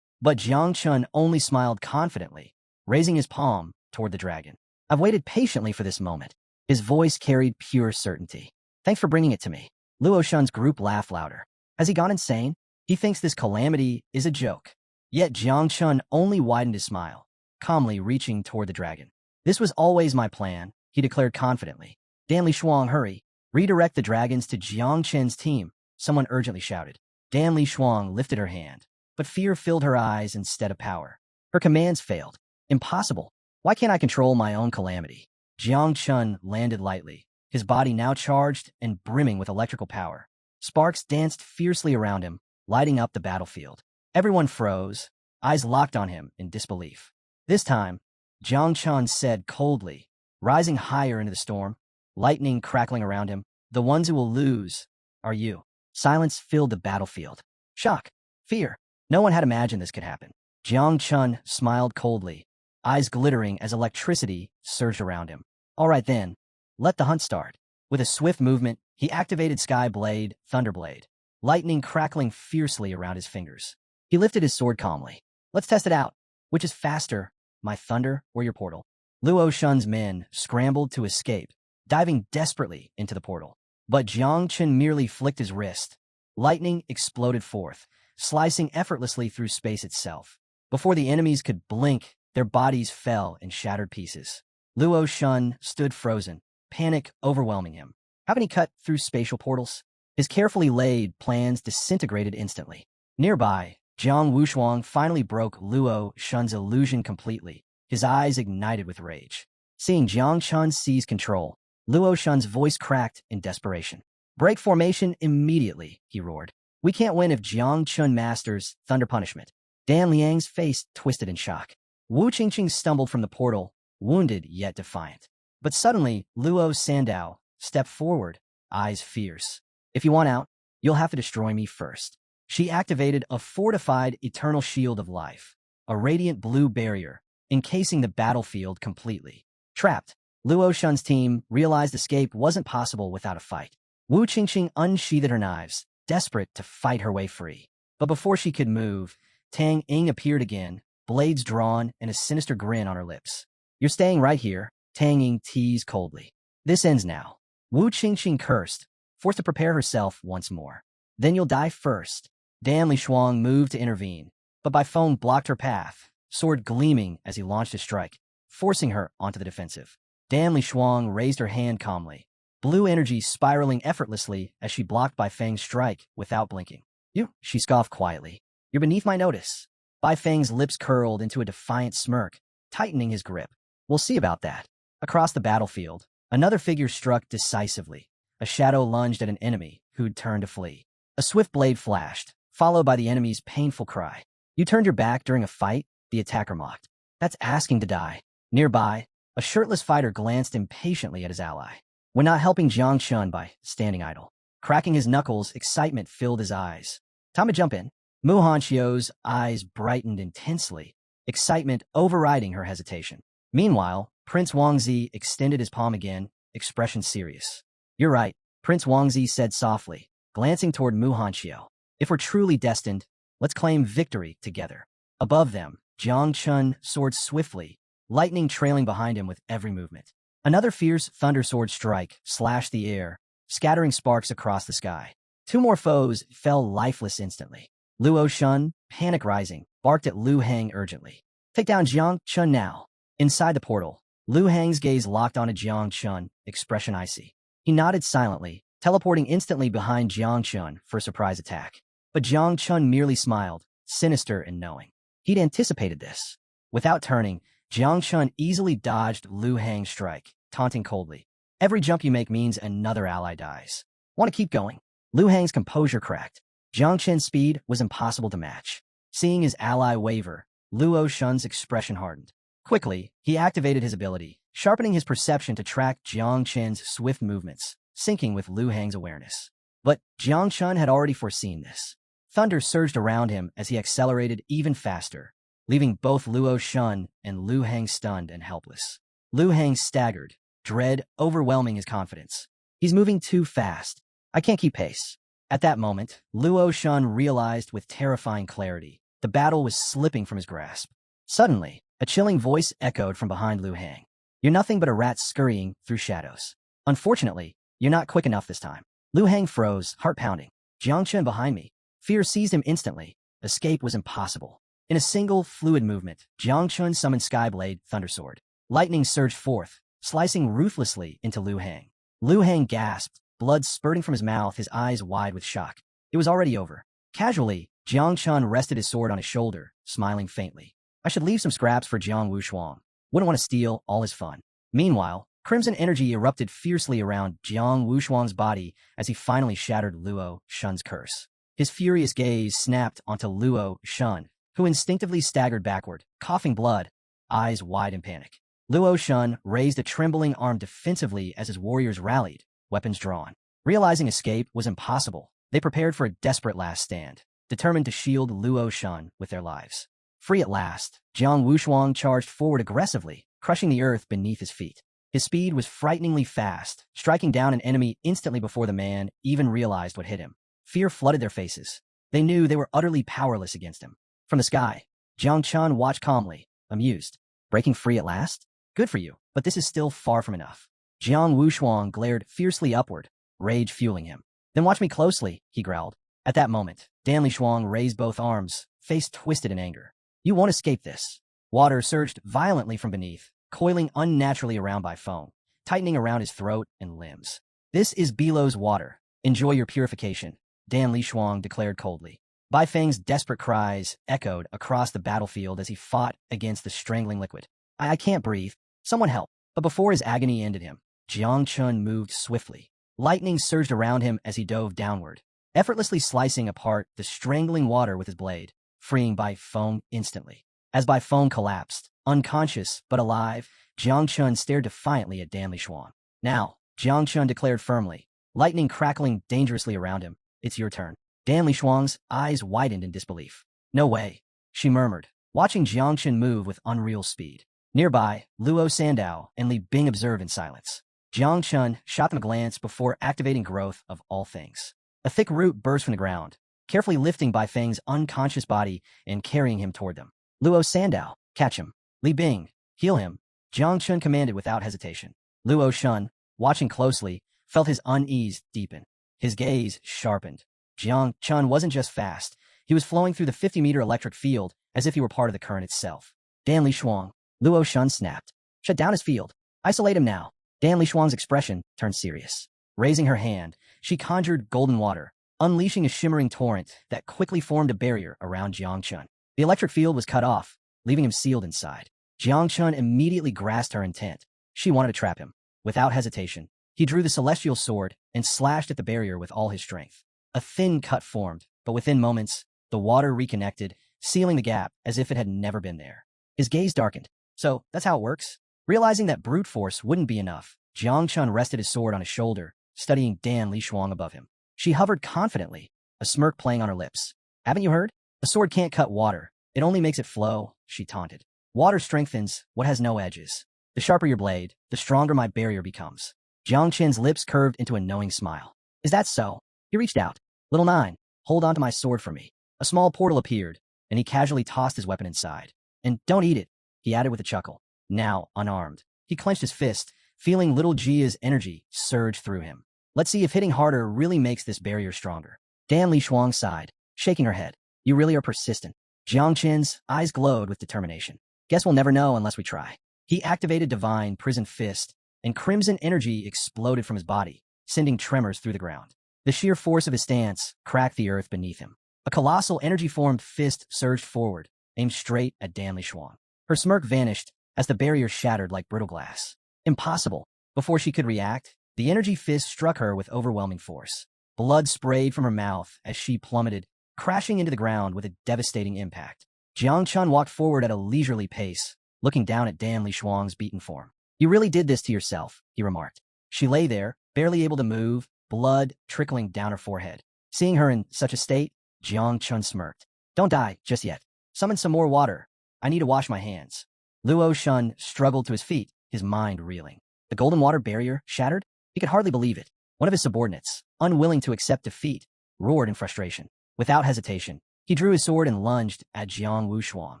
But Jiang Chun only smiled confidently, raising his palm toward the dragon. I've waited patiently for this moment. His voice carried pure certainty. Thanks for bringing it to me. Luo Shun's group laughed louder. Has he gone insane? He thinks this calamity is a joke. Yet Jiang Chun only widened his smile, calmly reaching toward the dragon. This was always my plan, he declared confidently. Dan Lishuang, hurry. Redirect the dragons to Jiang Chen's team, someone urgently shouted. Dan Lishuang lifted her hand, but fear filled her eyes instead of power. Her commands failed. Impossible. Why can't I control my own calamity? Jiang Chun landed lightly, his body now charged and brimming with electrical power. Sparks danced fiercely around him, lighting up the battlefield. Everyone froze, eyes locked on him in disbelief. This time, Jiang Chun said coldly, rising higher into the storm, lightning crackling around him, the ones who will lose are you. Silence filled the battlefield. Shock, fear. No one had imagined this could happen. Jiang Chun smiled coldly, eyes glittering as electricity surged around him. All right then, let the hunt start. With a swift movement, he activated Sky Blade, Thunderblade, lightning crackling fiercely around his fingers. He lifted his sword calmly. Let's test it out. Which is faster, my thunder or your portal? Luo Shun's men scrambled to escape, diving desperately into the portal. But Jiang Chun merely flicked his wrist. Lightning exploded forth, slicing effortlessly through space itself. Before the enemies could blink, their bodies fell in shattered pieces. Luo Shun stood frozen, panic overwhelming him. How can he cut through spatial portals? His carefully laid plans disintegrated instantly. Nearby, Jiang Wushuang finally broke Luo Shun's illusion completely, his eyes ignited with rage. Seeing Jiang Chun seize control, Luo Shun's voice cracked in desperation. Break formation immediately, he roared. We can't win if Jiang Chun masters Thunder Punishment. Dan Liang's face twisted in shock. Wu Qingqing stumbled from the portal, wounded yet defiant. But suddenly, Luo Sandao stepped forward, eyes fierce. If you want out, you'll have to destroy me first. She activated a fortified eternal shield of life, a radiant blue barrier, encasing the battlefield completely. Trapped, Luo Shun's team realized escape wasn't possible without a fight. Wu Qingqing unsheathed her knives, desperate to fight her way free. But before she could move, Tang Ying appeared again, blades drawn and a sinister grin on her lips. You're staying right here, Tang Ying teased coldly. This ends now. Wu Qingqing cursed, forced to prepare herself once more. Then you'll die first. Dan Lishuang moved to intervene, but Bai Feng blocked her path, sword gleaming as he launched a strike, forcing her onto the defensive. Dan Lishuang raised her hand calmly, blue energy spiraling effortlessly as she blocked Bai Feng's strike without blinking. You, she scoffed quietly. You're beneath my notice. Bai Feng's lips curled into a defiant smirk, tightening his grip. We'll see about that. Across the battlefield, another figure struck decisively. A shadow lunged at an enemy who'd turned to flee. A swift blade flashed, followed by the enemy's painful cry. You turned your back during a fight? The attacker mocked. That's asking to die. Nearby, a shirtless fighter glanced impatiently at his ally. We're not helping Jiang Chun by standing idle. Cracking his knuckles, excitement filled his eyes. Time to jump in. Mu Hanqiu's eyes brightened intensely, excitement overriding her hesitation. Meanwhile, Prince Wangzi extended his palm again, expression serious. You're right, Prince Wangzi said softly, glancing toward Mu Hanqiu. If we're truly destined, let's claim victory together. Above them, Jiang Chun soared swiftly, lightning trailing behind him with every movement. Another fierce thunder sword strike slashed the air, scattering sparks across the sky. Two more foes fell lifeless instantly. Luo Shun, panic rising, barked at Lu Hang urgently. Take down Jiang Chun now. Inside the portal, Lu Hang's gaze locked onto Jiang Chun, expression icy. He nodded silently, teleporting instantly behind Jiang Chun for a surprise attack. But Jiang Chun merely smiled, sinister and knowing. He'd anticipated this. Without turning, Jiang Chun easily dodged Lu Hang's strike, taunting coldly. Every jump you make means another ally dies. Want to keep going? Lu Hang's composure cracked. Jiang Chun's speed was impossible to match. Seeing his ally waver, Luo Shun's expression hardened. Quickly, he activated his ability, sharpening his perception to track Jiang Chun's swift movements, syncing with Lu Hang's awareness. But Jiang Chun had already foreseen this. Thunder surged around him as he accelerated even faster, leaving both Luo Shun and Lu Hang stunned and helpless. Lu Hang staggered, dread overwhelming his confidence. He's moving too fast. I can't keep pace. At that moment, Luo Shun realized with terrifying clarity the battle was slipping from his grasp. Suddenly, a chilling voice echoed from behind Lu Hang. You're nothing but a rat scurrying through shadows. Unfortunately, you're not quick enough this time. Lu Hang froze, heart pounding. Jiang Chun behind me. Fear seized him instantly. Escape was impossible. In a single, fluid movement, Jiang Chun summoned Skyblade, Thundersword. Lightning surged forth, slicing ruthlessly into Lu Hang. Lu Hang gasped, blood spurting from his mouth, his eyes wide with shock. It was already over. Casually, Jiang Chun rested his sword on his shoulder, smiling faintly. I should leave some scraps for Jiang Wushuang. Wouldn't want to steal all his fun. Meanwhile, crimson energy erupted fiercely around Jiang Wushuang's body as he finally shattered Luo Shun's curse. His furious gaze snapped onto Luo Shun, who instinctively staggered backward, coughing blood, eyes wide in panic. Luo Shun raised a trembling arm defensively as his warriors rallied, weapons drawn. Realizing escape was impossible, they prepared for a desperate last stand, determined to shield Luo Shun with their lives. Free at last, Jiang Wushuang charged forward aggressively, crushing the earth beneath his feet. His speed was frighteningly fast, striking down an enemy instantly before the man even realized what hit him. Fear flooded their faces. They knew they were utterly powerless against him. From the sky, Jiang Chun watched calmly, amused. Breaking free at last? Good for you, but this is still far from enough. Jiang Wushuang glared fiercely upward, rage fueling him. Then watch me closely, he growled. At that moment, Dan Lishuang raised both arms, face twisted in anger. You won't escape this. Water surged violently from beneath, coiling unnaturally around Bai Feng, tightening around his throat and limbs. This is Belo's water. Enjoy your purification, Dan Lishuang declared coldly. Bai Feng's desperate cries echoed across the battlefield as he fought against the strangling liquid. I can't breathe. Someone help. But before his agony ended him, Jiang Chun moved swiftly. Lightning surged around him as he dove downward, effortlessly slicing apart the strangling water with his blade, freeing Bai Feng instantly. As Bai Feng collapsed, unconscious but alive, Jiang Chun stared defiantly at Dan Lishuang. Now, Jiang Chun declared firmly, lightning crackling dangerously around him. It's your turn. Dan Lishuang's eyes widened in disbelief. No way, she murmured, watching Jiang Chun move with unreal speed. Nearby, Luo Sandao and Li Bing observed in silence. Jiang Chun shot them a glance before activating growth of all things. A thick root burst from the ground, carefully lifting Bai Feng's unconscious body and carrying him toward them. Luo Sandao, catch him. Li Bing, heal him. Jiang Chun commanded without hesitation. Luo Shun, watching closely, felt his unease deepen. His gaze sharpened. Jiang Chun wasn't just fast. He was flowing through the 50-meter electric field as if he were part of the current itself. Dan Lishuang, Luo Shun snapped. Shut down his field. Isolate him now. Dan Lishuang's expression turned serious. Raising her hand, she conjured golden water, unleashing a shimmering torrent that quickly formed a barrier around Jiang Chun. The electric field was cut off, leaving him sealed inside. Jiang Chun immediately grasped her intent. She wanted to trap him. Without hesitation, he drew the celestial sword and slashed at the barrier with all his strength. A thin cut formed, but within moments, the water reconnected, sealing the gap as if it had never been there. His gaze darkened. So, that's how it works? Realizing that brute force wouldn't be enough, Jiang Chun rested his sword on his shoulder, studying Dan Li Shuang above him. She hovered confidently, a smirk playing on her lips. Haven't you heard? A sword can't cut water. It only makes it flow, she taunted. Water strengthens what has no edges. The sharper your blade, the stronger my barrier becomes. Jiang Chen's lips curved into a knowing smile. Is that so? He reached out. Little Nine, hold on to my sword for me. A small portal appeared, and he casually tossed his weapon inside. And don't eat it, he added with a chuckle. Now, unarmed, he clenched his fist, feeling little Jia's energy surge through him. Let's see if hitting harder really makes this barrier stronger. Dan Li Shuang sighed, shaking her head. You really are persistent. Jiang Chen's eyes glowed with determination. Guess we'll never know unless we try. He activated Divine Prison Fist, and crimson energy exploded from his body, sending tremors through the ground. The sheer force of his stance cracked the earth beneath him. A colossal energy-formed fist surged forward, aimed straight at Dan Li Shuang. Her smirk vanished as the barrier shattered like brittle glass. Impossible. Before she could react, the energy fist struck her with overwhelming force. Blood sprayed from her mouth as she plummeted, crashing into the ground with a devastating impact. Jiang Chun walked forward at a leisurely pace, looking down at Dan Li Shuang's beaten form. You really did this to yourself, he remarked. She lay there, barely able to move, blood trickling down her forehead. Seeing her in such a state, Jiang Chun smirked. Don't die just yet. Summon some more water. I need to wash my hands. Luo Shun struggled to his feet, his mind reeling. The golden water barrier shattered? He could hardly believe it. One of his subordinates, unwilling to accept defeat, roared in frustration. Without hesitation, he drew his sword and lunged at Jiang Wushuang.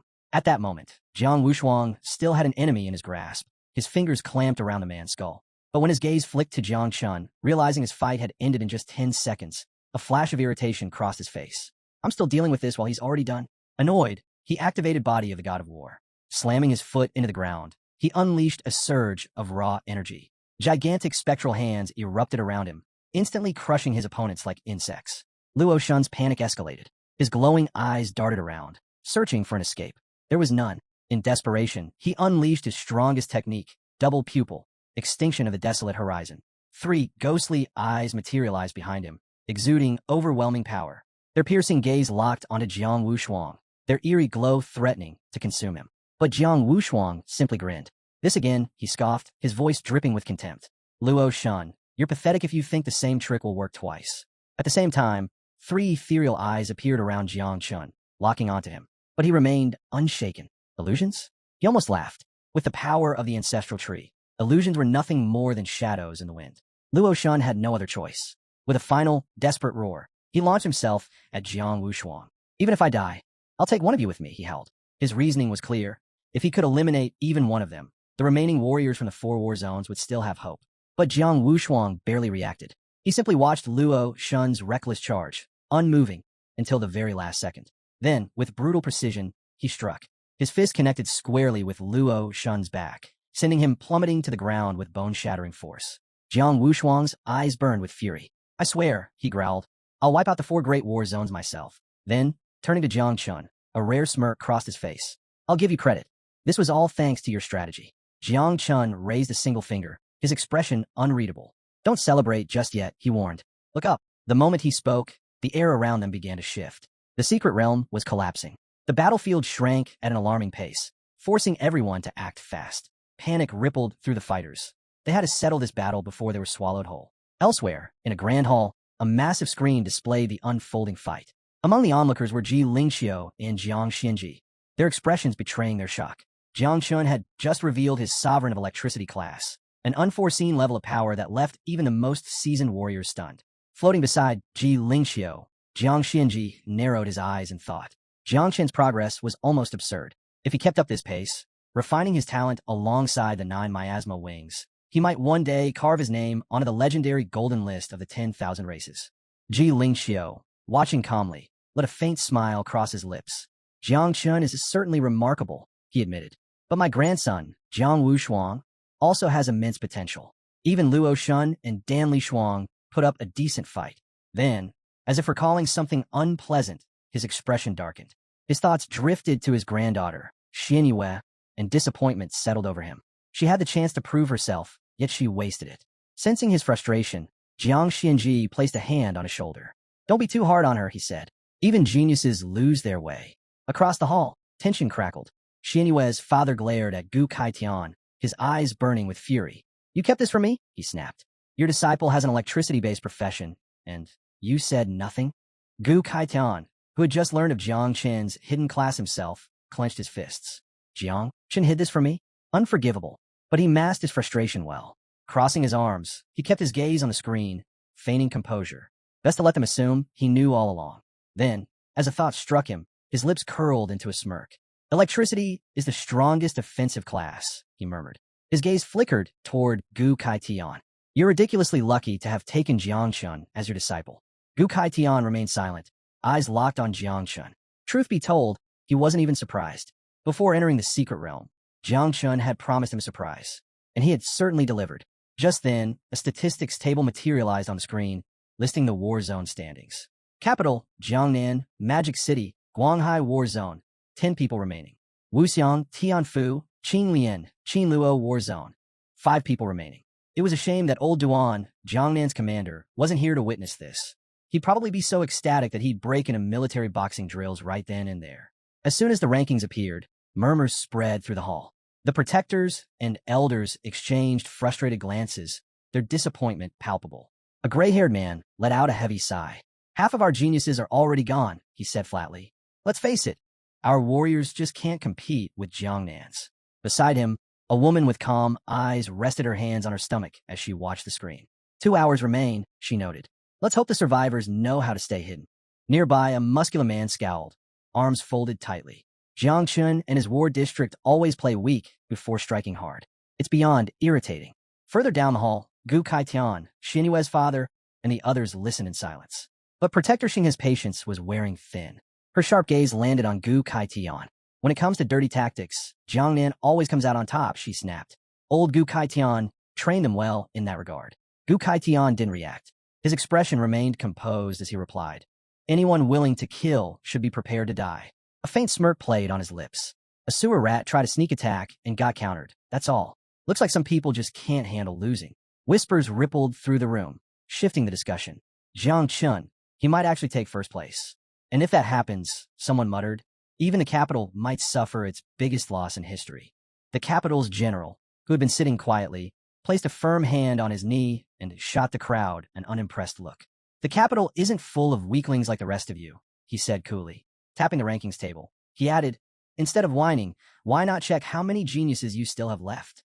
At that moment, Jiang Wushuang still had an enemy in his grasp, his fingers clamped around the man's skull. But when his gaze flicked to Jiang Chun, realizing his fight had ended in just 10 seconds, a flash of irritation crossed his face. I'm still dealing with this while he's already done. Annoyed, he activated Body of the God of War. Slamming his foot into the ground, he unleashed a surge of raw energy. Gigantic spectral hands erupted around him, instantly crushing his opponents like insects. Luo Shun's panic escalated. His glowing eyes darted around, searching for an escape. There was none. In desperation, he unleashed his strongest technique, double pupil, extinction of the desolate horizon. 3 ghostly eyes materialized behind him, exuding overwhelming power. Their piercing gaze locked onto Jiang Wushuang, their eerie glow threatening to consume him. But Jiang Wushuang simply grinned. This again, he scoffed, his voice dripping with contempt. Luo Shun, you're pathetic if you think the same trick will work twice. At the same time, 3 ethereal eyes appeared around Jiang Chun, locking onto him. But he remained unshaken. Illusions? He almost laughed. With the power of the ancestral tree, illusions were nothing more than shadows in the wind. Luo Shun had no other choice. With a final, desperate roar, he launched himself at Jiang Wushuang. Even if I die, I'll take one of you with me, he held. His reasoning was clear. If he could eliminate even one of them, the remaining warriors from the 4 war zones would still have hope. But Jiang Wushuang barely reacted. He simply watched Luo Shun's reckless charge, unmoving, until the very last second. Then, with brutal precision, he struck. His fist connected squarely with Luo Shun's back, sending him plummeting to the ground with bone-shattering force. Jiang Wushuang's eyes burned with fury. I swear, he growled, I'll wipe out the 4 great war zones myself. Then, turning to Jiang Chun, a rare smirk crossed his face. I'll give you credit. This was all thanks to your strategy. Jiang Chun raised a single finger, his expression unreadable. Don't celebrate just yet, he warned. Look up. The moment he spoke, the air around them began to shift. The secret realm was collapsing. The battlefield shrank at an alarming pace, forcing everyone to act fast. Panic rippled through the fighters. They had to settle this battle before they were swallowed whole. Elsewhere, in a grand hall, a massive screen displayed the unfolding fight. Among the onlookers were Ji Lingxiu and Jiang Xinji, their expressions betraying their shock. Jiang Chun had just revealed his Sovereign of Electricity class, an unforeseen level of power that left even the most seasoned warriors stunned. Floating beside Ji Lingxiu, Jiang Xinji narrowed his eyes in thought. Jiang Chen's progress was almost absurd. If he kept up this pace, refining his talent alongside the 9 miasma wings, he might one day carve his name onto the legendary golden list of the 10,000 races. Ji Lingxiu, watching calmly, let a faint smile cross his lips. Jiang Chun is certainly remarkable, he admitted. But my grandson, Jiang Wushuang, also has immense potential. Even Luo Shun and Dan Li Shuang put up a decent fight. Then, as if recalling something unpleasant, his expression darkened. His thoughts drifted to his granddaughter, Xianyue, and disappointment settled over him. She had the chance to prove herself, yet she wasted it. Sensing his frustration, Jiang Xianji placed a hand on his shoulder. "Don't be too hard on her," he said. "Even geniuses lose their way." Across the hall, tension crackled. Xianyue's father glared at Gu Kaitian, his eyes burning with fury. "You kept this from me?" he snapped. "Your disciple has an electricity-based profession, and you said nothing?" Gu Kaitian, who had just learned of Jiang Chen's hidden class himself, clenched his fists. "Jiang Chen hid this from me?" Unforgivable. But he masked his frustration well. Crossing his arms, he kept his gaze on the screen, feigning composure. Best to let them assume he knew all along. Then, as a thought struck him, his lips curled into a smirk. "Electricity is the strongest offensive class," he murmured. His gaze flickered toward Gu Kaitian. "You're ridiculously lucky to have taken Jiangchun as your disciple." Gu Kaitian remained silent, eyes locked on Jiangchun. Truth be told, he wasn't even surprised. Before entering the secret realm, Jiangchun had promised him a surprise, and he had certainly delivered. Just then, a statistics table materialized on the screen, listing the war zone standings. Capital, Jiangnan, Magic City, Guanghai War Zone, 10 people remaining. Wuxiang, Tianfu, Qinglian, Qinluo War Zone, 5 people remaining. It was a shame that old Duan, Jiangnan's commander, wasn't here to witness this. He'd probably be so ecstatic that he'd break into military boxing drills right then and there. As soon as the rankings appeared, murmurs spread through the hall. The protectors and elders exchanged frustrated glances, their disappointment palpable. A gray-haired man let out a heavy sigh. "Half of our geniuses are already gone," he said flatly. "Let's face it, our warriors just can't compete with Jiangnan's." Beside him, a woman with calm eyes rested her hands on her stomach as she watched the screen. 2 hours remain, she noted. "Let's hope the survivors know how to stay hidden." Nearby, a muscular man scowled, arms folded tightly. Jiangchun and his war district always play weak before striking hard. It's beyond irritating. Further down the hall, Gu Kaitian, Xianyue's father, and the others listened in silence. But Protector Xinghe's patience was wearing thin. Her sharp gaze landed on Gu Kaitian. "When it comes to dirty tactics, Jiangnan always comes out on top," she snapped. Old Gu Kaitian trained them well in that regard. Gu Kaitian didn't react. His expression remained composed as he replied, "Anyone willing to kill should be prepared to die." A faint smirk played on his lips. "A sewer rat tried a sneak attack and got countered. That's all. Looks like some people just can't handle losing." Whispers rippled through the room, shifting the discussion. "Jiang Chun, he might actually take first place. And if that happens," someone muttered, "even the capital might suffer its biggest loss in history." The capital's general, who had been sitting quietly, placed a firm hand on his knee and shot the crowd an unimpressed look. "The capital isn't full of weaklings like the rest of you," he said coolly. Tapping the rankings table, he added, "Instead of whining, why not check how many geniuses you still have left?"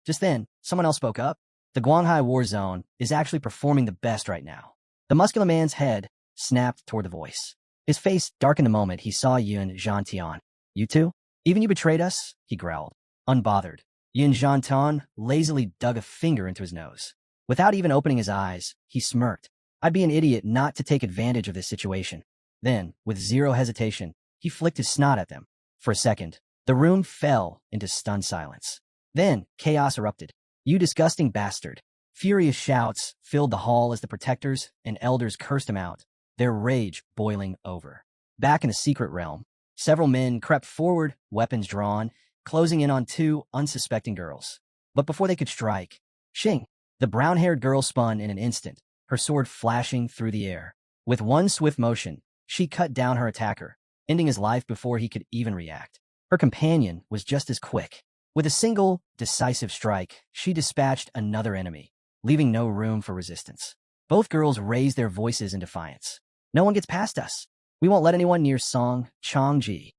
Just then, someone else spoke up. "The Guanghai War Zone is actually performing the best right now." The muscular man's head snapped toward the voice. His face darkened the moment he saw Yun Zhantian. "You two? Even you betrayed us?" he growled. Unbothered, Yun Zhantian lazily dug a finger into his nose. Without even opening his eyes, he smirked. "I'd be an idiot not to take advantage of this situation." Then, with zero hesitation, he flicked his snot at them. For a second, the room fell into stunned silence. Then, chaos erupted. "You disgusting bastard." Furious shouts filled the hall as the protectors and elders cursed him out, their rage boiling over. Back in the secret realm, several men crept forward, weapons drawn, closing in on 2 unsuspecting girls. But before they could strike, Xing, the brown-haired girl, spun in an instant, her sword flashing through the air. With one swift motion, she cut down her attacker, ending his life before he could even react. Her companion was just as quick. With a single, decisive strike, she dispatched another enemy, leaving no room for resistance. Both girls raised their voices in defiance. "No one gets past us. We won't let anyone near Song Changji."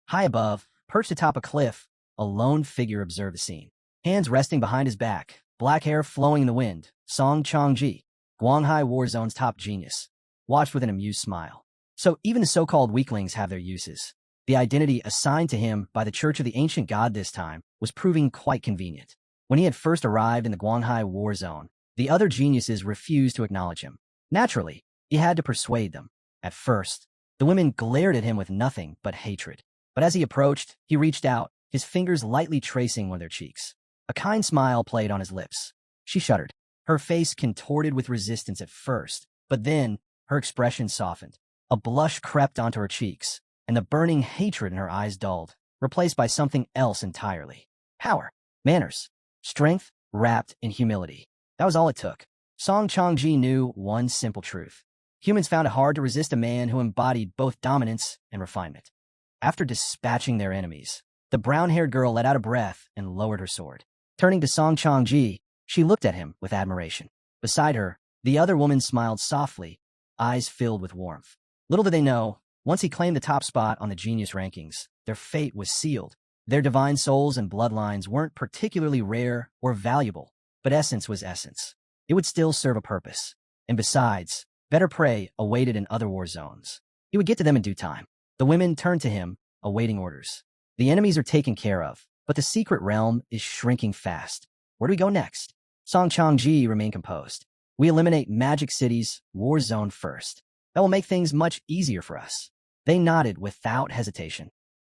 High above, perched atop a cliff, a lone figure observed the scene. Hands resting behind his back, black hair flowing in the wind, Song Changji, Guanghai War Zone's top genius, watched with an amused smile. So even the so-called weaklings have their uses. The identity assigned to him by the Church of the Ancient God this time was proving quite convenient. When he had first arrived in the Guanghai War Zone, the other geniuses refused to acknowledge him. Naturally, he had to persuade them. At first, the women glared at him with nothing but hatred. But as he approached, he reached out, his fingers lightly tracing one of their cheeks. A kind smile played on his lips. She shuddered. Her face contorted with resistance at first, but then her expression softened. A blush crept onto her cheeks, and the burning hatred in her eyes dulled, replaced by something else entirely. Power, manners, strength wrapped in humility. That was all it took. Song Changji knew one simple truth. Humans found it hard to resist a man who embodied both dominance and refinement. After dispatching their enemies, the brown-haired girl let out a breath and lowered her sword. Turning to Song Changji, she looked at him with admiration. Beside her, the other woman smiled softly, eyes filled with warmth. Little did they know, once he claimed the top spot on the genius rankings, their fate was sealed. Their divine souls and bloodlines weren't particularly rare or valuable, but essence was essence. It would still serve a purpose. And besides, better prey awaited in other war zones. He would get to them in due time. The women turned to him, awaiting orders. The enemies are taken care of, but the secret realm is shrinking fast. Where do we go next? Song Changji remained composed. We eliminate Magic City's war zone first. That will make things much easier for us. They nodded without hesitation.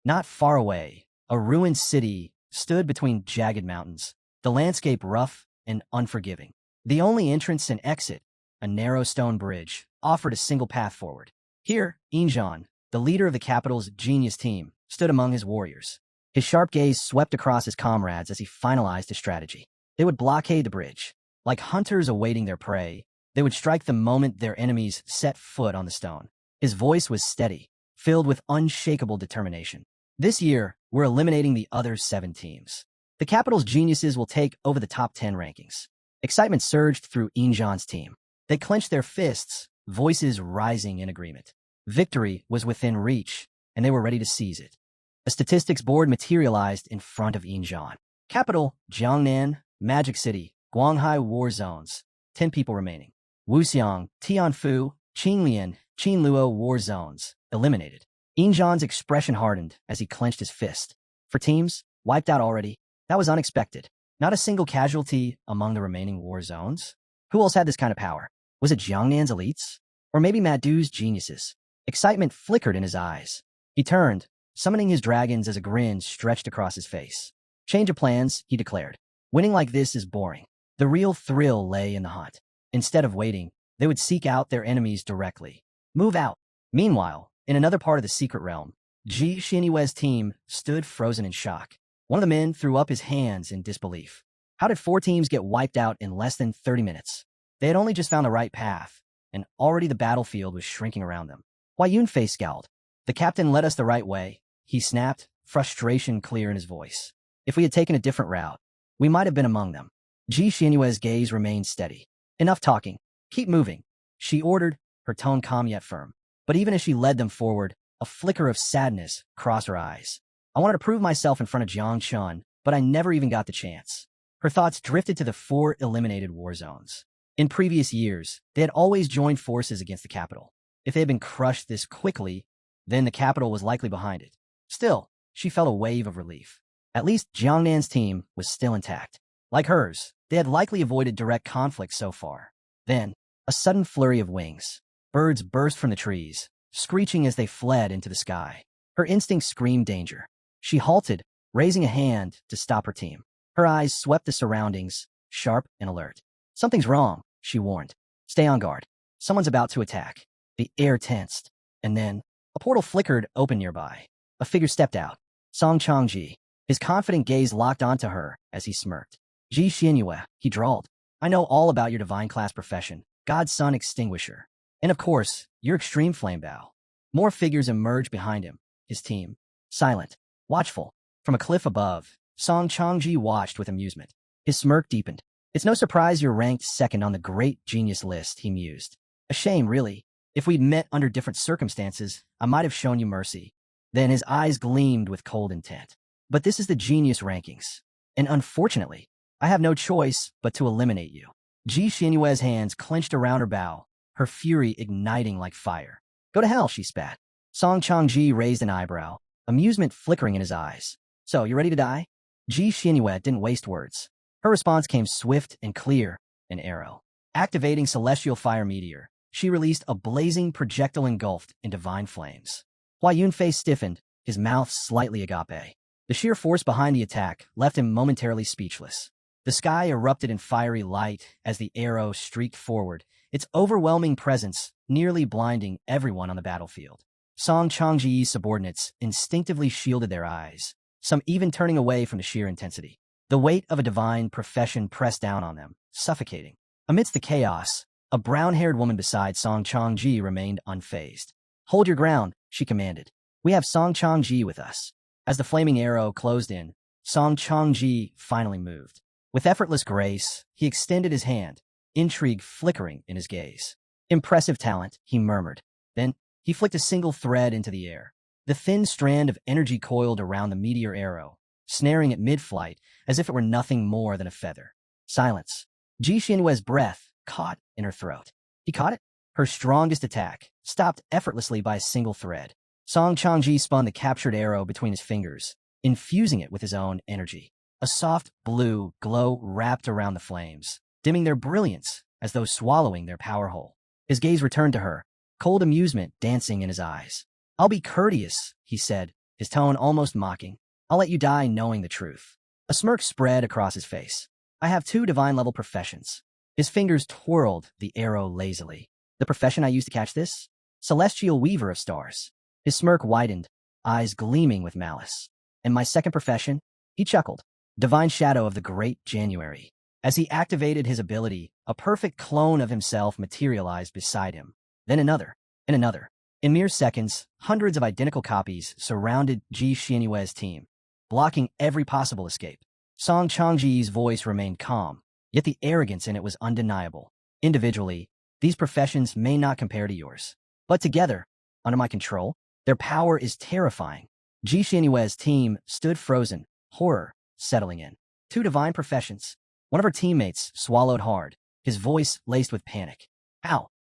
Not far away, a ruined city stood between jagged mountains, the landscape rough and unforgiving. The only entrance and exit, a narrow stone bridge, offered a single path forward. Here, Injan, the leader of the capital's genius team, stood among his warriors. His sharp gaze swept across his comrades as he finalized his strategy. They would blockade the bridge. Like hunters awaiting their prey, they would strike the moment their enemies set foot on the stone. His voice was steady, filled with unshakable determination. This year, we're eliminating the other 7 teams. The capital's geniuses will take over the top 10 rankings. Excitement surged through Injan's team. They clenched their fists, voices rising in agreement. Victory was within reach, and they were ready to seize it. A statistics board materialized in front of Injan. Capital, Jiangnan, Magic City, Guanghai War Zones, 10 people remaining. Wuxiang, Tianfu, Qinglian, Qinluo War Zones, eliminated. Injan's expression hardened as he clenched his fist. For teams, wiped out already, that was unexpected. Not a single casualty among the remaining war zones. Who else had this kind of power? Was it Jiangnan's elites? Or maybe Madu's geniuses? Excitement flickered in his eyes. He turned, summoning his dragons as a grin stretched across his face. Change of plans, he declared. Winning like this is boring. The real thrill lay in the hunt. Instead of waiting, they would seek out their enemies directly. Move out. Meanwhile, in another part of the secret realm, Ji Xinyue's team stood frozen in shock. One of the men threw up his hands in disbelief. How did 4 teams get wiped out in less than 30 minutes? They had only just found the right path, and already the battlefield was shrinking around them. Hua Yunfei scowled. The captain led us the right way, he snapped, frustration clear in his voice. If we had taken a different route, we might have been among them. Ji Xinyue's gaze remained steady. Enough talking. Keep moving, she ordered, her tone calm yet firm. But even as she led them forward, a flicker of sadness crossed her eyes. I wanted to prove myself in front of Jiang Chun, but I never even got the chance. Her thoughts drifted to the 4 eliminated war zones. In previous years, they had always joined forces against the capital. If they had been crushed this quickly, then the capital was likely behind it. Still, she felt a wave of relief. At least Jiangnan's team was still intact. Like hers, they had likely avoided direct conflict so far. Then, a sudden flurry of wings. Birds burst from the trees, screeching as they fled into the sky. Her instincts screamed danger. She halted, raising a hand to stop her team. Her eyes swept the surroundings, sharp and alert. Something's wrong, she warned. Stay on guard. Someone's about to attack. The air tensed. And then, a portal flickered open nearby. A figure stepped out. Song Changji. His confident gaze locked onto her as he smirked. Ji Xinyue, he drawled. I know all about your divine class profession, God's Son Extinguisher. And of course, your extreme flame bow. More figures emerged behind him, his team. Silent, watchful. From a cliff above, Song Changji watched with amusement. His smirk deepened. It's no surprise you're ranked second on the great genius list, he mused. A shame, really. If we'd met under different circumstances, I might have shown you mercy. Then his eyes gleamed with cold intent. But this is the genius rankings. And unfortunately, I have no choice but to eliminate you. Ji Xinyue's hands clenched around her bow, her fury igniting like fire. Go to hell, she spat. Song Changji raised an eyebrow, amusement flickering in his eyes. So, you ready to die? Ji Xinyue didn't waste words. Her response came swift and clear, an arrow. Activating Celestial Fire Meteor, she released a blazing projectile engulfed in divine flames. Hua Yunfei stiffened, his mouth slightly agape. The sheer force behind the attack left him momentarily speechless. The sky erupted in fiery light as the arrow streaked forward, its overwhelming presence nearly blinding everyone on the battlefield. Song Changji's subordinates instinctively shielded their eyes, some even turning away from the sheer intensity. The weight of a divine profession pressed down on them, suffocating. Amidst the chaos, a brown-haired woman beside Song Changji remained unfazed. "Hold your ground," she commanded. "We have Song Changji with us." As the flaming arrow closed in, Song Changji finally moved. With effortless grace, he extended his hand, intrigue flickering in his gaze. "Impressive talent," he murmured. Then, he flicked a single thread into the air. The thin strand of energy coiled around the meteor arrow, snaring it mid-flight as if it were nothing more than a feather. Silence. Ji Xianyue's breath caught in her throat. He caught it? Her strongest attack, stopped effortlessly by a single thread. Song Changji spun the captured arrow between his fingers, infusing it with his own energy. A soft blue glow wrapped around the flames, dimming their brilliance as though swallowing their power whole. His gaze returned to her, cold amusement dancing in his eyes. "I'll be courteous," he said, his tone almost mocking. "I'll let you die knowing the truth." A smirk spread across his face. "I have 2 divine-level professions." His fingers twirled the arrow lazily. "The profession I used to catch this? Celestial Weaver of Stars." His smirk widened, eyes gleaming with malice. "And my second profession?" He chuckled. "Divine Shadow of the Great January." As he activated his ability, a perfect clone of himself materialized beside him. Then another, and another. In mere seconds, hundreds of identical copies surrounded Ji Xianyue's team, blocking every possible escape. Song Changji's voice remained calm, yet the arrogance in it was undeniable. "Individually, these professions may not compare to yours. But together, under my control, their power is terrifying." Ji Xianyue's team stood frozen, horror settling in. 2 divine professions. One of her teammates swallowed hard, his voice laced with panic.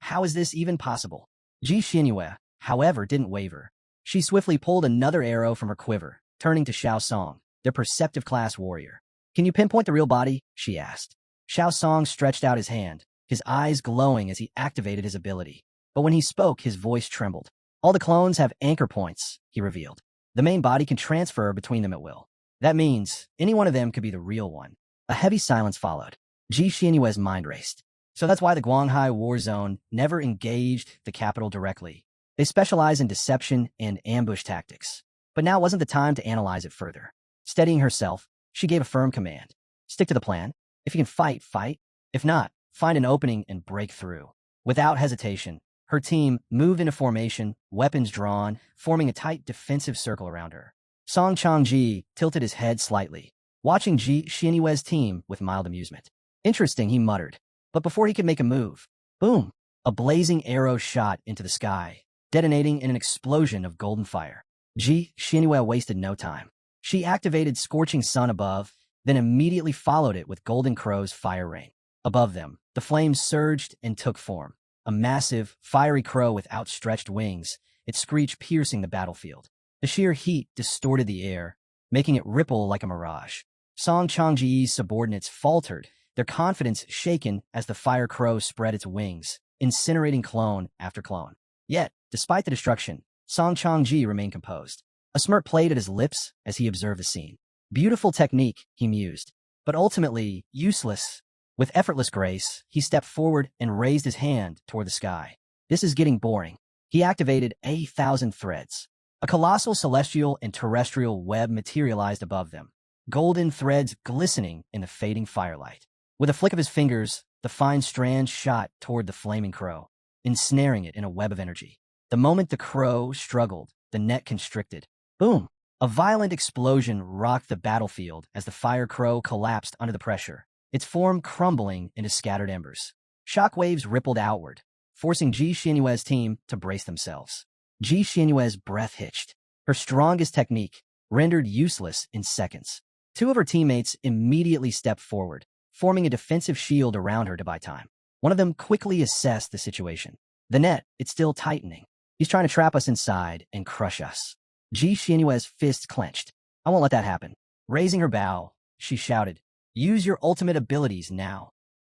How is this even possible?" Ji Xianyue, however, didn't waver. She swiftly pulled another arrow from her quiver, turning to Xiao Song, their perceptive class warrior. "Can you pinpoint the real body?" she asked. Xiao Song stretched out his hand, his eyes glowing as he activated his ability. But when he spoke, his voice trembled. "All the clones have anchor points," he revealed. "The main body can transfer between them at will. That means any one of them could be the real one." A heavy silence followed. Ji Xianyue's mind raced. So that's why the Guanghai War Zone never engaged the capital directly. They specialize in deception and ambush tactics. But now wasn't the time to analyze it further. Steadying herself, she gave a firm command. "Stick to the plan. If you can fight, fight. If not, find an opening and break through." Without hesitation, her team moved into formation, weapons drawn, forming a tight defensive circle around her. Song Changji tilted his head slightly, watching Ji Xianyue's team with mild amusement. "Interesting," he muttered. But before he could make a move, boom, a blazing arrow shot into the sky, detonating in an explosion of golden fire. Ji Xianyue wasted no time. She activated Scorching Sun above, then immediately followed it with Golden Crow's fire rain. Above them, the flames surged and took form. A massive, fiery crow with outstretched wings, its screech piercing the battlefield. The sheer heat distorted the air, making it ripple like a mirage. Song Changji's subordinates faltered, their confidence shaken as the fire crow spread its wings, incinerating clone after clone. Yet, despite the destruction, Song Changji remained composed. A smirk played at his lips as he observed the scene. "Beautiful technique," he mused, "but ultimately useless." With effortless grace, he stepped forward and raised his hand toward the sky. "This is getting boring." He activated 1,000 threads. A colossal celestial and terrestrial web materialized above them, golden threads glistening in the fading firelight. With a flick of his fingers, the fine strand shot toward the flaming crow, ensnaring it in a web of energy. The moment the crow struggled, the net constricted. Boom! A violent explosion rocked the battlefield as the fire crow collapsed under the pressure, its form crumbling into scattered embers. Shockwaves rippled outward, forcing Ji Xianyue's team to brace themselves. Ji Xianyue's breath hitched. Her strongest technique, rendered useless in seconds. 2 of her teammates immediately stepped forward, forming a defensive shield around her to buy time. One of them quickly assessed the situation. "The net, it's still tightening. He's trying to trap us inside and crush us." Ji Xianyue's fists clenched. "I won't let that happen." Raising her bow, she shouted, "Use your ultimate abilities now."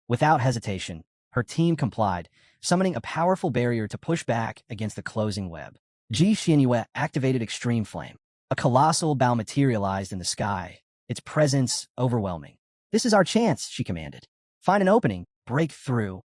Without hesitation, her team complied, summoning a powerful barrier to push back against the closing web. Ji Xianyue activated Extreme Flame. A colossal bow materialized in the sky, its presence overwhelming. "This is our chance," she commanded. "Find an opening, break through."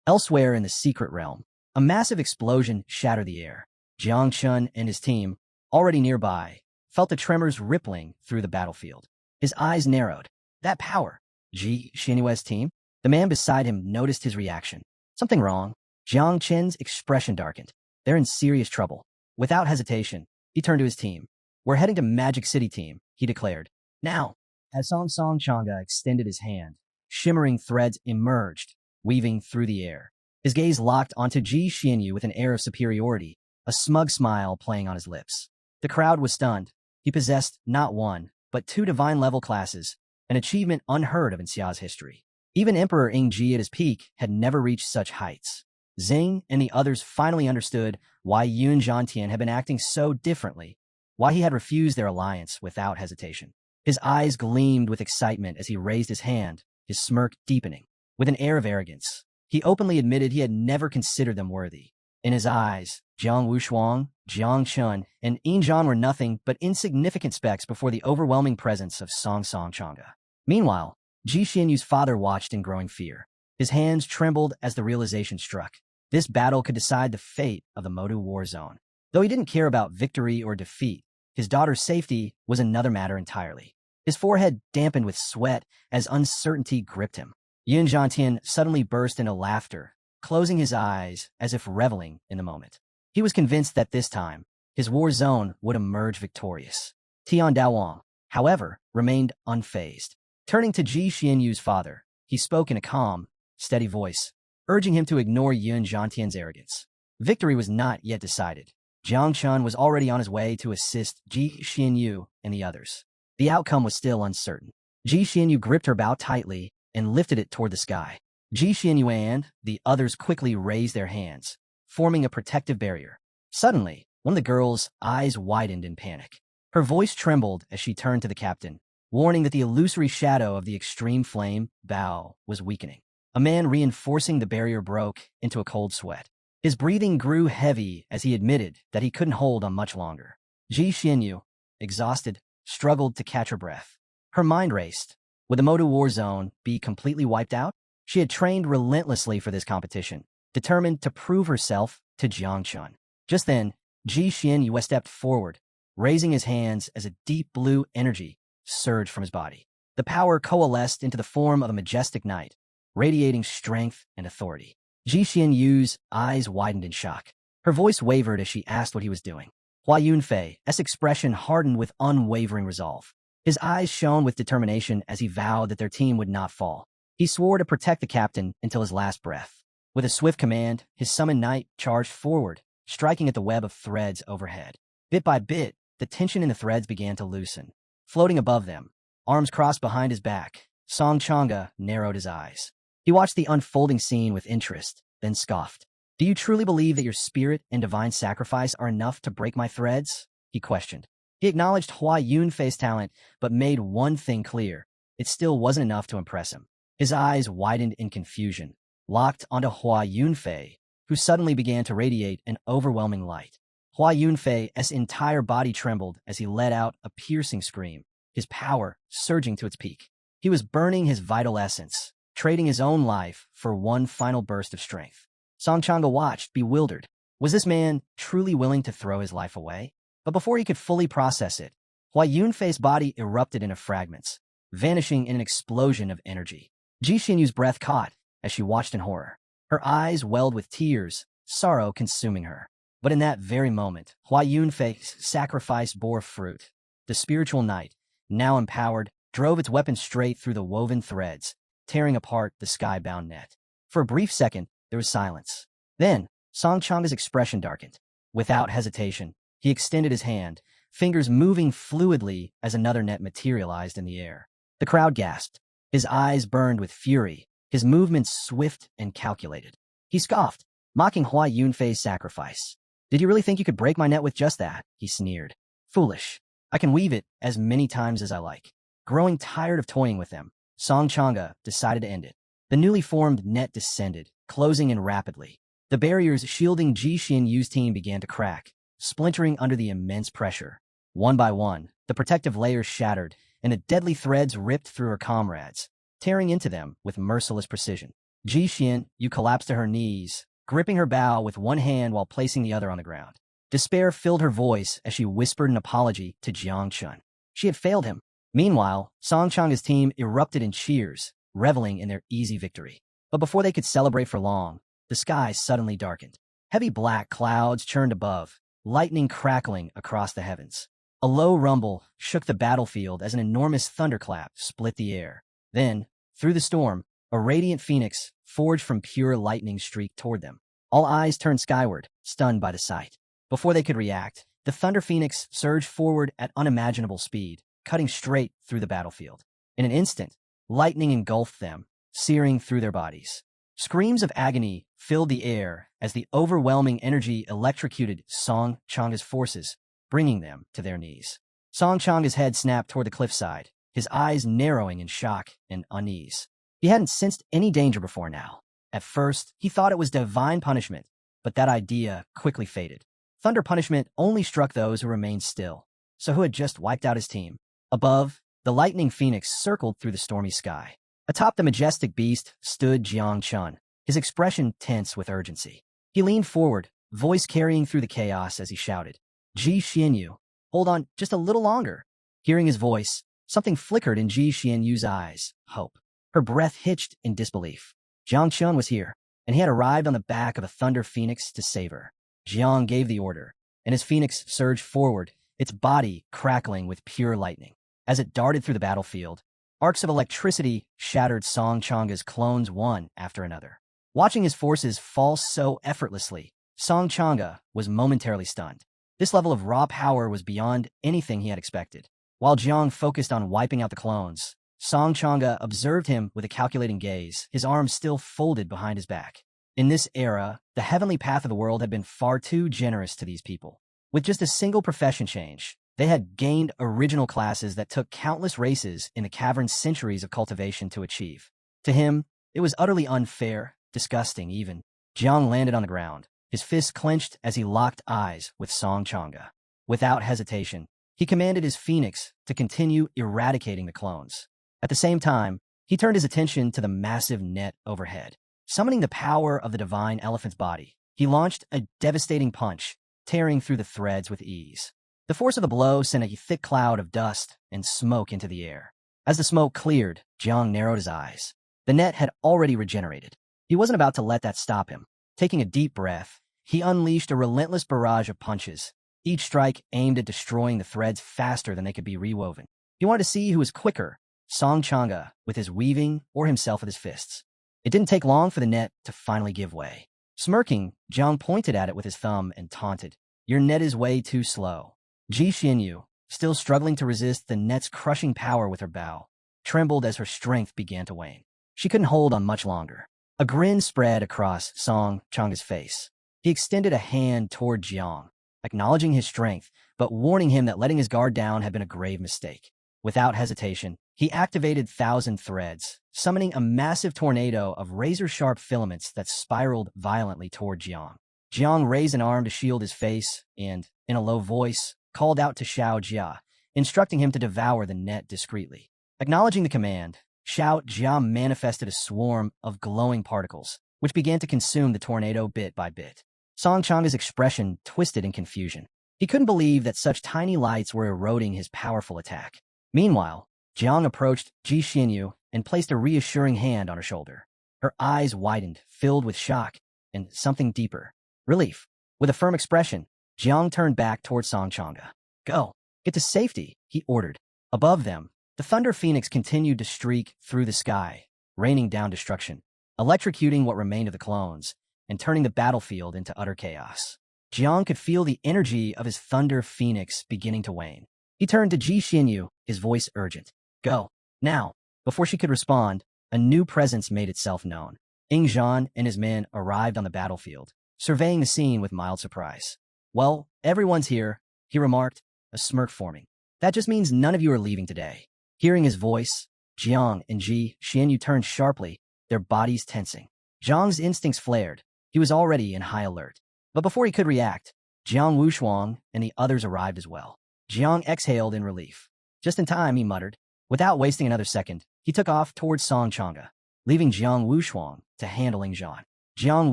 Elsewhere in the secret realm, a massive explosion shattered the air. Jiang Chun and his team, already nearby, felt the tremors rippling through the battlefield. His eyes narrowed. That power. Ji Xinyue's team? The man beside him noticed his reaction. Something wrong. Jiang Chen's expression darkened. They're in serious trouble. Without hesitation, he turned to his team. We're heading to Magic City, team, he declared. Now, as Song Song Changa extended his hand, shimmering threads emerged, weaving through the air. His gaze locked onto Ji Xianyu with an air of superiority, a smug smile playing on his lips. The crowd was stunned. He possessed not one, but two divine-level classes, an achievement unheard of in Xia's history. Even Emperor Ingji at his peak had never reached such heights. Xing and the others finally understood why Yun Zhantian had been acting so differently, why he had refused their alliance without hesitation. His eyes gleamed with excitement as he raised his hand, his smirk deepening. With an air of arrogance, he openly admitted he had never considered them worthy. In his eyes, Jiang Wushuang, Jiang Chun, and Yin Zhan were nothing but insignificant specks before the overwhelming presence of Song Song Changa. Meanwhile, Ji Xianyu's father watched in growing fear. His hands trembled as the realization struck. This battle could decide the fate of the Modu war zone. Though he didn't care about victory or defeat, his daughter's safety was another matter entirely. His forehead dampened with sweat as uncertainty gripped him. Yun Zhantian suddenly burst into laughter, closing his eyes as if reveling in the moment. He was convinced that this time, his war zone would emerge victorious. Tian Daowang, however, remained unfazed. Turning to Ji Xianyu's father, he spoke in a calm, steady voice, urging him to ignore Yun Zhantian's arrogance. Victory was not yet decided. Jiang Chun was already on his way to assist Ji Xianyu and the others. The outcome was still uncertain. Ji Xianyu gripped her bow tightly and lifted it toward the sky. Ji Xianyu and the others quickly raised their hands, forming a protective barrier. Suddenly, one of the girl's eyes widened in panic. Her voice trembled as she turned to the captain, warning that the illusory shadow of the extreme flame bow was weakening. A man reinforcing the barrier broke into a cold sweat. His breathing grew heavy as he admitted that he couldn't hold on much longer. Ji Xianyu, exhausted, struggled to catch her breath. Her mind raced. Would the Modu war zone be completely wiped out? She had trained relentlessly for this competition, determined to prove herself to Jiang Chun. Just then, Ji Xianyu stepped forward, raising his hands as a deep blue energy surged from his body. The power coalesced into the form of a majestic knight, radiating strength and authority. Ji Xianyu's eyes widened in shock. Her voice wavered as she asked what he was doing. Hua Yunfei's expression hardened with unwavering resolve. His eyes shone with determination as he vowed that their team would not fall. He swore to protect the captain until his last breath. With a swift command, his summoned knight charged forward, striking at the web of threads overhead. Bit by bit, the tension in the threads began to loosen. Floating above them, arms crossed behind his back, Song Changa narrowed his eyes. He watched the unfolding scene with interest, then scoffed. Do you truly believe that your spirit and divine sacrifice are enough to break my threads? He questioned. He acknowledged Hua Yunfei's talent, but made one thing clear. It still wasn't enough to impress him. His eyes widened in confusion, locked onto Hua Yunfei, who suddenly began to radiate an overwhelming light. Hua Yunfei's entire body trembled as he let out a piercing scream, his power surging to its peak. He was burning his vital essence, trading his own life for one final burst of strength. Song Changa watched, bewildered. Was this man truly willing to throw his life away? But before he could fully process it, Hua Yunfei's body erupted into fragments, vanishing in an explosion of energy. Ji Xianyu's breath caught as she watched in horror. Her eyes welled with tears, sorrow consuming her. But in that very moment, Hua Yunfei's sacrifice bore fruit. The spiritual knight, now empowered, drove its weapon straight through the woven threads, tearing apart the sky-bound net. For a brief second, there was silence. Then, Song Changa's expression darkened. Without hesitation, he extended his hand, fingers moving fluidly as another net materialized in the air. The crowd gasped. His eyes burned with fury, his movements swift and calculated. He scoffed, mocking Hua Yunfei's sacrifice. Did you really think you could break my net with just that? He sneered. Foolish. I can weave it as many times as I like. Growing tired of toying with them, Song Changa decided to end it. The newly formed net descended, closing in rapidly. The barriers shielding Ji Xianyu's team began to crack, splintering under the immense pressure. One by one, the protective layers shattered, and the deadly threads ripped through her comrades, tearing into them with merciless precision. Ji Xianyu collapsed to her knees, gripping her bow with one hand while placing the other on the ground. Despair filled her voice as she whispered an apology to Jiang Chun. She had failed him. Meanwhile, Song Changa's team erupted in cheers, reveling in their easy victory. But before they could celebrate for long, the sky suddenly darkened. Heavy black clouds churned above, lightning crackling across the heavens. A low rumble shook the battlefield as an enormous thunderclap split the air. Then, through the storm, a radiant phoenix forged from pure lightning streaked toward them. All eyes turned skyward, stunned by the sight. Before they could react, the Thunder Phoenix surged forward at unimaginable speed, cutting straight through the battlefield. In an instant, lightning engulfed them, searing through their bodies. Screams of agony filled the air as the overwhelming energy electrocuted Song Changa's forces, bringing them to their knees. Song Changa's head snapped toward the cliffside, his eyes narrowing in shock and unease. He hadn't sensed any danger before now. At first, he thought it was divine punishment, but that idea quickly faded. Thunder punishment only struck those who remained still, so who had just wiped out his team. Above, the lightning phoenix circled through the stormy sky. Atop the majestic beast stood Jiang Chun, his expression tense with urgency. He leaned forward, voice carrying through the chaos as he shouted, "Ji Xianyu, hold on just a little longer." Hearing his voice, something flickered in Ji Xianyu's eyes, hope. Her breath hitched in disbelief. Jiang Chun was here, and he had arrived on the back of a thunder phoenix to save her. Jiang gave the order, and his phoenix surged forward, its body crackling with pure lightning. As it darted through the battlefield, arcs of electricity shattered Song Changa's clones one after another. Watching his forces fall so effortlessly, Song Changa was momentarily stunned. This level of raw power was beyond anything he had expected. While Jiang focused on wiping out the clones, Song Changa observed him with a calculating gaze, his arms still folded behind his back. In this era, the heavenly path of the world had been far too generous to these people. With just a single profession change, they had gained original classes that took countless races in the cavern's centuries of cultivation to achieve. To him, it was utterly unfair, disgusting even. Jiang landed on the ground, his fists clenched as he locked eyes with Song Changa. Without hesitation, he commanded his phoenix to continue eradicating the clones. At the same time, he turned his attention to the massive net overhead. Summoning the power of the divine elephant's body, he launched a devastating punch, tearing through the threads with ease. The force of the blow sent a thick cloud of dust and smoke into the air. As the smoke cleared, Jiang narrowed his eyes. The net had already regenerated. He wasn't about to let that stop him. Taking a deep breath, he unleashed a relentless barrage of punches, each strike aimed at destroying the threads faster than they could be rewoven. He wanted to see who was quicker, Song Changa with his weaving or himself with his fists. It didn't take long for the net to finally give way. Smirking, Jiang pointed at it with his thumb and taunted, "Your net is way too slow." Ji Xianyu, still struggling to resist the net's crushing power with her bow, trembled as her strength began to wane. She couldn't hold on much longer. A grin spread across Song Changa's face. He extended a hand toward Jiang, acknowledging his strength, but warning him that letting his guard down had been a grave mistake. Without hesitation, he activated Thousand Threads, summoning a massive tornado of razor-sharp filaments that spiraled violently toward Jiang. Jiang raised an arm to shield his face and, in a low voice, called out to Xiao Jia, instructing him to devour the net discreetly. Acknowledging the command, Xiao Jia manifested a swarm of glowing particles, which began to consume the tornado bit by bit. Song Changa's expression twisted in confusion. He couldn't believe that such tiny lights were eroding his powerful attack. Meanwhile, Jiang approached Ji Xianyu and placed a reassuring hand on her shoulder. Her eyes widened, filled with shock and something deeper, relief. With a firm expression, Jiang turned back toward Song Changa. "Go, get to safety," he ordered. Above them, the Thunder Phoenix continued to streak through the sky, raining down destruction, electrocuting what remained of the clones, and turning the battlefield into utter chaos. Jiang could feel the energy of his Thunder Phoenix beginning to wane. He turned to Ji Xianyu, his voice urgent. "Go, now." Before she could respond, a new presence made itself known. Ing Zhan and his men arrived on the battlefield, surveying the scene with mild surprise. "Well, everyone's here," he remarked, a smirk forming. "That just means none of you are leaving today." Hearing his voice, Jiang and Ji Xianyu turned sharply, their bodies tensing. Jiang's instincts flared. He was already in high alert. But before he could react, Jiang Wushuang and the others arrived as well. Jiang exhaled in relief. "Just in time," he muttered. Without wasting another second, he took off towards Song Changa, leaving Jiang Wushuang to handle Ing Zhan. Jiang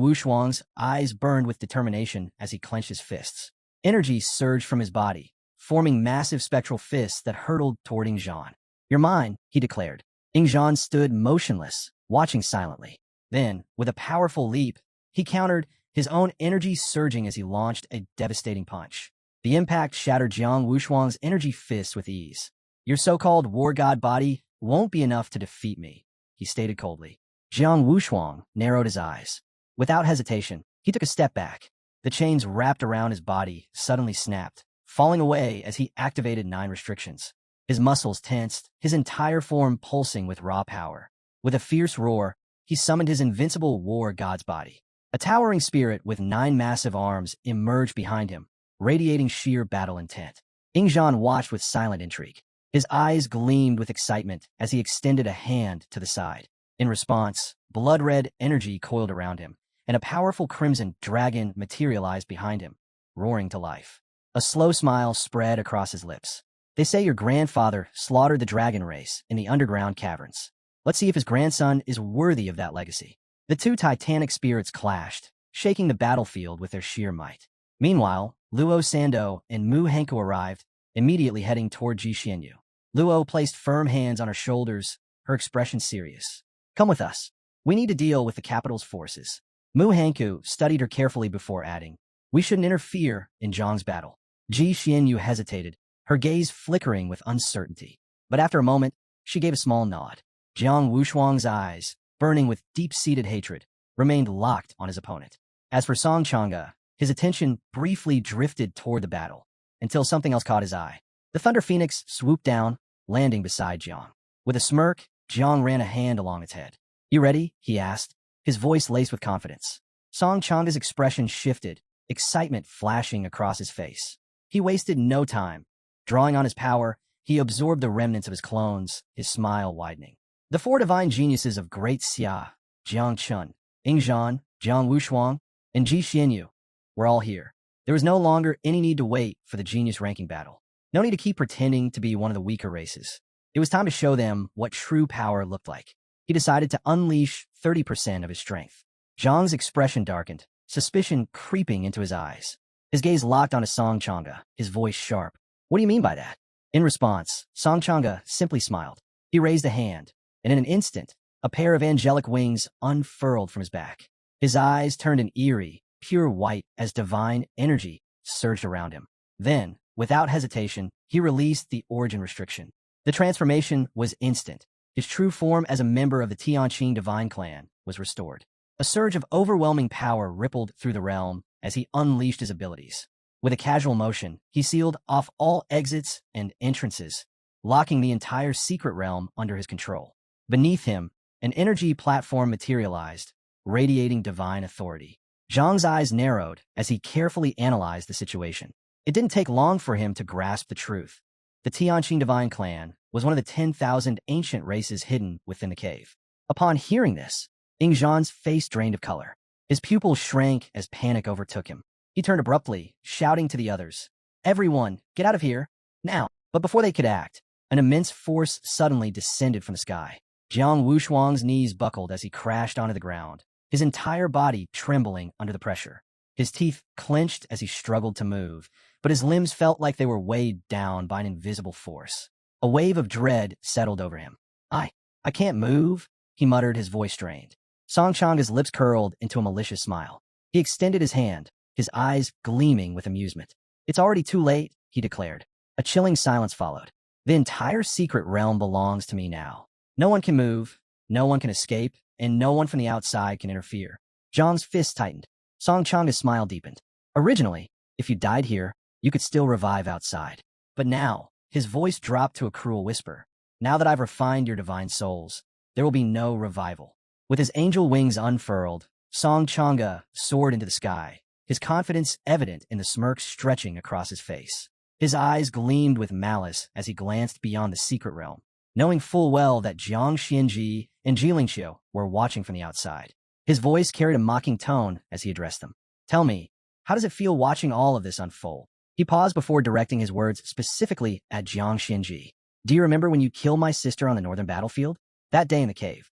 Wushuang's eyes burned with determination as he clenched his fists. Energy surged from his body, forming massive spectral fists that hurtled toward Ingzhan. "You're mine," he declared. Ingzhan stood motionless, watching silently. Then, with a powerful leap, he countered, his own energy surging as he launched a devastating punch. The impact shattered Jiang Wushuang's energy fists with ease. "Your so-called war god body won't be enough to defeat me," he stated coldly. Jiang Wushuang narrowed his eyes. Without hesitation, he took a step back. The chains wrapped around his body suddenly snapped, falling away as he activated 9 restrictions. His muscles tensed, his entire form pulsing with raw power. With a fierce roar, he summoned his invincible war god's body. A towering spirit with 9 massive arms emerged behind him, radiating sheer battle intent. Ingzhan watched with silent intrigue. His eyes gleamed with excitement as he extended a hand to the side. In response, blood-red energy coiled around him, and a powerful crimson dragon materialized behind him, roaring to life. A slow smile spread across his lips. "They say your grandfather slaughtered the dragon race in the underground caverns. Let's see if his grandson is worthy of that legacy." The 2 titanic spirits clashed, shaking the battlefield with their sheer might. Meanwhile, Luo Sando and Mu Hanku arrived, immediately heading toward Ji Xianyu. Luo placed firm hands on her shoulders, her expression serious. "Come with us. We need to deal with the capital's forces." Mu Hanku studied her carefully before adding, "We shouldn't interfere in Zhang's battle." Ji Xianyu hesitated, her gaze flickering with uncertainty. But after a moment, she gave a small nod. Jiang Wushuang's eyes, burning with deep-seated hatred, remained locked on his opponent. As for Song Chang'e, his attention briefly drifted toward the battle, until something else caught his eye. The Thunder Phoenix swooped down, landing beside Jiang. With a smirk, Jiang ran a hand along its head. "You ready?" he asked, his voice laced with confidence. Song Chang'e's expression shifted, excitement flashing across his face. He wasted no time. Drawing on his power, he absorbed the remnants of his clones, his smile widening. The 4 divine geniuses of Great Xia, Jiang Chun, Ingzhan, Jiang Wushuang, and Ji Xianyu, were all here. There was no longer any need to wait for the genius ranking battle. No need to keep pretending to be one of the weaker races. It was time to show them what true power looked like. He decided to unleash 30% of his strength. Zhang's expression darkened, suspicion creeping into his eyes. His gaze locked onto Song Chang'e, his voice sharp. "What do you mean by that?" In response, Song Chang'e simply smiled. He raised a hand, and in an instant, a pair of angelic wings unfurled from his back. His eyes turned an eerie, pure white as divine energy surged around him. Then, without hesitation, he released the origin restriction. The transformation was instant. His true form as a member of the Tianqing divine clan was restored. A surge of overwhelming power rippled through the realm as he unleashed his abilities. With a casual motion, he sealed off all exits and entrances, locking the entire secret realm under his control. Beneath him, an energy platform materialized, radiating divine authority. Zhang's eyes narrowed as he carefully analyzed the situation. It didn't take long for him to grasp the truth. The Tianqing divine clan was one of the 10,000 ancient races hidden within the cave. Upon hearing this, Ingzhan's face drained of color. His pupils shrank as panic overtook him. He turned abruptly, shouting to the others, "Everyone, get out of here, now!" But before they could act, an immense force suddenly descended from the sky. Jiang Wushuang's knees buckled as he crashed onto the ground, his entire body trembling under the pressure. His teeth clenched as he struggled to move, but his limbs felt like they were weighed down by an invisible force. A wave of dread settled over him. I can't move," he muttered, his voice strained. Song Chang'e's lips curled into a malicious smile. He extended his hand, his eyes gleaming with amusement. "It's already too late," he declared. A chilling silence followed. "The entire secret realm belongs to me now. No one can move, no one can escape, and no one from the outside can interfere." Zhang's fist tightened. Song Chang'e's smile deepened. "Originally, if you died here, you could still revive outside. But now," his voice dropped to a cruel whisper, "now that I've refined your divine souls, there will be no revival." With his angel wings unfurled, Song Chang'e soared into the sky, his confidence evident in the smirk stretching across his face. His eyes gleamed with malice as he glanced beyond the secret realm, knowing full well that Jiang Xianji and Jilingqiu were watching from the outside. His voice carried a mocking tone as he addressed them. "Tell me, how does it feel watching all of this unfold?" He paused before directing his words specifically at Jiang Xianji. "Do you remember when you killed my sister on the northern battlefield? That day in the cave?"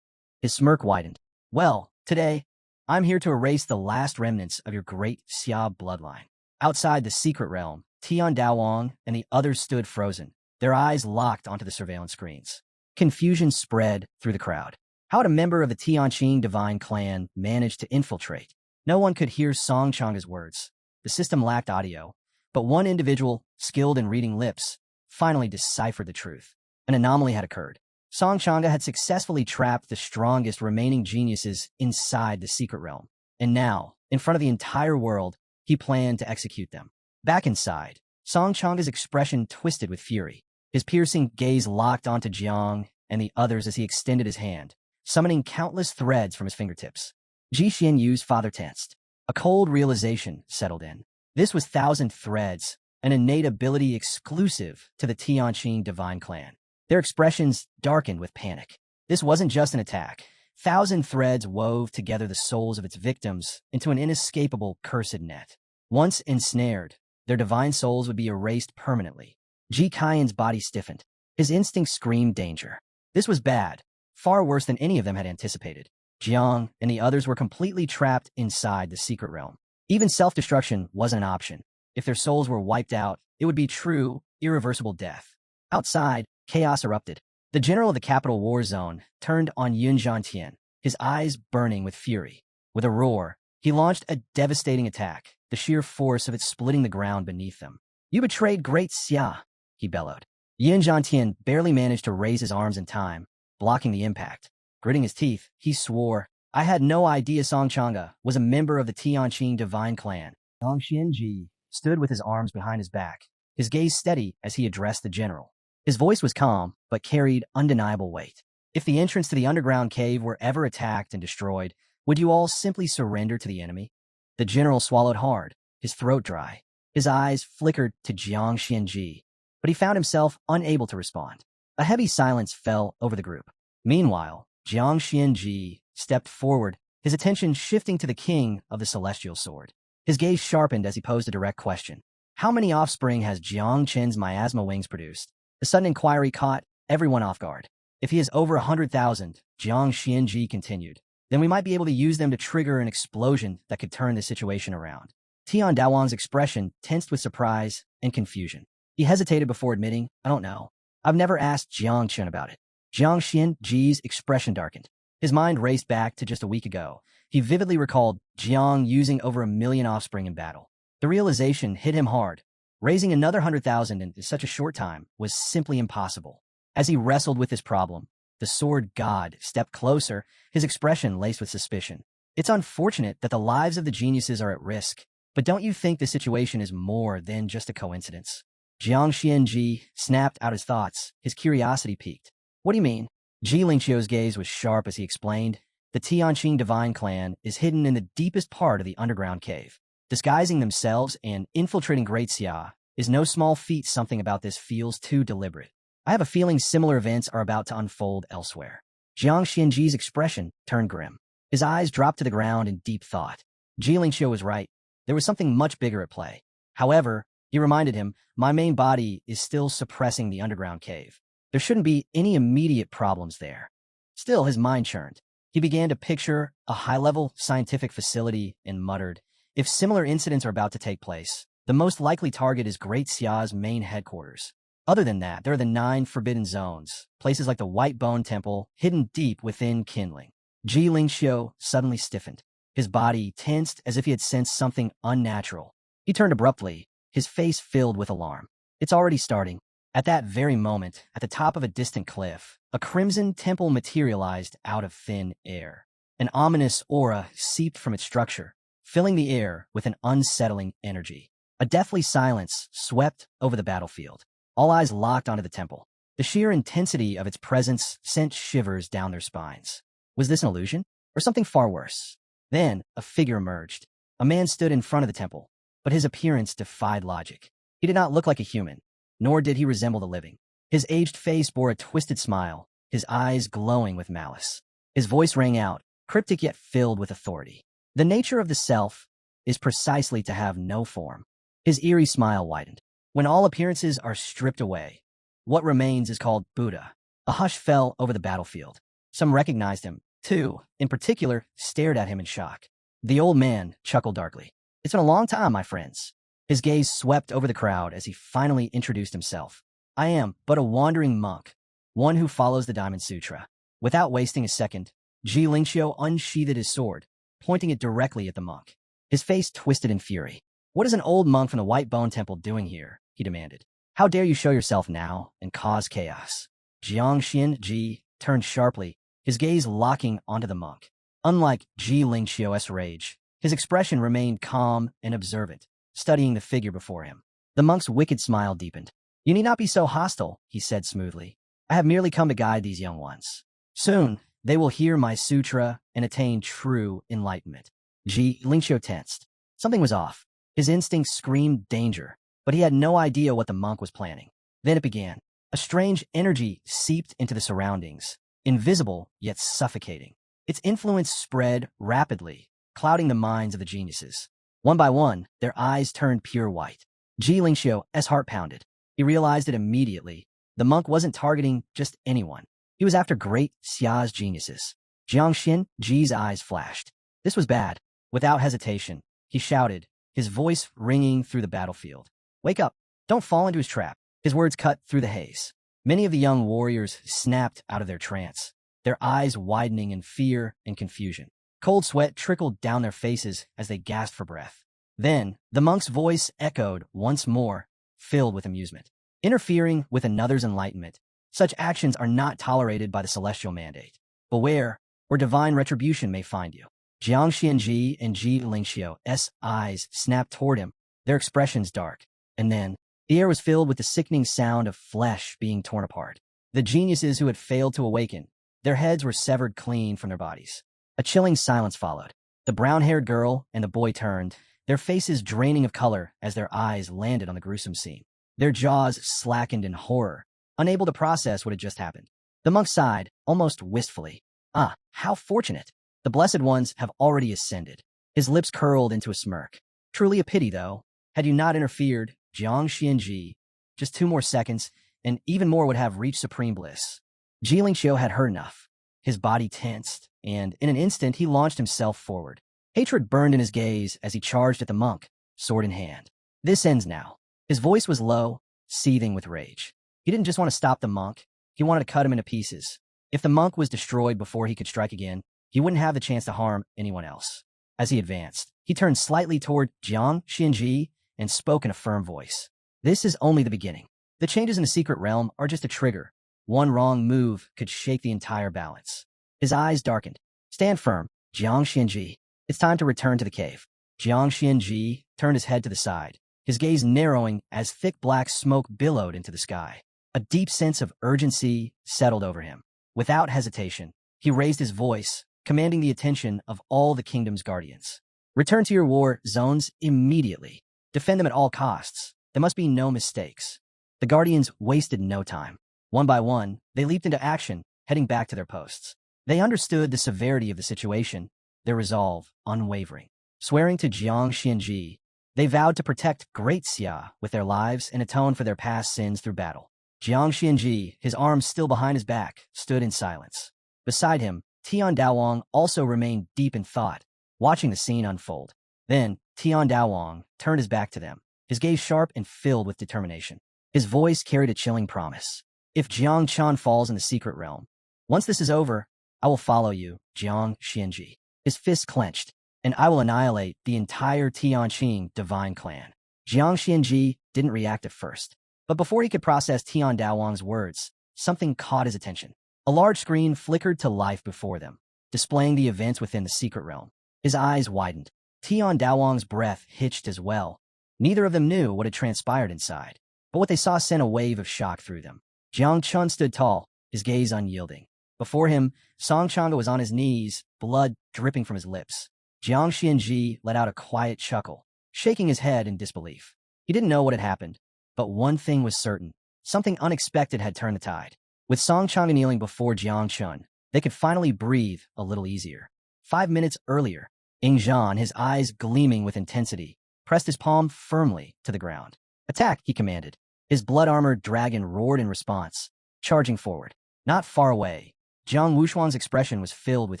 His smirk widened. "Well, today, I'm here to erase the last remnants of your great Xia bloodline." Outside the secret realm, Tian Daowang and the others stood frozen, their eyes locked onto the surveillance screens. Confusion spread through the crowd. How had a member of the Tianqing divine clan managed to infiltrate? No one could hear Song Changa's words. The system lacked audio, but one individual, skilled in reading lips, finally deciphered the truth. An anomaly had occurred. Song Changa had successfully trapped the strongest remaining geniuses inside the secret realm. And now, in front of the entire world, he planned to execute them. Back inside, Song Changa's expression twisted with fury. His piercing gaze locked onto Jiang and the others as he extended his hand, summoning countless threads from his fingertips. Ji Xianyu's father tensed. A cold realization settled in. This was thousand threads, an innate ability exclusive to the Tianqing divine clan. Their expressions darkened with panic. This wasn't just an attack. Thousand threads wove together the souls of its victims into an inescapable cursed net. Once ensnared, their divine souls would be erased permanently. Ji Qian's body stiffened. His instincts screamed danger. This was bad, far worse than any of them had anticipated. Jiang and the others were completely trapped inside the secret realm. Even self-destruction wasn't an option. If their souls were wiped out, it would be true, irreversible death. Outside, chaos erupted. The general of the capital war zone turned on Yun Zhantian, his eyes burning with fury. With a roar, he launched a devastating attack, the sheer force of it splitting the ground beneath them. "You betrayed Great Xia," he bellowed. Yun Zhantian barely managed to raise his arms in time, blocking the impact. Gritting his teeth, he swore, "I had no idea Song Changa was a member of the Tianqing divine clan." Zhang Xianji stood with his arms behind his back, his gaze steady as he addressed the general. His voice was calm, but carried undeniable weight. "If the entrance to the underground cave were ever attacked and destroyed, would you all simply surrender to the enemy?" The general swallowed hard, his throat dry. His eyes flickered to Jiang Xianji, but he found himself unable to respond. A heavy silence fell over the group. Meanwhile, Jiang Xianji stepped forward, his attention shifting to the king of the celestial sword. His gaze sharpened as he posed a direct question. "How many offspring has Jiang Chen's miasma wings produced?" The sudden inquiry caught everyone off guard. "If he has over 100,000, Jiang Xianji continued, then we might be able to use them to trigger an explosion that could turn the situation around." Tian Daowang's expression tensed with surprise and confusion. He hesitated before admitting, "I don't know. I've never asked Jiang Chen about it." Jiang Xianji's expression darkened. His mind raced back to just a week ago. He vividly recalled Jiang using over 1,000,000 offspring in battle. The realization hit him hard. Raising another 100,000 in such a short time was simply impossible. As he wrestled with this problem, the sword god stepped closer, his expression laced with suspicion. "It's unfortunate that the lives of the geniuses are at risk, but don't you think the situation is more than just a coincidence?" Jiang Xianji snapped out his thoughts, his curiosity piqued. "What do you mean?" Ji Lingqiu's gaze was sharp as he explained. "The Tianqing divine clan is hidden in the deepest part of the underground cave. Disguising themselves and infiltrating Great Xia is no small feat. Something about this feels too deliberate. I have a feeling similar events are about to unfold elsewhere." Jiang Xianji's expression turned grim. His eyes dropped to the ground in deep thought. Ji Lingqiu was right. There was something much bigger at play. However, he reminded him, "My main body is still suppressing the underground cave. There shouldn't be any immediate problems there." Still, his mind churned. He began to picture a high-level scientific facility and muttered, "If similar incidents are about to take place, the most likely target is Great Xia's main headquarters. Other than that, there are the 9 forbidden zones, places like the White Bone Temple, hidden deep within Kinling." Ji Lingqiu suddenly stiffened. His body tensed as if he had sensed something unnatural. He turned abruptly, his face filled with alarm. "It's already starting." At that very moment, at the top of a distant cliff, a crimson temple materialized out of thin air. An ominous aura seeped from its structure, filling the air with an unsettling energy. A deathly silence swept over the battlefield. All eyes locked onto the temple. The sheer intensity of its presence sent shivers down their spines. Was this an illusion, or something far worse? Then, a figure emerged. A man stood in front of the temple, but his appearance defied logic. He did not look like a human, nor did he resemble the living. His aged face bore a twisted smile, his eyes glowing with malice. His voice rang out, cryptic yet filled with authority. "The nature of the self is precisely to have no form." His eerie smile widened. "When all appearances are stripped away, what remains is called Buddha." A hush fell over the battlefield. Some recognized him. 2, in particular, stared at him in shock. The old man chuckled darkly. "It's been a long time, my friends. His gaze swept over the crowd as he finally introduced himself. I am but a wandering monk, one who follows the Diamond Sutra. Without wasting a second, Ji Lingxiu unsheathed his sword, pointing it directly at the monk. His face twisted in fury. What is an old monk from the White Bone Temple doing here? He demanded. How dare you show yourself now and cause chaos? Jiang Xianji turned sharply, his gaze locking onto the monk. Unlike Ji Lingxiu's rage, his expression remained calm and observant, studying the figure before him. The monk's wicked smile deepened. You need not be so hostile, he said smoothly. I have merely come to guide these young ones. Soon, they will hear my sutra and attain true enlightenment. Ji Lingxiu tensed. Something was off. His instincts screamed danger, but he had no idea what the monk was planning. Then it began. A strange energy seeped into the surroundings, invisible yet suffocating. Its influence spread rapidly, clouding the minds of the geniuses. One by one, their eyes turned pure white. Ji Lingxiu's heart pounded. He realized it immediately. The monk wasn't targeting just anyone. He was after great Xia's geniuses. Jiang Xin Ji's eyes flashed. This was bad. Without hesitation, he shouted, his voice ringing through the battlefield. Wake up. Don't fall into his trap. His words cut through the haze. Many of the young warriors snapped out of their trance, their eyes widening in fear and confusion. Cold sweat trickled down their faces as they gasped for breath. Then, the monk's voice echoed once more, filled with amusement. Interfering with another's enlightenment, such actions are not tolerated by the celestial mandate. Beware, or divine retribution may find you. Jiang Xianji and Ji Lingxiu's eyes snapped toward him, their expressions dark. And then, the air was filled with the sickening sound of flesh being torn apart. The geniuses who had failed to awaken, their heads were severed clean from their bodies. A chilling silence followed. The brown-haired girl and the boy turned, their faces draining of color as their eyes landed on the gruesome scene. Their jaws slackened in horror, unable to process what had just happened. The monk sighed, almost wistfully. Ah, how fortunate. The Blessed Ones have already ascended. His lips curled into a smirk. Truly a pity, though. Had you not interfered, Jiang Xianji, just 2 more seconds, and even more would have reached supreme bliss. Ji Lingxiu had heard enough. His body tensed, and in an instant he launched himself forward. Hatred burned in his gaze as he charged at the monk, sword in hand. This ends now. His voice was low, seething with rage. He didn't just want to stop the monk, he wanted to cut him into pieces. If the monk was destroyed before he could strike again, he wouldn't have the chance to harm anyone else. As he advanced, he turned slightly toward Jiang Xianji and spoke in a firm voice. This is only the beginning. The changes in the secret realm are just a trigger. One wrong move could shake the entire balance. His eyes darkened. Stand firm, Jiang Xianji. It's time to return to the cave. Jiang Xianji turned his head to the side, his gaze narrowing as thick black smoke billowed into the sky. A deep sense of urgency settled over him. Without hesitation, he raised his voice, commanding the attention of all the kingdom's guardians. Return to your war zones immediately. Defend them at all costs. There must be no mistakes. The guardians wasted no time. One by one, they leaped into action, heading back to their posts. They understood the severity of the situation, their resolve unwavering. Swearing to Jiang Xianji, they vowed to protect Great Xia with their lives and atone for their past sins through battle. Jiang Xianji, his arms still behind his back, stood in silence. Beside him, Tian Daowang also remained deep in thought, watching the scene unfold. Then, Tian Daowang turned his back to them, his gaze sharp and filled with determination. His voice carried a chilling promise. If Jiang Chan falls in the secret realm, once this is over, I will follow you, Jiang Xianji. His fists clenched, and I will annihilate the entire Tianqing divine clan. Jiang Xianji didn't react at first, but before he could process Tian Daowang's words, something caught his attention. A large screen flickered to life before them, displaying the events within the secret realm. His eyes widened. Tian Daowang's breath hitched as well. Neither of them knew what had transpired inside, but what they saw sent a wave of shock through them. Jiang Chun stood tall, his gaze unyielding. Before him, Song Changa was on his knees, blood dripping from his lips. Jiang Xianji let out a quiet chuckle, shaking his head in disbelief. He didn't know what had happened, but one thing was certain. Something unexpected had turned the tide. With Song Changa kneeling before Jiang Chun, they could finally breathe a little easier. 5 minutes earlier, Ing Zhan, his eyes gleaming with intensity, pressed his palm firmly to the ground. Attack, he commanded. His blood-armored dragon roared in response, charging forward. Not far away, Jiang Wushuang's expression was filled with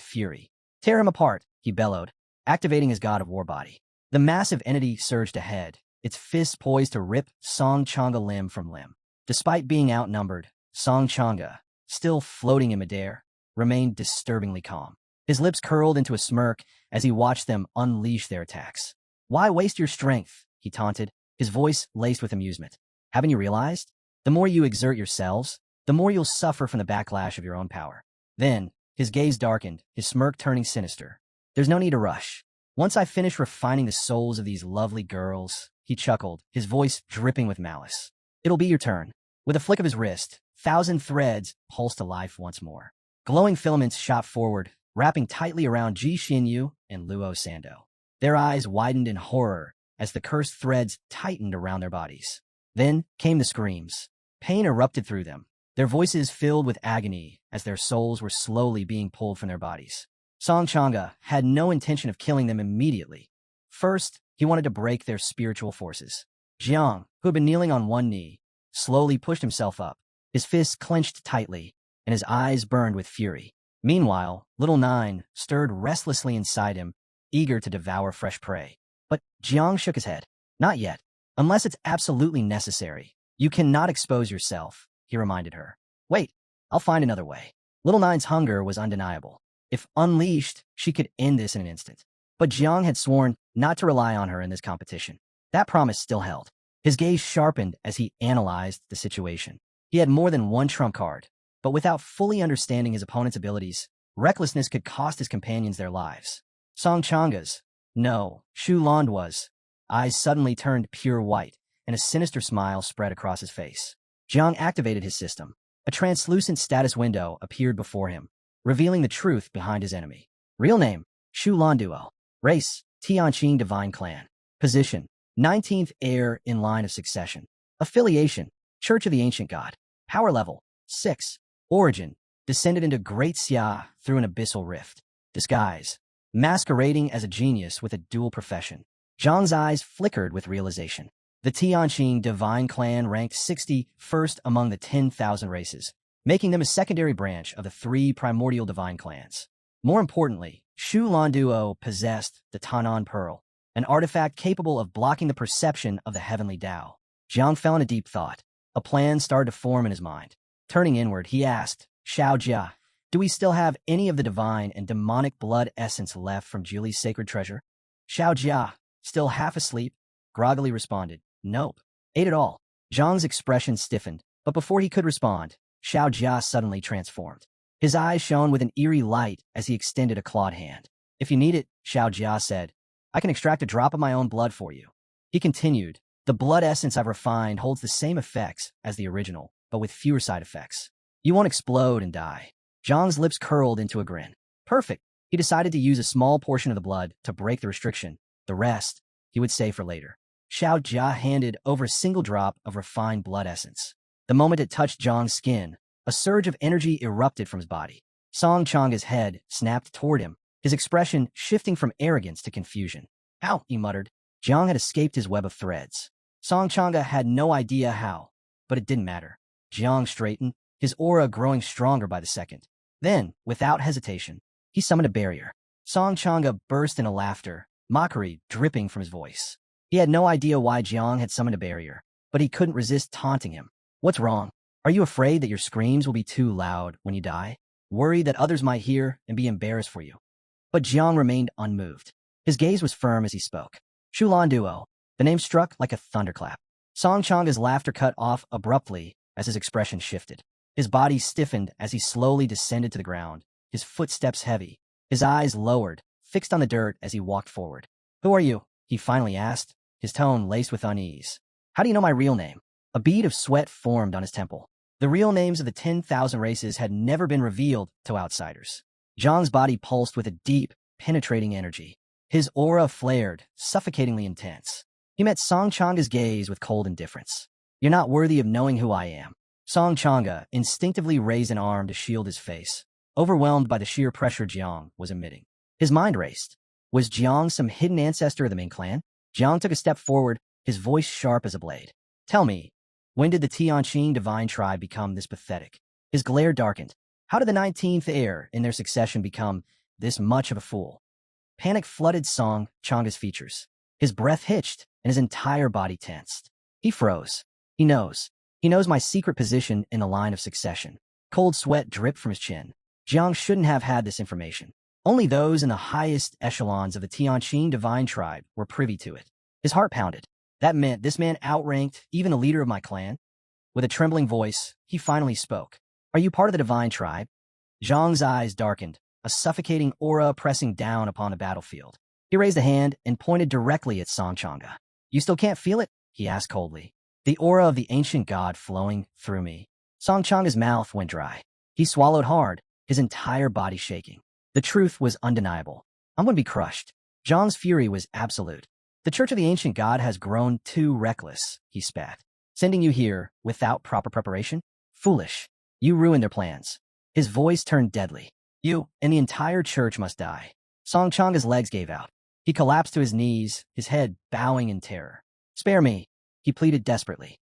fury. Tear him apart, he bellowed, activating his god of war body. The massive entity surged ahead, its fist poised to rip Song Changa limb from limb. Despite being outnumbered, Song Changa, still floating in midair, remained disturbingly calm. His lips curled into a smirk as he watched them unleash their attacks. "Why waste your strength?" he taunted, his voice laced with amusement. "Haven't you realized? The more you exert yourselves, the more you'll suffer from the backlash of your own power." Then, his gaze darkened, his smirk turning sinister. "There's no need to rush. Once I finish refining the souls of these lovely girls," he chuckled, his voice dripping with malice, "it'll be your turn." With a flick of his wrist, 1,000 threads pulsed to life once more. Glowing filaments shot forward, wrapping tightly around Ji Xinyu and Luo Sando. Their eyes widened in horror as the cursed threads tightened around their bodies. Then came the screams. Pain erupted through them, their voices filled with agony as their souls were slowly being pulled from their bodies. Song Changa had no intention of killing them immediately. First, he wanted to break their spiritual forces. Jiang, who had been kneeling on one knee, slowly pushed himself up, his fists clenched tightly, and his eyes burned with fury. Meanwhile, Little Nine stirred restlessly inside him, eager to devour fresh prey. But Jiang shook his head. "Not yet. Unless it's absolutely necessary. You cannot expose yourself," he reminded her. "Wait, I'll find another way." Little Nine's hunger was undeniable. If unleashed, she could end this in an instant. But Jiang had sworn not to rely on her in this competition. That promise still held. His gaze sharpened as he analyzed the situation. He had more than one trump card, but without fully understanding his opponent's abilities, recklessness could cost his companions their lives. Song Changa's, no, Shu Landuo's, eyes suddenly turned pure white, and a sinister smile spread across his face. Jiang activated his system. A translucent status window appeared before him, revealing the truth behind his enemy. Real name, Shu Landuo. Race, Tianqing Divine Clan. Position, 19th heir in line of succession. Affiliation, Church of the Ancient God. Power level, 6. Origin, descended into Great Xia through an abyssal rift. Disguise, masquerading as a genius with a dual profession. Zhang's eyes flickered with realization. The Tianqing Divine Clan ranked 61st among the 10,000 races, making them a secondary branch of the 3 primordial divine clans. More importantly, Shu Landuo possessed the Tanan Pearl, an artifact capable of blocking the perception of the heavenly Tao. Jiang fell in a deep thought. A plan started to form in his mind. Turning inward, he asked, "Xiao Jia, do we still have any of the divine and demonic blood essence left from Julie's sacred treasure?" Xiao Jia, still half asleep, groggily responded, "Nope. Ate it all." Zhang's expression stiffened, but before he could respond, Xiao Jia suddenly transformed. His eyes shone with an eerie light as he extended a clawed hand. "If you need it," Xiao Jia said, "I can extract a drop of my own blood for you." He continued, "The blood essence I've refined holds the same effects as the original, but with fewer side effects. You won't explode and die." Zhang's lips curled into a grin. Perfect. He decided to use a small portion of the blood to break the restriction. The rest, he would save for later. Xiao Jia handed over a single drop of refined blood essence. The moment it touched Zhang's skin, a surge of energy erupted from his body. Song Changa's head snapped toward him, his expression shifting from arrogance to confusion. "Ow," he muttered. Jiang had escaped his web of threads. Song Changa had no idea how, but it didn't matter. Jiang straightened, his aura growing stronger by the second. Then, without hesitation, he summoned a barrier. Song Changa burst into laughter, mockery dripping from his voice. He had no idea why Jiang had summoned a barrier, but he couldn't resist taunting him. "What's wrong? Are you afraid that your screams will be too loud when you die? Worried that others might hear and be embarrassed for you?" But Jiang remained unmoved. His gaze was firm as he spoke. "Shu Landuo." The name struck like a thunderclap. Song Changa's laughter cut off abruptly as his expression shifted. His body stiffened as he slowly descended to the ground, his footsteps heavy, his eyes lowered, fixed on the dirt as he walked forward. "Who are you?" he finally asked, his tone laced with unease. "How do you know my real name?" A bead of sweat formed on his temple. The real names of the 10,000 races had never been revealed to outsiders. Zhang's body pulsed with a deep, penetrating energy. His aura flared, suffocatingly intense. He met Song Changa's gaze with cold indifference. "You're not worthy of knowing who I am." Song Changa instinctively raised an arm to shield his face, overwhelmed by the sheer pressure Jiang was emitting. His mind raced. Was Jiang some hidden ancestor of the main clan? Jiang took a step forward, his voice sharp as a blade. "Tell me, when did the Tianqing divine tribe become this pathetic?" His glare darkened. How did the 19th heir in their succession become this much of a fool? Panic flooded Song Changa's features. His breath hitched and his entire body tensed. He froze. He knows. He knows my secret position in the line of succession. Cold sweat dripped from his chin. Jiang shouldn't have had this information. Only those in the highest echelons of the Tianqing divine tribe were privy to it. His heart pounded. That meant this man outranked even the leader of my clan. With a trembling voice, he finally spoke. Are you part of the divine tribe? Zhang's eyes darkened, a suffocating aura pressing down upon the battlefield. He raised a hand and pointed directly at Song Chang'e. You still can't feel it? He asked coldly. The aura of the ancient god flowing through me. Song Chang'e's mouth went dry. He swallowed hard, his entire body shaking. The truth was undeniable. I'm going to be crushed. Zhang's fury was absolute. The Church of the Ancient God has grown too reckless, he spat. Sending you here without proper preparation? Foolish. You ruined their plans. His voice turned deadly. You and the entire church must die. Song Chang'e's legs gave out. He collapsed to his knees, his head bowing in terror. Spare me, he pleaded desperately.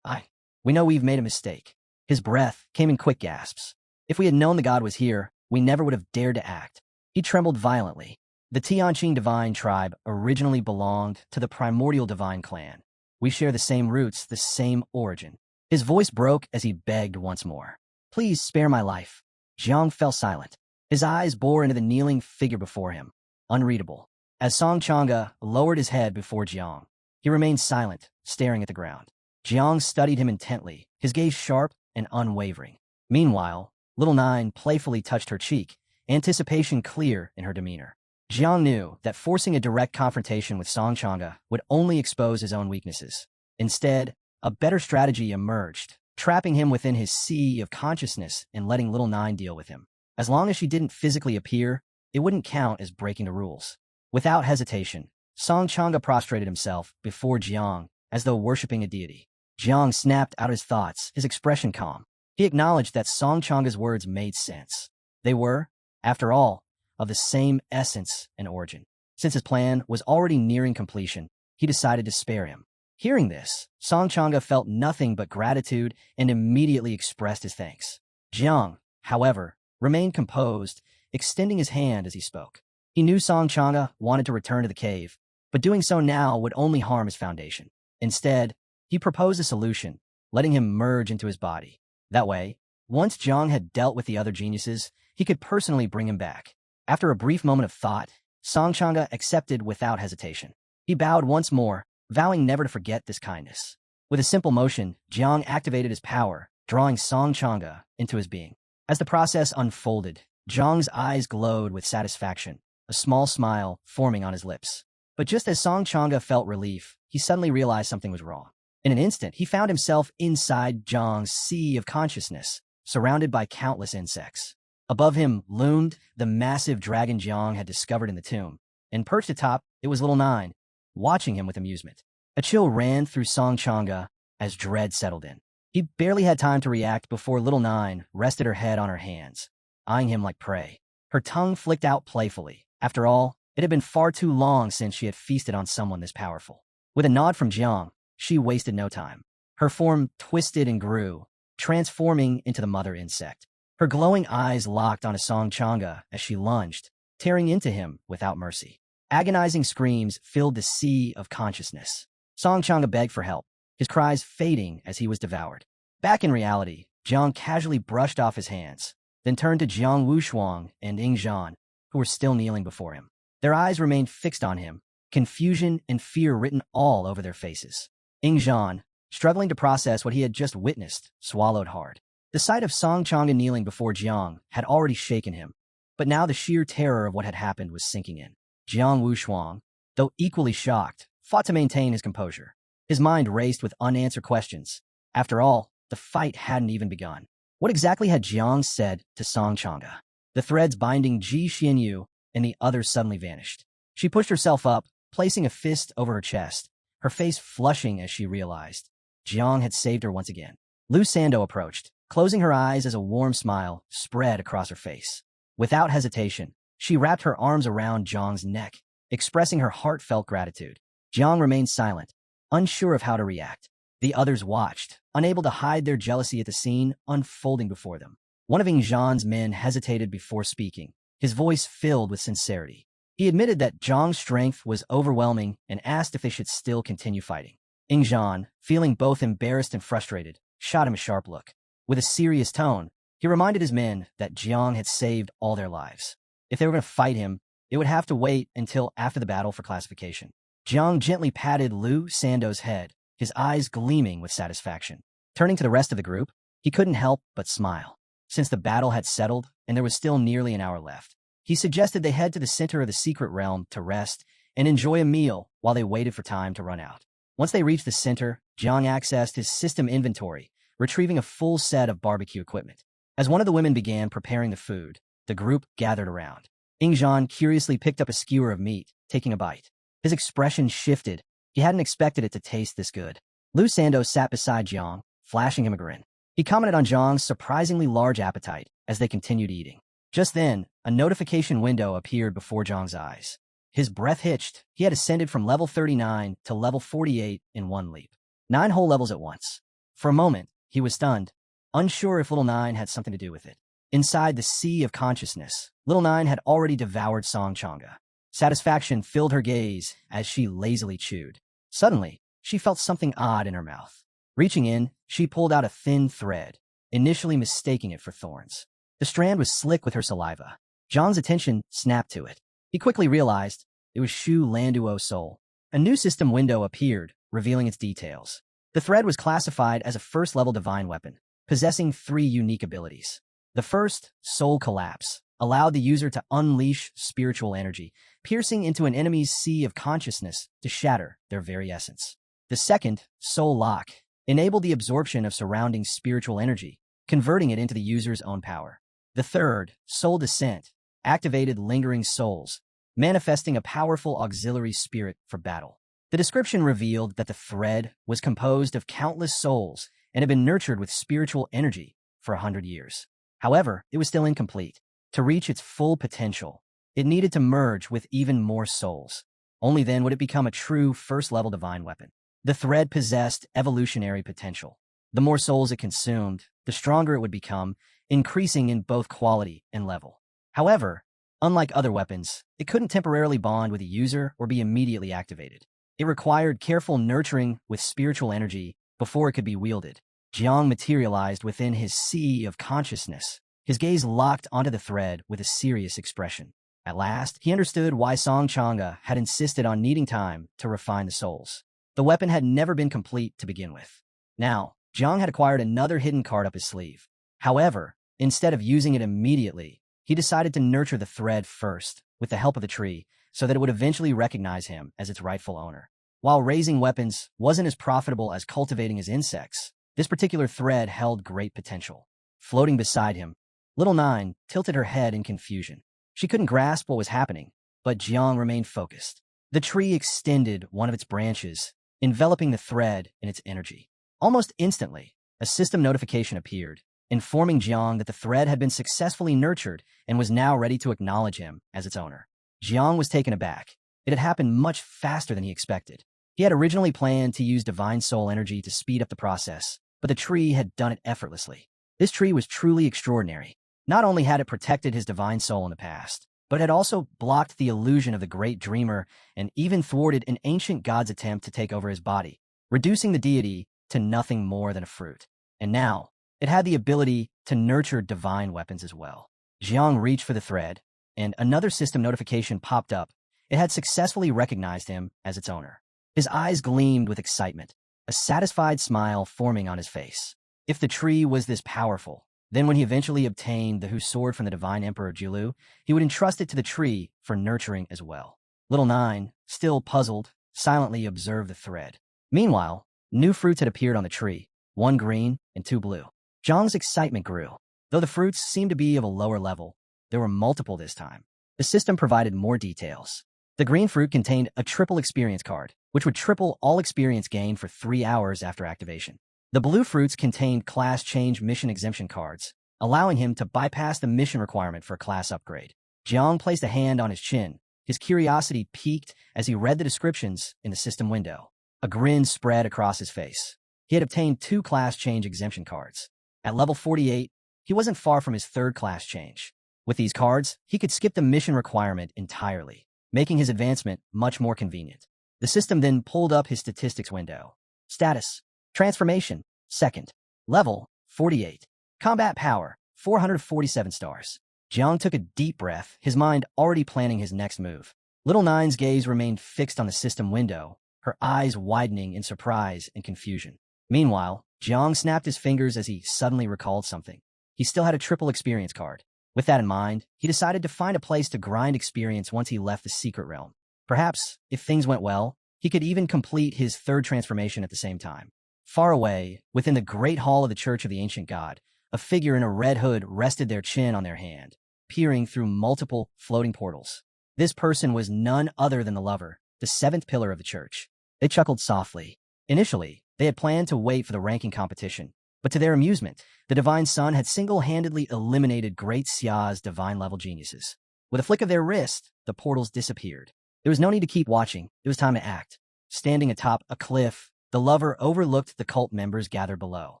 We know we've made a mistake. His breath came in quick gasps. If we had known the god was here, we never would have dared to act. He trembled violently. The Tianqing divine tribe originally belonged to the primordial divine clan. We share the same roots, the same origin. His voice broke as he begged once more. Please spare my life. Jiang fell silent. His eyes bore into the kneeling figure before him. Unreadable. As Song Chang'e lowered his head before Jiang, he remained silent, staring at the ground. Jiang studied him intently, his gaze sharp and unwavering. Meanwhile, Little Nine playfully touched her cheek, anticipation clear in her demeanor. Jiang knew that forcing a direct confrontation with Song Chang'e would only expose his own weaknesses. Instead, a better strategy emerged, trapping him within his sea of consciousness and letting Little Nine deal with him. As long as she didn't physically appear, it wouldn't count as breaking the rules. Without hesitation, Song Chang'e prostrated himself before Jiang as though worshipping a deity. Jiang snapped out his thoughts, his expression calm. He acknowledged that Song Chang'e's words made sense. They were, after all, of the same essence and origin. Since his plan was already nearing completion, he decided to spare him. Hearing this, Song Chang'e felt nothing but gratitude and immediately expressed his thanks. Jiang, however, remained composed, extending his hand as he spoke. He knew Song Chang'e wanted to return to the cave, but doing so now would only harm his foundation. Instead, he proposed a solution, letting him merge into his body. That way, once Jiang had dealt with the other geniuses, he could personally bring him back. After a brief moment of thought, Song Chang'e accepted without hesitation. He bowed once more, vowing never to forget this kindness. With a simple motion, Jiang activated his power, drawing Song Chang'e into his being. As the process unfolded, Jiang's eyes glowed with satisfaction, a small smile forming on his lips. But just as Song Chang'e felt relief, he suddenly realized something was wrong. In an instant, he found himself inside Jiang's sea of consciousness, surrounded by countless insects. Above him loomed the massive dragon Jiang had discovered in the tomb, and perched atop, it was Little Nine, watching him with amusement. A chill ran through Song Chang'e as dread settled in. He barely had time to react before Little Nine rested her head on her hands, eyeing him like prey. Her tongue flicked out playfully. After all, it had been far too long since she had feasted on someone this powerful. With a nod from Jiang, she wasted no time. Her form twisted and grew, transforming into the mother insect. Her glowing eyes locked onto Song Chang'e as she lunged, tearing into him without mercy. Agonizing screams filled the sea of consciousness. Song Chang'e begged for help, his cries fading as he was devoured. Back in reality, Jiang casually brushed off his hands, then turned to Jiang Wushuang and Ying Zhan, who were still kneeling before him. Their eyes remained fixed on him, confusion and fear written all over their faces. Ying Zhan, struggling to process what he had just witnessed, swallowed hard. The sight of Song Chang'e kneeling before Jiang had already shaken him, but now the sheer terror of what had happened was sinking in. Jiang Wushuang, though equally shocked, fought to maintain his composure. His mind raced with unanswered questions. After all, the fight hadn't even begun. What exactly had Jiang said to Song Chang'e? The threads binding Ji Xianyu and the others suddenly vanished. She pushed herself up, placing a fist over her chest, her face flushing as she realized Jiang had saved her once again. Lu Sando approached, closing her eyes as a warm smile spread across her face. Without hesitation, she wrapped her arms around Jiang's neck, expressing her heartfelt gratitude. Jiang remained silent, unsure of how to react. The others watched, unable to hide their jealousy at the scene unfolding before them. One of Ying Zhan's men hesitated before speaking, his voice filled with sincerity. He admitted that Zhang's strength was overwhelming and asked if they should still continue fighting. Ingzhan, feeling both embarrassed and frustrated, shot him a sharp look. With a serious tone, he reminded his men that Jiang had saved all their lives. If they were going to fight him, it would have to wait until after the battle for classification. Jiang gently patted Lu Sando's head, his eyes gleaming with satisfaction. Turning to the rest of the group, he couldn't help but smile. Since the battle had settled and there was still nearly an hour left, he suggested they head to the center of the secret realm to rest and enjoy a meal while they waited for time to run out. Once they reached the center, Jiang accessed his system inventory, retrieving a full set of barbecue equipment. As one of the women began preparing the food, the group gathered around. Ingzhan curiously picked up a skewer of meat, taking a bite. His expression shifted. He hadn't expected it to taste this good. Lu Sando sat beside Jiang, flashing him a grin. He commented on Jiang's surprisingly large appetite as they continued eating. Just then, a notification window appeared before Jiang's eyes. His breath hitched. He had ascended from level 39 to level 48 in one leap. 9 whole levels at once. For a moment, he was stunned, unsure if Little Nine had something to do with it. Inside the sea of consciousness, Little Nine had already devoured Song Changa. Satisfaction filled her gaze as she lazily chewed. Suddenly, she felt something odd in her mouth. Reaching in, she pulled out a thin thread, initially mistaking it for thorns. The strand was slick with her saliva. Zhang's attention snapped to it. He quickly realized it was Shu Landuo Soul. A new system window appeared, revealing its details. The thread was classified as a first-level divine weapon, possessing 3 unique abilities. The first, Soul Collapse, allowed the user to unleash spiritual energy, piercing into an enemy's sea of consciousness to shatter their very essence. The second, Soul Lock, enabled the absorption of surrounding spiritual energy, converting it into the user's own power. The third, Soul Descent, activated lingering souls, manifesting a powerful auxiliary spirit for battle. The description revealed that the thread was composed of countless souls and had been nurtured with spiritual energy for 100 years. However, it was still incomplete. To reach its full potential, it needed to merge with even more souls. Only then would it become a true first-level divine weapon. The thread possessed evolutionary potential. The more souls it consumed, the stronger it would become, increasing in both quality and level. However, unlike other weapons, it couldn't temporarily bond with a user or be immediately activated. It required careful nurturing with spiritual energy before it could be wielded. Jiang materialized within his sea of consciousness, his gaze locked onto the thread with a serious expression. At last, he understood why Song Changa had insisted on needing time to refine the souls. The weapon had never been complete to begin with. Now, Jiang had acquired another hidden card up his sleeve. However, instead of using it immediately, he decided to nurture the thread first, with the help of the tree, so that it would eventually recognize him as its rightful owner. While raising weapons wasn't as profitable as cultivating as insects, this particular thread held great potential. Floating beside him, Little Nine tilted her head in confusion. She couldn't grasp what was happening, but Jiang remained focused. The tree extended one of its branches, enveloping the thread in its energy. Almost instantly, a system notification appeared, informing Jiang that the thread had been successfully nurtured and was now ready to acknowledge him as its owner. Jiang was taken aback. It had happened much faster than he expected. He had originally planned to use divine soul energy to speed up the process, but the tree had done it effortlessly. This tree was truly extraordinary. Not only had it protected his divine soul in the past, but it had also blocked the illusion of the great dreamer and even thwarted an ancient god's attempt to take over his body, reducing the deity to nothing more than a fruit. And now, it had the ability to nurture divine weapons as well. Jiang reached for the thread, and another system notification popped up. It had successfully recognized him as its owner. His eyes gleamed with excitement, a satisfied smile forming on his face. If the tree was this powerful, then when he eventually obtained the Hu sword from the divine emperor Jiulu, he would entrust it to the tree for nurturing as well. Little Nine, still puzzled, silently observed the thread. Meanwhile, new fruits had appeared on the tree, 1 green and 2 blue. Zhang's excitement grew. Though the fruits seemed to be of a lower level, there were multiple this time. The system provided more details. The green fruit contained a triple experience card, which would triple all experience gained for 3 hours after activation. The blue fruits contained class change mission exemption cards, allowing him to bypass the mission requirement for a class upgrade. Jiang placed a hand on his chin. His curiosity piqued as he read the descriptions in the system window. A grin spread across his face. He had obtained 2 class change exemption cards. At level 48, he wasn't far from his 3rd class change. With these cards, he could skip the mission requirement entirely. making his advancement much more convenient. The system then pulled up his statistics window. Status: Transformation, second. Level, 48. Combat power, 447 stars. Jiang took a deep breath, his mind already planning his next move. Little Nine's gaze remained fixed on the system window, her eyes widening in surprise and confusion. Meanwhile, Jiang snapped his fingers as he suddenly recalled something. He still had a triple experience card. With that in mind, he decided to find a place to grind experience once he left the secret realm. Perhaps, if things went well, he could even complete his third transformation at the same time. Far away, within the great hall of the Church of the Ancient God, a figure in a red hood rested their chin on their hand, peering through multiple floating portals. This person was none other than the lover, the seventh pillar of the church. They chuckled softly. Initially, they had planned to wait for the ranking competition, but to their amusement, the Divine Sun had single-handedly eliminated Great Xia's divine-level geniuses. With a flick of their wrist, the portals disappeared. There was no need to keep watching. It was time to act. Standing atop a cliff, the lover overlooked the cult members gathered below.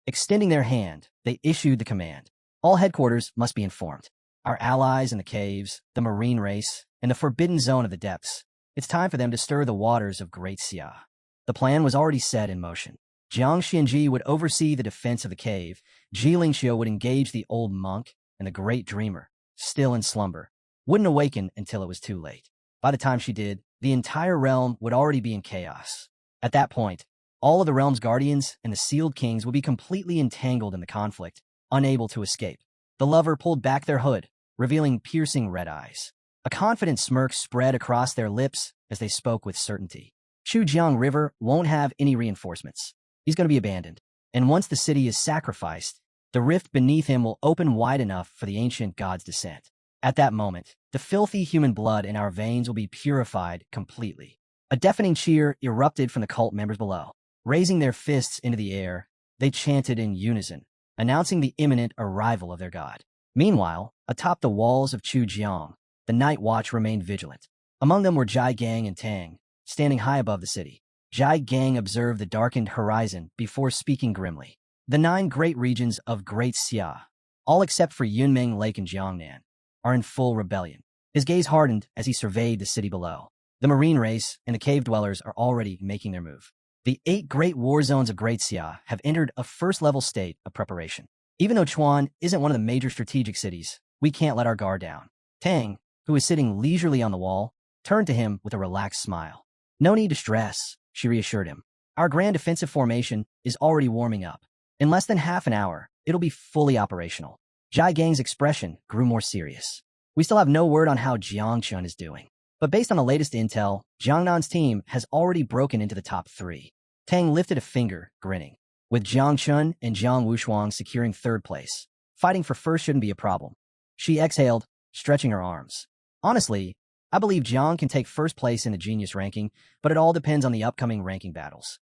Extending their hand, they issued the command. All headquarters must be informed. Our allies in the caves, the marine race, and the forbidden zone of the depths. It's time for them to stir the waters of Great Xia. The plan was already set in motion. Jiang Xianji would oversee the defense of the cave, Ji Lingxiu would engage the old monk, and the great dreamer, still in slumber, wouldn't awaken until it was too late. By the time she did, the entire realm would already be in chaos. At that point, all of the realm's guardians and the sealed kings would be completely entangled in the conflict, unable to escape. The lover pulled back their hood, revealing piercing red eyes. A confident smirk spread across their lips as they spoke with certainty. Chujiang River won't have any reinforcements. He's going to be abandoned. And once the city is sacrificed, the rift beneath him will open wide enough for the ancient god's descent. At that moment, the filthy human blood in our veins will be purified completely. A deafening cheer erupted from the cult members below. Raising their fists into the air, they chanted in unison, announcing the imminent arrival of their god. Meanwhile, atop the walls of Chujiang, the night watch remained vigilant. Among them were Jai Gang and Tang, standing high above the city. Jai Gang observed the darkened horizon before speaking grimly. The 9 great regions of Great Xia, all except for Yunming Lake and Jiangnan, are in full rebellion. His gaze hardened as he surveyed the city below. The marine race and the cave dwellers are already making their move. The 8 great war zones of Great Xia have entered a first-level state of preparation. Even though Chuan isn't one of the major strategic cities, we can't let our guard down. Tang, who was sitting leisurely on the wall, turned to him with a relaxed smile. No need to stress, she reassured him. Our grand defensive formation is already warming up. In less than half an hour, it'll be fully operational. Jai Gang's expression grew more serious. We still have no word on how Jiang Chun is doing. But based on the latest intel, Jiangnan's team has already broken into the top 3. Tang lifted a finger, grinning. With Jiang Chun and Jiang Wushuang securing third place, fighting for first shouldn't be a problem. She exhaled, stretching her arms. Honestly, I believe Jiang can take first place in the genius ranking, but it all depends on the upcoming ranking battles.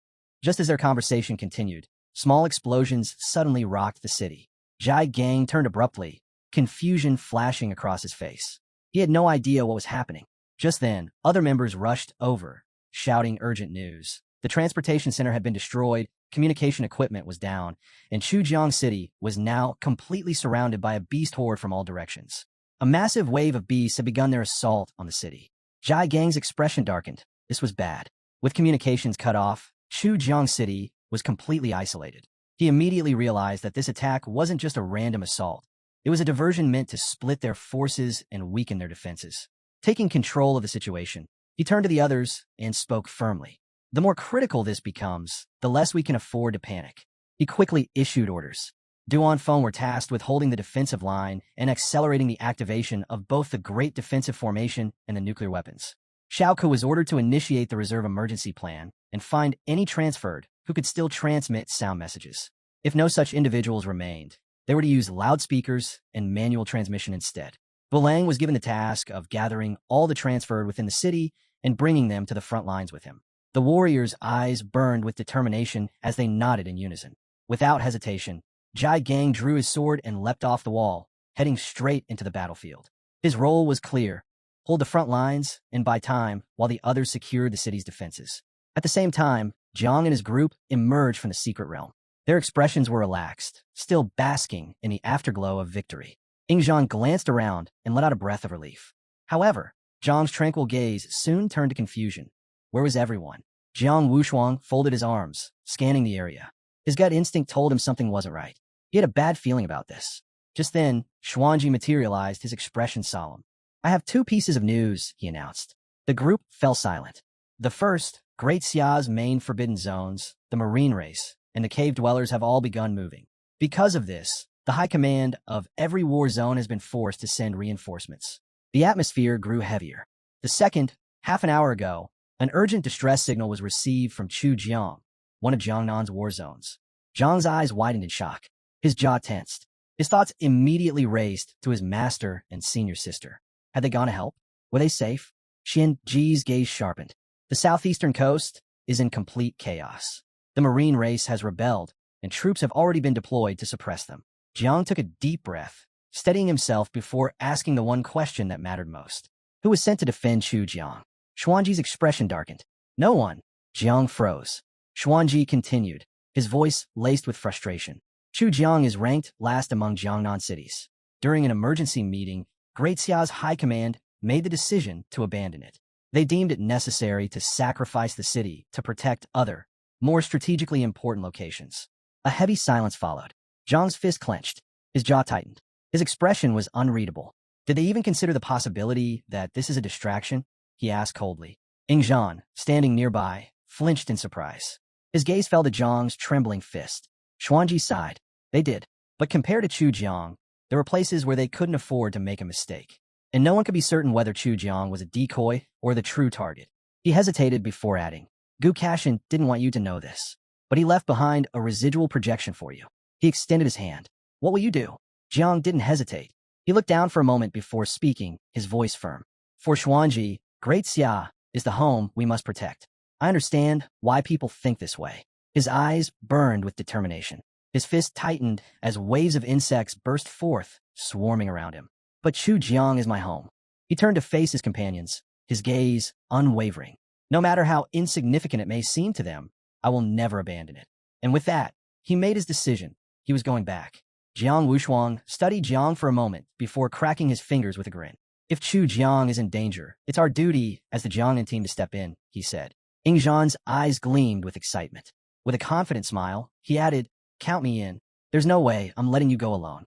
Just as their conversation continued, small explosions suddenly rocked the city. Jai Gang turned abruptly, confusion flashing across his face. He had no idea what was happening. Just then, other members rushed over, shouting urgent news. The transportation center had been destroyed, communication equipment was down, and Chujiang City was now completely surrounded by a beast horde from all directions. A massive wave of beasts had begun their assault on the city. Jai Gang's expression darkened. This was bad. With communications cut off, Chujiang City was completely isolated. He immediately realized that this attack wasn't just a random assault. It was a diversion meant to split their forces and weaken their defenses. Taking control of the situation, he turned to the others and spoke firmly. The more critical this becomes, the less we can afford to panic. He quickly issued orders. Duan Feng were tasked with holding the defensive line and accelerating the activation of both the Great Defensive Formation and the nuclear weapons. Xiaoke was ordered to initiate the reserve emergency plan and find any transferred who could still transmit sound messages. If no such individuals remained, they were to use loudspeakers and manual transmission instead. Bulang was given the task of gathering all the transferred within the city and bringing them to the front lines with him. The warriors' eyes burned with determination as they nodded in unison. Without hesitation, Jai Gang drew his sword and leapt off the wall, heading straight into the battlefield. His role was clear: hold the front lines and buy time while the others secured the city's defenses. At the same time, Jiang and his group emerged from the secret realm. Their expressions were relaxed, still basking in the afterglow of victory. Ingzhan glanced around and let out a breath of relief. However, Zhang's tranquil gaze soon turned to confusion. Where was everyone? Jiang Wushuang folded his arms, scanning the area. His gut instinct told him something wasn't right. He had a bad feeling about this. Just then, Xuanji materialized, his expression solemn. I have two pieces of news, he announced. The group fell silent. The first, Great Xia's main forbidden zones, the marine race, and the cave dwellers have all begun moving. Because of this, the high command of every war zone has been forced to send reinforcements. The atmosphere grew heavier. The second, half an hour ago, an urgent distress signal was received from Chu Jiang, one of Jiangnan's war zones. Zhang's eyes widened in shock. His jaw tensed. His thoughts immediately raced to his master and senior sister. Had they gone to help? Were they safe? Xian Ji's gaze sharpened. The southeastern coast is in complete chaos. The marine race has rebelled, and troops have already been deployed to suppress them. Jiang took a deep breath, steadying himself before asking the one question that mattered most. Who was sent to defend Chu Jiang? Xuanji's expression darkened. No one. Jiang froze. Xuanji continued, his voice laced with frustration. Chu Jiang is ranked last among Jiangnan cities. During an emergency meeting, Great Xia's high command made the decision to abandon it. They deemed it necessary to sacrifice the city to protect other, more strategically important locations. A heavy silence followed. Zhang's fist clenched. His jaw tightened. His expression was unreadable. Did they even consider the possibility that this is a distraction? He asked coldly. Ingzhan, standing nearby, flinched in surprise. His gaze fell to Zhang's trembling fist. Xuanji sighed. They did. But compared to Chu Jiang, there were places where they couldn't afford to make a mistake. And no one could be certain whether Chu Jiang was a decoy or the true target. He hesitated before adding, Gu Kashin didn't want you to know this, but he left behind a residual projection for you. He extended his hand. What will you do? Jiang didn't hesitate. He looked down for a moment before speaking, his voice firm. For Xuanji, Great Xia is the home we must protect. I understand why people think this way. His eyes burned with determination. His fist tightened as waves of insects burst forth, swarming around him. But Chu Jiang is my home. He turned to face his companions, his gaze unwavering. No matter how insignificant it may seem to them, I will never abandon it. And with that, he made his decision. He was going back. Jiang Wushuang studied Jiang for a moment before cracking his fingers with a grin. If Chu Jiang is in danger, it's our duty as the Jiangnan team to step in, he said. Ingzhan's eyes gleamed with excitement. With a confident smile, he added, Count me in. There's no way I'm letting you go alone.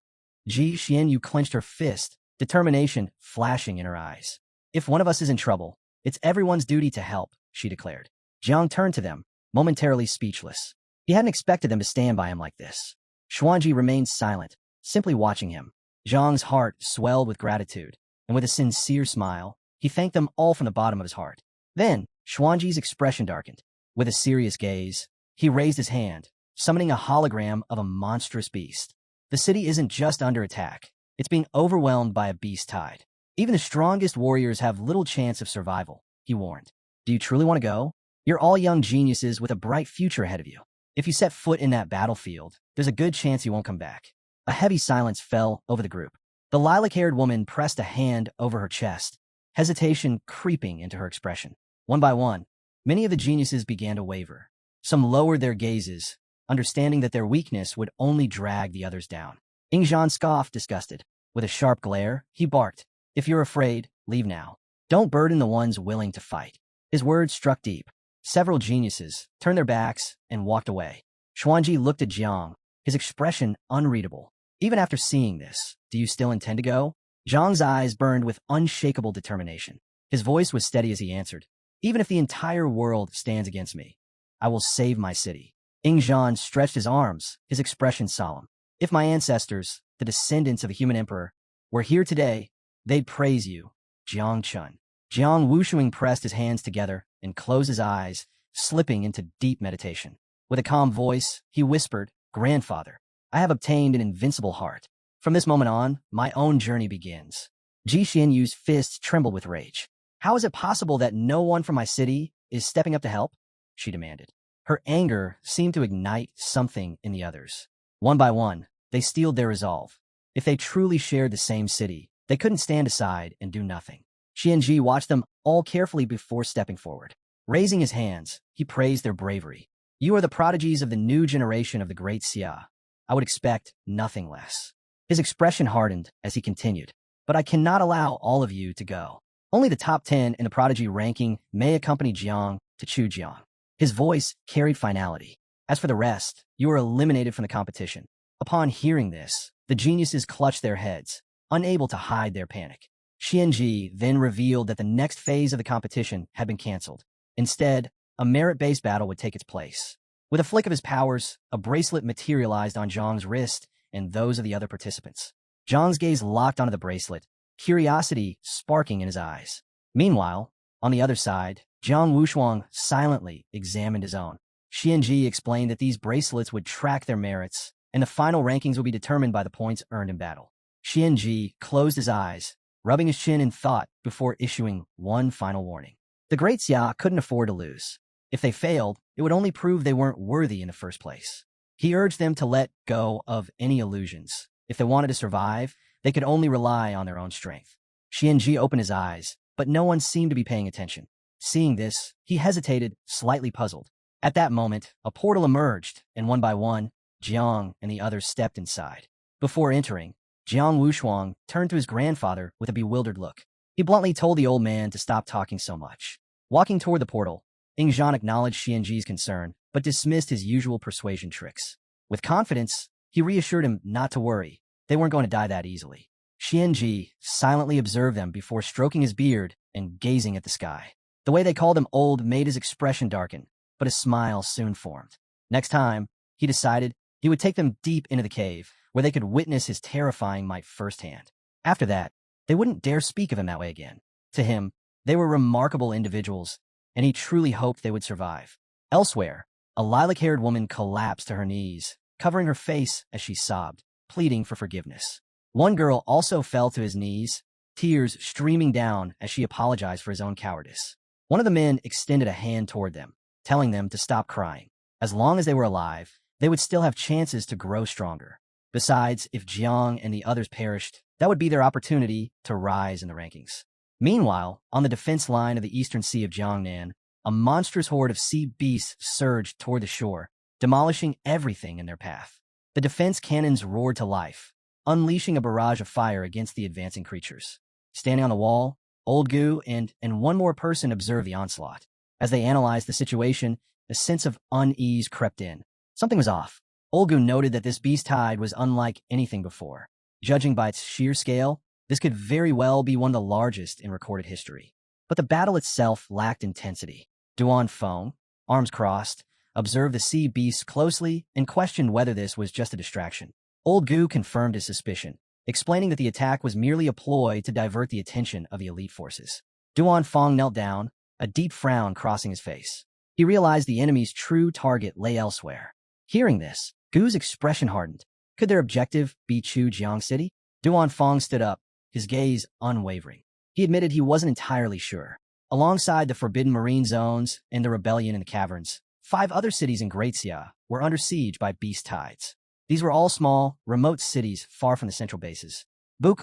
Ji Xianyu clenched her fist, determination flashing in her eyes. If one of us is in trouble, it's everyone's duty to help, she declared. Jiang turned to them, momentarily speechless. He hadn't expected them to stand by him like this. Xuanji remained silent, simply watching him. Zhang's heart swelled with gratitude, and with a sincere smile, he thanked them all from the bottom of his heart. Then, Xuanji's expression darkened. With a serious gaze, he raised his hand, summoning a hologram of a monstrous beast. The city isn't just under attack. It's being overwhelmed by a beast tide. Even the strongest warriors have little chance of survival, he warned. Do you truly want to go? You're all young geniuses with a bright future ahead of you. If you set foot in that battlefield, there's a good chance you won't come back. A heavy silence fell over the group. The lilac-haired woman pressed a hand over her chest, hesitation creeping into her expression. One by one, many of the geniuses began to waver. Some lowered their gazes, understanding that their weakness would only drag the others down. Ingzhan scoffed, disgusted. With a sharp glare, he barked, If you're afraid, leave now. Don't burden the ones willing to fight. His words struck deep. Several geniuses turned their backs and walked away. Xuanji looked at Jiang, his expression unreadable. Even after seeing this, do you still intend to go? Jiang's eyes burned with unshakable determination. His voice was steady as he answered, Even if the entire world stands against me, I will save my city. Ingzhan stretched his arms, his expression solemn. If my ancestors, the descendants of a human emperor, were here today, they'd praise you, Jiang Chun. Jiang Wushuang pressed his hands together and closed his eyes, slipping into deep meditation. With a calm voice, he whispered, Grandfather, I have obtained an invincible heart. From this moment on, my own journey begins. Ji Xianyu's fists trembled with rage. How is it possible that no one from my city is stepping up to help? She demanded. Her anger seemed to ignite something in the others. One by one, they steeled their resolve. If they truly shared the same city, they couldn't stand aside and do nothing. Xianji watched them all carefully before stepping forward. Raising his hands, he praised their bravery. You are the prodigies of the new generation of the Great Xia. I would expect nothing less. His expression hardened as he continued. But I cannot allow all of you to go. Only the top 10 in the prodigy ranking may accompany Jiang to Chujiang. His voice carried finality. As for the rest, you are eliminated from the competition. Upon hearing this, the geniuses clutched their heads, unable to hide their panic. Xianji then revealed that the next phase of the competition had been canceled. Instead, a merit-based battle would take its place. With a flick of his powers, a bracelet materialized on Zhang's wrist and those of the other participants. Zhang's gaze locked onto the bracelet, curiosity sparking in his eyes. Meanwhile, on the other side, Jiang Wushuang silently examined his own. Xianji explained that these bracelets would track their merits, and the final rankings would be determined by the points earned in battle. Xianji closed his eyes, rubbing his chin in thought before issuing one final warning. The Great Xia couldn't afford to lose. If they failed, it would only prove they weren't worthy in the first place. He urged them to let go of any illusions. If they wanted to survive, they could only rely on their own strength. Xianji opened his eyes, but no one seemed to be paying attention. Seeing this, he hesitated, slightly puzzled. At that moment, a portal emerged, and one by one, Jiang and the others stepped inside. Before entering, Jiang Wushuang turned to his grandfather with a bewildered look. He bluntly told the old man to stop talking so much. Walking toward the portal, Ingzhan acknowledged Xianji's concern, but dismissed his usual persuasion tricks. With confidence, he reassured him not to worry. They weren't going to die that easily. Xianji silently observed them before stroking his beard and gazing at the sky. The way they called him old made his expression darken, but a smile soon formed. Next time, he decided he would take them deep into the cave, where they could witness his terrifying might firsthand. After that, they wouldn't dare speak of him that way again. To him, they were remarkable individuals, and he truly hoped they would survive. Elsewhere, a lilac-haired woman collapsed to her knees, covering her face as she sobbed, pleading for forgiveness. One girl also fell to his knees, tears streaming down as she apologized for his own cowardice. One of the men extended a hand toward them, telling them to stop crying. As long as they were alive, they would still have chances to grow stronger. Besides, if Jiang and the others perished, that would be their opportunity to rise in the rankings. Meanwhile, on the defense line of the eastern sea of Jiangnan, a monstrous horde of sea beasts surged toward the shore, demolishing everything in their path. The defense cannons roared to life, unleashing a barrage of fire against the advancing creatures. Standing on the wall, Old Gu and one more person observed the onslaught. As they analyzed the situation, a sense of unease crept in. Something was off. Old Gu noted that this beast tide was unlike anything before. Judging by its sheer scale, this could very well be one of the largest in recorded history. But the battle itself lacked intensity. Duan Feng, arms crossed, observed the sea beasts closely and questioned whether this was just a distraction. Old Gu confirmed his suspicion, explaining that the attack was merely a ploy to divert the attention of the elite forces. Duan Feng knelt down, a deep frown crossing his face. He realized the enemy's true target lay elsewhere. Hearing this, Gu's expression hardened. Could their objective be Chujiang City? Duan Feng stood up, his gaze unwavering. He admitted he wasn't entirely sure. Alongside the forbidden marine zones and the rebellion in the caverns, 5 other cities in Great Xia were under siege by beast tides. These were all small, remote cities far from the central bases.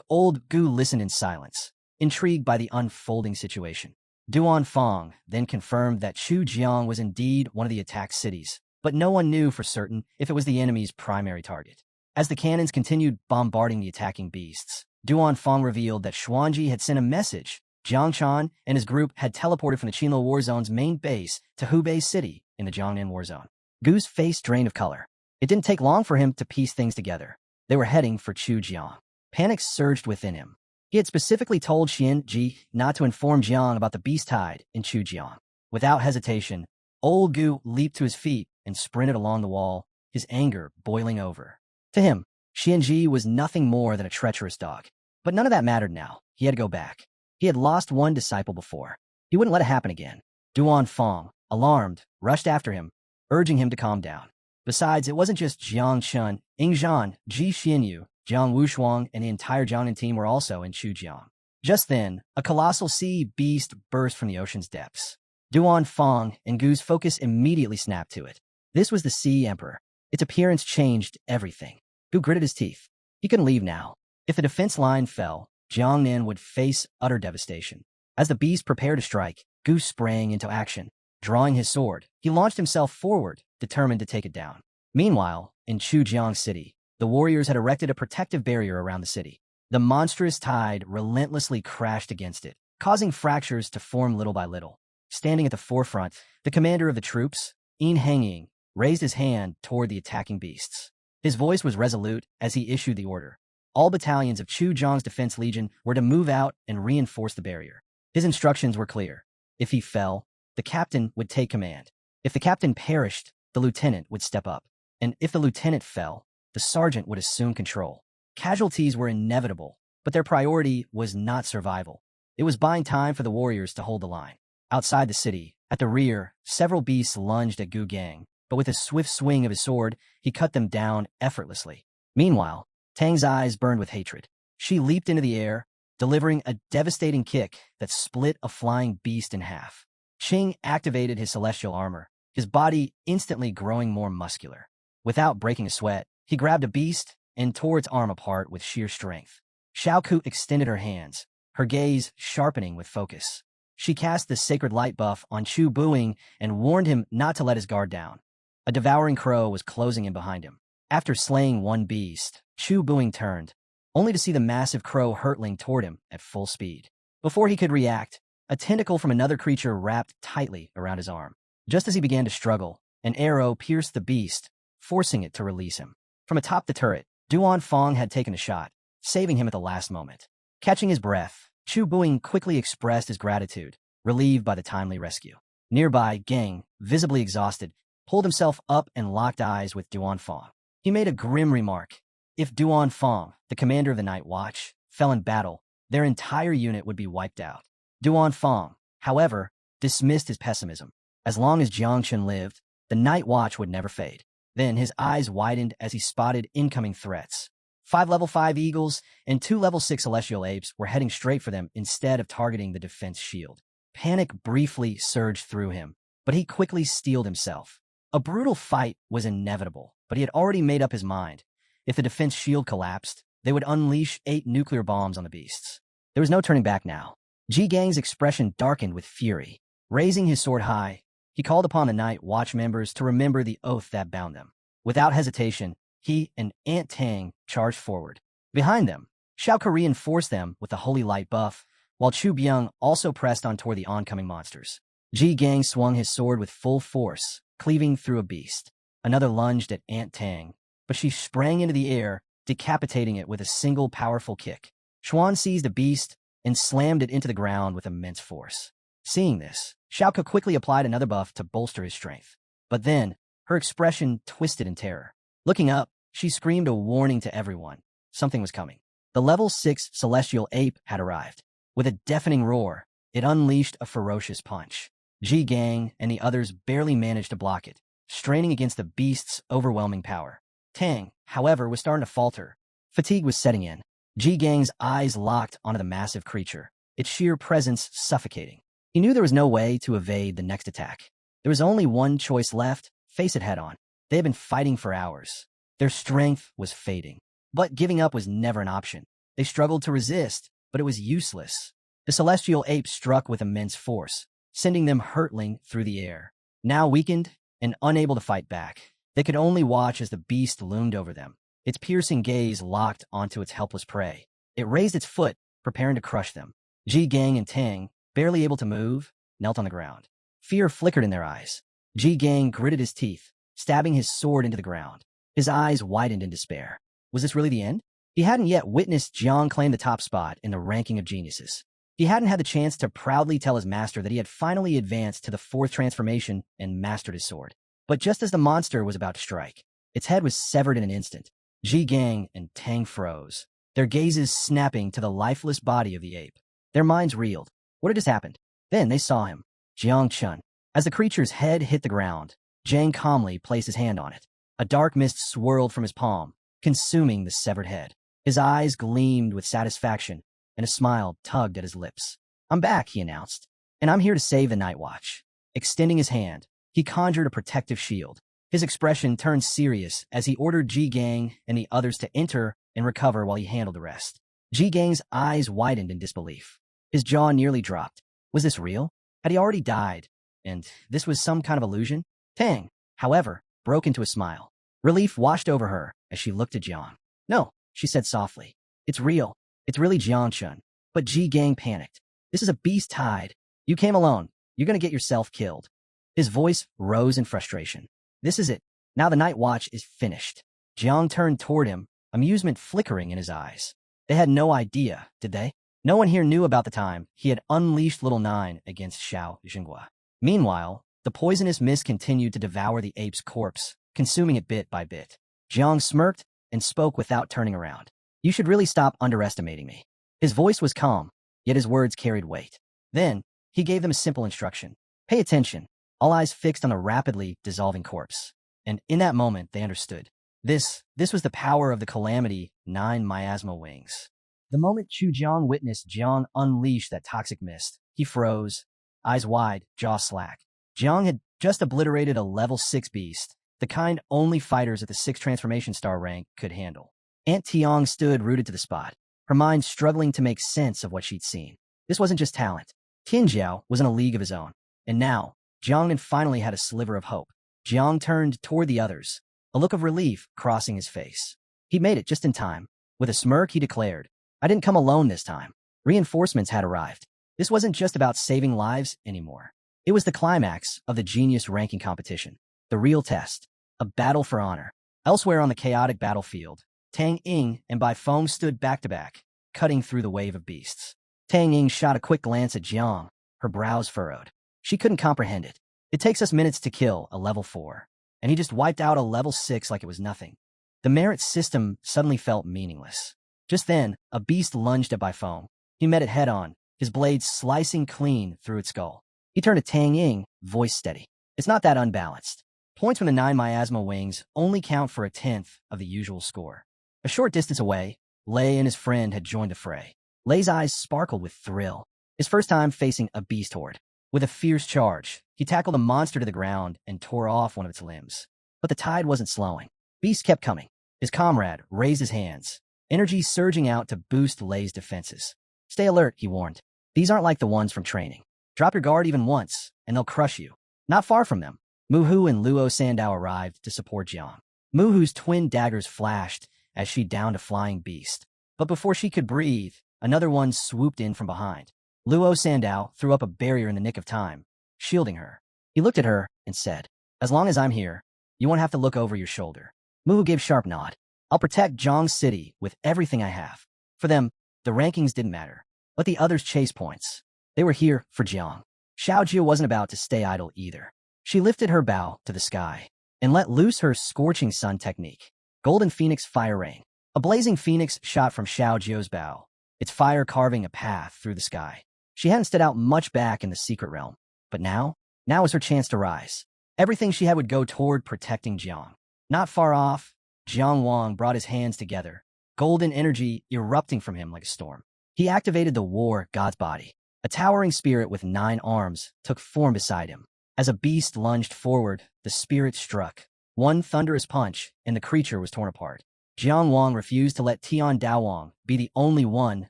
Old Gu listened in silence, intrigued by the unfolding situation. Duan Feng then confirmed that Chujiang was indeed one of the attacked cities, but no one knew for certain if it was the enemy's primary target. As the cannons continued bombarding the attacking beasts, Duan Feng revealed that Xuanji had sent a message. Jiang Chan and his group had teleported from the Qinluo War Zone's main base to Hubei City in the Jiangnan War Zone. Gu's face drained of color. It didn't take long for him to piece things together. They were heading for Chujiang. Panic surged within him. He had specifically told Xianji not to inform Jiang about the beast tide in Chujiang. Without hesitation, Old Gu leaped to his feet and sprinted along the wall, his anger boiling over. To him, Xianji was nothing more than a treacherous dog. But none of that mattered now. He had to go back. He had lost one disciple before. He wouldn't let it happen again. Duan Feng, alarmed, rushed after him, urging him to calm down. Besides, it wasn't just Jiang Chun, Ingzhan, Ji Xianyu, Jiang Wushuang, and the entire Jiangnan team were also in Chujiang. Just then, a colossal sea beast burst from the ocean's depths. Duan Feng and Gu's focus immediately snapped to it. This was the Sea Emperor. Its appearance changed everything. Gu gritted his teeth. He couldn't leave now. If the defense line fell, Jiangnan would face utter devastation. As the beast prepared to strike, Gu sprang into action. Drawing his sword, he launched himself forward, determined to take it down. Meanwhile, in Chujiang City, the warriors had erected a protective barrier around the city. The monstrous tide relentlessly crashed against it, causing fractures to form little by little. Standing at the forefront, the commander of the troops, In Hanying, raised his hand toward the attacking beasts. His voice was resolute as he issued the order. All battalions of Chu Zhang's Defense Legion were to move out and reinforce the barrier. His instructions were clear. If he fell, the captain would take command. If the captain perished, the lieutenant would step up. And if the lieutenant fell, the sergeant would assume control. Casualties were inevitable, but their priority was not survival. It was buying time for the warriors to hold the line. Outside the city, at the rear, several beasts lunged at Gu Gang, but with a swift swing of his sword, he cut them down effortlessly. Meanwhile, Tang's eyes burned with hatred. She leaped into the air, delivering a devastating kick that split a flying beast in half. Qing activated his celestial armor, his body instantly growing more muscular. Without breaking a sweat, he grabbed a beast and tore its arm apart with sheer strength. Xiaoku extended her hands, her gaze sharpening with focus. She cast the sacred light buff on Chu Buing and warned him not to let his guard down. A devouring crow was closing in behind him. After slaying one beast, Chu Buing turned, only to see the massive crow hurtling toward him at full speed. Before he could react, a tentacle from another creature wrapped tightly around his arm. Just as he began to struggle, an arrow pierced the beast, forcing it to release him. From atop the turret, Duan Fong had taken a shot, saving him at the last moment. Catching his breath, Chu Buing quickly expressed his gratitude, relieved by the timely rescue. Nearby, Gang, visibly exhausted, pulled himself up and locked eyes with Duan Fong. He made a grim remark. If Duan Fong, the commander of the Night Watch, fell in battle, their entire unit would be wiped out. Duan Fong, however, dismissed his pessimism. As long as Jiang Chun lived, the Night Watch would never fade. Then his eyes widened as he spotted incoming threats. 5 level 5 eagles and 2 level 6 celestial apes were heading straight for them instead of targeting the defense shield. Panic briefly surged through him, but he quickly steeled himself. A brutal fight was inevitable, but he had already made up his mind. If the defense shield collapsed, they would unleash 8 nuclear bombs on the beasts. There was no turning back now. Ji Gang's expression darkened with fury. Raising his sword high, he called upon the Night Watch members to remember the oath that bound them. Without hesitation, he and Aunt Tang charged forward. Behind them, Xiao Ke reinforced them with the holy light buff, while Chu Byung also pressed on toward the oncoming monsters. Ji Gang swung his sword with full force, cleaving through a beast. Another lunged at Aunt Tang, but she sprang into the air, decapitating it with a single powerful kick. Xuan seized a beast and slammed it into the ground with immense force. Seeing this, Xiao Ke quickly applied another buff to bolster his strength. But then, her expression twisted in terror. Looking up, she screamed a warning to everyone. Something was coming. The level 6 celestial ape had arrived. With a deafening roar, it unleashed a ferocious punch. Ji Gang and the others barely managed to block it, straining against the beast's overwhelming power. Tang, however, was starting to falter. Fatigue was setting in. Ji Gang's eyes locked onto the massive creature, its sheer presence suffocating. He knew there was no way to evade the next attack. There was only one choice left: face it head on. They had been fighting for hours. Their strength was fading. But giving up was never an option. They struggled to resist, but it was useless. The celestial ape struck with immense force, sending them hurtling through the air. Now weakened and unable to fight back, they could only watch as the beast loomed over them, its piercing gaze locked onto its helpless prey. It raised its foot, preparing to crush them. Ji Gang and Tang, barely able to move, knelt on the ground. Fear flickered in their eyes. Ji Gang gritted his teeth, stabbing his sword into the ground. His eyes widened in despair. Was this really the end? He hadn't yet witnessed Jiang claim the top spot in the ranking of geniuses. He hadn't had the chance to proudly tell his master that he had finally advanced to the 4th transformation and mastered his sword. But just as the monster was about to strike, its head was severed in an instant. Ji Gang and Tang froze, their gazes snapping to the lifeless body of the ape. Their minds reeled. What had just happened? Then they saw him, Jiang Chun. As the creature's head hit the ground, Jiang calmly placed his hand on it. A dark mist swirled from his palm, consuming the severed head. His eyes gleamed with satisfaction, and a smile tugged at his lips. "I'm back," he announced, "and I'm here to save the Night Watch." Extending his hand, he conjured a protective shield. His expression turned serious as he ordered Ji Gang and the others to enter and recover while he handled the rest. Ji Gang's eyes widened in disbelief. His jaw nearly dropped. Was this real? Had he already died? And this was some kind of illusion? Tang, however, broke into a smile. Relief washed over her as she looked at Jiang. "No," she said softly. "It's real. It's really Jiang Chun." But Ji Gang panicked. This is a beast tide. You came alone. You're gonna get yourself killed. His voice rose in frustration. This is it. Now the night watch is finished. Jiang turned toward him, amusement flickering in his eyes. They had no idea, did they? No one here knew about the time he had unleashed Little Nine against Xiao Xinghua. Meanwhile, the poisonous mist continued to devour the ape's corpse, consuming it bit by bit. Jiang smirked and spoke without turning around. You should really stop underestimating me. His voice was calm, yet his words carried weight. Then, he gave them a simple instruction. Pay attention, all eyes fixed on the rapidly dissolving corpse. And in that moment, they understood. This was the power of the Calamity 9 miasma wings. The moment Chu Jiang witnessed Jiang unleash that toxic mist, he froze, eyes wide, jaw slack. Jiang had just obliterated a level 6 beast, the kind only fighters at the 6th transformation star rank could handle. Aunt Tiang stood rooted to the spot, her mind struggling to make sense of what she'd seen. This wasn't just talent. Tianjiao was in a league of his own. And now, Jiang had finally had a sliver of hope. Jiang turned toward the others, a look of relief crossing his face. He made it just in time. With a smirk, he declared, I didn't come alone this time. Reinforcements had arrived. This wasn't just about saving lives anymore. It was the climax of the genius ranking competition. The real test. A battle for honor. Elsewhere on the chaotic battlefield, Tang Ying and Bai Feng stood back to back, cutting through the wave of beasts. Tang Ying shot a quick glance at Jiang, her brows furrowed. She couldn't comprehend it. It takes us minutes to kill a level 4, and he just wiped out a level 6 like it was nothing. The merit system suddenly felt meaningless. Just then, a beast lunged at Bai Feng. He met it head-on, his blades slicing clean through its skull. He turned to Tang Ying, voice steady. It's not that unbalanced. Points from the 9 miasma wings only count for 1/10 of the usual score. A short distance away, Lei and his friend had joined the fray. Lei's eyes sparkled with thrill. His first time facing a beast horde. With a fierce charge, he tackled a monster to the ground and tore off one of its limbs. But the tide wasn't slowing. Beasts kept coming. His comrade raised his hands, energy surging out to boost Lei's defenses. Stay alert, he warned. These aren't like the ones from training. Drop your guard even once, and they'll crush you. Not far from them, Muhu and Luo Sandao arrived to support Jiang. Muhu's twin daggers flashed as she downed a flying beast. But before she could breathe, another one swooped in from behind. Luo Sandao threw up a barrier in the nick of time, shielding her. He looked at her and said, As long as I'm here, you won't have to look over your shoulder. Muhu gave a sharp nod. I'll protect Zhang City with everything I have. For them, the rankings didn't matter. Let the others chase points. They were here for Jiang. Xiaojia wasn't about to stay idle either. She lifted her bow to the sky and let loose her scorching sun technique. Golden Phoenix Fire Rain. A blazing phoenix shot from Xiaojio's bow, its fire carving a path through the sky. She hadn't stood out much back in the secret realm, but now was her chance to rise. Everything she had would go toward protecting Jiang. Not far off, Jiang Wang brought his hands together, golden energy erupting from him like a storm. He activated the war god's body. A towering spirit with 9 arms took form beside him. As a beast lunged forward, the spirit struck. One thunderous punch, and the creature was torn apart. Jiang Wang refused to let Tian Daowang be the only one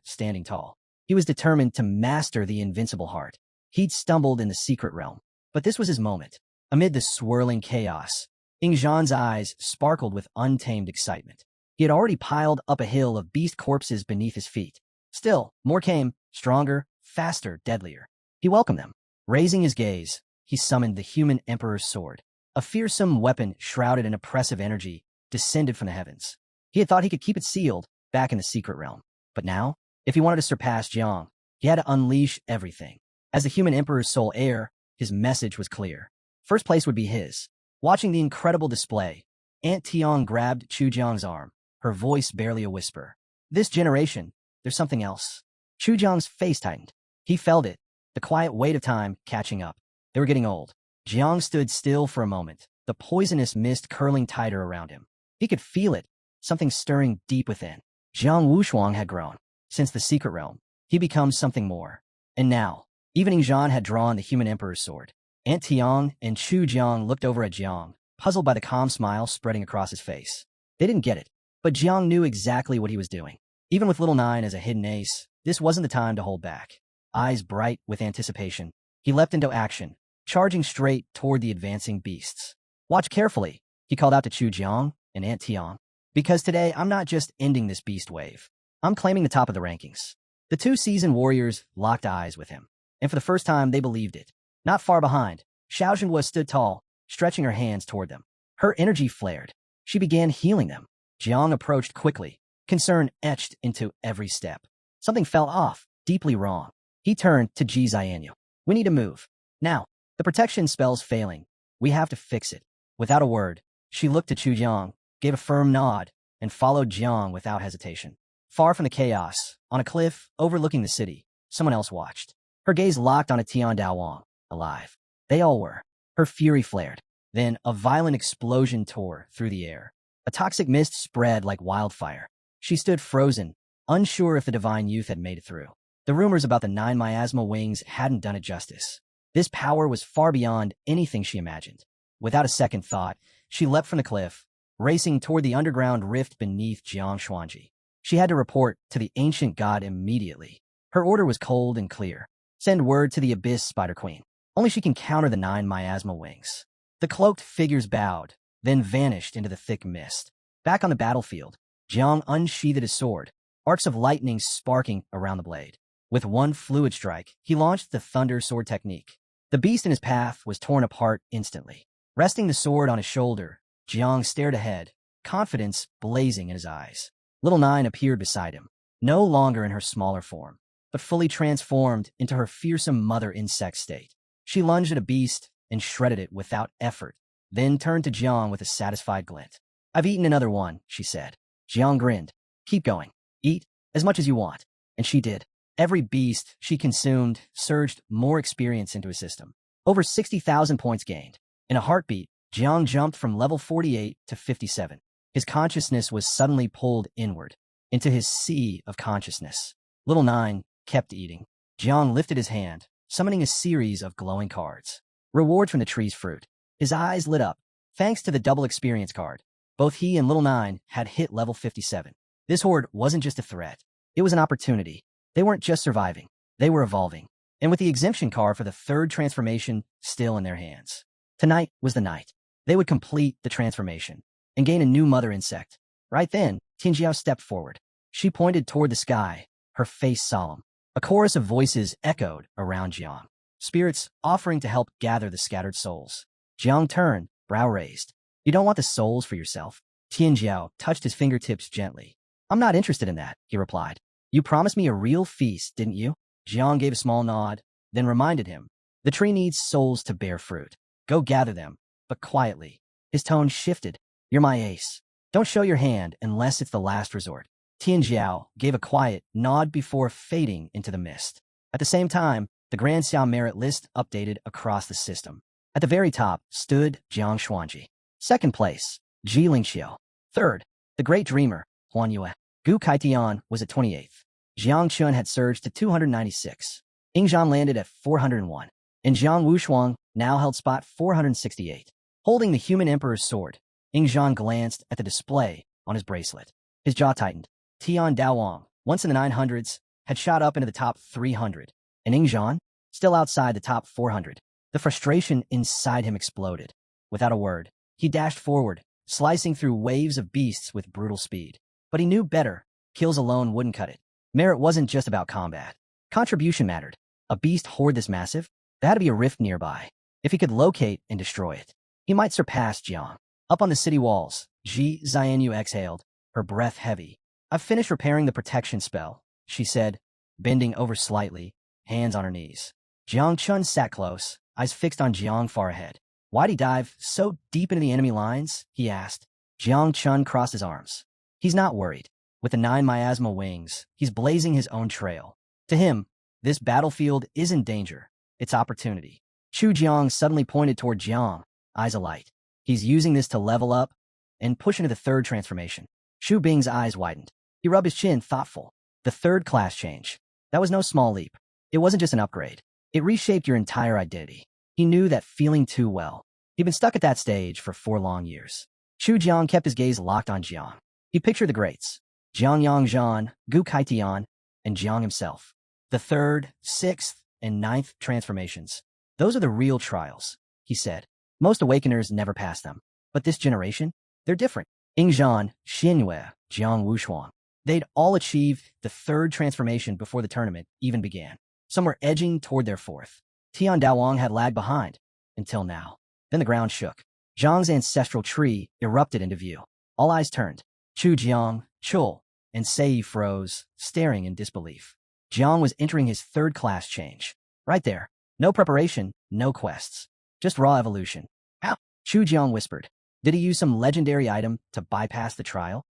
standing tall. He was determined to master the invincible heart. He'd stumbled in the secret realm, but this was his moment. Amid the swirling chaos, Ying Zhan's eyes sparkled with untamed excitement. He had already piled up a hill of beast corpses beneath his feet. Still, more came, stronger, faster, deadlier. He welcomed them. Raising his gaze, he summoned the human emperor's sword. A fearsome weapon shrouded in oppressive energy descended from the heavens. He had thought he could keep it sealed back in the secret realm. But now, if he wanted to surpass Jiang, he had to unleash everything. As the human emperor's sole heir, his message was clear. First place would be his. Watching the incredible display, Aunt Tiang grabbed Chu Jiang's arm, her voice barely a whisper. This generation, there's something else. Chu Jiang's face tightened. He felt it, the quiet weight of time catching up. They were getting old. Jiang stood still for a moment, the poisonous mist curling tighter around him. He could feel it, something stirring deep within. Jiang Wushuang had grown. Since the secret realm, he became something more. And now, even Ying Zhan had drawn the human emperor's sword. Aunt Tiang and Chu Jiang looked over at Jiang, puzzled by the calm smile spreading across his face. They didn't get it, but Jiang knew exactly what he was doing. Even with Little Nine as a hidden ace, this wasn't the time to hold back. Eyes bright with anticipation, he leapt into action, charging straight toward the advancing beasts. Watch carefully, he called out to Chu Jiang and Aunt Tiang. Because today, I'm not just ending this beast wave. I'm claiming the top of the rankings. The two seasoned warriors locked eyes with him, and for the first time they believed it. Not far behind, Xiao Zhenhua stood tall, stretching her hands toward them. Her energy flared. She began healing them. Jiang approached quickly, concern etched into every step. Something felt off, deeply wrong. He turned to Ji Xianyu. We need to move. Now, the protection spell's failing. We have to fix it. Without a word, she looked to Chu Jiang, gave a firm nod, and followed Jiang without hesitation. Far from the chaos, on a cliff overlooking the city, someone else watched. Her gaze locked on a Tian Daowang, alive. They all were. Her fury flared. Then a violent explosion tore through the air. A toxic mist spread like wildfire. She stood frozen, unsure if the divine youth had made it through. The rumors about the 9 miasma wings hadn't done it justice. This power was far beyond anything she imagined. Without a second thought, she leapt from the cliff, racing toward the underground rift beneath Jiang Xuanji. She had to report to the ancient god immediately. Her order was cold and clear. Send word to the Abyss Spider Queen. Only she can counter the 9 miasma wings. The cloaked figures bowed, then vanished into the thick mist. Back on the battlefield, Jiang unsheathed his sword, arcs of lightning sparking around the blade. With one fluid strike, he launched the thunder sword technique. The beast in his path was torn apart instantly. Resting the sword on his shoulder, Jiang stared ahead, confidence blazing in his eyes. Little Nine appeared beside him, no longer in her smaller form, but fully transformed into her fearsome mother insect state. She lunged at a beast and shredded it without effort, then turned to Jiang with a satisfied glint. I've eaten another one, she said. Jiang grinned. Keep going. Eat as much as you want. And she did. Every beast she consumed surged more experience into his system. Over 60,000 points gained. In a heartbeat, Jiang jumped from level 48 to 57. His consciousness was suddenly pulled inward, into his sea of consciousness. Little Nine kept eating. Jiang lifted his hand, summoning a series of glowing cards. Reward from the tree's fruit. His eyes lit up. Thanks to the double experience card, both he and Little Nine had hit level 57. This horde wasn't just a threat. It was an opportunity. They weren't just surviving. They were evolving. And with the exemption card for the third transformation still in their hands. Tonight was the night. They would complete the transformation and gain a new mother insect. Right then, Tianjiao stepped forward. She pointed toward the sky, her face solemn. A chorus of voices echoed around Jiang. Spirits offering to help gather the scattered souls. Jiang turned, brow raised. You don't want the souls for yourself? Tianjiao touched his fingertips gently. I'm not interested in that, he replied. You promised me a real feast, didn't you? Jiang gave a small nod, then reminded him. The tree needs souls to bear fruit. Go gather them, but quietly. His tone shifted. You're my ace. Don't show your hand unless it's the last resort. Tianjiao gave a quiet nod before fading into the mist. At the same time, the Grand Xiao merit list updated across the system. At the very top stood Jiang Xuanji. Second place, Ji Lingxiu. Third, the Great Dreamer, Huan Yue. Gu Kaitian was at 28th. Jiang Chun had surged to 296. Yingzhan landed at 401. And Jiang Wushuang now held spot 468. Holding the human emperor's sword, Yingzhan glanced at the display on his bracelet. His jaw tightened. Tian Daowang, once in the 900s, had shot up into the top 300. And Yingzhan, still outside the top 400. The frustration inside him exploded. Without a word, he dashed forward, slicing through waves of beasts with brutal speed. But he knew better. Kills alone wouldn't cut it. Merit wasn't just about combat. Contribution mattered. A beast horde this massive? There had to be a rift nearby. If he could locate and destroy it, he might surpass Jiang. Up on the city walls, Ji Xianyu exhaled, her breath heavy. I've finished repairing the protection spell, she said, bending over slightly, hands on her knees. Jiang Chun sat close, eyes fixed on Jiang far ahead. Why'd he dive so deep into the enemy lines? He asked. Jiang Chun crossed his arms. He's not worried. With the 9 miasma wings, he's blazing his own trail. To him, this battlefield isn't danger, it's opportunity. Chu Jiang suddenly pointed toward Jiang, eyes alight. He's using this to level up and push into the third transformation. Xu Bing's eyes widened. He rubbed his chin, thoughtful. The third class change. That was no small leap. It wasn't just an upgrade. It reshaped your entire identity. He knew that feeling too well. He'd been stuck at that stage for 4 long years. Chu Jiang kept his gaze locked on Jiang. He pictured the greats. Jiang Yangzhan, Gu Kaitian, and Jiang himself. The 3rd, 6th, and 9th transformations. Those are the real trials, he said. Most awakeners never pass them. But this generation, they're different. Yingzhan, Xinyue, Jiang Wushuang. They'd all achieved the third transformation before the tournament even began. Some were edging toward their fourth. Tian Daowang had lagged behind, until now. Then the ground shook. Jiang's ancestral tree erupted into view. All eyes turned. Chu Jiang, Chul, and Sei froze, staring in disbelief. Jiang was entering his third class change. Right there. No preparation, no quests. Just raw evolution. How? Chu Jiang whispered. Did he use some legendary item to bypass the trial?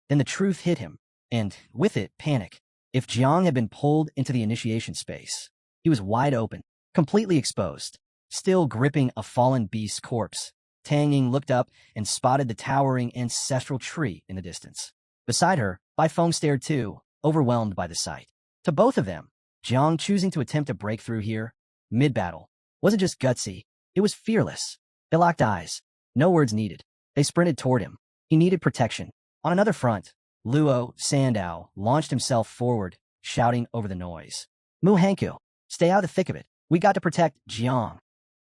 Then the truth hit him, and, with it, panic. If Jiang had been pulled into the initiation space, he was wide open, completely exposed, still gripping a fallen beast's corpse. Tang Ying looked up and spotted the towering ancestral tree in the distance. Beside her, Bai Feng stared too, overwhelmed by the sight. To both of them, Jiang choosing to attempt a breakthrough here, mid-battle, wasn't just gutsy, it was fearless. They locked eyes. No words needed. They sprinted toward him. He needed protection. On another front, Luo Sandow launched himself forward, shouting over the noise. Mu Hanku, stay out of the thick of it. We got to protect Jiang.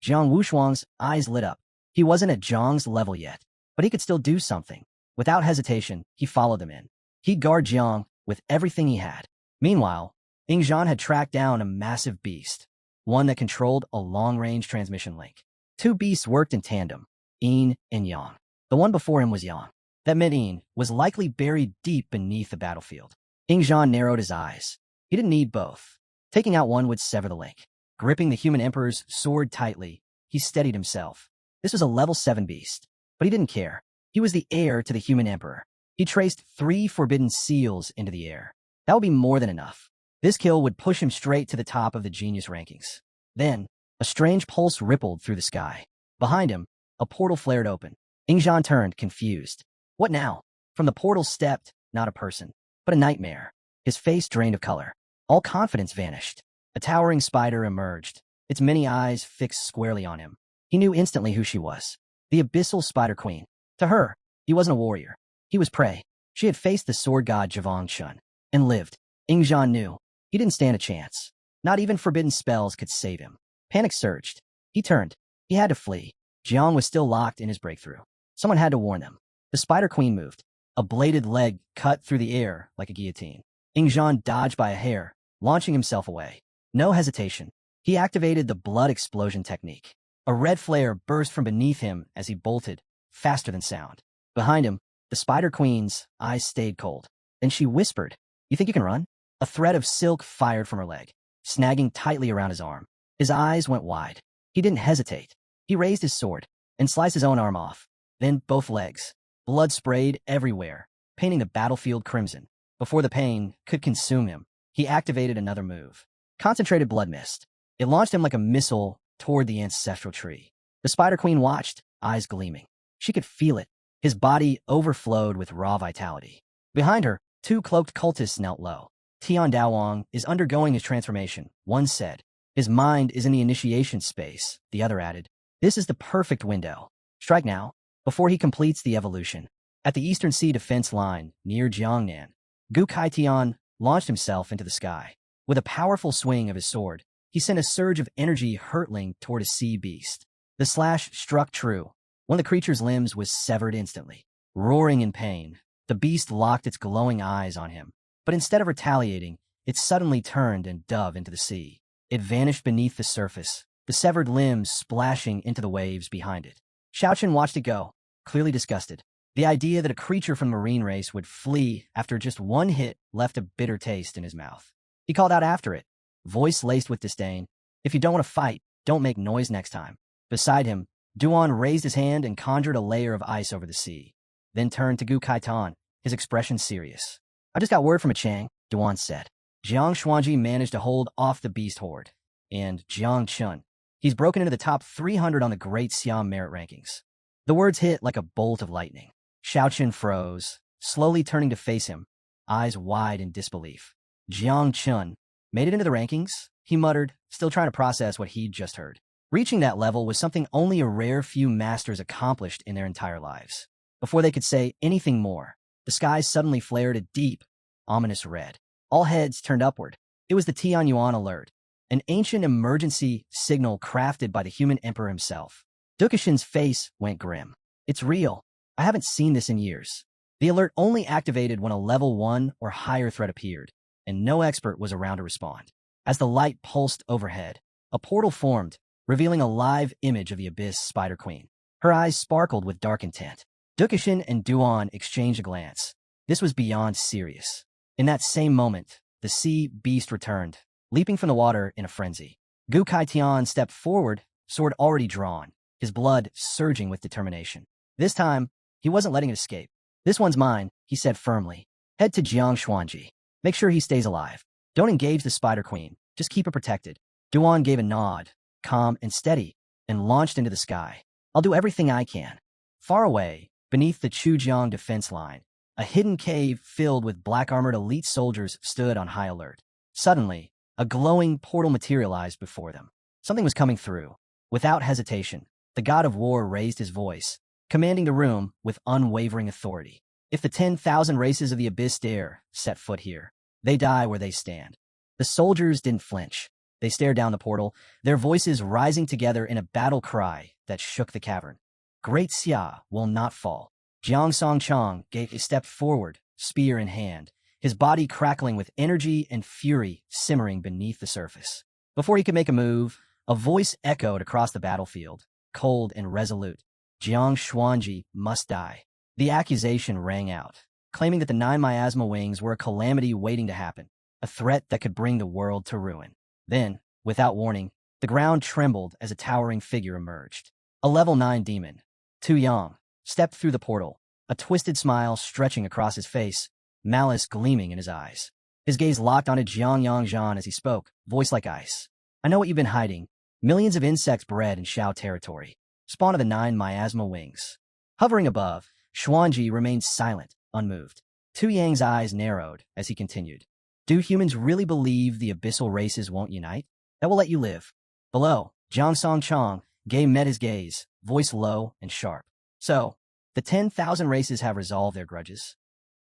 Jiang Wushuang's eyes lit up. He wasn't at Jiang's level yet, but he could still do something. Without hesitation, he followed them in. He'd guard Jiang with everything he had. Meanwhile, Ingzhan had tracked down a massive beast, one that controlled a long-range transmission link. Two beasts worked in tandem, Yin and Yang. The one before him was Yang. That meant Yin was likely buried deep beneath the battlefield. Ingzhan narrowed his eyes. He didn't need both. Taking out one would sever the link. Gripping the human emperor's sword tightly, he steadied himself. This was a level 7 beast, but he didn't care. He was the heir to the human emperor. He traced 3 forbidden seals into the air. That would be more than enough. This kill would push him straight to the top of the genius rankings. Then, a strange pulse rippled through the sky. Behind him, a portal flared open. Ingzhan turned, confused. What now? From the portal stepped, not a person, but a nightmare. His face drained of color. All confidence vanished. A towering spider emerged, its many eyes fixed squarely on him. He knew instantly who she was. The Abyssal Spider Queen. To her, he wasn't a warrior. He was prey. She had faced the sword god Javong Chun, and lived. Ingzhan knew. He didn't stand a chance. Not even forbidden spells could save him. Panic surged. He turned. He had to flee. Jiang was still locked in his breakthrough. Someone had to warn them. The Spider Queen moved. A bladed leg cut through the air like a guillotine. Ingzhan dodged by a hair, launching himself away. No hesitation. He activated the blood explosion technique. A red flare burst from beneath him as he bolted, faster than sound. Behind him, the Spider Queen's eyes stayed cold. Then she whispered, "You think you can run?" A thread of silk fired from her leg, snagging tightly around his arm. His eyes went wide. He didn't hesitate. He raised his sword and sliced his own arm off. Then both legs. Blood sprayed everywhere, painting the battlefield crimson. Before the pain could consume him, he activated another move. Concentrated blood mist. It launched him like a missile toward the ancestral tree. The Spider Queen watched, eyes gleaming. She could feel it. His body overflowed with raw vitality. Behind her, 2 cloaked cultists knelt low. Tian Daowang is undergoing his transformation, one said. His mind is in the initiation space, the other added. This is the perfect window. Strike now, before he completes the evolution. At the Eastern Sea defense line, near Jiangnan, Gu Kaitian launched himself into the sky. With a powerful swing of his sword, he sent a surge of energy hurtling toward a sea beast. The slash struck true. One of the creature's limbs was severed instantly. Roaring in pain, the beast locked its glowing eyes on him. But instead of retaliating, it suddenly turned and dove into the sea. It vanished beneath the surface, the severed limbs splashing into the waves behind it. Xiaochen watched it go, clearly disgusted. The idea that a creature from the marine race would flee after just one hit left a bitter taste in his mouth. He called out after it, voice laced with disdain, "If you don't want to fight, don't make noise next time." Beside him, Duan raised his hand and conjured a layer of ice over the sea, then turned to Gu Kaitan, his expression serious. "I just got word from a Chang," Duan said. Jiang Xuanji managed to hold off the beast horde, and Jiang Chun. He's broken into the top 300 on the Great Siam merit rankings. The words hit like a bolt of lightning. Xiaochen froze, slowly turning to face him, eyes wide in disbelief. Jiang Chun made it into the rankings, he muttered, still trying to process what he'd just heard. Reaching that level was something only a rare few masters accomplished in their entire lives. Before they could say anything more, the skies suddenly flared a deep, ominous red. All heads turned upward. It was the Tianyuan alert, an ancient emergency signal crafted by the human emperor himself. Dukashin's face went grim. "It's real. I haven't seen this in years." The alert only activated when a level 1 or higher threat appeared, and no expert was around to respond. As the light pulsed overhead, a portal formed, revealing a live image of the Abyss Spider Queen. Her eyes sparkled with dark intent. Dukashin and Duan exchanged a glance. This was beyond serious. In that same moment, the sea beast returned, leaping from the water in a frenzy. Gu Kaitian stepped forward, sword already drawn, his blood surging with determination. This time, he wasn't letting it escape. This one's mine, he said firmly. Head to Jiang Xuanji. Make sure he stays alive. Don't engage the Spider Queen. Just keep it protected. Duan gave a nod, calm and steady, and launched into the sky. I'll do everything I can. Far away, beneath the Chujiang defense line, a hidden cave filled with black-armored elite soldiers stood on high alert. Suddenly, a glowing portal materialized before them. Something was coming through. Without hesitation, the god of war raised his voice, commanding the room with unwavering authority. If the 10,000 races of the Abyss dare set foot here, they die where they stand. The soldiers didn't flinch. They stared down the portal, their voices rising together in a battle cry that shook the cavern. Great Xia will not fall. Jiang Songchang gave a step forward, spear in hand, his body crackling with energy and fury simmering beneath the surface. Before he could make a move, a voice echoed across the battlefield, cold and resolute. Jiang Xuanji must die. The accusation rang out, claiming that the 9 miasma wings were a calamity waiting to happen, a threat that could bring the world to ruin. Then, without warning, the ground trembled as a towering figure emerged. A level 9 demon, Tu Yang, stepped through the portal, a twisted smile stretching across his face, malice gleaming in his eyes. His gaze locked onto Jiang Yangzhan as he spoke, voice like ice. I know what you've been hiding. Millions of insects bred in Shao territory, spawn of the 9 miasma wings. Hovering above, Xuanji remained silent, unmoved. Tu Yang's eyes narrowed as he continued. Do humans really believe the abyssal races won't unite? That will let you live. Below, Jiang Songchang met his gaze, voice low and sharp. So, the 10,000 races have resolved their grudges?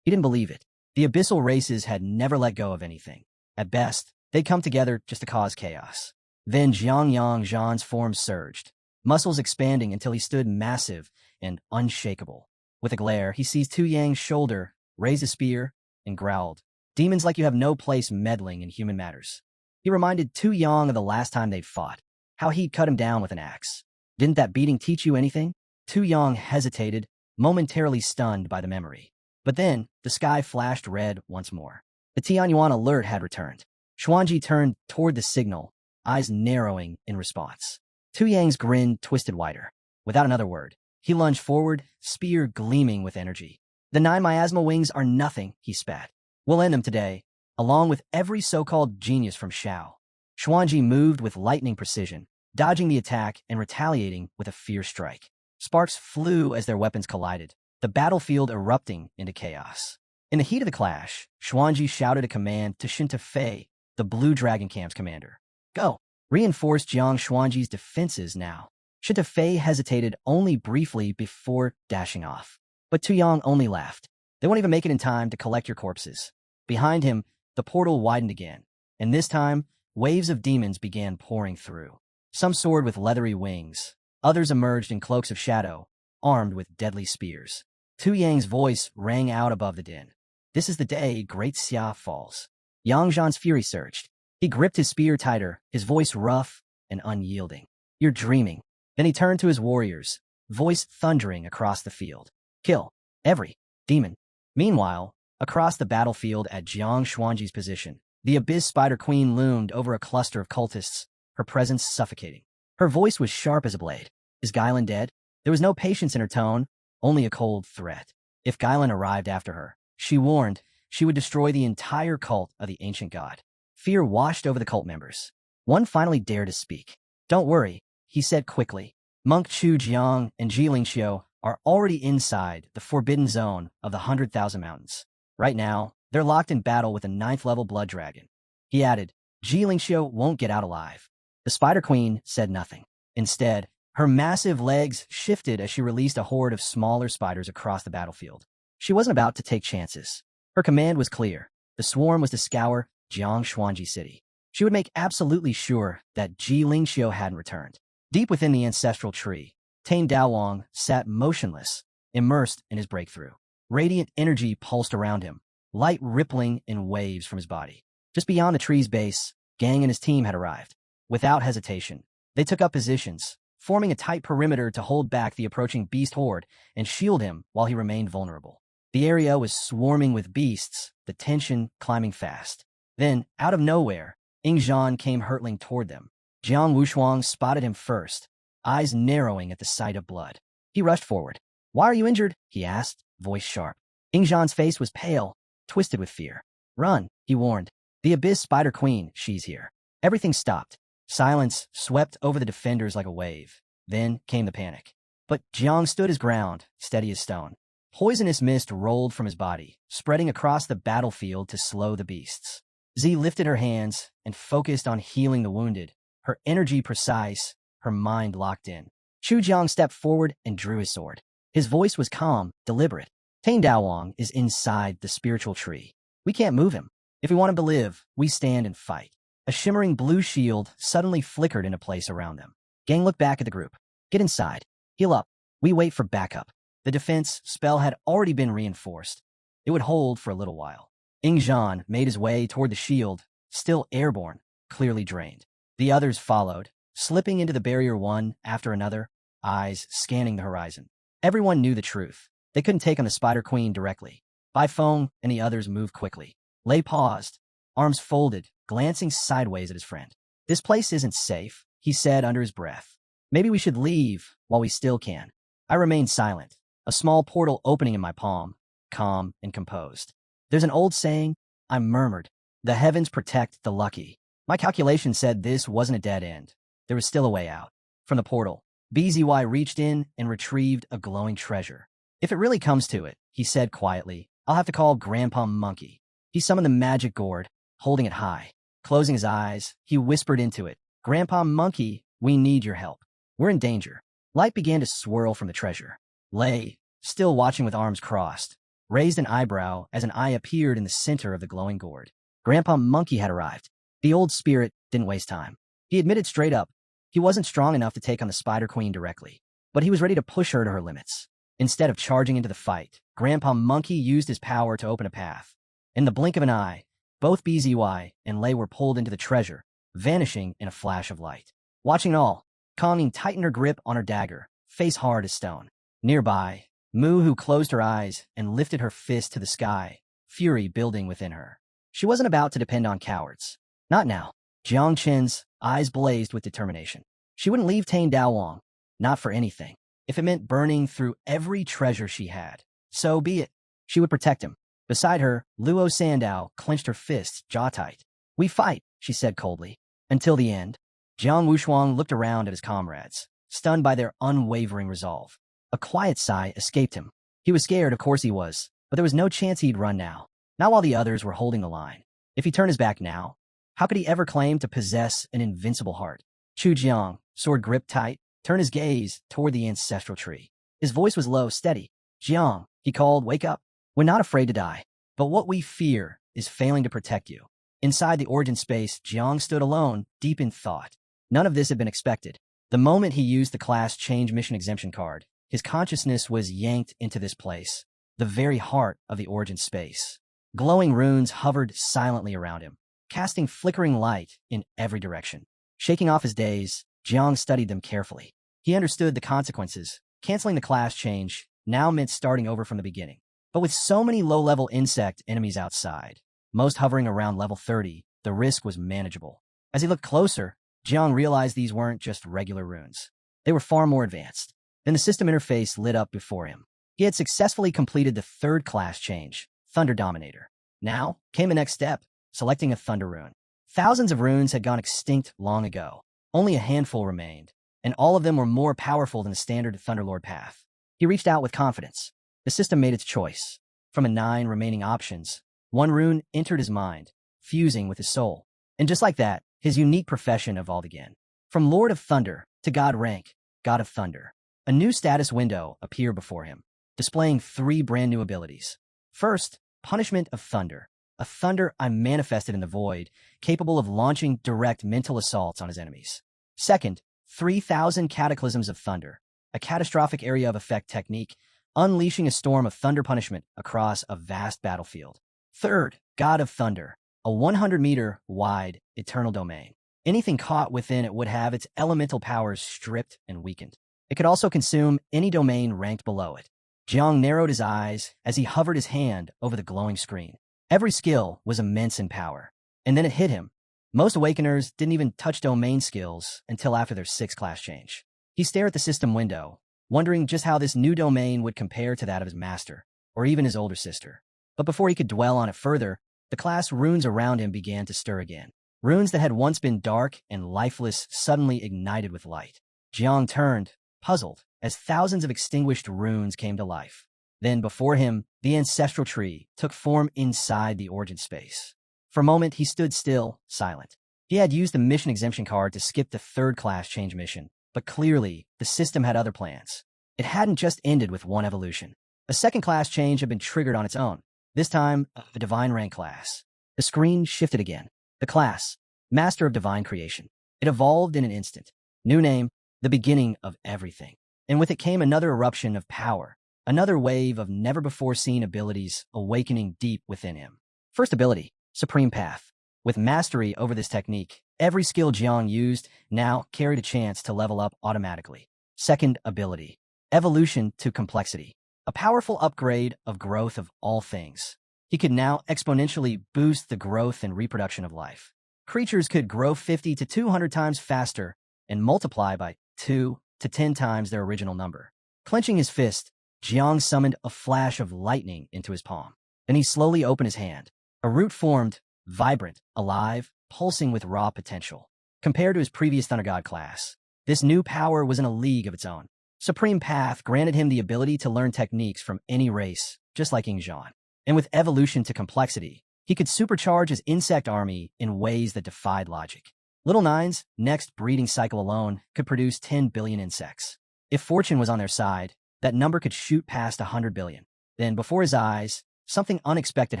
He didn't believe it. The abyssal races had never let go of anything. At best, they'd come together just to cause chaos. Then Jiang Yangzhan's form surged, muscles expanding until he stood massive and unshakable. With a glare, he seized Tu Yang's shoulder, raised a spear, and growled. Demons like you have no place meddling in human matters. He reminded Tu Yang of the last time they'd fought, how he'd cut him down with an axe. Didn't that beating teach you anything? Tu Yang hesitated, momentarily stunned by the memory. But then, the sky flashed red once more. The Tianyuan alert had returned. Xuanji turned toward the signal, eyes narrowing in response. Tu Yang's grin twisted wider. Without another word, he lunged forward, spear gleaming with energy. The 9 miasma wings are nothing, he spat. We'll end them today, along with every so-called genius from Shao. Xuanji moved with lightning precision, dodging the attack and retaliating with a fierce strike. Sparks flew as their weapons collided, the battlefield erupting into chaos. In the heat of the clash, Xuanji shouted a command to Shinta Fei, the Blue Dragon Camp's commander. Go! Reinforce Jiang Xuanji's defenses now. Shinta Fei hesitated only briefly before dashing off. But Tu Yang only laughed. They won't even make it in time to collect your corpses. Behind him, the portal widened again, and this time, waves of demons began pouring through. Some soared with leathery wings. Others emerged in cloaks of shadow, armed with deadly spears. Tu Yang's voice rang out above the din. This is the day Great Xia falls. Yang Zhan's fury surged. He gripped his spear tighter, his voice rough and unyielding. You're dreaming. Then he turned to his warriors, voice thundering across the field. Kill every demon. Meanwhile, across the battlefield at Jiang Xuanji's position, the Abyss Spider Queen loomed over a cluster of cultists, her presence suffocating. Her voice was sharp as a blade. Is Gailan dead? There was no patience in her tone, only a cold threat. If Gailan arrived after her, she warned, she would destroy the entire cult of the ancient god. Fear washed over the cult members. One finally dared to speak. Don't worry, he said quickly. Monk Chu Jiang and Jiling Xiu are already inside the forbidden zone of the 100,000 mountains. Right now, they're locked in battle with a 9th-level blood dragon. He added, Jiling Xiu won't get out alive. The Spider Queen said nothing. Instead, her massive legs shifted as she released a horde of smaller spiders across the battlefield. She wasn't about to take chances. Her command was clear. The swarm was to scour Jiang Xuanji City. She would make absolutely sure that Ji Lingxiu hadn't returned. Deep within the ancestral tree, Tane Daowang sat motionless, immersed in his breakthrough. Radiant energy pulsed around him, light rippling in waves from his body. Just beyond the tree's base, Gang and his team had arrived. Without hesitation, they took up positions, forming a tight perimeter to hold back the approaching beast horde and shield him while he remained vulnerable. The area was swarming with beasts, the tension climbing fast. Then, out of nowhere, Ingzhan came hurtling toward them. Jiang Wushuang spotted him first, eyes narrowing at the sight of blood. He rushed forward. "Why are you injured?" he asked, voice sharp. Ingzhan's face was pale, twisted with fear. "Run," he warned. "The Abyss Spider Queen, she's here." Everything stopped. Silence swept over the defenders like a wave. Then came the panic. But Jiang stood his ground, steady as stone. Poisonous mist rolled from his body, spreading across the battlefield to slow the beasts. Z lifted her hands and focused on healing the wounded, her energy precise, her mind locked in. Chu Jiang stepped forward and drew his sword. His voice was calm, deliberate. "Tane Daowang is inside the spiritual tree. We can't move him. If we want him to live, we stand and fight." A shimmering blue shield suddenly flickered into place around them. Gang looked back at the group. "Get inside. Heal up. We wait for backup." The defense spell had already been reinforced. It would hold for a little while. Ingzhan made his way toward the shield, still airborne, clearly drained. The others followed, slipping into the barrier one after another, eyes scanning the horizon. Everyone knew the truth. They couldn't take on the Spider Queen directly. Bai Feng and the others moved quickly. Lei paused, arms folded, glancing sideways at his friend. "This place isn't safe," he said under his breath. "Maybe we should leave while we still can." I remained silent, a small portal opening in my palm, calm and composed. "There's an old saying," I murmured. "The heavens protect the lucky." My calculation said this wasn't a dead end. There was still a way out. From the portal, BZY reached in and retrieved a glowing treasure. "If it really comes to it," he said quietly, "I'll have to call Grandpa Monkey." He summoned the magic gourd, holding it high. Closing his eyes, he whispered into it, "Grandpa Monkey, we need your help. We're in danger." Light began to swirl from the treasure. Lei, still watching with arms crossed, raised an eyebrow as an eye appeared in the center of the glowing gourd. Grandpa Monkey had arrived. The old spirit didn't waste time. He admitted straight up, he wasn't strong enough to take on the Spider Queen directly, but he was ready to push her to her limits. Instead of charging into the fight, Grandpa Monkey used his power to open a path. In the blink of an eye, both BZY and Lei were pulled into the treasure, vanishing in a flash of light. Watching it all, Kongming tightened her grip on her dagger, face hard as stone. Nearby, Mu Hu closed her eyes and lifted her fist to the sky, fury building within her. She wasn't about to depend on cowards. Not now. Jiang Chen's eyes blazed with determination. She wouldn't leave Tane Daowang, not for anything. If it meant burning through every treasure she had, so be it. She would protect him. Beside her, Luo Sandao clenched her fists, jaw tight. "We fight," she said coldly. "Until the end." Jiang Wushuang looked around at his comrades, stunned by their unwavering resolve. A quiet sigh escaped him. He was scared, of course he was, but there was no chance he'd run now. Not while the others were holding the line. If he turned his back now, how could he ever claim to possess an invincible heart? Chu Jiang, sword gripped tight, turned his gaze toward the ancestral tree. His voice was low, steady. "Jiang," he called, "wake up. We're not afraid to die, but what we fear is failing to protect you." Inside the origin space, Jiang stood alone, deep in thought. None of this had been expected. The moment he used the class change mission exemption card, his consciousness was yanked into this place, the very heart of the origin space. Glowing runes hovered silently around him, casting flickering light in every direction. Shaking off his daze, Jiang studied them carefully. He understood the consequences. Canceling the class change now meant starting over from the beginning. But with so many low-level insect enemies outside, most hovering around level 30, the risk was manageable. As he looked closer, Jiang realized these weren't just regular runes. They were far more advanced. Then the system interface lit up before him. He had successfully completed the third class change, Thunder Dominator. Now came the next step, selecting a Thunder rune. Thousands of runes had gone extinct long ago. Only a handful remained, and all of them were more powerful than the standard Thunderlord path. He reached out with confidence. The system made its choice. From the 9 remaining options, one rune entered his mind, fusing with his soul. And just like that, his unique profession evolved again. From Lord of Thunder to God rank, God of Thunder. A new status window appeared before him, displaying 3 brand new abilities. First, Punishment of Thunder. A thunder I manifested in the void, capable of launching direct mental assaults on his enemies. Second, 3,000 Cataclysms of Thunder. A catastrophic area of effect technique, unleashing a storm of thunder punishment across a vast battlefield. Third, God of Thunder, a 100-meter wide eternal domain. Anything caught within it would have its elemental powers stripped and weakened. It could also consume any domain ranked below it. Jiang narrowed his eyes as he hovered his hand over the glowing screen. Every skill was immense in power. And then it hit him. Most Awakeners didn't even touch domain skills until after their 6th class change. He stared at the system window, wondering just how this new domain would compare to that of his master, or even his older sister. But before he could dwell on it further, the class runes around him began to stir again. Runes that had once been dark and lifeless suddenly ignited with light. Jiang turned, puzzled, as thousands of extinguished runes came to life. Then, before him, the ancestral tree took form inside the origin space. For a moment, he stood still, silent. He had used the mission exemption card to skip the 3rd class change mission, but clearly, the system had other plans. It hadn't just ended with one evolution. A 2nd class change had been triggered on its own, this time a divine rank class. The screen shifted again. The class, Master of Divine Creation. It evolved in an instant. New name, the beginning of everything. And with it came another eruption of power, another wave of never-before-seen abilities awakening deep within him. First ability, Supreme Path. With mastery over this technique, every skill Jiang used now carried a chance to level up automatically. Second ability, Evolution to Complexity. A powerful upgrade of growth of all things. He could now exponentially boost the growth and reproduction of life. Creatures could grow 50 to 200 times faster and multiply by 2 to 10 times their original number. Clenching his fist, Jiang summoned a flash of lightning into his palm. Then he slowly opened his hand. A root formed, vibrant, alive, pulsing with raw potential. Compared to his previous Thunder God class, this new power was in a league of its own. Supreme Path granted him the ability to learn techniques from any race, just like Yingzhan. And with Evolution to Complexity, he could supercharge his insect army in ways that defied logic. Little Nine's next breeding cycle alone could produce 10 billion insects. If fortune was on their side, that number could shoot past 100 billion. Then, before his eyes, something unexpected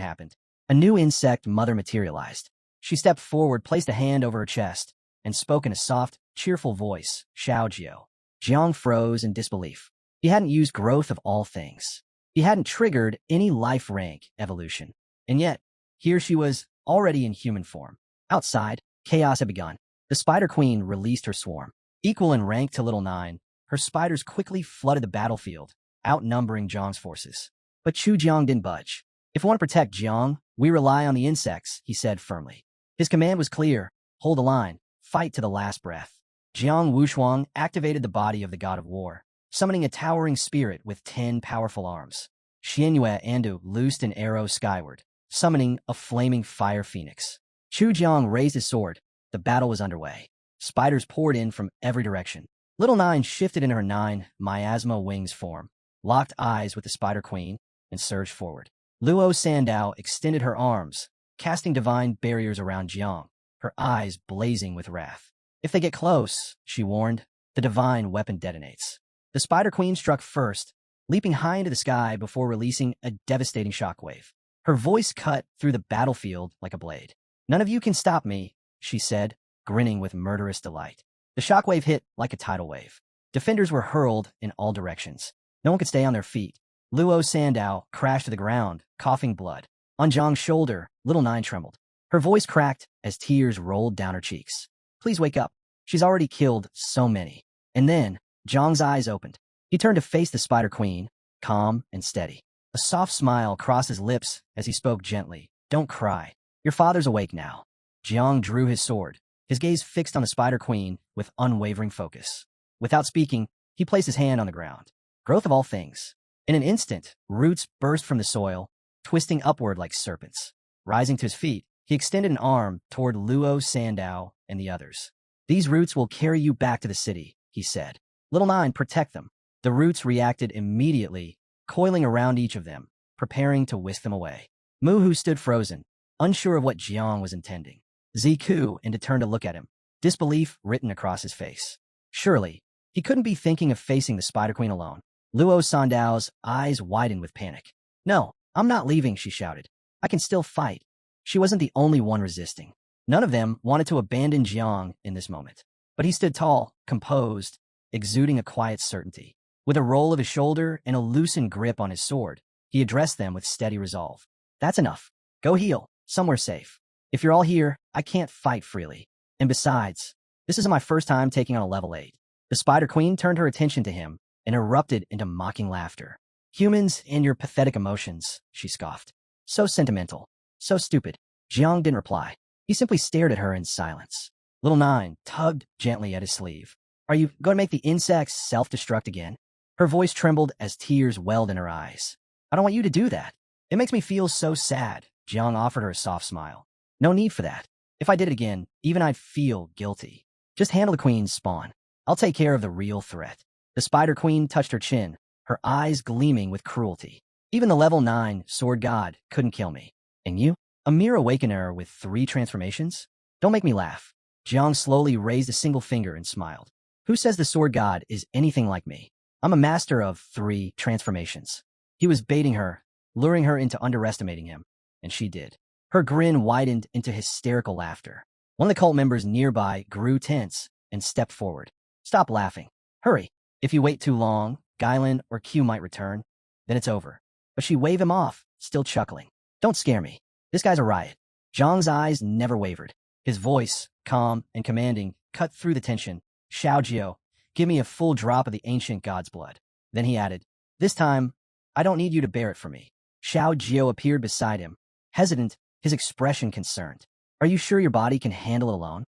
happened. A new insect mother materialized. She stepped forward, placed a hand over her chest, and spoke in a soft, cheerful voice, Xiao Jiao. Jiang froze in disbelief. He hadn't used growth of all things. He hadn't triggered any life rank evolution. And yet, here she was, already in human form. Outside, chaos had begun. The Spider Queen released her swarm. Equal in rank to Little Nine, her spiders quickly flooded the battlefield, outnumbering Jiang's forces. But Chu Jiang didn't budge. If we want to protect Jiang, we rely on the insects, he said firmly. His command was clear. Hold the line. Fight to the last breath. Jiang Wushuang activated the body of the god of war, summoning a towering spirit with 10 powerful arms. Xianyue Andu loosed an arrow skyward, summoning a flaming fire phoenix. Chu Jiang raised his sword. The battle was underway. Spiders poured in from every direction. Little Nine shifted in her 9 miasma wings form, locked eyes with the Spider Queen, and surged forward. Luo Sandao extended her arms, casting divine barriers around Jiang, her eyes blazing with wrath. If they get close, she warned, the divine weapon detonates. The Spider Queen struck first, leaping high into the sky before releasing a devastating shockwave. Her voice cut through the battlefield like a blade. None of you can stop me, she said, grinning with murderous delight. The shockwave hit like a tidal wave. Defenders were hurled in all directions. No one could stay on their feet. Luo Sandao crashed to the ground, coughing blood. On Jiang's shoulder, Little Nine trembled. Her voice cracked as tears rolled down her cheeks. Please wake up. She's already killed so many. And then, Jiang's eyes opened. He turned to face the Spider Queen, calm and steady. A soft smile crossed his lips as he spoke gently. Don't cry. Your father's awake now. Jiang drew his sword, his gaze fixed on the Spider Queen with unwavering focus. Without speaking, he placed his hand on the ground. Growth of all things. In an instant, roots burst from the soil, twisting upward like serpents. Rising to his feet, he extended an arm toward Luo Sandao and the others. These roots will carry you back to the city, he said. Little Nine, protect them. The roots reacted immediately, coiling around each of them, preparing to whisk them away. Muhu stood frozen, unsure of what Jiang was intending. Ziku turned to look at him, disbelief written across his face. Surely, he couldn't be thinking of facing the Spider Queen alone. Luo Sandao's eyes widened with panic. No, I'm not leaving, she shouted. I can still fight. She wasn't the only one resisting. None of them wanted to abandon Jiang in this moment. But he stood tall, composed, exuding a quiet certainty. With a roll of his shoulder and a loosened grip on his sword, he addressed them with steady resolve. That's enough. Go heal, somewhere safe. If you're all here, I can't fight freely. And besides, this isn't my first time taking on a level 8. The Spider Queen turned her attention to him and erupted into mocking laughter. Humans and your pathetic emotions, she scoffed. So sentimental. So stupid. Jiang didn't reply. He simply stared at her in silence. Little Nine tugged gently at his sleeve. Are you going to make the insects self-destruct again? Her voice trembled as tears welled in her eyes. I don't want you to do that. It makes me feel so sad. Jiang offered her a soft smile. No need for that. If I did it again, even I'd feel guilty. Just handle the queen's spawn. I'll take care of the real threat. The Spider Queen touched her chin, her eyes gleaming with cruelty. Even the level 9 sword god couldn't kill me. And you? A mere awakener with 3 transformations? Don't make me laugh. Jiang slowly raised a single finger and smiled. Who says the sword god is anything like me? I'm a master of 3 transformations. He was baiting her, luring her into underestimating him, and she did. Her grin widened into hysterical laughter. One of the cult members nearby grew tense and stepped forward. Stop laughing. Hurry. If you wait too long, Gailan or Q might return. Then it's over. But she waved him off, still chuckling. Don't scare me. This guy's a riot. Zhang's eyes never wavered. His voice, calm and commanding, cut through the tension. Xiaojiao, give me a full drop of the ancient god's blood. Then he added, this time, I don't need you to bear it for me. Xiaojiao appeared beside him, hesitant, his expression concerned. Are you sure your body can handle it alone?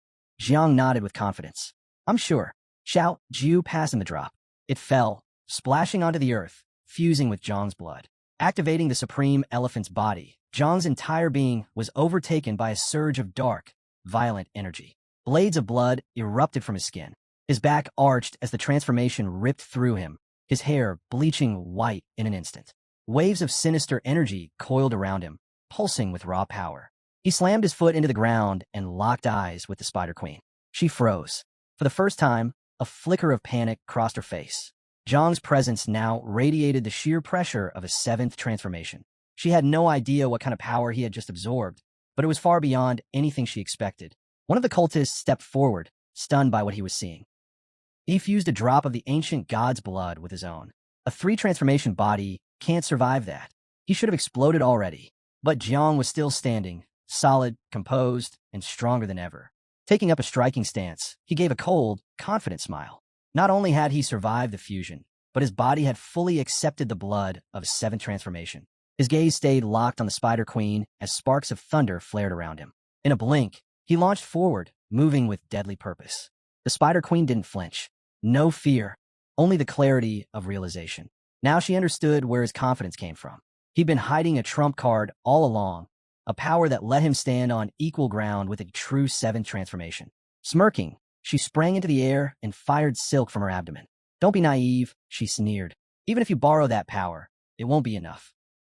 Jiang nodded with confidence. I'm sure. Xiao Jiu passed him the drop. It fell, splashing onto the earth, fusing with Zhang's blood. Activating the supreme elephant's body, Zhang's entire being was overtaken by a surge of dark, violent energy. Blades of blood erupted from his skin. His back arched as the transformation ripped through him, his hair bleaching white in an instant. Waves of sinister energy coiled around him, pulsing with raw power. He slammed his foot into the ground and locked eyes with the Spider Queen. She froze. For the first time, a flicker of panic crossed her face. Zhang's presence now radiated the sheer pressure of a 7th transformation. She had no idea what kind of power he had just absorbed, but it was far beyond anything she expected. One of the cultists stepped forward, stunned by what he was seeing. He fused a drop of the ancient god's blood with his own. A 3-transformation body can't survive that. He should have exploded already. But Jiang was still standing, solid, composed, and stronger than ever. Taking up a striking stance, he gave a cold, confident smile. Not only had he survived the fusion, but his body had fully accepted the blood of a 7th transformation. His gaze stayed locked on the Spider Queen as sparks of thunder flared around him. In a blink, he launched forward, moving with deadly purpose. The Spider Queen didn't flinch. No fear, only the clarity of realization. Now she understood where his confidence came from. He'd been hiding a trump card all along, a power that let him stand on equal ground with a true 7th transformation. Smirking, she sprang into the air and fired silk from her abdomen. Don't be naive, she sneered. Even if you borrow that power, it won't be enough.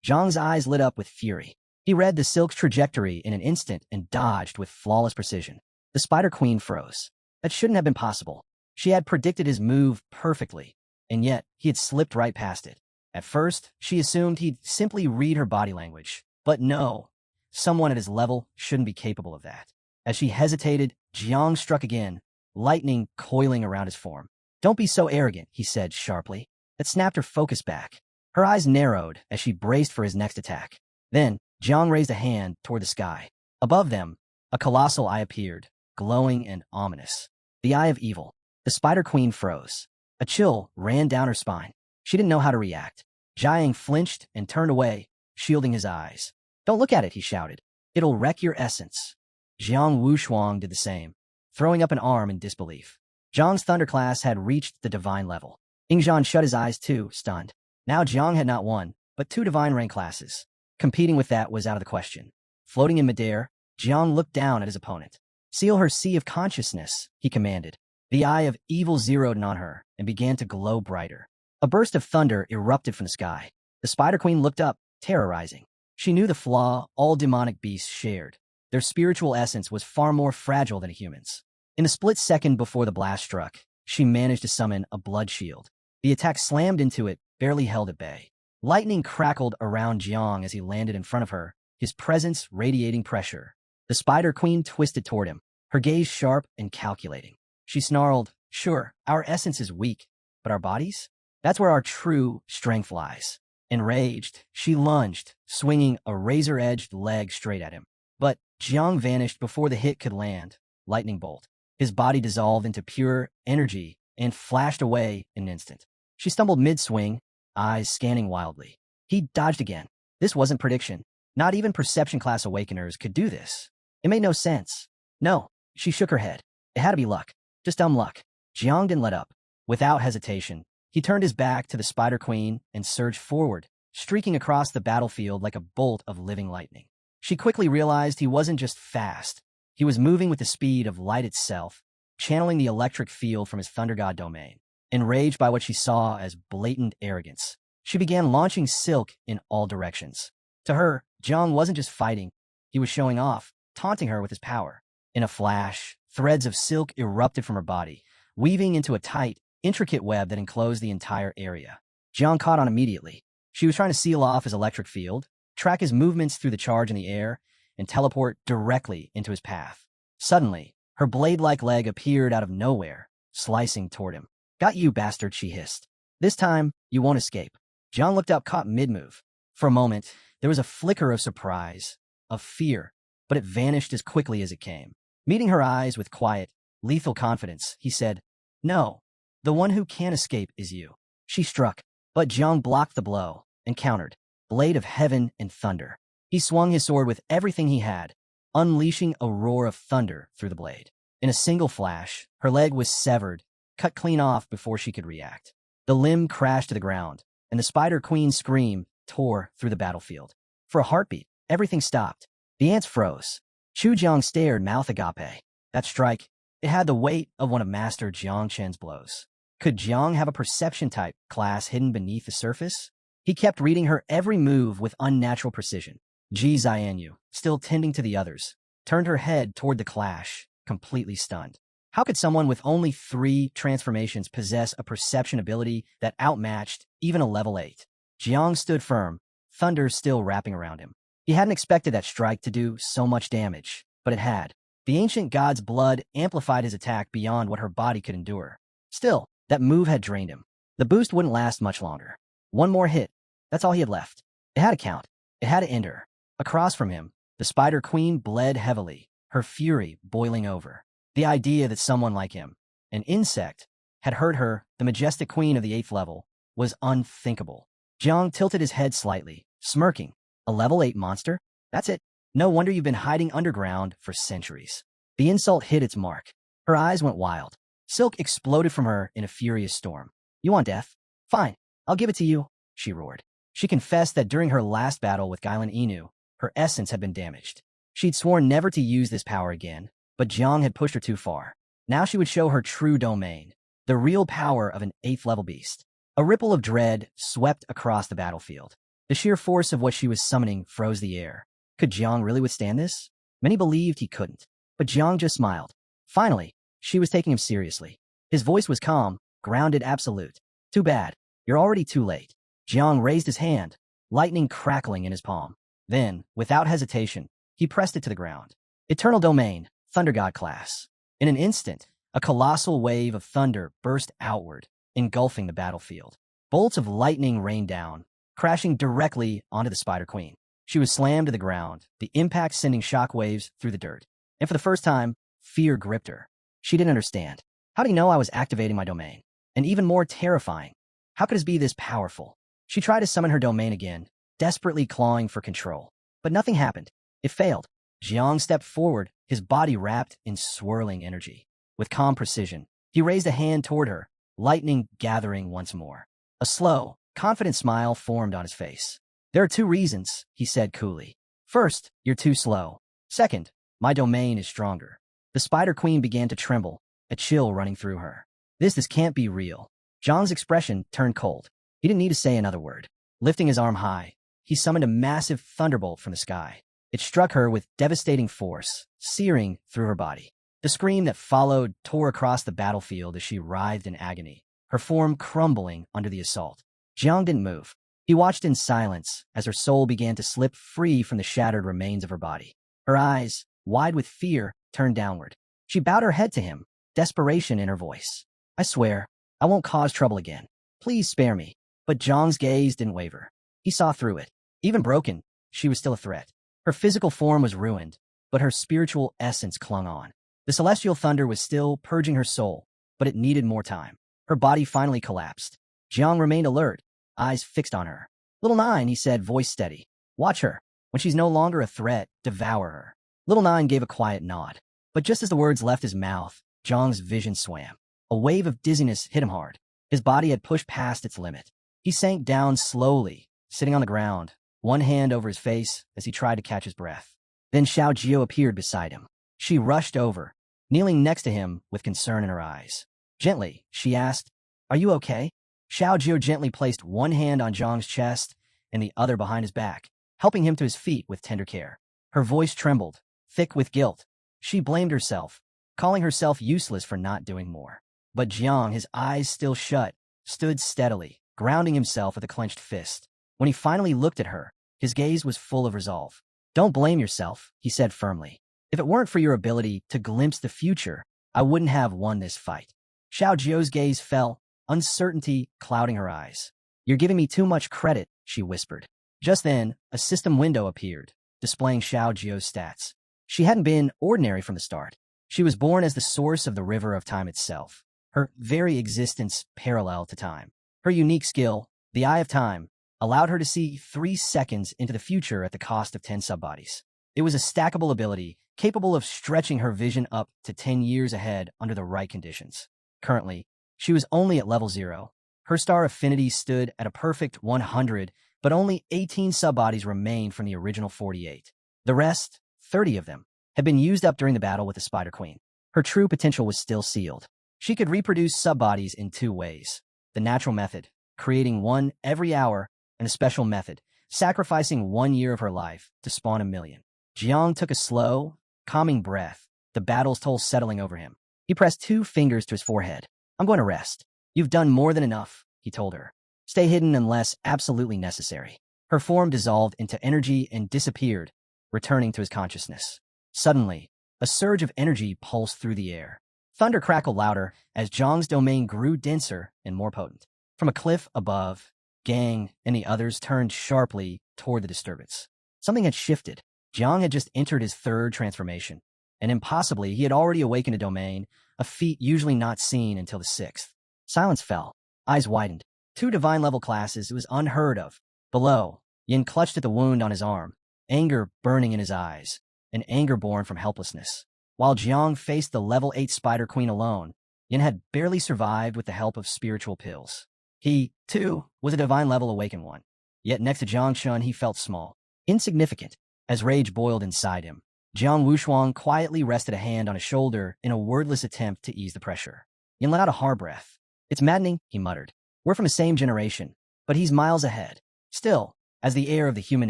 Zhang's eyes lit up with fury. He read the silk's trajectory in an instant and dodged with flawless precision. The Spider Queen froze. That shouldn't have been possible. She had predicted his move perfectly, and yet he had slipped right past it. At first, she assumed he'd simply read her body language. But no, someone at his level shouldn't be capable of that. As she hesitated, Jiang struck again, lightning coiling around his form. Don't be so arrogant, he said sharply. That snapped her focus back. Her eyes narrowed as she braced for his next attack. Then, Jiang raised a hand toward the sky. Above them, a colossal eye appeared, glowing and ominous. The Eye of Evil. The Spider Queen froze. A chill ran down her spine. She didn't know how to react. Jiang flinched and turned away, shielding his eyes. Don't look at it, he shouted. It'll wreck your essence. Jiang Wushuang did the same, throwing up an arm in disbelief. Zhang's thunderclass had reached the divine level. Ingzhan shut his eyes too, stunned. Now Jiang had not 1, but 2 divine rank classes. Competing with that was out of the question. Floating in midair, Jiang looked down at his opponent. Seal her sea of consciousness, he commanded. The Eye of Evil zeroed in on her and began to glow brighter. A burst of thunder erupted from the sky. The Spider Queen looked up, terrorizing. She knew the flaw all demonic beasts shared. Their spiritual essence was far more fragile than a human's. In the split second before the blast struck, she managed to summon a blood shield. The attack slammed into it, barely held at bay. Lightning crackled around Jiang as he landed in front of her, his presence radiating pressure. The Spider Queen twisted toward him, her gaze sharp and calculating. She snarled, sure, our essence is weak, but our bodies? That's where our true strength lies. Enraged, she lunged, swinging a razor-edged leg straight at him. But Jiang vanished before the hit could land. Lightning bolt. His body dissolved into pure energy and flashed away in an instant. She stumbled mid-swing, eyes scanning wildly. He dodged again. This wasn't prediction. Not even perception class awakeners could do this. It made no sense. No, she shook her head. It had to be luck. Just dumb luck. Jiang didn't let up. Without hesitation, he turned his back to the Spider Queen and surged forward, streaking across the battlefield like a bolt of living lightning. She quickly realized he wasn't just fast. He was moving with the speed of light itself, channeling the electric field from his Thunder God domain. Enraged by what she saw as blatant arrogance, she began launching silk in all directions. To her, Jiang wasn't just fighting. He was showing off, taunting her with his power. In a flash, threads of silk erupted from her body, weaving into a tight, intricate web that enclosed the entire area. Jiang caught on immediately. She was trying to seal off his electric field, track his movements through the charge in the air, and teleport directly into his path. Suddenly, her blade-like leg appeared out of nowhere, slicing toward him. "Got you, bastard," she hissed. "This time, you won't escape." Jiang looked up, caught mid-move. For a moment, there was a flicker of surprise, of fear, but it vanished as quickly as it came. Meeting her eyes with quiet, lethal confidence, he said, "No, the one who can't escape is you." She struck, but Jiang blocked the blow and countered. Blade of heaven and thunder. He swung his sword with everything he had, unleashing a roar of thunder through the blade. In a single flash, her leg was severed, cut clean off before she could react. The limb crashed to the ground, and the Spider Queen's scream tore through the battlefield. For a heartbeat, everything stopped. The ants froze. Chu Jiang stared, mouth agape. That strike, it had the weight of one of Master Jiang Chen's blows. Could Jiang have a perception type class hidden beneath the surface? He kept reading her every move with unnatural precision. Ji Xianyu, still tending to the others, turned her head toward the clash, completely stunned. How could someone with only 3 transformations possess a perception ability that outmatched even a level 8? Jiang stood firm, thunder still wrapping around him. He hadn't expected that strike to do so much damage, but it had. The ancient god's blood amplified his attack beyond what her body could endure. Still, that move had drained him. The boost wouldn't last much longer. One more hit. That's all he had left. It had to count. It had to end her. Across from him, the Spider Queen bled heavily, her fury boiling over. The idea that someone like him, an insect, had hurt her, the majestic queen of the 8th level, was unthinkable. Jiang tilted his head slightly, smirking. A level 8 monster? That's it. No wonder you've been hiding underground for centuries. The insult hit its mark. Her eyes went wild. Silk exploded from her in a furious storm. "You want death? Fine, I'll give it to you," she roared. She confessed that during her last battle with Gailan Inu, her essence had been damaged. She'd sworn never to use this power again, but Jiang had pushed her too far. Now she would show her true domain, the real power of an 8th level beast. A ripple of dread swept across the battlefield. The sheer force of what she was summoning froze the air. Could Jiang really withstand this? Many believed he couldn't, but Jiang just smiled. Finally, she was taking him seriously. His voice was calm, grounded, absolute. "Too bad. You're already too late." Jiang raised his hand, lightning crackling in his palm. Then, without hesitation, he pressed it to the ground. Eternal Domain, Thunder God class. In an instant, a colossal wave of thunder burst outward, engulfing the battlefield. Bolts of lightning rained down, crashing directly onto the Spider Queen. She was slammed to the ground, the impact sending shockwaves through the dirt. And for the first time, fear gripped her. She didn't understand. How did he know I was activating my domain? And even more terrifying, how could it be this powerful? She tried to summon her domain again, desperately clawing for control. But nothing happened. It failed. Jiang stepped forward, his body wrapped in swirling energy. With calm precision, he raised a hand toward her, lightning gathering once more. A slow, confident smile formed on his face. "There are 2 reasons," he said coolly. "First, you're too slow. Second, my domain is stronger." The Spider Queen began to tremble, a chill running through her. This can't be real. Jiang's expression turned cold. He didn't need to say another word. Lifting his arm high, he summoned a massive thunderbolt from the sky. It struck her with devastating force, searing through her body. The scream that followed tore across the battlefield as she writhed in agony, her form crumbling under the assault. Jiang didn't move. He watched in silence as her soul began to slip free from the shattered remains of her body. Her eyes, wide with fear, turned downward. She bowed her head to him, desperation in her voice. "I swear, I won't cause trouble again. Please spare me. But Jiang's gaze didn't waver. He saw through it. Even broken, she was still a threat. Her physical form was ruined, but her spiritual essence clung on. The celestial thunder was still purging her soul, but it needed more time. Her body finally collapsed. Jiang remained alert, eyes fixed on her. Little Nine, he said, voice steady. Watch her. When she's no longer a threat, devour her. Little Nine gave a quiet nod. But just as the words left his mouth, Jiang's vision swam. A wave of dizziness hit him hard. His body had pushed past its limit. He sank down slowly, sitting on the ground, one hand over his face as he tried to catch his breath. Then Xiao Jiao appeared beside him. She rushed over, kneeling next to him with concern in her eyes. Gently, she asked, "Are you okay?" Xiao Jiao gently placed one hand on Jiang's chest and the other behind his back, helping him to his feet with tender care. Her voice trembled, thick with guilt. She blamed herself, calling herself useless for not doing more. But Jiang, his eyes still shut, stood steadily, grounding himself with a clenched fist. When he finally looked at her, his gaze was full of resolve. "Don't blame yourself," he said firmly. "If it weren't for your ability to glimpse the future, I wouldn't have won this fight." Xiao Jiao's gaze fell, uncertainty clouding her eyes. "You're giving me too much credit," she whispered. Just then, a system window appeared, displaying Xiao Jiao's stats. She hadn't been ordinary from the start. She was born as the source of the river of time itself, her very existence parallel to time. Her unique skill, the Eye of Time, allowed her to see 3 seconds into the future at the cost of 10 subbodies. It was a stackable ability, capable of stretching her vision up to 10 years ahead under the right conditions. Currently, she was only at level 0. Her star affinity stood at a perfect 100, but only 18 subbodies remained from the original 48. The rest, 30 of them, had been used up during the battle with the Spider Queen. Her true potential was still sealed. She could reproduce subbodies in 2 ways. The natural method, creating 1 every hour, and a special method, sacrificing 1 year of her life to spawn 1,000,000. Jiang took a slow, calming breath, the battle's toll settling over him. He pressed 2 fingers to his forehead. "I'm going to rest. You've done more than enough," he told her. "Stay hidden unless absolutely necessary." Her form dissolved into energy and disappeared, returning to his consciousness. Suddenly, a surge of energy pulsed through the air. Thunder crackled louder as Jiang's domain grew denser and more potent. From a cliff above, Gang and the others turned sharply toward the disturbance. Something had shifted. Jiang had just entered his 3rd transformation, and impossibly, he had already awakened a domain, a feat usually not seen until the 6th. Silence fell. Eyes widened. 2 divine-level classes, it was unheard of. Below, Yin clutched at the wound on his arm, anger burning in his eyes, an anger born from helplessness. While Jiang faced the level 8 Spider Queen alone, Yin had barely survived with the help of spiritual pills. He, too, was a divine-level awakened one. Yet next to Jiang Shun, he felt small, insignificant, as rage boiled inside him. Jiang Wushuang quietly rested a hand on his shoulder in a wordless attempt to ease the pressure. Yin let out a hard breath. "It's maddening," he muttered. "We're from the same generation, but he's miles ahead." Still, as the heir of the human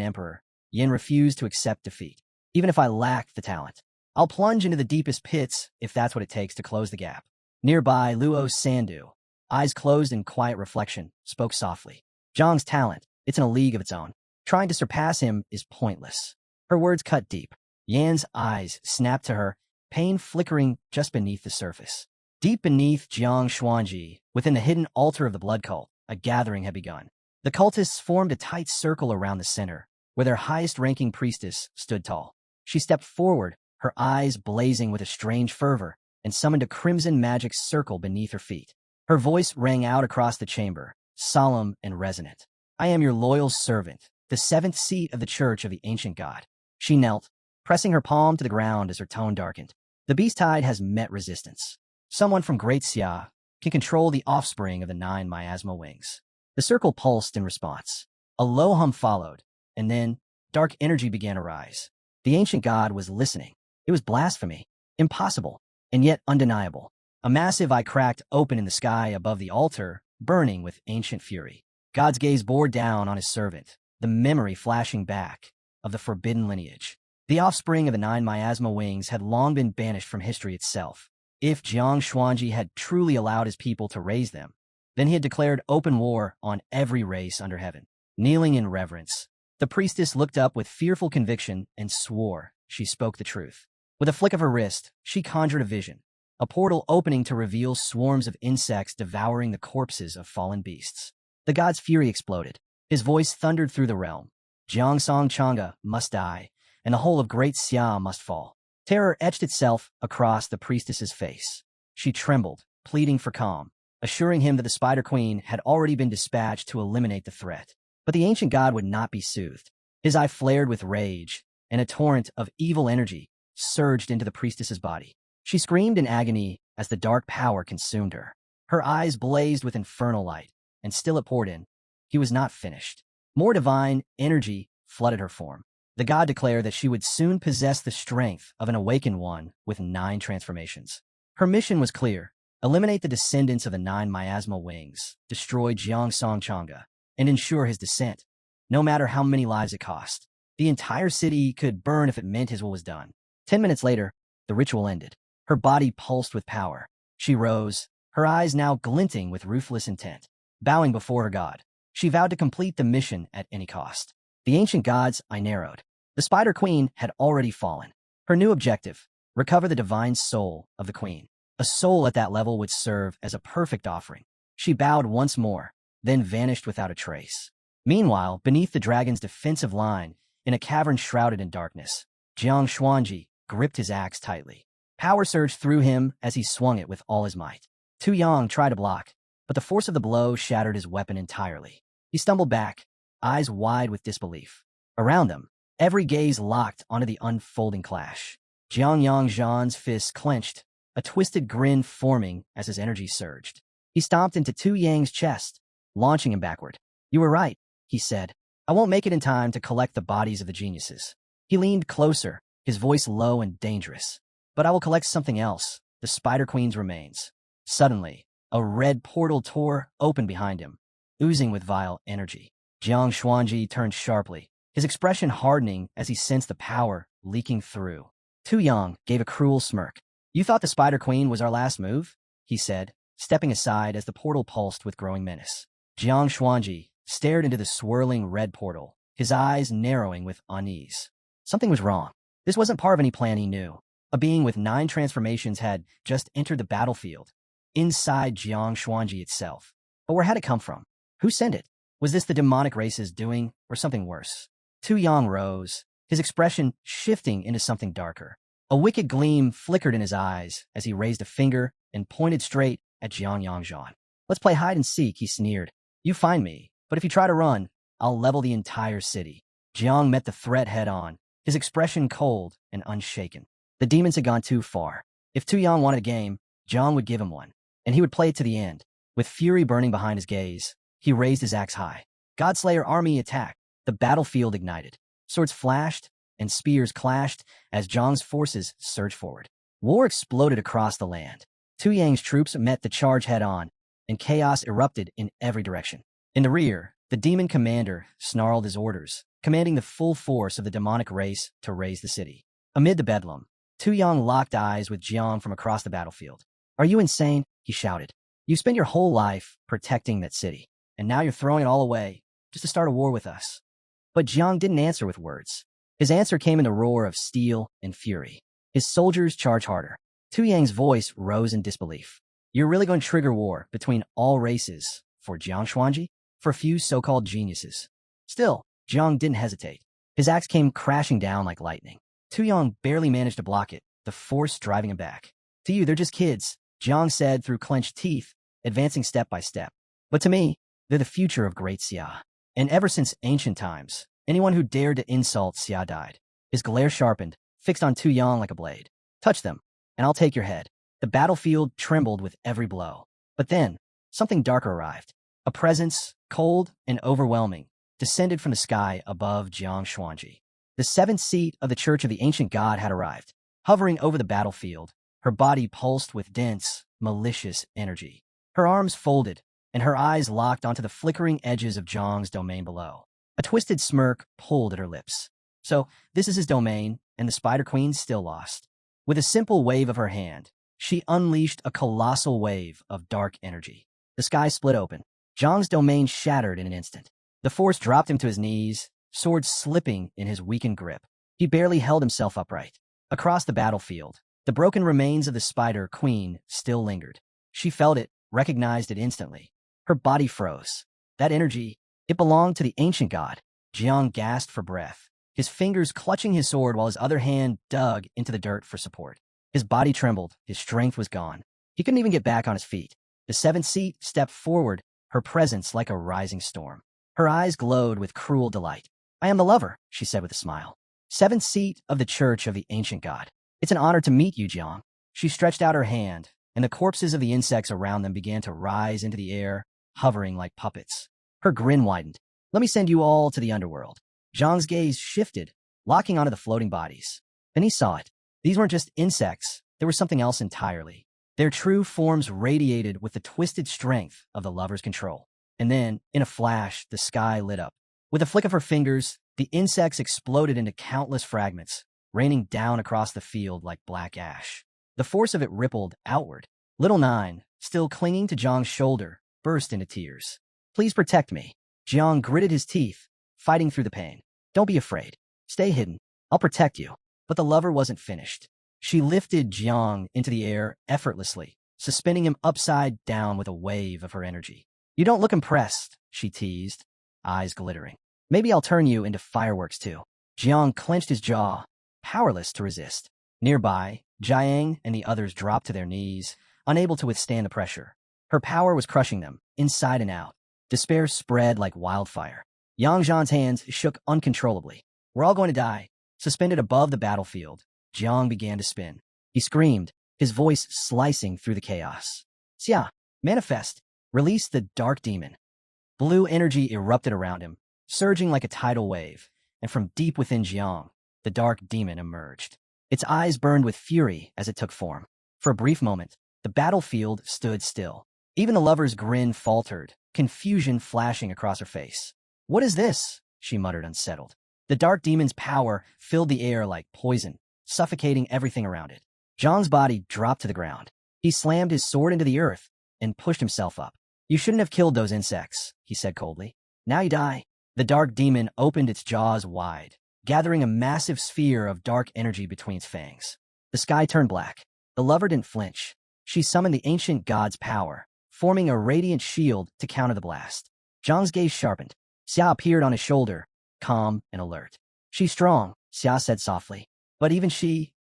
emperor, Yin refused to accept defeat. "Even if I lack the talent, I'll plunge into the deepest pits if that's what it takes to close the gap." Nearby, Luo Sandu, eyes closed in quiet reflection, spoke softly. "Zhang's talent, it's in a league of its own. Trying to surpass him is pointless." Her words cut deep. Yan's eyes snapped to her, pain flickering just beneath the surface. Deep beneath Jiang Xuanji, within the hidden altar of the blood cult, a gathering had begun. The cultists formed a tight circle around the center, where their highest-ranking priestess stood tall. She stepped forward, her eyes blazing with a strange fervor, and summoned a crimson magic circle beneath her feet. Her voice rang out across the chamber, solemn and resonant. "I am your loyal servant, the 7th seat of the Church of the Ancient God." She knelt, pressing her palm to the ground as her tone darkened. "The beast tide has met resistance. Someone from Great Xia can control the offspring of the 9 miasma wings." The circle pulsed in response. A low hum followed, and then dark energy began to rise. The ancient god was listening. It was blasphemy, impossible, and yet undeniable. A massive eye cracked open in the sky above the altar, burning with ancient fury. God's gaze bore down on his servant, the memory flashing back of the forbidden lineage. The offspring of the 9 miasma wings had long been banished from history itself. If Jiang Xuanji had truly allowed his people to raise them, then he had declared open war on every race under heaven. Kneeling in reverence, the priestess looked up with fearful conviction and swore she spoke the truth. With a flick of her wrist, she conjured a vision. a portal opening to reveal swarms of insects devouring the corpses of fallen beasts. The god's fury exploded. His voice thundered through the realm. Jiangsong Chang'e must die, and the whole of Great Xia must fall. Terror etched itself across the priestess's face. She trembled, pleading for calm, assuring him that the Spider Queen had already been dispatched to eliminate the threat. But the ancient god would not be soothed. His eye flared with rage, and a torrent of evil energy surged into the priestess's body. She screamed in agony as the dark power consumed her. Her eyes blazed with infernal light, and still it poured in. He was not finished. More divine energy flooded her form. The god declared that she would soon possess the strength of an awakened one with 9 transformations. Her mission was clear: eliminate the descendants of the 9 miasmal wings, destroy Jiangsong Chang'e, and ensure his descent, no matter how many lives it cost. The entire city could burn if it meant his will was done. 10 minutes later, the ritual ended. Her body pulsed with power. She rose, her eyes now glinting with ruthless intent. Bowing before her god, she vowed to complete the mission at any cost. The ancient god's eye narrowed. The Spider Queen had already fallen. Her new objective: recover the divine soul of the queen. A soul at that level would serve as a perfect offering. She bowed once more, then vanished without a trace. Meanwhile, beneath the dragon's defensive line, in a cavern shrouded in darkness, Jiang Xuanji gripped his axe tightly. Power surged through him as he swung it with all his might. Tu Yang tried to block, but the force of the blow shattered his weapon entirely. He stumbled back, eyes wide with disbelief. Around them, every gaze locked onto the unfolding clash. Jiang Yang Zhan's fists clenched, a twisted grin forming as his energy surged. He stomped into Tu Yang's chest, launching him backward. "You were right," he said. "I won't make it in time to collect the bodies of the geniuses." He leaned closer, his voice low and dangerous. "But I will collect something else, the Spider Queen's remains." Suddenly, a red portal tore open behind him, oozing with vile energy. Jiang Xuanji turned sharply, his expression hardening as he sensed the power leaking through. Tu Yang gave a cruel smirk. "You thought the Spider Queen was our last move?" he said, stepping aside as the portal pulsed with growing menace. Jiang Xuanji stared into the swirling red portal, his eyes narrowing with unease. Something was wrong. This wasn't part of any plan he knew. A being with 9 transformations had just entered the battlefield, inside Jiang Xuanji itself. But where had it come from? Who sent it? Was this the demonic race's doing, or something worse? Tu Yang rose, his expression shifting into something darker. A wicked gleam flickered in his eyes as he raised a finger and pointed straight at Jiang Yangzhan. "Let's play hide and seek," he sneered. "You find me, but if you try to run, I'll level the entire city." Jiang met the threat head-on, his expression cold and unshaken. The demons had gone too far. If Tu Yang wanted a game, Jiang would give him one, and he would play it to the end. With fury burning behind his gaze, he raised his axe high. Godslayer army attacked. The battlefield ignited. Swords flashed, and spears clashed as Jiang's forces surged forward. War exploded across the land. Tu Yang's troops met the charge head-on, and chaos erupted in every direction. In the rear, the demon commander snarled his orders, commanding the full force of the demonic race to raise the city. Amid the bedlam, Tu Yang locked eyes with Jiang from across the battlefield. "Are you insane?" he shouted. "You spent your whole life protecting that city, and now you're throwing it all away just to start a war with us." But Jiang didn't answer with words. His answer came in a roar of steel and fury. His soldiers charged harder. Tu Yang's voice rose in disbelief. "You're really going to trigger war between all races for Jiang Xuanji? For a few so-called geniuses?" Still, Jiang didn't hesitate. His axe came crashing down like lightning. Tu Yang barely managed to block it, the force driving him back. "To you, they're just kids," Jiang said through clenched teeth, advancing step by step. "But to me, they're the future of Great Xia. And ever since ancient times, anyone who dared to insult Xia died." His glare sharpened, fixed on Tu Yang like a blade. "Touch them, and I'll take your head." The battlefield trembled with every blow. But then, something darker arrived. A presence, cold and overwhelming, descended from the sky above Jiang Xuanji. The 7th seat of the Church of the Ancient God had arrived. Hovering over the battlefield, her body pulsed with dense, malicious energy. Her arms folded, and her eyes locked onto the flickering edges of Jiang's domain below. A twisted smirk pulled at her lips. So, this is his domain, and the Spider Queen's still lost. With a simple wave of her hand, she unleashed a colossal wave of dark energy. The sky split open. Jiang's domain shattered in an instant. The force dropped him to his knees, sword slipping in his weakened grip. He barely held himself upright. Across the battlefield, The broken remains of the spider queen still lingered. She felt it, recognized it instantly. Her body froze. That energy, it belonged to the ancient god. Jiang gasped for breath, his fingers clutching his sword while his other hand dug into the dirt for support. His body trembled, his strength was gone. He couldn't even get back on his feet. The seventh seat stepped forward, her presence like a rising storm. Her eyes glowed with cruel delight. I am the lover, she said with a smile. Seventh seat of the Church of the Ancient God. It's an honor to meet you, Jiang. She stretched out her hand, and the corpses of the insects around them began to rise into the air, hovering like puppets. Her grin widened. Let me send you all to the underworld. Jiang's gaze shifted, locking onto the floating bodies. Then he saw it. These weren't just insects. There was something else entirely. Their true forms radiated with the twisted strength of the lover's control. And then, in a flash, the sky lit up. With a flick of her fingers, the insects exploded into countless fragments, raining down across the field like black ash. The force of it rippled outward. Little Nine, still clinging to Jiang's shoulder, burst into tears. Please protect me. Jiang gritted his teeth, fighting through the pain. Don't be afraid. Stay hidden. I'll protect you. But the lover wasn't finished. She lifted Jiang into the air effortlessly, suspending him upside down with a wave of her energy. You don't look impressed, she teased, eyes glittering. Maybe I'll turn you into fireworks too. Jiang clenched his jaw, powerless to resist. Nearby, Jiang and the others dropped to their knees, unable to withstand the pressure. Her power was crushing them, inside and out. Despair spread like wildfire. Yang Zhan's hands shook uncontrollably. We're all going to die. Suspended above the battlefield, Jiang began to spin. He screamed, his voice slicing through the chaos. Xia, manifest. Release the dark demon. Blue energy erupted around him, surging like a tidal wave, and from deep within Jiang, the dark demon emerged. Its eyes burned with fury as it took form. For a brief moment, the battlefield stood still. Even the lover's grin faltered, confusion flashing across her face. What is this? She muttered, unsettled. The dark demon's power filled the air like poison, suffocating everything around it. Zhang's body dropped to the ground. He slammed his sword into the earth and pushed himself up. You shouldn't have killed those insects, he said coldly. Now you die. The dark demon opened its jaws wide, gathering a massive sphere of dark energy between its fangs. The sky turned black. The lover didn't flinch. She summoned the ancient god's power, forming a radiant shield to counter the blast. Zhang's gaze sharpened. Xia appeared on his shoulder, calm and alert. She's strong, Xia said softly. But even she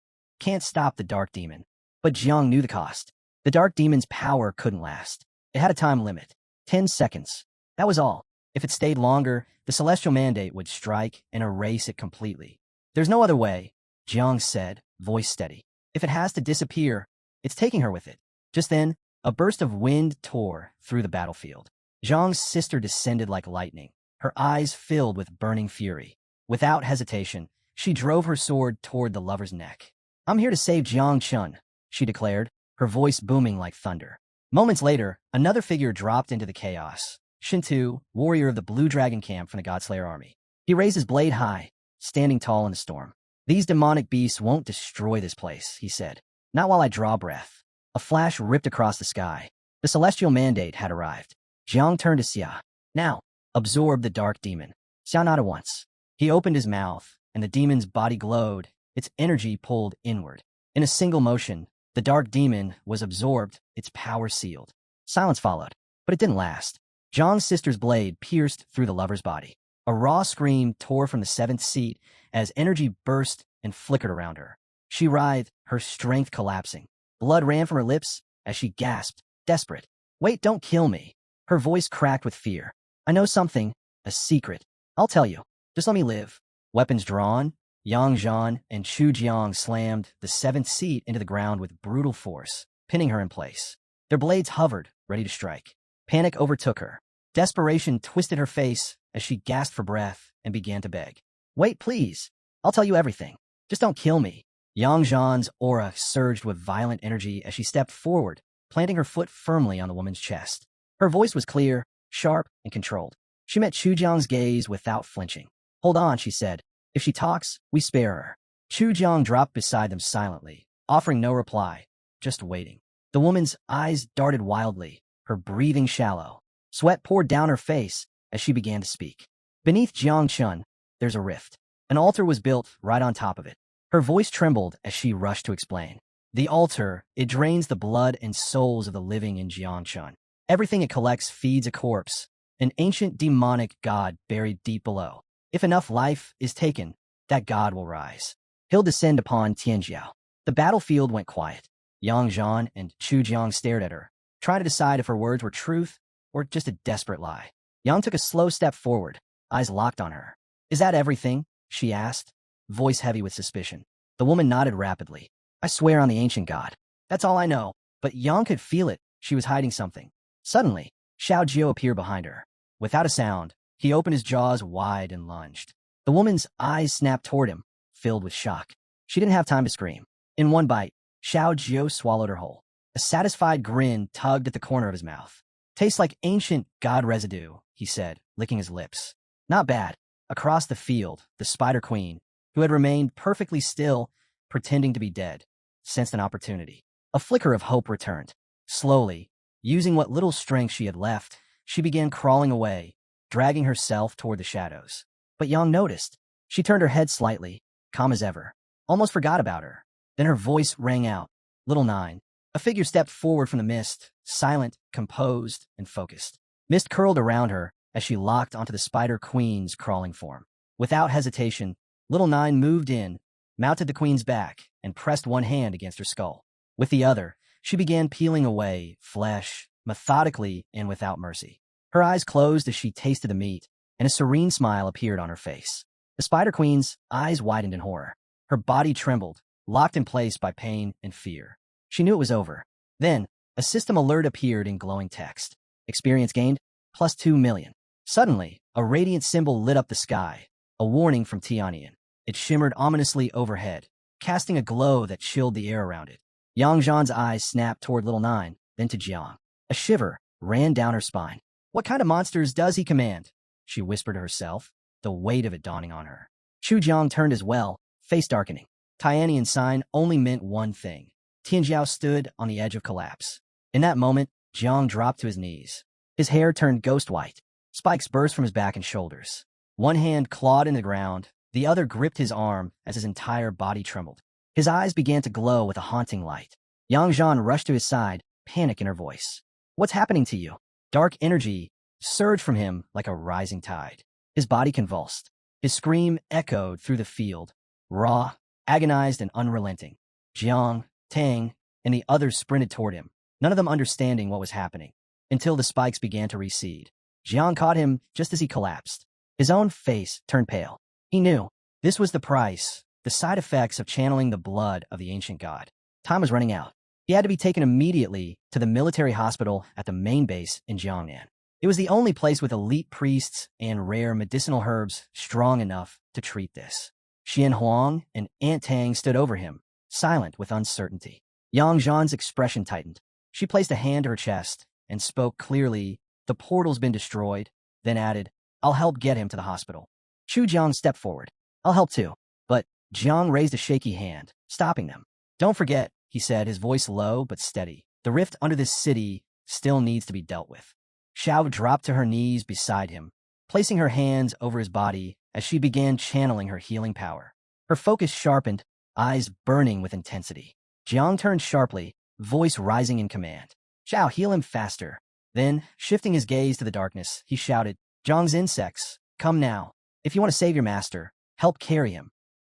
can't stop the dark demon. But Jiang knew the cost. The dark demon's power couldn't last. It had a time limit. 10 seconds. That was all. If it stayed longer, the celestial mandate would strike and erase it completely. There's no other way, Jiang said, voice steady. If it has to disappear, it's taking her with it. Just then, a burst of wind tore through the battlefield. Zhang's sister descended like lightning, her eyes filled with burning fury. Without hesitation, she drove her sword toward the lover's neck. I'm here to save Jiang Chun, she declared, her voice booming like thunder. Moments later, another figure dropped into the chaos. Shintu, warrior of the Blue Dragon camp from the Godslayer army. He raised his blade high, standing tall in the storm. These demonic beasts won't destroy this place, he said. Not while I draw breath. A flash ripped across the sky. The celestial mandate had arrived. Jiang turned to Xia. Now, absorb the dark demon. Xia nodded once. He opened his mouth, and the demon's body glowed, its energy pulled inward. In a single motion, the dark demon was absorbed, its power sealed. Silence followed, but it didn't last. Zhang's sister's blade pierced through the lover's body. A raw scream tore from the seventh seat as energy burst and flickered around her. She writhed, her strength collapsing. Blood ran from her lips as she gasped, desperate. Wait, don't kill me. Her voice cracked with fear. I know something, a secret. I'll tell you. Just let me live. Weapons drawn, Yang Zhan and Chu Jiang slammed the seventh seat into the ground with brutal force, pinning her in place. Their blades hovered, ready to strike. Panic overtook her. Desperation twisted her face as she gasped for breath and began to beg. Wait, please. I'll tell you everything. Just don't kill me. Yang Zhan's aura surged with violent energy as she stepped forward, planting her foot firmly on the woman's chest. Her voice was clear, sharp, and controlled. She met Chu Jiang's gaze without flinching. Hold on, she said. If she talks, we spare her. Chu Jiang dropped beside them silently, offering no reply, just waiting. The woman's eyes darted wildly, her breathing shallow. Sweat poured down her face as she began to speak. Beneath Jiang Chun, there's a rift. An altar was built right on top of it. Her voice trembled as she rushed to explain. The altar, it drains the blood and souls of the living in Jiangchun. Everything it collects feeds a corpse, an ancient demonic god buried deep below. If enough life is taken, that god will rise. He'll descend upon Tianjiao. The battlefield went quiet. Yang Zhan and Chu Jiang stared at her, trying to decide if her words were truth or just a desperate lie. Yang took a slow step forward, eyes locked on her. Is that everything? She asked, voice heavy with suspicion. The woman nodded rapidly. I swear on the ancient god. That's all I know. But Yang could feel it. She was hiding something. Suddenly, Xiao Jiu appeared behind her. Without a sound, he opened his jaws wide and lunged. The woman's eyes snapped toward him, filled with shock. She didn't have time to scream. In one bite, Xiao Jiu swallowed her whole. A satisfied grin tugged at the corner of his mouth. Tastes like ancient god residue, he said, licking his lips. Not bad. Across the field, the Spider Queen, who had remained perfectly still, pretending to be dead, sensed an opportunity. A flicker of hope returned. Slowly, using what little strength she had left, she began crawling away, dragging herself toward the shadows. But Yang noticed. She turned her head slightly, calm as ever. Almost forgot about her. Then her voice rang out. Little Nine. A figure stepped forward from the mist, silent, composed, and focused. Mist curled around her as she locked onto the Spider Queen's crawling form. Without hesitation, Little Nine moved in, mounted the queen's back, and pressed one hand against her skull. With the other, she began peeling away flesh, methodically and without mercy. Her eyes closed as she tasted the meat, and a serene smile appeared on her face. The Spider Queen's eyes widened in horror. Her body trembled, locked in place by pain and fear. She knew it was over. Then, a system alert appeared in glowing text. Experience gained, plus 2 million. Suddenly, a radiant symbol lit up the sky, a warning from Tianyan. It shimmered ominously overhead, casting a glow that chilled the air around it. Yang Zhan's eyes snapped toward Little Nine, then to Jiang. A shiver ran down her spine. What kind of monsters does he command? She whispered to herself, the weight of it dawning on her. Chu Jiang turned as well, face darkening. Tianyan's sign only meant one thing. Tianjiao stood on the edge of collapse. In that moment, Jiang dropped to his knees. His hair turned ghost white. Spikes burst from his back and shoulders. One hand clawed in the ground, the other gripped his arm as his entire body trembled. His eyes began to glow with a haunting light. Yang Zhan rushed to his side, panic in her voice. What's happening to you? Dark energy surged from him like a rising tide. His body convulsed. His scream echoed through the field, raw, agonized, and unrelenting. Jiang, Tang, and the others sprinted toward him, none of them understanding what was happening, until the spikes began to recede. Jiang caught him just as he collapsed. His own face turned pale. He knew this was the price, the side effects of channeling the blood of the ancient god. Time was running out. He had to be taken immediately to the military hospital at the main base in Jiangnan. It was the only place with elite priests and rare medicinal herbs strong enough to treat this. Xian Huang and Aunt Tang stood over him, silent with uncertainty. Yang Zhan's expression tightened. She placed a hand to her chest and spoke clearly, the portal's been destroyed, then added, I'll help get him to the hospital. Chu Jiang stepped forward. I'll help too. But Jiang raised a shaky hand, stopping them. Don't forget, he said, his voice low but steady. The rift under this city still needs to be dealt with. Xiao dropped to her knees beside him, placing her hands over his body as she began channeling her healing power. Her focus sharpened, eyes burning with intensity. Jiang turned sharply, voice rising in command. Xiao, heal him faster. Then, shifting his gaze to the darkness, he shouted, Zhang's insects, come now. If you want to save your master, help carry him.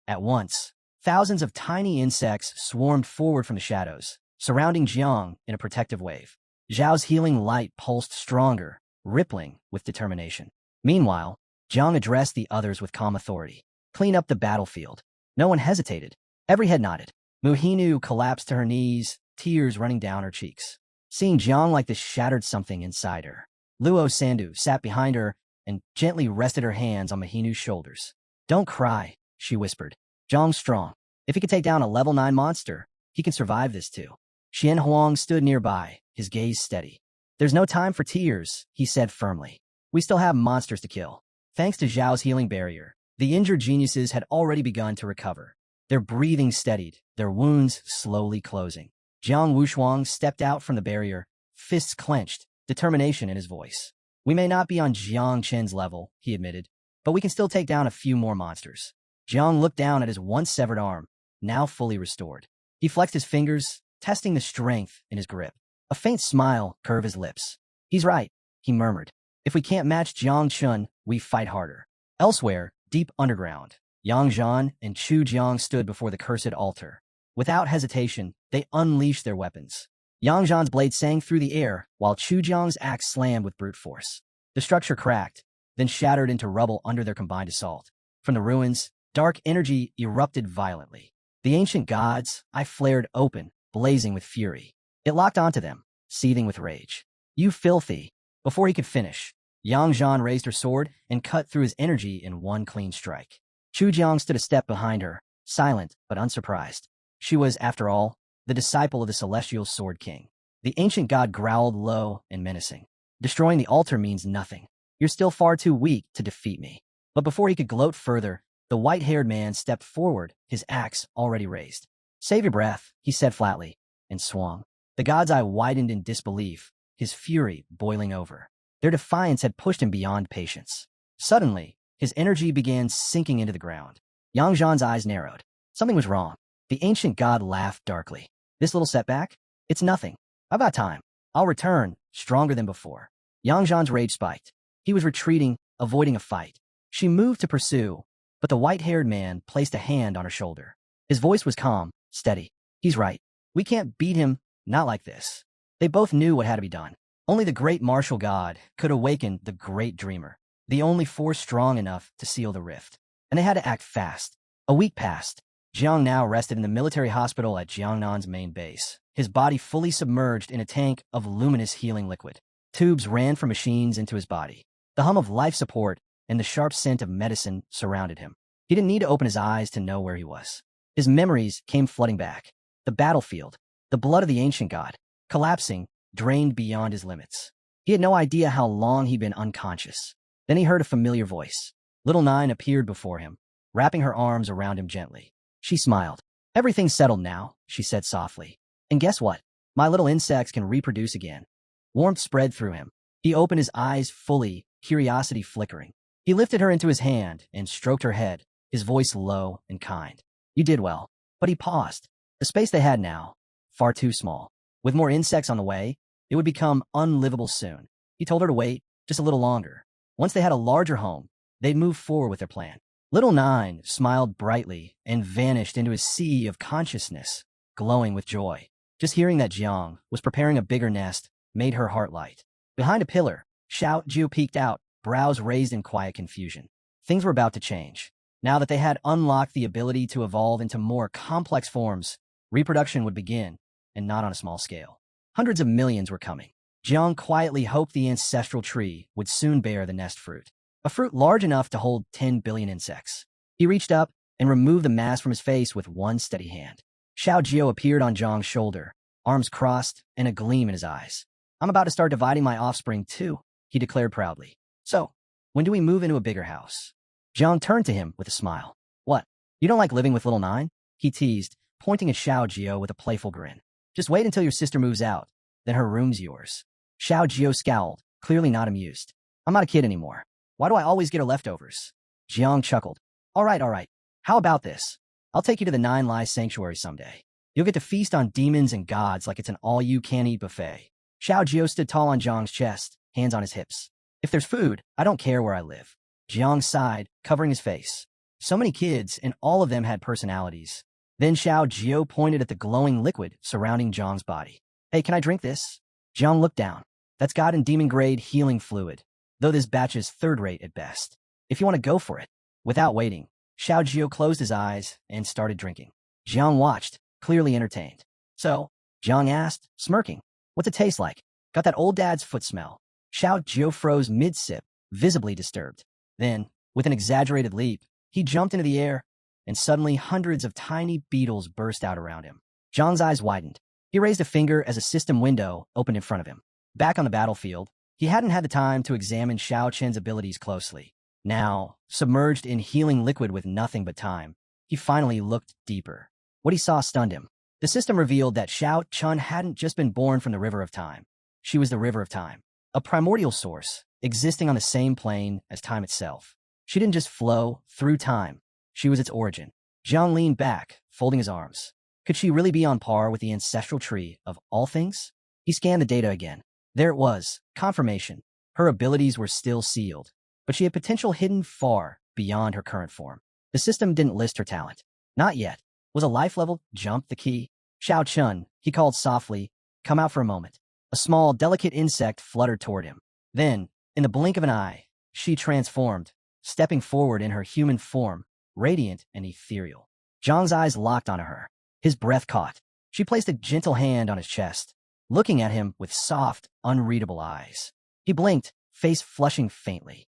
At once, thousands of tiny insects swarmed forward from the shadows, surrounding Jiang in a protective wave. Zhao's healing light pulsed stronger, rippling with determination. Meanwhile, Jiang addressed the others with calm authority. Clean up the battlefield. No one hesitated. Every head nodded. Muhinu collapsed to her knees, tears running down her cheeks. Seeing Jiang like this shattered something inside her. Luo Sandu sat behind her and gently rested her hands on Muhinu's shoulders. Don't cry, she whispered. Jiang's strong. If he could take down a level 9 monster, he can survive this too. Xian Huang stood nearby, his gaze steady. There's no time for tears, he said firmly. We still have monsters to kill. Thanks to Zhao's healing barrier, the injured geniuses had already begun to recover. Their breathing steadied, their wounds slowly closing. Jiang Wushuang stepped out from the barrier, fists clenched, determination in his voice. We may not be on Jiang Chen's level, he admitted, but we can still take down a few more monsters. Jiang looked down at his once severed arm, now fully restored. He flexed his fingers, testing the strength in his grip. A faint smile curved his lips. He's right, he murmured. If we can't match Jiang Chun, we fight harder. Elsewhere, deep underground, Yang Zhan and Chu Jiang stood before the cursed altar. Without hesitation, they unleashed their weapons. Yang Zhan's blade sang through the air, while Chu Jiang's axe slammed with brute force. The structure cracked, then shattered into rubble under their combined assault. From the ruins, dark energy erupted violently. The ancient god's eye flared open, blazing with fury. It locked onto them, seething with rage. You filthy! Before he could finish, Yang Zhan raised her sword and cut through his energy in one clean strike. Chu Jiang stood a step behind her, silent but unsurprised. She was, after all, the disciple of the celestial sword king. The ancient god growled low and menacing. Destroying the altar means nothing. You're still far too weak to defeat me. But before he could gloat further, the white-haired man stepped forward, his axe already raised. Save your breath, he said flatly, and swung. The god's eye widened in disbelief, his fury boiling over. Their defiance had pushed him beyond patience. Suddenly, his energy began sinking into the ground. Yang Zhan's eyes narrowed. Something was wrong. The ancient god laughed darkly. This little setback? It's nothing. I've got time. I'll return, stronger than before. Yang Zhan's rage spiked. He was retreating, avoiding a fight. She moved to pursue, but the white-haired man placed a hand on her shoulder. His voice was calm, steady. He's right. We can't beat him, not like this. They both knew what had to be done. Only the great martial god could awaken the great dreamer, the only force strong enough to seal the rift. And they had to act fast. A week passed. Jiang now rested in the military hospital at Jiangnan's main base, his body fully submerged in a tank of luminous healing liquid. Tubes ran from machines into his body. The hum of life support and the sharp scent of medicine surrounded him. He didn't need to open his eyes to know where he was. His memories came flooding back. The battlefield, the blood of the ancient god, collapsing, drained beyond his limits. He had no idea how long he'd been unconscious. Then he heard a familiar voice. Little Nine appeared before him, wrapping her arms around him gently. She smiled. Everything's settled now, she said softly. And guess what? My little insects can reproduce again. Warmth spread through him. He opened his eyes fully, curiosity flickering. He lifted her into his hand and stroked her head, his voice low and kind. You did well. But he paused. The space they had now, far too small. With more insects on the way, it would become unlivable soon. He told her to wait just a little longer. Once they had a larger home, they'd move forward with their plan. Little Nine smiled brightly and vanished into his sea of consciousness, glowing with joy. Just hearing that Jiang was preparing a bigger nest made her heart light. Behind a pillar, Xiao Jiu peeked out, brows raised in quiet confusion. Things were about to change. Now that they had unlocked the ability to evolve into more complex forms, reproduction would begin, and not on a small scale. Hundreds of millions were coming. Jiang quietly hoped the ancestral tree would soon bear the nest fruit. A fruit large enough to hold 10 billion insects. He reached up and removed the mask from his face with one steady hand. Xiao Jiu appeared on Jiang's shoulder, arms crossed and a gleam in his eyes. I'm about to start dividing my offspring too, he declared proudly. So, when do we move into a bigger house? Jiang turned to him with a smile. What? You don't like living with Little Nine? He teased, pointing at Xiao Jiu with a playful grin. Just wait until your sister moves out, then her room's yours. Xiao Jiu scowled, clearly not amused. I'm not a kid anymore. Why do I always get her leftovers? Jiang chuckled. All right. How about this? I'll take you to the Nine Lies Sanctuary someday. You'll get to feast on demons and gods like it's an all-you-can-eat buffet. Xiao Jiu stood tall on Jiang's chest, hands on his hips. If there's food, I don't care where I live. Jiang sighed, covering his face. So many kids, and all of them had personalities. Then Xiao Jiu pointed at the glowing liquid surrounding Jiang's body. Hey, can I drink this? Jiang looked down. That's god and demon-grade healing fluid, though this batch is third-rate at best. If you want to go for it. Without waiting, Xiao Jiu closed his eyes and started drinking. Jiang watched, clearly entertained. So, Jiang asked, smirking, what's it taste like? Got that old dad's foot smell. Xiao Jiu froze mid-sip, visibly disturbed. Then, with an exaggerated leap, he jumped into the air, and suddenly hundreds of tiny beetles burst out around him. Jiang's eyes widened. He raised a finger as a system window opened in front of him. Back on the battlefield, he hadn't had the time to examine Xiao Chen's abilities closely. Now, submerged in healing liquid with nothing but time, he finally looked deeper. What he saw stunned him. The system revealed that Xiao Chun hadn't just been born from the River of Time. She was the River of Time, a primordial source, existing on the same plane as time itself. She didn't just flow through time. She was its origin. Jiang leaned back, folding his arms. Could she really be on par with the ancestral tree of all things? He scanned the data again. There it was, confirmation. Her abilities were still sealed, but she had potential hidden far beyond her current form. The system didn't list her talent. Not yet. Was a life level jump the key? Xiao Chun, he called softly, come out for a moment. A small, delicate insect fluttered toward him. Then, in the blink of an eye, she transformed, stepping forward in her human form, radiant and ethereal. Zhang's eyes locked onto her. His breath caught. She placed a gentle hand on his chest, looking at him with soft, unreadable eyes. He blinked, face flushing faintly.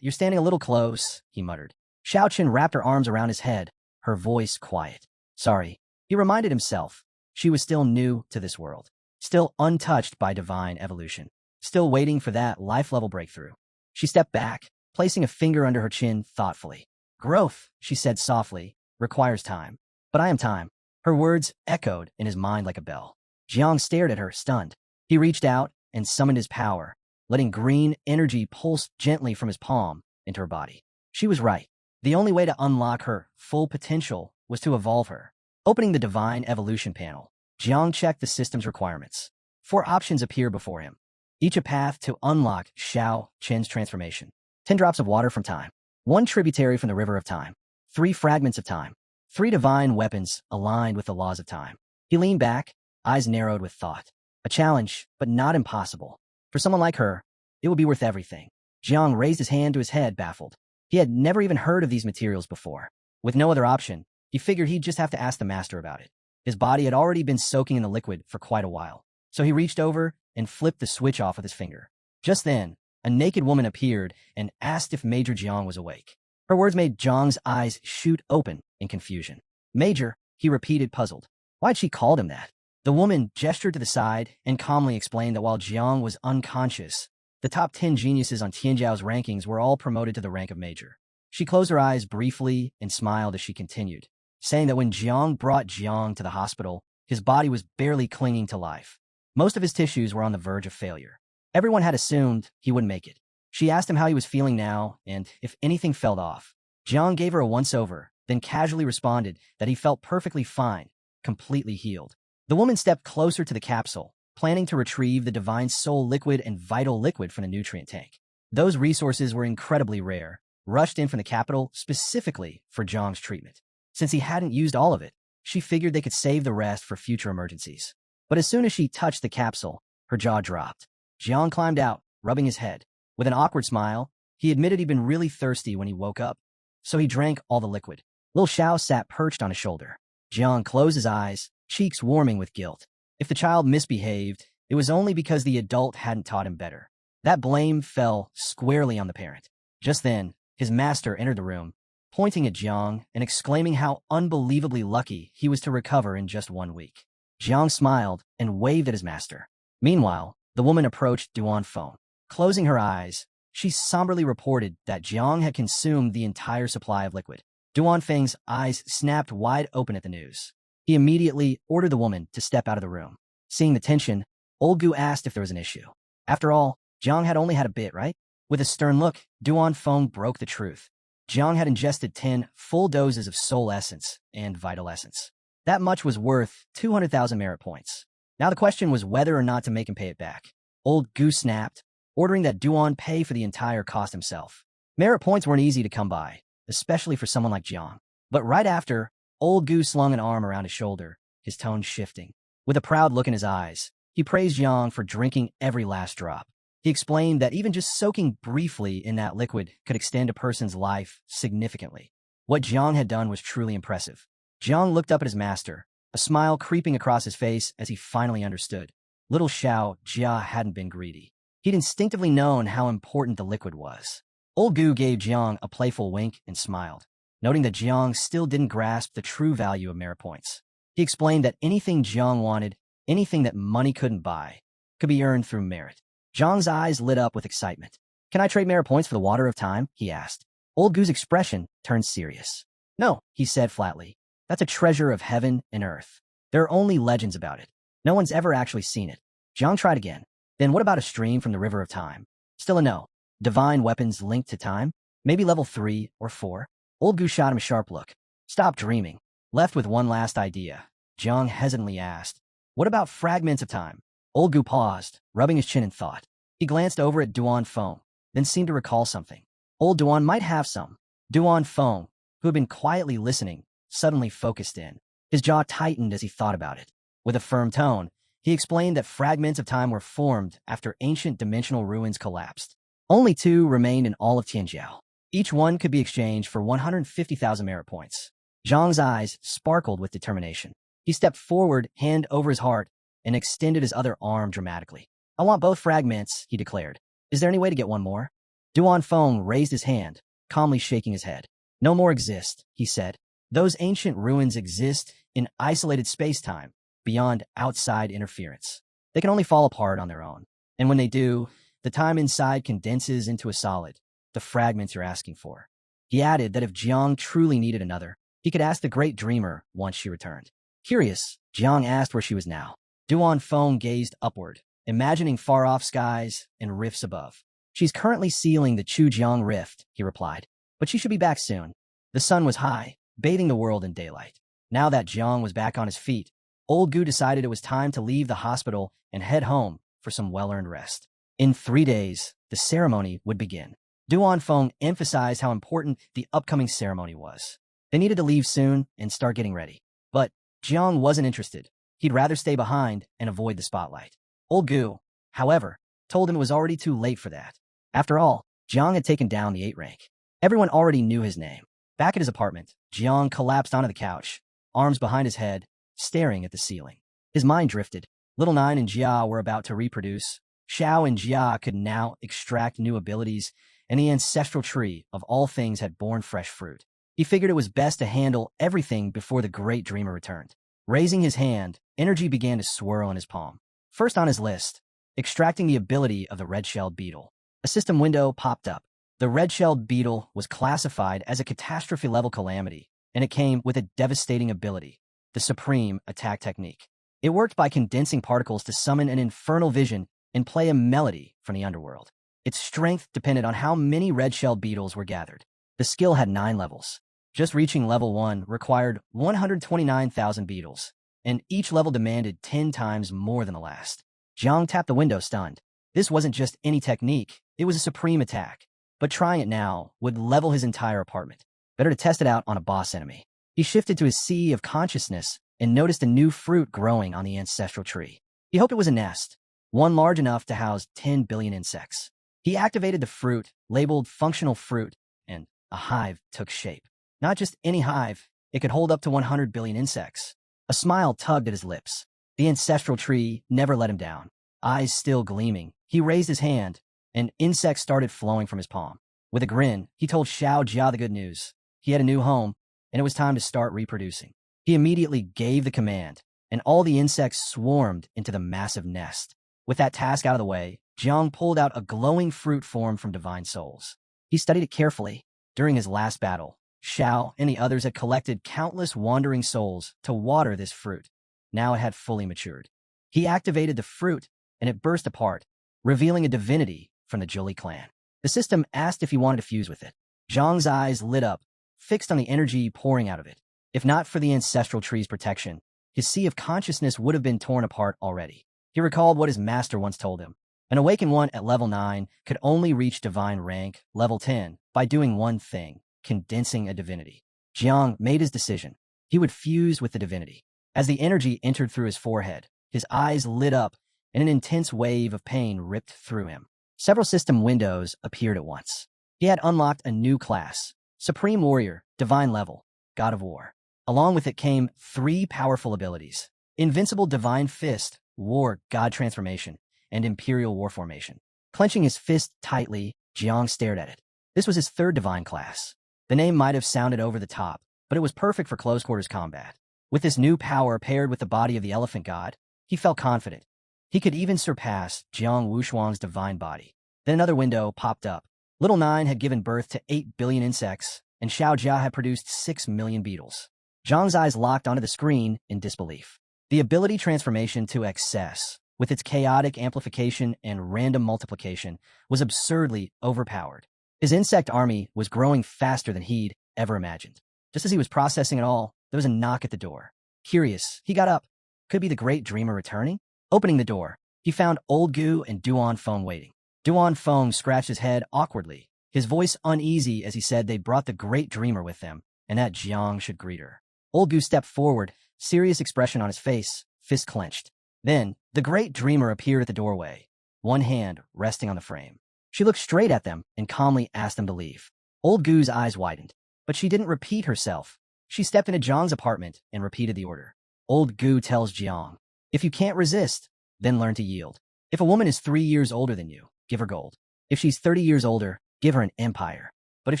You're standing a little close, he muttered. Xiao Chen wrapped her arms around his head, her voice quiet. Sorry, he reminded himself. She was still new to this world, still untouched by divine evolution, still waiting for that life-level breakthrough. She stepped back, placing a finger under her chin thoughtfully. Growth, she said softly, requires time. But I am time. Her words echoed in his mind like a bell. Jiang stared at her, stunned. He reached out and summoned his power, letting green energy pulse gently from his palm into her body. She was right. The only way to unlock her full potential was to evolve her. Opening the Divine Evolution panel, Jiang checked the system's requirements. 4 options appear before him, each a path to unlock Xiao Chen's transformation. 10 drops of water from time, 1 tributary from the river of time, 3 fragments of time, 3 divine weapons aligned with the laws of time. He leaned back, eyes narrowed with thought. A challenge, but not impossible. For someone like her, it would be worth everything. Jiang raised his hand to his head, baffled. He had never even heard of these materials before. With no other option, he figured he'd just have to ask the master about it. His body had already been soaking in the liquid for quite a while, so he reached over and flipped the switch off with his finger. Just then, a naked woman appeared and asked if Major Jiang was awake. Her words made Jiang's eyes shoot open in confusion. Major, he repeated, puzzled. Why'd she call him that? The woman gestured to the side and calmly explained that while Jiang was unconscious, the top 10 geniuses on Tianjiao's rankings were all promoted to the rank of major. She closed her eyes briefly and smiled as she continued, saying that when Jiang brought Jiang to the hospital, his body was barely clinging to life. Most of his tissues were on the verge of failure. Everyone had assumed he wouldn't make it. She asked him how he was feeling now and if anything felt off. Jiang gave her a once-over, then casually responded that he felt perfectly fine, completely healed. The woman stepped closer to the capsule, planning to retrieve the divine soul liquid and vital liquid from the nutrient tank. Those resources were incredibly rare, rushed in from the capital specifically for Jiang's treatment. Since he hadn't used all of it, she figured they could save the rest for future emergencies. But as soon as she touched the capsule, her jaw dropped. Jiang climbed out, rubbing his head. With an awkward smile, he admitted he'd been really thirsty when he woke up, so he drank all the liquid. Lil Xiao sat perched on his shoulder. Jiang closed his eyes, cheeks warming with guilt. If the child misbehaved, it was only because the adult hadn't taught him better. That blame fell squarely on the parent. Just then, his master entered the room, pointing at Jiang and exclaiming how unbelievably lucky he was to recover in just 1 week. Jiang smiled and waved at his master. Meanwhile, the woman approached Duan Feng. Closing her eyes, she somberly reported that Jiang had consumed the entire supply of liquid. Duan Feng's eyes snapped wide open at the news. He immediately ordered the woman to step out of the room. Seeing the tension, Old Gu asked if there was an issue. After all, Jiang had only had a bit, right? With a stern look, Duan Feng broke the truth. Jiang had ingested 10 full doses of soul essence and vital essence. That much was worth 200,000 merit points. Now the question was whether or not to make him pay it back. Old Gu snapped, ordering that Duan pay for the entire cost himself. Merit points weren't easy to come by, especially for someone like Jiang. But right after, Old Gu slung an arm around his shoulder, his tone shifting. With a proud look in his eyes, he praised Jiang for drinking every last drop. He explained that even just soaking briefly in that liquid could extend a person's life significantly. What Jiang had done was truly impressive. Jiang looked up at his master, a smile creeping across his face as he finally understood. Little Xiao Jia hadn't been greedy. He'd instinctively known how important the liquid was. Old Gu gave Jiang a playful wink and smiled, noting that Jiang still didn't grasp the true value of merit points. He explained that anything Jiang wanted, anything that money couldn't buy, could be earned through merit. Jiang's eyes lit up with excitement. Can I trade merit points for the water of time? He asked. Old Gu's expression turned serious. No, he said flatly. That's a treasure of heaven and earth. There are only legends about it. No one's ever actually seen it. Jiang tried again. Then what about a stream from the river of time? Still a no. Divine weapons linked to time? Maybe level 3 or 4? Old Gu shot him a sharp look. Stop dreaming. Left with one last idea. Jiang hesitantly asked. What about fragments of time? Old Gu paused, rubbing his chin in thought. He glanced over at Duan Feng, then seemed to recall something. Old Duan might have some. Duan Feng, who had been quietly listening, suddenly focused in. His jaw tightened as he thought about it. With a firm tone, he explained that fragments of time were formed after ancient dimensional ruins collapsed. Only 2 remained in all of Tianjiao. Each one could be exchanged for 150,000 merit points. Zhang's eyes sparkled with determination. He stepped forward, hand over his heart, and extended his other arm dramatically. I want both fragments, he declared. Is there any way to get one more? Duan Feng raised his hand, calmly shaking his head. No more exist, he said. Those ancient ruins exist in isolated space-time, beyond outside interference. They can only fall apart on their own. And when they do, the time inside condenses into a solid, the fragments you're asking for. He added that if Jiang truly needed another, he could ask the great dreamer once she returned. Curious, Jiang asked where she was now. Duan Feng gazed upward, imagining far-off skies and rifts above. She's currently sealing the Chujiang Rift, he replied, but she should be back soon. The sun was high, bathing the world in daylight. Now that Jiang was back on his feet, Old Gu decided it was time to leave the hospital and head home for some well-earned rest. In 3 days, the ceremony would begin. Duan Feng emphasized how important the upcoming ceremony was. They needed to leave soon and start getting ready. But Jiang wasn't interested. He'd rather stay behind and avoid the spotlight. Old Gu, however, told him it was already too late for that. After all, Jiang had taken down the 8 rank. Everyone already knew his name. Back at his apartment, Jiang collapsed onto the couch, arms behind his head, staring at the ceiling. His mind drifted. Little Nine and Jia were about to reproduce. Xiao and Jia could now extract new abilities, and the ancestral tree of all things had borne fresh fruit. He figured it was best to handle everything before the great dreamer returned. Raising his hand, energy began to swirl in his palm. First on his list, extracting the ability of the red-shelled beetle. A system window popped up. The red-shelled beetle was classified as a catastrophe-level calamity, and it came with a devastating ability, the Supreme Attack Technique. It worked by condensing particles to summon an infernal vision and play a melody from the underworld. Its strength depended on how many red-shelled beetles were gathered. The skill had 9 levels. Just reaching level 1 required 129,000 beetles, and each level demanded 10 times more than the last. Jiang tapped the window, stunned. This wasn't just any technique, it was a supreme attack. But trying it now would level his entire apartment. Better to test it out on a boss enemy. He shifted to his sea of consciousness and noticed a new fruit growing on the ancestral tree. He hoped it was a nest, one large enough to house 10 billion insects. He activated the fruit, labeled functional fruit, and a hive took shape. Not just any hive, it could hold up to 100 billion insects. A smile tugged at his lips. The ancestral tree never let him down. Eyes still gleaming, he raised his hand, and insects started flowing from his palm. With a grin, he told Xiao Jia the good news. He had a new home, and it was time to start reproducing. He immediately gave the command, and all the insects swarmed into the massive nest. With that task out of the way, Jiang pulled out a glowing fruit formed from divine souls. He studied it carefully. During his last battle, Xiao and the others had collected countless wandering souls to water this fruit. Now it had fully matured. He activated the fruit, and it burst apart, revealing a divinity from the Zhuli clan. The system asked if he wanted to fuse with it. Zhang's eyes lit up, fixed on the energy pouring out of it. If not for the ancestral tree's protection, his sea of consciousness would have been torn apart already. He recalled what his master once told him. An awakened one at level 9 could only reach divine rank, level 10, by doing one thing, condensing a divinity. Jiang made his decision. He would fuse with the divinity. As the energy entered through his forehead, his eyes lit up, and an intense wave of pain ripped through him. Several system windows appeared at once. He had unlocked a new class, Supreme Warrior, Divine Level, God of War. Along with it came 3 powerful abilities: Invincible Divine Fist, War God Transformation, and Imperial War Formation. Clenching his fist tightly, Jiang stared at it. This was his 3rd divine class. The name might have sounded over the top, but it was perfect for close-quarters combat. With this new power paired with the body of the elephant god, he felt confident. He could even surpass Jiang Wushuang's divine body. Then another window popped up. Little Nine had given birth to 8 billion insects, and Xiao Jia had produced 6 million beetles. Zhang's eyes locked onto the screen in disbelief. The ability transformation to excess, with its chaotic amplification and random multiplication, was absurdly overpowered. His insect army was growing faster than he'd ever imagined. Just as he was processing it all, there was a knock at the door. Curious, he got up. Could be the great dreamer returning? Opening the door, he found Old Gu and Duan Feng waiting. Duan Feng scratched his head awkwardly, his voice uneasy as he said they'd brought the great dreamer with them, and that Jiang should greet her. Old Gu stepped forward, serious expression on his face, fist clenched. Then, the great dreamer appeared at the doorway, one hand resting on the frame. She looked straight at them and calmly asked them to leave. Old Gu's eyes widened, but she didn't repeat herself. She stepped into Jiang's apartment and repeated the order. Old Gu tells Jiang, if you can't resist, then learn to yield. If a woman is 3 years older than you, give her gold. If she's 30 years older, give her an empire. But if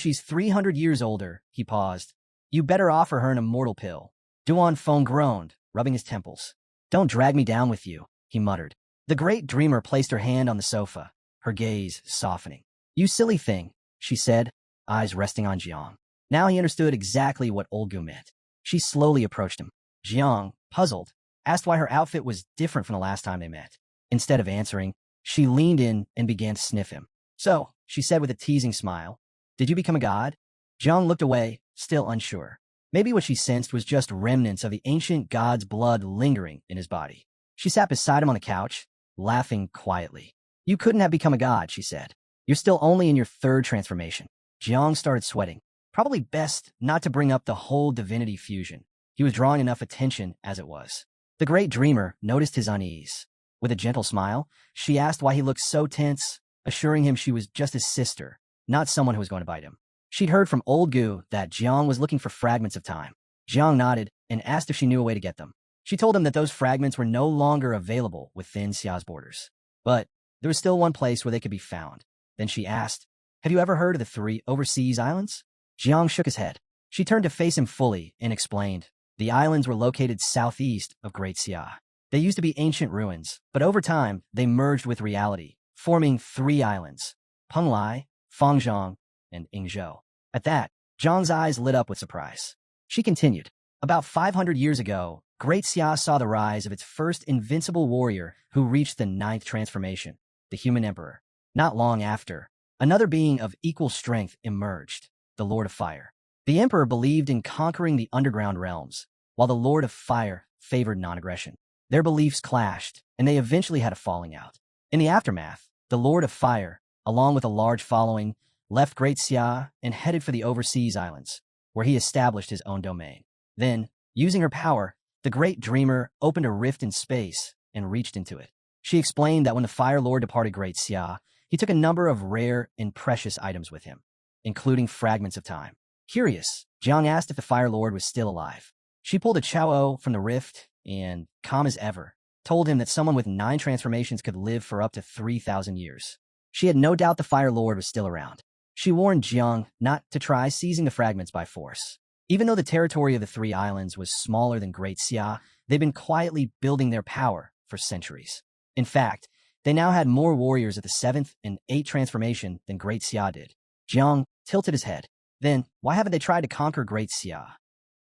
she's 300 years older, he paused, you better offer her an immortal pill. Duan Feng groaned, rubbing his temples. Don't drag me down with you, he muttered. The great dreamer placed her hand on the sofa, her gaze softening. You silly thing, she said, eyes resting on Jiang. Now he understood exactly what Old Gu meant. She slowly approached him. Jiang, puzzled, asked why her outfit was different from the last time they met. Instead of answering, she leaned in and began to sniff him. So, she said with a teasing smile, did you become a god? Jiang looked away, still unsure. Maybe what she sensed was just remnants of the ancient god's blood lingering in his body. She sat beside him on the couch, laughing quietly. You couldn't have become a god, she said. You're still only in your 3rd transformation. Jiang started sweating. Probably best not to bring up the whole divinity fusion. He was drawing enough attention as it was. The great dreamer noticed his unease. With a gentle smile, she asked why he looked so tense, assuring him she was just his sister, not someone who was going to bite him. She'd heard from Old Gu that Jiang was looking for fragments of time. Jiang nodded and asked if she knew a way to get them. She told him that those fragments were no longer available within Xia's borders. But there was still one place where they could be found. Then she asked, have you ever heard of the 3 overseas islands? Jiang shook his head. She turned to face him fully and explained, the islands were located southeast of Great Xia. They used to be ancient ruins, but over time, they merged with reality, forming 3 islands, Penglai, Fangzhong, and Yingzhou. At that, Zhang's eyes lit up with surprise. She continued, about 500 years ago, Great Xia saw the rise of its first invincible warrior who reached the 9th transformation, the human emperor. Not long after, another being of equal strength emerged, the Lord of Fire. The emperor believed in conquering the underground realms, while the Lord of Fire favored non-aggression. Their beliefs clashed, and they eventually had a falling out. In the aftermath, the Lord of Fire, along with a large following, left Great Xia and headed for the overseas islands, where he established his own domain. Then, using her power, the Great Dreamer opened a rift in space and reached into it. She explained that when the Fire Lord departed Great Xia, he took a number of rare and precious items with him, including fragments of time. Curious, Jiang asked if the Fire Lord was still alive. She pulled a Chao from the rift and, calm as ever, told him that someone with 9 transformations could live for up to 3,000 years. She had no doubt the Fire Lord was still around. She warned Jiang not to try seizing the fragments by force. Even though the territory of the 3 islands was smaller than Great Xia, they'd been quietly building their power for centuries. In fact, they now had more warriors at the 7th and 8th transformation than Great Xia did. Jiang tilted his head. Then, why haven't they tried to conquer Great Xia?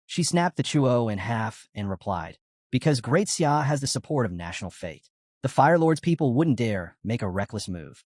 She snapped the Chuo in half and replied, because Great Xia has the support of national fate. The Fire Lord's people wouldn't dare make a reckless move.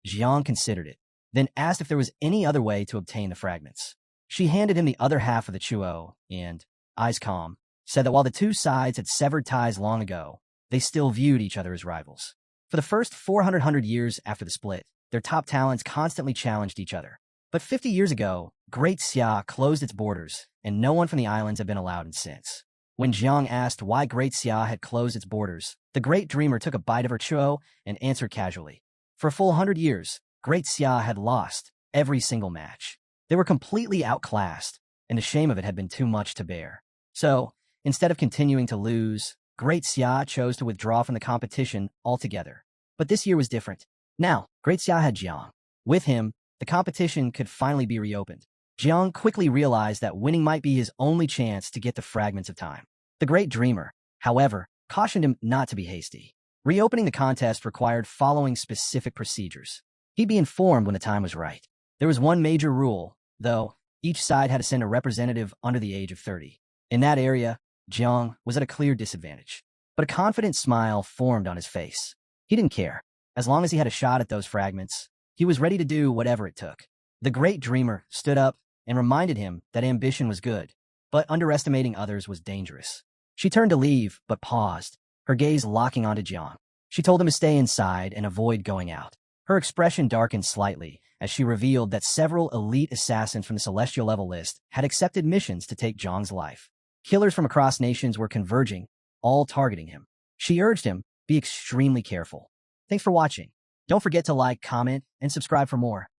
Jiang considered it, then asked if there was any other way to obtain the fragments. She handed him the other half of the Chuo and, eyes calm, said that while the 2 sides had severed ties long ago, they still viewed each other as rivals. For the first 400 years after the split, their top talents constantly challenged each other. But 50 years ago, Great Xia closed its borders, and no one from the islands had been allowed in since. When Jiang asked why Great Xia had closed its borders, the Great Dreamer took a bite of her chuo and answered casually. For a full 100 years, Great Xia had lost every single match. They were completely outclassed, and the shame of it had been too much to bear. So, instead of continuing to lose, Great Xia chose to withdraw from the competition altogether. But this year was different. Now, Great Xia had Jiang. With him, the competition could finally be reopened. Jiang quickly realized that winning might be his only chance to get the fragments of time. The Great Dreamer, however, cautioned him not to be hasty. Reopening the contest required following specific procedures. He'd be informed when the time was right. There was one major rule, though. Each side had to send a representative under the age of 30. In that area, Jiang was at a clear disadvantage. But a confident smile formed on his face. He didn't care. As long as he had a shot at those fragments, he was ready to do whatever it took. The Great Dreamer stood up and reminded him that ambition was good, but underestimating others was dangerous. She turned to leave, but paused, her gaze locking onto Jiang. She told him to stay inside and avoid going out. Her expression darkened slightly as she revealed that several elite assassins from the Celestial level list had accepted missions to take Jiang's life. Killers from across nations were converging, all targeting him. She urged him, be extremely careful. Thanks for watching. Don't forget to like, comment, and subscribe for more.